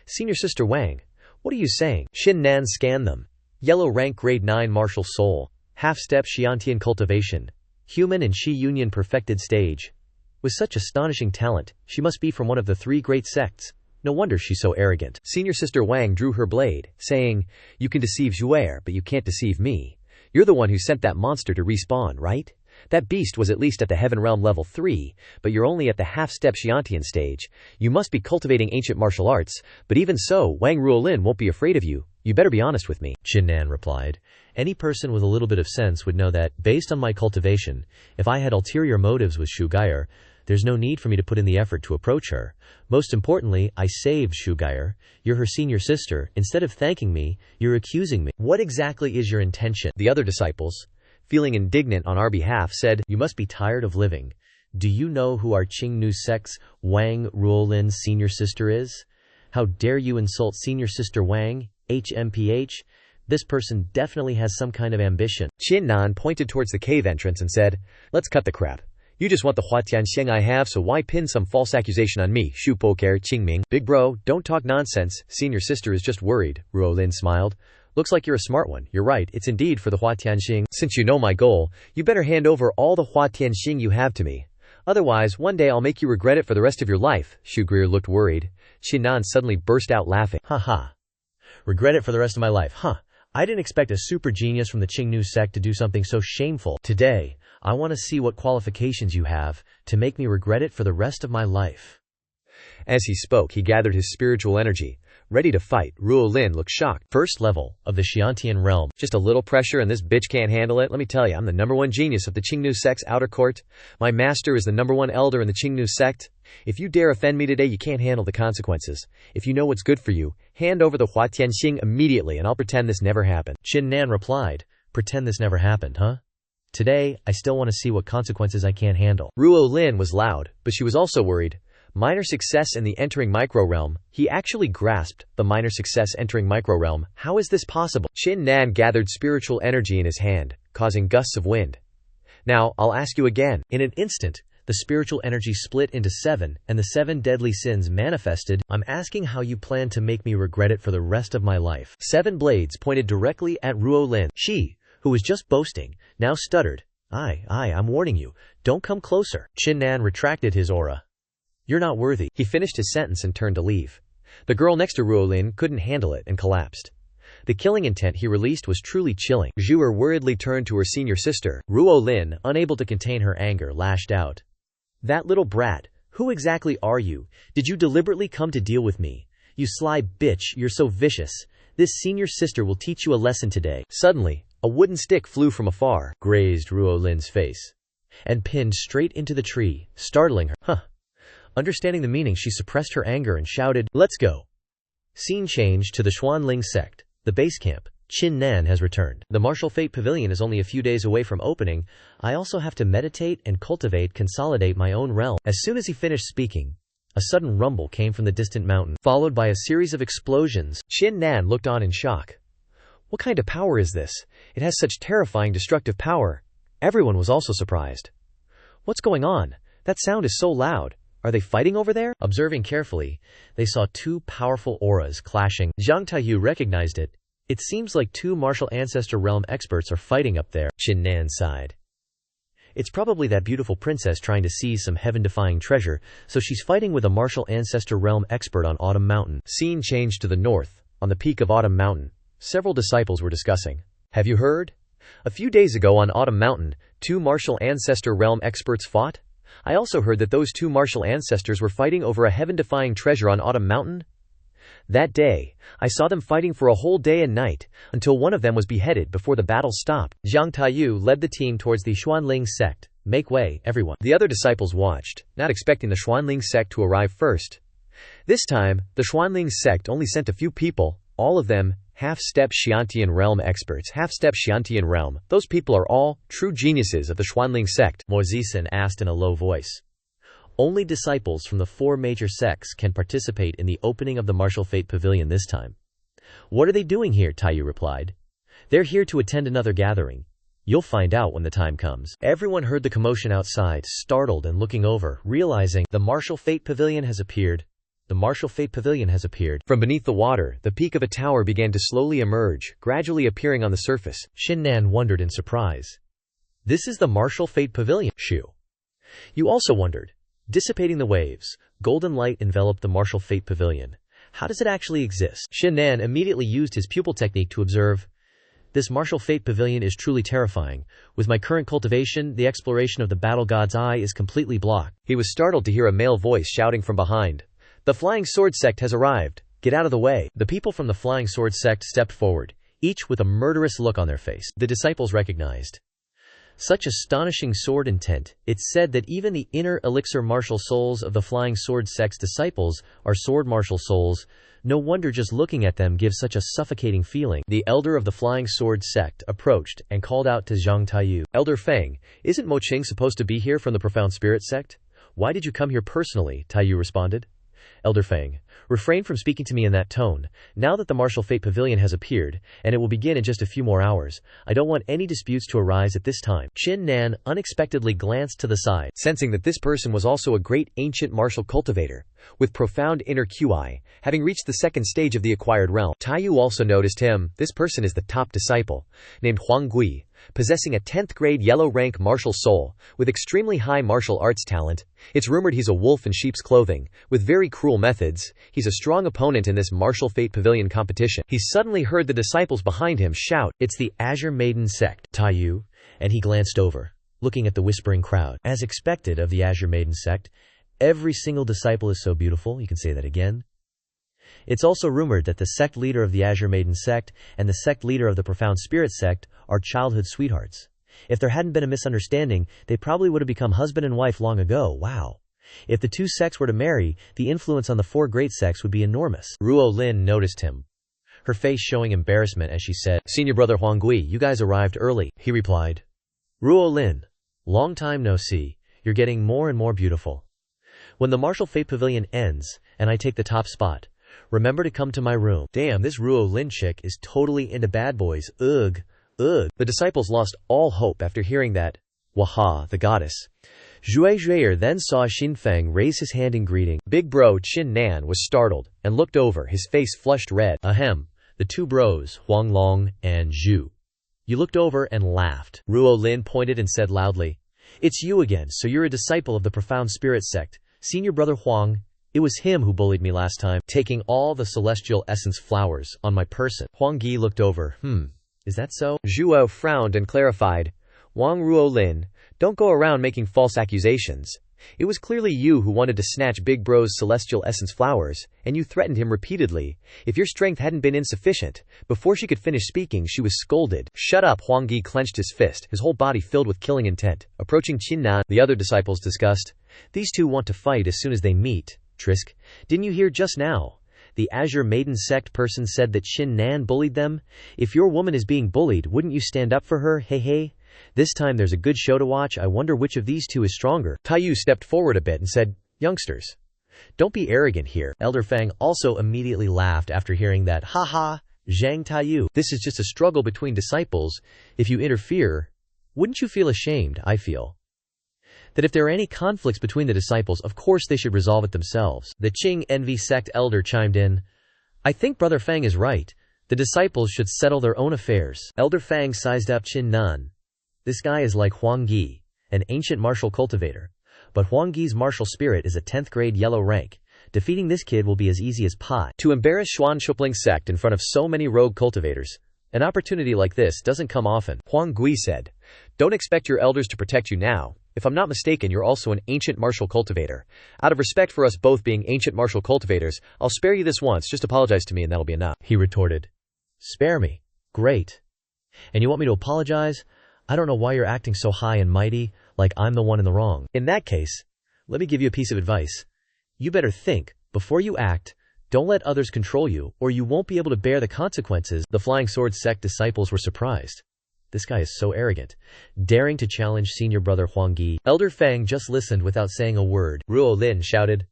"Senior Sister Wang, what are you saying?" Qin Nan scanned them. Yellow rank grade 9 martial soul, half-step Xiantian cultivation, human and Shi union perfected stage. With such astonishing talent, she must be from one of the 3 great sects. No wonder she's so arrogant. Senior Sister Wang drew her blade, saying, "You can deceive Zhuer, but you can't deceive me. You're the one who sent that monster to respawn, right? That beast was at least at the Heaven Realm level 3, but you're only at the half-step Xiantian stage. You must be cultivating ancient martial arts, but even so, Wang Ruolin won't be afraid of you. You better be honest with me." Qin Nan replied, "Any person with a little bit of sense would know that, based on my cultivation, if I had ulterior motives with Shugair, there's no need for me to put in the effort to approach her. Most importantly, I saved Shugair. You're her senior sister. Instead of thanking me, you're accusing me. What exactly is your intention?" The other disciples, feeling indignant on our behalf, said, "You must be tired of living. Do you know who our Qing Nu sect's Wang Ruolin's senior sister is? How dare you insult Senior Sister Wang, HMPH? This person definitely has some kind of ambition." Qin Nan pointed towards the cave entrance and said, "Let's cut the crap. You just want the Huatian Xing I have, so why pin some false accusation on me, Shu Poker Qingming?" "Big bro, don't talk nonsense. Senior sister is just worried," Ruolin smiled. "Looks like you're a smart one. You're right, it's indeed for the Huatian Xing. Since you know my goal, you better hand over all the Huatian Xing you have to me. Otherwise, one day I'll make you regret it for the rest of your life." Shu Greer looked worried. Qin Nan suddenly burst out laughing. "Ha ha. Regret it for the rest of my life, huh? I didn't expect a super genius from the Qing Nu sect to do something so shameful. Today, I want to see what qualifications you have to make me regret it for the rest of my life." As he spoke, he gathered his spiritual energy, ready to fight. Ruolin looked shocked. "First level of the Xiantian realm. Just a little pressure and this bitch can't handle it? Let me tell you, I'm the #1 genius of the Qing Nu sect's outer court. My master is the #1 elder in the Qing Nu sect. If you dare offend me today, you can't handle the consequences. If you know what's good for you, hand over the Huatian Xing immediately and I'll pretend this never happened." Qin Nan replied, "Pretend this never happened, huh? Today, I still want to see what consequences I can't handle." Ruolin was loud, but she was also worried. Minor success in the entering micro-realm. He actually grasped the minor success entering micro-realm. How is this possible? Qin Nan gathered spiritual energy in his hand, causing gusts of wind. "Now, I'll ask you again." In an instant, the spiritual energy split into 7, and the 7 deadly sins manifested. "I'm asking how you plan to make me regret it for the rest of my life." 7 blades pointed directly at Ruolin. She, who was just boasting, now stuttered. I'm warning you. Don't come closer." Qin Nan retracted his aura. "You're not worthy." He finished his sentence and turned to leave. The girl next to Ruolin couldn't handle it and collapsed. The killing intent he released was truly chilling. Zhuer worriedly turned to her senior sister. Ruolin, unable to contain her anger, lashed out. "That little brat, who exactly are you? Did you deliberately come to deal with me? You sly bitch, you're so vicious. This senior sister will teach you a lesson today. Suddenly, a wooden stick flew from afar, grazed Ruo Lin's face, and pinned straight into the tree, startling her. Understanding the meaning, she suppressed her anger and shouted, "Let's go." Scene changed to the Xuanling sect. The base camp. Qin Nan has returned. The Martial Fate Pavilion is only a few days away from opening. I also have to meditate and consolidate my own realm. As soon as he finished speaking, a sudden rumble came from the distant mountain, followed by a series of explosions. Qin Nan looked on in shock. What kind of power is this? It has such terrifying destructive power. Everyone was also surprised. What's going on? That sound is so loud. Are they fighting over there? Observing carefully, they saw two powerful auras clashing. Zhang Taiyu recognized it. It seems like two martial ancestor realm experts are fighting up there. Qin Nan sighed. It's probably that beautiful princess trying to seize some heaven-defying treasure, so she's fighting with a martial ancestor realm expert on Autumn Mountain. Scene changed to the north. On the peak of Autumn Mountain, several disciples were discussing. Have you heard? A few days ago on Autumn Mountain, two martial ancestor realm experts fought? I also heard that those two martial ancestors were fighting over a heaven-defying treasure on Autumn Mountain. That day, I saw them fighting for a whole day and night, until one of them was beheaded before the battle stopped. Zhang Taiyu led the team towards the Xuanling sect. Make way, everyone. The other disciples watched, not expecting the Xuanling sect to arrive first. This time, the Xuanling sect only sent a few people, all of them half-step Xiantian realm experts. Half-step Xiantian realm. Those people are all true geniuses of the Xuanling sect, Mo Zixin asked in a low voice. Only disciples from the four major sects can participate in the opening of the Martial Fate Pavilion this time. What are they doing here? Taiyu replied. They're here to attend another gathering. You'll find out when the time comes. Everyone heard the commotion outside, startled and looking over, realizing the Martial Fate Pavilion has appeared. The Martial Fate Pavilion has appeared. From beneath the water, the peak of a tower began to slowly emerge, gradually appearing on the surface. Qin Nan wondered in surprise. This is the Martial Fate Pavilion. Shu. You also wondered. Dissipating the waves, golden light enveloped the Martial Fate Pavilion. How does it actually exist? Qin Nan immediately used his pupil technique to observe. This Martial Fate Pavilion is truly terrifying. With my current cultivation, the exploration of the battle god's eye is completely blocked. He was startled to hear a male voice shouting from behind. The Flying Sword sect has arrived. Get out of the way. The people from the Flying Sword sect stepped forward, each with a murderous look on their face. The disciples recognized such astonishing sword intent. It's said that even the inner elixir martial souls of the Flying Sword sect's disciples are sword martial souls. No wonder just looking at them gives such a suffocating feeling. The elder of the Flying Sword sect approached and called out to Zhang Taiyu. Elder Feng, isn't Mo Qing supposed to be here from the Profound Spirit sect? Why did you come here personally? Taiyu responded. Elder Feng, refrain from speaking to me in that tone. Now that the Martial Fate Pavilion has appeared, and it will begin in just a few more hours, I don't want any disputes to arise at this time. Qin Nan unexpectedly glanced to the side, sensing that this person was also a great ancient martial cultivator, with profound inner QI, having reached the second stage of the acquired realm. Taiyu also noticed him. This person is the top disciple, named Huang Gui, possessing a 10th grade yellow rank martial soul, with extremely high martial arts talent. It's rumored he's a wolf in sheep's clothing, with very cruel methods. He's a strong opponent in this Martial Fate Pavilion competition. He suddenly heard the disciples behind him shout, "It's the Azure Maiden sect, Taiyu," and he glanced over, looking at the whispering crowd. As expected of the Azure Maiden sect, every single disciple is so beautiful. You can say that again. It's also rumored that the sect leader of the Azure Maiden sect and the sect leader of the Profound Spirit sect are childhood sweethearts. If there hadn't been a misunderstanding, they probably would have become husband and wife long ago. Wow. If the two sects were to marry, the influence on the four great sects would be enormous. Ruo Lin noticed him, her face showing embarrassment as she said, "Senior brother Huang Gui, you guys arrived early." He replied, "Ruo Lin, long time no see. You're getting more and more beautiful. When the Martial Fate Pavilion ends, and I take the top spot, remember to come to my room." Damn, this Ruo Lin chick is totally into bad boys. Ugh. Ugh. The disciples lost all hope after hearing that. Waha, the goddess. Zhui Zhuier then saw Xin Feng raise his hand in greeting. Big bro Qin Nan was startled, and looked over, his face flushed red. Ahem. The two bros, Huang Long and Zhu. You looked over and laughed. Ruo Lin pointed and said loudly, "It's you again, so you're a disciple of the Profound Spirit sect. Senior brother Huang, it was him who bullied me last time, taking all the celestial essence flowers on my person." Huang Gi looked over. Is that so? Zhuo frowned and clarified. Wang Ruo Lin, don't go around making false accusations. It was clearly you who wanted to snatch Big Bro's celestial essence flowers, and you threatened him repeatedly. If your strength hadn't been insufficient, before she could finish speaking she was scolded. Shut up! Huang Gi clenched his fist, his whole body filled with killing intent. Approaching Qin Nan, the other disciples discussed. These two want to fight as soon as they meet. Trisk, didn't you hear just now? The Azure Maiden sect person said that Qin Nan bullied them. If your woman is being bullied, wouldn't you stand up for her? Hey. This time there's a good show to watch. I wonder which of these two is stronger. Taiyu stepped forward a bit and said, youngsters, don't be arrogant here. Elder Fang also immediately laughed after hearing that. Haha, Zhang Taiyu. This is just a struggle between disciples. If you interfere, wouldn't you feel ashamed? I feel that if there are any conflicts between the disciples, of course they should resolve it themselves. The Qing Envy sect elder chimed in. I think Brother Fang is right. The disciples should settle their own affairs. Elder Fang sized up Qin Nan. This guy is like Huang Gi, an ancient martial cultivator. But Huang Gi's martial spirit is a 10th grade yellow rank. Defeating this kid will be as easy as pie. To embarrass Xuan Chupling's sect in front of so many rogue cultivators, an opportunity like this doesn't come often. Huang Gui said, don't expect your elders to protect you now. If I'm not mistaken, you're also an ancient martial cultivator. Out of respect for us both being ancient martial cultivators, I'll spare you this once. Just apologize to me and that'll be enough. He retorted. Spare me? Great. And you want me to apologize? I don't know why you're acting so high and mighty, like I'm the one in the wrong. In that case, let me give you a piece of advice. You better think before you act. Don't let others control you, or you won't be able to bear the consequences. The Flying Sword sect disciples were surprised. This guy is so arrogant, daring to challenge senior brother Huang Gi. Elder Fang just listened without saying a word. Ruo Lin shouted,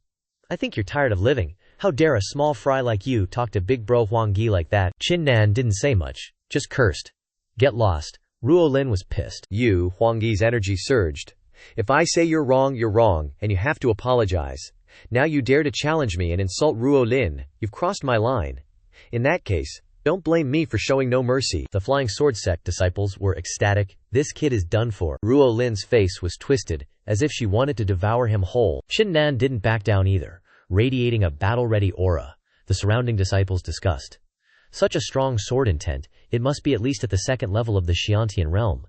I think you're tired of living. How dare a small fry like you talk to big bro Huang Gi like that? Qin Nan didn't say much, just cursed. Get lost. Ruo Lin was pissed. Huang Gi's energy surged. If I say you're wrong, and you have to apologize. Now you dare to challenge me and insult Ruo Lin. You've crossed my line. In that case, don't blame me for showing no mercy. The Flying Sword sect disciples were ecstatic. This kid is done for. Ruo Lin's face was twisted, as if she wanted to devour him whole. Qin Nan didn't back down either, radiating a battle-ready aura. The surrounding disciples discussed. Such a strong sword intent, it must be at least at the second level of the Xiantian realm.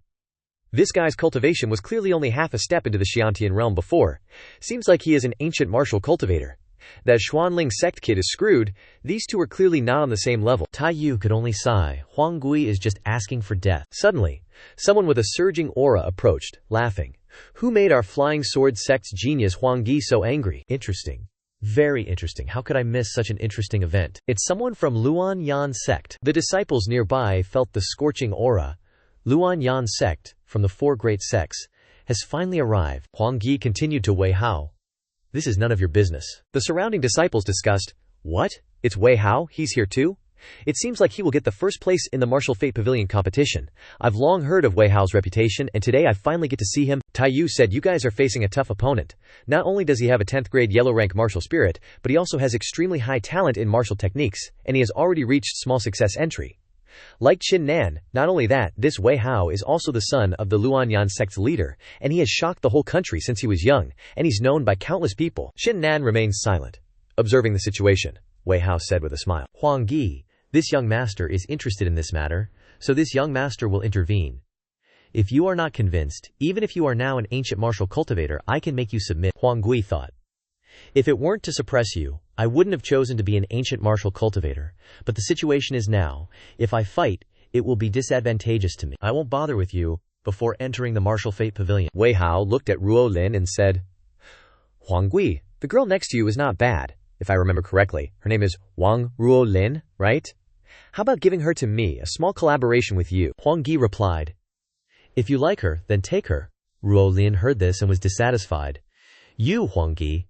This guy's cultivation was clearly only half a step into the Xiantian realm before. Seems like he is an ancient martial cultivator. That Xuanling sect kid is screwed. These two are clearly not on the same level. Taiyu could only sigh. Huang Gui is just asking for death. Suddenly, someone with a surging aura approached, laughing. Who made our Flying Sword sect's genius Huang Gi so angry? Interesting. Very interesting. How could I miss such an interesting event? It's someone from Luan Yan sect. The disciples nearby felt the scorching aura. Luan Yan sect, from the four great sects, has finally arrived. Huang Gi continued to Wei Hao. This is none of your business. The surrounding disciples discussed. What? It's Wei Hao? He's here too? It seems like he will get the first place in the Martial Fate Pavilion competition. I've long heard of Wei Hao's reputation, and today I finally get to see him. Taiyu said you guys are facing a tough opponent. Not only does he have a 10th grade yellow rank martial spirit, but he also has extremely high talent in martial techniques, and he has already reached small success entry. Like Qin Nan, not only that, this Wei Hao is also the son of the Luanyan sect's leader, and he has shocked the whole country since he was young, and he's known by countless people. Qin Nan remains silent, observing the situation. Wei Hao said with a smile. Huang Gi, this young master is interested in this matter, so this young master will intervene. If you are not convinced, even if you are now an ancient martial cultivator, I can make you submit. Huang Gui thought. If it weren't to suppress you, I wouldn't have chosen to be an ancient martial cultivator, but the situation is now. If I fight, it will be disadvantageous to me. I won't bother with you. Before entering the Martial Fate Pavilion, Wei Hao looked at Ruo Lin and said, Huang Gui, the girl next to you is not bad. If I remember correctly, her name is Wang Ruo Lin, right? How about giving her to me, a small collaboration with you? Huang Gi replied. If you like her, then take her. Ruo Lin heard this and was dissatisfied. You, Huang Gi.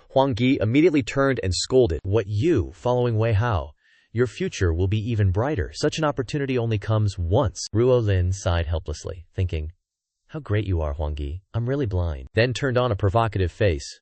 Huang Gi immediately turned and scolded. What you, following Wei Hao? Your future will be even brighter. Such an opportunity only comes once. Ruo Lin sighed helplessly, thinking, how great you are, Huang Gi. I'm really blind. Then turned on a provocative face.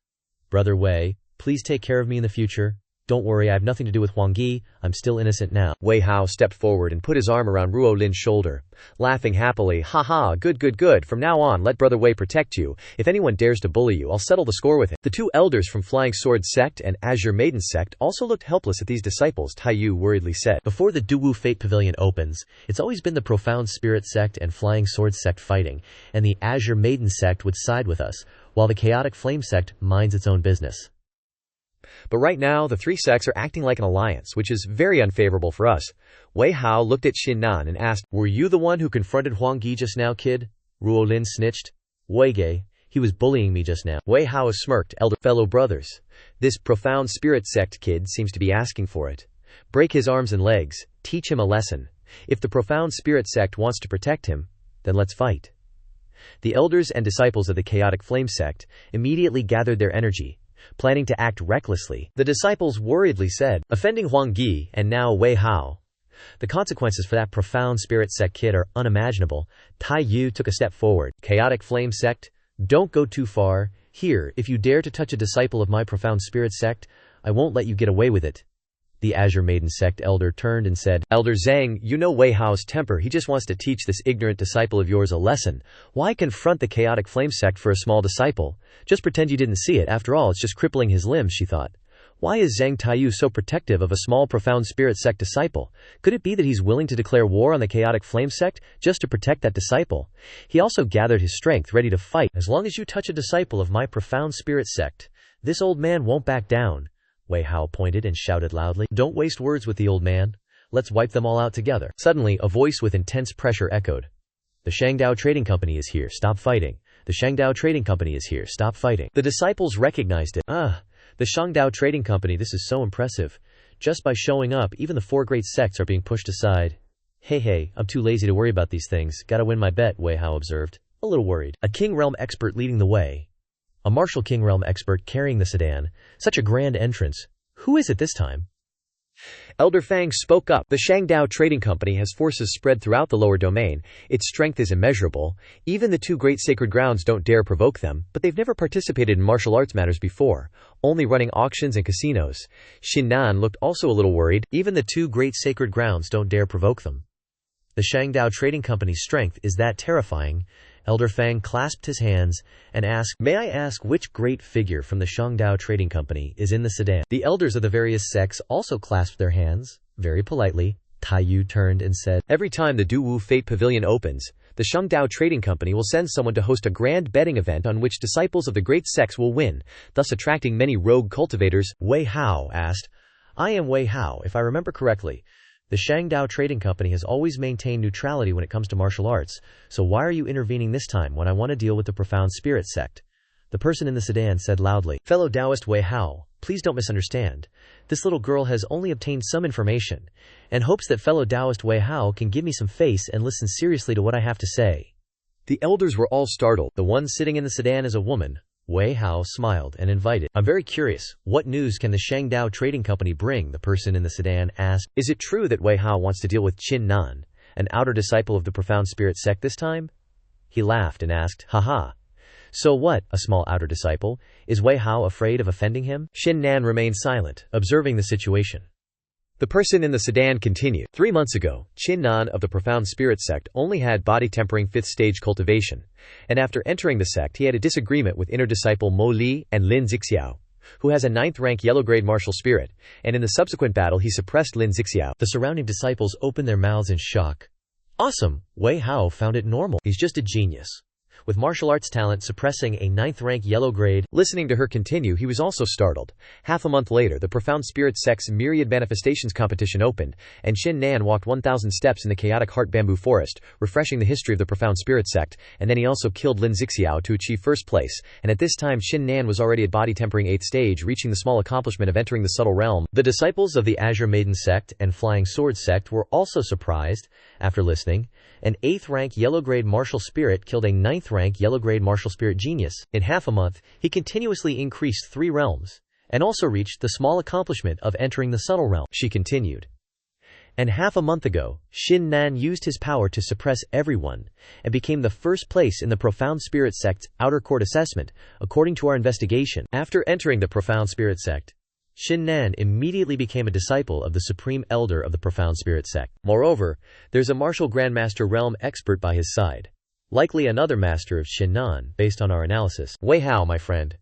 Brother Wei, please take care of me in the future. Don't worry, I have nothing to do with Huang Gi. I'm still innocent now. Wei Hao stepped forward and put his arm around Ruo Lin's shoulder, laughing happily. Haha, good. From now on, let Brother Wei protect you. If anyone dares to bully you, I'll settle the score with him. The two elders from Flying Sword sect and Azure Maiden sect also looked helpless at these disciples. Taiyu worriedly said. Before the Duwu Fate Pavilion opens, it's always been the Profound Spirit sect and Flying Sword sect fighting, and the Azure Maiden sect would side with us. while the chaotic flame sect minds its own business. But right now, the three sects are acting like an alliance, which is very unfavorable for us. Wei Hao looked at Qin Nan and asked, "Were you the one who confronted Huang Yi just now, kid?" Ruo Lin snitched. "Wei Ge, he was bullying me just now." Wei Hao smirked. "Elder fellow brothers, this profound spirit sect kid seems to be asking for it. Break his arms and legs, teach him a lesson. If the profound spirit sect wants to protect him, then let's fight." The elders and disciples of the chaotic flame sect immediately gathered their energy, planning to act recklessly. The disciples worriedly said, "Offending Huang Yi and now Wei Hao. The consequences for that profound spirit sect kid are unimaginable." Tai Yu took a step forward. "Chaotic flame sect, don't go too far. Here, if you dare to touch a disciple of my profound spirit sect, I won't let you get away with it." The Azure Maiden sect elder turned and said, "Elder Zhang, you know Wei Hao's temper. He just wants to teach this ignorant disciple of yours a lesson. Why confront the chaotic flame sect for a small disciple? Just pretend you didn't see it. After all, it's just crippling his limbs," she thought. Why is Zhang Taiyu so protective of a small profound spirit sect disciple? Could it be that he's willing to declare war on the chaotic flame sect just to protect that disciple? He also gathered his strength ready to fight. "As long as you touch a disciple of my profound spirit sect, this old man won't back down." Wei Hao pointed and shouted loudly, "Don't waste words with the old man. Let's wipe them all out together." Suddenly, a voice with intense pressure echoed. "The Shangdao Trading Company is here. Stop fighting. The Shangdao Trading Company is here. Stop fighting." The disciples recognized it. The Shangdao Trading Company, this is so impressive. Just by showing up, even the four great sects are being pushed aside. Hey, I'm too lazy to worry about these things. Gotta win my bet," Wei Hao observed, a little worried. A King Realm expert leading the way. A martial King Realm expert carrying the sedan. Such a grand entrance. Who is it this time? Elder Fang spoke up. "The Shangdao Trading Company has forces spread throughout the lower domain. Its strength is immeasurable. Even the two great sacred grounds don't dare provoke them, but they've never participated in martial arts matters before, only running auctions and casinos." Qin Nan looked also a little worried. "Even the two great sacred grounds don't dare provoke them. The Shangdao Trading Company's strength is that terrifying." Elder Fang clasped his hands and asked, "May I ask which great figure from the Shangdao Trading Company is in the sedan?" The elders of the various sects also clasped their hands, very politely. Tai Yu turned and said, "Every time the Duwu Fate Pavilion opens, the Shangdao Trading Company will send someone to host a grand betting event on which disciples of the great sects will win, thus attracting many rogue cultivators." Wei Hao asked, "I am Wei Hao, if I remember correctly. The Shangdao Trading Company has always maintained neutrality when it comes to martial arts, so why are you intervening this time when I want to deal with the profound spirit sect?" The person in the sedan said loudly, "Fellow Taoist Wei Hao, please don't misunderstand. This little girl has only obtained some information, and hopes that fellow Taoist Wei Hao can give me some face and listen seriously to what I have to say." The elders were all startled. The one sitting in the sedan is a woman. Wei Hao smiled and invited, "I'm very curious. What news can the Shangdao Trading Company bring?" The person in the sedan asked. "Is it true that Wei Hao wants to deal with Qin Nan, an outer disciple of the profound spirit sect this time?" He laughed and asked, "Haha. So what, a small outer disciple? Is Wei Hao afraid of offending him?" Qin Nan remained silent, observing the situation. The person in the sedan continued, 3 months ago, Qin Nan of the Profound Spirit Sect only had body-tempering 5th stage cultivation, and after entering the sect he had a disagreement with inner disciple Mo Li and Lin Zixiao, who has a 9th rank yellow-grade martial spirit, and in the subsequent battle he suppressed Lin Zixiao. The surrounding disciples opened their mouths in shock. Awesome! Wei Hao found it normal. He's just a genius. With martial arts talent suppressing a 9th rank yellow grade. Listening to her continue, he was also startled. Half a month later, the Profound Spirit Sect's Myriad Manifestations competition opened, and Qin Nan walked 1,000 steps in the chaotic heart bamboo forest, refreshing the history of the Profound Spirit Sect, and then he also killed Lin Zixiao to achieve first place, and at this time Qin Nan was already at body tempering 8th stage, reaching the small accomplishment of entering the subtle realm. The disciples of the Azure Maiden Sect and Flying Sword Sect were also surprised. After listening, an 8th rank yellow grade martial spirit killed a 9th rank yellow grade martial spirit genius. In half a month, he continuously increased 3 realms, and also reached the small accomplishment of entering the subtle realm. She continued. And half a month ago, Qin Nan used his power to suppress everyone, and became the first place in the Profound Spirit Sect's outer court assessment, according to our investigation. After entering the Profound Spirit Sect, Qin Nan immediately became a disciple of the Supreme Elder of the Profound Spirit Sect. Moreover, there's a martial Grandmaster realm expert by his side. Likely another master of Qin Nan, based on our analysis. Wei Hao, my friend.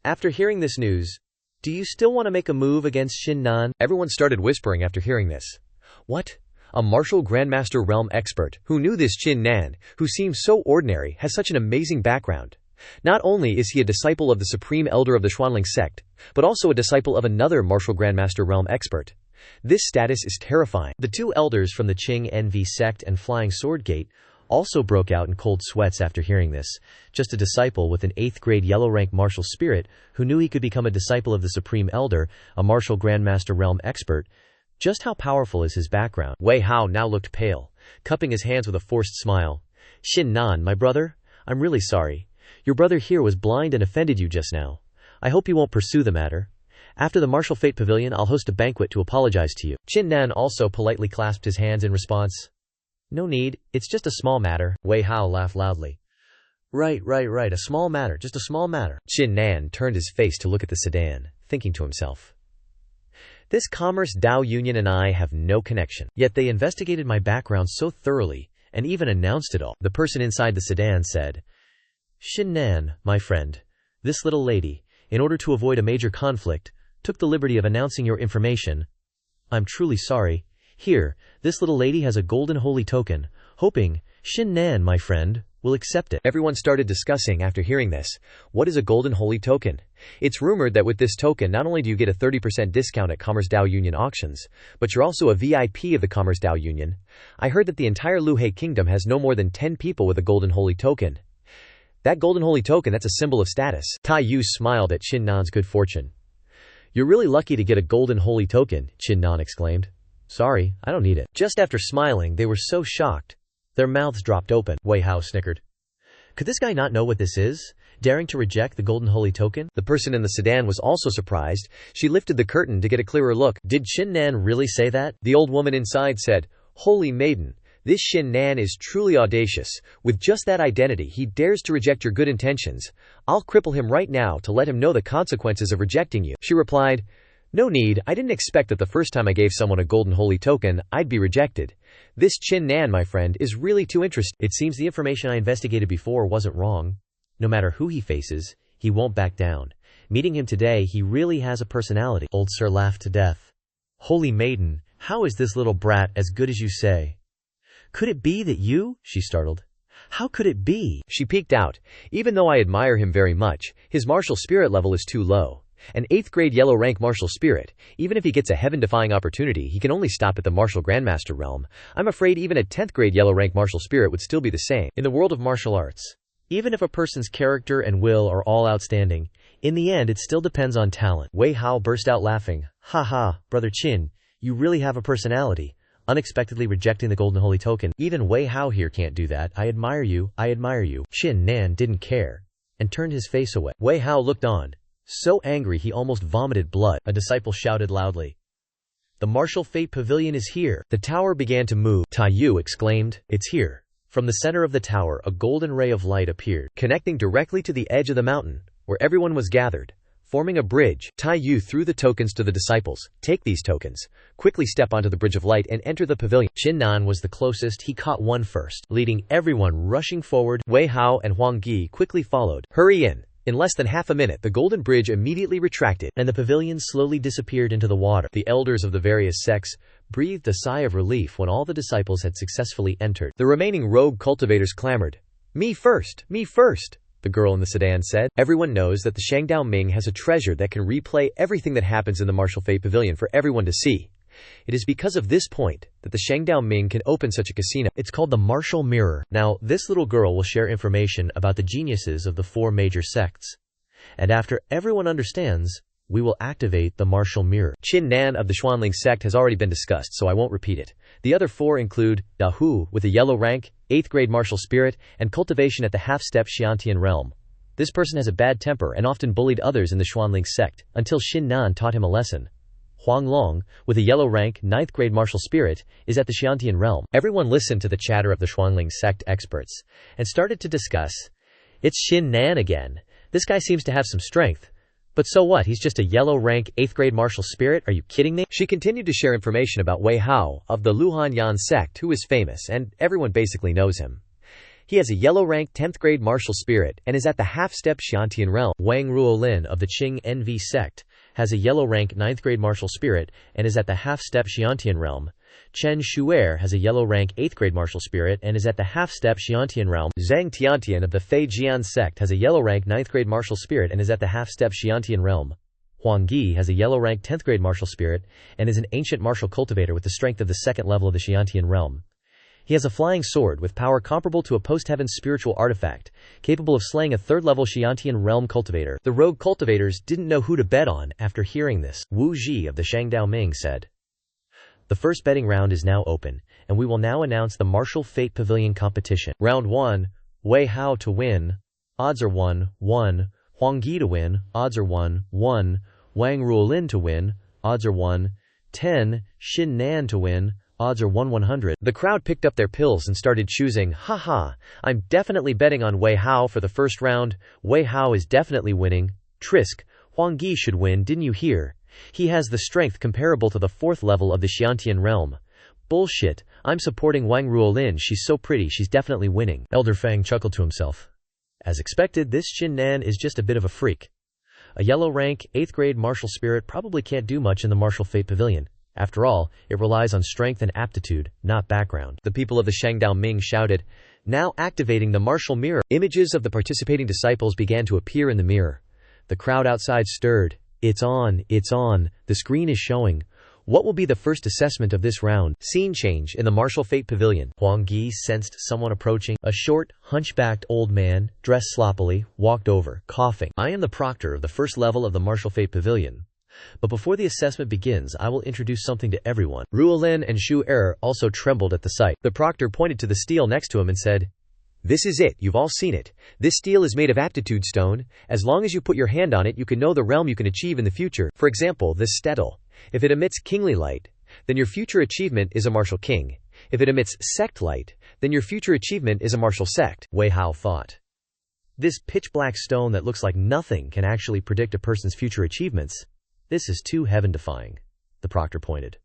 After hearing this news, do you still want to make a move against Qin Nan? Everyone started whispering after hearing this. What? A martial Grandmaster realm expert, who knew this Qin Nan, who seems so ordinary, has such an amazing background. Not only is he a disciple of the Supreme Elder of the Xuanling sect, but also a disciple of another martial grandmaster realm expert. This status is terrifying. The two elders from the Qin Nan sect and Flying Sword Gate also broke out in cold sweats after hearing this. Just a disciple with an 8th grade yellow rank martial spirit who knew he could become a disciple of the Supreme Elder, a martial grandmaster realm expert. Just how powerful is his background? Wei Hao now looked pale, cupping his hands with a forced smile. Qin Nan, my brother, I'm really sorry. Your brother here was blind and offended you just now. I hope you won't pursue the matter. After the Martial Fate Pavilion, I'll host a banquet to apologize to you. Qin Nan also politely clasped his hands in response. No need, it's just a small matter. Wei Hao laughed loudly. Right, a small matter, just a small matter. Qin Nan turned his face to look at the sedan, thinking to himself. This Commerce Dao Union and I have no connection. Yet they investigated my background so thoroughly, and even announced it all. The person inside the sedan said, Qin Nan, my friend, this little lady, in order to avoid a major conflict, took the liberty of announcing your information. I'm truly sorry. Here, this little lady has a golden holy token, hoping, Qin Nan, my friend, will accept it. Everyone started discussing after hearing this. What is a golden holy token? It's rumored that with this token, not only do you get a 30% discount at Commerce Dao Union auctions, but you're also a VIP of the Commerce Dao Union. I heard that the entire Luhe Kingdom has no more than 10 people with a golden holy token. That golden holy token, that's a symbol of status. Tai Yu smiled at Qin Nan's good fortune. You're really lucky to get a golden holy token, Qin Nan exclaimed. Sorry, I don't need it. Just after smiling, they were so shocked. Their mouths dropped open. Wei Hao snickered. Could this guy not know what this is? Daring to reject the golden holy token? The person in the sedan was also surprised. She lifted the curtain to get a clearer look. Did Qin Nan really say that? The old woman inside said, Holy maiden, this Qin Nan is truly audacious. With just that identity, he dares to reject your good intentions. I'll cripple him right now to let him know the consequences of rejecting you. She replied, No need, I didn't expect that the first time I gave someone a golden holy token, I'd be rejected. This Qin Nan, my friend, is really too interesting. It seems the information I investigated before wasn't wrong. No matter who he faces, he won't back down. Meeting him today, he really has a personality. Old Sir laughed to death. Holy maiden, how is this little brat as good as you say? Could it be that you? She startled. How could it be? She peeked out. Even though I admire him very much, his martial spirit level is too low. An 8th grade yellow rank martial spirit, even if he gets a heaven-defying opportunity, he can only stop at the martial grandmaster realm. I'm afraid even a 10th grade yellow rank martial spirit would still be the same. In the world of martial arts, even if a person's character and will are all outstanding, in the end it still depends on talent. Wei Hao burst out laughing. Ha ha, Brother Qin, you really have a personality. Unexpectedly rejecting the golden holy token. Even Wei Hao here can't do that. I admire you, I admire you. Qin Nan didn't care, and turned his face away. Wei Hao looked on. So angry he almost vomited blood. A disciple shouted loudly. The Martial Fate Pavilion is here. The tower began to move. Tai Yu exclaimed, It's here. From the center of the tower, a golden ray of light appeared, connecting directly to the edge of the mountain, where everyone was gathered, forming a bridge. Tai Yu threw the tokens to the disciples. Take these tokens. Quickly step onto the bridge of light and enter the pavilion. Qin Nan was the closest. He caught one first, leading everyone rushing forward. Wei Hao and Huang Yi quickly followed. Hurry in. In less than half a minute, the golden bridge immediately retracted, and the pavilion slowly disappeared into the water. The elders of the various sects breathed a sigh of relief when all the disciples had successfully entered. The remaining rogue cultivators clamored. Me first! Me first! The girl in the sedan said. Everyone knows that the Shangdao Ming has a treasure that can replay everything that happens in the Martial Fate Pavilion for everyone to see. It is because of this point that the Shangdao Ming can open such a casino. It's called the Martial Mirror. Now, this little girl will share information about the geniuses of the 4 major sects. And after everyone understands, we will activate the Martial Mirror. Qin Nan of the Xuanling sect has already been discussed, so I won't repeat it. The other 4 include Da Hu with a yellow rank, 8th grade martial spirit, and cultivation at the half-step Xiantian realm. This person has a bad temper and often bullied others in the Xuanling sect, until Qin Nan taught him a lesson. Huang Long, with a yellow rank, 9th grade martial spirit, is at the Xiantian realm. Everyone listened to the chatter of the Xuanling sect experts, and started to discuss. It's Qin Nan again. This guy seems to have some strength. But so what, he's just a yellow rank, 8th grade martial spirit? Are you kidding me? She continued to share information about Wei Hao, of the Luhanyan sect, who is famous, and everyone basically knows him. He has a yellow rank 10th grade martial spirit, and is at the half-step Xiantian realm. Wang Ruolin of the Qing Nan sect has a yellow rank 9th grade martial spirit, and is at the half-step Xiantian realm. Chen Shu'er has a yellow rank 8th grade martial spirit and is at the half-step Xiantian realm. Zhang Tiantian of the Fei Jian sect has a yellow rank 9th grade martial spirit and is at the half-step Xiantian realm. Huang Yi has a yellow rank 10th grade martial spirit and is an ancient martial cultivator with the strength of the 2nd level of the Xiantian realm. He has a flying sword with power comparable to a post-heaven spiritual artifact, capable of slaying a 3rd level Xiantian realm cultivator. The rogue cultivators didn't know who to bet on after hearing this. Wu Ji of the Shangdao Ming said, "The first betting round is now open, and we will now announce the Martial Fate Pavilion competition. Round 1, Wei Hao to win, odds are 1-1, Huang Yi to win, odds are 1-1, Wang Ruolin to win, odds are 1-10, Qin Nan to win, odds are 1-100. The crowd picked up their pills and started choosing. Haha, I'm definitely betting on Wei Hao for the first round. Wei Hao is definitely winning. Trisk, Huang Yi should win, didn't you hear? He has the strength comparable to the 4th level of the Xiantian realm. Bullshit, I'm supporting Wang Ruolin, she's so pretty, she's definitely winning." Elder Fang chuckled to himself. As expected, this Qin Nan is just a bit of a freak. A yellow rank, 8th grade martial spirit probably can't do much in the Martial Fate Pavilion. After all, it relies on strength and aptitude, not background. The people of the Shangdao Ming shouted, now activating the martial mirror. Images of the participating disciples began to appear in the mirror. The crowd outside stirred. It's on, the screen is showing. What will be the first assessment of this round? Scene change in the Martial Fate Pavilion. Huang Yi sensed someone approaching. A short, hunchbacked old man, dressed sloppily, walked over, coughing. I am the proctor of the first level of the Martial Fate Pavilion. But before the assessment begins, I will introduce something to everyone. Ruolin and Shu'er also trembled at the sight. The proctor pointed to the stele next to him and said, "This is it, you've all seen it. This stele is made of aptitude stone. As long as you put your hand on it, you can know the realm you can achieve in the future. For example, this stetl. If it emits kingly light, then your future achievement is a martial king. If it emits sect light, then your future achievement is a martial sect." Wei Hao thought. This pitch-black stone that looks like nothing can actually predict a person's future achievements. This is too heaven-defying. The proctor pointed.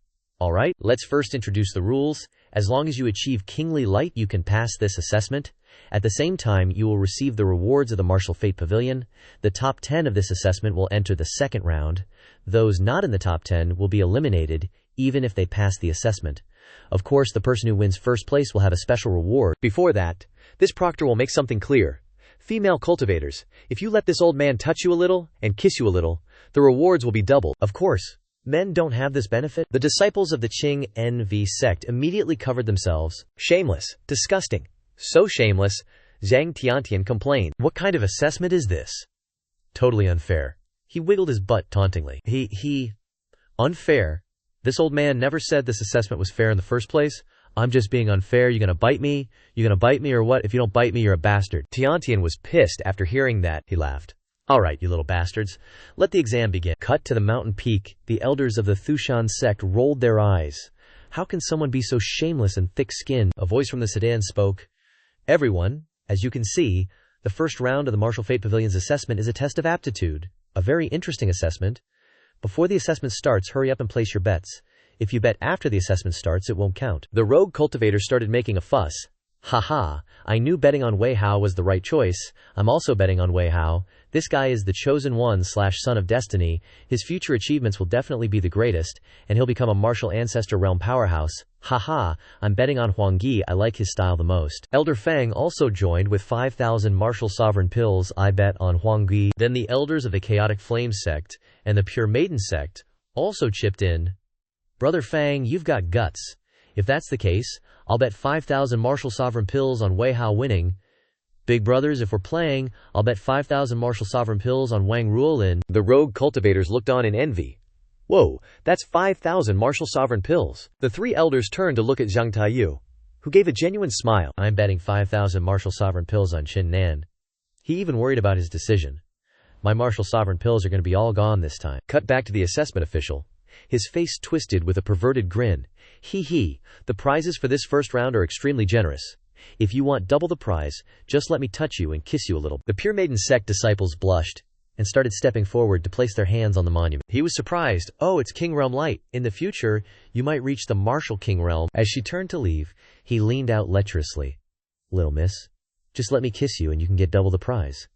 Alright, let's first introduce the rules. As long as you achieve kingly light, you can pass this assessment. At the same time, you will receive the rewards of the Martial Fate Pavilion. The top 10 of this assessment will enter the second round. Those not in the top 10 will be eliminated, even if they pass the assessment. Of course, the person who wins first place will have a special reward. Before that, this proctor will make something clear. Female cultivators, if you let this old man touch you a little and kiss you a little, the rewards will be doubled. Of course, men don't have this benefit. The disciples of the Qin Nan sect immediately covered themselves. Shameless, disgusting, so shameless, Zhang Tiantian complained. What kind of assessment is this? Totally unfair. He wiggled his butt tauntingly. Unfair? This old man never said this assessment was fair in the first place. I'm just being unfair. You gonna bite me? You gonna bite me or what? If you don't bite me, you're a bastard. Tiantian was pissed after hearing that. He laughed. Alright, you little bastards. Let the exam begin. Cut to the mountain peak. The elders of the Thushan sect rolled their eyes. How can someone be so shameless and thick-skinned? A voice from the sedan spoke. Everyone, as you can see, the first round of the Martial Fate Pavilion's assessment is a test of aptitude. A very interesting assessment. Before the assessment starts, hurry up and place your bets. If you bet after the assessment starts, it won't count. The rogue cultivator started making a fuss. Haha, I knew betting on Wei Hao was the right choice. I'm also betting on Wei Hao. This guy is the chosen one / son of destiny. His future achievements will definitely be the greatest, and he'll become a martial ancestor realm powerhouse. Haha, I'm betting on Huang Yi. I like his style the most. Elder Fang also joined with 5,000 martial sovereign pills. I bet on Huang Yi. Then the elders of the Chaotic Flame sect and the Pure Maiden sect also chipped in. Brother Fang, you've got guts. If that's the case, I'll bet 5,000 martial sovereign pills on Wei Hao winning. Big brothers, if we're playing, I'll bet 5,000 martial sovereign pills on Wang Ruolin. The rogue cultivators looked on in envy. Whoa, that's 5,000 martial sovereign pills. The three elders turned to look at Zhang Taiyu, who gave a genuine smile. I'm betting 5,000 martial sovereign pills on Qin Nan. He even worried about his decision. My martial sovereign pills are going to be all gone this time. Cut back to the assessment official. His face twisted with a perverted grin. The prizes for this first round are extremely generous. If you want double the prize, just let me touch you and kiss you a little. The Pure Maiden sect disciples blushed and started stepping forward to place their hands on the monument. He was surprised. Oh, it's King Realm Light. In the future, you might reach the Martial King Realm. As she turned to leave, he leaned out lecherously. Little miss, just let me kiss you and you can get double the prize.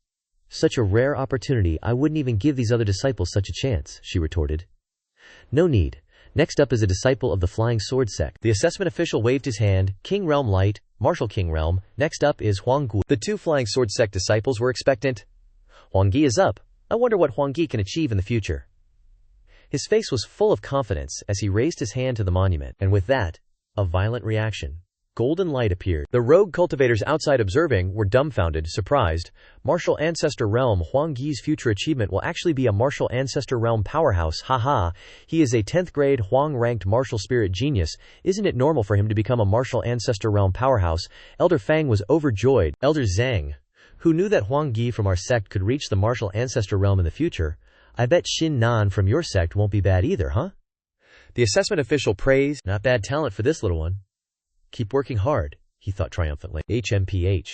Such a rare opportunity, I wouldn't even give these other disciples such a chance, she retorted. No need. Next up is a disciple of the Flying Sword sect. The assessment official waved his hand. King Realm Light, Martial King Realm. Next up is Huanggu. The two Flying Sword sect disciples were expectant. Huanggi is up. I wonder what Huanggi can achieve in the future. His face was full of confidence as he raised his hand to the monument, and with that, a violent reaction. Golden light appeared. The rogue cultivators outside observing were dumbfounded, surprised. Martial Ancestor Realm. Huanggi's future achievement will actually be a Martial Ancestor Realm powerhouse. Haha, he is a 10th grade Huang-ranked martial spirit genius. Isn't it normal for him to become a Martial Ancestor Realm powerhouse? Elder Fang was overjoyed. Elder Zhang, who knew that Huanggi from our sect could reach the Martial Ancestor Realm in the future, I bet Qin Nan from your sect won't be bad either, huh? The assessment official praised. Not bad talent for this little one. Keep working hard, he thought triumphantly. HMPH.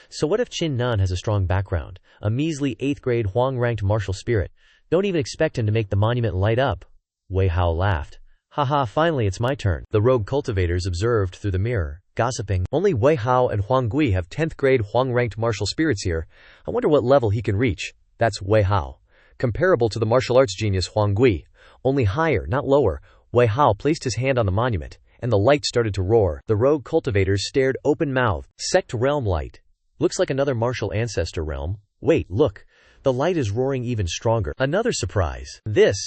So what if Qin Nan has a strong background, a measly 8th grade Huang-ranked martial spirit? Don't even expect him to make the monument light up. Wei Hao laughed. Haha, finally it's my turn. The rogue cultivators observed through the mirror, gossiping. Only Wei Hao and Huang Gui have 10th grade Huang-ranked martial spirits here. I wonder what level he can reach. That's Wei Hao. Comparable to the martial arts genius Huang Gui. Only higher, not lower. Wei Hao placed his hand on the monument, and the light started to roar. The rogue cultivators stared open-mouthed. Sect Realm Light. Looks like another Martial Ancestor Realm. Wait, look. The light is roaring even stronger. Another surprise. This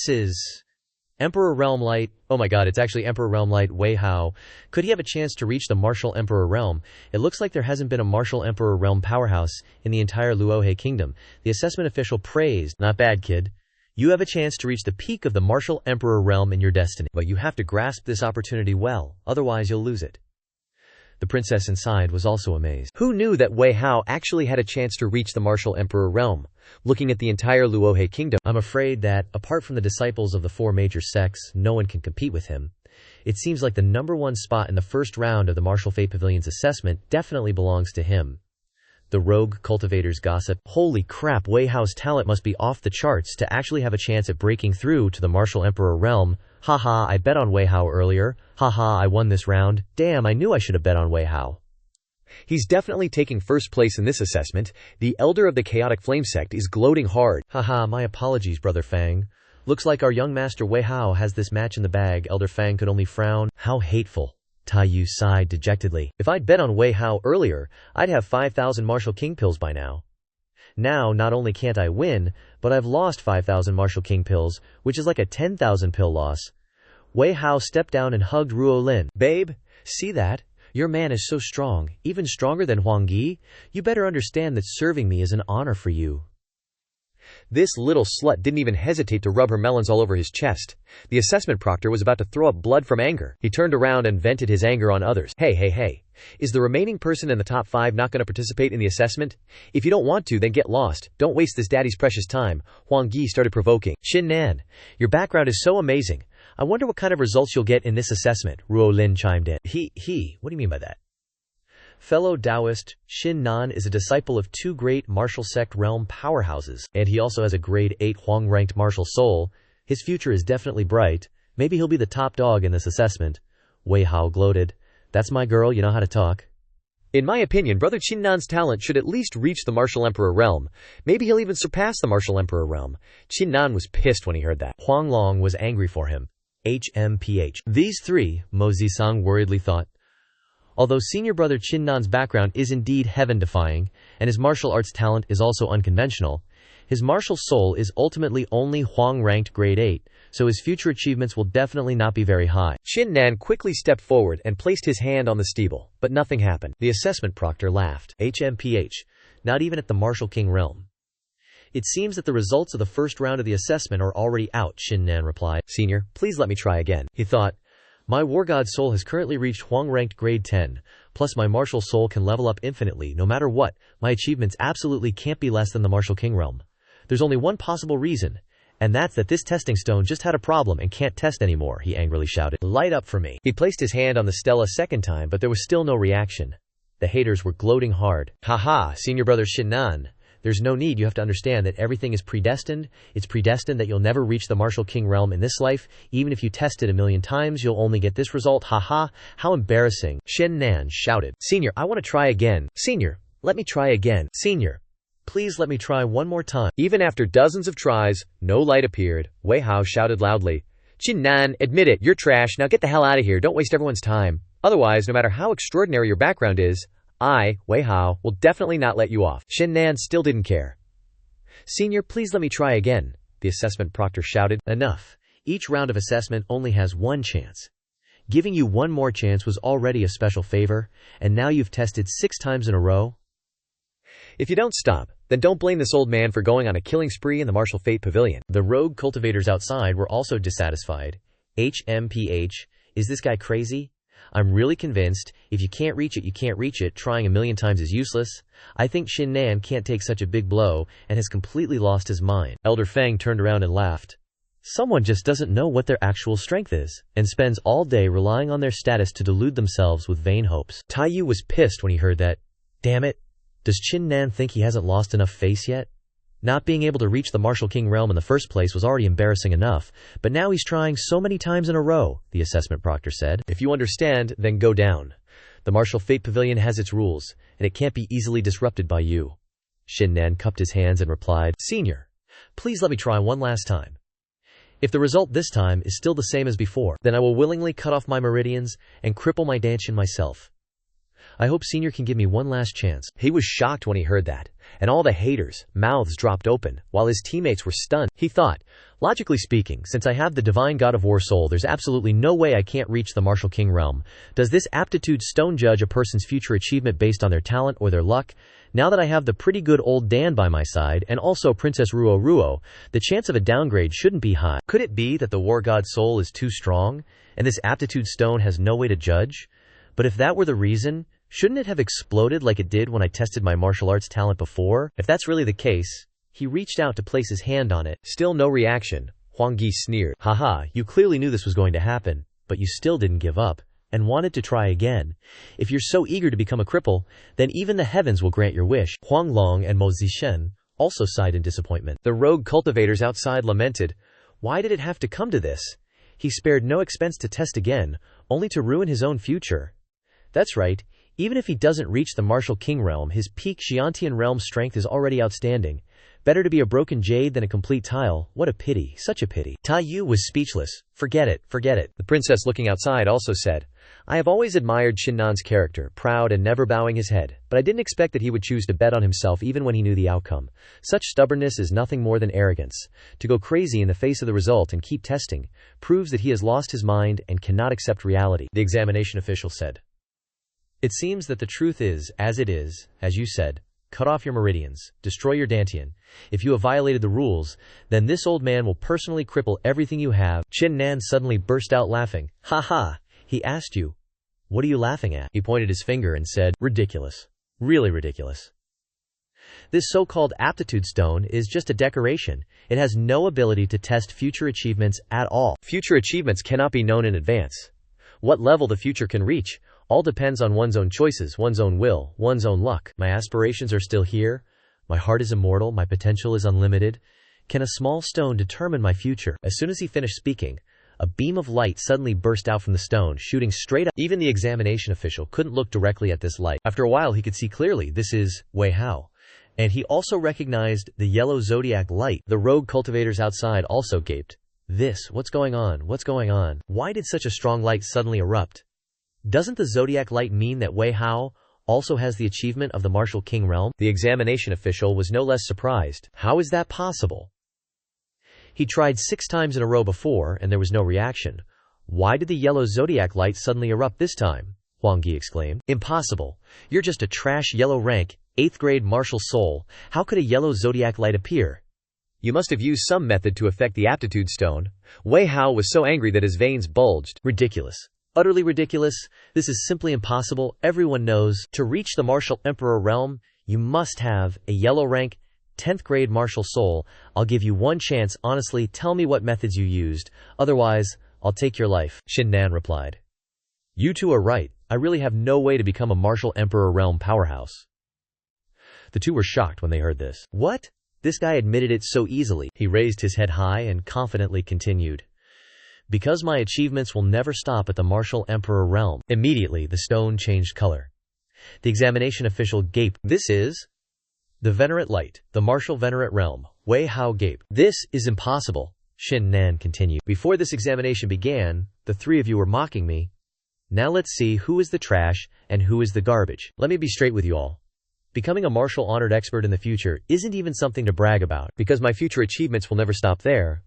is Emperor Realm Light. Oh my god, it's actually Emperor Realm Light. Wei Hao. Could he have a chance to reach the Martial Emperor Realm? It looks like there hasn't been a Martial Emperor Realm powerhouse in the entire Luohe Kingdom. The assessment official praised. Not bad, kid. You have a chance to reach the peak of the Martial Emperor Realm in your destiny, but you have to grasp this opportunity well, otherwise you'll lose it. The princess inside was also amazed. Who knew that Wei Hao actually had a chance to reach the Martial Emperor Realm? Looking at the entire Luohe Kingdom, I'm afraid that, apart from the disciples of the 4 major sects, no one can compete with him. It seems like the #1 spot in the first round of the Martial Fate Pavilion's assessment definitely belongs to him. The rogue cultivators gossip. Holy crap, Wei Hao's talent must be off the charts to actually have a chance at breaking through to the Martial Emperor Realm. Haha, I bet on Wei Hao earlier. Haha, I won this round. Damn, I knew I should have bet on Wei Hao. He's definitely taking first place in this assessment. The elder of the Chaotic Flame sect is gloating hard. Haha, my apologies, Brother Fang. Looks like our young master Wei Hao has this match in the bag. Elder Fang could only frown. How hateful. Tai Yu sighed dejectedly. If I'd bet on Wei Hao earlier, I'd have 5,000 Martial King pills by now. Now, not only can't I win, but I've lost 5,000 Martial King pills, which is like a 10,000 pill loss. Wei Hao stepped down and hugged Ruo Lin. Babe, see that? Your man is so strong, even stronger than Huang Yi. You better understand that serving me is an honor for you. This little slut didn't even hesitate to rub her melons all over his chest. The assessment proctor was about to throw up blood from anger. He turned around and vented his anger on others. Hey. Is the remaining person in the top 5 not going to participate in the assessment? If you don't want to, then get lost. Don't waste this daddy's precious time. Huang Yi started provoking. Qin Nan, your background is so amazing. I wonder what kind of results you'll get in this assessment. Ruo Lin chimed in. What do you mean by that? Fellow Taoist, Qin Nan is a disciple of 2 great martial sect realm powerhouses, and he also has a grade 8 Huang-ranked martial soul. His future is definitely bright. Maybe he'll be the top dog in this assessment. Wei Hao gloated. That's my girl, you know how to talk. In my opinion, Brother Qin Nan's talent should at least reach the Martial Emperor Realm. Maybe he'll even surpass the Martial Emperor Realm. Qin Nan was pissed when he heard that. Huang Long was angry for him. HMPH. These 3, Mo Zisang worriedly thought. Although senior brother Qin Nan's background is indeed heaven-defying, and his martial arts talent is also unconventional, his martial soul is ultimately only Huang-ranked grade 8, so his future achievements will definitely not be very high. Qin Nan quickly stepped forward and placed his hand on the steeple, but nothing happened. The assessment proctor laughed. HMPH. Not even at the Martial King realm. It seems that the results of the first round of the assessment are already out, Qin Nan replied. Senior, please let me try again. He thought. My War God soul has currently reached Huang-ranked grade 10, plus my martial soul can level up infinitely. No matter what, my achievements absolutely can't be less than the Martial King realm. There's only one possible reason, and that's that this testing stone just had a problem and can't test anymore, he angrily shouted. Light up for me. He placed his hand on the stele a second time, but there was still no reaction. The haters were gloating hard. Haha, senior brother Qin Nan. There's no need, you have to understand that everything is predestined. It's predestined that you'll never reach the Martial King realm in this life. Even if you test it 1,000,000 times, you'll only get this result. Haha, how embarrassing. Qin Nan shouted. Senior, I want to try again. Senior, let me try again. Senior, please let me try one more time. Even after dozens of tries, no light appeared. Wei Hao shouted loudly. Qin Nan, admit it, you're trash, now get the hell out of here, don't waste everyone's time. Otherwise, no matter how extraordinary your background is, I, Wei Hao, will definitely not let you off. Qin Nan still didn't care. Senior, please let me try again, the assessment proctor shouted. Enough. Each round of assessment only has one chance. Giving you one more chance was already a special favor, and now you've tested 6 times in a row? If you don't stop, then don't blame this old man for going on a killing spree in the Martial Fate Pavilion. The rogue cultivators outside were also dissatisfied. HMPH, is this guy crazy? I'm really convinced, if you can't reach it, you can't reach it, trying a million times is useless. I think Qin Nan can't take such a big blow, and has completely lost his mind. Elder Feng turned around and laughed. Someone just doesn't know what their actual strength is, and spends all day relying on their status to delude themselves with vain hopes. Tai Yu was pissed when he heard that. Damn it. Does Qin Nan think he hasn't lost enough face yet? Not being able to reach the Martial King realm in the first place was already embarrassing enough, but now he's trying so many times in a row, the assessment proctor said. If you understand, then go down. The Martial Fate Pavilion has its rules, and it can't be easily disrupted by you. Qin Nan cupped his hands and replied, Senior, please let me try one last time. If the result this time is still the same as before, then I will willingly cut off my meridians and cripple my Danshin myself. I hope Senior can give me one last chance. He was shocked when he heard that, and all the haters' mouths dropped open, while his teammates were stunned. He thought, logically speaking, since I have the divine god of war soul, there's absolutely no way I can't reach the Martial King realm. Does this aptitude stone judge a person's future achievement based on their talent or their luck? Now that I have the pretty good old Dan by my side, and also Princess Ruo, the chance of a downgrade shouldn't be high. Could it be that the war god soul is too strong, and this aptitude stone has no way to judge? But if that were the reason, shouldn't it have exploded like it did when I tested my martial arts talent before? If that's really the case, he reached out to place his hand on it. Still no reaction. Huang Yi sneered. Haha, you clearly knew this was going to happen, but you still didn't give up, and wanted to try again. If you're so eager to become a cripple, then even the heavens will grant your wish. Huang Long and Mo Zishen also sighed in disappointment. The rogue cultivators outside lamented. Why did it have to come to this? He spared no expense to test again, only to ruin his own future. That's right. Even if he doesn't reach the Martial King realm, his peak Xiantian realm strength is already outstanding. Better to be a broken jade than a complete tile. What a pity, such a pity. Tai Yu was speechless. Forget it, forget it. The princess looking outside also said, I have always admired Qin Nan's character, proud and never bowing his head, but I didn't expect that he would choose to bet on himself even when he knew the outcome. Such stubbornness is nothing more than arrogance. To go crazy in the face of the result and keep testing proves that he has lost his mind and cannot accept reality, the examination official said. It seems that the truth is, as you said, cut off your meridians, destroy your Dantian. If you have violated the rules, then this old man will personally cripple everything you have. Qin Nan suddenly burst out laughing. Ha ha, he asked you. What are you laughing at? He pointed his finger and said, ridiculous. Really ridiculous. This so-called aptitude stone is just a decoration. It has no ability to test future achievements at all. Future achievements cannot be known in advance. What level the future can reach all depends on one's own choices, one's own will, one's own luck. My aspirations are still here. My heart is immortal. My potential is unlimited. Can a small stone determine my future? As soon as he finished speaking, a beam of light suddenly burst out from the stone, shooting straight up. Even the examination official couldn't look directly at this light. After a while, he could see clearly this is Wei Hao. And he also recognized the yellow zodiac light. The rogue cultivators outside also gaped. What's going on? What's going on? Why did such a strong light suddenly erupt? Doesn't the zodiac light mean that Wei Hao also has the achievement of the Martial King realm? The examination official was no less surprised. How is that possible? He tried 6 times in a row before, and there was no reaction. Why did the yellow zodiac light suddenly erupt this time? Huang Yi exclaimed. Impossible. You're just a trash yellow rank, 8th grade martial soul. How could a yellow zodiac light appear? You must have used some method to affect the aptitude stone. Wei Hao was so angry that his veins bulged. Ridiculous. Utterly ridiculous. This is simply impossible. Everyone knows, to reach the Martial Emperor realm, you must have a yellow rank, 10th grade martial soul. I'll give you one chance. Honestly, tell me what methods you used. Otherwise, I'll take your life. Qin Nan replied. You two are right. I really have no way to become a Martial Emperor realm powerhouse. The two were shocked when they heard this. What? This guy admitted it so easily. He raised his head high and confidently continued. Because my achievements will never stop at the Martial Emperor realm. Immediately, the stone changed color. The examination official gaped. This is the Venerate Light, the Martial Venerate realm. Wei Hao gaped. This is impossible. Qin Nan continued. Before this examination began, the three of you were mocking me. Now let's see who is the trash and who is the garbage. Let me be straight with you all. Becoming a martial honored expert in the future isn't even something to brag about, because my future achievements will never stop there.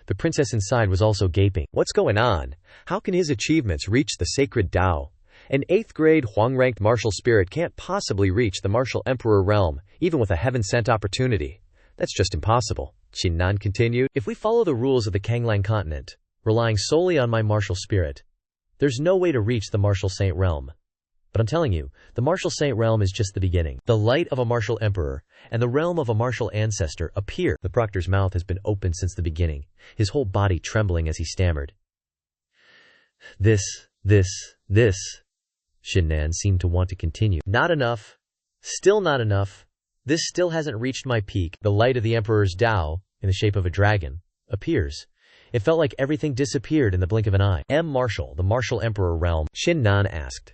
The princess inside was also gaping. What's going on? How can his achievements reach the sacred Tao? An 8th grade Huang-ranked martial spirit can't possibly reach the martial emperor realm, even with a heaven-sent opportunity. That's just impossible. Qin Nan continued. If we follow the rules of the Kanglang continent, relying solely on my martial spirit, there's no way to reach the martial saint realm. But I'm telling you, the martial saint realm is just the beginning. The light of a martial emperor and the realm of a martial ancestor appear. The proctor's mouth has been open since the beginning, his whole body trembling as he stammered. This. Qin Nan seemed to want to continue. Not enough. Still not enough. This still hasn't reached my peak. The light of the emperor's Tao, in the shape of a dragon, appears. It felt like everything disappeared in the blink of an eye. Martial, the martial emperor realm, Qin Nan asked.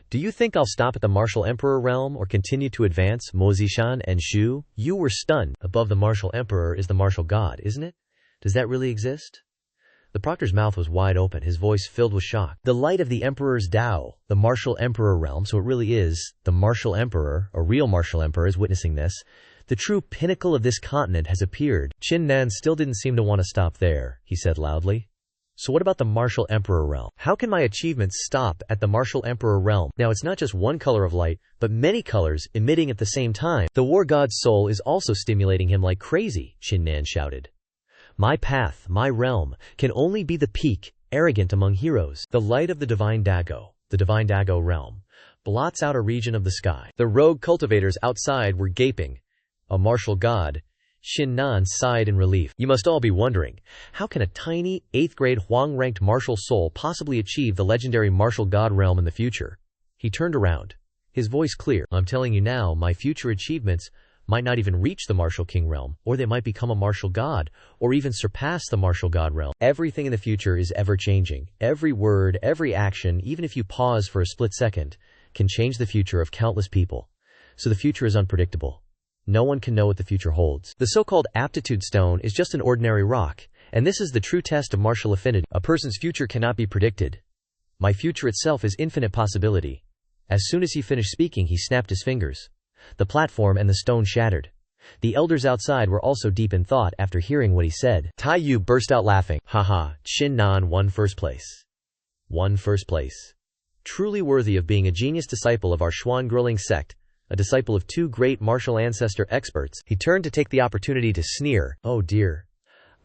Do you think I'll stop at the martial emperor realm or continue to advance? Mozishan and Shu, you were stunned. Above the martial emperor is the martial god, isn't it? Does that really exist? The proctor's mouth was wide open, his voice filled with shock. The light of the emperor's Tao, the martial emperor realm, so it really is the martial emperor, a real martial emperor is witnessing this. The true pinnacle of this continent has appeared. Qin Nan still didn't seem to want to stop there, he said loudly. So what about the martial emperor realm? How can my achievements stop at the martial emperor realm? Now it's not just one color of light, but many colors emitting at the same time. The war god's soul is also stimulating him like crazy, Qin Nan shouted. My path, my realm, can only be the peak, arrogant among heroes. The light of the divine Dago, the divine Dago realm, blots out a region of the sky. The rogue cultivators outside were gaping. A martial god. Qin Nan sighed in relief. You must all be wondering, how can a tiny, 8th grade Huang-ranked martial soul possibly achieve the legendary martial god realm in the future? He turned around, his voice clear. I'm telling you now, my future achievements might not even reach the martial king realm, or they might become a martial god, or even surpass the martial god realm. Everything in the future is ever-changing. Every word, every action, even if you pause for a split second, can change the future of countless people. So the future is unpredictable. No one can know what the future holds. The so-called aptitude stone is just an ordinary rock, and this is the true test of martial affinity. A person's future cannot be predicted. My future itself is infinite possibility. As soon as he finished speaking, he snapped his fingers. The platform and the stone shattered. The elders outside were also deep in thought after hearing what he said. Tai Yu burst out laughing. Haha, Qin Nan won first place. Won first place. Truly worthy of being a genius disciple of our Xuan Grilling sect, a disciple of 2 great martial ancestor experts. He turned to take the opportunity to sneer. Oh dear.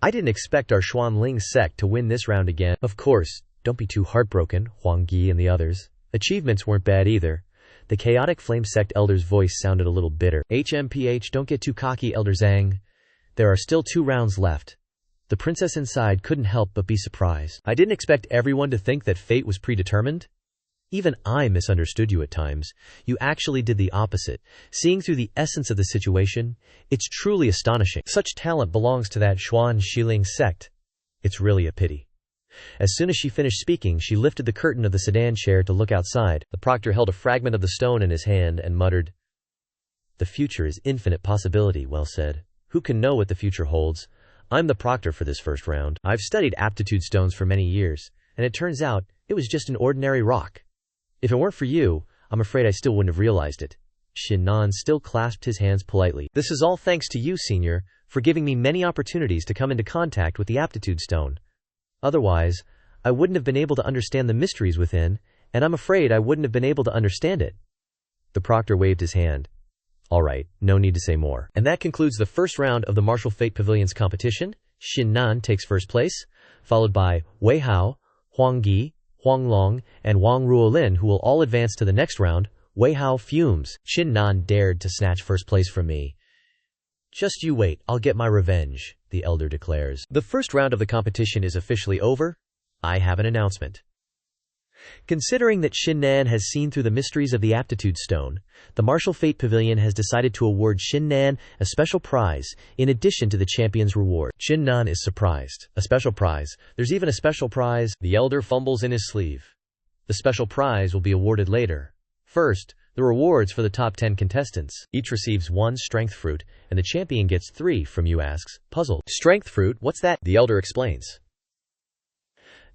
I didn't expect our Xuan Ling sect to win this round again. Of course, don't be too heartbroken, Huang Yi and the others. Achievements weren't bad either. The chaotic flame sect elder's voice sounded a little bitter. HMPH, don't get too cocky, Elder Zhang. There are still 2 rounds left. The princess inside couldn't help but be surprised. I didn't expect everyone to think that fate was predetermined. Even I misunderstood you at times. You actually did the opposite. Seeing through the essence of the situation, it's truly astonishing. Such talent belongs to that Xuan Shiling sect. It's really a pity. As soon as she finished speaking, she lifted the curtain of the sedan chair to look outside. The proctor held a fragment of the stone in his hand and muttered, The future is infinite possibility, well said. Who can know what the future holds? I'm the proctor for this first round. I've studied aptitude stones for many years, and it turns out it was just an ordinary rock. If it weren't for you, I'm afraid I still wouldn't have realized it. Qin Nan still clasped his hands politely. This is all thanks to you, Senior, for giving me many opportunities to come into contact with the aptitude stone. Otherwise, I wouldn't have been able to understand the mysteries within, and I'm afraid I wouldn't have been able to understand it. The proctor waved his hand. All right, no need to say more. And that concludes the first round of the Martial Fate Pavilion's competition. Qin Nan takes first place, followed by Wei Hao, Huang Yi, Huang Long, and Wang Ruolin, who will all advance to the next round. Wei Hao fumes. Qin Nan dared to snatch first place from me. Just you wait, I'll get my revenge, the elder declares. The first round of the competition is officially over. I have an announcement. Considering that Qin Nan has seen through the mysteries of the aptitude stone, the Martial Fate Pavilion has decided to award Qin Nan a special prize, in addition to the champion's reward. Qin Nan is surprised. A special prize? There's even a special prize? The elder fumbles in his sleeve. The special prize will be awarded later. First, The rewards for the top 10 contestants. Each receives 1 strength fruit, and the champion gets 3 from you asks, puzzled. Strength fruit, what's that? The elder explains.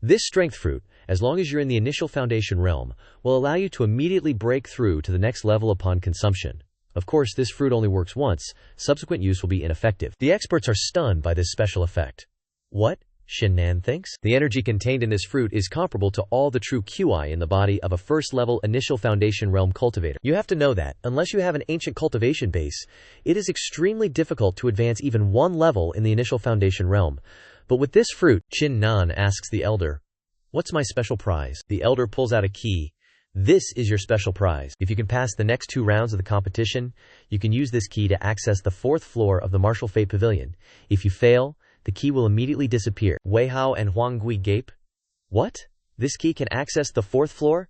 This strength fruit, as long as you're in the initial foundation realm, will allow you to immediately break through to the next level upon consumption. Of course, this fruit only works once, subsequent use will be ineffective. The experts are stunned by this special effect. What? Qin Nan thinks? The energy contained in this fruit is comparable to all the true QI in the body of a first-level initial foundation realm cultivator. You have to know that, unless you have an ancient cultivation base, it is extremely difficult to advance even 1 level in the initial foundation realm. But with this fruit, Qin Nan asks the elder, "What's my special prize?" The elder pulls out a key. This is your special prize. If you can pass the next 2 rounds of the competition, you can use this key to access the 4th floor of the Martial Fate Pavilion. If you fail, the key will immediately disappear. Wei Hao and Huang Gui gape. What? This key can access the 4th floor?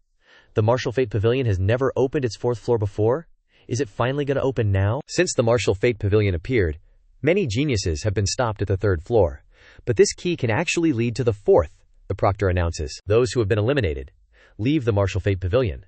The Martial Fate Pavilion has never opened its 4th floor before? Is it finally going to open now? Since the Martial Fate Pavilion appeared, many geniuses have been stopped at the 3rd floor. But this key can actually lead to the 4th, the proctor announces. Those who have been eliminated leave the Martial Fate Pavilion.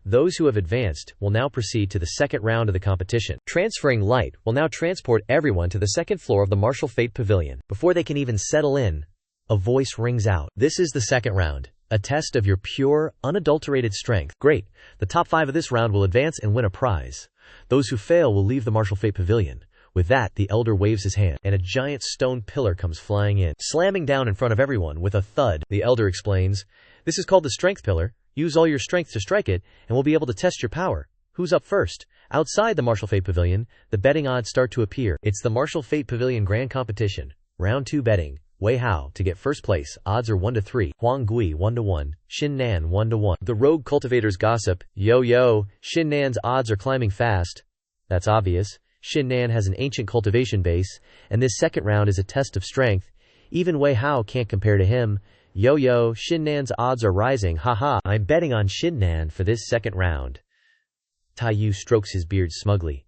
Those who have advanced will now proceed to the 2nd round of the competition. Transferring light will now transport everyone to the 2nd floor of the Martial Fate Pavilion. Before they can even settle in, a voice rings out. This is the 2nd round, a test of your pure, unadulterated strength. Great, the top 5 of this round will advance and win a prize. Those who fail will leave the Martial Fate Pavilion. With that, the elder waves his hand, and a giant stone pillar comes flying in, slamming down in front of everyone with a thud. The elder explains, "This is called the strength pillar. Use all your strength to strike it, and we'll be able to test your power. Who's up first?" Outside the Martial Fate Pavilion, the betting odds start to appear. It's the Martial Fate Pavilion Grand Competition. Round 2 betting. Wei Hao to get first place. Odds are 1-3. Huang Gui 1-1. Qin Nan 1-1. The rogue cultivators gossip. Yo, Qin Nan's odds are climbing fast. That's obvious. Qin Nan has an ancient cultivation base, and this 2nd round is a test of strength. Even Wei Hao can't compare to him. Yo, Qin Nan's odds are rising, haha. I'm betting on Qin Nan for this 2nd round. Taiyu strokes his beard smugly.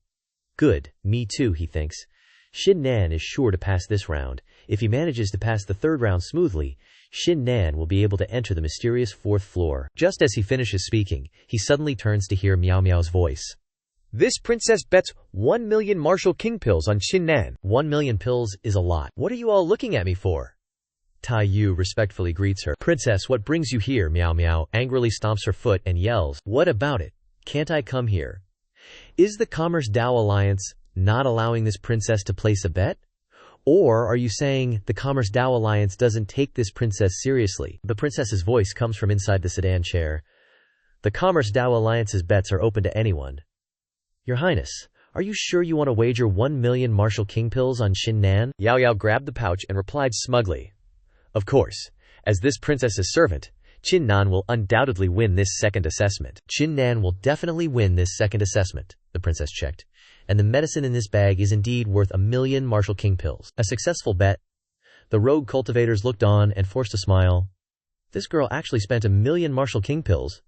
Good, me too, he thinks. Qin Nan is sure to pass this round. If he manages to pass the 3rd round smoothly, Qin Nan will be able to enter the mysterious 4th floor. Just as he finishes speaking, he suddenly turns to hear Miao Miao's voice. This princess bets 1 million martial king pills on Qin Nan. 1 million pills is a lot. What are you all looking at me for? Taiyu respectfully greets her. Princess, what brings you here? Miao Miao angrily stomps her foot and yells. What about it? Can't I come here? Is the Commerce Dao Alliance not allowing this princess to place a bet? Or are you saying the Commerce Dao Alliance doesn't take this princess seriously? The princess's voice comes from inside the sedan chair. The Commerce Dao Alliance's bets are open to anyone. Your Highness, are you sure you want to wager 1 million martial king pills on Qin Nan? Yao Yao grabbed the pouch and replied smugly. Of course, as this princess's servant, Qin Nan will undoubtedly win this 2nd assessment. Qin Nan will definitely win this 2nd assessment, the princess checked. And the medicine in this bag is indeed worth 1 million martial king pills. A successful bet. The rogue cultivators looked on and forced a smile. This girl actually spent 1 million martial king pills.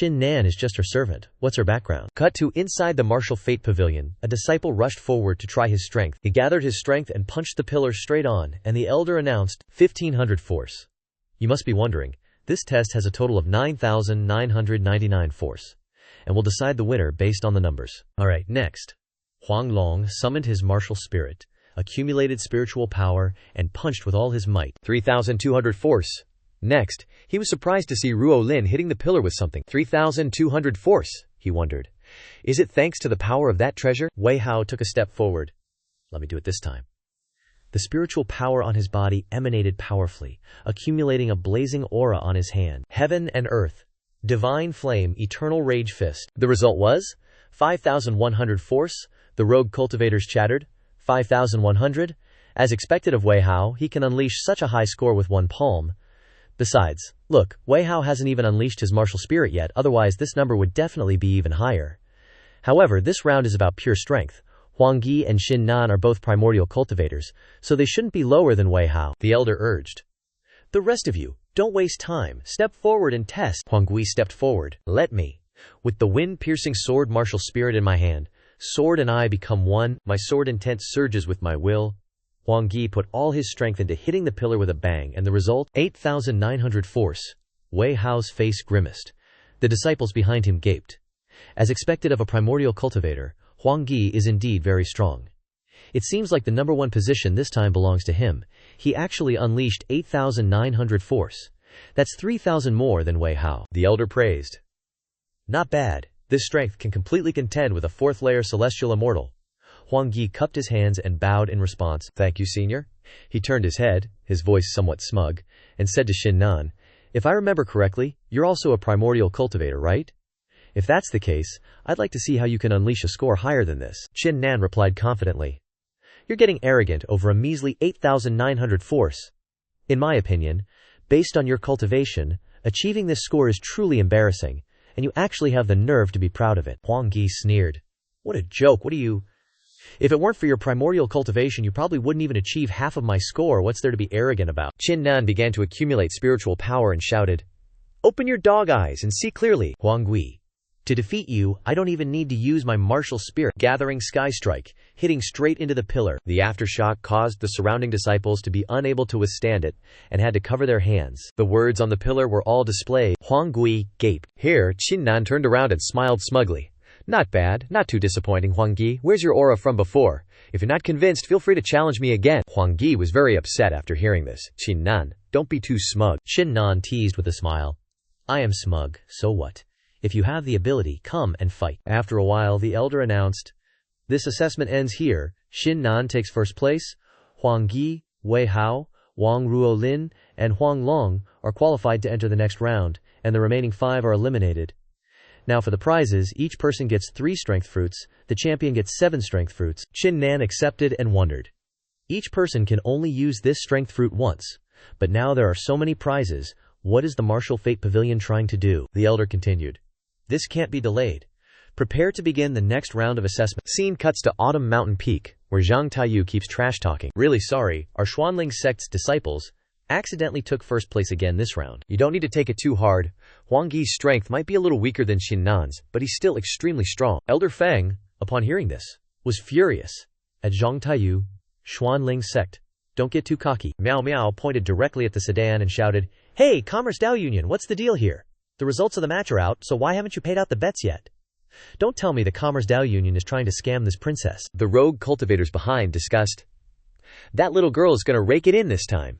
Qin Nan is just her servant. What's her background? Cut to inside the Martial Fate Pavilion. A disciple rushed forward to try his strength. He gathered his strength and punched the pillar straight on, and the elder announced, 1500 force. You must be wondering, this test has a total of 9,999 force, and will decide the winner based on the numbers. Alright, next. Huang Long summoned his martial spirit, accumulated spiritual power, and punched with all his might. 3,200 force. Next, he was surprised to see Ruo Lin hitting the pillar with something. 3,200 force, he wondered. Is it thanks to the power of that treasure? Wei Hao took a step forward. Let me do it this time. The spiritual power on his body emanated powerfully, accumulating a blazing aura on his hand. Heaven and earth. Divine flame, eternal rage fist. The result was 5,100 force. The rogue cultivators chattered. 5,100? As expected of Wei Hao, he can unleash such a high score with one palm. Besides, look, Wei Hao hasn't even unleashed his martial spirit yet, otherwise this number would definitely be even higher. However, this round is about pure strength. Huang Gui and Qin Nan are both primordial cultivators, so they shouldn't be lower than Wei Hao, the elder urged. The rest of you, don't waste time, step forward and test. Huang Gui stepped forward. Let me. With the wind-piercing sword martial spirit in my hand, sword and I become one, my sword intent surges with my will. Huang Gui put all his strength into hitting the pillar with a bang, and the result, 8,900 force. Wei Hao's face grimaced. The disciples behind him gaped. As expected of a primordial cultivator, Huang Ge is indeed very strong. It seems like the number one position this time belongs to him. He actually unleashed 8,900 force. That's 3,000 more than Wei Hao. The elder praised. Not bad. This strength can completely contend with a fourth-layer celestial immortal. Huang Ge cupped his hands and bowed in response. Thank you, senior. He turned his head, his voice somewhat smug, and said to Qin Nan, if I remember correctly, you're also a primordial cultivator, right? If that's the case, I'd like to see how you can unleash a score higher than this. Qin Nan replied confidently. You're getting arrogant over a measly 8,900 force. In my opinion, based on your cultivation, achieving this score is truly embarrassing, and you actually have the nerve to be proud of it. Huang Ge sneered. What a joke, If it weren't for your primordial cultivation, you probably wouldn't even achieve half of my score. What's there to be arrogant about? Qin Nan began to accumulate spiritual power and shouted, Open your dog eyes and see clearly, Huang Gui. To defeat you, I don't even need to use my martial spirit. Gathering Sky Strike, hitting straight into the pillar. The aftershock caused the surrounding disciples to be unable to withstand it and had to cover their hands. The words on the pillar were all displayed. Huang Gui gaped. Here, Qin Nan turned around and smiled smugly. Not bad, not too disappointing, Huang Ge. Where's your aura from before? If you're not convinced, feel free to challenge me again. Huang Ge was very upset after hearing this. Qin Nan, don't be too smug. Qin Nan teased with a smile. I am smug, so what? If you have the ability, come and fight. After a while, the elder announced, this assessment ends here. Qin Nan takes first place. Huang Ge, Wei Hao, Wang Ruolin, and Huang Long are qualified to enter the next round, and the remaining 5 are eliminated. Now for the prizes, each person gets 3 strength fruits, the champion gets 7 strength fruits. Qin Nan accepted and wondered. Each person can only use this strength fruit once, but now there are so many prizes, what is the Martial Fate Pavilion trying to do? The elder continued. This can't be delayed. Prepare to begin the next round of assessment. Scene cuts to Autumn Mountain Peak, where Zhang Taiyu keeps trash-talking. Really sorry, our Xuanling sect's disciples accidentally took first place again this round. You don't need to take it too hard. Huang Ge's strength might be a little weaker than Qin Nan's, but he's still extremely strong. Elder Feng, upon hearing this, was furious. At Zhang Taiyu, Xuanling sect. Don't get too cocky. Miao Miao pointed directly at the sedan and shouted, Hey, Commerce Dao Union, what's the deal here? The results of the match are out, so why haven't you paid out the bets yet? Don't tell me the Commerce Dao Union is trying to scam this princess. The rogue cultivators behind discussed. That little girl is gonna rake it in this time.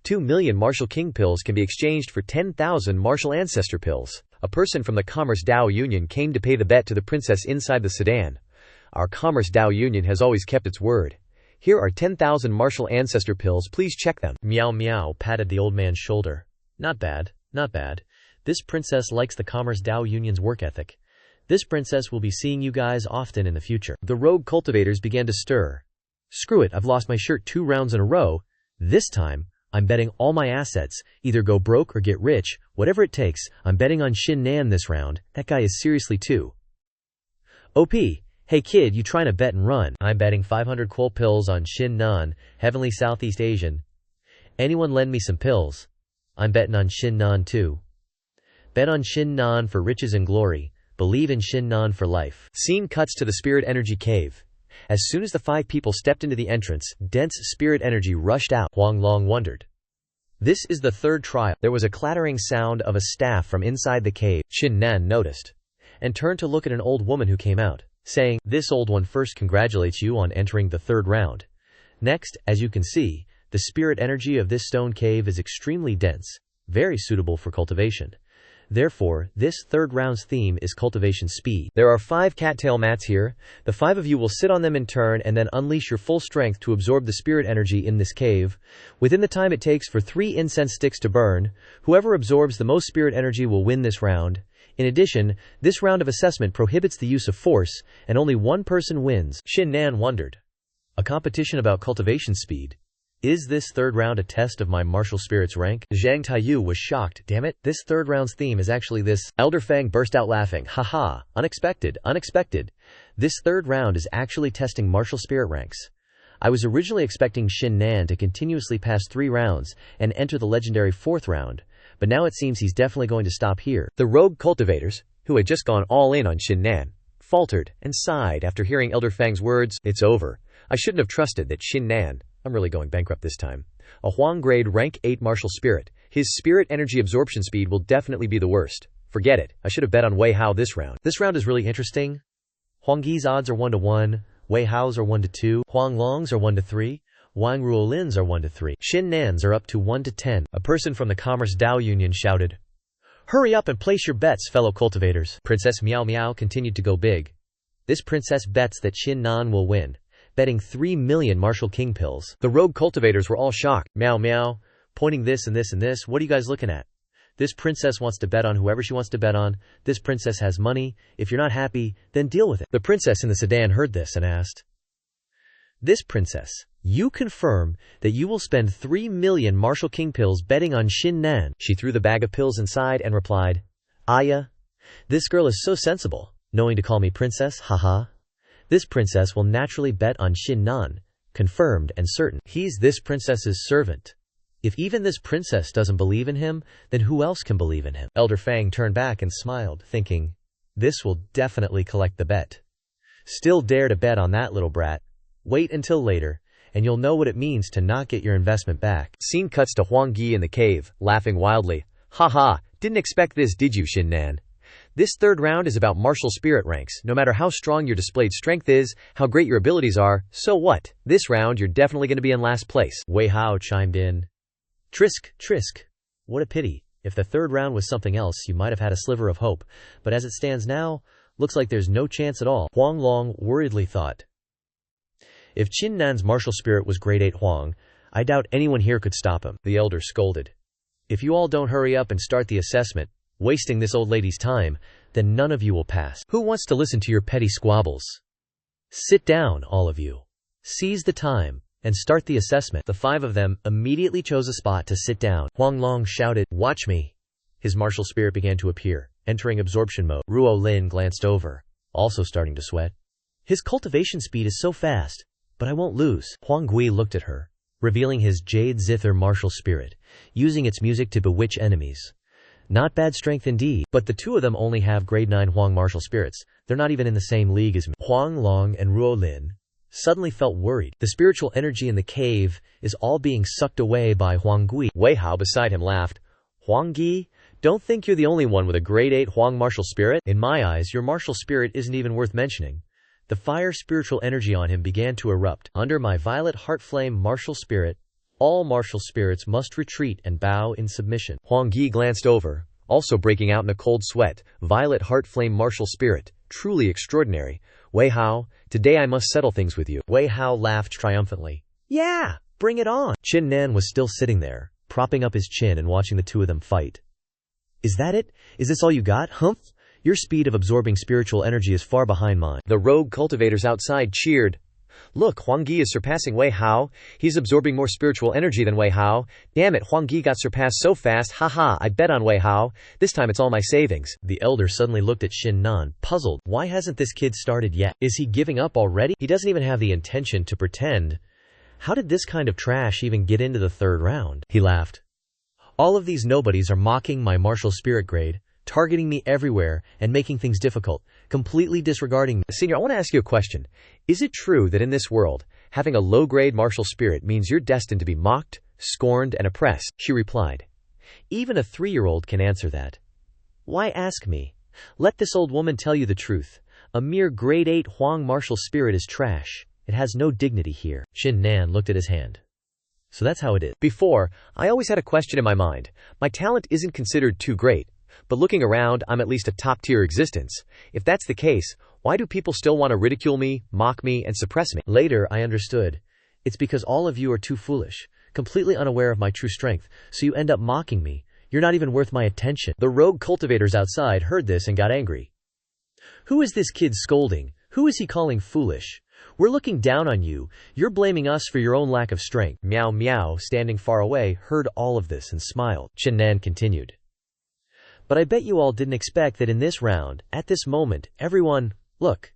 2 million Martial King pills can be exchanged for 10,000 Martial Ancestor pills. A person from the Commerce Dao Union came to pay the bet to the princess inside the sedan. Our Commerce Dao Union has always kept its word. Here are 10,000 Martial Ancestor pills, please check them. Miao Miao patted the old man's shoulder. Not bad, not bad. This princess likes the Commerce Dao Union's work ethic. This princess will be seeing you guys often in the future. The rogue cultivators began to stir. Screw it, I've lost my shirt 2 rounds in a row. This time, I'm betting all my assets, either go broke or get rich, whatever it takes. I'm betting on Qin Nan this round. That guy is seriously too OP. Hey kid, you trying to bet and run? I'm betting 500 quoll pills on Qin Nan, Heavenly Southeast Asian. Anyone lend me some pills? I'm betting on Qin Nan too. Bet on Qin Nan for riches and glory. Believe in Qin Nan for life. Scene cuts to the Spirit Energy Cave. As soon as the 5 people stepped into the entrance, dense spirit energy rushed out. Huang Long wondered. This is the 3rd trial. There was a clattering sound of a staff from inside the cave. Qin Nan noticed, and turned to look at an old woman who came out, saying, This old one first congratulates you on entering the 3rd round. Next, as you can see, the spirit energy of this stone cave is extremely dense, very suitable for cultivation. Therefore, this 3rd round's theme is cultivation speed. There are 5 cattail mats here. The 5 of you will sit on them in turn and then unleash your full strength to absorb the spirit energy in this cave. Within the time it takes for 3 incense sticks to burn, whoever absorbs the most spirit energy will win this round. In addition, this round of assessment prohibits the use of force, and only 1 person wins. Qin Nan wondered. A competition about cultivation speed. Is this 3rd round a test of my martial spirit's rank? Zhang Taiyu was shocked. Damn it, this 3rd round's theme is actually this. Elder Feng burst out laughing. Haha, unexpected, unexpected. This 3rd round is actually testing martial spirit ranks. I was originally expecting Qin Nan to continuously pass 3 rounds and enter the legendary 4th round, but now it seems he's definitely going to stop here. The rogue cultivators, who had just gone all in on Qin Nan, faltered and sighed after hearing Elder Feng's words. It's over. I shouldn't have trusted that Qin Nan. I'm really going bankrupt this time. A Huang grade rank 8 martial spirit. His spirit energy absorption speed will definitely be the worst. Forget it, I should have bet on Wei Hao this round. This round is really interesting. Huang Yi's odds are 1-1, Wei Hao's are 1-2, Huang Long's are 1-3, Wang Ruolin's are 1-3. Qin Nan's are up to 1-10. A person from the Commerce Dao Union shouted, "Hurry up and place your bets, fellow cultivators." Princess Miao Miao continued to go big. This princess bets that Qin Nan will win, betting 3 million Martial King pills. The rogue cultivators were all shocked. Miao Miao, pointing this and this and this, what are you guys looking at? This princess wants to bet on whoever she wants to bet on. This princess has money. If you're not happy, then deal with it. The princess in the sedan heard this and asked, "This princess, you confirm that you will spend 3 million Martial King pills betting on Qin Nan?" She threw the bag of pills inside and replied, "Aya, this girl is so sensible, knowing to call me princess, haha. This princess will naturally bet on Qin Nan, confirmed and certain. He's this princess's servant. If even this princess doesn't believe in him, then who else can believe in him?" Elder Fang turned back and smiled, thinking, this will definitely collect the bet. Still dare to bet on that little brat? Wait until later, and you'll know what it means to not get your investment back. Scene cuts to Huang Yi in the cave, laughing wildly. "Haha, didn't expect this, did you, Qin Nan? This third round is about martial spirit ranks. No matter how strong your displayed strength is, how great your abilities are, so what? This round you're definitely going to be in last place." Wei Hao chimed in. Trisk, Trisk. What a pity. If the third round was something else, you might have had a sliver of hope. But as it stands now, looks like there's no chance at all. Huang Long worriedly thought. If Qin Nan's martial spirit was grade 8 Huang, I doubt anyone here could stop him. The elder scolded. If you all don't hurry up and start the assessment, wasting this old lady's time, then none of you will pass. Who wants to listen to your petty squabbles? Sit down, all of you. Seize the time and start the assessment. The 5 of them immediately chose a spot to sit down. Huang Long shouted, "Watch me." His martial spirit began to appear, entering absorption mode. Ruo Lin glanced over, also starting to sweat. His cultivation speed is so fast, but I won't lose. Huang Gui looked at her, revealing his Jade Zither martial spirit, using its music to bewitch enemies. Not bad strength indeed, but the 2 of them only have grade 9 Huang martial spirits. They're not even in the same league as me. Huang Long and Ruo Lin suddenly felt worried. The spiritual energy in the cave is all being sucked away by Huang Gui. Wei Hao beside him laughed. "Huang Gui, don't think you're the only one with a grade 8 Huang martial spirit. In my eyes, your martial spirit isn't even worth mentioning." The fire spiritual energy on him began to erupt. "Under my violet heart flame martial spirit, all martial spirits must retreat and bow in submission." Huang Gui glanced over, also breaking out in a cold sweat. Violet heart flame martial spirit, truly extraordinary. "Wei Hao, today I must settle things with you." Wei Hao laughed triumphantly. "Yeah, bring it on." Qin Nan was still sitting there, propping up his chin and watching the 2 of them fight. "Is that it? Is this all you got? Humph? Your speed of absorbing spiritual energy is far behind mine." The rogue cultivators outside cheered. "Look, Huang Yi is surpassing Wei Hao. He's absorbing more spiritual energy than Wei Hao. Damn it, Huang Yi got surpassed so fast. Haha, I bet on Wei Hao. This time it's all my savings." The elder suddenly looked at Qin Nan, puzzled. Why hasn't this kid started yet? Is he giving up already? He doesn't even have the intention to pretend. How did this kind of trash even get into the third round? He laughed. "All of these nobodies are mocking my martial spirit grade, targeting me everywhere and making things difficult, completely disregarding me." "Senior, I want to ask you a question. Is it true that in this world, having a low-grade martial spirit means you're destined to be mocked, scorned, and oppressed?" She replied. "Even a 3-year-old can answer that. Why ask me? Let this old woman tell you the truth. A mere grade 8 Huang martial spirit is trash. It has no dignity here." Qin Nan looked at his hand. "So that's how it is. Before, I always had a question in my mind. My talent isn't considered too great, but looking around, I'm at least a top-tier existence. If that's the case, why do people still want to ridicule me, mock me, and suppress me?" Later, I understood. It's because all of you are too foolish, completely unaware of my true strength, so you end up mocking me. You're not even worth my attention. The rogue cultivators outside heard this and got angry. "Who is this kid scolding? Who is he calling foolish? We're looking down on you. You're blaming us for your own lack of strength." Miao Miao, standing far away, heard all of this and smiled. Qin Nan continued. "But I bet you all didn't expect that in this round, at this moment, everyone, look,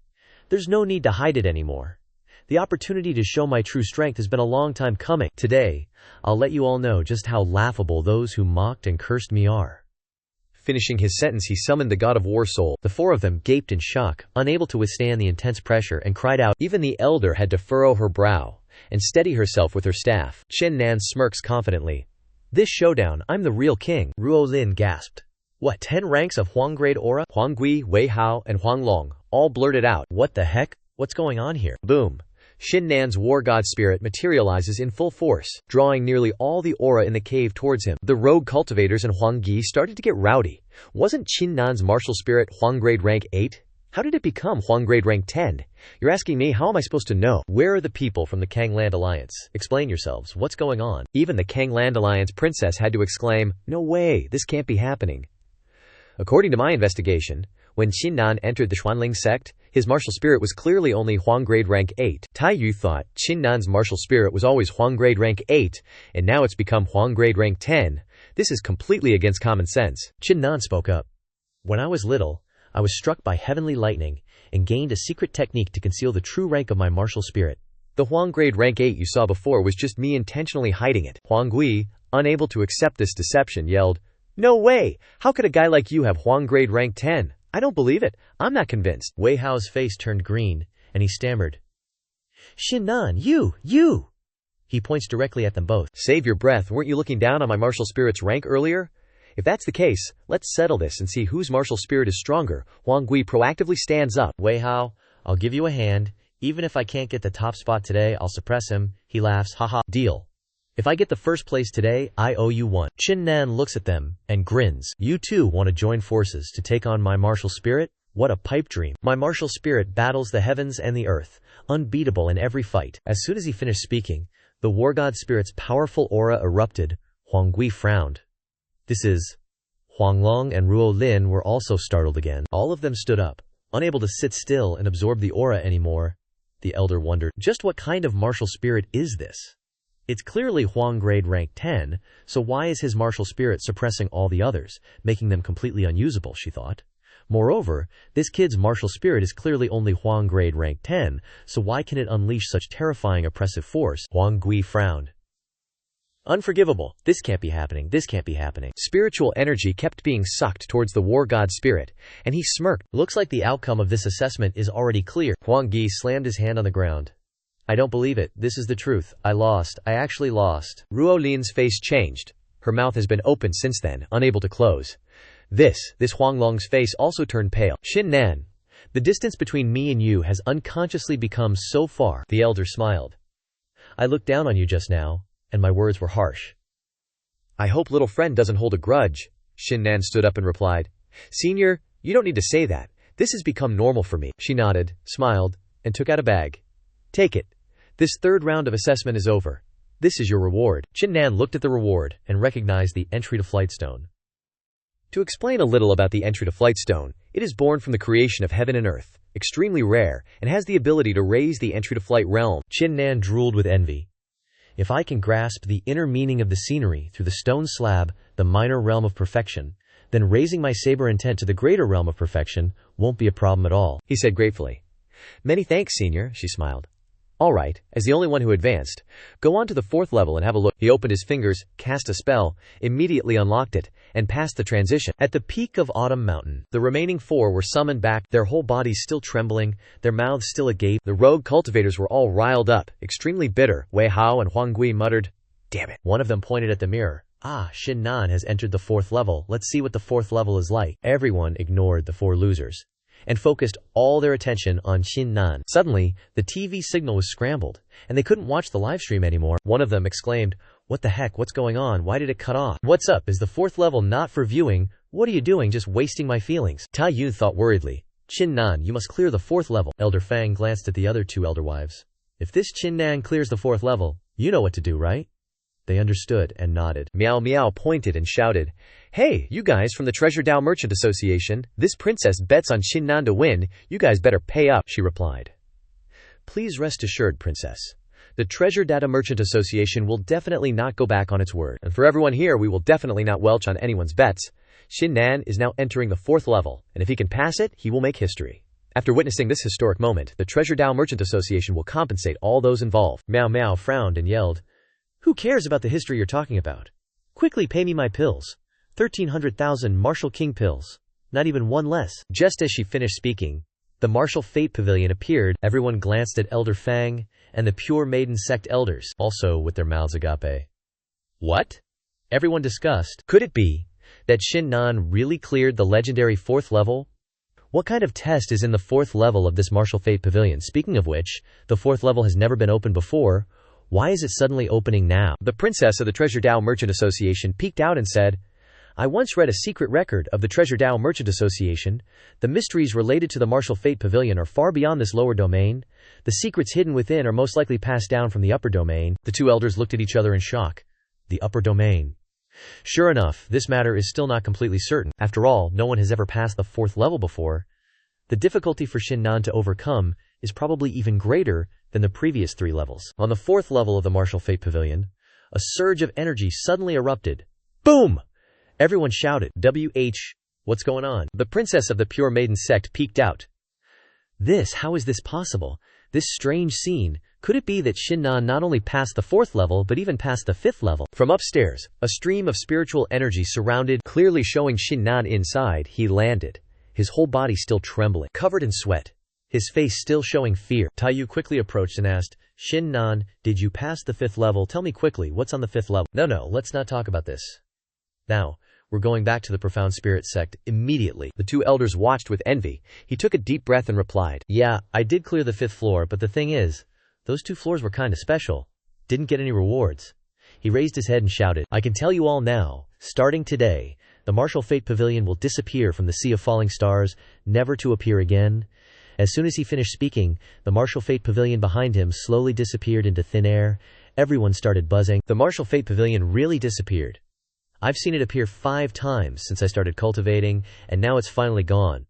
there's no need to hide it anymore. The opportunity to show my true strength has been a long time coming. Today, I'll let you all know just how laughable those who mocked and cursed me are." Finishing his sentence, he summoned the god of war soul. The 4 of them gaped in shock, unable to withstand the intense pressure, and cried out. Even the elder had to furrow her brow and steady herself with her staff. Qin Nan smirks confidently. "This showdown, I'm the real king." Ruo Lin gasped. What, 10 ranks of Huang-grade aura? Huang Gui, Wei Hao, and Huang Long all blurted out, "What the heck? What's going on here?" Boom. Qin Nan's war god spirit materializes in full force, drawing nearly all the aura in the cave towards him. The rogue cultivators and Huang Gi started to get rowdy. Wasn't Qin Nan's martial spirit Huang-grade rank 8? How did it become Huang-grade rank 10? You're asking me, how am I supposed to know? Where are the people from the Kangland Alliance? Explain yourselves, what's going on? Even the Kangland Alliance princess had to exclaim, "No way, this can't be happening." According to my investigation, when Qin Nan entered the Xuanling sect, his martial spirit was clearly only Huang-grade rank 8. Tai Yu thought Qin Nan's martial spirit was always Huang-grade rank 8, and now it's become Huang-grade rank 10. This is completely against common sense. Qin Nan spoke up. "When I was little, I was struck by heavenly lightning and gained a secret technique to conceal the true rank of my martial spirit. The Huang-grade rank 8 you saw before was just me intentionally hiding it." Huang Gui, unable to accept this deception, yelled, "No way! How could a guy like you have Huang-grade rank 10? I don't believe it. I'm not convinced." Wei Hao's face turned green, and he stammered, "Qin Nan, you! He points directly at them both. "Save your breath, weren't you looking down on my martial spirit's rank earlier? If that's the case, let's settle this and see whose martial spirit is stronger." Huang Gui proactively stands up. "Wei Hao, I'll give you a hand. Even if I can't get the top spot today, I'll suppress him." He laughs, "Haha, deal. If I get the first place today, I owe you one." Qin Nan looks at them and grins. "You too want to join forces to take on my martial spirit? What a pipe dream. My martial spirit battles the heavens and the earth, unbeatable in every fight." As soon as he finished speaking, the war god spirit's powerful aura erupted. Huang Gui frowned. "This is..." Huang Long and Ruo Lin were also startled again. All of them stood up, unable to sit still and absorb the aura anymore. The elder wondered, just what kind of martial spirit is this? It's clearly Huang-grade rank 10, so why is his martial spirit suppressing all the others, making them completely unusable, she thought. Moreover, this kid's martial spirit is clearly only Huang-grade rank 10, so why can it unleash such terrifying oppressive force? Huang Gui frowned. "Unforgivable. This can't be happening. This can't be happening." Spiritual energy kept being sucked towards the war god spirit, and he smirked. "Looks like the outcome of this assessment is already clear." Huang Gi slammed his hand on the ground. "I don't believe it. This is the truth. I lost. I actually lost." Ruo Lin's face changed. Her mouth has been open since then, unable to close. This Huang Long's face also turned pale. "Qin Nan, the distance between me and you has unconsciously become so far." The elder smiled. "I looked down on you just now, and my words were harsh." "I hope little friend doesn't hold a grudge." Qin Nan stood up and replied, "Senior, you don't need to say that. This has become normal for me." She nodded, smiled, and took out a bag. "Take it. This third round of assessment is over. This is your reward." Qin Nan looked at the reward and recognized the entry to Flight Stone. To explain a little about the entry to Flight Stone, it is born from the creation of heaven and earth, extremely rare, and has the ability to raise the entry to flight realm. Qin Nan drooled with envy. "If I can grasp the inner meaning of the scenery through the stone slab, the minor realm of perfection, then raising my saber intent to the greater realm of perfection won't be a problem at all," he said gratefully. "Many thanks, Senior," she smiled. "All right, as the only one who advanced, go on to the 4th level and have a look." He opened his fingers, cast a spell, immediately unlocked it, and passed the transition. At the peak of Autumn Mountain, the remaining 4 were summoned back, their whole bodies still trembling, their mouths still agape. The rogue cultivators were all riled up, extremely bitter. Wei Hao and Huang Gui muttered, "Damn it." One of them pointed at the mirror. "Ah, Qin Nan has entered the 4th level. Let's see what the 4th level is like." Everyone ignored the 4 losers and focused all their attention on Qin Nan. Suddenly, the TV signal was scrambled, and they couldn't watch the live stream anymore. One of them exclaimed, "What the heck, what's going on? Why did it cut off? What's up? Is the 4th level not for viewing? What are you doing, just wasting my feelings?" Tai Yu thought worriedly, "Qin Nan, you must clear the 4th level." Elder Fang glanced at the other 2 elder wives. "If this Qin Nan clears the 4th level, you know what to do, right?" They understood and nodded. Meow Meow pointed and shouted, "Hey, you guys from the Treasure Dao Merchant Association, this princess bets on Qin Nan to win. You guys better pay up," she replied. "Please rest assured, princess. The Treasure Data Merchant Association will definitely not go back on its word. And for everyone here, we will definitely not welch on anyone's bets. Qin Nan is now entering the 4th level, and if he can pass it, he will make history. After witnessing this historic moment, the Treasure Dao Merchant Association will compensate all those involved." Meow Meow frowned and yelled, "Who cares about the history you're talking about? Quickly pay me my pills. 1,300,000 Martial King pills. Not even one less." Just as she finished speaking, the Martial Fate Pavilion appeared. Everyone glanced at Elder Fang and the Pure Maiden Sect elders, also with their mouths agape. "What?" everyone discussed. Could it be That Qin Nan really cleared the legendary 4th level? What kind of test is in the 4th level of this Martial Fate Pavilion? Speaking of which, the 4th level has never been opened before. Why is it suddenly opening now? The princess of the Treasure Dao Merchant Association peeked out and said, I once read a secret record of the Treasure Dao Merchant Association. The mysteries related to the Martial Fate Pavilion are far beyond this lower domain. The secrets hidden within are most likely passed down from the upper domain. The two elders looked at each other in shock. The upper domain. Sure enough, this matter is still not completely certain. After all, no one has ever passed the 4th level before. The difficulty for Qin Nan to overcome is probably even greater than the previous 3 levels. On the 4th level of the Martial Fate Pavilion, a surge of energy suddenly erupted. Boom! Everyone shouted, what's going on? The princess of the Pure Maiden sect peeked out. How is this possible? This strange scene. Could it be that Qin Nan not only passed the 4th level but even passed the 5th level? From upstairs, a stream of spiritual energy surrounded, clearly showing Qin Nan inside. He landed, his whole body still trembling, covered in sweat, his face still showing fear. Taiyu quickly approached and asked, Qin Nan, did you pass the 5th level? Tell me quickly, what's on the 5th level? No, let's not talk about this. Now, we're going back to the Profound Spirit sect immediately. The two elders watched with envy. He took a deep breath and replied, Yeah, I did clear the 5th floor, but the thing is, those 2 floors were kinda special. Didn't get any rewards. He raised his head and shouted, I can tell you all now, starting today, the Martial Fate Pavilion will disappear from the Sea of Falling Stars, never to appear again. As soon as he finished speaking, the Martial Fate Pavilion behind him slowly disappeared into thin air. Everyone started buzzing. The Martial Fate Pavilion really disappeared. I've seen it appear 5 times since I started cultivating, and now it's finally gone.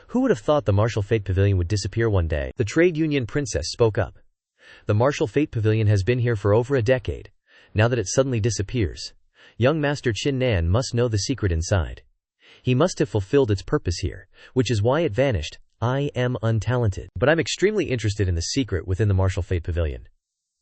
Who would have thought the Martial Fate Pavilion would disappear one day? The trade union princess spoke up. The Martial Fate Pavilion has been here for over a decade. Now that it suddenly disappears, young Master Qin Nan must know the secret inside. He must have fulfilled its purpose here, which is why it vanished. I am untalented, but I'm extremely interested in the secret within the Martial Fate Pavilion.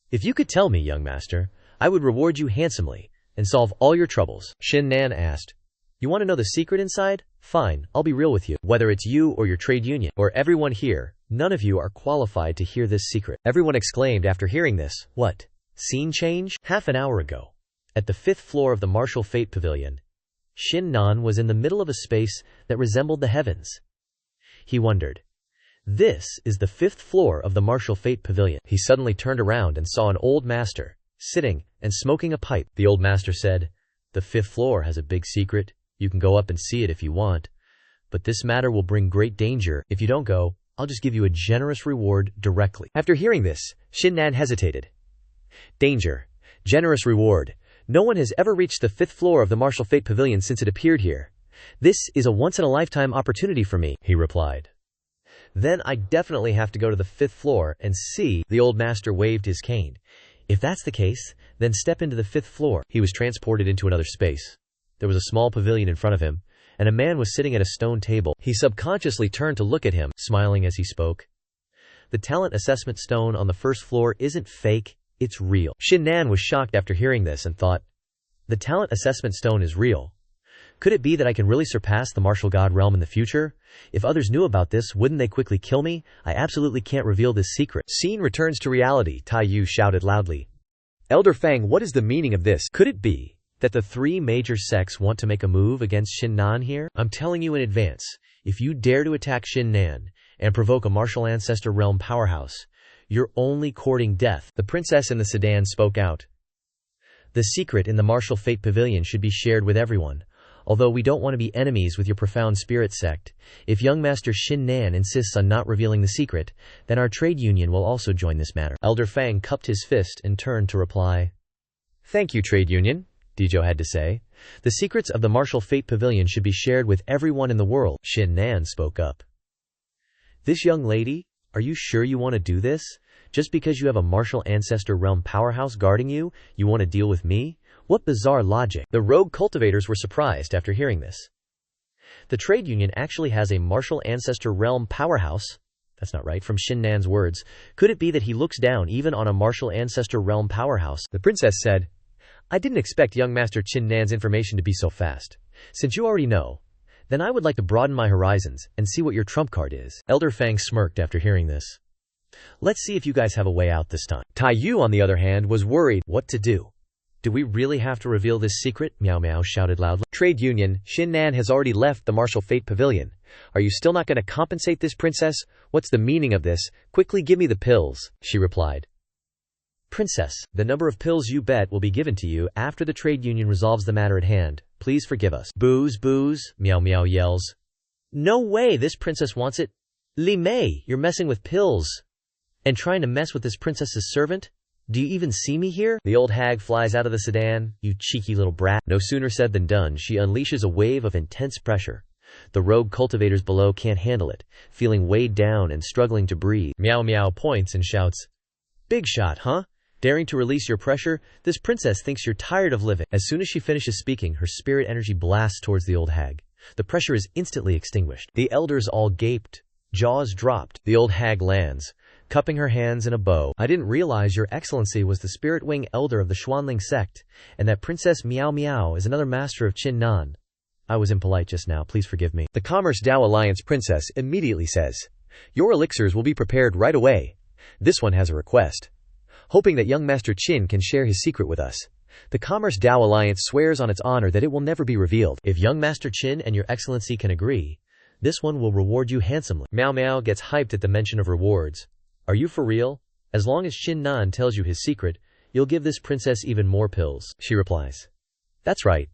If you could tell me, young master, I would reward you handsomely and solve all your troubles. Qin Nan asked, You want to know the secret inside? Fine, I'll be real with you. Whether it's you or your trade union, or everyone here, none of you are qualified to hear this secret. Everyone exclaimed after hearing this. What? Scene change? Half an hour ago, at the 5th floor of the Martial Fate Pavilion, Qin Nan was in the middle of a space that resembled the heavens. He wondered, This is the 5th floor of the Martial Fate Pavilion. He suddenly turned around and saw an old master, sitting and smoking a pipe. The old master said, The 5th floor has a big secret. You can go up and see it if you want. But this matter will bring great danger. If you don't go, I'll just give you a generous reward directly. After hearing this, Qin Nan hesitated. Danger. Generous reward. No one has ever reached the 5th floor of the Martial Fate Pavilion since it appeared here. This is a once-in-a-lifetime opportunity for me, he replied. Then I definitely have to go to the 5th floor and see. The old master waved his cane. If that's the case, then step into the 5th floor. He was transported into another space. There was a small pavilion in front of him, and a man was sitting at a stone table. He subconsciously turned to look at him, smiling as he spoke. The talent assessment stone on the 1st floor isn't fake, it's real. Qin Nan was shocked after hearing this and thought, The talent assessment stone is real. Could it be that I can really surpass the martial god realm in the future? If others knew about this, wouldn't they quickly kill me? I absolutely can't reveal this secret. Scene returns to reality, Taiyu shouted loudly. Elder Fang, what is the meaning of this? Could it be that the 3 major sects want to make a move against Qin Nan here? I'm telling you in advance, if you dare to attack Qin Nan and provoke a martial ancestor realm powerhouse, you're only courting death. The princess in the sedan spoke out. The secret in the Martial Fate Pavilion should be shared with everyone. Although we don't want to be enemies with your Profound Spirit sect, if young Master Qin Nan insists on not revealing the secret, then our trade union will also join this matter. Elder Fang cupped his fist and turned to reply. Thank you, trade union, Dijo had to say. The secrets of the Martial Fate Pavilion should be shared with everyone in the world. Qin Nan spoke up. This young lady, are you sure you want to do this? Just because you have a martial ancestor realm powerhouse guarding you, you want to deal with me? What bizarre logic. The rogue cultivators were surprised after hearing this. The trade union actually has a martial ancestor realm powerhouse? That's not right. From Qin Nan's words, could it be that he looks down even on a martial ancestor realm powerhouse? The princess said, I didn't expect young Master Qin Nan's information to be so fast. Since you already know, then I would like to broaden my horizons and see what your trump card is. Elder Fang smirked after hearing this. Let's see if you guys have a way out this time. Taiyu, on the other hand, was worried what to do. Do we really have to reveal this secret? Meow Meow shouted loudly. Trade Union, Qin Nan has already left the Martial Fate Pavilion. Are you still not going to compensate this princess? What's the meaning of this? Quickly give me the pills, she replied. Princess, the number of pills you bet will be given to you after the trade union resolves the matter at hand. Please forgive us. Booze, booze, Meow Meow yells. No way, this princess wants it. Li Mei, you're messing with pills. And trying to mess with this princess's servant? Do you even see me here? The old hag flies out of the sedan. You cheeky little brat. No sooner said than done, she unleashes a wave of intense pressure. The rogue cultivators below can't handle it, feeling weighed down and struggling to breathe. Meow Meow points and shouts, Big shot, huh? Daring to release your pressure? This princess thinks you're tired of living. As soon as she finishes speaking, her spirit energy blasts towards the old hag. The pressure is instantly extinguished. The elders all gaped. Jaws dropped. The old hag lands, cupping her hands in a bow. I didn't realize your excellency was the spirit wing elder of the Xuanling sect, and that Princess Meow Meow is another master of Qin Nan. I was impolite just now, please forgive me. The Commerce Dao Alliance princess immediately says, Your elixirs will be prepared right away. This one has a request. Hoping that young Master Qin can share his secret with us. The Commerce Dao Alliance swears on its honor that it will never be revealed. If young Master Qin and your excellency can agree, this one will reward you handsomely. Meow Meow gets hyped at the mention of rewards. Are you for real? As long as Qin Nan tells you his secret, you'll give this princess even more pills, she replies. That's right.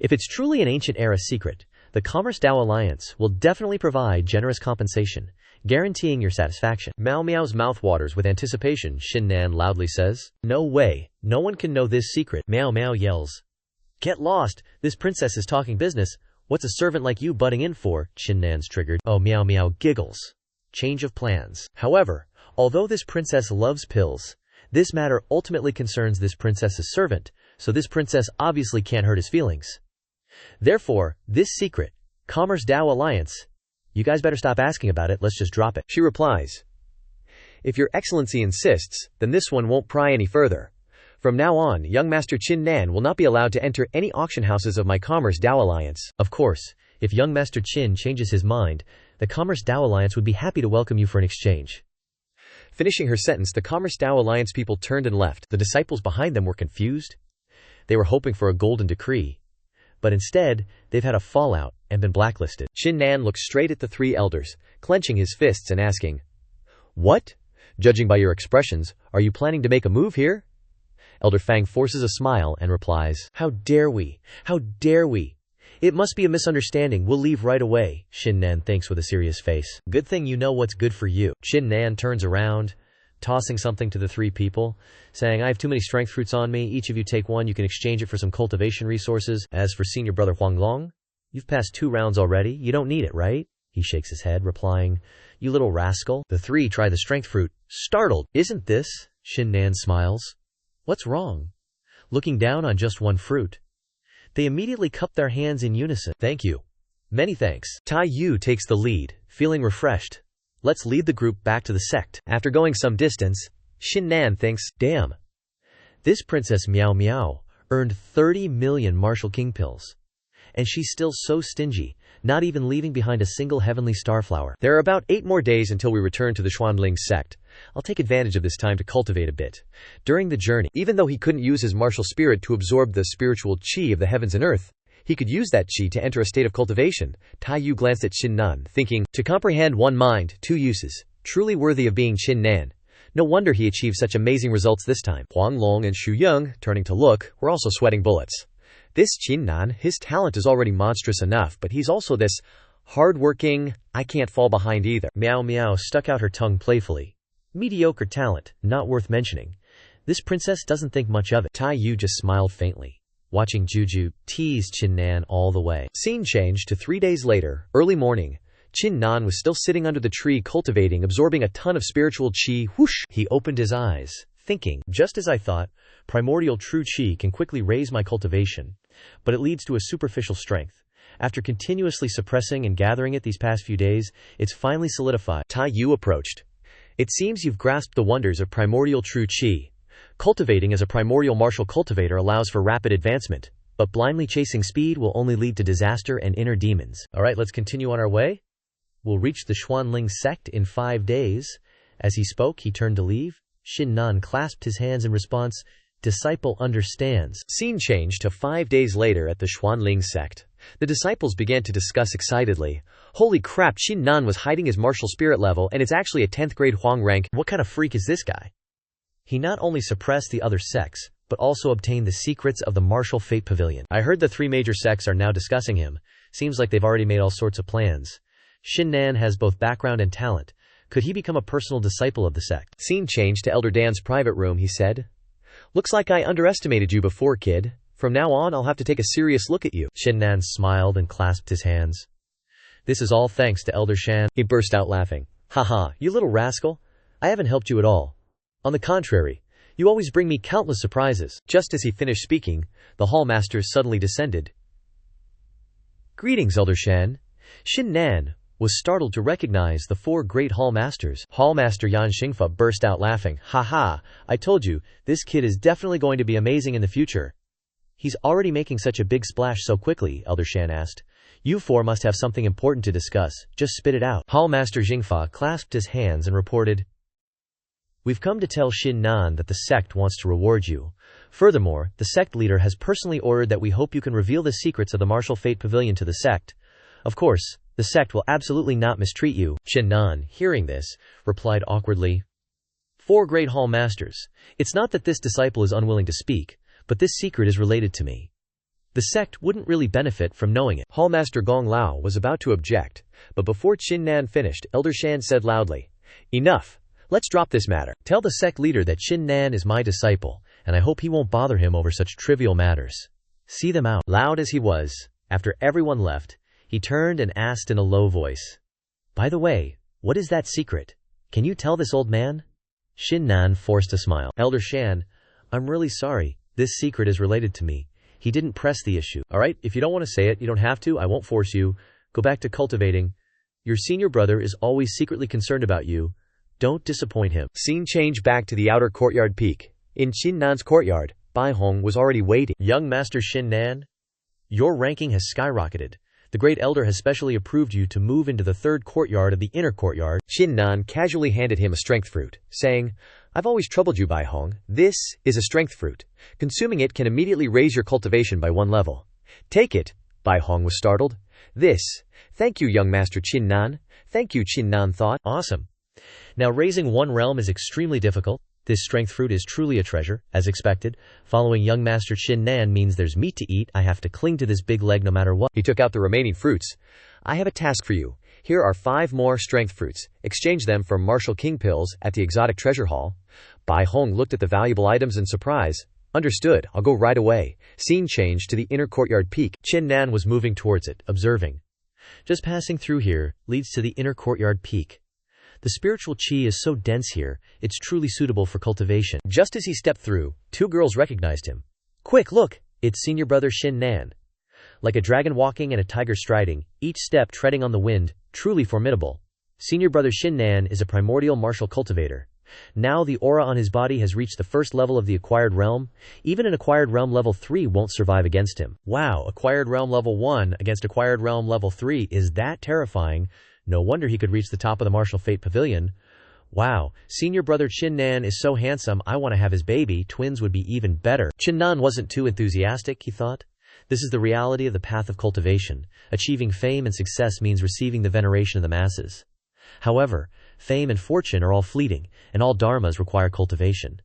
If it's truly an ancient era secret, the Commerce Dao Alliance will definitely provide generous compensation, guaranteeing your satisfaction. Meow Meow's mouth waters with anticipation. Qin Nan loudly says, No way, no one can know this secret. Meow Meow yells, Get lost, this princess is talking business. What's a servant like you butting in for? Qin Nan's triggered. Oh, Meow Meow giggles. Change of plans. However, although this princess loves pills, this matter ultimately concerns this princess's servant, so this princess obviously can't hurt his feelings. Therefore, this secret, Commerce Dao Alliance, you guys better stop asking about it, let's just drop it. She replies, If your excellency insists, then this one won't pry any further. From now on, young Master Qin Nan will not be allowed to enter any auction houses of my Commerce Dao Alliance. Of course, if young Master Qin changes his mind, the Commerce Dao Alliance would be happy to welcome you for an exchange. Finishing her sentence, the Commerce Dao Alliance people turned and left. The disciples behind them were confused. They were hoping for a golden decree. But instead, they've had a fallout and been blacklisted. Qin Nan looked straight at the three elders, clenching his fists and asking, What? Judging by your expressions, are you planning to make a move here? Elder Fang forces a smile and replies, How dare we? How dare we? It must be a misunderstanding, we'll leave right away, Qin Nan thinks with a serious face. Good thing you know what's good for you. Qin Nan turns around, tossing something to the three people, saying, I have too many strength fruits on me, each of you take one, you can exchange it for some cultivation resources. As for senior brother Huanglong, you've passed 2 rounds already, you don't need it, right? He shakes his head, replying, You little rascal. The three try the strength fruit, startled. Isn't this? Qin Nan smiles. What's wrong? Looking down on just one fruit. They immediately cup their hands in unison. Thank you. Many thanks. Tai Yu takes the lead, feeling refreshed. Let's lead the group back to the sect. After going some distance, Qin Nan thinks, Damn. This Princess Meow Meow earned 30 million Martial King pills. And she's still so stingy, not even leaving behind a single heavenly starflower. There are about 8 more days until we return to the Xuanling sect. I'll take advantage of this time to cultivate a bit. During the journey, even though he couldn't use his martial spirit to absorb the spiritual qi of the heavens and earth, he could use that qi to enter a state of cultivation. Tai Yu glanced at Qin Nan, thinking, To comprehend one mind, 2 uses, truly worthy of being Qin Nan. No wonder he achieved such amazing results this time. Huang Long and Xu Yung, turning to look, were also sweating bullets. This Qin Nan, his talent is already monstrous enough, but he's also this hard-working, I can't fall behind either. Meow Meow stuck out her tongue playfully. Mediocre talent, not worth mentioning. This princess doesn't think much of it. Tai Yu just smiled faintly, watching Juju tease Qin Nan all the way. Scene changed to 3 days later, early morning. Qin Nan was still sitting under the tree cultivating, absorbing a ton of spiritual qi. Whoosh! He opened his eyes, thinking, just as I thought, primordial true qi can quickly raise my cultivation, but it leads to a superficial strength. After continuously suppressing and gathering it these past few days, it's finally solidified. Tai Yu approached. It seems you've grasped the wonders of primordial true qi. Cultivating as a primordial martial cultivator allows for rapid advancement, but blindly chasing speed will only lead to disaster and inner demons. Alright, let's continue on our way. We'll reach the Xuanling sect in 5 days. As he spoke, he turned to leave. Qin Nan clasped his hands in response. Disciple understands. Scene change to 5 days later at the Xuanling sect. The disciples began to discuss excitedly. Holy crap, Qin Nan was hiding his martial spirit level and it's actually a 10th grade Huang rank. What kind of freak is this guy? He not only suppressed the other sects, but also obtained the secrets of the martial fate pavilion. I heard the 3 major sects are now discussing him. Seems like they've already made all sorts of plans. Qin Nan has both background and talent. Could he become a personal disciple of the sect? Scene change to Elder Dan's private room, he said. Looks like I underestimated you before, kid. From now on, I'll have to take a serious look at you. Qin Nan smiled and clasped his hands. This is all thanks to Elder Shan. He burst out laughing. Haha, you little rascal. I haven't helped you at all. On the contrary, you always bring me countless surprises. Just as he finished speaking, the hall masters suddenly descended. Greetings, Elder Shan. Qin Nan was startled to recognize the 4 great hall masters. Hall master Yan Xingfa burst out laughing. Haha, I told you, this kid is definitely going to be amazing in the future. He's already making such a big splash so quickly, Elder Shan asked. You 4 must have something important to discuss. Just spit it out. Hall master Xingfa clasped his hands and reported. We've come to tell Qin Nan that the sect wants to reward you. Furthermore, the sect leader has personally ordered that we hope you can reveal the secrets of the martial fate pavilion to the sect. Of course, the sect will absolutely not mistreat you. Qin Nan, hearing this, replied awkwardly. 4 great hall masters. It's not that this disciple is unwilling to speak, but this secret is related to me. The sect wouldn't really benefit from knowing it. Hall master Gong Lao was about to object, but before Qin Nan finished, Elder Shan said loudly, Enough. Let's drop this matter. Tell the sect leader that Qin Nan is my disciple, and I hope he won't bother him over such trivial matters. See them out. Loud as he was, after everyone left, he turned and asked in a low voice. By the way, what is that secret? Can you tell this old man? Qin Nan forced a smile. Elder Shan, I'm really sorry. This secret is related to me. He didn't press the issue. Alright, if you don't want to say it, you don't have to. I won't force you. Go back to cultivating. Your senior brother is always secretly concerned about you. Don't disappoint him. Scene change back to the outer courtyard peak. In Qin Nan's courtyard, Bai Hong was already waiting. Young Master Qin Nan, your ranking has skyrocketed. The Great Elder has specially approved you to move into the 3rd courtyard of the inner courtyard. Qin Nan casually handed him a strength fruit, saying, I've always troubled you, Bai Hong. This is a strength fruit. Consuming it can immediately raise your cultivation by 1 level. Take it. Bai Hong was startled. This. Thank you, young Master Qin Nan. Thank you, Qin Nan thought. Awesome. Now raising 1 realm is extremely difficult. This strength fruit is truly a treasure, as expected. Following young Master Qin Nan means there's meat to eat. I have to cling to this big leg no matter what. He took out the remaining fruits. I have a task for you. Here are 5 more strength fruits. Exchange them for martial king pills at the exotic treasure hall. Bai Hong looked at the valuable items in surprise. Understood, I'll go right away. Scene change to the inner courtyard peak. Qin Nan was moving towards it, observing. Just passing through here leads to the inner courtyard peak. The spiritual qi is so dense here, it's truly suitable for cultivation. Just as he stepped through, 2 girls recognized him. Quick, look! It's senior brother Qin Nan. Like a dragon walking and a tiger striding, each step treading on the wind, truly formidable. Senior brother Qin Nan is a primordial martial cultivator. Now the aura on his body has reached the 1st level of the acquired realm. Even an acquired realm level 3 won't survive against him. Wow, acquired realm level 1 against acquired realm level 3 is that terrifying. No wonder he could reach the top of the martial fate pavilion. Wow, senior brother Qin Nan is so handsome, I want to have his baby. Twins would be even better. Qin Nan wasn't too enthusiastic, he thought. This is the reality of the path of cultivation. Achieving fame and success means receiving the veneration of the masses. However, fame and fortune are all fleeting, and all dharmas require cultivation.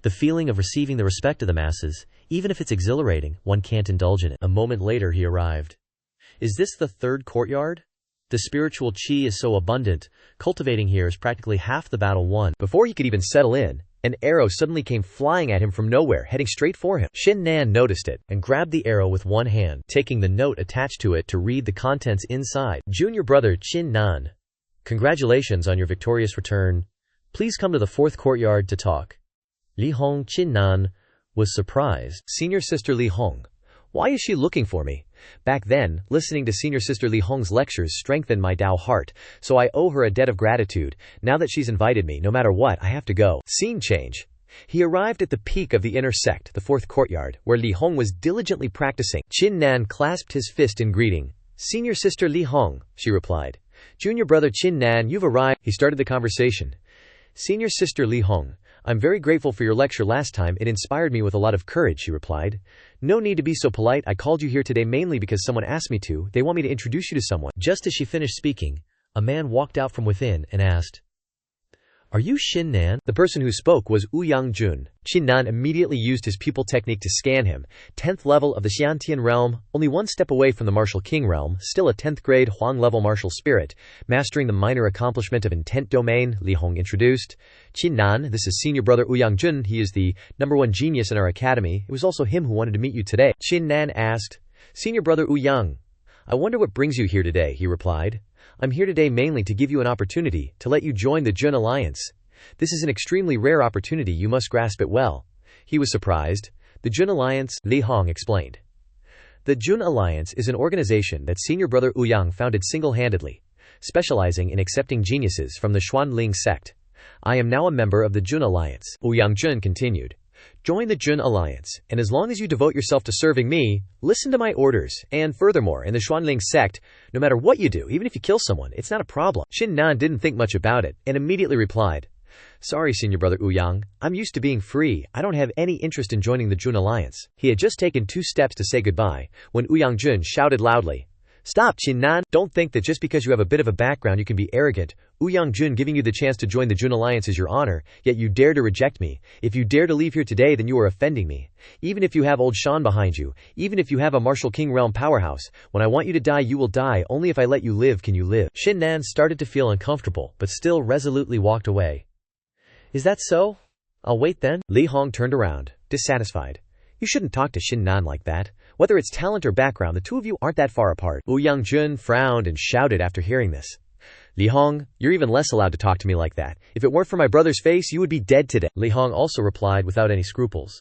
The feeling of receiving the respect of the masses, even if it's exhilarating, one can't indulge in it. A moment later he arrived. Is this the 3rd courtyard? The spiritual qi is so abundant, cultivating here is practically half the battle won. Before he could even settle in, an arrow suddenly came flying at him from nowhere, heading straight for him. Qin Nan noticed it, and grabbed the arrow with one hand, taking the note attached to it to read the contents inside. Junior brother Qin Nan, congratulations on your victorious return. Please come to the 4th courtyard to talk. Li Hong. Qin Nan was surprised. Senior sister Li Hong. Why is she looking for me? Back then, listening to senior sister Li Hong's lectures strengthened my Tao heart, so I owe her a debt of gratitude. Now that she's invited me, no matter what, I have to go. Scene change. He arrived at the peak of the inner sect, the 4th courtyard, where Li Hong was diligently practicing. Qin Nan clasped his fist in greeting. Senior sister Li Hong, she replied. Junior brother Qin Nan, you've arrived. He started the conversation. Senior sister Li Hong, I'm very grateful for your lecture last time, it inspired me with a lot of courage, she replied. No need to be so polite, I called you here today mainly because someone asked me to, they want me to introduce you to someone. Just as she finished speaking, a man walked out from within and asked, Are you Qin Nan? The person who spoke was Jun. Qin Nan immediately used his pupil technique to scan him. 10th level of the Xiantian realm, only one step away from the martial king realm, still a 10th grade Huang level martial spirit, mastering the minor accomplishment of intent domain, Li Hong introduced. Qin Nan, this is senior brother Jun, he is the #1 genius in our academy. It was also him who wanted to meet you today. Qin Nan asked, Senior brother Yang, I wonder what brings you here today, he replied. I'm here today mainly to give you an opportunity, to let you join the Jun Alliance. This is an extremely rare opportunity, you must grasp it well. He was surprised. The Jun Alliance, Li Hong explained. The Jun Alliance is an organization that senior brother Yang founded single-handedly, specializing in accepting geniuses from the Xuanling sect. I am now a member of the Jun Alliance, Jun continued. Join the Jun Alliance, and as long as you devote yourself to serving me, listen to my orders, and furthermore, in the Xuanling sect, no matter what you do, even if you kill someone, it's not a problem. Qin Nan didn't think much about it, and immediately replied, Sorry, senior brother Yang, I'm used to being free, I don't have any interest in joining the Jun Alliance. He had just taken 2 steps to say goodbye, when Jun shouted loudly, Stop, Qin Nan, don't think that just because you have a bit of a background you can be arrogant. Jun giving you the chance to join the Jun Alliance is your honor, yet you dare to reject me. If you dare to leave here today then you are offending me. Even if you have old Shan behind you, even if you have a martial king realm powerhouse, when I want you to die you will die, only if I let you live can you live. Qin Nan started to feel uncomfortable, but still resolutely walked away. Is that so? I'll wait then. Li Hong turned around, dissatisfied. You shouldn't talk to Qin Nan like that. Whether it's talent or background, the two of you aren't that far apart. Jun frowned and shouted after hearing this. Li Hong, you're even less allowed to talk to me like that. If it weren't for my brother's face, you would be dead today. Li Hong also replied without any scruples.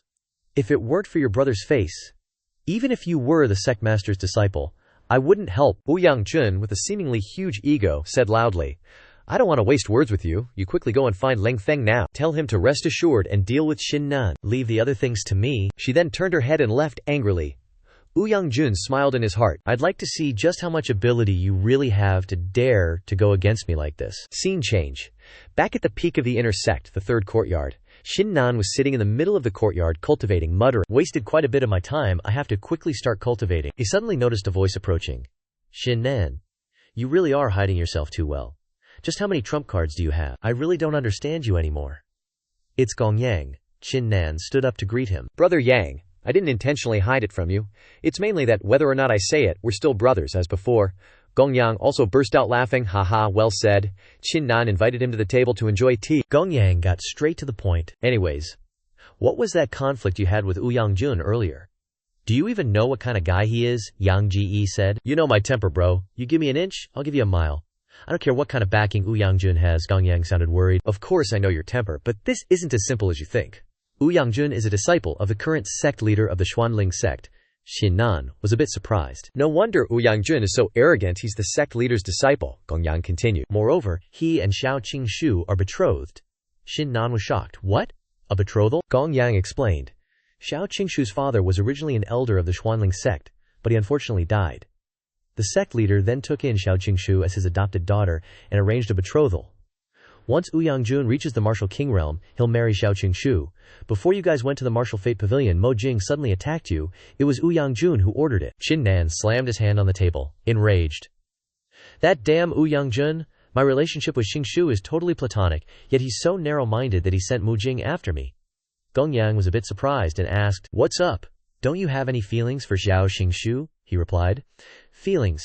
If it weren't for your brother's face, even if you were the sect master's disciple, I wouldn't help. Jun, with a seemingly huge ego, said loudly, I don't want to waste words with you. You quickly go and find Leng Feng now. Tell him to rest assured and deal with Qin Nan. Leave the other things to me. She then turned her head and left angrily. Jun smiled in his heart. I'd like to see just how much ability you really have to dare to go against me like this. Scene change. Back at the peak of the inner sect, the 3rd courtyard, Qin Nan was sitting in the middle of the courtyard cultivating, muttering, Wasted quite a bit of my time, I have to quickly start cultivating. He suddenly noticed a voice approaching. Qin Nan, you really are hiding yourself too well. Just how many trump cards do you have? I really don't understand you anymore. It's Gong Yang. Qin Nan stood up to greet him. Brother Yang, I didn't intentionally hide it from you. It's mainly that, whether or not I say it, we're still brothers as before. Gong Yang also burst out laughing. Haha, well said. Qin Nan invited him to the table to enjoy tea. Gong Yang got straight to the point. Anyways, what was that conflict you had with Jun earlier? Do you even know what kind of guy he is? Yang Ji said. You know my temper, bro. You give me an inch, I'll give you a mile. I don't care what kind of backing Jun has. Gong Yang sounded worried. Of course I know your temper, but this isn't as simple as you think. Jun is a disciple of the current sect leader of the Xuanling sect. Qin Nan was a bit surprised. No wonder Jun is so arrogant, he's the sect leader's disciple, Gong Yang continued. Moreover, he and Xiao Qingshu are betrothed. Qin Nan was shocked. What? A betrothal? Gong Yang explained. Xiao Qingshu's father was originally an elder of the Xuanling sect, but he unfortunately died. The sect leader then took in Xiao Qingshu as his adopted daughter and arranged a betrothal. Once Jun reaches the martial king realm, he'll marry Xiao Qingshu. Before you guys went to the martial fate pavilion, Mo Jing suddenly attacked you. It was Jun who ordered it. Qin Nan slammed his hand on the table, enraged. That damn Jun! My relationship with Qingshu is totally platonic, yet he's so narrow-minded that he sent Mo Jing after me. Gong Yang was a bit surprised and asked, What's up? Don't you have any feelings for Xiao Qingshu? He replied. Feelings.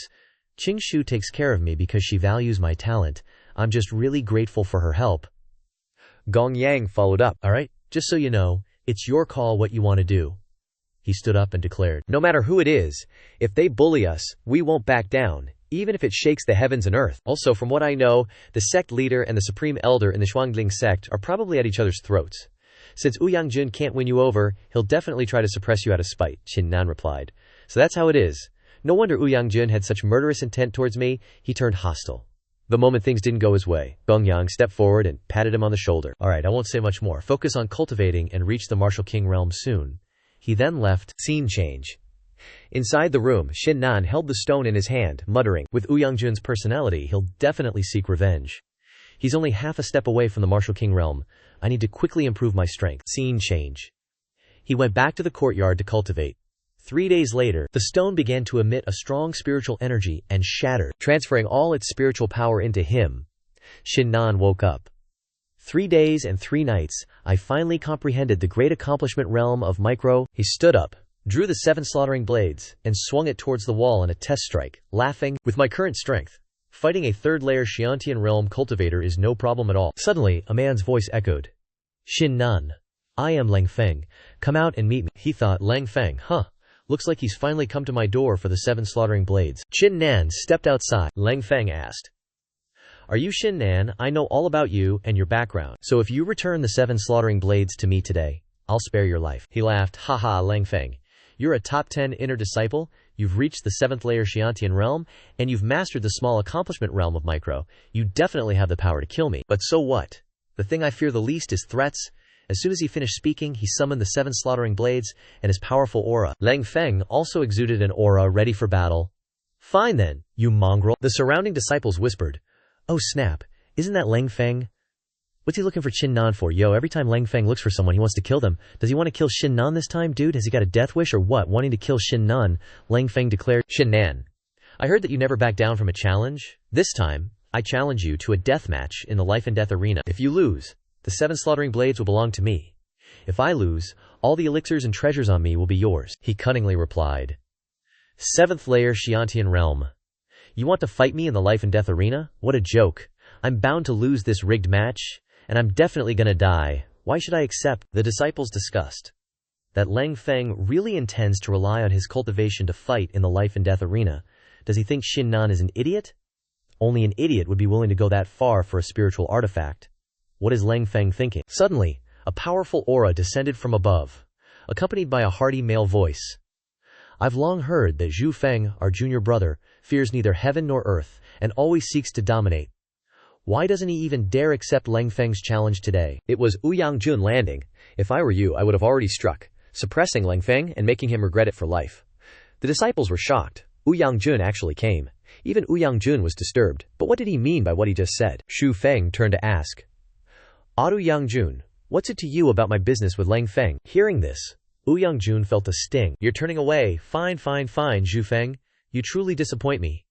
Qingshu takes care of me because she values my talent. I'm just really grateful for her help. Gong Yang followed up. Alright, just so you know, it's your call what you want to do. He stood up and declared. No matter who it is, if they bully us, we won't back down, even if it shakes the heavens and earth. Also, from what I know, the sect leader and the supreme elder in the Xuanling sect are probably at each other's throats. Since Jun can't win you over, he'll definitely try to suppress you out of spite, Qin Nan replied. So that's how it is. No wonder Jun had such murderous intent towards me, he turned hostile. The moment things didn't go his way, Gong Yang stepped forward and patted him on the shoulder. Alright, I won't say much more. Focus on cultivating and reach the martial king realm soon. He then left. Scene change. Inside the room, Qin Nan held the stone in his hand, muttering, with Jun's personality, he'll definitely seek revenge. He's only half a step away from the martial king realm. I need to quickly improve my strength. Scene change. He went back to the courtyard to cultivate. 3 days later, the stone began to emit a strong spiritual energy and shattered, transferring all its spiritual power into him. Qin Nan woke up. 3 days and 3 nights, I finally comprehended the great accomplishment realm of micro. He stood up, drew the 7 slaughtering blades, and swung it towards the wall in a test strike, laughing. With my current strength, fighting a 3rd layer Xiantian realm cultivator is no problem at all. Suddenly, a man's voice echoed. Qin Nan. I am Lang Feng. Come out and meet me. He thought, Lang Feng, huh? Looks like he's finally come to my door for the 7 slaughtering blades. Qin Nan stepped outside. Lang Feng asked, Are you Qin Nan? I know all about you and your background. So if you return the 7 slaughtering blades to me today, I'll spare your life. He laughed. Haha, Lang Feng. You're a top 10 inner disciple, you've reached the 7th layer Xiantian realm, and you've mastered the small accomplishment realm of micro. You definitely have the power to kill me. But so what? The thing I fear the least is threats. As soon as he finished speaking, he summoned the 7 slaughtering blades and his powerful aura. Lang Feng also exuded an aura ready for battle. Fine then, you mongrel. The surrounding disciples whispered, Oh snap, isn't that Lang Feng? What's he looking for Qin Nan for? Yo, every time Lang Feng looks for someone, he wants to kill them. Does he want to kill Qin Nan this time, dude? Has he got a death wish or what? Wanting to kill Qin Nan, Lang Feng declared. Qin Nan, I heard that you never back down from a challenge. This time, I challenge you to a death match in the life and death arena. If you lose, the 7 slaughtering blades will belong to me. If I lose, all the elixirs and treasures on me will be yours. He cunningly replied. 7th layer Xiantian realm. You want to fight me in the life and death arena? What a joke. I'm bound to lose this rigged match, and I'm definitely gonna die. Why should I accept? The disciples discussed that Lang Feng really intends to rely on his cultivation to fight in the life and death arena. Does he think Qin Nan is an idiot? Only an idiot would be willing to go that far for a spiritual artifact. What is Lang Feng thinking? Suddenly, a powerful aura descended from above, accompanied by a hearty male voice. I've long heard that Zhu Feng, our junior brother, fears neither heaven nor earth, and always seeks to dominate. Why doesn't he even dare accept Lang Feng's challenge today? It was Ouyang Jun landing. If I were you, I would have already struck, suppressing Lang Feng and making him regret it for life. The disciples were shocked. Ouyang Jun actually came. Even Ouyang Jun was disturbed. But what did he mean by what he just said? Xu Feng turned to ask, Ouyang Jun, what's it to you about my business with Lang Feng? Hearing this, Ouyang Jun felt a sting. You're turning away. Fine, Zhu Feng. You truly disappoint me.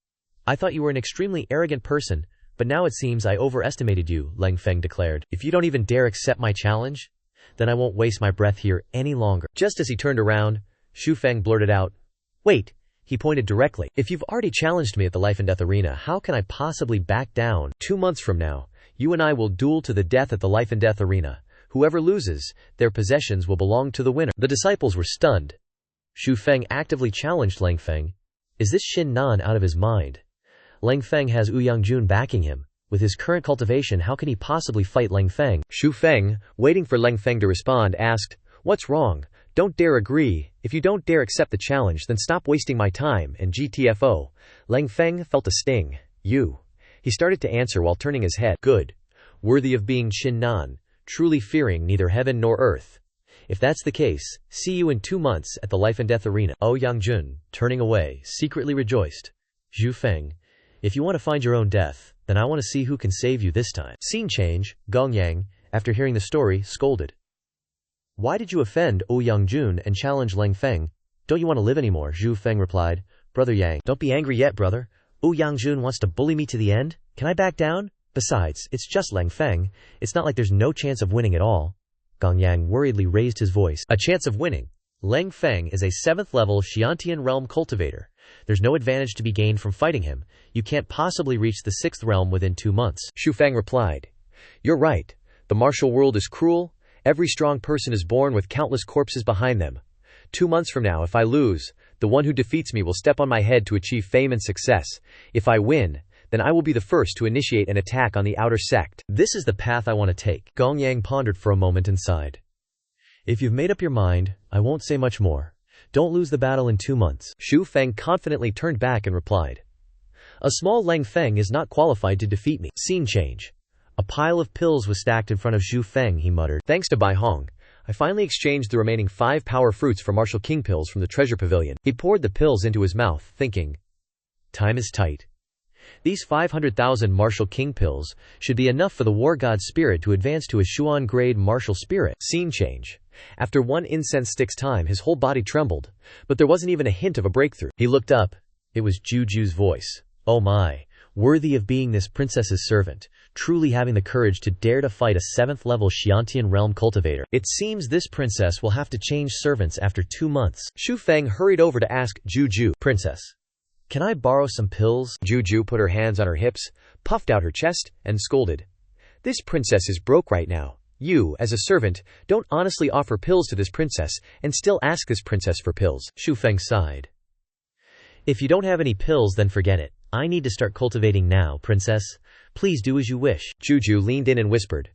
I thought you were an extremely arrogant person, but now it seems I overestimated you, Lang Feng declared. If you don't even dare accept my challenge, then I won't waste my breath here any longer. Just as he turned around, Xu Feng blurted out, Wait, he pointed directly. If you've already challenged me at the life and death arena, how can I possibly back down? 2 months from now, you and I will duel to the death at the life and death arena. Whoever loses, their possessions will belong to the winner. The disciples were stunned. Xu Feng actively challenged Lang Feng. Is this Qin Nan out of his mind? Lang Feng has Ouyang Jun backing him. With his current cultivation, how can he possibly fight Lang Feng? Xu Feng, waiting for Lang Feng to respond, asked, What's wrong? Don't dare agree. If you don't dare accept the challenge, then stop wasting my time, and GTFO. Lang Feng felt a sting. You. He started to answer while turning his head. Good. Worthy of being Qin Nan, truly fearing neither heaven nor earth. If that's the case, see you in 2 months at the life and death arena. Ouyang Jun, turning away, secretly rejoiced. Xu Feng, if you want to find your own death, then I want to see who can save you this time. Scene change. Gong Yang, after hearing the story, scolded. Why did you offend Ouyang Jun and challenge Lang Feng? Don't you want to live anymore? Xu Feng replied. Brother Yang, don't be angry yet, brother. Ouyang Jun wants to bully me to the end? Can I back down? Besides, it's just Lang Feng. It's not like there's no chance of winning at all. Gong Yang worriedly raised his voice. A chance of winning? Lang Feng is a 7th level Xiantian realm cultivator. There's no advantage to be gained from fighting him. You can't possibly reach the 6th realm within 2 months. Xu Feng replied. You're right. The martial world is cruel. Every strong person is born with countless corpses behind them. 2 months from now, if I lose, the one who defeats me will step on my head to achieve fame and success. If I win, then I will be the first to initiate an attack on the outer sect. This is the path I want to take. Gong Yang pondered for a moment and sighed. If you've made up your mind, I won't say much more. Don't lose the battle in 2 months. Xu Feng confidently turned back and replied. A small Lang Feng is not qualified to defeat me. Scene change. A pile of pills was stacked in front of Xu Feng, he muttered. Thanks to Bai Hong, I finally exchanged the remaining 5 power fruits for Martial King pills from the treasure pavilion. He poured the pills into his mouth, thinking, Time is tight. These 500,000 martial king pills should be enough for the war god's spirit to advance to a Xuan grade martial spirit. Scene change. After one incense stick's time, his whole body trembled, but there wasn't even a hint of a breakthrough. He looked up. It was Juju's voice. Oh my, worthy of being this princess's servant, truly having the courage to dare to fight a 7th level Xiantian realm cultivator. It seems this princess will have to change servants after 2 months. Xu Feng hurried over to ask Juju, Princess, can I borrow some pills? Juju put her hands on her hips, puffed out her chest, and scolded. This princess is broke right now. You, as a servant, don't honestly offer pills to this princess and still ask this princess for pills. Xu Feng sighed. If you don't have any pills, then forget it. I need to start cultivating now, princess. Please do as you wish. Juju leaned in and whispered.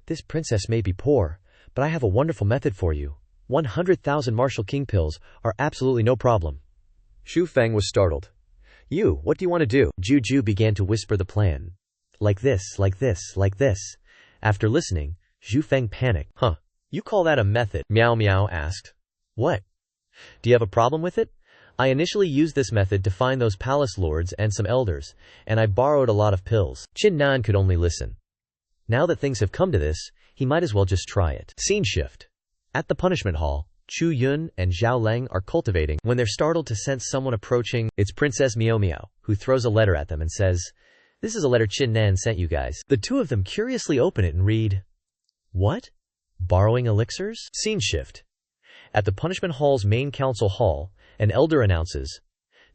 This princess may be poor, but I have a wonderful method for you. 100,000 martial king pills are absolutely no problem. Xu Feng was startled. You, what do you want to do? Juju began to whisper the plan. Like this, like this, like this. After listening, Xu Feng panicked. Huh, you call that a method? Meow Meow asked. What? Do you have a problem with it? I initially used this method to find those palace lords and some elders, and I borrowed a lot of pills. Qin Nan could only listen. Now that things have come to this, he might as well just try it. Scene shift. At the punishment hall, Chu Yun and Zhao Leng are cultivating when they're startled to sense someone approaching. It's Princess Miao Miao, who throws a letter at them and says, This is a letter Qin Nan sent you guys. The two of them curiously open it and read, What? Borrowing elixirs? Scene shift. At the punishment hall's main council hall, an elder announces,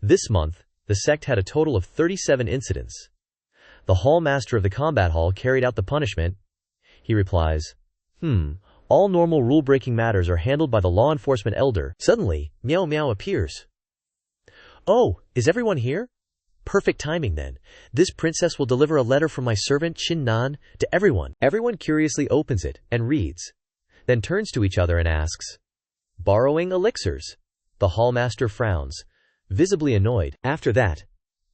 This month, the sect had a total of 37 incidents. The hall master of the combat hall carried out the punishment. He replies, All normal rule-breaking matters are handled by the law enforcement elder. Suddenly, Miao Miao appears. Oh, is everyone here? Perfect timing then. This princess will deliver a letter from my servant Qin Nan to everyone. Everyone curiously opens it and reads, then turns to each other and asks, Borrowing elixirs? The hallmaster frowns, visibly annoyed. After that,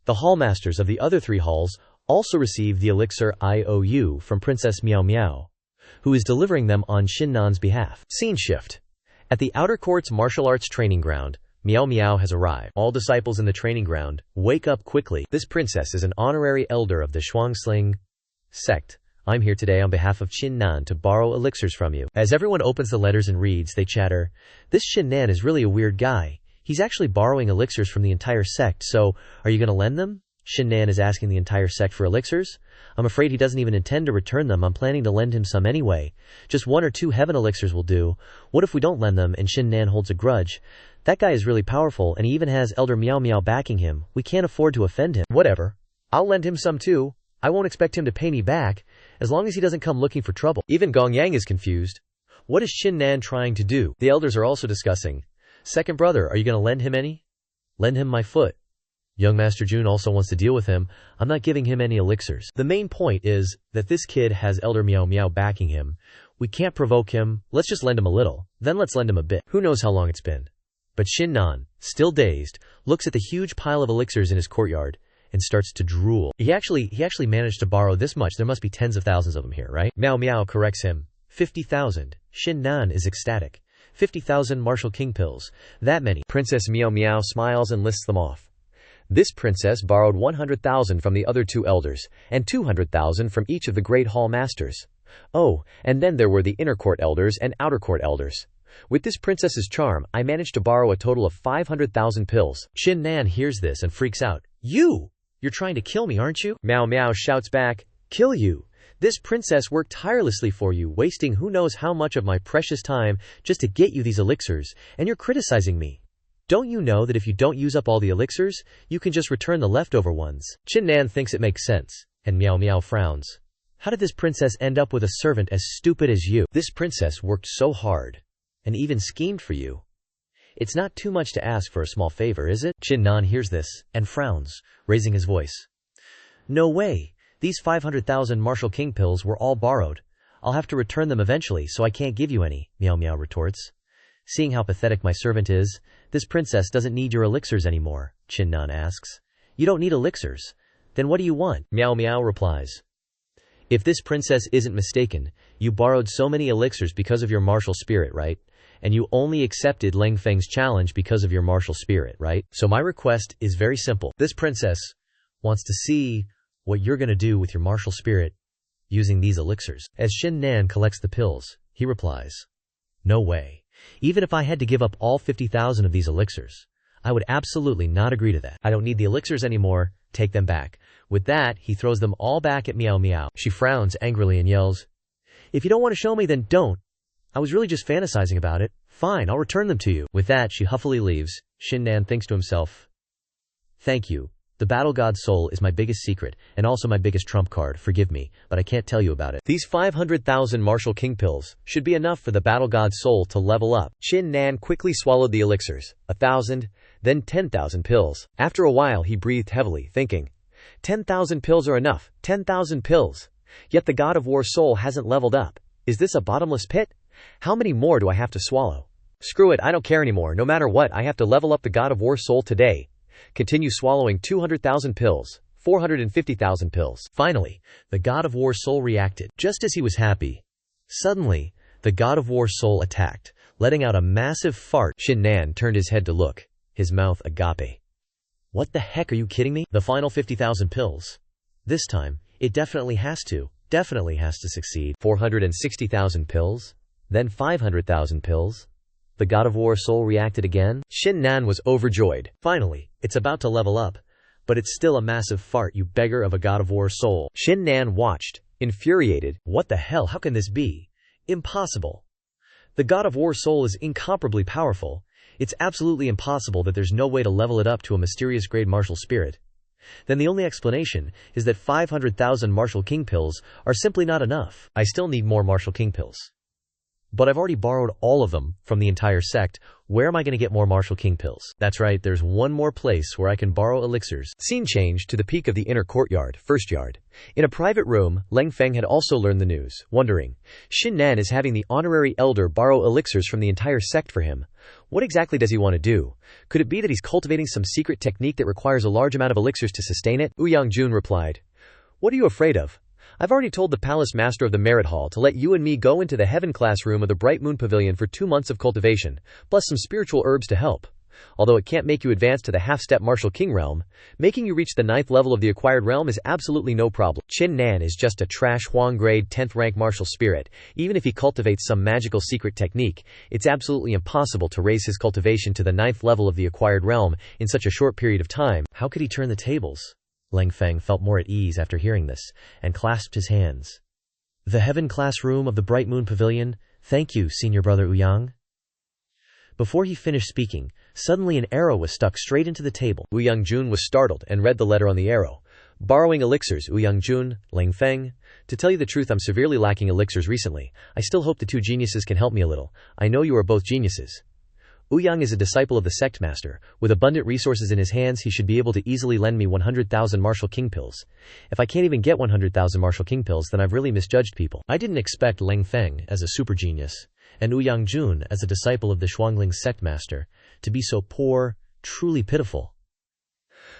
the hallmasters of the other 3 halls also receive the elixir IOU from Princess Miao Miao, who is delivering them on Qin Nan's behalf. Scene shift. At the Outer Court's martial arts training ground, Miao Miao has arrived. All disciples in the training ground wake up quickly. This princess is an honorary elder of the Shuangsling sect. I'm here today on behalf of Qin Nan to borrow elixirs from you. As everyone opens the letters and reads, they chatter, This Qin Nan is really a weird guy. He's actually borrowing elixirs from the entire sect, so are you going to lend them? Qin Nan is asking the entire sect for elixirs. I'm afraid he doesn't even intend to return them. I'm planning to lend him some anyway. Just 1 or 2 heaven elixirs will do. What if we don't lend them and Qin Nan holds a grudge? That guy is really powerful and he even has Elder Miao Miao backing him. We can't afford to offend him. Whatever. I'll lend him some too. I won't expect him to pay me back, as long as he doesn't come looking for trouble. Even Gong Yang is confused. What is Qin Nan trying to do? The elders are also discussing. Second brother, are you going to lend him any? Lend him my foot. Young Master Jun also wants to deal with him. I'm not giving him any elixirs. The main point is that this kid has Elder Miao Miao backing him. We can't provoke him. Let's just lend him a little. Then let's lend him a bit. Who knows how long it's been. But Qin Nan, still dazed, looks at the huge pile of elixirs in his courtyard and starts to drool. He actually managed to borrow this much. There must be tens of thousands of them here, right? Miao Miao corrects him. 50,000. Qin Nan is ecstatic. 50,000 martial king pills. That many. Princess Miao Miao smiles and lists them off. This princess borrowed 100,000 from the other 2 elders, and 200,000 from each of the great hall masters. Oh, and then there were the inner court elders and outer court elders. With this princess's charm, I managed to borrow a total of 500,000 pills. Qin Nan hears this and freaks out. You're trying to kill me, aren't you? Miao Miao shouts back, Kill you? This princess worked tirelessly for you, wasting who knows how much of my precious time just to get you these elixirs, and you're criticizing me. Don't you know that if you don't use up all the elixirs, you can just return the leftover ones? Qin Nan thinks it makes sense, and Miao Miao frowns. How did this princess end up with a servant as stupid as you? This princess worked so hard, and even schemed for you. It's not too much to ask for a small favor, is it? Qin Nan hears this, and frowns, raising his voice. No way. These 500,000 martial king pills were all borrowed. I'll have to return them eventually, so I can't give you any, Miao Miao retorts. Seeing how pathetic my servant is, this princess doesn't need your elixirs anymore, Qin Nan asks. You don't need elixirs. Then what do you want? Miao Miao replies. If this princess isn't mistaken, you borrowed so many elixirs because of your martial spirit, right? And you only accepted Leng Feng's challenge because of your martial spirit, right? So my request is very simple. This princess wants to see what you're gonna do with your martial spirit using these elixirs. As Qin Nan collects the pills, he replies, "No way. Even if I had to give up all 50,000 of these elixirs, I would absolutely not agree to that. I don't need the elixirs anymore, take them back." With that, he throws them all back at Meow Meow. She frowns angrily and yells, "If you don't want to show me, then don't. I was really just fantasizing about it. Fine, I'll return them to you." With that, she huffily leaves. Qin Nan thinks to himself, "Thank you. The battle god soul is my biggest secret, and also my biggest trump card. Forgive me, but I can't tell you about it." These 500,000 martial king pills should be enough for the battle god soul to level up. Qin Nan quickly swallowed the elixirs, 1,000, then 10,000 pills. After a while he breathed heavily, thinking, 10,000 pills are enough, 10,000 pills. Yet the god of war soul hasn't leveled up. Is this a bottomless pit? How many more do I have to swallow? Screw it, I don't care anymore. No matter what, I have to level up the god of war soul today. Continue swallowing 200,000 pills, 450,000 pills. Finally, the god of war soul reacted. Just as he was happy, suddenly, the god of war soul attacked, letting out a massive fart. Qin Nan turned his head to look, his mouth agape. What the heck, are you kidding me? The final 50,000 pills. This time, it definitely has to succeed. 460,000 pills, then 500,000 pills. The god of war soul reacted again. Qin Nan was overjoyed. Finally, it's about to level up, but it's still a massive fart, you beggar of a god of war soul. Qin Nan watched, infuriated. What the hell, how can this be? Impossible. The god of war soul is incomparably powerful. It's absolutely impossible that there's no way to level it up to a mysterious grade martial spirit. Then the only explanation is that 500,000 martial king pills are simply not enough. I still need more martial king pills. But I've already borrowed all of them from the entire sect. Where am I going to get more martial king pills? That's right, there's one more place where I can borrow elixirs. Scene change to the peak of the inner courtyard, first yard. In a private room, Leng Feng had also learned the news, wondering, Qin Nan is having the honorary elder borrow elixirs from the entire sect for him. What exactly does he want to do? Could it be that he's cultivating some secret technique that requires a large amount of elixirs to sustain it? Ouyang Jun replied, "What are you afraid of? I've already told the palace master of the merit hall to let you and me go into the heaven class room of the Bright Moon Pavilion for 2 months of cultivation, plus some spiritual herbs to help. Although it can't make you advance to the half-step martial king realm, making you reach the 9th level of the acquired realm is absolutely no problem. Qin Nan is just a trash Huang grade 10th rank martial spirit. Even if he cultivates some magical secret technique, it's absolutely impossible to raise his cultivation to the 9th level of the acquired realm in such a short period of time. How could he turn the tables?" Leng Feng felt more at ease after hearing this, and clasped his hands. "The heaven classroom of the Bright Moon Pavilion. Thank you, senior brother Ouyang." Before he finished speaking, suddenly an arrow was stuck straight into the table. Ouyang Jun was startled and read the letter on the arrow. Borrowing elixirs. Ouyang Jun, Leng Feng. To tell you the truth, I'm severely lacking elixirs recently. I still hope the two geniuses can help me a little. I know you are both geniuses. Ouyang is a disciple of the sect master. With abundant resources in his hands, he should be able to easily lend me 100,000 martial king pills. If I can't even get 100,000 martial king pills, then I've really misjudged people. I didn't expect Leng Feng, as a super genius, and Ouyang Jun, as a disciple of the Shuangling sect master, to be so poor, truly pitiful.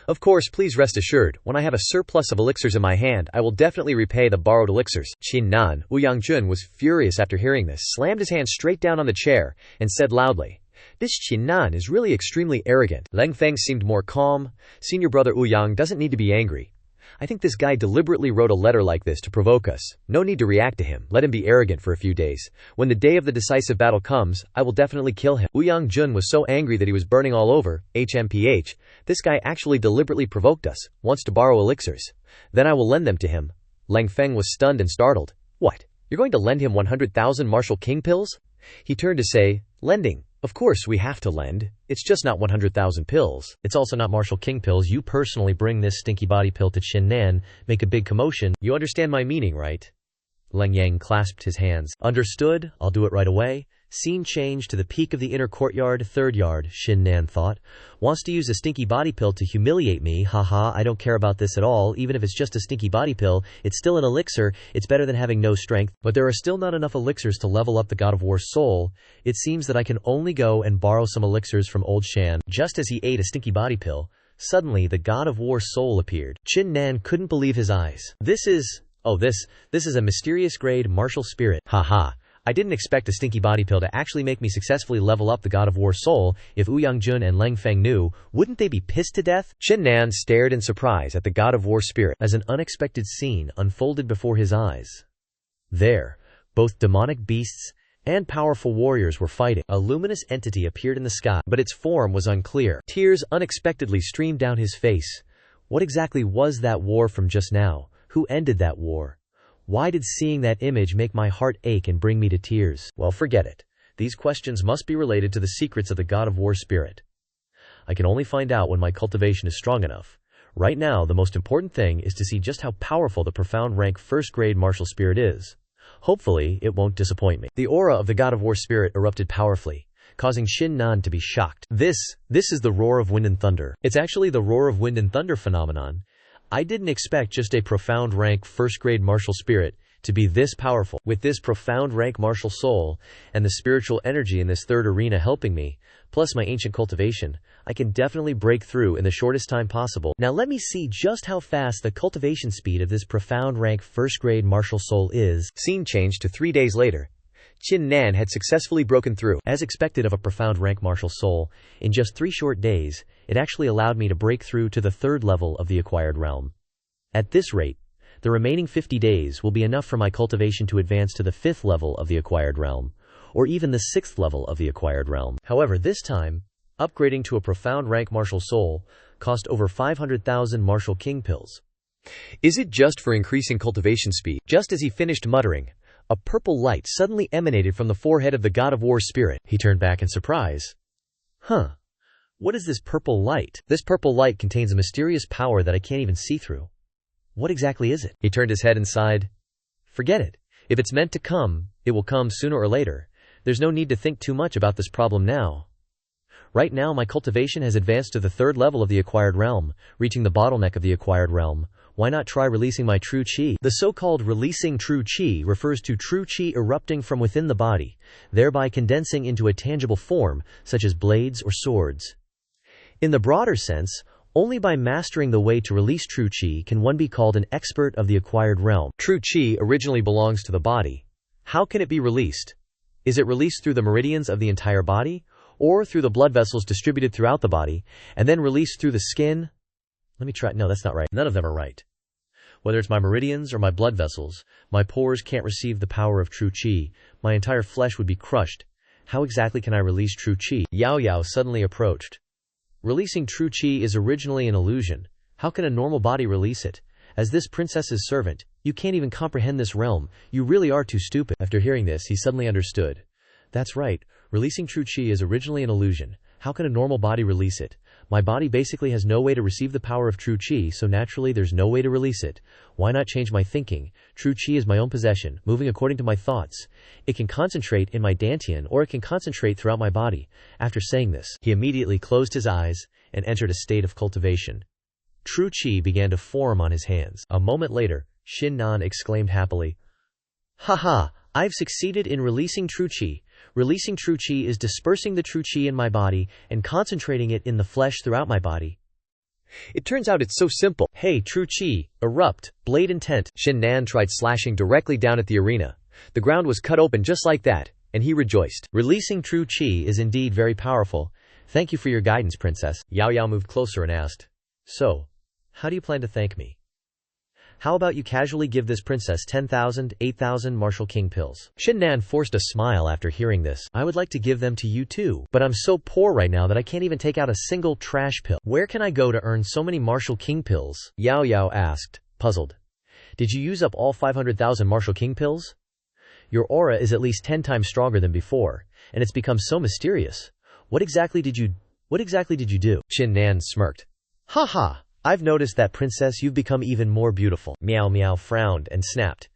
Of course, please rest assured, when I have a surplus of elixirs in my hand, I will definitely repay the borrowed elixirs. Qin Nan. Ouyang Jun was furious after hearing this, slammed his hand straight down on the chair, and said loudly, "This Qin Nan is really extremely arrogant." Leng Feng seemed more calm. "Senior brother Ouyang doesn't need to be angry. I think this guy deliberately wrote a letter like this to provoke us. No need to react to him. Let him be arrogant for a few days. When the day of the decisive battle comes, I will definitely kill him." Ouyang Jun was so angry that he was burning all over. HMPH. This guy actually deliberately provoked us, wants to borrow elixirs. Then I will lend them to him. Leng Feng was stunned and startled. "What? You're going to lend him 100,000 martial king pills?" He turned to say, "Lending? Of course we have to lend. It's just not 100,000 pills. It's also not martial king pills. You personally bring this stinky body pill to Qin Nan, make a big commotion. You understand my meaning, right?" Leng Yang clasped his hands. "Understood, I'll do it right away." Scene change to the peak of the inner courtyard, third yard. Qin Nan thought, "Wants to use a stinky body pill to humiliate me, haha, I don't care about this at all. Even if it's just a stinky body pill, it's still an elixir, it's better than having no strength. But there are still not enough elixirs to level up the God of War's soul. It seems that I can only go and borrow some elixirs from old Shan." Just as he ate a stinky body pill, suddenly the God of War's soul appeared. Qin Nan couldn't believe his eyes. This is a mysterious grade martial spirit. Haha. I didn't expect a stinky body pill to actually make me successfully level up the God of War soul. If Ouyang Jun and Leng Feng knew, wouldn't they be pissed to death? Qin Nan stared in surprise at the God of War spirit as an unexpected scene unfolded before his eyes. There, both demonic beasts and powerful warriors were fighting. A luminous entity appeared in the sky, but its form was unclear. Tears unexpectedly streamed down his face. What exactly was that war from just now? Who ended that war? Why did seeing that image make my heart ache and bring me to tears? Well, forget it. These questions must be related to the secrets of the God of War spirit. I can only find out when my cultivation is strong enough. Right now, the most important thing is to see just how powerful the profound rank first-grade martial spirit is. Hopefully, it won't disappoint me. The aura of the God of War spirit erupted powerfully, causing Qin Nan to be shocked. This is the roar of wind and thunder. It's actually the roar of wind and thunder phenomenon. I didn't expect just a profound rank first-grade martial spirit to be this powerful. With this profound rank martial soul and the spiritual energy in this third arena helping me, plus my ancient cultivation, I can definitely break through in the shortest time possible. Now let me see just how fast the cultivation speed of this profound rank first-grade martial soul is. Scene changed to 3 days later. Qin Nan had successfully broken through. As expected of a profound rank martial soul, in just 3 short days, it actually allowed me to break through to the 3rd level of the acquired realm. At this rate, the remaining 50 days will be enough for my cultivation to advance to the 5th level of the acquired realm, or even the 6th level of the acquired realm. However, this time, upgrading to a profound rank martial soul cost over 500,000 martial king pills. Is it just for increasing cultivation speed? Just as he finished muttering, a purple light suddenly emanated from the forehead of the God of War spirit. He turned back in surprise. What is this purple light? This purple light contains a mysterious power that I can't even see through. What exactly is it? He turned his head and sighed. Forget it. If it's meant to come, it will come sooner or later. There's no need to think too much about this problem now. Right now my cultivation has advanced to the 3rd level of the acquired realm, reaching the bottleneck of the acquired realm. Why not try releasing my true qi? The so-called releasing true qi refers to true qi erupting from within the body, thereby condensing into a tangible form, such as blades or swords. In the broader sense, only by mastering the way to release true qi can one be called an expert of the acquired realm. True qi originally belongs to the body. How can it be released? Is it released through the meridians of the entire body, or through the blood vessels distributed throughout the body, and then released through the skin? Let me try. No, that's not right. None of them are right. Whether it's my meridians or my blood vessels, my pores can't receive the power of true qi. My entire flesh would be crushed. How exactly can I release true qi? Yao Yao suddenly approached. Releasing true qi is originally an illusion. How can a normal body release it? As this princess's servant, you can't even comprehend this realm. You really are too stupid. After hearing this, he suddenly understood. That's right. Releasing true qi is originally an illusion. How can a normal body release it? My body basically has no way to receive the power of true qi, so naturally there's no way to release it. Why not change my thinking? True qi is my own possession, moving according to my thoughts. It can concentrate in my dantian, or it can concentrate throughout my body. After saying this, he immediately closed his eyes and entered a state of cultivation. True qi began to form on his hands. A moment later, Qin Nan exclaimed happily, "Haha, I've succeeded in releasing true qi. Releasing true qi is dispersing the true qi in my body and concentrating it in the flesh throughout my body. It turns out it's so simple. Hey, true qi, erupt, blade intent." Qin Nan tried slashing directly down at the arena. The ground was cut open just like that, and he rejoiced. Releasing true qi is indeed very powerful. Thank you for your guidance, princess. Yao Yao moved closer and asked, "So, how do you plan to thank me? How about you casually give this princess 10,000, 8,000 martial king pills?" Qin Nan forced a smile after hearing this. "I would like to give them to you too, but I'm so poor right now that I can't even take out a single trash pill. Where can I go to earn so many martial king pills?" Yao Yao asked, puzzled. "Did you use up all 500,000 martial king pills? Your aura is at least 10 times stronger than before, and it's become so mysterious. What exactly did you do?" Qin Nan smirked. "Ha! I've noticed that, princess, you've become even more beautiful." Meow Meow frowned and snapped.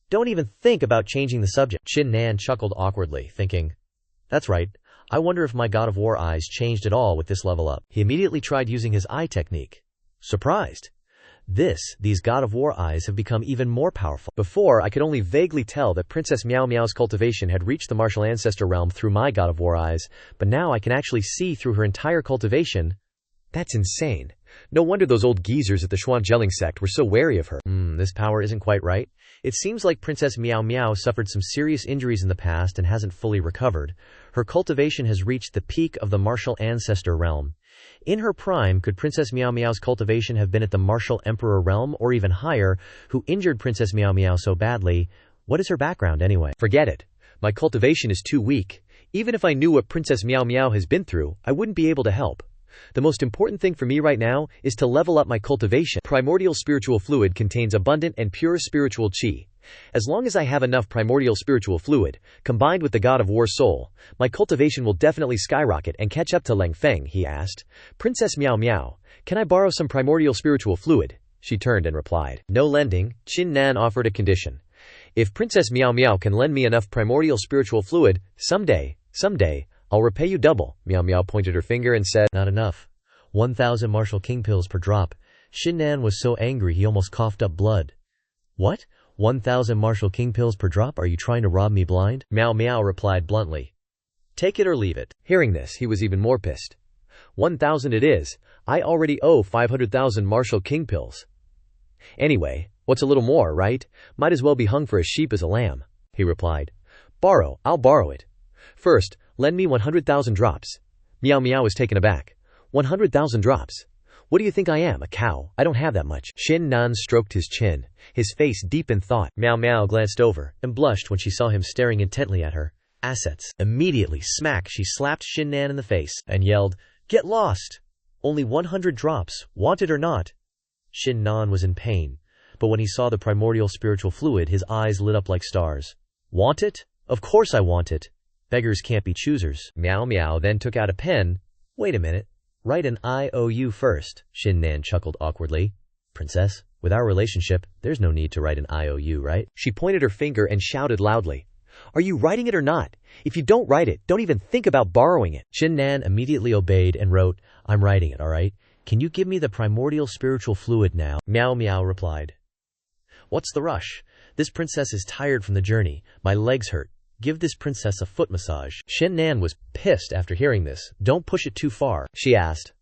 "Don't even think about changing the subject." Qin Nan chuckled awkwardly, thinking, "That's right. I wonder if my God of War eyes changed at all with this level up." He immediately tried using his eye technique. Surprised. These God of War eyes have become even more powerful. Before, I could only vaguely tell that Princess Meow Meow's cultivation had reached the martial ancestor realm through my God of War eyes, but now I can actually see through her entire cultivation. That's insane. No wonder those old geezers at the Xuanzheling sect were so wary of her. This power isn't quite right. It seems like Princess Miao Miao suffered some serious injuries in the past and hasn't fully recovered. Her cultivation has reached the peak of the martial ancestor realm. In her prime, could Princess Miao Miao's cultivation have been at the martial emperor realm or even higher? Who injured Princess Miao Miao so badly? What is her background anyway? Forget it. My cultivation is too weak. Even if I knew what Princess Miao Miao has been through, I wouldn't be able to help. The most important thing for me right now is to level up my cultivation. Primordial spiritual fluid contains abundant and pure spiritual qi. As long as I have enough primordial spiritual fluid, combined with the god of war soul, my cultivation will definitely skyrocket and catch up to Lang Feng, he asked. Princess Miao Miao, can I borrow some primordial spiritual fluid? She turned and replied. No lending. Qin Nan offered a condition. If Princess Miao Miao can lend me enough primordial spiritual fluid, someday, I'll repay you double. Miao Miao pointed her finger and said, not enough. 1,000 martial king pills per drop. Qin Nan was so angry he almost coughed up blood. What? 1,000 martial king pills per drop? Are you trying to rob me blind? Miao Miao replied bluntly. Take it or leave it. Hearing this, he was even more pissed. 1,000 it is. I already owe 500,000 martial king pills. Anyway, what's a little more, right? Might as well be hung for a sheep as a lamb, he replied. Borrow, I'll borrow it. First, lend me 100,000 drops. Miao Miao was taken aback. 100,000 drops. What do you think I am, a cow? I don't have that much. Qin Nan stroked his chin, his face deep in thought. Miao Miao glanced over and blushed when she saw him staring intently at her assets. Immediately, smack, she slapped Qin Nan in the face and yelled, Get lost! Only 100 drops, want it or not. Qin Nan was in pain, but when he saw the primordial spiritual fluid, his eyes lit up like stars. Want it? Of course I want it. Beggars can't be choosers. Miao Miao then took out a pen. Wait a minute. Write an IOU first, Qin Nan chuckled awkwardly. Princess, with our relationship, there's no need to write an IOU, right? She pointed her finger and shouted loudly. Are you writing it or not? If you don't write it, don't even think about borrowing it. Qin Nan immediately obeyed and wrote, I'm writing it, all right? Can you give me the primordial spiritual fluid now? Miao Miao replied. What's the rush? This princess is tired from the journey. My legs hurt. Give this princess a foot massage. Qin Nan was pissed after hearing this. Don't push it too far, she asked.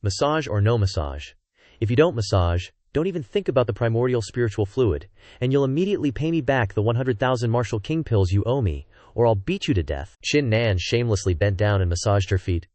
Massage or no massage? If you don't massage, don't even think about the primordial spiritual fluid, and you'll immediately pay me back the 100,000 martial king pills you owe me, or I'll beat you to death. Qin Nan shamelessly bent down and massaged her feet.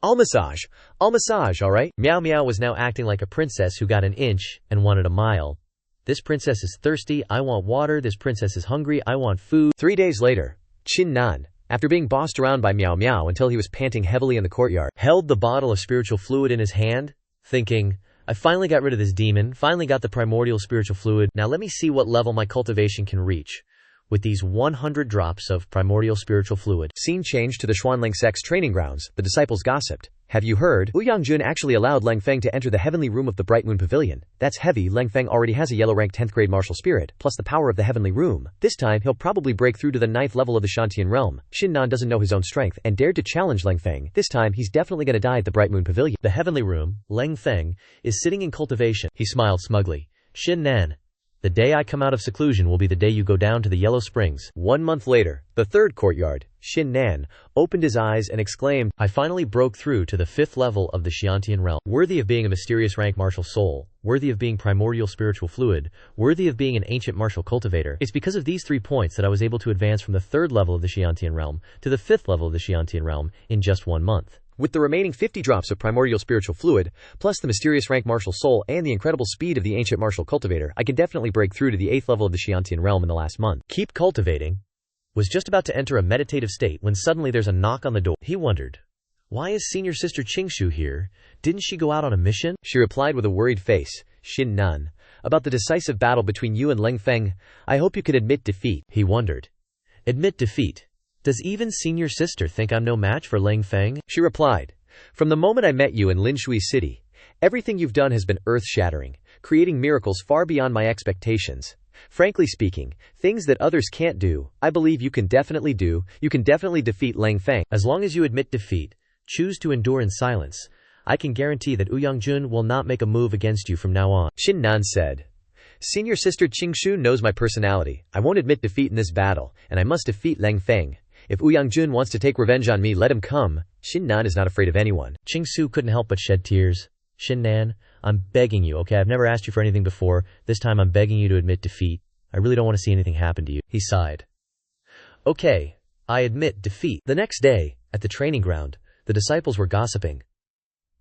I'll massage, all right? Miao Miao was now acting like a princess who got an inch and wanted a mile. This princess is thirsty, I want water. This princess is hungry, I want food. 3 days later, Qin Nan, after being bossed around by Miao Miao until he was panting heavily in the courtyard, held the bottle of spiritual fluid in his hand, thinking, I finally got rid of this demon, finally got the primordial spiritual fluid. Now let me see what level my cultivation can reach with these 100 drops of primordial spiritual fluid. Scene changed to the Xuanling sect's training grounds. The disciples gossiped. Have you heard? Ouyang Jun actually allowed Lang Feng to enter the heavenly room of the Bright Moon Pavilion. That's heavy. Lang Feng already has a yellow rank 10th grade martial spirit, plus the power of the heavenly room. This time, he'll probably break through to the 9th level of the Shantian realm. Qin Nan doesn't know his own strength and dared to challenge Lang Feng. This time, he's definitely gonna die at the Bright Moon Pavilion. The heavenly room, Lang Feng, is sitting in cultivation. He smiled smugly. Qin Nan, the day I come out of seclusion will be the day you go down to the Yellow Springs. 1 month later, the third courtyard, Qin Nan opened his eyes and exclaimed, I finally broke through to the 5th level of the Xiantian realm. Worthy of being a mysterious rank martial soul, worthy of being primordial spiritual fluid, worthy of being an ancient martial cultivator. It's because of these 3 points that I was able to advance from the 3rd level of the Xiantian realm to the 5th level of the Xiantian realm in just 1 month. With the remaining 50 drops of primordial spiritual fluid, plus the mysterious rank martial soul and the incredible speed of the ancient martial cultivator, I can definitely break through to the 8th level of the Xiantian realm in the last month. Keep cultivating. Was just about to enter a meditative state when suddenly there's a knock on the door. He wondered, why is senior sister Qingshu here? Didn't she go out on a mission? She replied with a worried face, Qin Nan, about the decisive battle between you and Lang Feng, I hope you could admit defeat. He wondered. Admit defeat? Does even senior sister think I'm no match for Lang Feng? She replied, from the moment I met you in Linshui City, everything you've done has been earth-shattering, creating miracles far beyond my expectations. Frankly speaking, things that others can't do, I believe you can definitely do. You can definitely defeat Lang Feng. As long as you admit defeat, choose to endure in silence, I can guarantee that Ouyang Jun will not make a move against you from now on. Qin Nan said, Senior sister Qingshu knows my personality. I won't admit defeat in this battle, and I must defeat Lang Feng. If Ouyang Jun wants to take revenge on me, let him come. Qin Nan is not afraid of anyone. Qingsu couldn't help but shed tears. Qin Nan, I'm begging you, okay? I've never asked you for anything before. This time I'm begging you to admit defeat. I really don't want to see anything happen to you. He sighed. Okay, I admit defeat. The next day, at the training ground, the disciples were gossiping.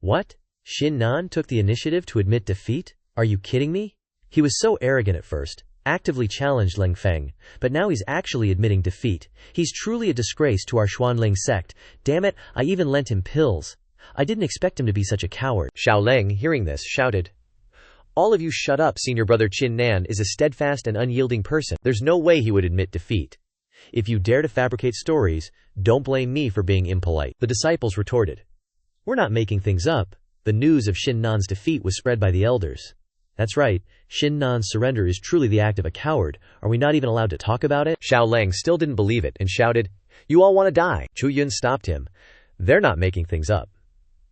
What? Qin Nan took the initiative to admit defeat? Are you kidding me? He was so arrogant at first, actively challenged Leng Feng, but now he's actually admitting defeat. He's truly a disgrace to our Xuanling sect. Damn it, I even lent him pills. I didn't expect him to be such a coward. Xiao Leng, hearing this, shouted, All of you shut up. Senior brother Qin Nan is a steadfast and unyielding person. There's no way he would admit defeat. If you dare to fabricate stories, don't blame me for being impolite. The disciples retorted. We're not making things up. The news of Qin Nan's defeat was spread by the elders. That's right, Qin Nan's surrender is truly the act of a coward. Are we not even allowed to talk about it? Xiao Leng still didn't believe it and shouted, You all want to die. Chu Yun stopped him. They're not making things up.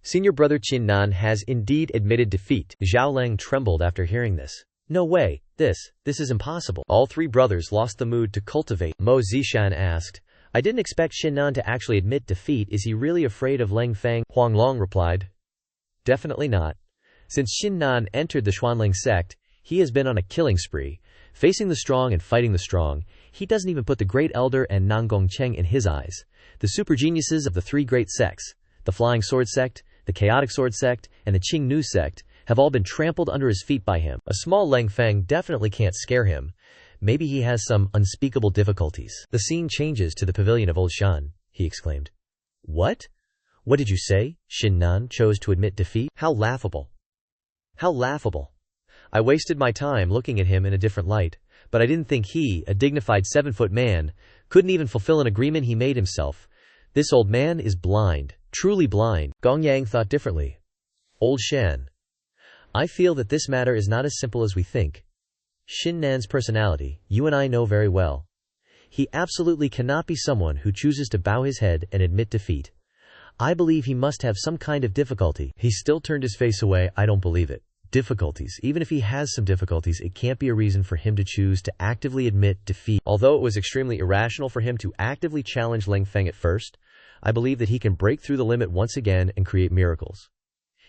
Senior brother Qin Nan has indeed admitted defeat. Xiao Leng trembled after hearing this. No way, this is impossible. All three brothers lost the mood to cultivate. Mo Zishan asked, I didn't expect Qin Nan to actually admit defeat. Is he really afraid of Leng Feng? Huang Long replied, Definitely not. Since Qin Nan entered the Xuanling sect, he has been on a killing spree, facing the strong and fighting the strong. He doesn't even put the Great Elder and Nanggong Cheng in his eyes. The super geniuses of the three great sects, the Flying Sword sect, the Chaotic Sword sect, and the Qing Nu sect, have all been trampled under his feet by him. A small Leng Feng definitely can't scare him. Maybe he has some unspeakable difficulties. The scene changes to the pavilion of Old Shan. He exclaimed. What? What did you say? Qin Nan chose to admit defeat? How laughable. How laughable. I wasted my time looking at him in a different light, but I didn't think he, a dignified 7-foot man, couldn't even fulfill an agreement he made himself. This old man is blind, truly blind. Gong Yang thought differently. Old Shan. I feel that this matter is not as simple as we think. Qin Nan's personality, you and I know very well. He absolutely cannot be someone who chooses to bow his head and admit defeat. I believe he must have some kind of difficulty. He still turned his face away. I don't believe it. Difficulties. Even if he has some difficulties, it can't be a reason for him to choose to actively admit defeat. Although it was extremely irrational for him to actively challenge Leng Feng at first, I believe that he can break through the limit once again and create miracles.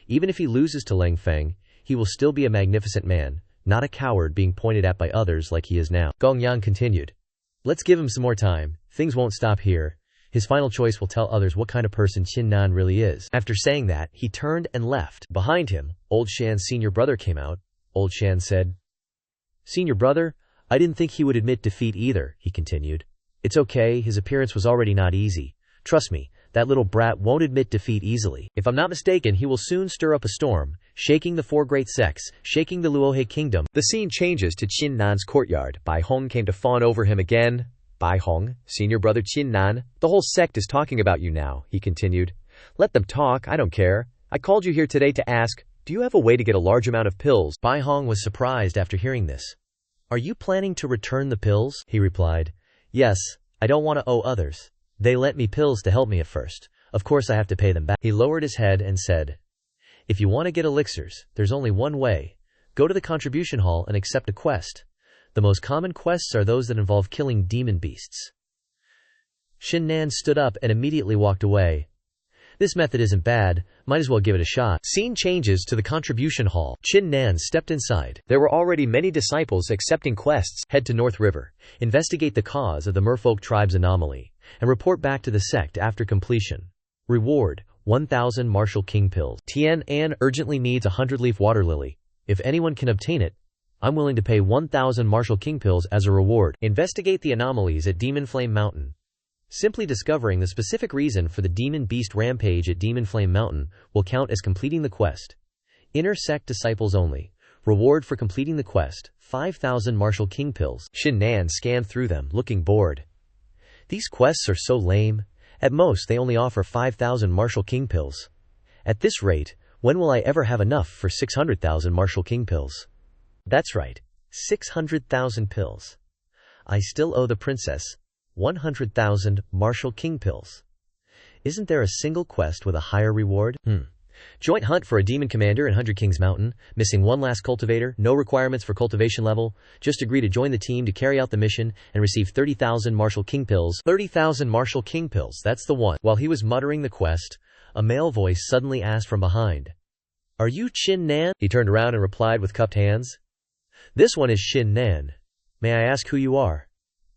Even if he loses to Leng Feng, he will still be a magnificent man, not a coward being pointed at by others like he is now. Gong Yang continued. Let's give him some more time. Things won't stop here. His final choice will tell others what kind of person Qin Nan really is. After saying that, he turned and left. Behind him, Old Shan's senior brother came out. Old Shan said, Senior brother, I didn't think he would admit defeat either, he continued. It's okay, his appearance was already not easy. Trust me, that little brat won't admit defeat easily. If I'm not mistaken, he will soon stir up a storm, shaking the four great sects, shaking the Luohe kingdom. The scene changes to Qin Nan's courtyard. Bai Hong came to fawn over him again. Bai Hong, senior brother Qin Nan, the whole sect is talking about you now, he continued. Let them talk, I don't care. I called you here today to ask, do you have a way to get a large amount of pills? Bai Hong was surprised after hearing this. Are you planning to return the pills? He replied. Yes, I don't want to owe others. They lent me pills to help me at first. Of course I have to pay them back. He lowered his head and said, If you want to get elixirs, there's only one way. Go to the contribution hall and accept a quest. The most common quests are those that involve killing demon beasts. Qin Nan stood up and immediately walked away. This method isn't bad, might as well give it a shot. Scene changes to the contribution hall. Qin Nan stepped inside. There were already many disciples accepting quests. Head to North River, investigate the cause of the Merfolk tribe's anomaly, and report back to the sect after completion. Reward, 1,000 Martial King pills. Tian An urgently needs a 100-leaf water lily. If anyone can obtain it, I'm willing to pay 1,000 Martial King pills as a reward. Investigate the anomalies at Demon Flame Mountain. Simply discovering the specific reason for the Demon Beast rampage at Demon Flame Mountain will count as completing the quest. Inner sect disciples only. Reward for completing the quest, 5,000 Martial King pills. Qin Nan scanned through them, looking bored. These quests are so lame. At most, they only offer 5,000 Martial King pills. At this rate, when will I ever have enough for 600,000 Martial King pills? That's right, 600,000 pills. I still owe the princess 100,000 Martial King pills. Isn't there a single quest with a higher reward? Joint hunt for a demon commander in 100 Kings Mountain, missing one last cultivator, no requirements for cultivation level, just agree to join the team to carry out the mission and receive 30,000 Martial King pills. 30,000 Martial King pills, that's the one. While he was muttering the quest, a male voice suddenly asked from behind, "Are you Qin Nan?" He turned around and replied with cupped hands. "This one is Qin Nan. May I ask who you are?"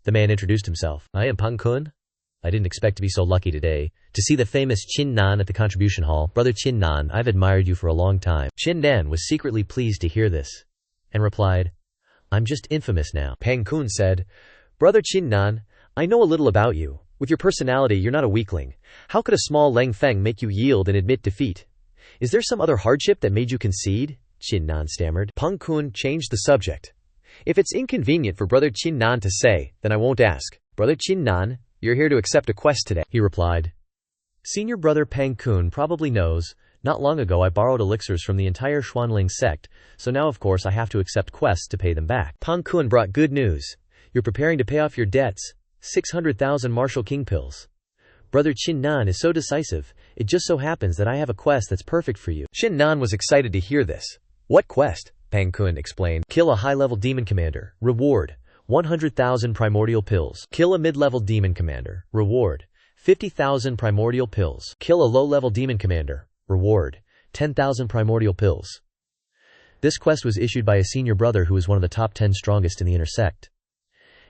The man introduced himself. "I am Pang Kun. I didn't expect to be so lucky today, to see the famous Qin Nan at the contribution hall. Brother Qin Nan, I've admired you for a long time." Qin Nan was secretly pleased to hear this, and replied, "I'm just infamous now." Pang Kun said, "Brother Qin Nan, I know a little about you. With your personality, you're not a weakling. How could a small Leng Feng make you yield and admit defeat? Is there some other hardship that made you concede?" Qin Nan stammered. Pang Kun changed the subject. "If it's inconvenient for Brother Qin Nan to say, then I won't ask. Brother Qin Nan, you're here to accept a quest today," he replied. Senior brother Pang Kun probably knows, not long ago I borrowed elixirs from the entire Xuanling sect, so now of course I have to accept quests to pay them back. Pang Kun brought good news. "You're preparing to pay off your debts. 600,000 martial king pills." Brother Qin Nan is so decisive, it just so happens that I have a quest that's perfect for you. Qin Nan was excited to hear this. "What quest?" Pang Kun explained. "Kill a high-level demon commander. Reward, 100,000 primordial pills. Kill a mid-level demon commander. Reward, 50,000 primordial pills. Kill a low-level demon commander. Reward, 10,000 primordial pills." This quest was issued by a senior brother who is one of the top 10 strongest in the inner sect.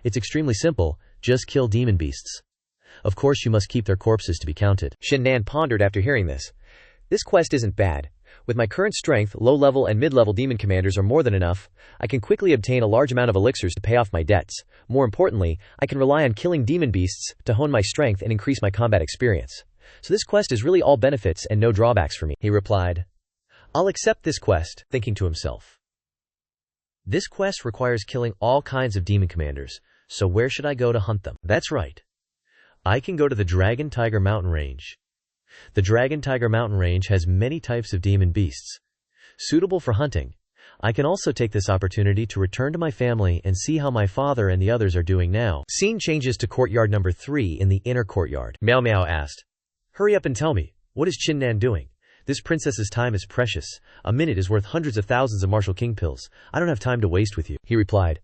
It's extremely simple, just kill demon beasts. Of course you must keep their corpses to be counted. Qin Nan pondered after hearing this. This quest isn't bad. With my current strength, low-level and mid-level demon commanders are more than enough. I can quickly obtain a large amount of elixirs to pay off my debts. More importantly, I can rely on killing demon beasts to hone my strength and increase my combat experience. So this quest is really all benefits and no drawbacks for me, he replied. I'll accept this quest, thinking to himself. This quest requires killing all kinds of demon commanders, so where should I go to hunt them? That's right. I can go to the Dragon Tiger Mountain Range. The Dragon Tiger Mountain Range has many types of demon beasts, suitable for hunting. I can also take this opportunity to return to my family and see how my father and the others are doing now. Scene changes to courtyard number 3 in the inner courtyard. Miao Miao asked, "Hurry up and tell me, what is Qin Nan doing? This princess's time is precious. A minute is worth hundreds of thousands of martial king pills. I don't have time to waste with you," he replied.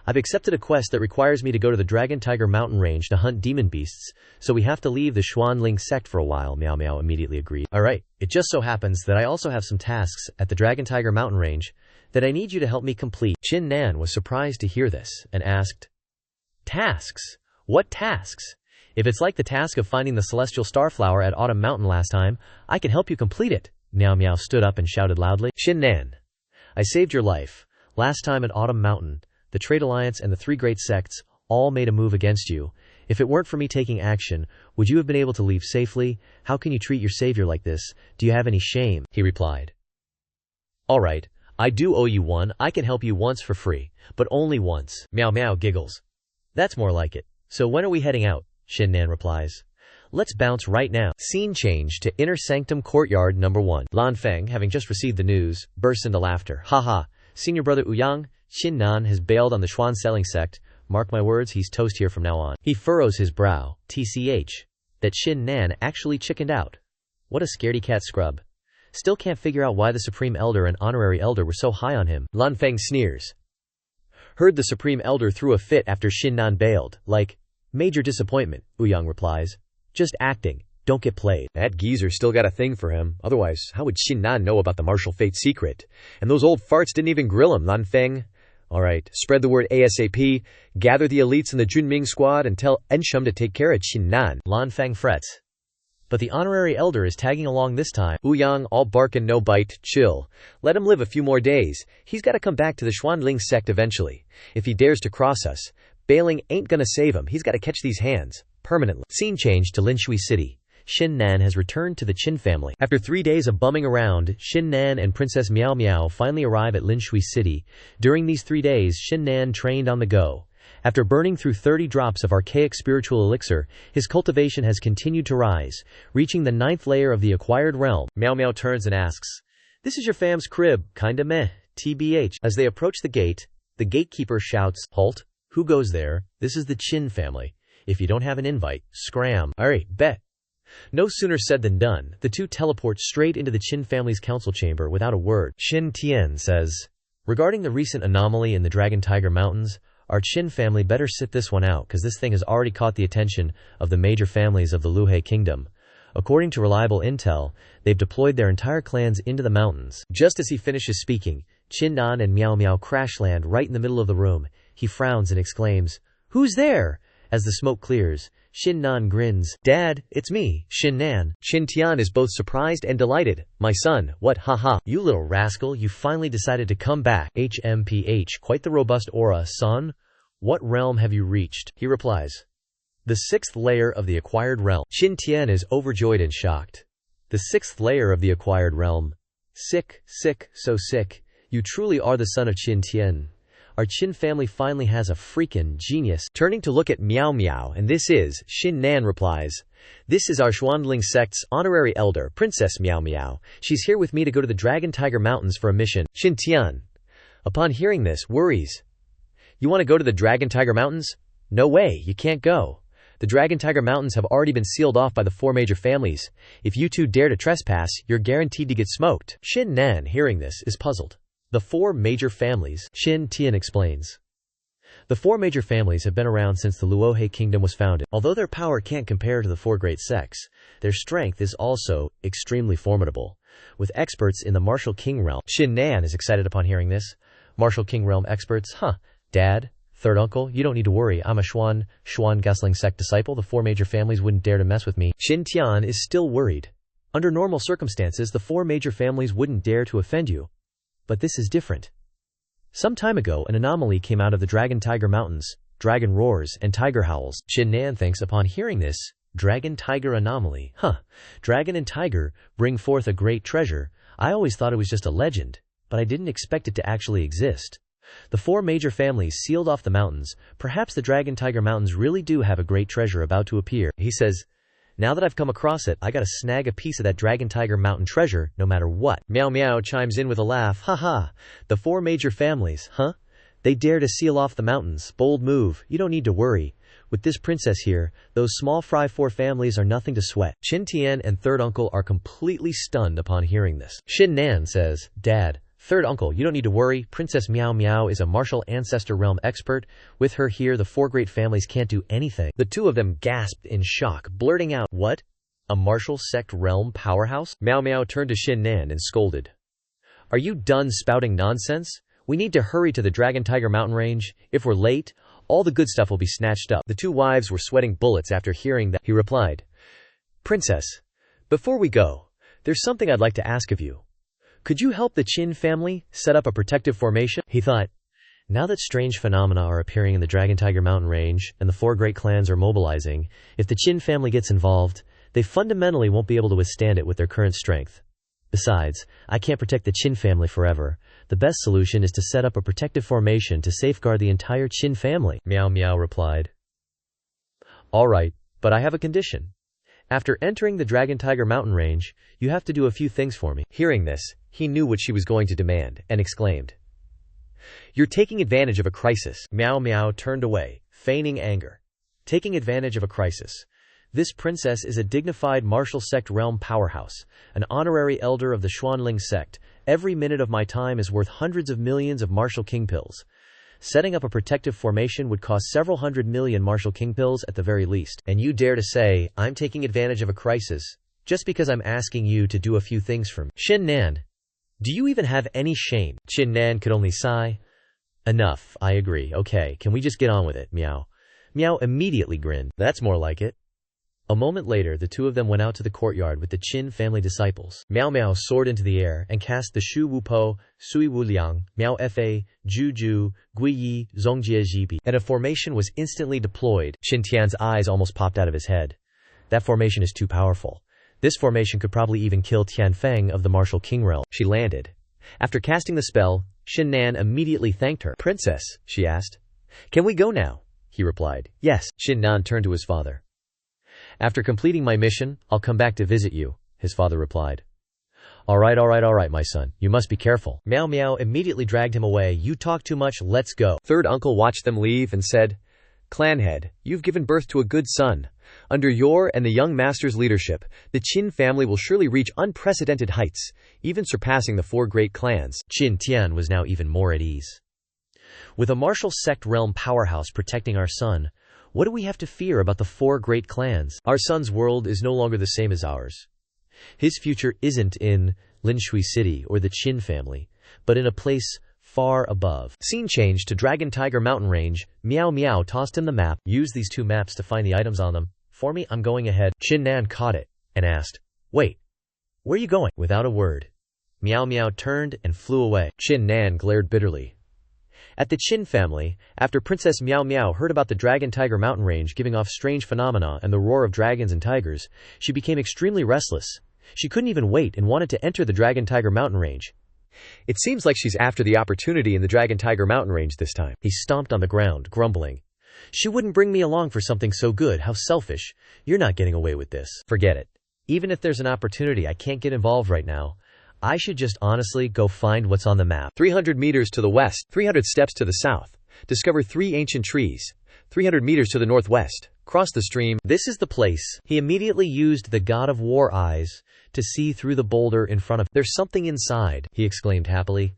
"I've accepted a quest that requires me to go to the Dragon Tiger Mountain Range to hunt demon beasts, so we have to leave the Xuanling sect for a while," Miao Miao immediately agreed. "Alright, it just so happens that I also have some tasks at the Dragon Tiger Mountain Range that I need you to help me complete." Qin Nan was surprised to hear this, and asked, "Tasks? What tasks? If it's like the task of finding the celestial starflower at Autumn Mountain last time, I can help you complete it." Miao Miao stood up and shouted loudly, "Qin Nan, I saved your life. Last time at Autumn Mountain, the Trade Alliance and the 3 great sects all made a move against you. If it weren't for me taking action, would you have been able to leave safely? How can you treat your savior like this? Do you have any shame?" he replied. "Alright, I do owe you one. I can help you once for free, but only once." Miao Miao giggles. "That's more like it. So when are we heading out?" Qin Nan replies. "Let's bounce right now." Scene change to Inner Sanctum Courtyard number 1. Lan Feng, having just received the news, bursts into laughter. "Haha, senior brother Ouyang, Qin Nan has bailed on the Xuan selling sect. Mark my words, he's toast here from now on." He furrows his brow. TCH. That Qin Nan actually chickened out. What a scaredy cat scrub. Still can't figure out why the Supreme Elder and Honorary Elder were so high on him. Lan Feng sneers. "Heard the Supreme Elder threw a fit after Qin Nan bailed. Like, major disappointment," Ouyang replies. "Just acting. Don't get played." That geezer still got a thing for him. Otherwise, how would Qin Nan know about the martial fate secret? And those old farts didn't even grill him, Lan Feng. Alright, spread the word ASAP, gather the elites in the Junming squad and tell Ensham to take care of Qin Nan. Lan Feng frets. "But the Honorary Elder is tagging along this time." Ouyang, all bark and no bite, chill. "Let him live a few more days. He's gotta come back to the Xuanling sect eventually. If he dares to cross us, bailing ain't gonna save him. He's gotta catch these hands. Permanently." Scene change to Linshui City. Qin Nan has returned to the Qin family. After 3 days of bumming around, Qin Nan and Princess Miao Miao finally arrive at Linshui City. During these 3 days, Qin Nan trained on the go. After burning through 30 drops of archaic spiritual elixir, his cultivation has continued to rise, reaching the 9th layer of the acquired realm. Miao Miao turns and asks, "This is your fam's crib, kinda meh, TBH." As they approach the gate, the gatekeeper shouts, "Halt, who goes there? This is the Qin family. If you don't have an invite, scram." Alright, bet. No sooner said than done, the two teleport straight into the Qin family's council chamber without a word. Qin Tian says, "Regarding the recent anomaly in the Dragon Tiger Mountains, our Qin family better sit this one out, cause this thing has already caught the attention of the major families of the Luhe Kingdom. According to reliable intel, they've deployed their entire clans into the mountains. Just as he finishes speaking, Qin Nan and Miao Miao crash land right in the middle of the room. He frowns and exclaims, "Who's there?" As the smoke clears, Qin Nan grins. "Dad, it's me, Qin Nan." Qin Tian is both surprised and delighted. "My son, what, haha. You little rascal, you finally decided to come back. HMPH, quite the robust aura, son. What realm have you reached?" He replies, "The 6th layer of the acquired realm." Qin Tian is overjoyed and shocked. "The 6th layer of the acquired realm? Sick, so sick. You truly are the son of Qin Tian. Our Qin family finally has a freaking genius." Turning to look at Miao Miao, and this is, Qin Nan replies, "This is our Xuanling sect's honorary elder, Princess Miao Miao. She's here with me to go to the Dragon Tiger Mountains for a mission." Qin Tian, upon hearing this, worries. "You want to go to the Dragon Tiger Mountains? No way, you can't go. The Dragon Tiger Mountains have already been sealed off by the 4 major families. If you two dare to trespass, you're guaranteed to get smoked." Qin Nan, hearing this, is puzzled. "The 4 major families," Qin Tian explains. "The 4 major families have been around since the Luohe kingdom was founded. Although their power can't compare to the 4 great sects, their strength is also extremely formidable. With experts in the Martial King realm." Qin Nan is excited upon hearing this. "Martial King realm experts? Huh. Dad, third uncle, you don't need to worry. I'm a Xuan Gosling sect disciple. The 4 major families wouldn't dare to mess with me." Qin Tian is still worried. "Under normal circumstances, the 4 major families wouldn't dare to offend you. But this is different. Some time ago, an anomaly came out of the Dragon Tiger Mountains. Dragon roars and tiger howls." Qin Nan thinks upon hearing this. Dragon Tiger anomaly. Huh. Dragon and tiger bring forth a great treasure. I always thought it was just a legend, but I didn't expect it to actually exist. The 4 major families sealed off the mountains. Perhaps the Dragon Tiger Mountains really do have a great treasure about to appear. He says, "Now that I've come across it, I gotta snag a piece of that Dragon Tiger Mountain treasure, no matter what." Miao Miao chimes in with a laugh. "Haha, the 4 major families, huh? They dare to seal off the mountains. Bold move. You don't need to worry. With this princess here, those small fry 4 families are nothing to sweat." Qin Tian and third uncle are completely stunned upon hearing this. Qin Nan says, "Dad, third uncle, you don't need to worry. Princess Miao Miao is a martial ancestor realm expert. With her here, the 4 great families can't do anything." The 2 of them gasped in shock, blurting out, "What? A martial sect realm powerhouse?" Miao Miao turned to Qin Nan and scolded, "Are you done spouting nonsense? We need to hurry to the Dragon Tiger Mountain range. If we're late, all the good stuff will be snatched up." The 2 wives were sweating bullets after hearing that. He replied, "Princess, before we go, there's something I'd like to ask of you. Could you help the Qin family set up a protective formation?" He thought, now that strange phenomena are appearing in the Dragon Tiger Mountain range and the 4 great clans are mobilizing, if the Qin family gets involved, they fundamentally won't be able to withstand it with their current strength. Besides, I can't protect the Qin family forever. The best solution is to set up a protective formation to safeguard the entire Qin family." Miao Miao replied, "All right, but I have a condition. After entering the Dragon Tiger Mountain range, you have to do a few things for me." Hearing this, he knew what she was going to demand, and exclaimed, "You're taking advantage of a crisis." Miao Miao turned away, feigning anger. Taking advantage of a crisis. This princess is a dignified martial sect realm powerhouse, an honorary elder of the Xuanling sect. Every minute of my time is worth hundreds of millions of martial king pills. Setting up a protective formation would cost several hundred million martial king pills at the very least. And you dare to say, I'm taking advantage of a crisis, just because I'm asking you to do a few things for me. Qin Nan, do you even have any shame? Qin Nan could only sigh. Enough, I agree. Okay, can we just get on with it, Miao? Miao immediately grinned. That's more like it. A moment later, the 2 of them went out to the courtyard with the Qin family disciples. Miao Miao soared into the air and cast the Shu Wu Po, Sui Wu Liang, Miao Fa, Ju Ju, Gui Yi, Zongjie Jibi, and a formation was instantly deployed. Qin Tian's eyes almost popped out of his head. That formation is too powerful. This formation could probably even kill Tian Feng of the martial king realm. She landed. After casting the spell, Qin Nan immediately thanked her. Princess, she asked. Can we go now? He replied. Yes. Qin Nan turned to his father. After completing my mission, I'll come back to visit you, his father replied. All right, my son. You must be careful. Miao Miao immediately dragged him away. You talk too much, let's go. Third uncle watched them leave and said, Clanhead, you've given birth to a good son. Under your and the young master's leadership, the Qin family will surely reach unprecedented heights, even surpassing the 4 great clans. Qin Tian was now even more at ease. With a martial sect realm powerhouse protecting our son, What do we have to fear about the 4 great clans? Our son's world is no longer the same as ours. His future isn't in Linshui City or the Qin family, but in a place far above. Scene change to Dragon Tiger Mountain Range. Meow Meow tossed him the map. Use these 2 maps to find the items on them. For me, I'm going ahead. Qin Nan caught it and asked, "Wait, where are you going?" Without a word, Meow Meow turned and flew away. Qin Nan glared bitterly at the Qin family. After Princess Meow Meow heard about the Dragon Tiger Mountain Range giving off strange phenomena and the roar of dragons and tigers, she became extremely restless. She couldn't even wait and wanted to enter the Dragon Tiger Mountain Range. It seems like she's after the opportunity in the Dragon Tiger Mountain Range this time. He stomped on the ground, grumbling. She wouldn't bring me along for something so good. How selfish. You're not getting away with this. Forget it. Even if there's an opportunity, I can't get involved right now. I should just honestly go find what's on the map. 300 meters to the west, 300 steps to the south. Discover 3 ancient trees. 300 meters to the northwest. Cross the stream. This is the place. He immediately used the God of War eyes to see through the boulder in front of him. There's something inside, he exclaimed happily.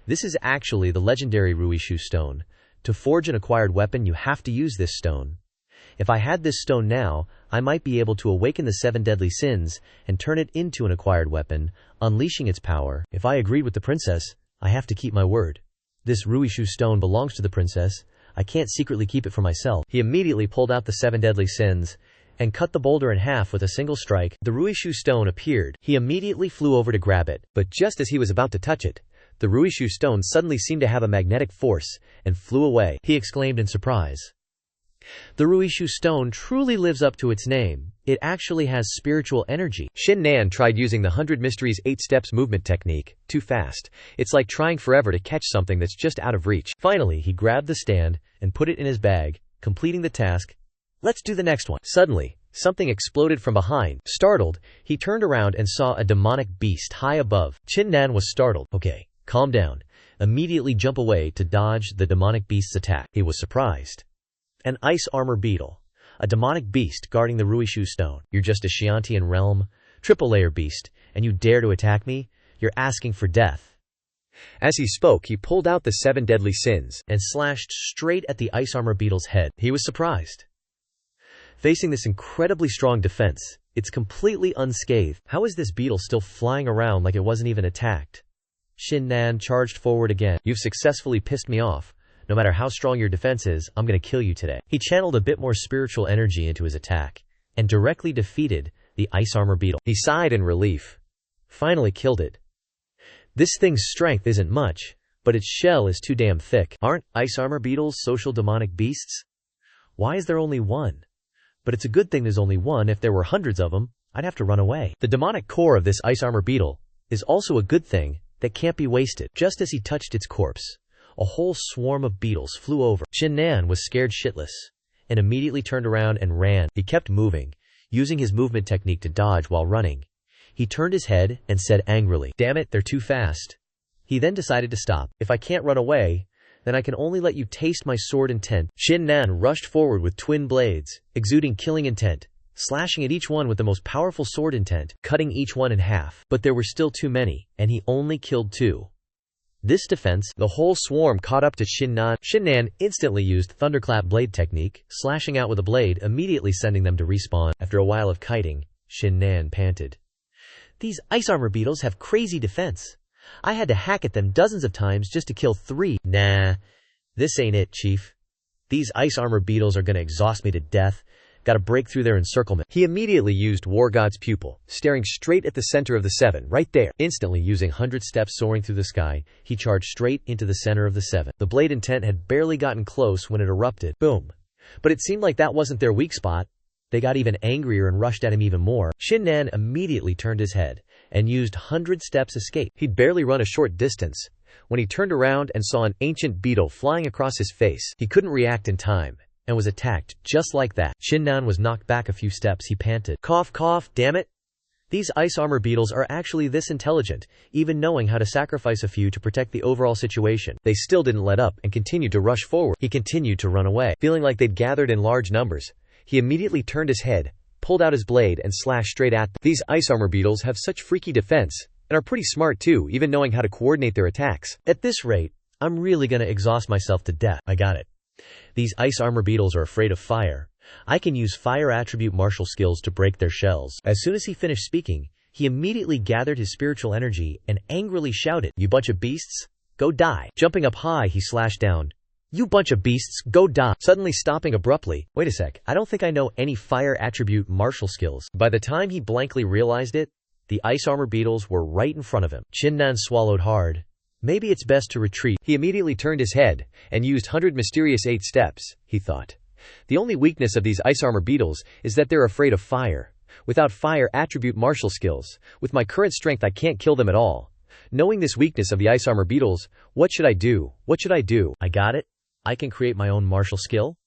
This is actually the legendary Ruishu stone. To forge an acquired weapon, you have to use this stone. If I had this stone now, I might be able to awaken the 7 deadly sins and turn it into an acquired weapon, unleashing its power. If I agreed with the princess, I have to keep my word. This Ruishu stone belongs to the princess. I can't secretly keep it for myself. He immediately pulled out the 7 deadly sins and cut the boulder in half with a single strike. The Ruishu stone appeared. He immediately flew over to grab it, but just as he was about to touch it, the Ruishu stone suddenly seemed to have a magnetic force and flew away. He exclaimed in surprise. The Ruishu stone truly lives up to its name. It actually has spiritual energy. Qin Nan tried using the 100 Mysteries 8 steps movement technique. Too fast. It's like trying forever to catch something that's just out of reach. Finally, he grabbed the stand and put it in his bag, completing the task. Let's do the next one. Suddenly, something exploded from behind. Startled, he turned around and saw a demonic beast high above. Qin Nan was startled. Okay, calm down. Immediately jump away to dodge the demonic beast's attack. He was surprised. An ice armor beetle. A demonic beast guarding the Ruishu stone. You're just a Xiantian realm, triple layer beast, and you dare to attack me? You're asking for death. As he spoke, he pulled out the 7 deadly sins and slashed straight at the ice armor beetle's head. He was surprised. Facing this incredibly strong defense, it's completely unscathed. How is this beetle still flying around like it wasn't even attacked? Qin Nan charged forward again. You've successfully pissed me off. No matter how strong your defense is, I'm gonna kill you today. He channeled a bit more spiritual energy into his attack and directly defeated the ice armor beetle. He sighed in relief. Finally killed it. This thing's strength isn't much, but its shell is too damn thick. Aren't ice armor beetles social demonic beasts? Why is there only one? But it's a good thing there's only one. If there were hundreds of them, I'd have to run away. The demonic core of this ice armor beetle is also a good thing that can't be wasted. Just as he touched its corpse, a whole swarm of beetles flew over. Qin Nan was scared shitless and immediately turned around and ran. He kept moving, using his movement technique to dodge while running. He turned his head and said angrily, "Damn it, they're too fast." He then decided to stop. If I can't run away, then I can only let you taste my sword intent. Qin Nan rushed forward with twin blades, exuding killing intent, slashing at each one with the most powerful sword intent, cutting each one in half. But there were still too many, and he only killed 2. This defense, the whole swarm caught up to Qin Nan. Qin Nan instantly used Thunderclap blade technique, slashing out with a blade, immediately sending them to respawn. After a while of kiting, Qin Nan panted. These ice armor beetles have crazy defense. I had to hack at them dozens of times just to kill 3. Nah, this ain't it, Chief. These ice armor beetles are gonna exhaust me to death. Gotta break through their encirclement. He immediately used War God's pupil, staring straight at the center of the 7, right there. Instantly using 100 steps soaring through the sky, he charged straight into the center of the 7. The blade intent had barely gotten close when it erupted. Boom. But it seemed like that wasn't their weak spot. They got even angrier and rushed at him even more. Qin Nan immediately turned his head and used 100 steps escape. He'd barely run a short distance when he turned around and saw an ancient beetle flying across his face. He couldn't react in time and was attacked just like that. Qin Nan was knocked back a few steps. He panted. Cough, cough, damn it. These ice armor beetles are actually this intelligent, even knowing how to sacrifice a few to protect the overall situation. They still didn't let up and continued to rush forward. He continued to run away. Feeling like they'd gathered in large numbers, he immediately turned his head, pulled out his blade, and slashed straight at them. These ice armor beetles have such freaky defense, and are pretty smart too, even knowing how to coordinate their attacks. At this rate, I'm really gonna exhaust myself to death. I got it. These ice armor beetles are afraid of fire. I can use fire attribute martial skills to break their shells. As soon as he finished speaking, he immediately gathered his spiritual energy and angrily shouted, "You bunch of beasts, go die." Jumping up high, he slashed down, "You bunch of beasts, go die." Suddenly stopping abruptly, "Wait a sec, I don't think I know any fire attribute martial skills." By the time he blankly realized it, the ice armor beetles were right in front of him. Qin Nan swallowed hard. Maybe it's best to retreat. He immediately turned his head and used 100 mysterious 8 steps, he thought. The only weakness of these ice armor beetles is that they're afraid of fire. Without fire attribute martial skills, with my current strength I can't kill them at all. Knowing this weakness of the ice armor beetles, what should I do? What should I do? I got it. I can create my own martial skill.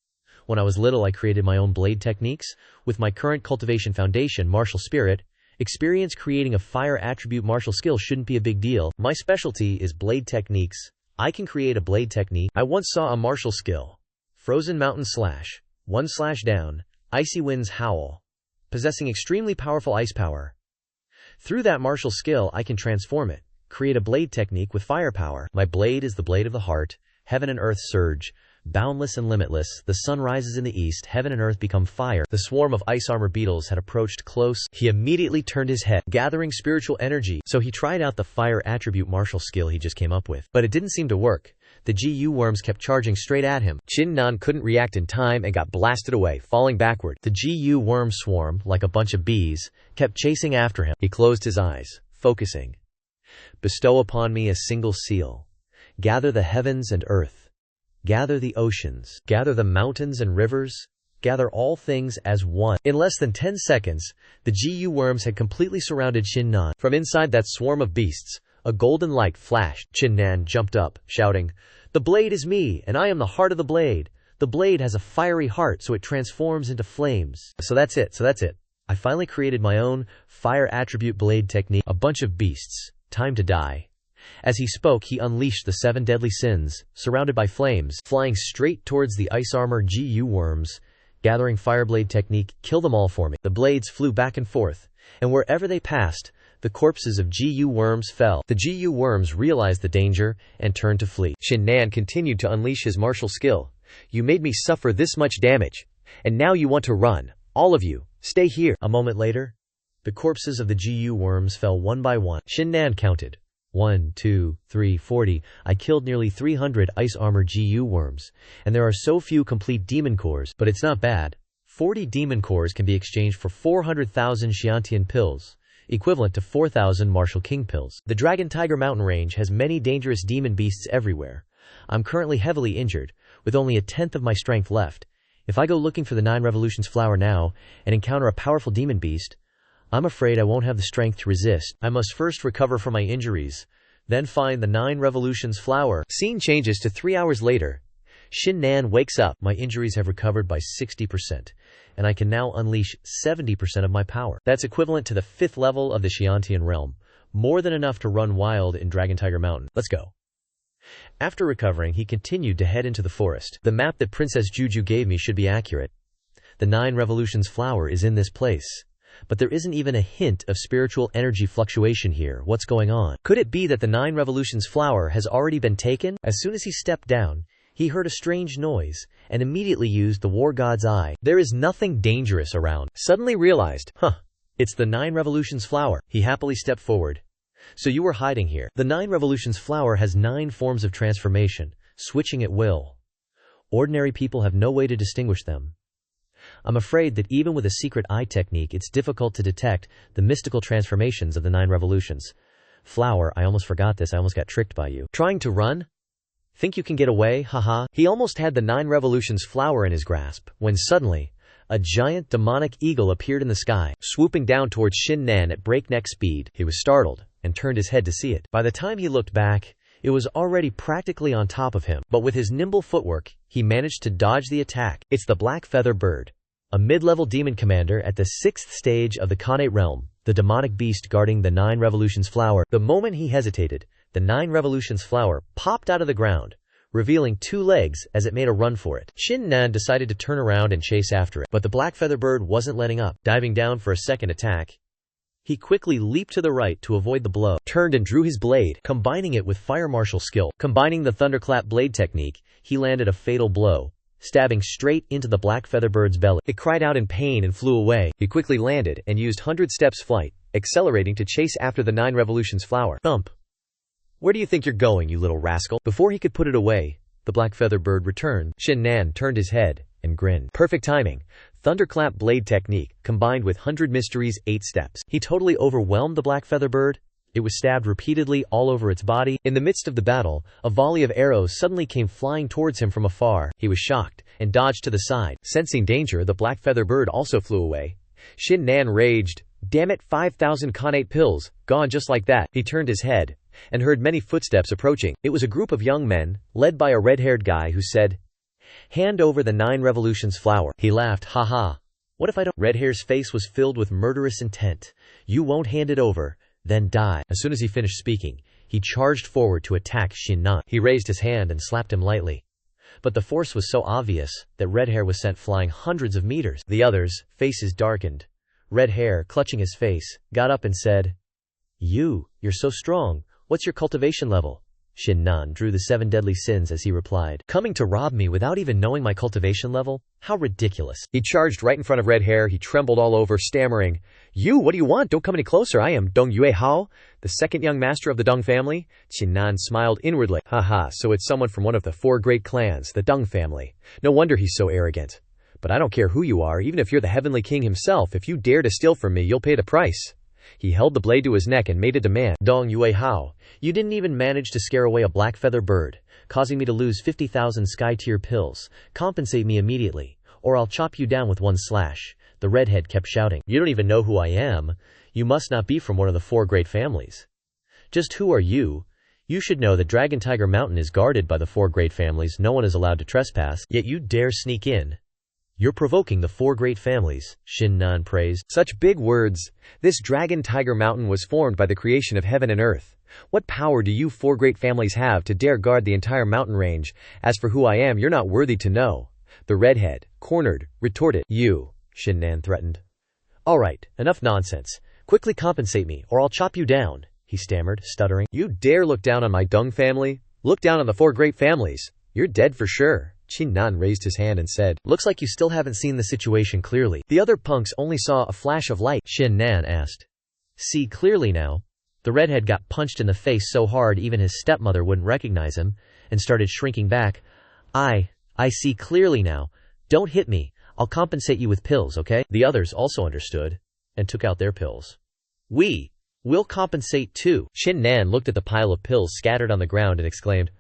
When I was little, I created my own blade techniques. With my current cultivation foundation, martial spirit, experience creating a fire attribute martial skill shouldn't be a big deal. My specialty is blade techniques. I can create a blade technique. I once saw a martial skill. Frozen Mountain Slash. 1 slash down. Icy Winds Howl. Possessing extremely powerful ice power. Through that martial skill, I can transform it. Create a blade technique with firepower. My blade is the blade of the heart. Heaven and earth surge. Boundless and limitless, the sun rises in the east, heaven and earth become fire. The swarm of ice armor beetles had approached close. He immediately turned his head, gathering spiritual energy, so he tried out the fire attribute martial skill he just came up with. But it didn't seem to work. The GU worms kept charging straight at him. Qin Nan couldn't react in time and got blasted away, falling backward. The GU worm swarm, like a bunch of bees, kept chasing after him. He closed his eyes, focusing. Bestow upon me a single seal. Gather the heavens and earth. Gather the oceans, gather the mountains and rivers, gather all things as one. In less than 10 seconds, the GU worms had completely surrounded Qin Nan. From inside that swarm of beasts, a golden light flashed. Qin Nan jumped up, shouting, "The blade is me, and I am the heart of the blade. The blade has a fiery heart, so it transforms into flames." So that's it. I finally created my own fire attribute blade technique. A bunch of beasts. Time to die. As he spoke, he unleashed the 7 deadly sins, surrounded by flames, flying straight towards the ice armor GU worms. Gathering fireblade technique, kill them all for me. The blades flew back and forth, and wherever they passed, the corpses of GU worms fell. The GU worms realized the danger and turned to flee. Qin Nan continued to unleash his martial skill. "You made me suffer this much damage, and now you want to run. All of you, stay here." A moment later, the corpses of the GU worms fell one by one. Qin Nan counted. 1, 2, 3, 40. I killed nearly 300 ice armor GU worms, and there are so few complete demon cores, but it's not bad. 40 demon cores can be exchanged for 400,000 Xiantian pills, equivalent to 4,000 Martial King pills. The Dragon Tiger mountain range has many dangerous demon beasts everywhere. I'm currently heavily injured, with only a tenth of my strength left. If I go looking for the 9 Revolutions flower now, and encounter a powerful demon beast, I'm afraid I won't have the strength to resist. I must first recover from my injuries, then find the 9 Revolutions flower. Scene changes to 3 hours later. Qin Nan wakes up. My injuries have recovered by 60%, and I can now unleash 70% of my power. That's equivalent to the 5th level of the Xiantian realm, more than enough to run wild in Dragon Tiger Mountain. Let's go. After recovering, he continued to head into the forest. The map that Princess Juju gave me should be accurate. The 9 Revolutions flower is in this place. But there isn't even a hint of spiritual energy fluctuation here. What's going on? Could it be that the 9 Revolutions flower has already been taken? As soon as he stepped down, he heard a strange noise, and immediately used the War God's Eye. There is nothing dangerous around. Suddenly realized, it's the 9 Revolutions flower. He happily stepped forward. So you were hiding here. The 9 Revolutions flower has 9 forms of transformation, switching at will. Ordinary people have no way to distinguish them. I'm afraid that even with a secret eye technique, it's difficult to detect the mystical transformations of the 9 Revolutions. Flower, I almost forgot this. I almost got tricked by you. Trying to run? Think you can get away? Haha. He almost had the 9 Revolutions flower in his grasp, when suddenly, a giant demonic eagle appeared in the sky, swooping down towards Qin Nan at breakneck speed. He was startled, and turned his head to see it. By the time he looked back, it was already practically on top of him, but with his nimble footwork, he managed to dodge the attack. It's the Black Feather Bird, a mid-level demon commander at the 6th stage of the Khanate realm, the demonic beast guarding the 9 Revolutions flower. The moment he hesitated, the 9 Revolutions flower popped out of the ground, revealing 2 legs as it made a run for it. Qin Nan decided to turn around and chase after it, but the Black Feather Bird wasn't letting up. Diving down for a second attack, he quickly leaped to the right to avoid the blow, turned and drew his blade, combining it with fire martial skill. Combining the Thunderclap blade technique, he landed a fatal blow, stabbing straight into the black featherbird's belly. It cried out in pain and flew away. He quickly landed and used 100 steps flight, accelerating to chase after the 9 revolutions flower. Thump. Where do you think you're going, you little rascal? Before he could put it away, the black featherbird returned. Qin Nan turned his head and grinned. Perfect timing. Thunderclap blade technique, combined with 100 mysteries, 8 steps. He totally overwhelmed the black featherbird. It was stabbed repeatedly all over its body. In the midst of the battle, a volley of arrows suddenly came flying towards him from afar. He was shocked and dodged to the side. Sensing danger, the black featherbird also flew away. Qin Nan raged. Damn it, 5,000 Khanate pills, gone just like that. He turned his head and heard many footsteps approaching. It was a group of young men, led by a red-haired guy who said, "Hand over the 9 revolutions flower." He laughed, "Ha ha. What if I don't?" Red-hair's face was filled with murderous intent. "You won't hand it over, then die." As soon as he finished speaking, he charged forward to attack Qin Nan. He raised his hand and slapped him lightly. But the force was so obvious that Redhair was sent flying hundreds of meters. The others' faces darkened. Redhair, clutching his face, got up and said, You're so strong. What's your cultivation level?" Qin Nan drew the 7 deadly sins as he replied, "Coming to rob me without even knowing my cultivation level? How ridiculous." He charged right in front of Redhair. He trembled all over, stammering, What do you want? Don't come any closer. I am Dong Yue Hao, the second young master of the Dong family." Qin Nan smiled inwardly. Haha, so it's someone from one of the 4 great clans, the Dong family. No wonder he's so arrogant. But I don't care who you are, even if you're the heavenly king himself. If you dare to steal from me, you'll pay the price. He held the blade to his neck and made a demand. "Dong Yue Hao, you didn't even manage to scare away a black feather bird, causing me to lose 50,000 sky-tier pills. Compensate me immediately, or I'll chop you down with one slash." The redhead kept shouting, "You don't even know who I am. You must not be from one of the 4 great families. Just who are you? You should know that Dragon Tiger Mountain is guarded by the 4 great families. No one is allowed to trespass, yet you dare sneak in. You're provoking the 4 great families," Qin Nan praised. "Such big words. This Dragon Tiger Mountain was formed by the creation of heaven and earth. What power do you 4 great families have to dare guard the entire mountain range? As for who I am, you're not worthy to know." The redhead, cornered, retorted, "You," Qin Nan threatened. "All right, enough nonsense. Quickly compensate me, or I'll chop you down," he stammered, stuttering. "You dare look down on my Dung family? Look down on the 4 great families. You're dead for sure." Qin Nan raised his hand and said, "Looks like you still haven't seen the situation clearly." The other punks only saw a flash of light. Qin Nan asked, "See clearly now?" The redhead got punched in the face so hard even his stepmother wouldn't recognize him, and started shrinking back. I see clearly now. Don't hit me. I'll compensate you with pills, okay?" The others also understood, and took out their pills. We'll compensate too." Qin Nan looked at the pile of pills scattered on the ground and exclaimed,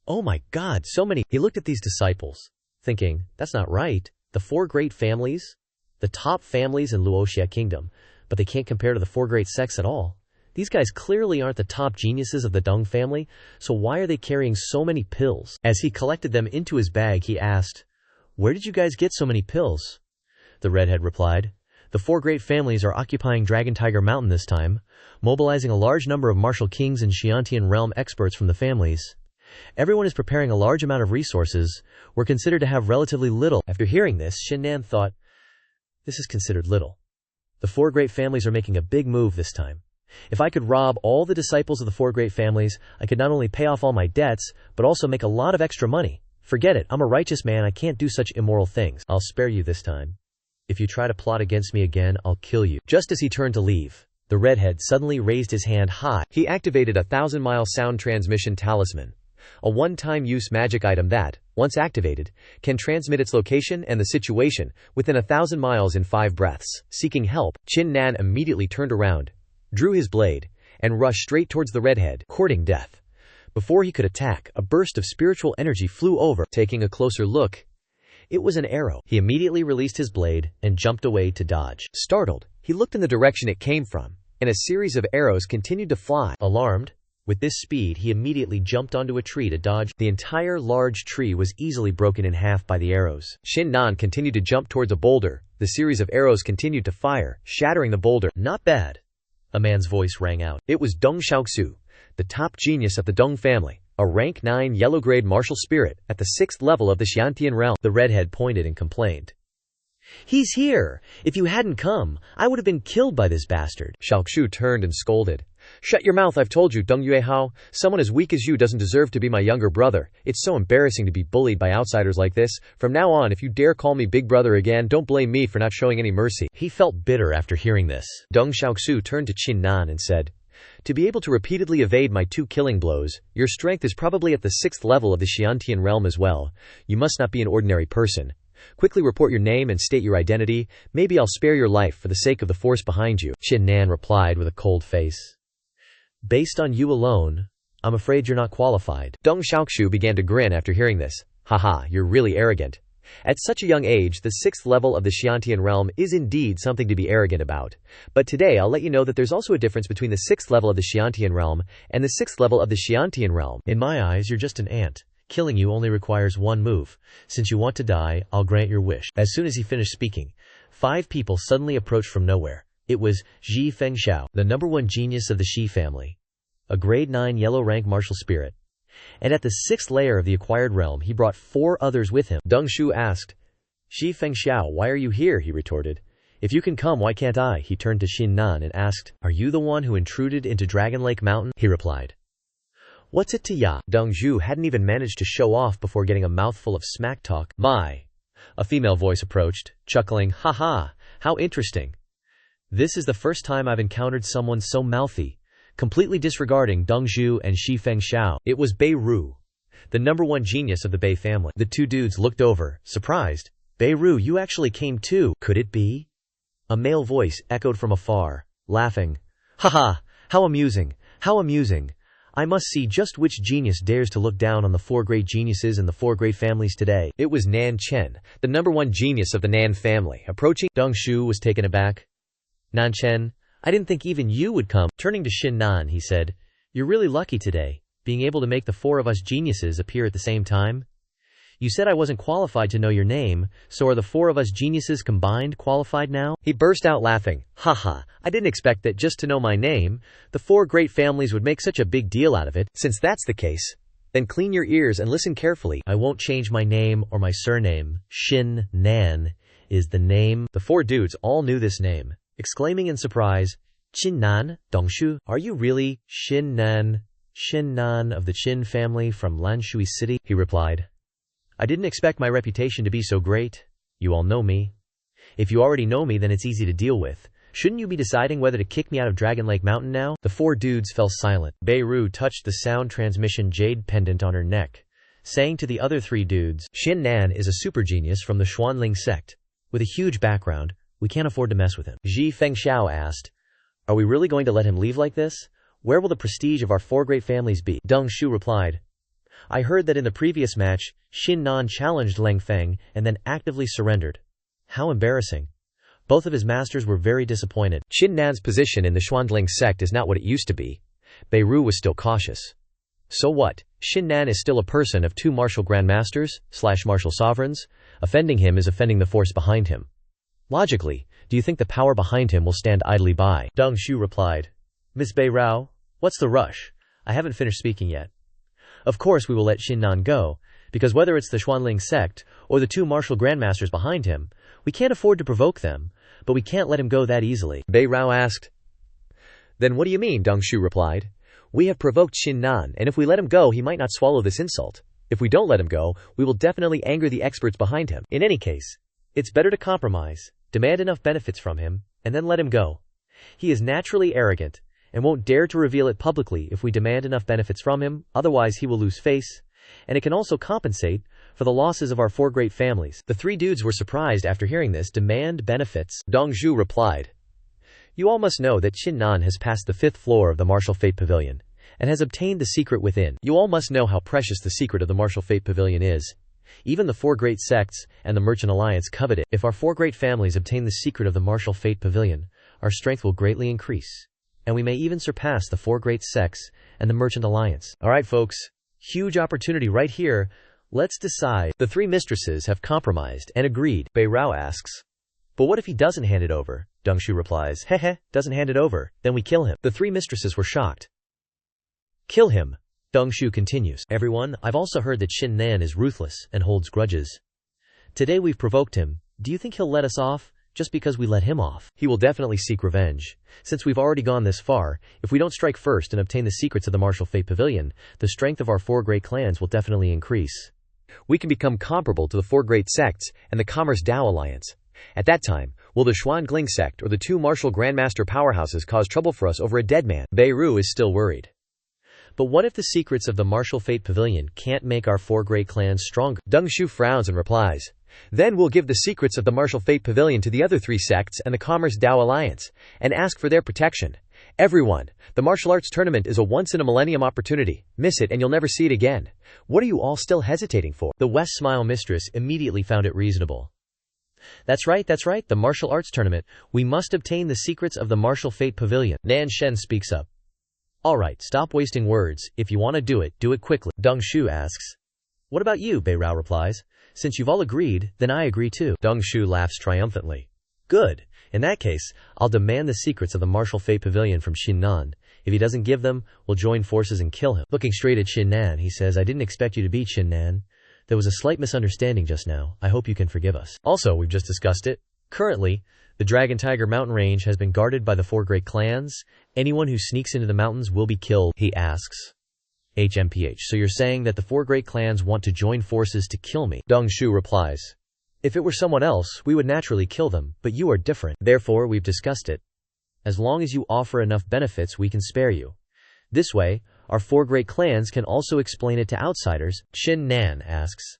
"Oh my God, so many." He looked at these disciples, thinking, that's not right. The 4 great families? The top families in Luoxia Kingdom, but they can't compare to the 4 great sects at all. These guys clearly aren't the top geniuses of the Dung family, so why are they carrying so many pills? As he collected them into his bag, he asked, "Where did you guys get so many pills?" The redhead replied, "The 4 great families are occupying Dragon Tiger Mountain this time, mobilizing a large number of martial kings and Xiantian realm experts from the families. Everyone is preparing a large amount of resources. We're considered to have relatively little." After hearing this, Qin Nan thought, this is considered little. The 4 great families are making a big move this time. If I could rob all the disciples of the 4 great families, I could not only pay off all my debts, but also make a lot of extra money. Forget it, I'm a righteous man, I can't do such immoral things. I'll spare you this time. If you try to plot against me again, I'll kill you. Just as he turned to leave, the redhead suddenly raised his hand high. He activated a 1,000-mile sound transmission talisman, a one-time use magic item that, once activated, can transmit its location and the situation within 1,000 miles in 5 breaths. Seeking help, Qin Nan immediately turned around, drew his blade, and rushed straight towards the redhead, courting death. Before he could attack, a burst of spiritual energy flew over. Taking a closer look, it was an arrow. He immediately released his blade and jumped away to dodge. Startled, he looked in the direction it came from, and a series of arrows continued to fly. Alarmed, with this speed, he immediately jumped onto a tree to dodge. The entire large tree was easily broken in half by the arrows. Qin Nan continued to jump towards a boulder. The series of arrows continued to fire, shattering the boulder. "Not bad," a man's voice rang out. It was Dong Xiaoxu, the top genius of the Dong family, a rank 9 yellow-grade martial spirit at the 6th level of the Xiantian realm. The redhead pointed and complained, "He's here! If you hadn't come, I would have been killed by this bastard." Xiaoxu turned and scolded, Shut your mouth, I've told you, Deng Yuehao. Someone as weak as you doesn't deserve to be my younger brother. It's so embarrassing to be bullied by outsiders like this. From now on, if you dare call me big brother again, don't blame me for not showing any mercy. He felt bitter after hearing this. Deng Xiaoxu turned to Qin Nan and said, to be able to repeatedly evade my 2 killing blows, your strength is probably at the 6th level of the Xiantian realm as well. You must not be an ordinary person. Quickly report your name and state your identity. Maybe I'll spare your life for the sake of the force behind you. Qin Nan replied with a cold face. Based on you alone, I'm afraid you're not qualified. Deng Xiaoxu began to grin after hearing this. Haha, you're really arrogant. At such a young age, the 6th level of the Xiantian realm is indeed something to be arrogant about. But today I'll let you know that there's also a difference between the 6th level of the Xiantian realm and the 6th level of the Xiantian realm. In my eyes, you're just an ant. Killing you only requires 1 move. Since you want to die, I'll grant your wish. As soon as he finished speaking, 5 people suddenly approached from nowhere. It was Zhi Fengxiao, the #1 genius of the Shi family, a grade 9 yellow rank martial spirit. And at the 6th layer of the acquired realm, he brought 4 others with him. Deng Shu asked, Zhi Fengxiao, why are you here? He retorted. If you can come, why can't I? He turned to Qin Nan and asked, are you the one who intruded into Dragon Lake Mountain? He replied, what's it to ya? Deng Zhu hadn't even managed to show off before getting a mouthful of smack talk. My. A female voice approached, chuckling, haha, how interesting. This is the first time I've encountered someone so mouthy. Completely disregarding Deng Zhu and Zhi Fengxiao, it was Bei Ru, the #1 genius of the Bei family. The 2 dudes looked over, surprised. Bei Ru, you actually came too. Could it be? A male voice echoed from afar, laughing. Haha, how amusing, how amusing. I must see just which genius dares to look down on the 4 great geniuses and the 4 great families today. It was Nan Chen, the #1 genius of the Nan family, approaching. Deng Shu was taken aback. Nan Chen, I didn't think even you would come. Turning to Qin Nan, he said, you're really lucky today, being able to make the 4 of us geniuses appear at the same time. You said I wasn't qualified to know your name, so are the 4 of us geniuses combined qualified now? He burst out laughing. Haha, I didn't expect that just to know my name, the 4 great families would make such a big deal out of it. Since that's the case, then clean your ears and listen carefully. I won't change my name or my surname. Qin Nan is the name. The 4 dudes all knew this name. Exclaiming in surprise, Qin Nan, Dongshu, are you really Qin Nan of the Qin family from Lanshui City? He replied, I didn't expect my reputation to be so great. You all know me. If you already know me, then it's easy to deal with. Shouldn't you be deciding whether to kick me out of Dragon Lake Mountain now? The 4 dudes fell silent. Bei Ru touched the sound transmission jade pendant on her neck, saying to the other 3 dudes, Qin Nan is a super genius from the Xuanling sect, with a huge background. We can't afford to mess with him. Zhi Fengxiao asked, are we really going to let him leave like this? Where will the prestige of our 4 great families be? Deng Shu replied, I heard that in the previous match, Qin Nan challenged Leng Feng and then actively surrendered. How embarrassing. Both of his masters were very disappointed. Qin Nan's position in the Xuanling sect is not what it used to be. Bei Ru was still cautious. So what? Qin Nan is still a person of 2 martial grandmasters / martial sovereigns. Offending him is offending the force behind him. Logically, do you think the power behind him will stand idly by? Deng Shu replied, Miss Bei Rao, what's the rush? I haven't finished speaking yet. Of course we will let Qin Nan go, because whether it's the Xuanling sect or the 2 martial grandmasters behind him, we can't afford to provoke them, but we can't let him go that easily. Bei Rao asked. Then what do you mean? Deng Shu replied. We have provoked Qin Nan, and if we let him go, he might not swallow this insult. If we don't let him go, we will definitely anger the experts behind him. In any case, it's better to compromise. Demand enough benefits from him, and then let him go. He is naturally arrogant, and won't dare to reveal it publicly if we demand enough benefits from him, otherwise he will lose face, and it can also compensate for the losses of our 4 great families. The 3 dudes were surprised after hearing this. Demand benefits? Deng Zhu replied, you all must know that Qin Nan has passed the 5th floor of the Martial Fate Pavilion, and has obtained the secret within. You all must know how precious the secret of the Martial Fate Pavilion is. Even the 4 great sects and the Merchant Alliance covet it. If our 4 great families obtain the secret of the Martial Fate Pavilion, our strength will greatly increase, and we may even surpass the 4 great sects and the Merchant Alliance. Alright folks, huge opportunity right here. Let's decide. The 3 mistresses have compromised and agreed. Bei Rao asks, but what if he doesn't hand it over? Deng Shu replies, heh, doesn't hand it over, then we kill him. The 3 mistresses were shocked. Kill him. Deng Shu continues, everyone, I've also heard that Qin Nan is ruthless and holds grudges. Today we've provoked him. Do you think he'll let us off? just because we let him off. He will definitely seek revenge. Since we've already gone this far, if we don't strike first and obtain the secrets of the Martial Fate Pavilion, the strength of our 4 great clans will definitely increase. We can become comparable to the 4 great sects and the Commerce Dao Alliance. At that time, will the Xuan-Gling sect or the 2 martial grandmaster powerhouses cause trouble for us over a dead man? Beirut is still worried. But what if the secrets of the Martial Fate Pavilion can't make our 4 great clans stronger? Deng Shu frowns and replies, "Then we'll give the secrets of the Martial Fate Pavilion to the other 3 sects and the Commerce Dao Alliance, and ask for their protection. Everyone, the martial arts tournament is a once-in-a-millennium opportunity. Miss it and you'll never see it again. What are you all still hesitating for?" The West Smile mistress immediately found it reasonable. That's right, the martial arts tournament. We must obtain the secrets of the Martial Fate Pavilion. Nan Shen speaks up. Alright, stop wasting words. If you want to do it quickly. Deng Shu asks. What about you? Bei Rao replies. Since you've all agreed, then I agree too. Deng Shu laughs triumphantly. Good. In that case, I'll demand the secrets of the Martial Fate Pavilion from Qin Nan. If he doesn't give them, we'll join forces and kill him. Looking straight at Qin Nan, he says, I didn't expect you to beat Qin Nan. There was a slight misunderstanding just now. I hope you can forgive us. Also, we've just discussed it. Currently, the Dragon Tiger mountain range has been guarded by the 4 great clans. Anyone who sneaks into the mountains will be killed, he asks. HMPH, so you're saying that the 4 great clans want to join forces to kill me? Deng Shu replies. If it were someone else, we would naturally kill them, but you are different. Therefore, we've discussed it. As long as you offer enough benefits, we can spare you. This way, our 4 great clans can also explain it to outsiders. Qin Nan asks.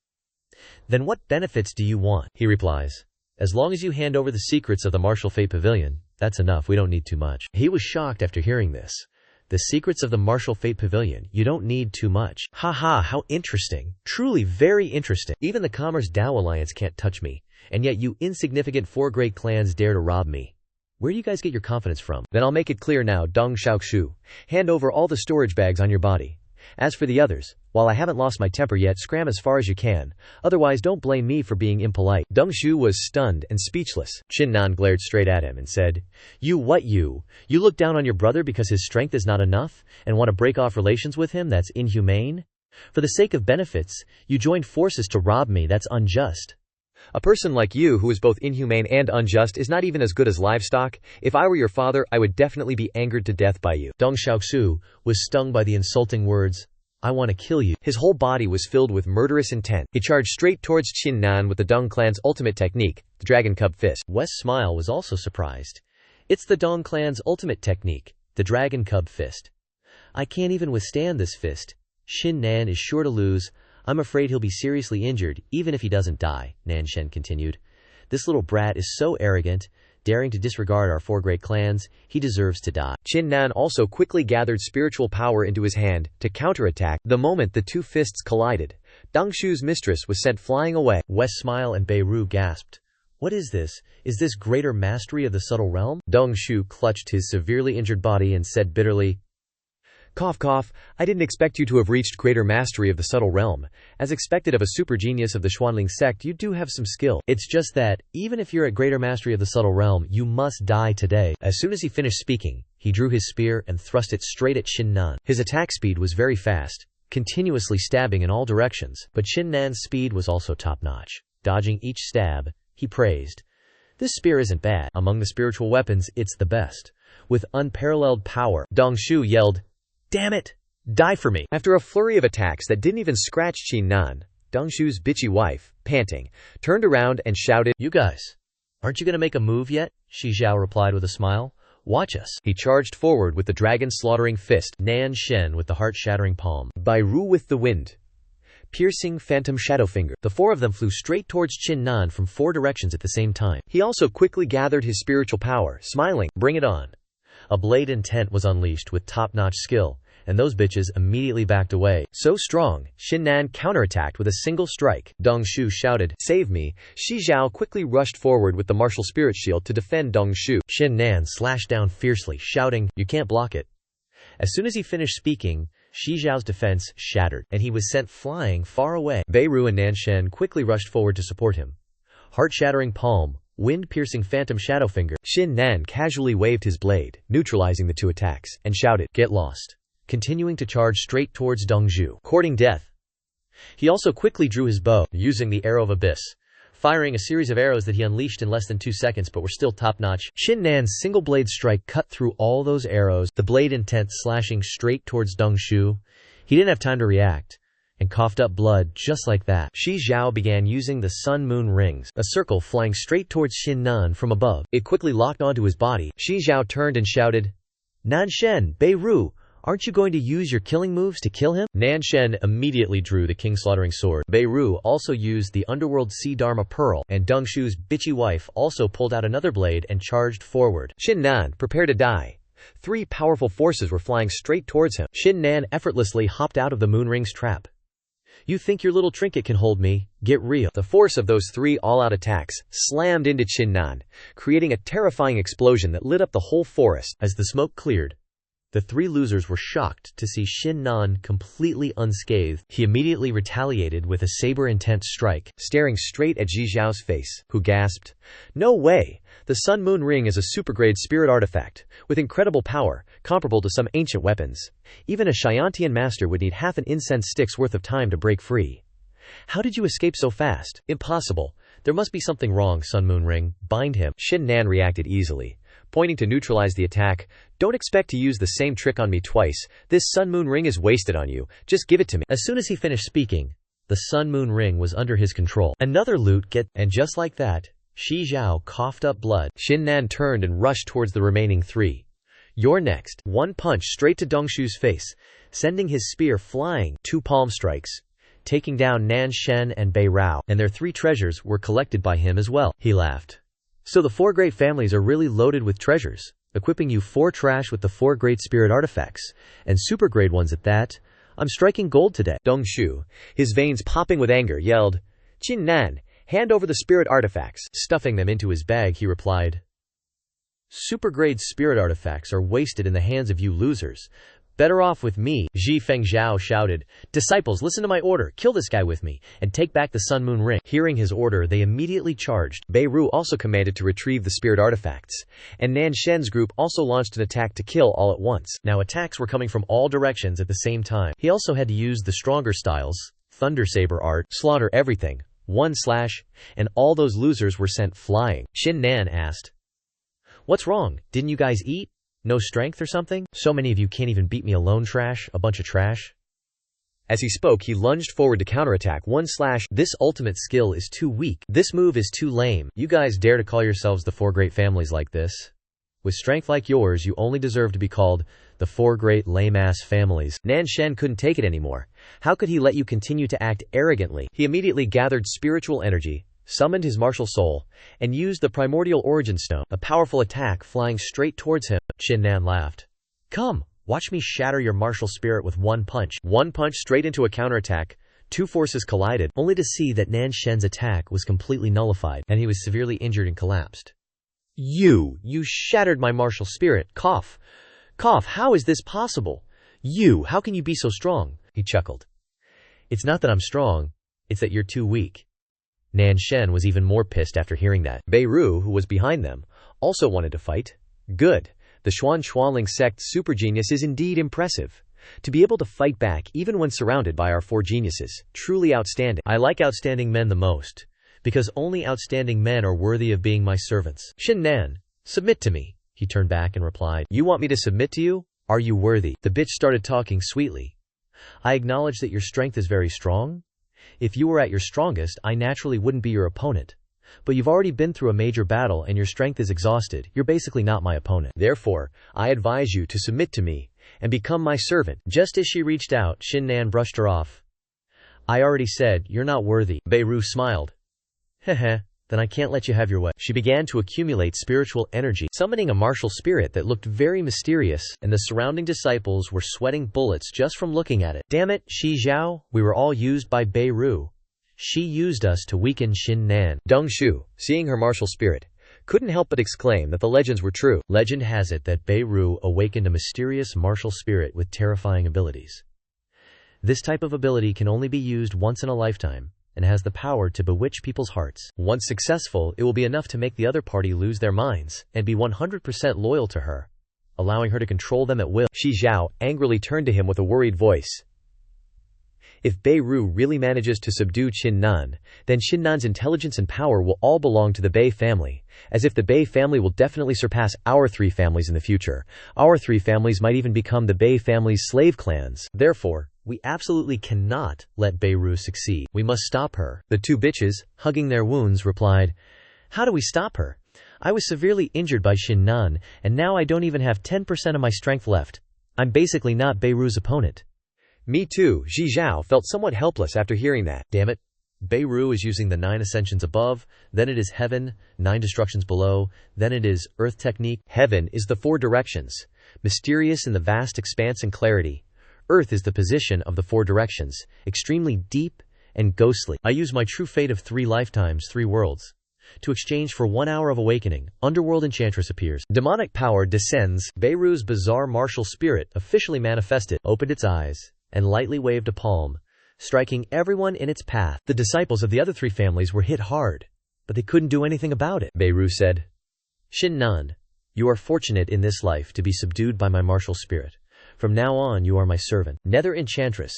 Then what benefits do you want? He replies. As long as you hand over the secrets of the Martial Fate Pavilion, that's enough, we don't need too much. He was shocked after hearing this. The secrets of the Martial Fate Pavilion, you don't need too much. Haha, how interesting. Truly very interesting. Even the Commerce Dao Alliance can't touch me, and yet you insignificant 4 great clans dare to rob me. Where do you guys get your confidence from? Then I'll make it clear now, Deng Xiaoxu. Hand over all the storage bags on your body. As for the others, while I haven't lost my temper yet, scram as far as you can. Otherwise, don't blame me for being impolite. Deng Shu was stunned and speechless. Qin Nan glared straight at him and said, You what you? You look down on your brother because his strength is not enough, and want to break off relations with him? That's inhumane? For the sake of benefits, you joined forces to rob me? That's unjust. A person like you who is both inhumane and unjust is not even as good as livestock. If I were your father, I would definitely be angered to death by you. Deng Xiaoxu was stung by the insulting words, I want to kill you. His whole body was filled with murderous intent. He charged straight towards Qin Nan with the Deng clan's ultimate technique, the Dragon Cub Fist. West Smile was also surprised. It's the Deng clan's ultimate technique, the Dragon Cub Fist. I can't even withstand this fist. Qin Nan is sure to lose. I'm afraid he'll be seriously injured, even if he doesn't die, Nan Shen continued. This little brat is so arrogant, daring to disregard our 4 great clans. He deserves to die. Qin Nan also quickly gathered spiritual power into his hand to counterattack. The moment the 2 fists collided, Deng Shu's mistress was sent flying away. West Smile and Beirut gasped. What is this? Is this greater mastery of the subtle realm? Deng Shu clutched his severely injured body and said bitterly, Cough cough, I didn't expect you to have reached greater mastery of the subtle realm. As expected of a super genius of the Xuanling sect, you do have some skill. It's just that, even if you're at greater mastery of the subtle realm, you must die today. As soon as he finished speaking, he drew his spear and thrust it straight at Qin Nan. His attack speed was very fast, continuously stabbing in all directions, but Qin Nan's speed was also top-notch. Dodging each stab, he praised. This spear isn't bad. Among the spiritual weapons, it's the best. With unparalleled power, Deng Shu yelled, Damn it! Die for me! After a flurry of attacks that didn't even scratch Qin Nan, Deng Shu's bitchy wife, panting, turned around and shouted, You guys, aren't you gonna make a move yet? Shi Zhao replied with a smile. Watch us. He charged forward with the dragon-slaughtering fist, Nan Shen with the heart-shattering palm, Beirut with the wind, piercing phantom shadow finger. The 4 of them flew straight towards Qin Nan from 4 directions at the same time. He also quickly gathered his spiritual power, smiling, Bring it on. A blade intent was unleashed with top-notch skill, and those bitches immediately backed away. So strong, Qin Nan counterattacked with a single strike. Deng Shu shouted, Save me! Shi Zhao quickly rushed forward with the martial spirit shield to defend Deng Shu. Qin Nan slashed down fiercely, shouting, You can't block it. As soon as he finished speaking, Shi Zhao's defense shattered, and he was sent flying far away. Beirut and Nan Shen quickly rushed forward to support him. Heart-shattering palm, wind-piercing phantom shadow finger. Qin Nan casually waved his blade, neutralizing the 2 attacks, and shouted, Get lost, continuing to charge straight towards Deng Shu, courting death. He also quickly drew his bow, using the Arrow of Abyss. firing a series of arrows that he unleashed in less than 2 seconds but were still top-notch. Qin Nan's single blade strike cut through all those arrows, the blade intent slashing straight towards Deng Shu. He didn't have time to react, and coughed up blood just like that. Shi Zhao began using the sun-moon rings, a circle flying straight towards Qin Nan from above. It quickly locked onto his body. Shi Zhao turned and shouted, "Nan Shen, Bei Ru, aren't you going to use your killing moves to kill him?" Nan Shen immediately drew the king-slaughtering sword. Bei Ru also used the underworld sea Dharma pearl, and Deng Shu's bitchy wife also pulled out another blade and charged forward. Qin Nan, prepare to die. 3 powerful forces were flying straight towards him. Qin Nan effortlessly hopped out of the moon ring's trap. "You think your little trinket can hold me? Get real." The force of those 3 all-out attacks slammed into Qin Nan, creating a terrifying explosion that lit up the whole forest. As the smoke cleared, the 3 losers were shocked to see Qin Nan completely unscathed. He immediately retaliated with a saber-intent strike, staring straight at Ji Zhao's face, who gasped, "No way! The Sun Moon Ring is a supergrade spirit artifact, with incredible power, comparable to some ancient weapons. Even a Xiantian master would need half an incense stick's worth of time to break free. How did you escape so fast? Impossible. There must be something wrong, Sun Moon Ring. Bind him." Qin Nan reacted easily, pointing to neutralize the attack. "Don't expect to use the same trick on me twice. This Sun Moon Ring is wasted on you. Just give it to me." As soon as he finished speaking, the Sun Moon Ring was under his control. Another loot get, and just like that, Shi Zhao coughed up blood. Qin Nan turned and rushed towards the remaining 3. "You're next." One punch straight to Deng Shu's face, sending his spear flying. 2 palm strikes, taking down Nan Shen and Bei Rao, and their 3 treasures were collected by him as well. He laughed. "So the 4 great families are really loaded with treasures, equipping you 4 trash with the 4 great spirit artifacts, and super grade ones at that. I'm striking gold today." Deng Shu, his veins popping with anger, yelled, "Qin Nan, hand over the spirit artifacts." Stuffing them into his bag, he replied, "Super grade spirit artifacts are wasted in the hands of you losers. Better off with me." Zhi Fengzhao shouted, "Disciples, listen to my order. Kill this guy with me, and take back the Sun Moon Ring." Hearing his order, they immediately charged. Bei Ru also commanded to retrieve the spirit artifacts, and Nan Shen's group also launched an attack to kill all at once. Now attacks were coming from all directions at the same time. He also had to use the stronger styles, Thunder Saber art, slaughter everything, 1 slash, and all those losers were sent flying. Qin Nan asked, "What's wrong? Didn't you guys eat? No strength or something? So many of you can't even beat me alone, trash, a bunch of trash." As he spoke, he lunged forward to counterattack. 1 slash. "This ultimate skill is too weak. This move is too lame. You guys dare to call yourselves the 4 great families like this? With strength like yours, you only deserve to be called the 4 great lame-ass families." Nan Shen couldn't take it anymore. How could he let you continue to act arrogantly? He immediately gathered spiritual energy, summoned his martial soul, and used the primordial origin stone, a powerful attack flying straight towards him. Qin Nan laughed. "Come, watch me shatter your martial spirit with 1 punch." 1 punch straight into a counterattack. 2 forces collided, only to see that Nan Shen's attack was completely nullified, and he was severely injured and collapsed. You shattered my martial spirit. Cough. Cough, how is this possible? How can you be so strong?" He chuckled. "It's not that I'm strong, it's that you're too weak." Nan Shen was even more pissed after hearing that. Bei Ru, who was behind them, also wanted to fight. Good. The Xuanling sect super genius is indeed impressive. To be able to fight back even when surrounded by our 4 geniuses, truly outstanding. I like outstanding men the most, because only outstanding men are worthy of being my servants. Qin Nan, submit to me. He turned back and replied, "You want me to submit to you? Are you worthy?" The bitch started talking sweetly. "I acknowledge that your strength is very strong. If you were at your strongest, I naturally wouldn't be your opponent. But you've already been through a major battle and your strength is exhausted. You're basically not my opponent. Therefore, I advise you to submit to me and become my servant." Just as she reached out, Qin Nan brushed her off. "I already said, you're not worthy." Bei Ru smiled. "Heh, then I can't let you have your way." She began to accumulate spiritual energy, summoning a martial spirit that looked very mysterious, and the surrounding disciples were sweating bullets just from looking at it. "Damn it, Shi Zhao, we were all used by Bei Ru. She used us to weaken Qin Nan." Deng Shu, seeing her martial spirit, couldn't help but exclaim that the legends were true. Legend has it that Bei Ru awakened a mysterious martial spirit with terrifying abilities. This type of ability can only be used once in a lifetime, and has the power to bewitch people's hearts. Once successful, it will be enough to make the other party lose their minds, and be 100% loyal to her, allowing her to control them at will. Shi Zhao angrily turned to him with a worried voice. If Beirut really manages to subdue Qin Nan, then Qin Nan's intelligence and power will all belong to the Bei family, as if the Bei family will definitely surpass our 3 families in the future. Our 3 families might even become the Bei family's slave clans. Therefore, we absolutely cannot let Beirut succeed. We must stop her. The 2 bitches, hugging their wounds, replied, "How do we stop her? I was severely injured by Qin Nan, and now I don't even have 10% of my strength left. I'm basically not Beirut's opponent." Me too, Zhi Zhao felt somewhat helpless after hearing that. Damn it. Beirut is using the 9 ascensions above, then it is heaven, 9 destructions below, then it is earth technique. Heaven is the 4 directions, mysterious in the vast expanse and clarity. Earth is the position of the 4 directions, extremely deep and ghostly. I use my true fate of 3 lifetimes, 3 worlds, to exchange for 1 hour of awakening. Underworld enchantress appears. Demonic power descends. Beirut's bizarre martial spirit officially manifested, opened its eyes, and lightly waved a palm, striking everyone in its path. The disciples of the other 3 families were hit hard, but they couldn't do anything about it. Beirut said, "Qin Nan, you are fortunate in this life to be subdued by my martial spirit. From now on you are my servant. Nether enchantress,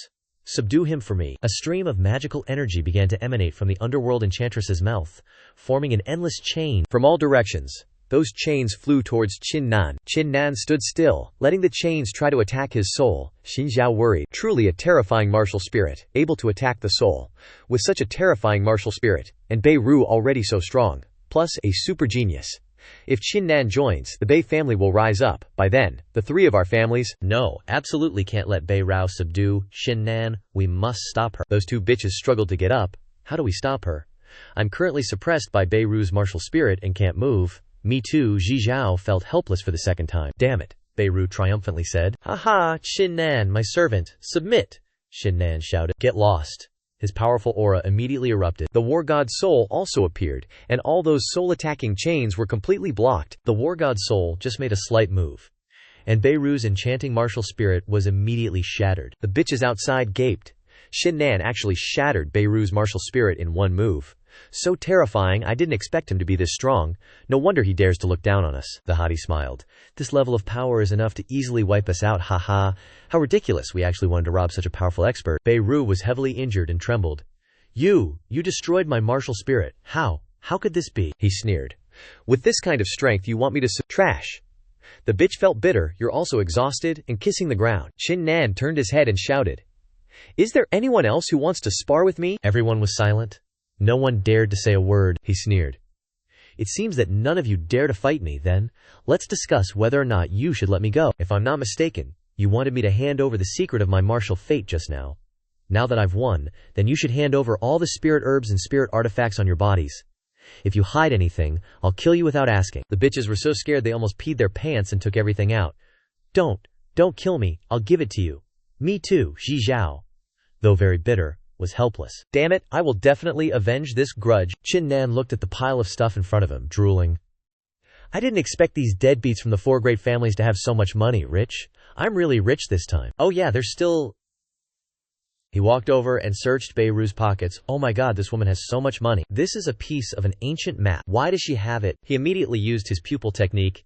subdue him for me." A stream of magical energy began to emanate from the underworld enchantress's mouth, forming an endless chain from all directions. Those chains flew towards Qin Nan. Qin Nan stood still, letting the chains try to attack his soul. Xin Zhao worried. Truly a terrifying martial spirit, able to attack the soul. With such a terrifying martial spirit, and Beirut already so strong, plus a super genius. If Qin Nan joins, the Bei family will rise up. By then, the 3 of our families. No, absolutely can't let Beirut subdue Qin Nan. We must stop her. Those 2 bitches struggled to get up. How do we stop her? I'm currently suppressed by Beirut's martial spirit and can't move. Me too, Zhi Zhao felt helpless for the 2nd time. Damn it, Beirut triumphantly said. "Haha, Qin Nan, my servant, submit!" Qin Nan shouted. "Get lost." His powerful aura immediately erupted. The war god's soul also appeared, and all those soul-attacking chains were completely blocked. The war god's soul just made a slight move, and Beirut's enchanting martial spirit was immediately shattered. The bitches outside gaped. Qin Nan actually shattered Beirut's martial spirit in 1 move. So terrifying, I didn't expect him to be this strong. No wonder he dares to look down on us. The hottie smiled. This level of power is enough to easily wipe us out, haha. How ridiculous, we actually wanted to rob such a powerful expert. Beirut was heavily injured and trembled. You destroyed my martial spirit. How could this be?" he sneered. "With this kind of strength you want me to trash?" The bitch felt bitter. "You're also exhausted and kissing the ground." Qin Nan turned his head and shouted, "Is there anyone else who wants to spar with me?" Everyone was silent. No one dared to say a word. He sneered. "It seems that none of you dare to fight me, then. Let's discuss whether or not you should let me go. If I'm not mistaken, you wanted me to hand over the secret of my martial fate just now. Now that I've won, then you should hand over all the spirit herbs and spirit artifacts on your bodies. If you hide anything, I'll kill you without asking." The bitches were so scared they almost peed their pants and took everything out. Don't kill me, I'll give it to you." Me too, Zhi Zhao, though very bitter, was helpless. "Damn it, I will definitely avenge this grudge." Qin Nan looked at the pile of stuff in front of him, drooling. "I didn't expect these deadbeats from the 4 great families to have so much money. Rich? I'm really rich this time. Oh yeah, there's still..." He walked over and searched Beirut's pockets. "Oh my god, this woman has so much money. This is a piece of an ancient map. Why does she have it?" He immediately used his pupil technique.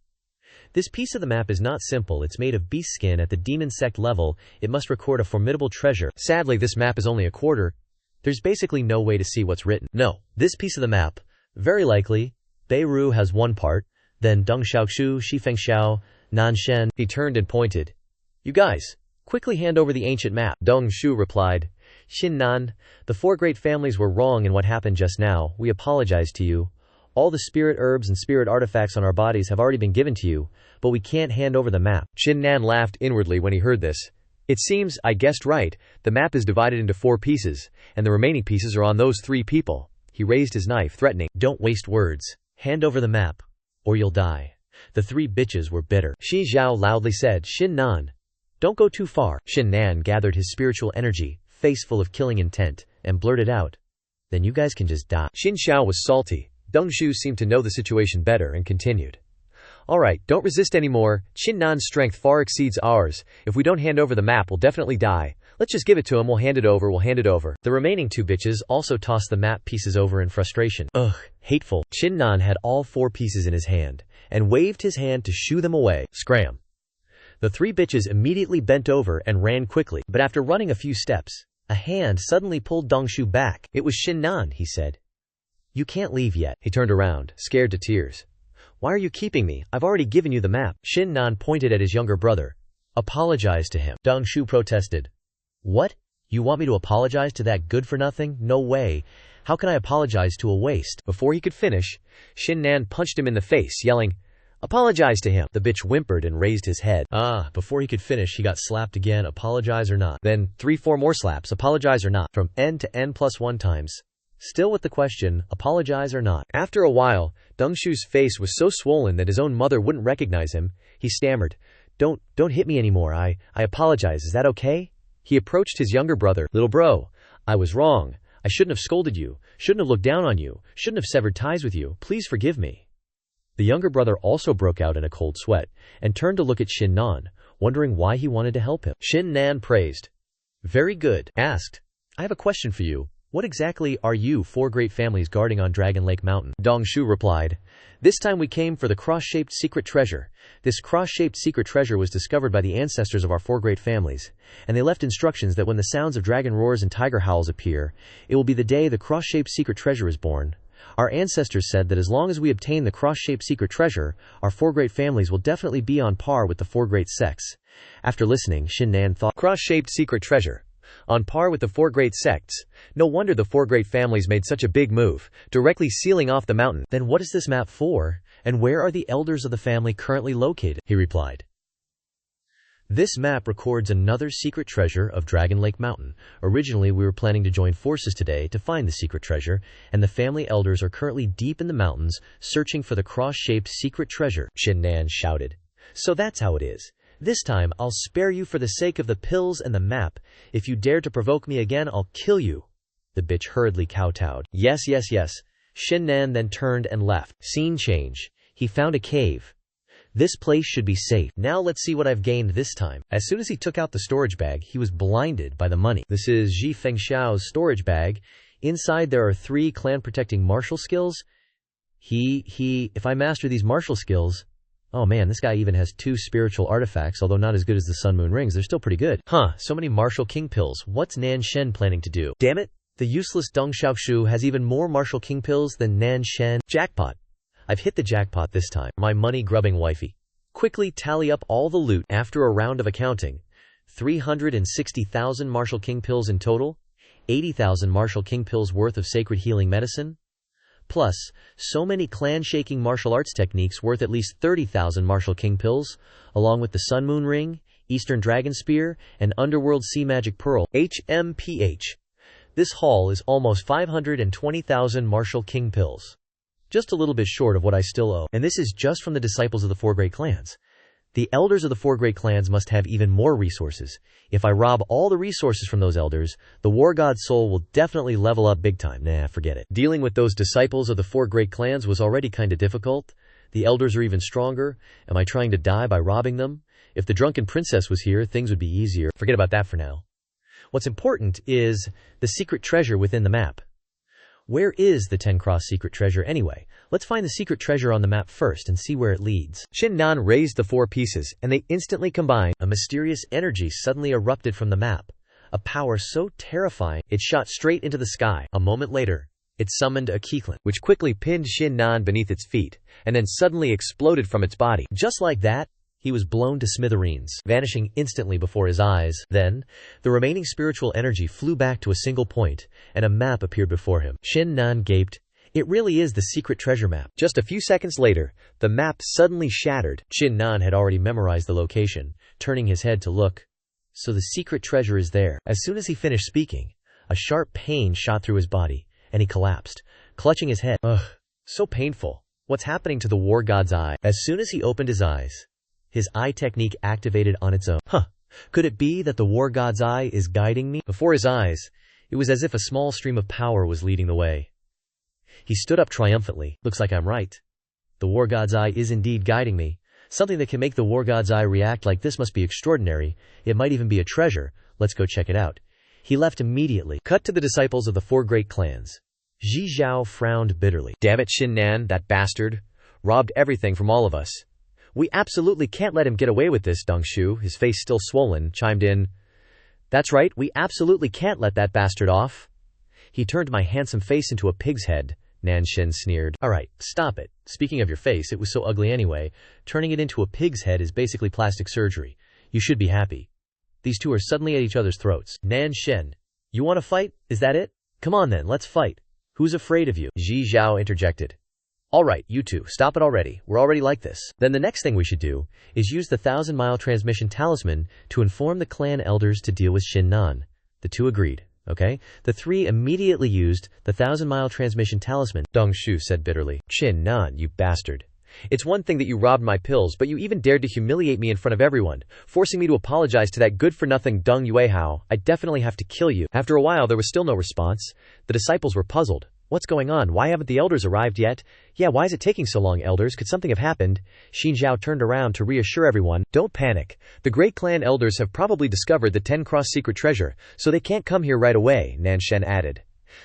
"This piece of the map is not simple. It's made of beast skin at the demon sect level. It must record a formidable treasure. Sadly, this map is only a quarter. There's basically no way to see what's written. No, this piece of the map, very likely, Beirut has 1 part, then Deng Xiaoxu, Shifeng Xiao, Nanshen." He turned and pointed. "You guys, quickly hand over the ancient map." Deng Shu replied, "Qin Nan, the 4 great families were wrong in what happened just now. We apologize to you. All the spirit herbs and spirit artifacts on our bodies have already been given to you, but we can't hand over the map." Qin Nan laughed inwardly when he heard this. "It seems I guessed right. The map is divided into 4 pieces, and the remaining pieces are on those 3 people." He raised his knife, threatening. "Don't waste words. Hand over the map, or you'll die." The 3 bitches were bitter. Zhi Zhao loudly said, "Qin Nan, don't go too far." Qin Nan gathered his spiritual energy, face full of killing intent, and blurted out, "Then you guys can just die." Xin Xiao was salty. Deng Shu seemed to know the situation better and continued. "Alright, don't resist anymore. Qin Nan's strength far exceeds ours. If we don't hand over the map, we'll definitely die. Let's just give it to him. We'll hand it over. The remaining 2 bitches also tossed the map pieces over in frustration. Ugh, hateful. Qin Nan had all 4 pieces in his hand, and waved his hand to shoo them away. Scram. The 3 bitches immediately bent over and ran quickly, but after running a few steps, A hand suddenly pulled Dong Shu back. It was Qin Nan, he said. You can't leave yet. He turned around, scared to tears. Why are you keeping me? I've already given you the map. Qin Nan pointed at his younger brother. Apologize to him. Dong Shu protested. What? You want me to apologize to that good-for-nothing? No way. How can I apologize to a waste? Before he could finish, Qin Nan punched him in the face, yelling, Apologize to him. The bitch whimpered and raised his head. Before he could finish, he got slapped again, apologize or not. Then 3-4 more slaps, apologize or not, from N to N+1 times. Still with the question, apologize or not. After a while, Dong Shu's face was so swollen that his own mother wouldn't recognize him. He stammered, Don't hit me anymore. I apologize. Is that okay? He approached his younger brother. Little bro, I was wrong. I shouldn't have scolded you, shouldn't have looked down on you, shouldn't have severed ties with you. Please forgive me. The younger brother also broke out in a cold sweat and turned to look at Qin Nan, wondering why he wanted to help him. Qin Nan praised. Very good. Asked. I have a question for you. What exactly are you 4 great families guarding on Dragon Lake Mountain? Dong Shu replied. This time we came for the cross-shaped secret treasure. This cross-shaped secret treasure was discovered by the ancestors of our 4 great families, and they left instructions that when the sounds of dragon roars and tiger howls appear, it will be the day the cross-shaped secret treasure is born. Our ancestors said that as long as we obtain the cross-shaped secret treasure, our 4 great families will definitely be on par with the 4 great sects. After listening, Qin Nan thought, cross-shaped secret treasure. On par with the 4 great sects. No wonder the 4 great families made such a big move, directly sealing off the mountain. Then what is this map for, and where are the elders of the family currently located? He replied. This map records another secret treasure of Dragon Lake Mountain. Originally, we were planning to join forces today to find the secret treasure, and the family elders are currently deep in the mountains, searching for the cross-shaped secret treasure, Qin Nan shouted. So that's how it is. This time, I'll spare you for the sake of the pills and the map. If you dare to provoke me again, I'll kill you. The bitch hurriedly kowtowed. Yes. Qin Nan then turned and left. Scene change. He found a cave. This place should be safe. Now let's see what I've gained this time. As soon as he took out the storage bag, he was blinded by the money. This is Ji Fengxiao's storage bag. Inside there are 3 clan-protecting martial skills. If I master these martial skills... Oh man, this guy even has 2 spiritual artifacts, although not as good as the Sun Moon Rings. They're still pretty good. So many martial king pills. What's Nan Shen planning to do? Damn it! The useless Deng Xiaoshu has even more martial king pills than Nan Shen. Jackpot! I've hit the jackpot this time. My money-grubbing wifey. Quickly tally up all the loot. After a round of accounting, 360,000 martial king pills in total, 80,000 martial king pills worth of sacred healing medicine, plus so many clan-shaking martial arts techniques worth at least 30,000 martial king pills, along with the Sun Moon Ring, Eastern Dragon Spear, and Underworld Sea Magic Pearl, HMPH. This haul is almost 520,000 martial king pills. Just a little bit short of what I still owe. And this is just from the disciples of the 4 great clans. The elders of the 4 great clans must have even more resources. If I rob all the resources from those elders, the war god's soul will definitely level up big time. Nah, forget it. Dealing with those disciples of the 4 great clans was already kinda difficult. The elders are even stronger. Am I trying to die by robbing them? If the drunken princess was here, things would be easier. Forget about that for now. What's important is the secret treasure within the map. Where is the 10-cross secret treasure anyway? Let's find the secret treasure on the map first and see where it leads. Qin Nan raised the 4 pieces, and they instantly combined. A mysterious energy suddenly erupted from the map. A power so terrifying, it shot straight into the sky. A moment later, it summoned a Qiclan, which quickly pinned Qin Nan beneath its feet, and then suddenly exploded from its body. Just like that, he was blown to smithereens, vanishing instantly before his eyes. Then, the remaining spiritual energy flew back to a single point, and a map appeared before him. Qin Nan gaped. It really is the secret treasure map. Just a few seconds later, the map suddenly shattered. Qin Nan had already memorized the location, turning his head to look. So the secret treasure is there. As soon as he finished speaking, a sharp pain shot through his body, and he collapsed, clutching his head. Ugh, so painful. What's happening to the war god's eye? As soon as he opened his eyes, his eye technique activated on its own. Could it be that the war god's eye is guiding me? Before his eyes, it was as if a small stream of power was leading the way. He stood up triumphantly. Looks like I'm right. The war god's eye is indeed guiding me. Something that can make the war god's eye react like this must be extraordinary. It might even be a treasure. Let's go check it out. He left immediately. Cut to the disciples of the 4 great clans. Ji Zhao frowned bitterly. Damn it, Qin Nan, that bastard. Robbed everything from all of us. We absolutely can't let him get away with this, Dong Shu, his face still swollen, chimed in. That's right, we absolutely can't let that bastard off. He turned my handsome face into a pig's head, Nan Shen sneered. Alright, stop it. Speaking of your face, it was so ugly anyway. Turning it into a pig's head is basically plastic surgery. You should be happy. These two are suddenly at each other's throats. Nan Shen, you want to fight? Is that it? Come on then, let's fight. Who's afraid of you? Ji Zhao interjected. Alright, you two, stop it already. We're already like this. Then the next thing we should do is use the 1,000-mile transmission talisman to inform the clan elders to deal with Qin Nan. The two agreed, okay? The three immediately used the 1,000-mile transmission talisman. Dong Shu said bitterly. Qin Nan, you bastard. It's one thing that you robbed my pills, but you even dared to humiliate me in front of everyone, forcing me to apologize to that good-for-nothing Deng Yuehao. I definitely have to kill you. After a while, there was still no response. The disciples were puzzled. What's going on? Why haven't the elders arrived yet? Yeah, why is it taking so long, elders? Could something have happened? Xin Zhao turned around to reassure everyone. Don't panic. The great clan elders have probably discovered the 10-cross secret treasure, so they can't come here right away, Nan Shen added.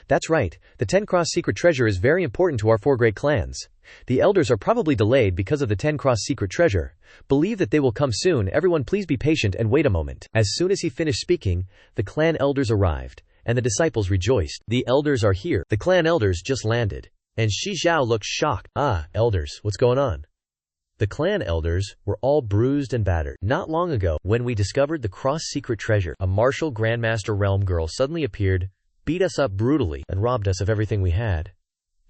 That's right. The 10-cross secret treasure is very important to our 4 great clans. The elders are probably delayed because of the 10-cross secret treasure. Believe that they will come soon. Everyone please be patient and wait a moment. As soon as he finished speaking, the clan elders arrived, and the disciples rejoiced. The elders are here. The clan elders just landed. And Shi Zhao looked shocked. Ah, elders, what's going on? The clan elders were all bruised and battered. Not long ago, when we discovered the cross-secret treasure, a martial grandmaster realm girl suddenly appeared, beat us up brutally, and robbed us of everything we had.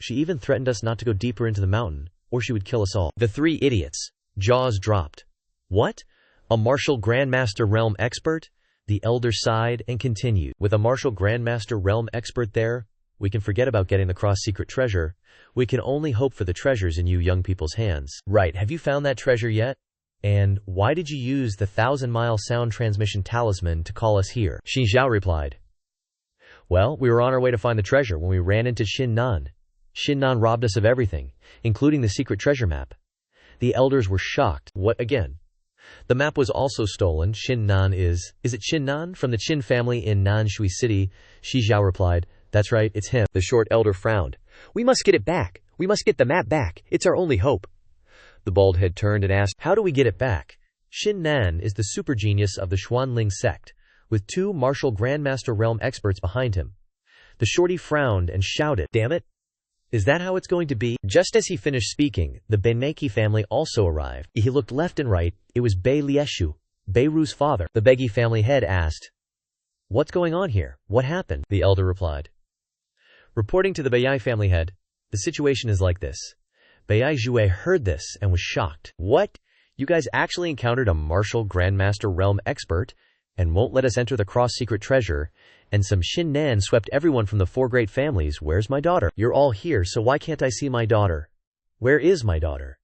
She even threatened us not to go deeper into the mountain, or she would kill us all. The 3 idiots' jaws dropped. What? A martial grandmaster realm expert? The elder sighed and continued. With a martial grandmaster realm expert there, we can forget about getting the cross-secret treasure. We can only hope for the treasures in you young people's hands. Right, have you found that treasure yet? And why did you use the 1,000-mile sound transmission talisman to call us here? Xin Zhao replied. Well, we were on our way to find the treasure when we ran into Qin Nan. Qin Nan robbed us of everything, including the secret treasure map. The elders were shocked. What again? The map was also stolen. Qin Nan is it Qin Nan from the Qin family in Nanshui City? Shi Zhao replied. That's right, it's him. The short elder frowned. We must get it back. We must get the map back. It's our only hope. The bald head turned and asked, how do we get it back? Qin Nan is the super genius of the Xuanling sect, with 2 martial grandmaster realm experts behind him. The shorty frowned and shouted, damn it! Is that how it's going to be? Just as he finished speaking, the Benmeki family also arrived. He looked left and right. It was Bei Lieshu, Beiru's father. The Begi family head asked, what's going on here? What happened? The elder replied. Reporting to the Beiyai family head, the situation is like this. Beiyai Zhue heard this and was shocked. What? You guys actually encountered a martial grandmaster realm expert and won't let us enter the cross-secret treasure, and some Qin Nan swept everyone from the 4 great families. Where's my daughter? You're all here, so why can't I see my daughter? Where is my daughter?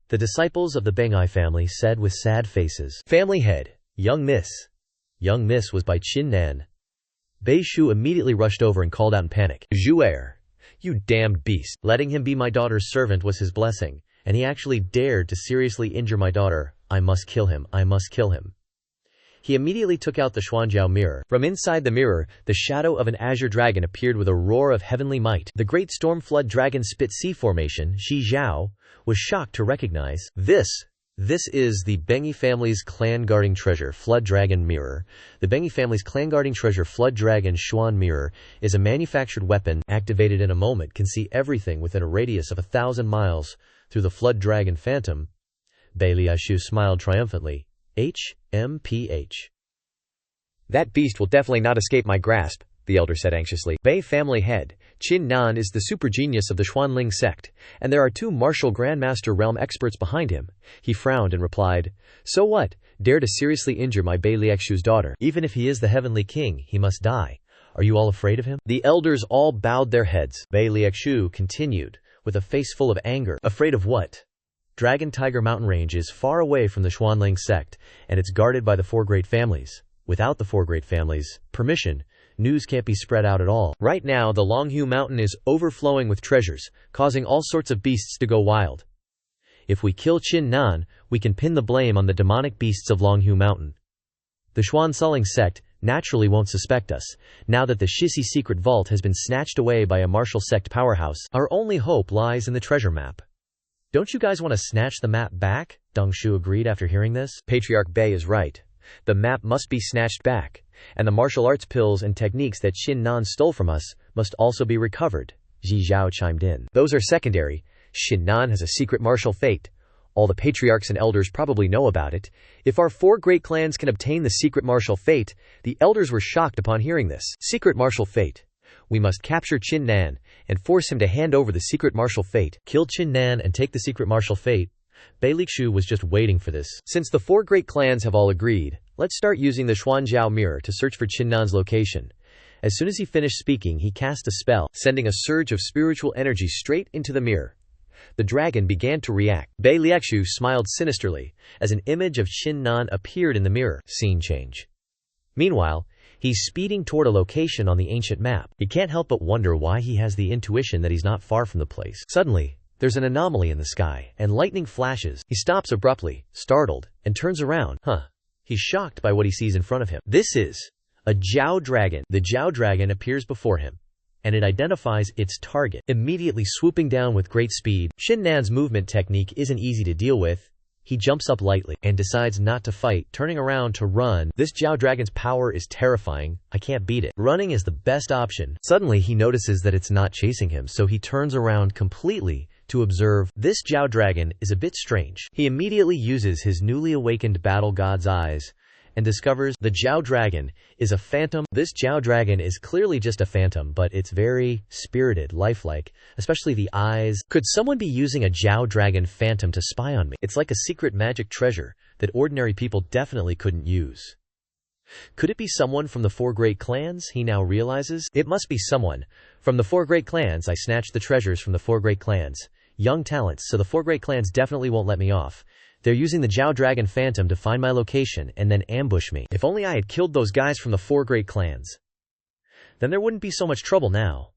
The disciples of the Bengai family said with sad faces. Family head, young miss. Young miss was by Qin Nan. Bei Shu immediately rushed over and called out in panic. Zhuer, you damned beast. Letting him be my daughter's servant was his blessing, and he actually dared to seriously injure my daughter. I must kill him. I must kill him. He immediately took out the Xuanjiao mirror. From inside the mirror, the shadow of an azure dragon appeared with a roar of heavenly might. The great storm flood dragon spit sea formation, Shi Zhao, was shocked to recognize. This is the Bengi family's clan guarding treasure, Flood Dragon Mirror. The Bengi family's clan guarding treasure, Flood Dragon Xuan Mirror, is a manufactured weapon, activated in a moment, can see everything within a radius of 1,000 miles through the Flood Dragon Phantom. Bei Lieshu smiled triumphantly. HMPH. That beast will definitely not escape my grasp, the elder said anxiously. Bei family head, Qin Nan is the super genius of the Xuanling sect, and there are 2 martial grandmaster realm experts behind him. He frowned and replied, so what? Dare to seriously injure my Bei Lieshu's daughter. Even if he is the heavenly king, he must die. Are you all afraid of him? The elders all bowed their heads. Bei Lieshu continued, with a face full of anger. Afraid of what? Dragon Tiger Mountain Range is far away from the Xuanling sect, and it's guarded by the 4 great families. Without the 4 great families' permission, news can't be spread out at all. Right now, the Longhu Mountain is overflowing with treasures, causing all sorts of beasts to go wild. If we kill Qin Nan, we can pin the blame on the demonic beasts of Longhu Mountain. The Xuanling sect naturally won't suspect us, now that the Shisi secret vault has been snatched away by a martial sect powerhouse. Our only hope lies in the treasure map. Don't you guys want to snatch the map back? Dong Shu agreed after hearing this. Patriarch Bei is right. The map must be snatched back, and the martial arts pills and techniques that Qin Nan stole from us must also be recovered, Ji Zhao chimed in. Those are secondary. Qin Nan has a secret martial fate. All the patriarchs and elders probably know about it. If our 4 great clans can obtain the secret martial fate, the elders were shocked upon hearing this. Secret martial fate. We must capture Qin Nan and force him to hand over the secret martial fate. Kill Qin Nan and take the secret martial fate. Bai Liqu was just waiting for this. Since the 4 great clans have all agreed, let's start using the Xuanzhao mirror to search for Qin Nan's location. As soon as he finished speaking, he cast a spell, sending a surge of spiritual energy straight into the mirror. The dragon began to react. Bai Liqu smiled sinisterly as an image of Qin Nan appeared in the mirror. Scene change. Meanwhile, he's speeding toward a location on the ancient map. He can't help but wonder why he has the intuition that he's not far from the place. Suddenly, there's an anomaly in the sky, and lightning flashes. He stops abruptly, startled, and turns around. He's shocked by what he sees in front of him. This is a Jiao dragon. The Jiao dragon appears before him, and it identifies its target, immediately swooping down with great speed. Qin Nan's movement technique isn't easy to deal with. He jumps up lightly and decides not to fight, turning around to run. This Jiao dragon's power is terrifying. I can't beat it. Running is the best option. Suddenly, he notices that it's not chasing him, so he turns around completely to observe. This Jiao dragon is a bit strange. He immediately uses his newly awakened battle god's eyes and discovers the Jiao dragon is a phantom. This Jiao dragon is clearly just a phantom, but it's very spirited, lifelike, especially the eyes. Could someone be using a Jiao dragon phantom to spy on me? It's like a secret magic treasure that ordinary people definitely couldn't use. Could it be someone from the 4 great clans? He now realizes it must be someone from the 4 great clans. I snatched the treasures from the 4 great clans. Young talents, so the 4 great clans definitely won't let me off. They're using the Jiao Dragon Phantom to find my location and then ambush me. If only I had killed those guys from the 4 great clans. Then there wouldn't be so much trouble now.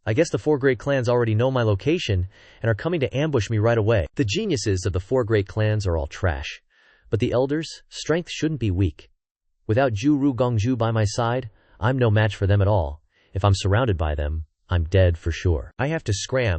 I guess the 4 great clans already know my location and are coming to ambush me right away. The geniuses of the 4 great clans are all trash. But the elders' strength shouldn't be weak. Without Zhu Ru Gongzhu by my side, I'm no match for them at all. If I'm surrounded by them, I'm dead for sure. I have to scram.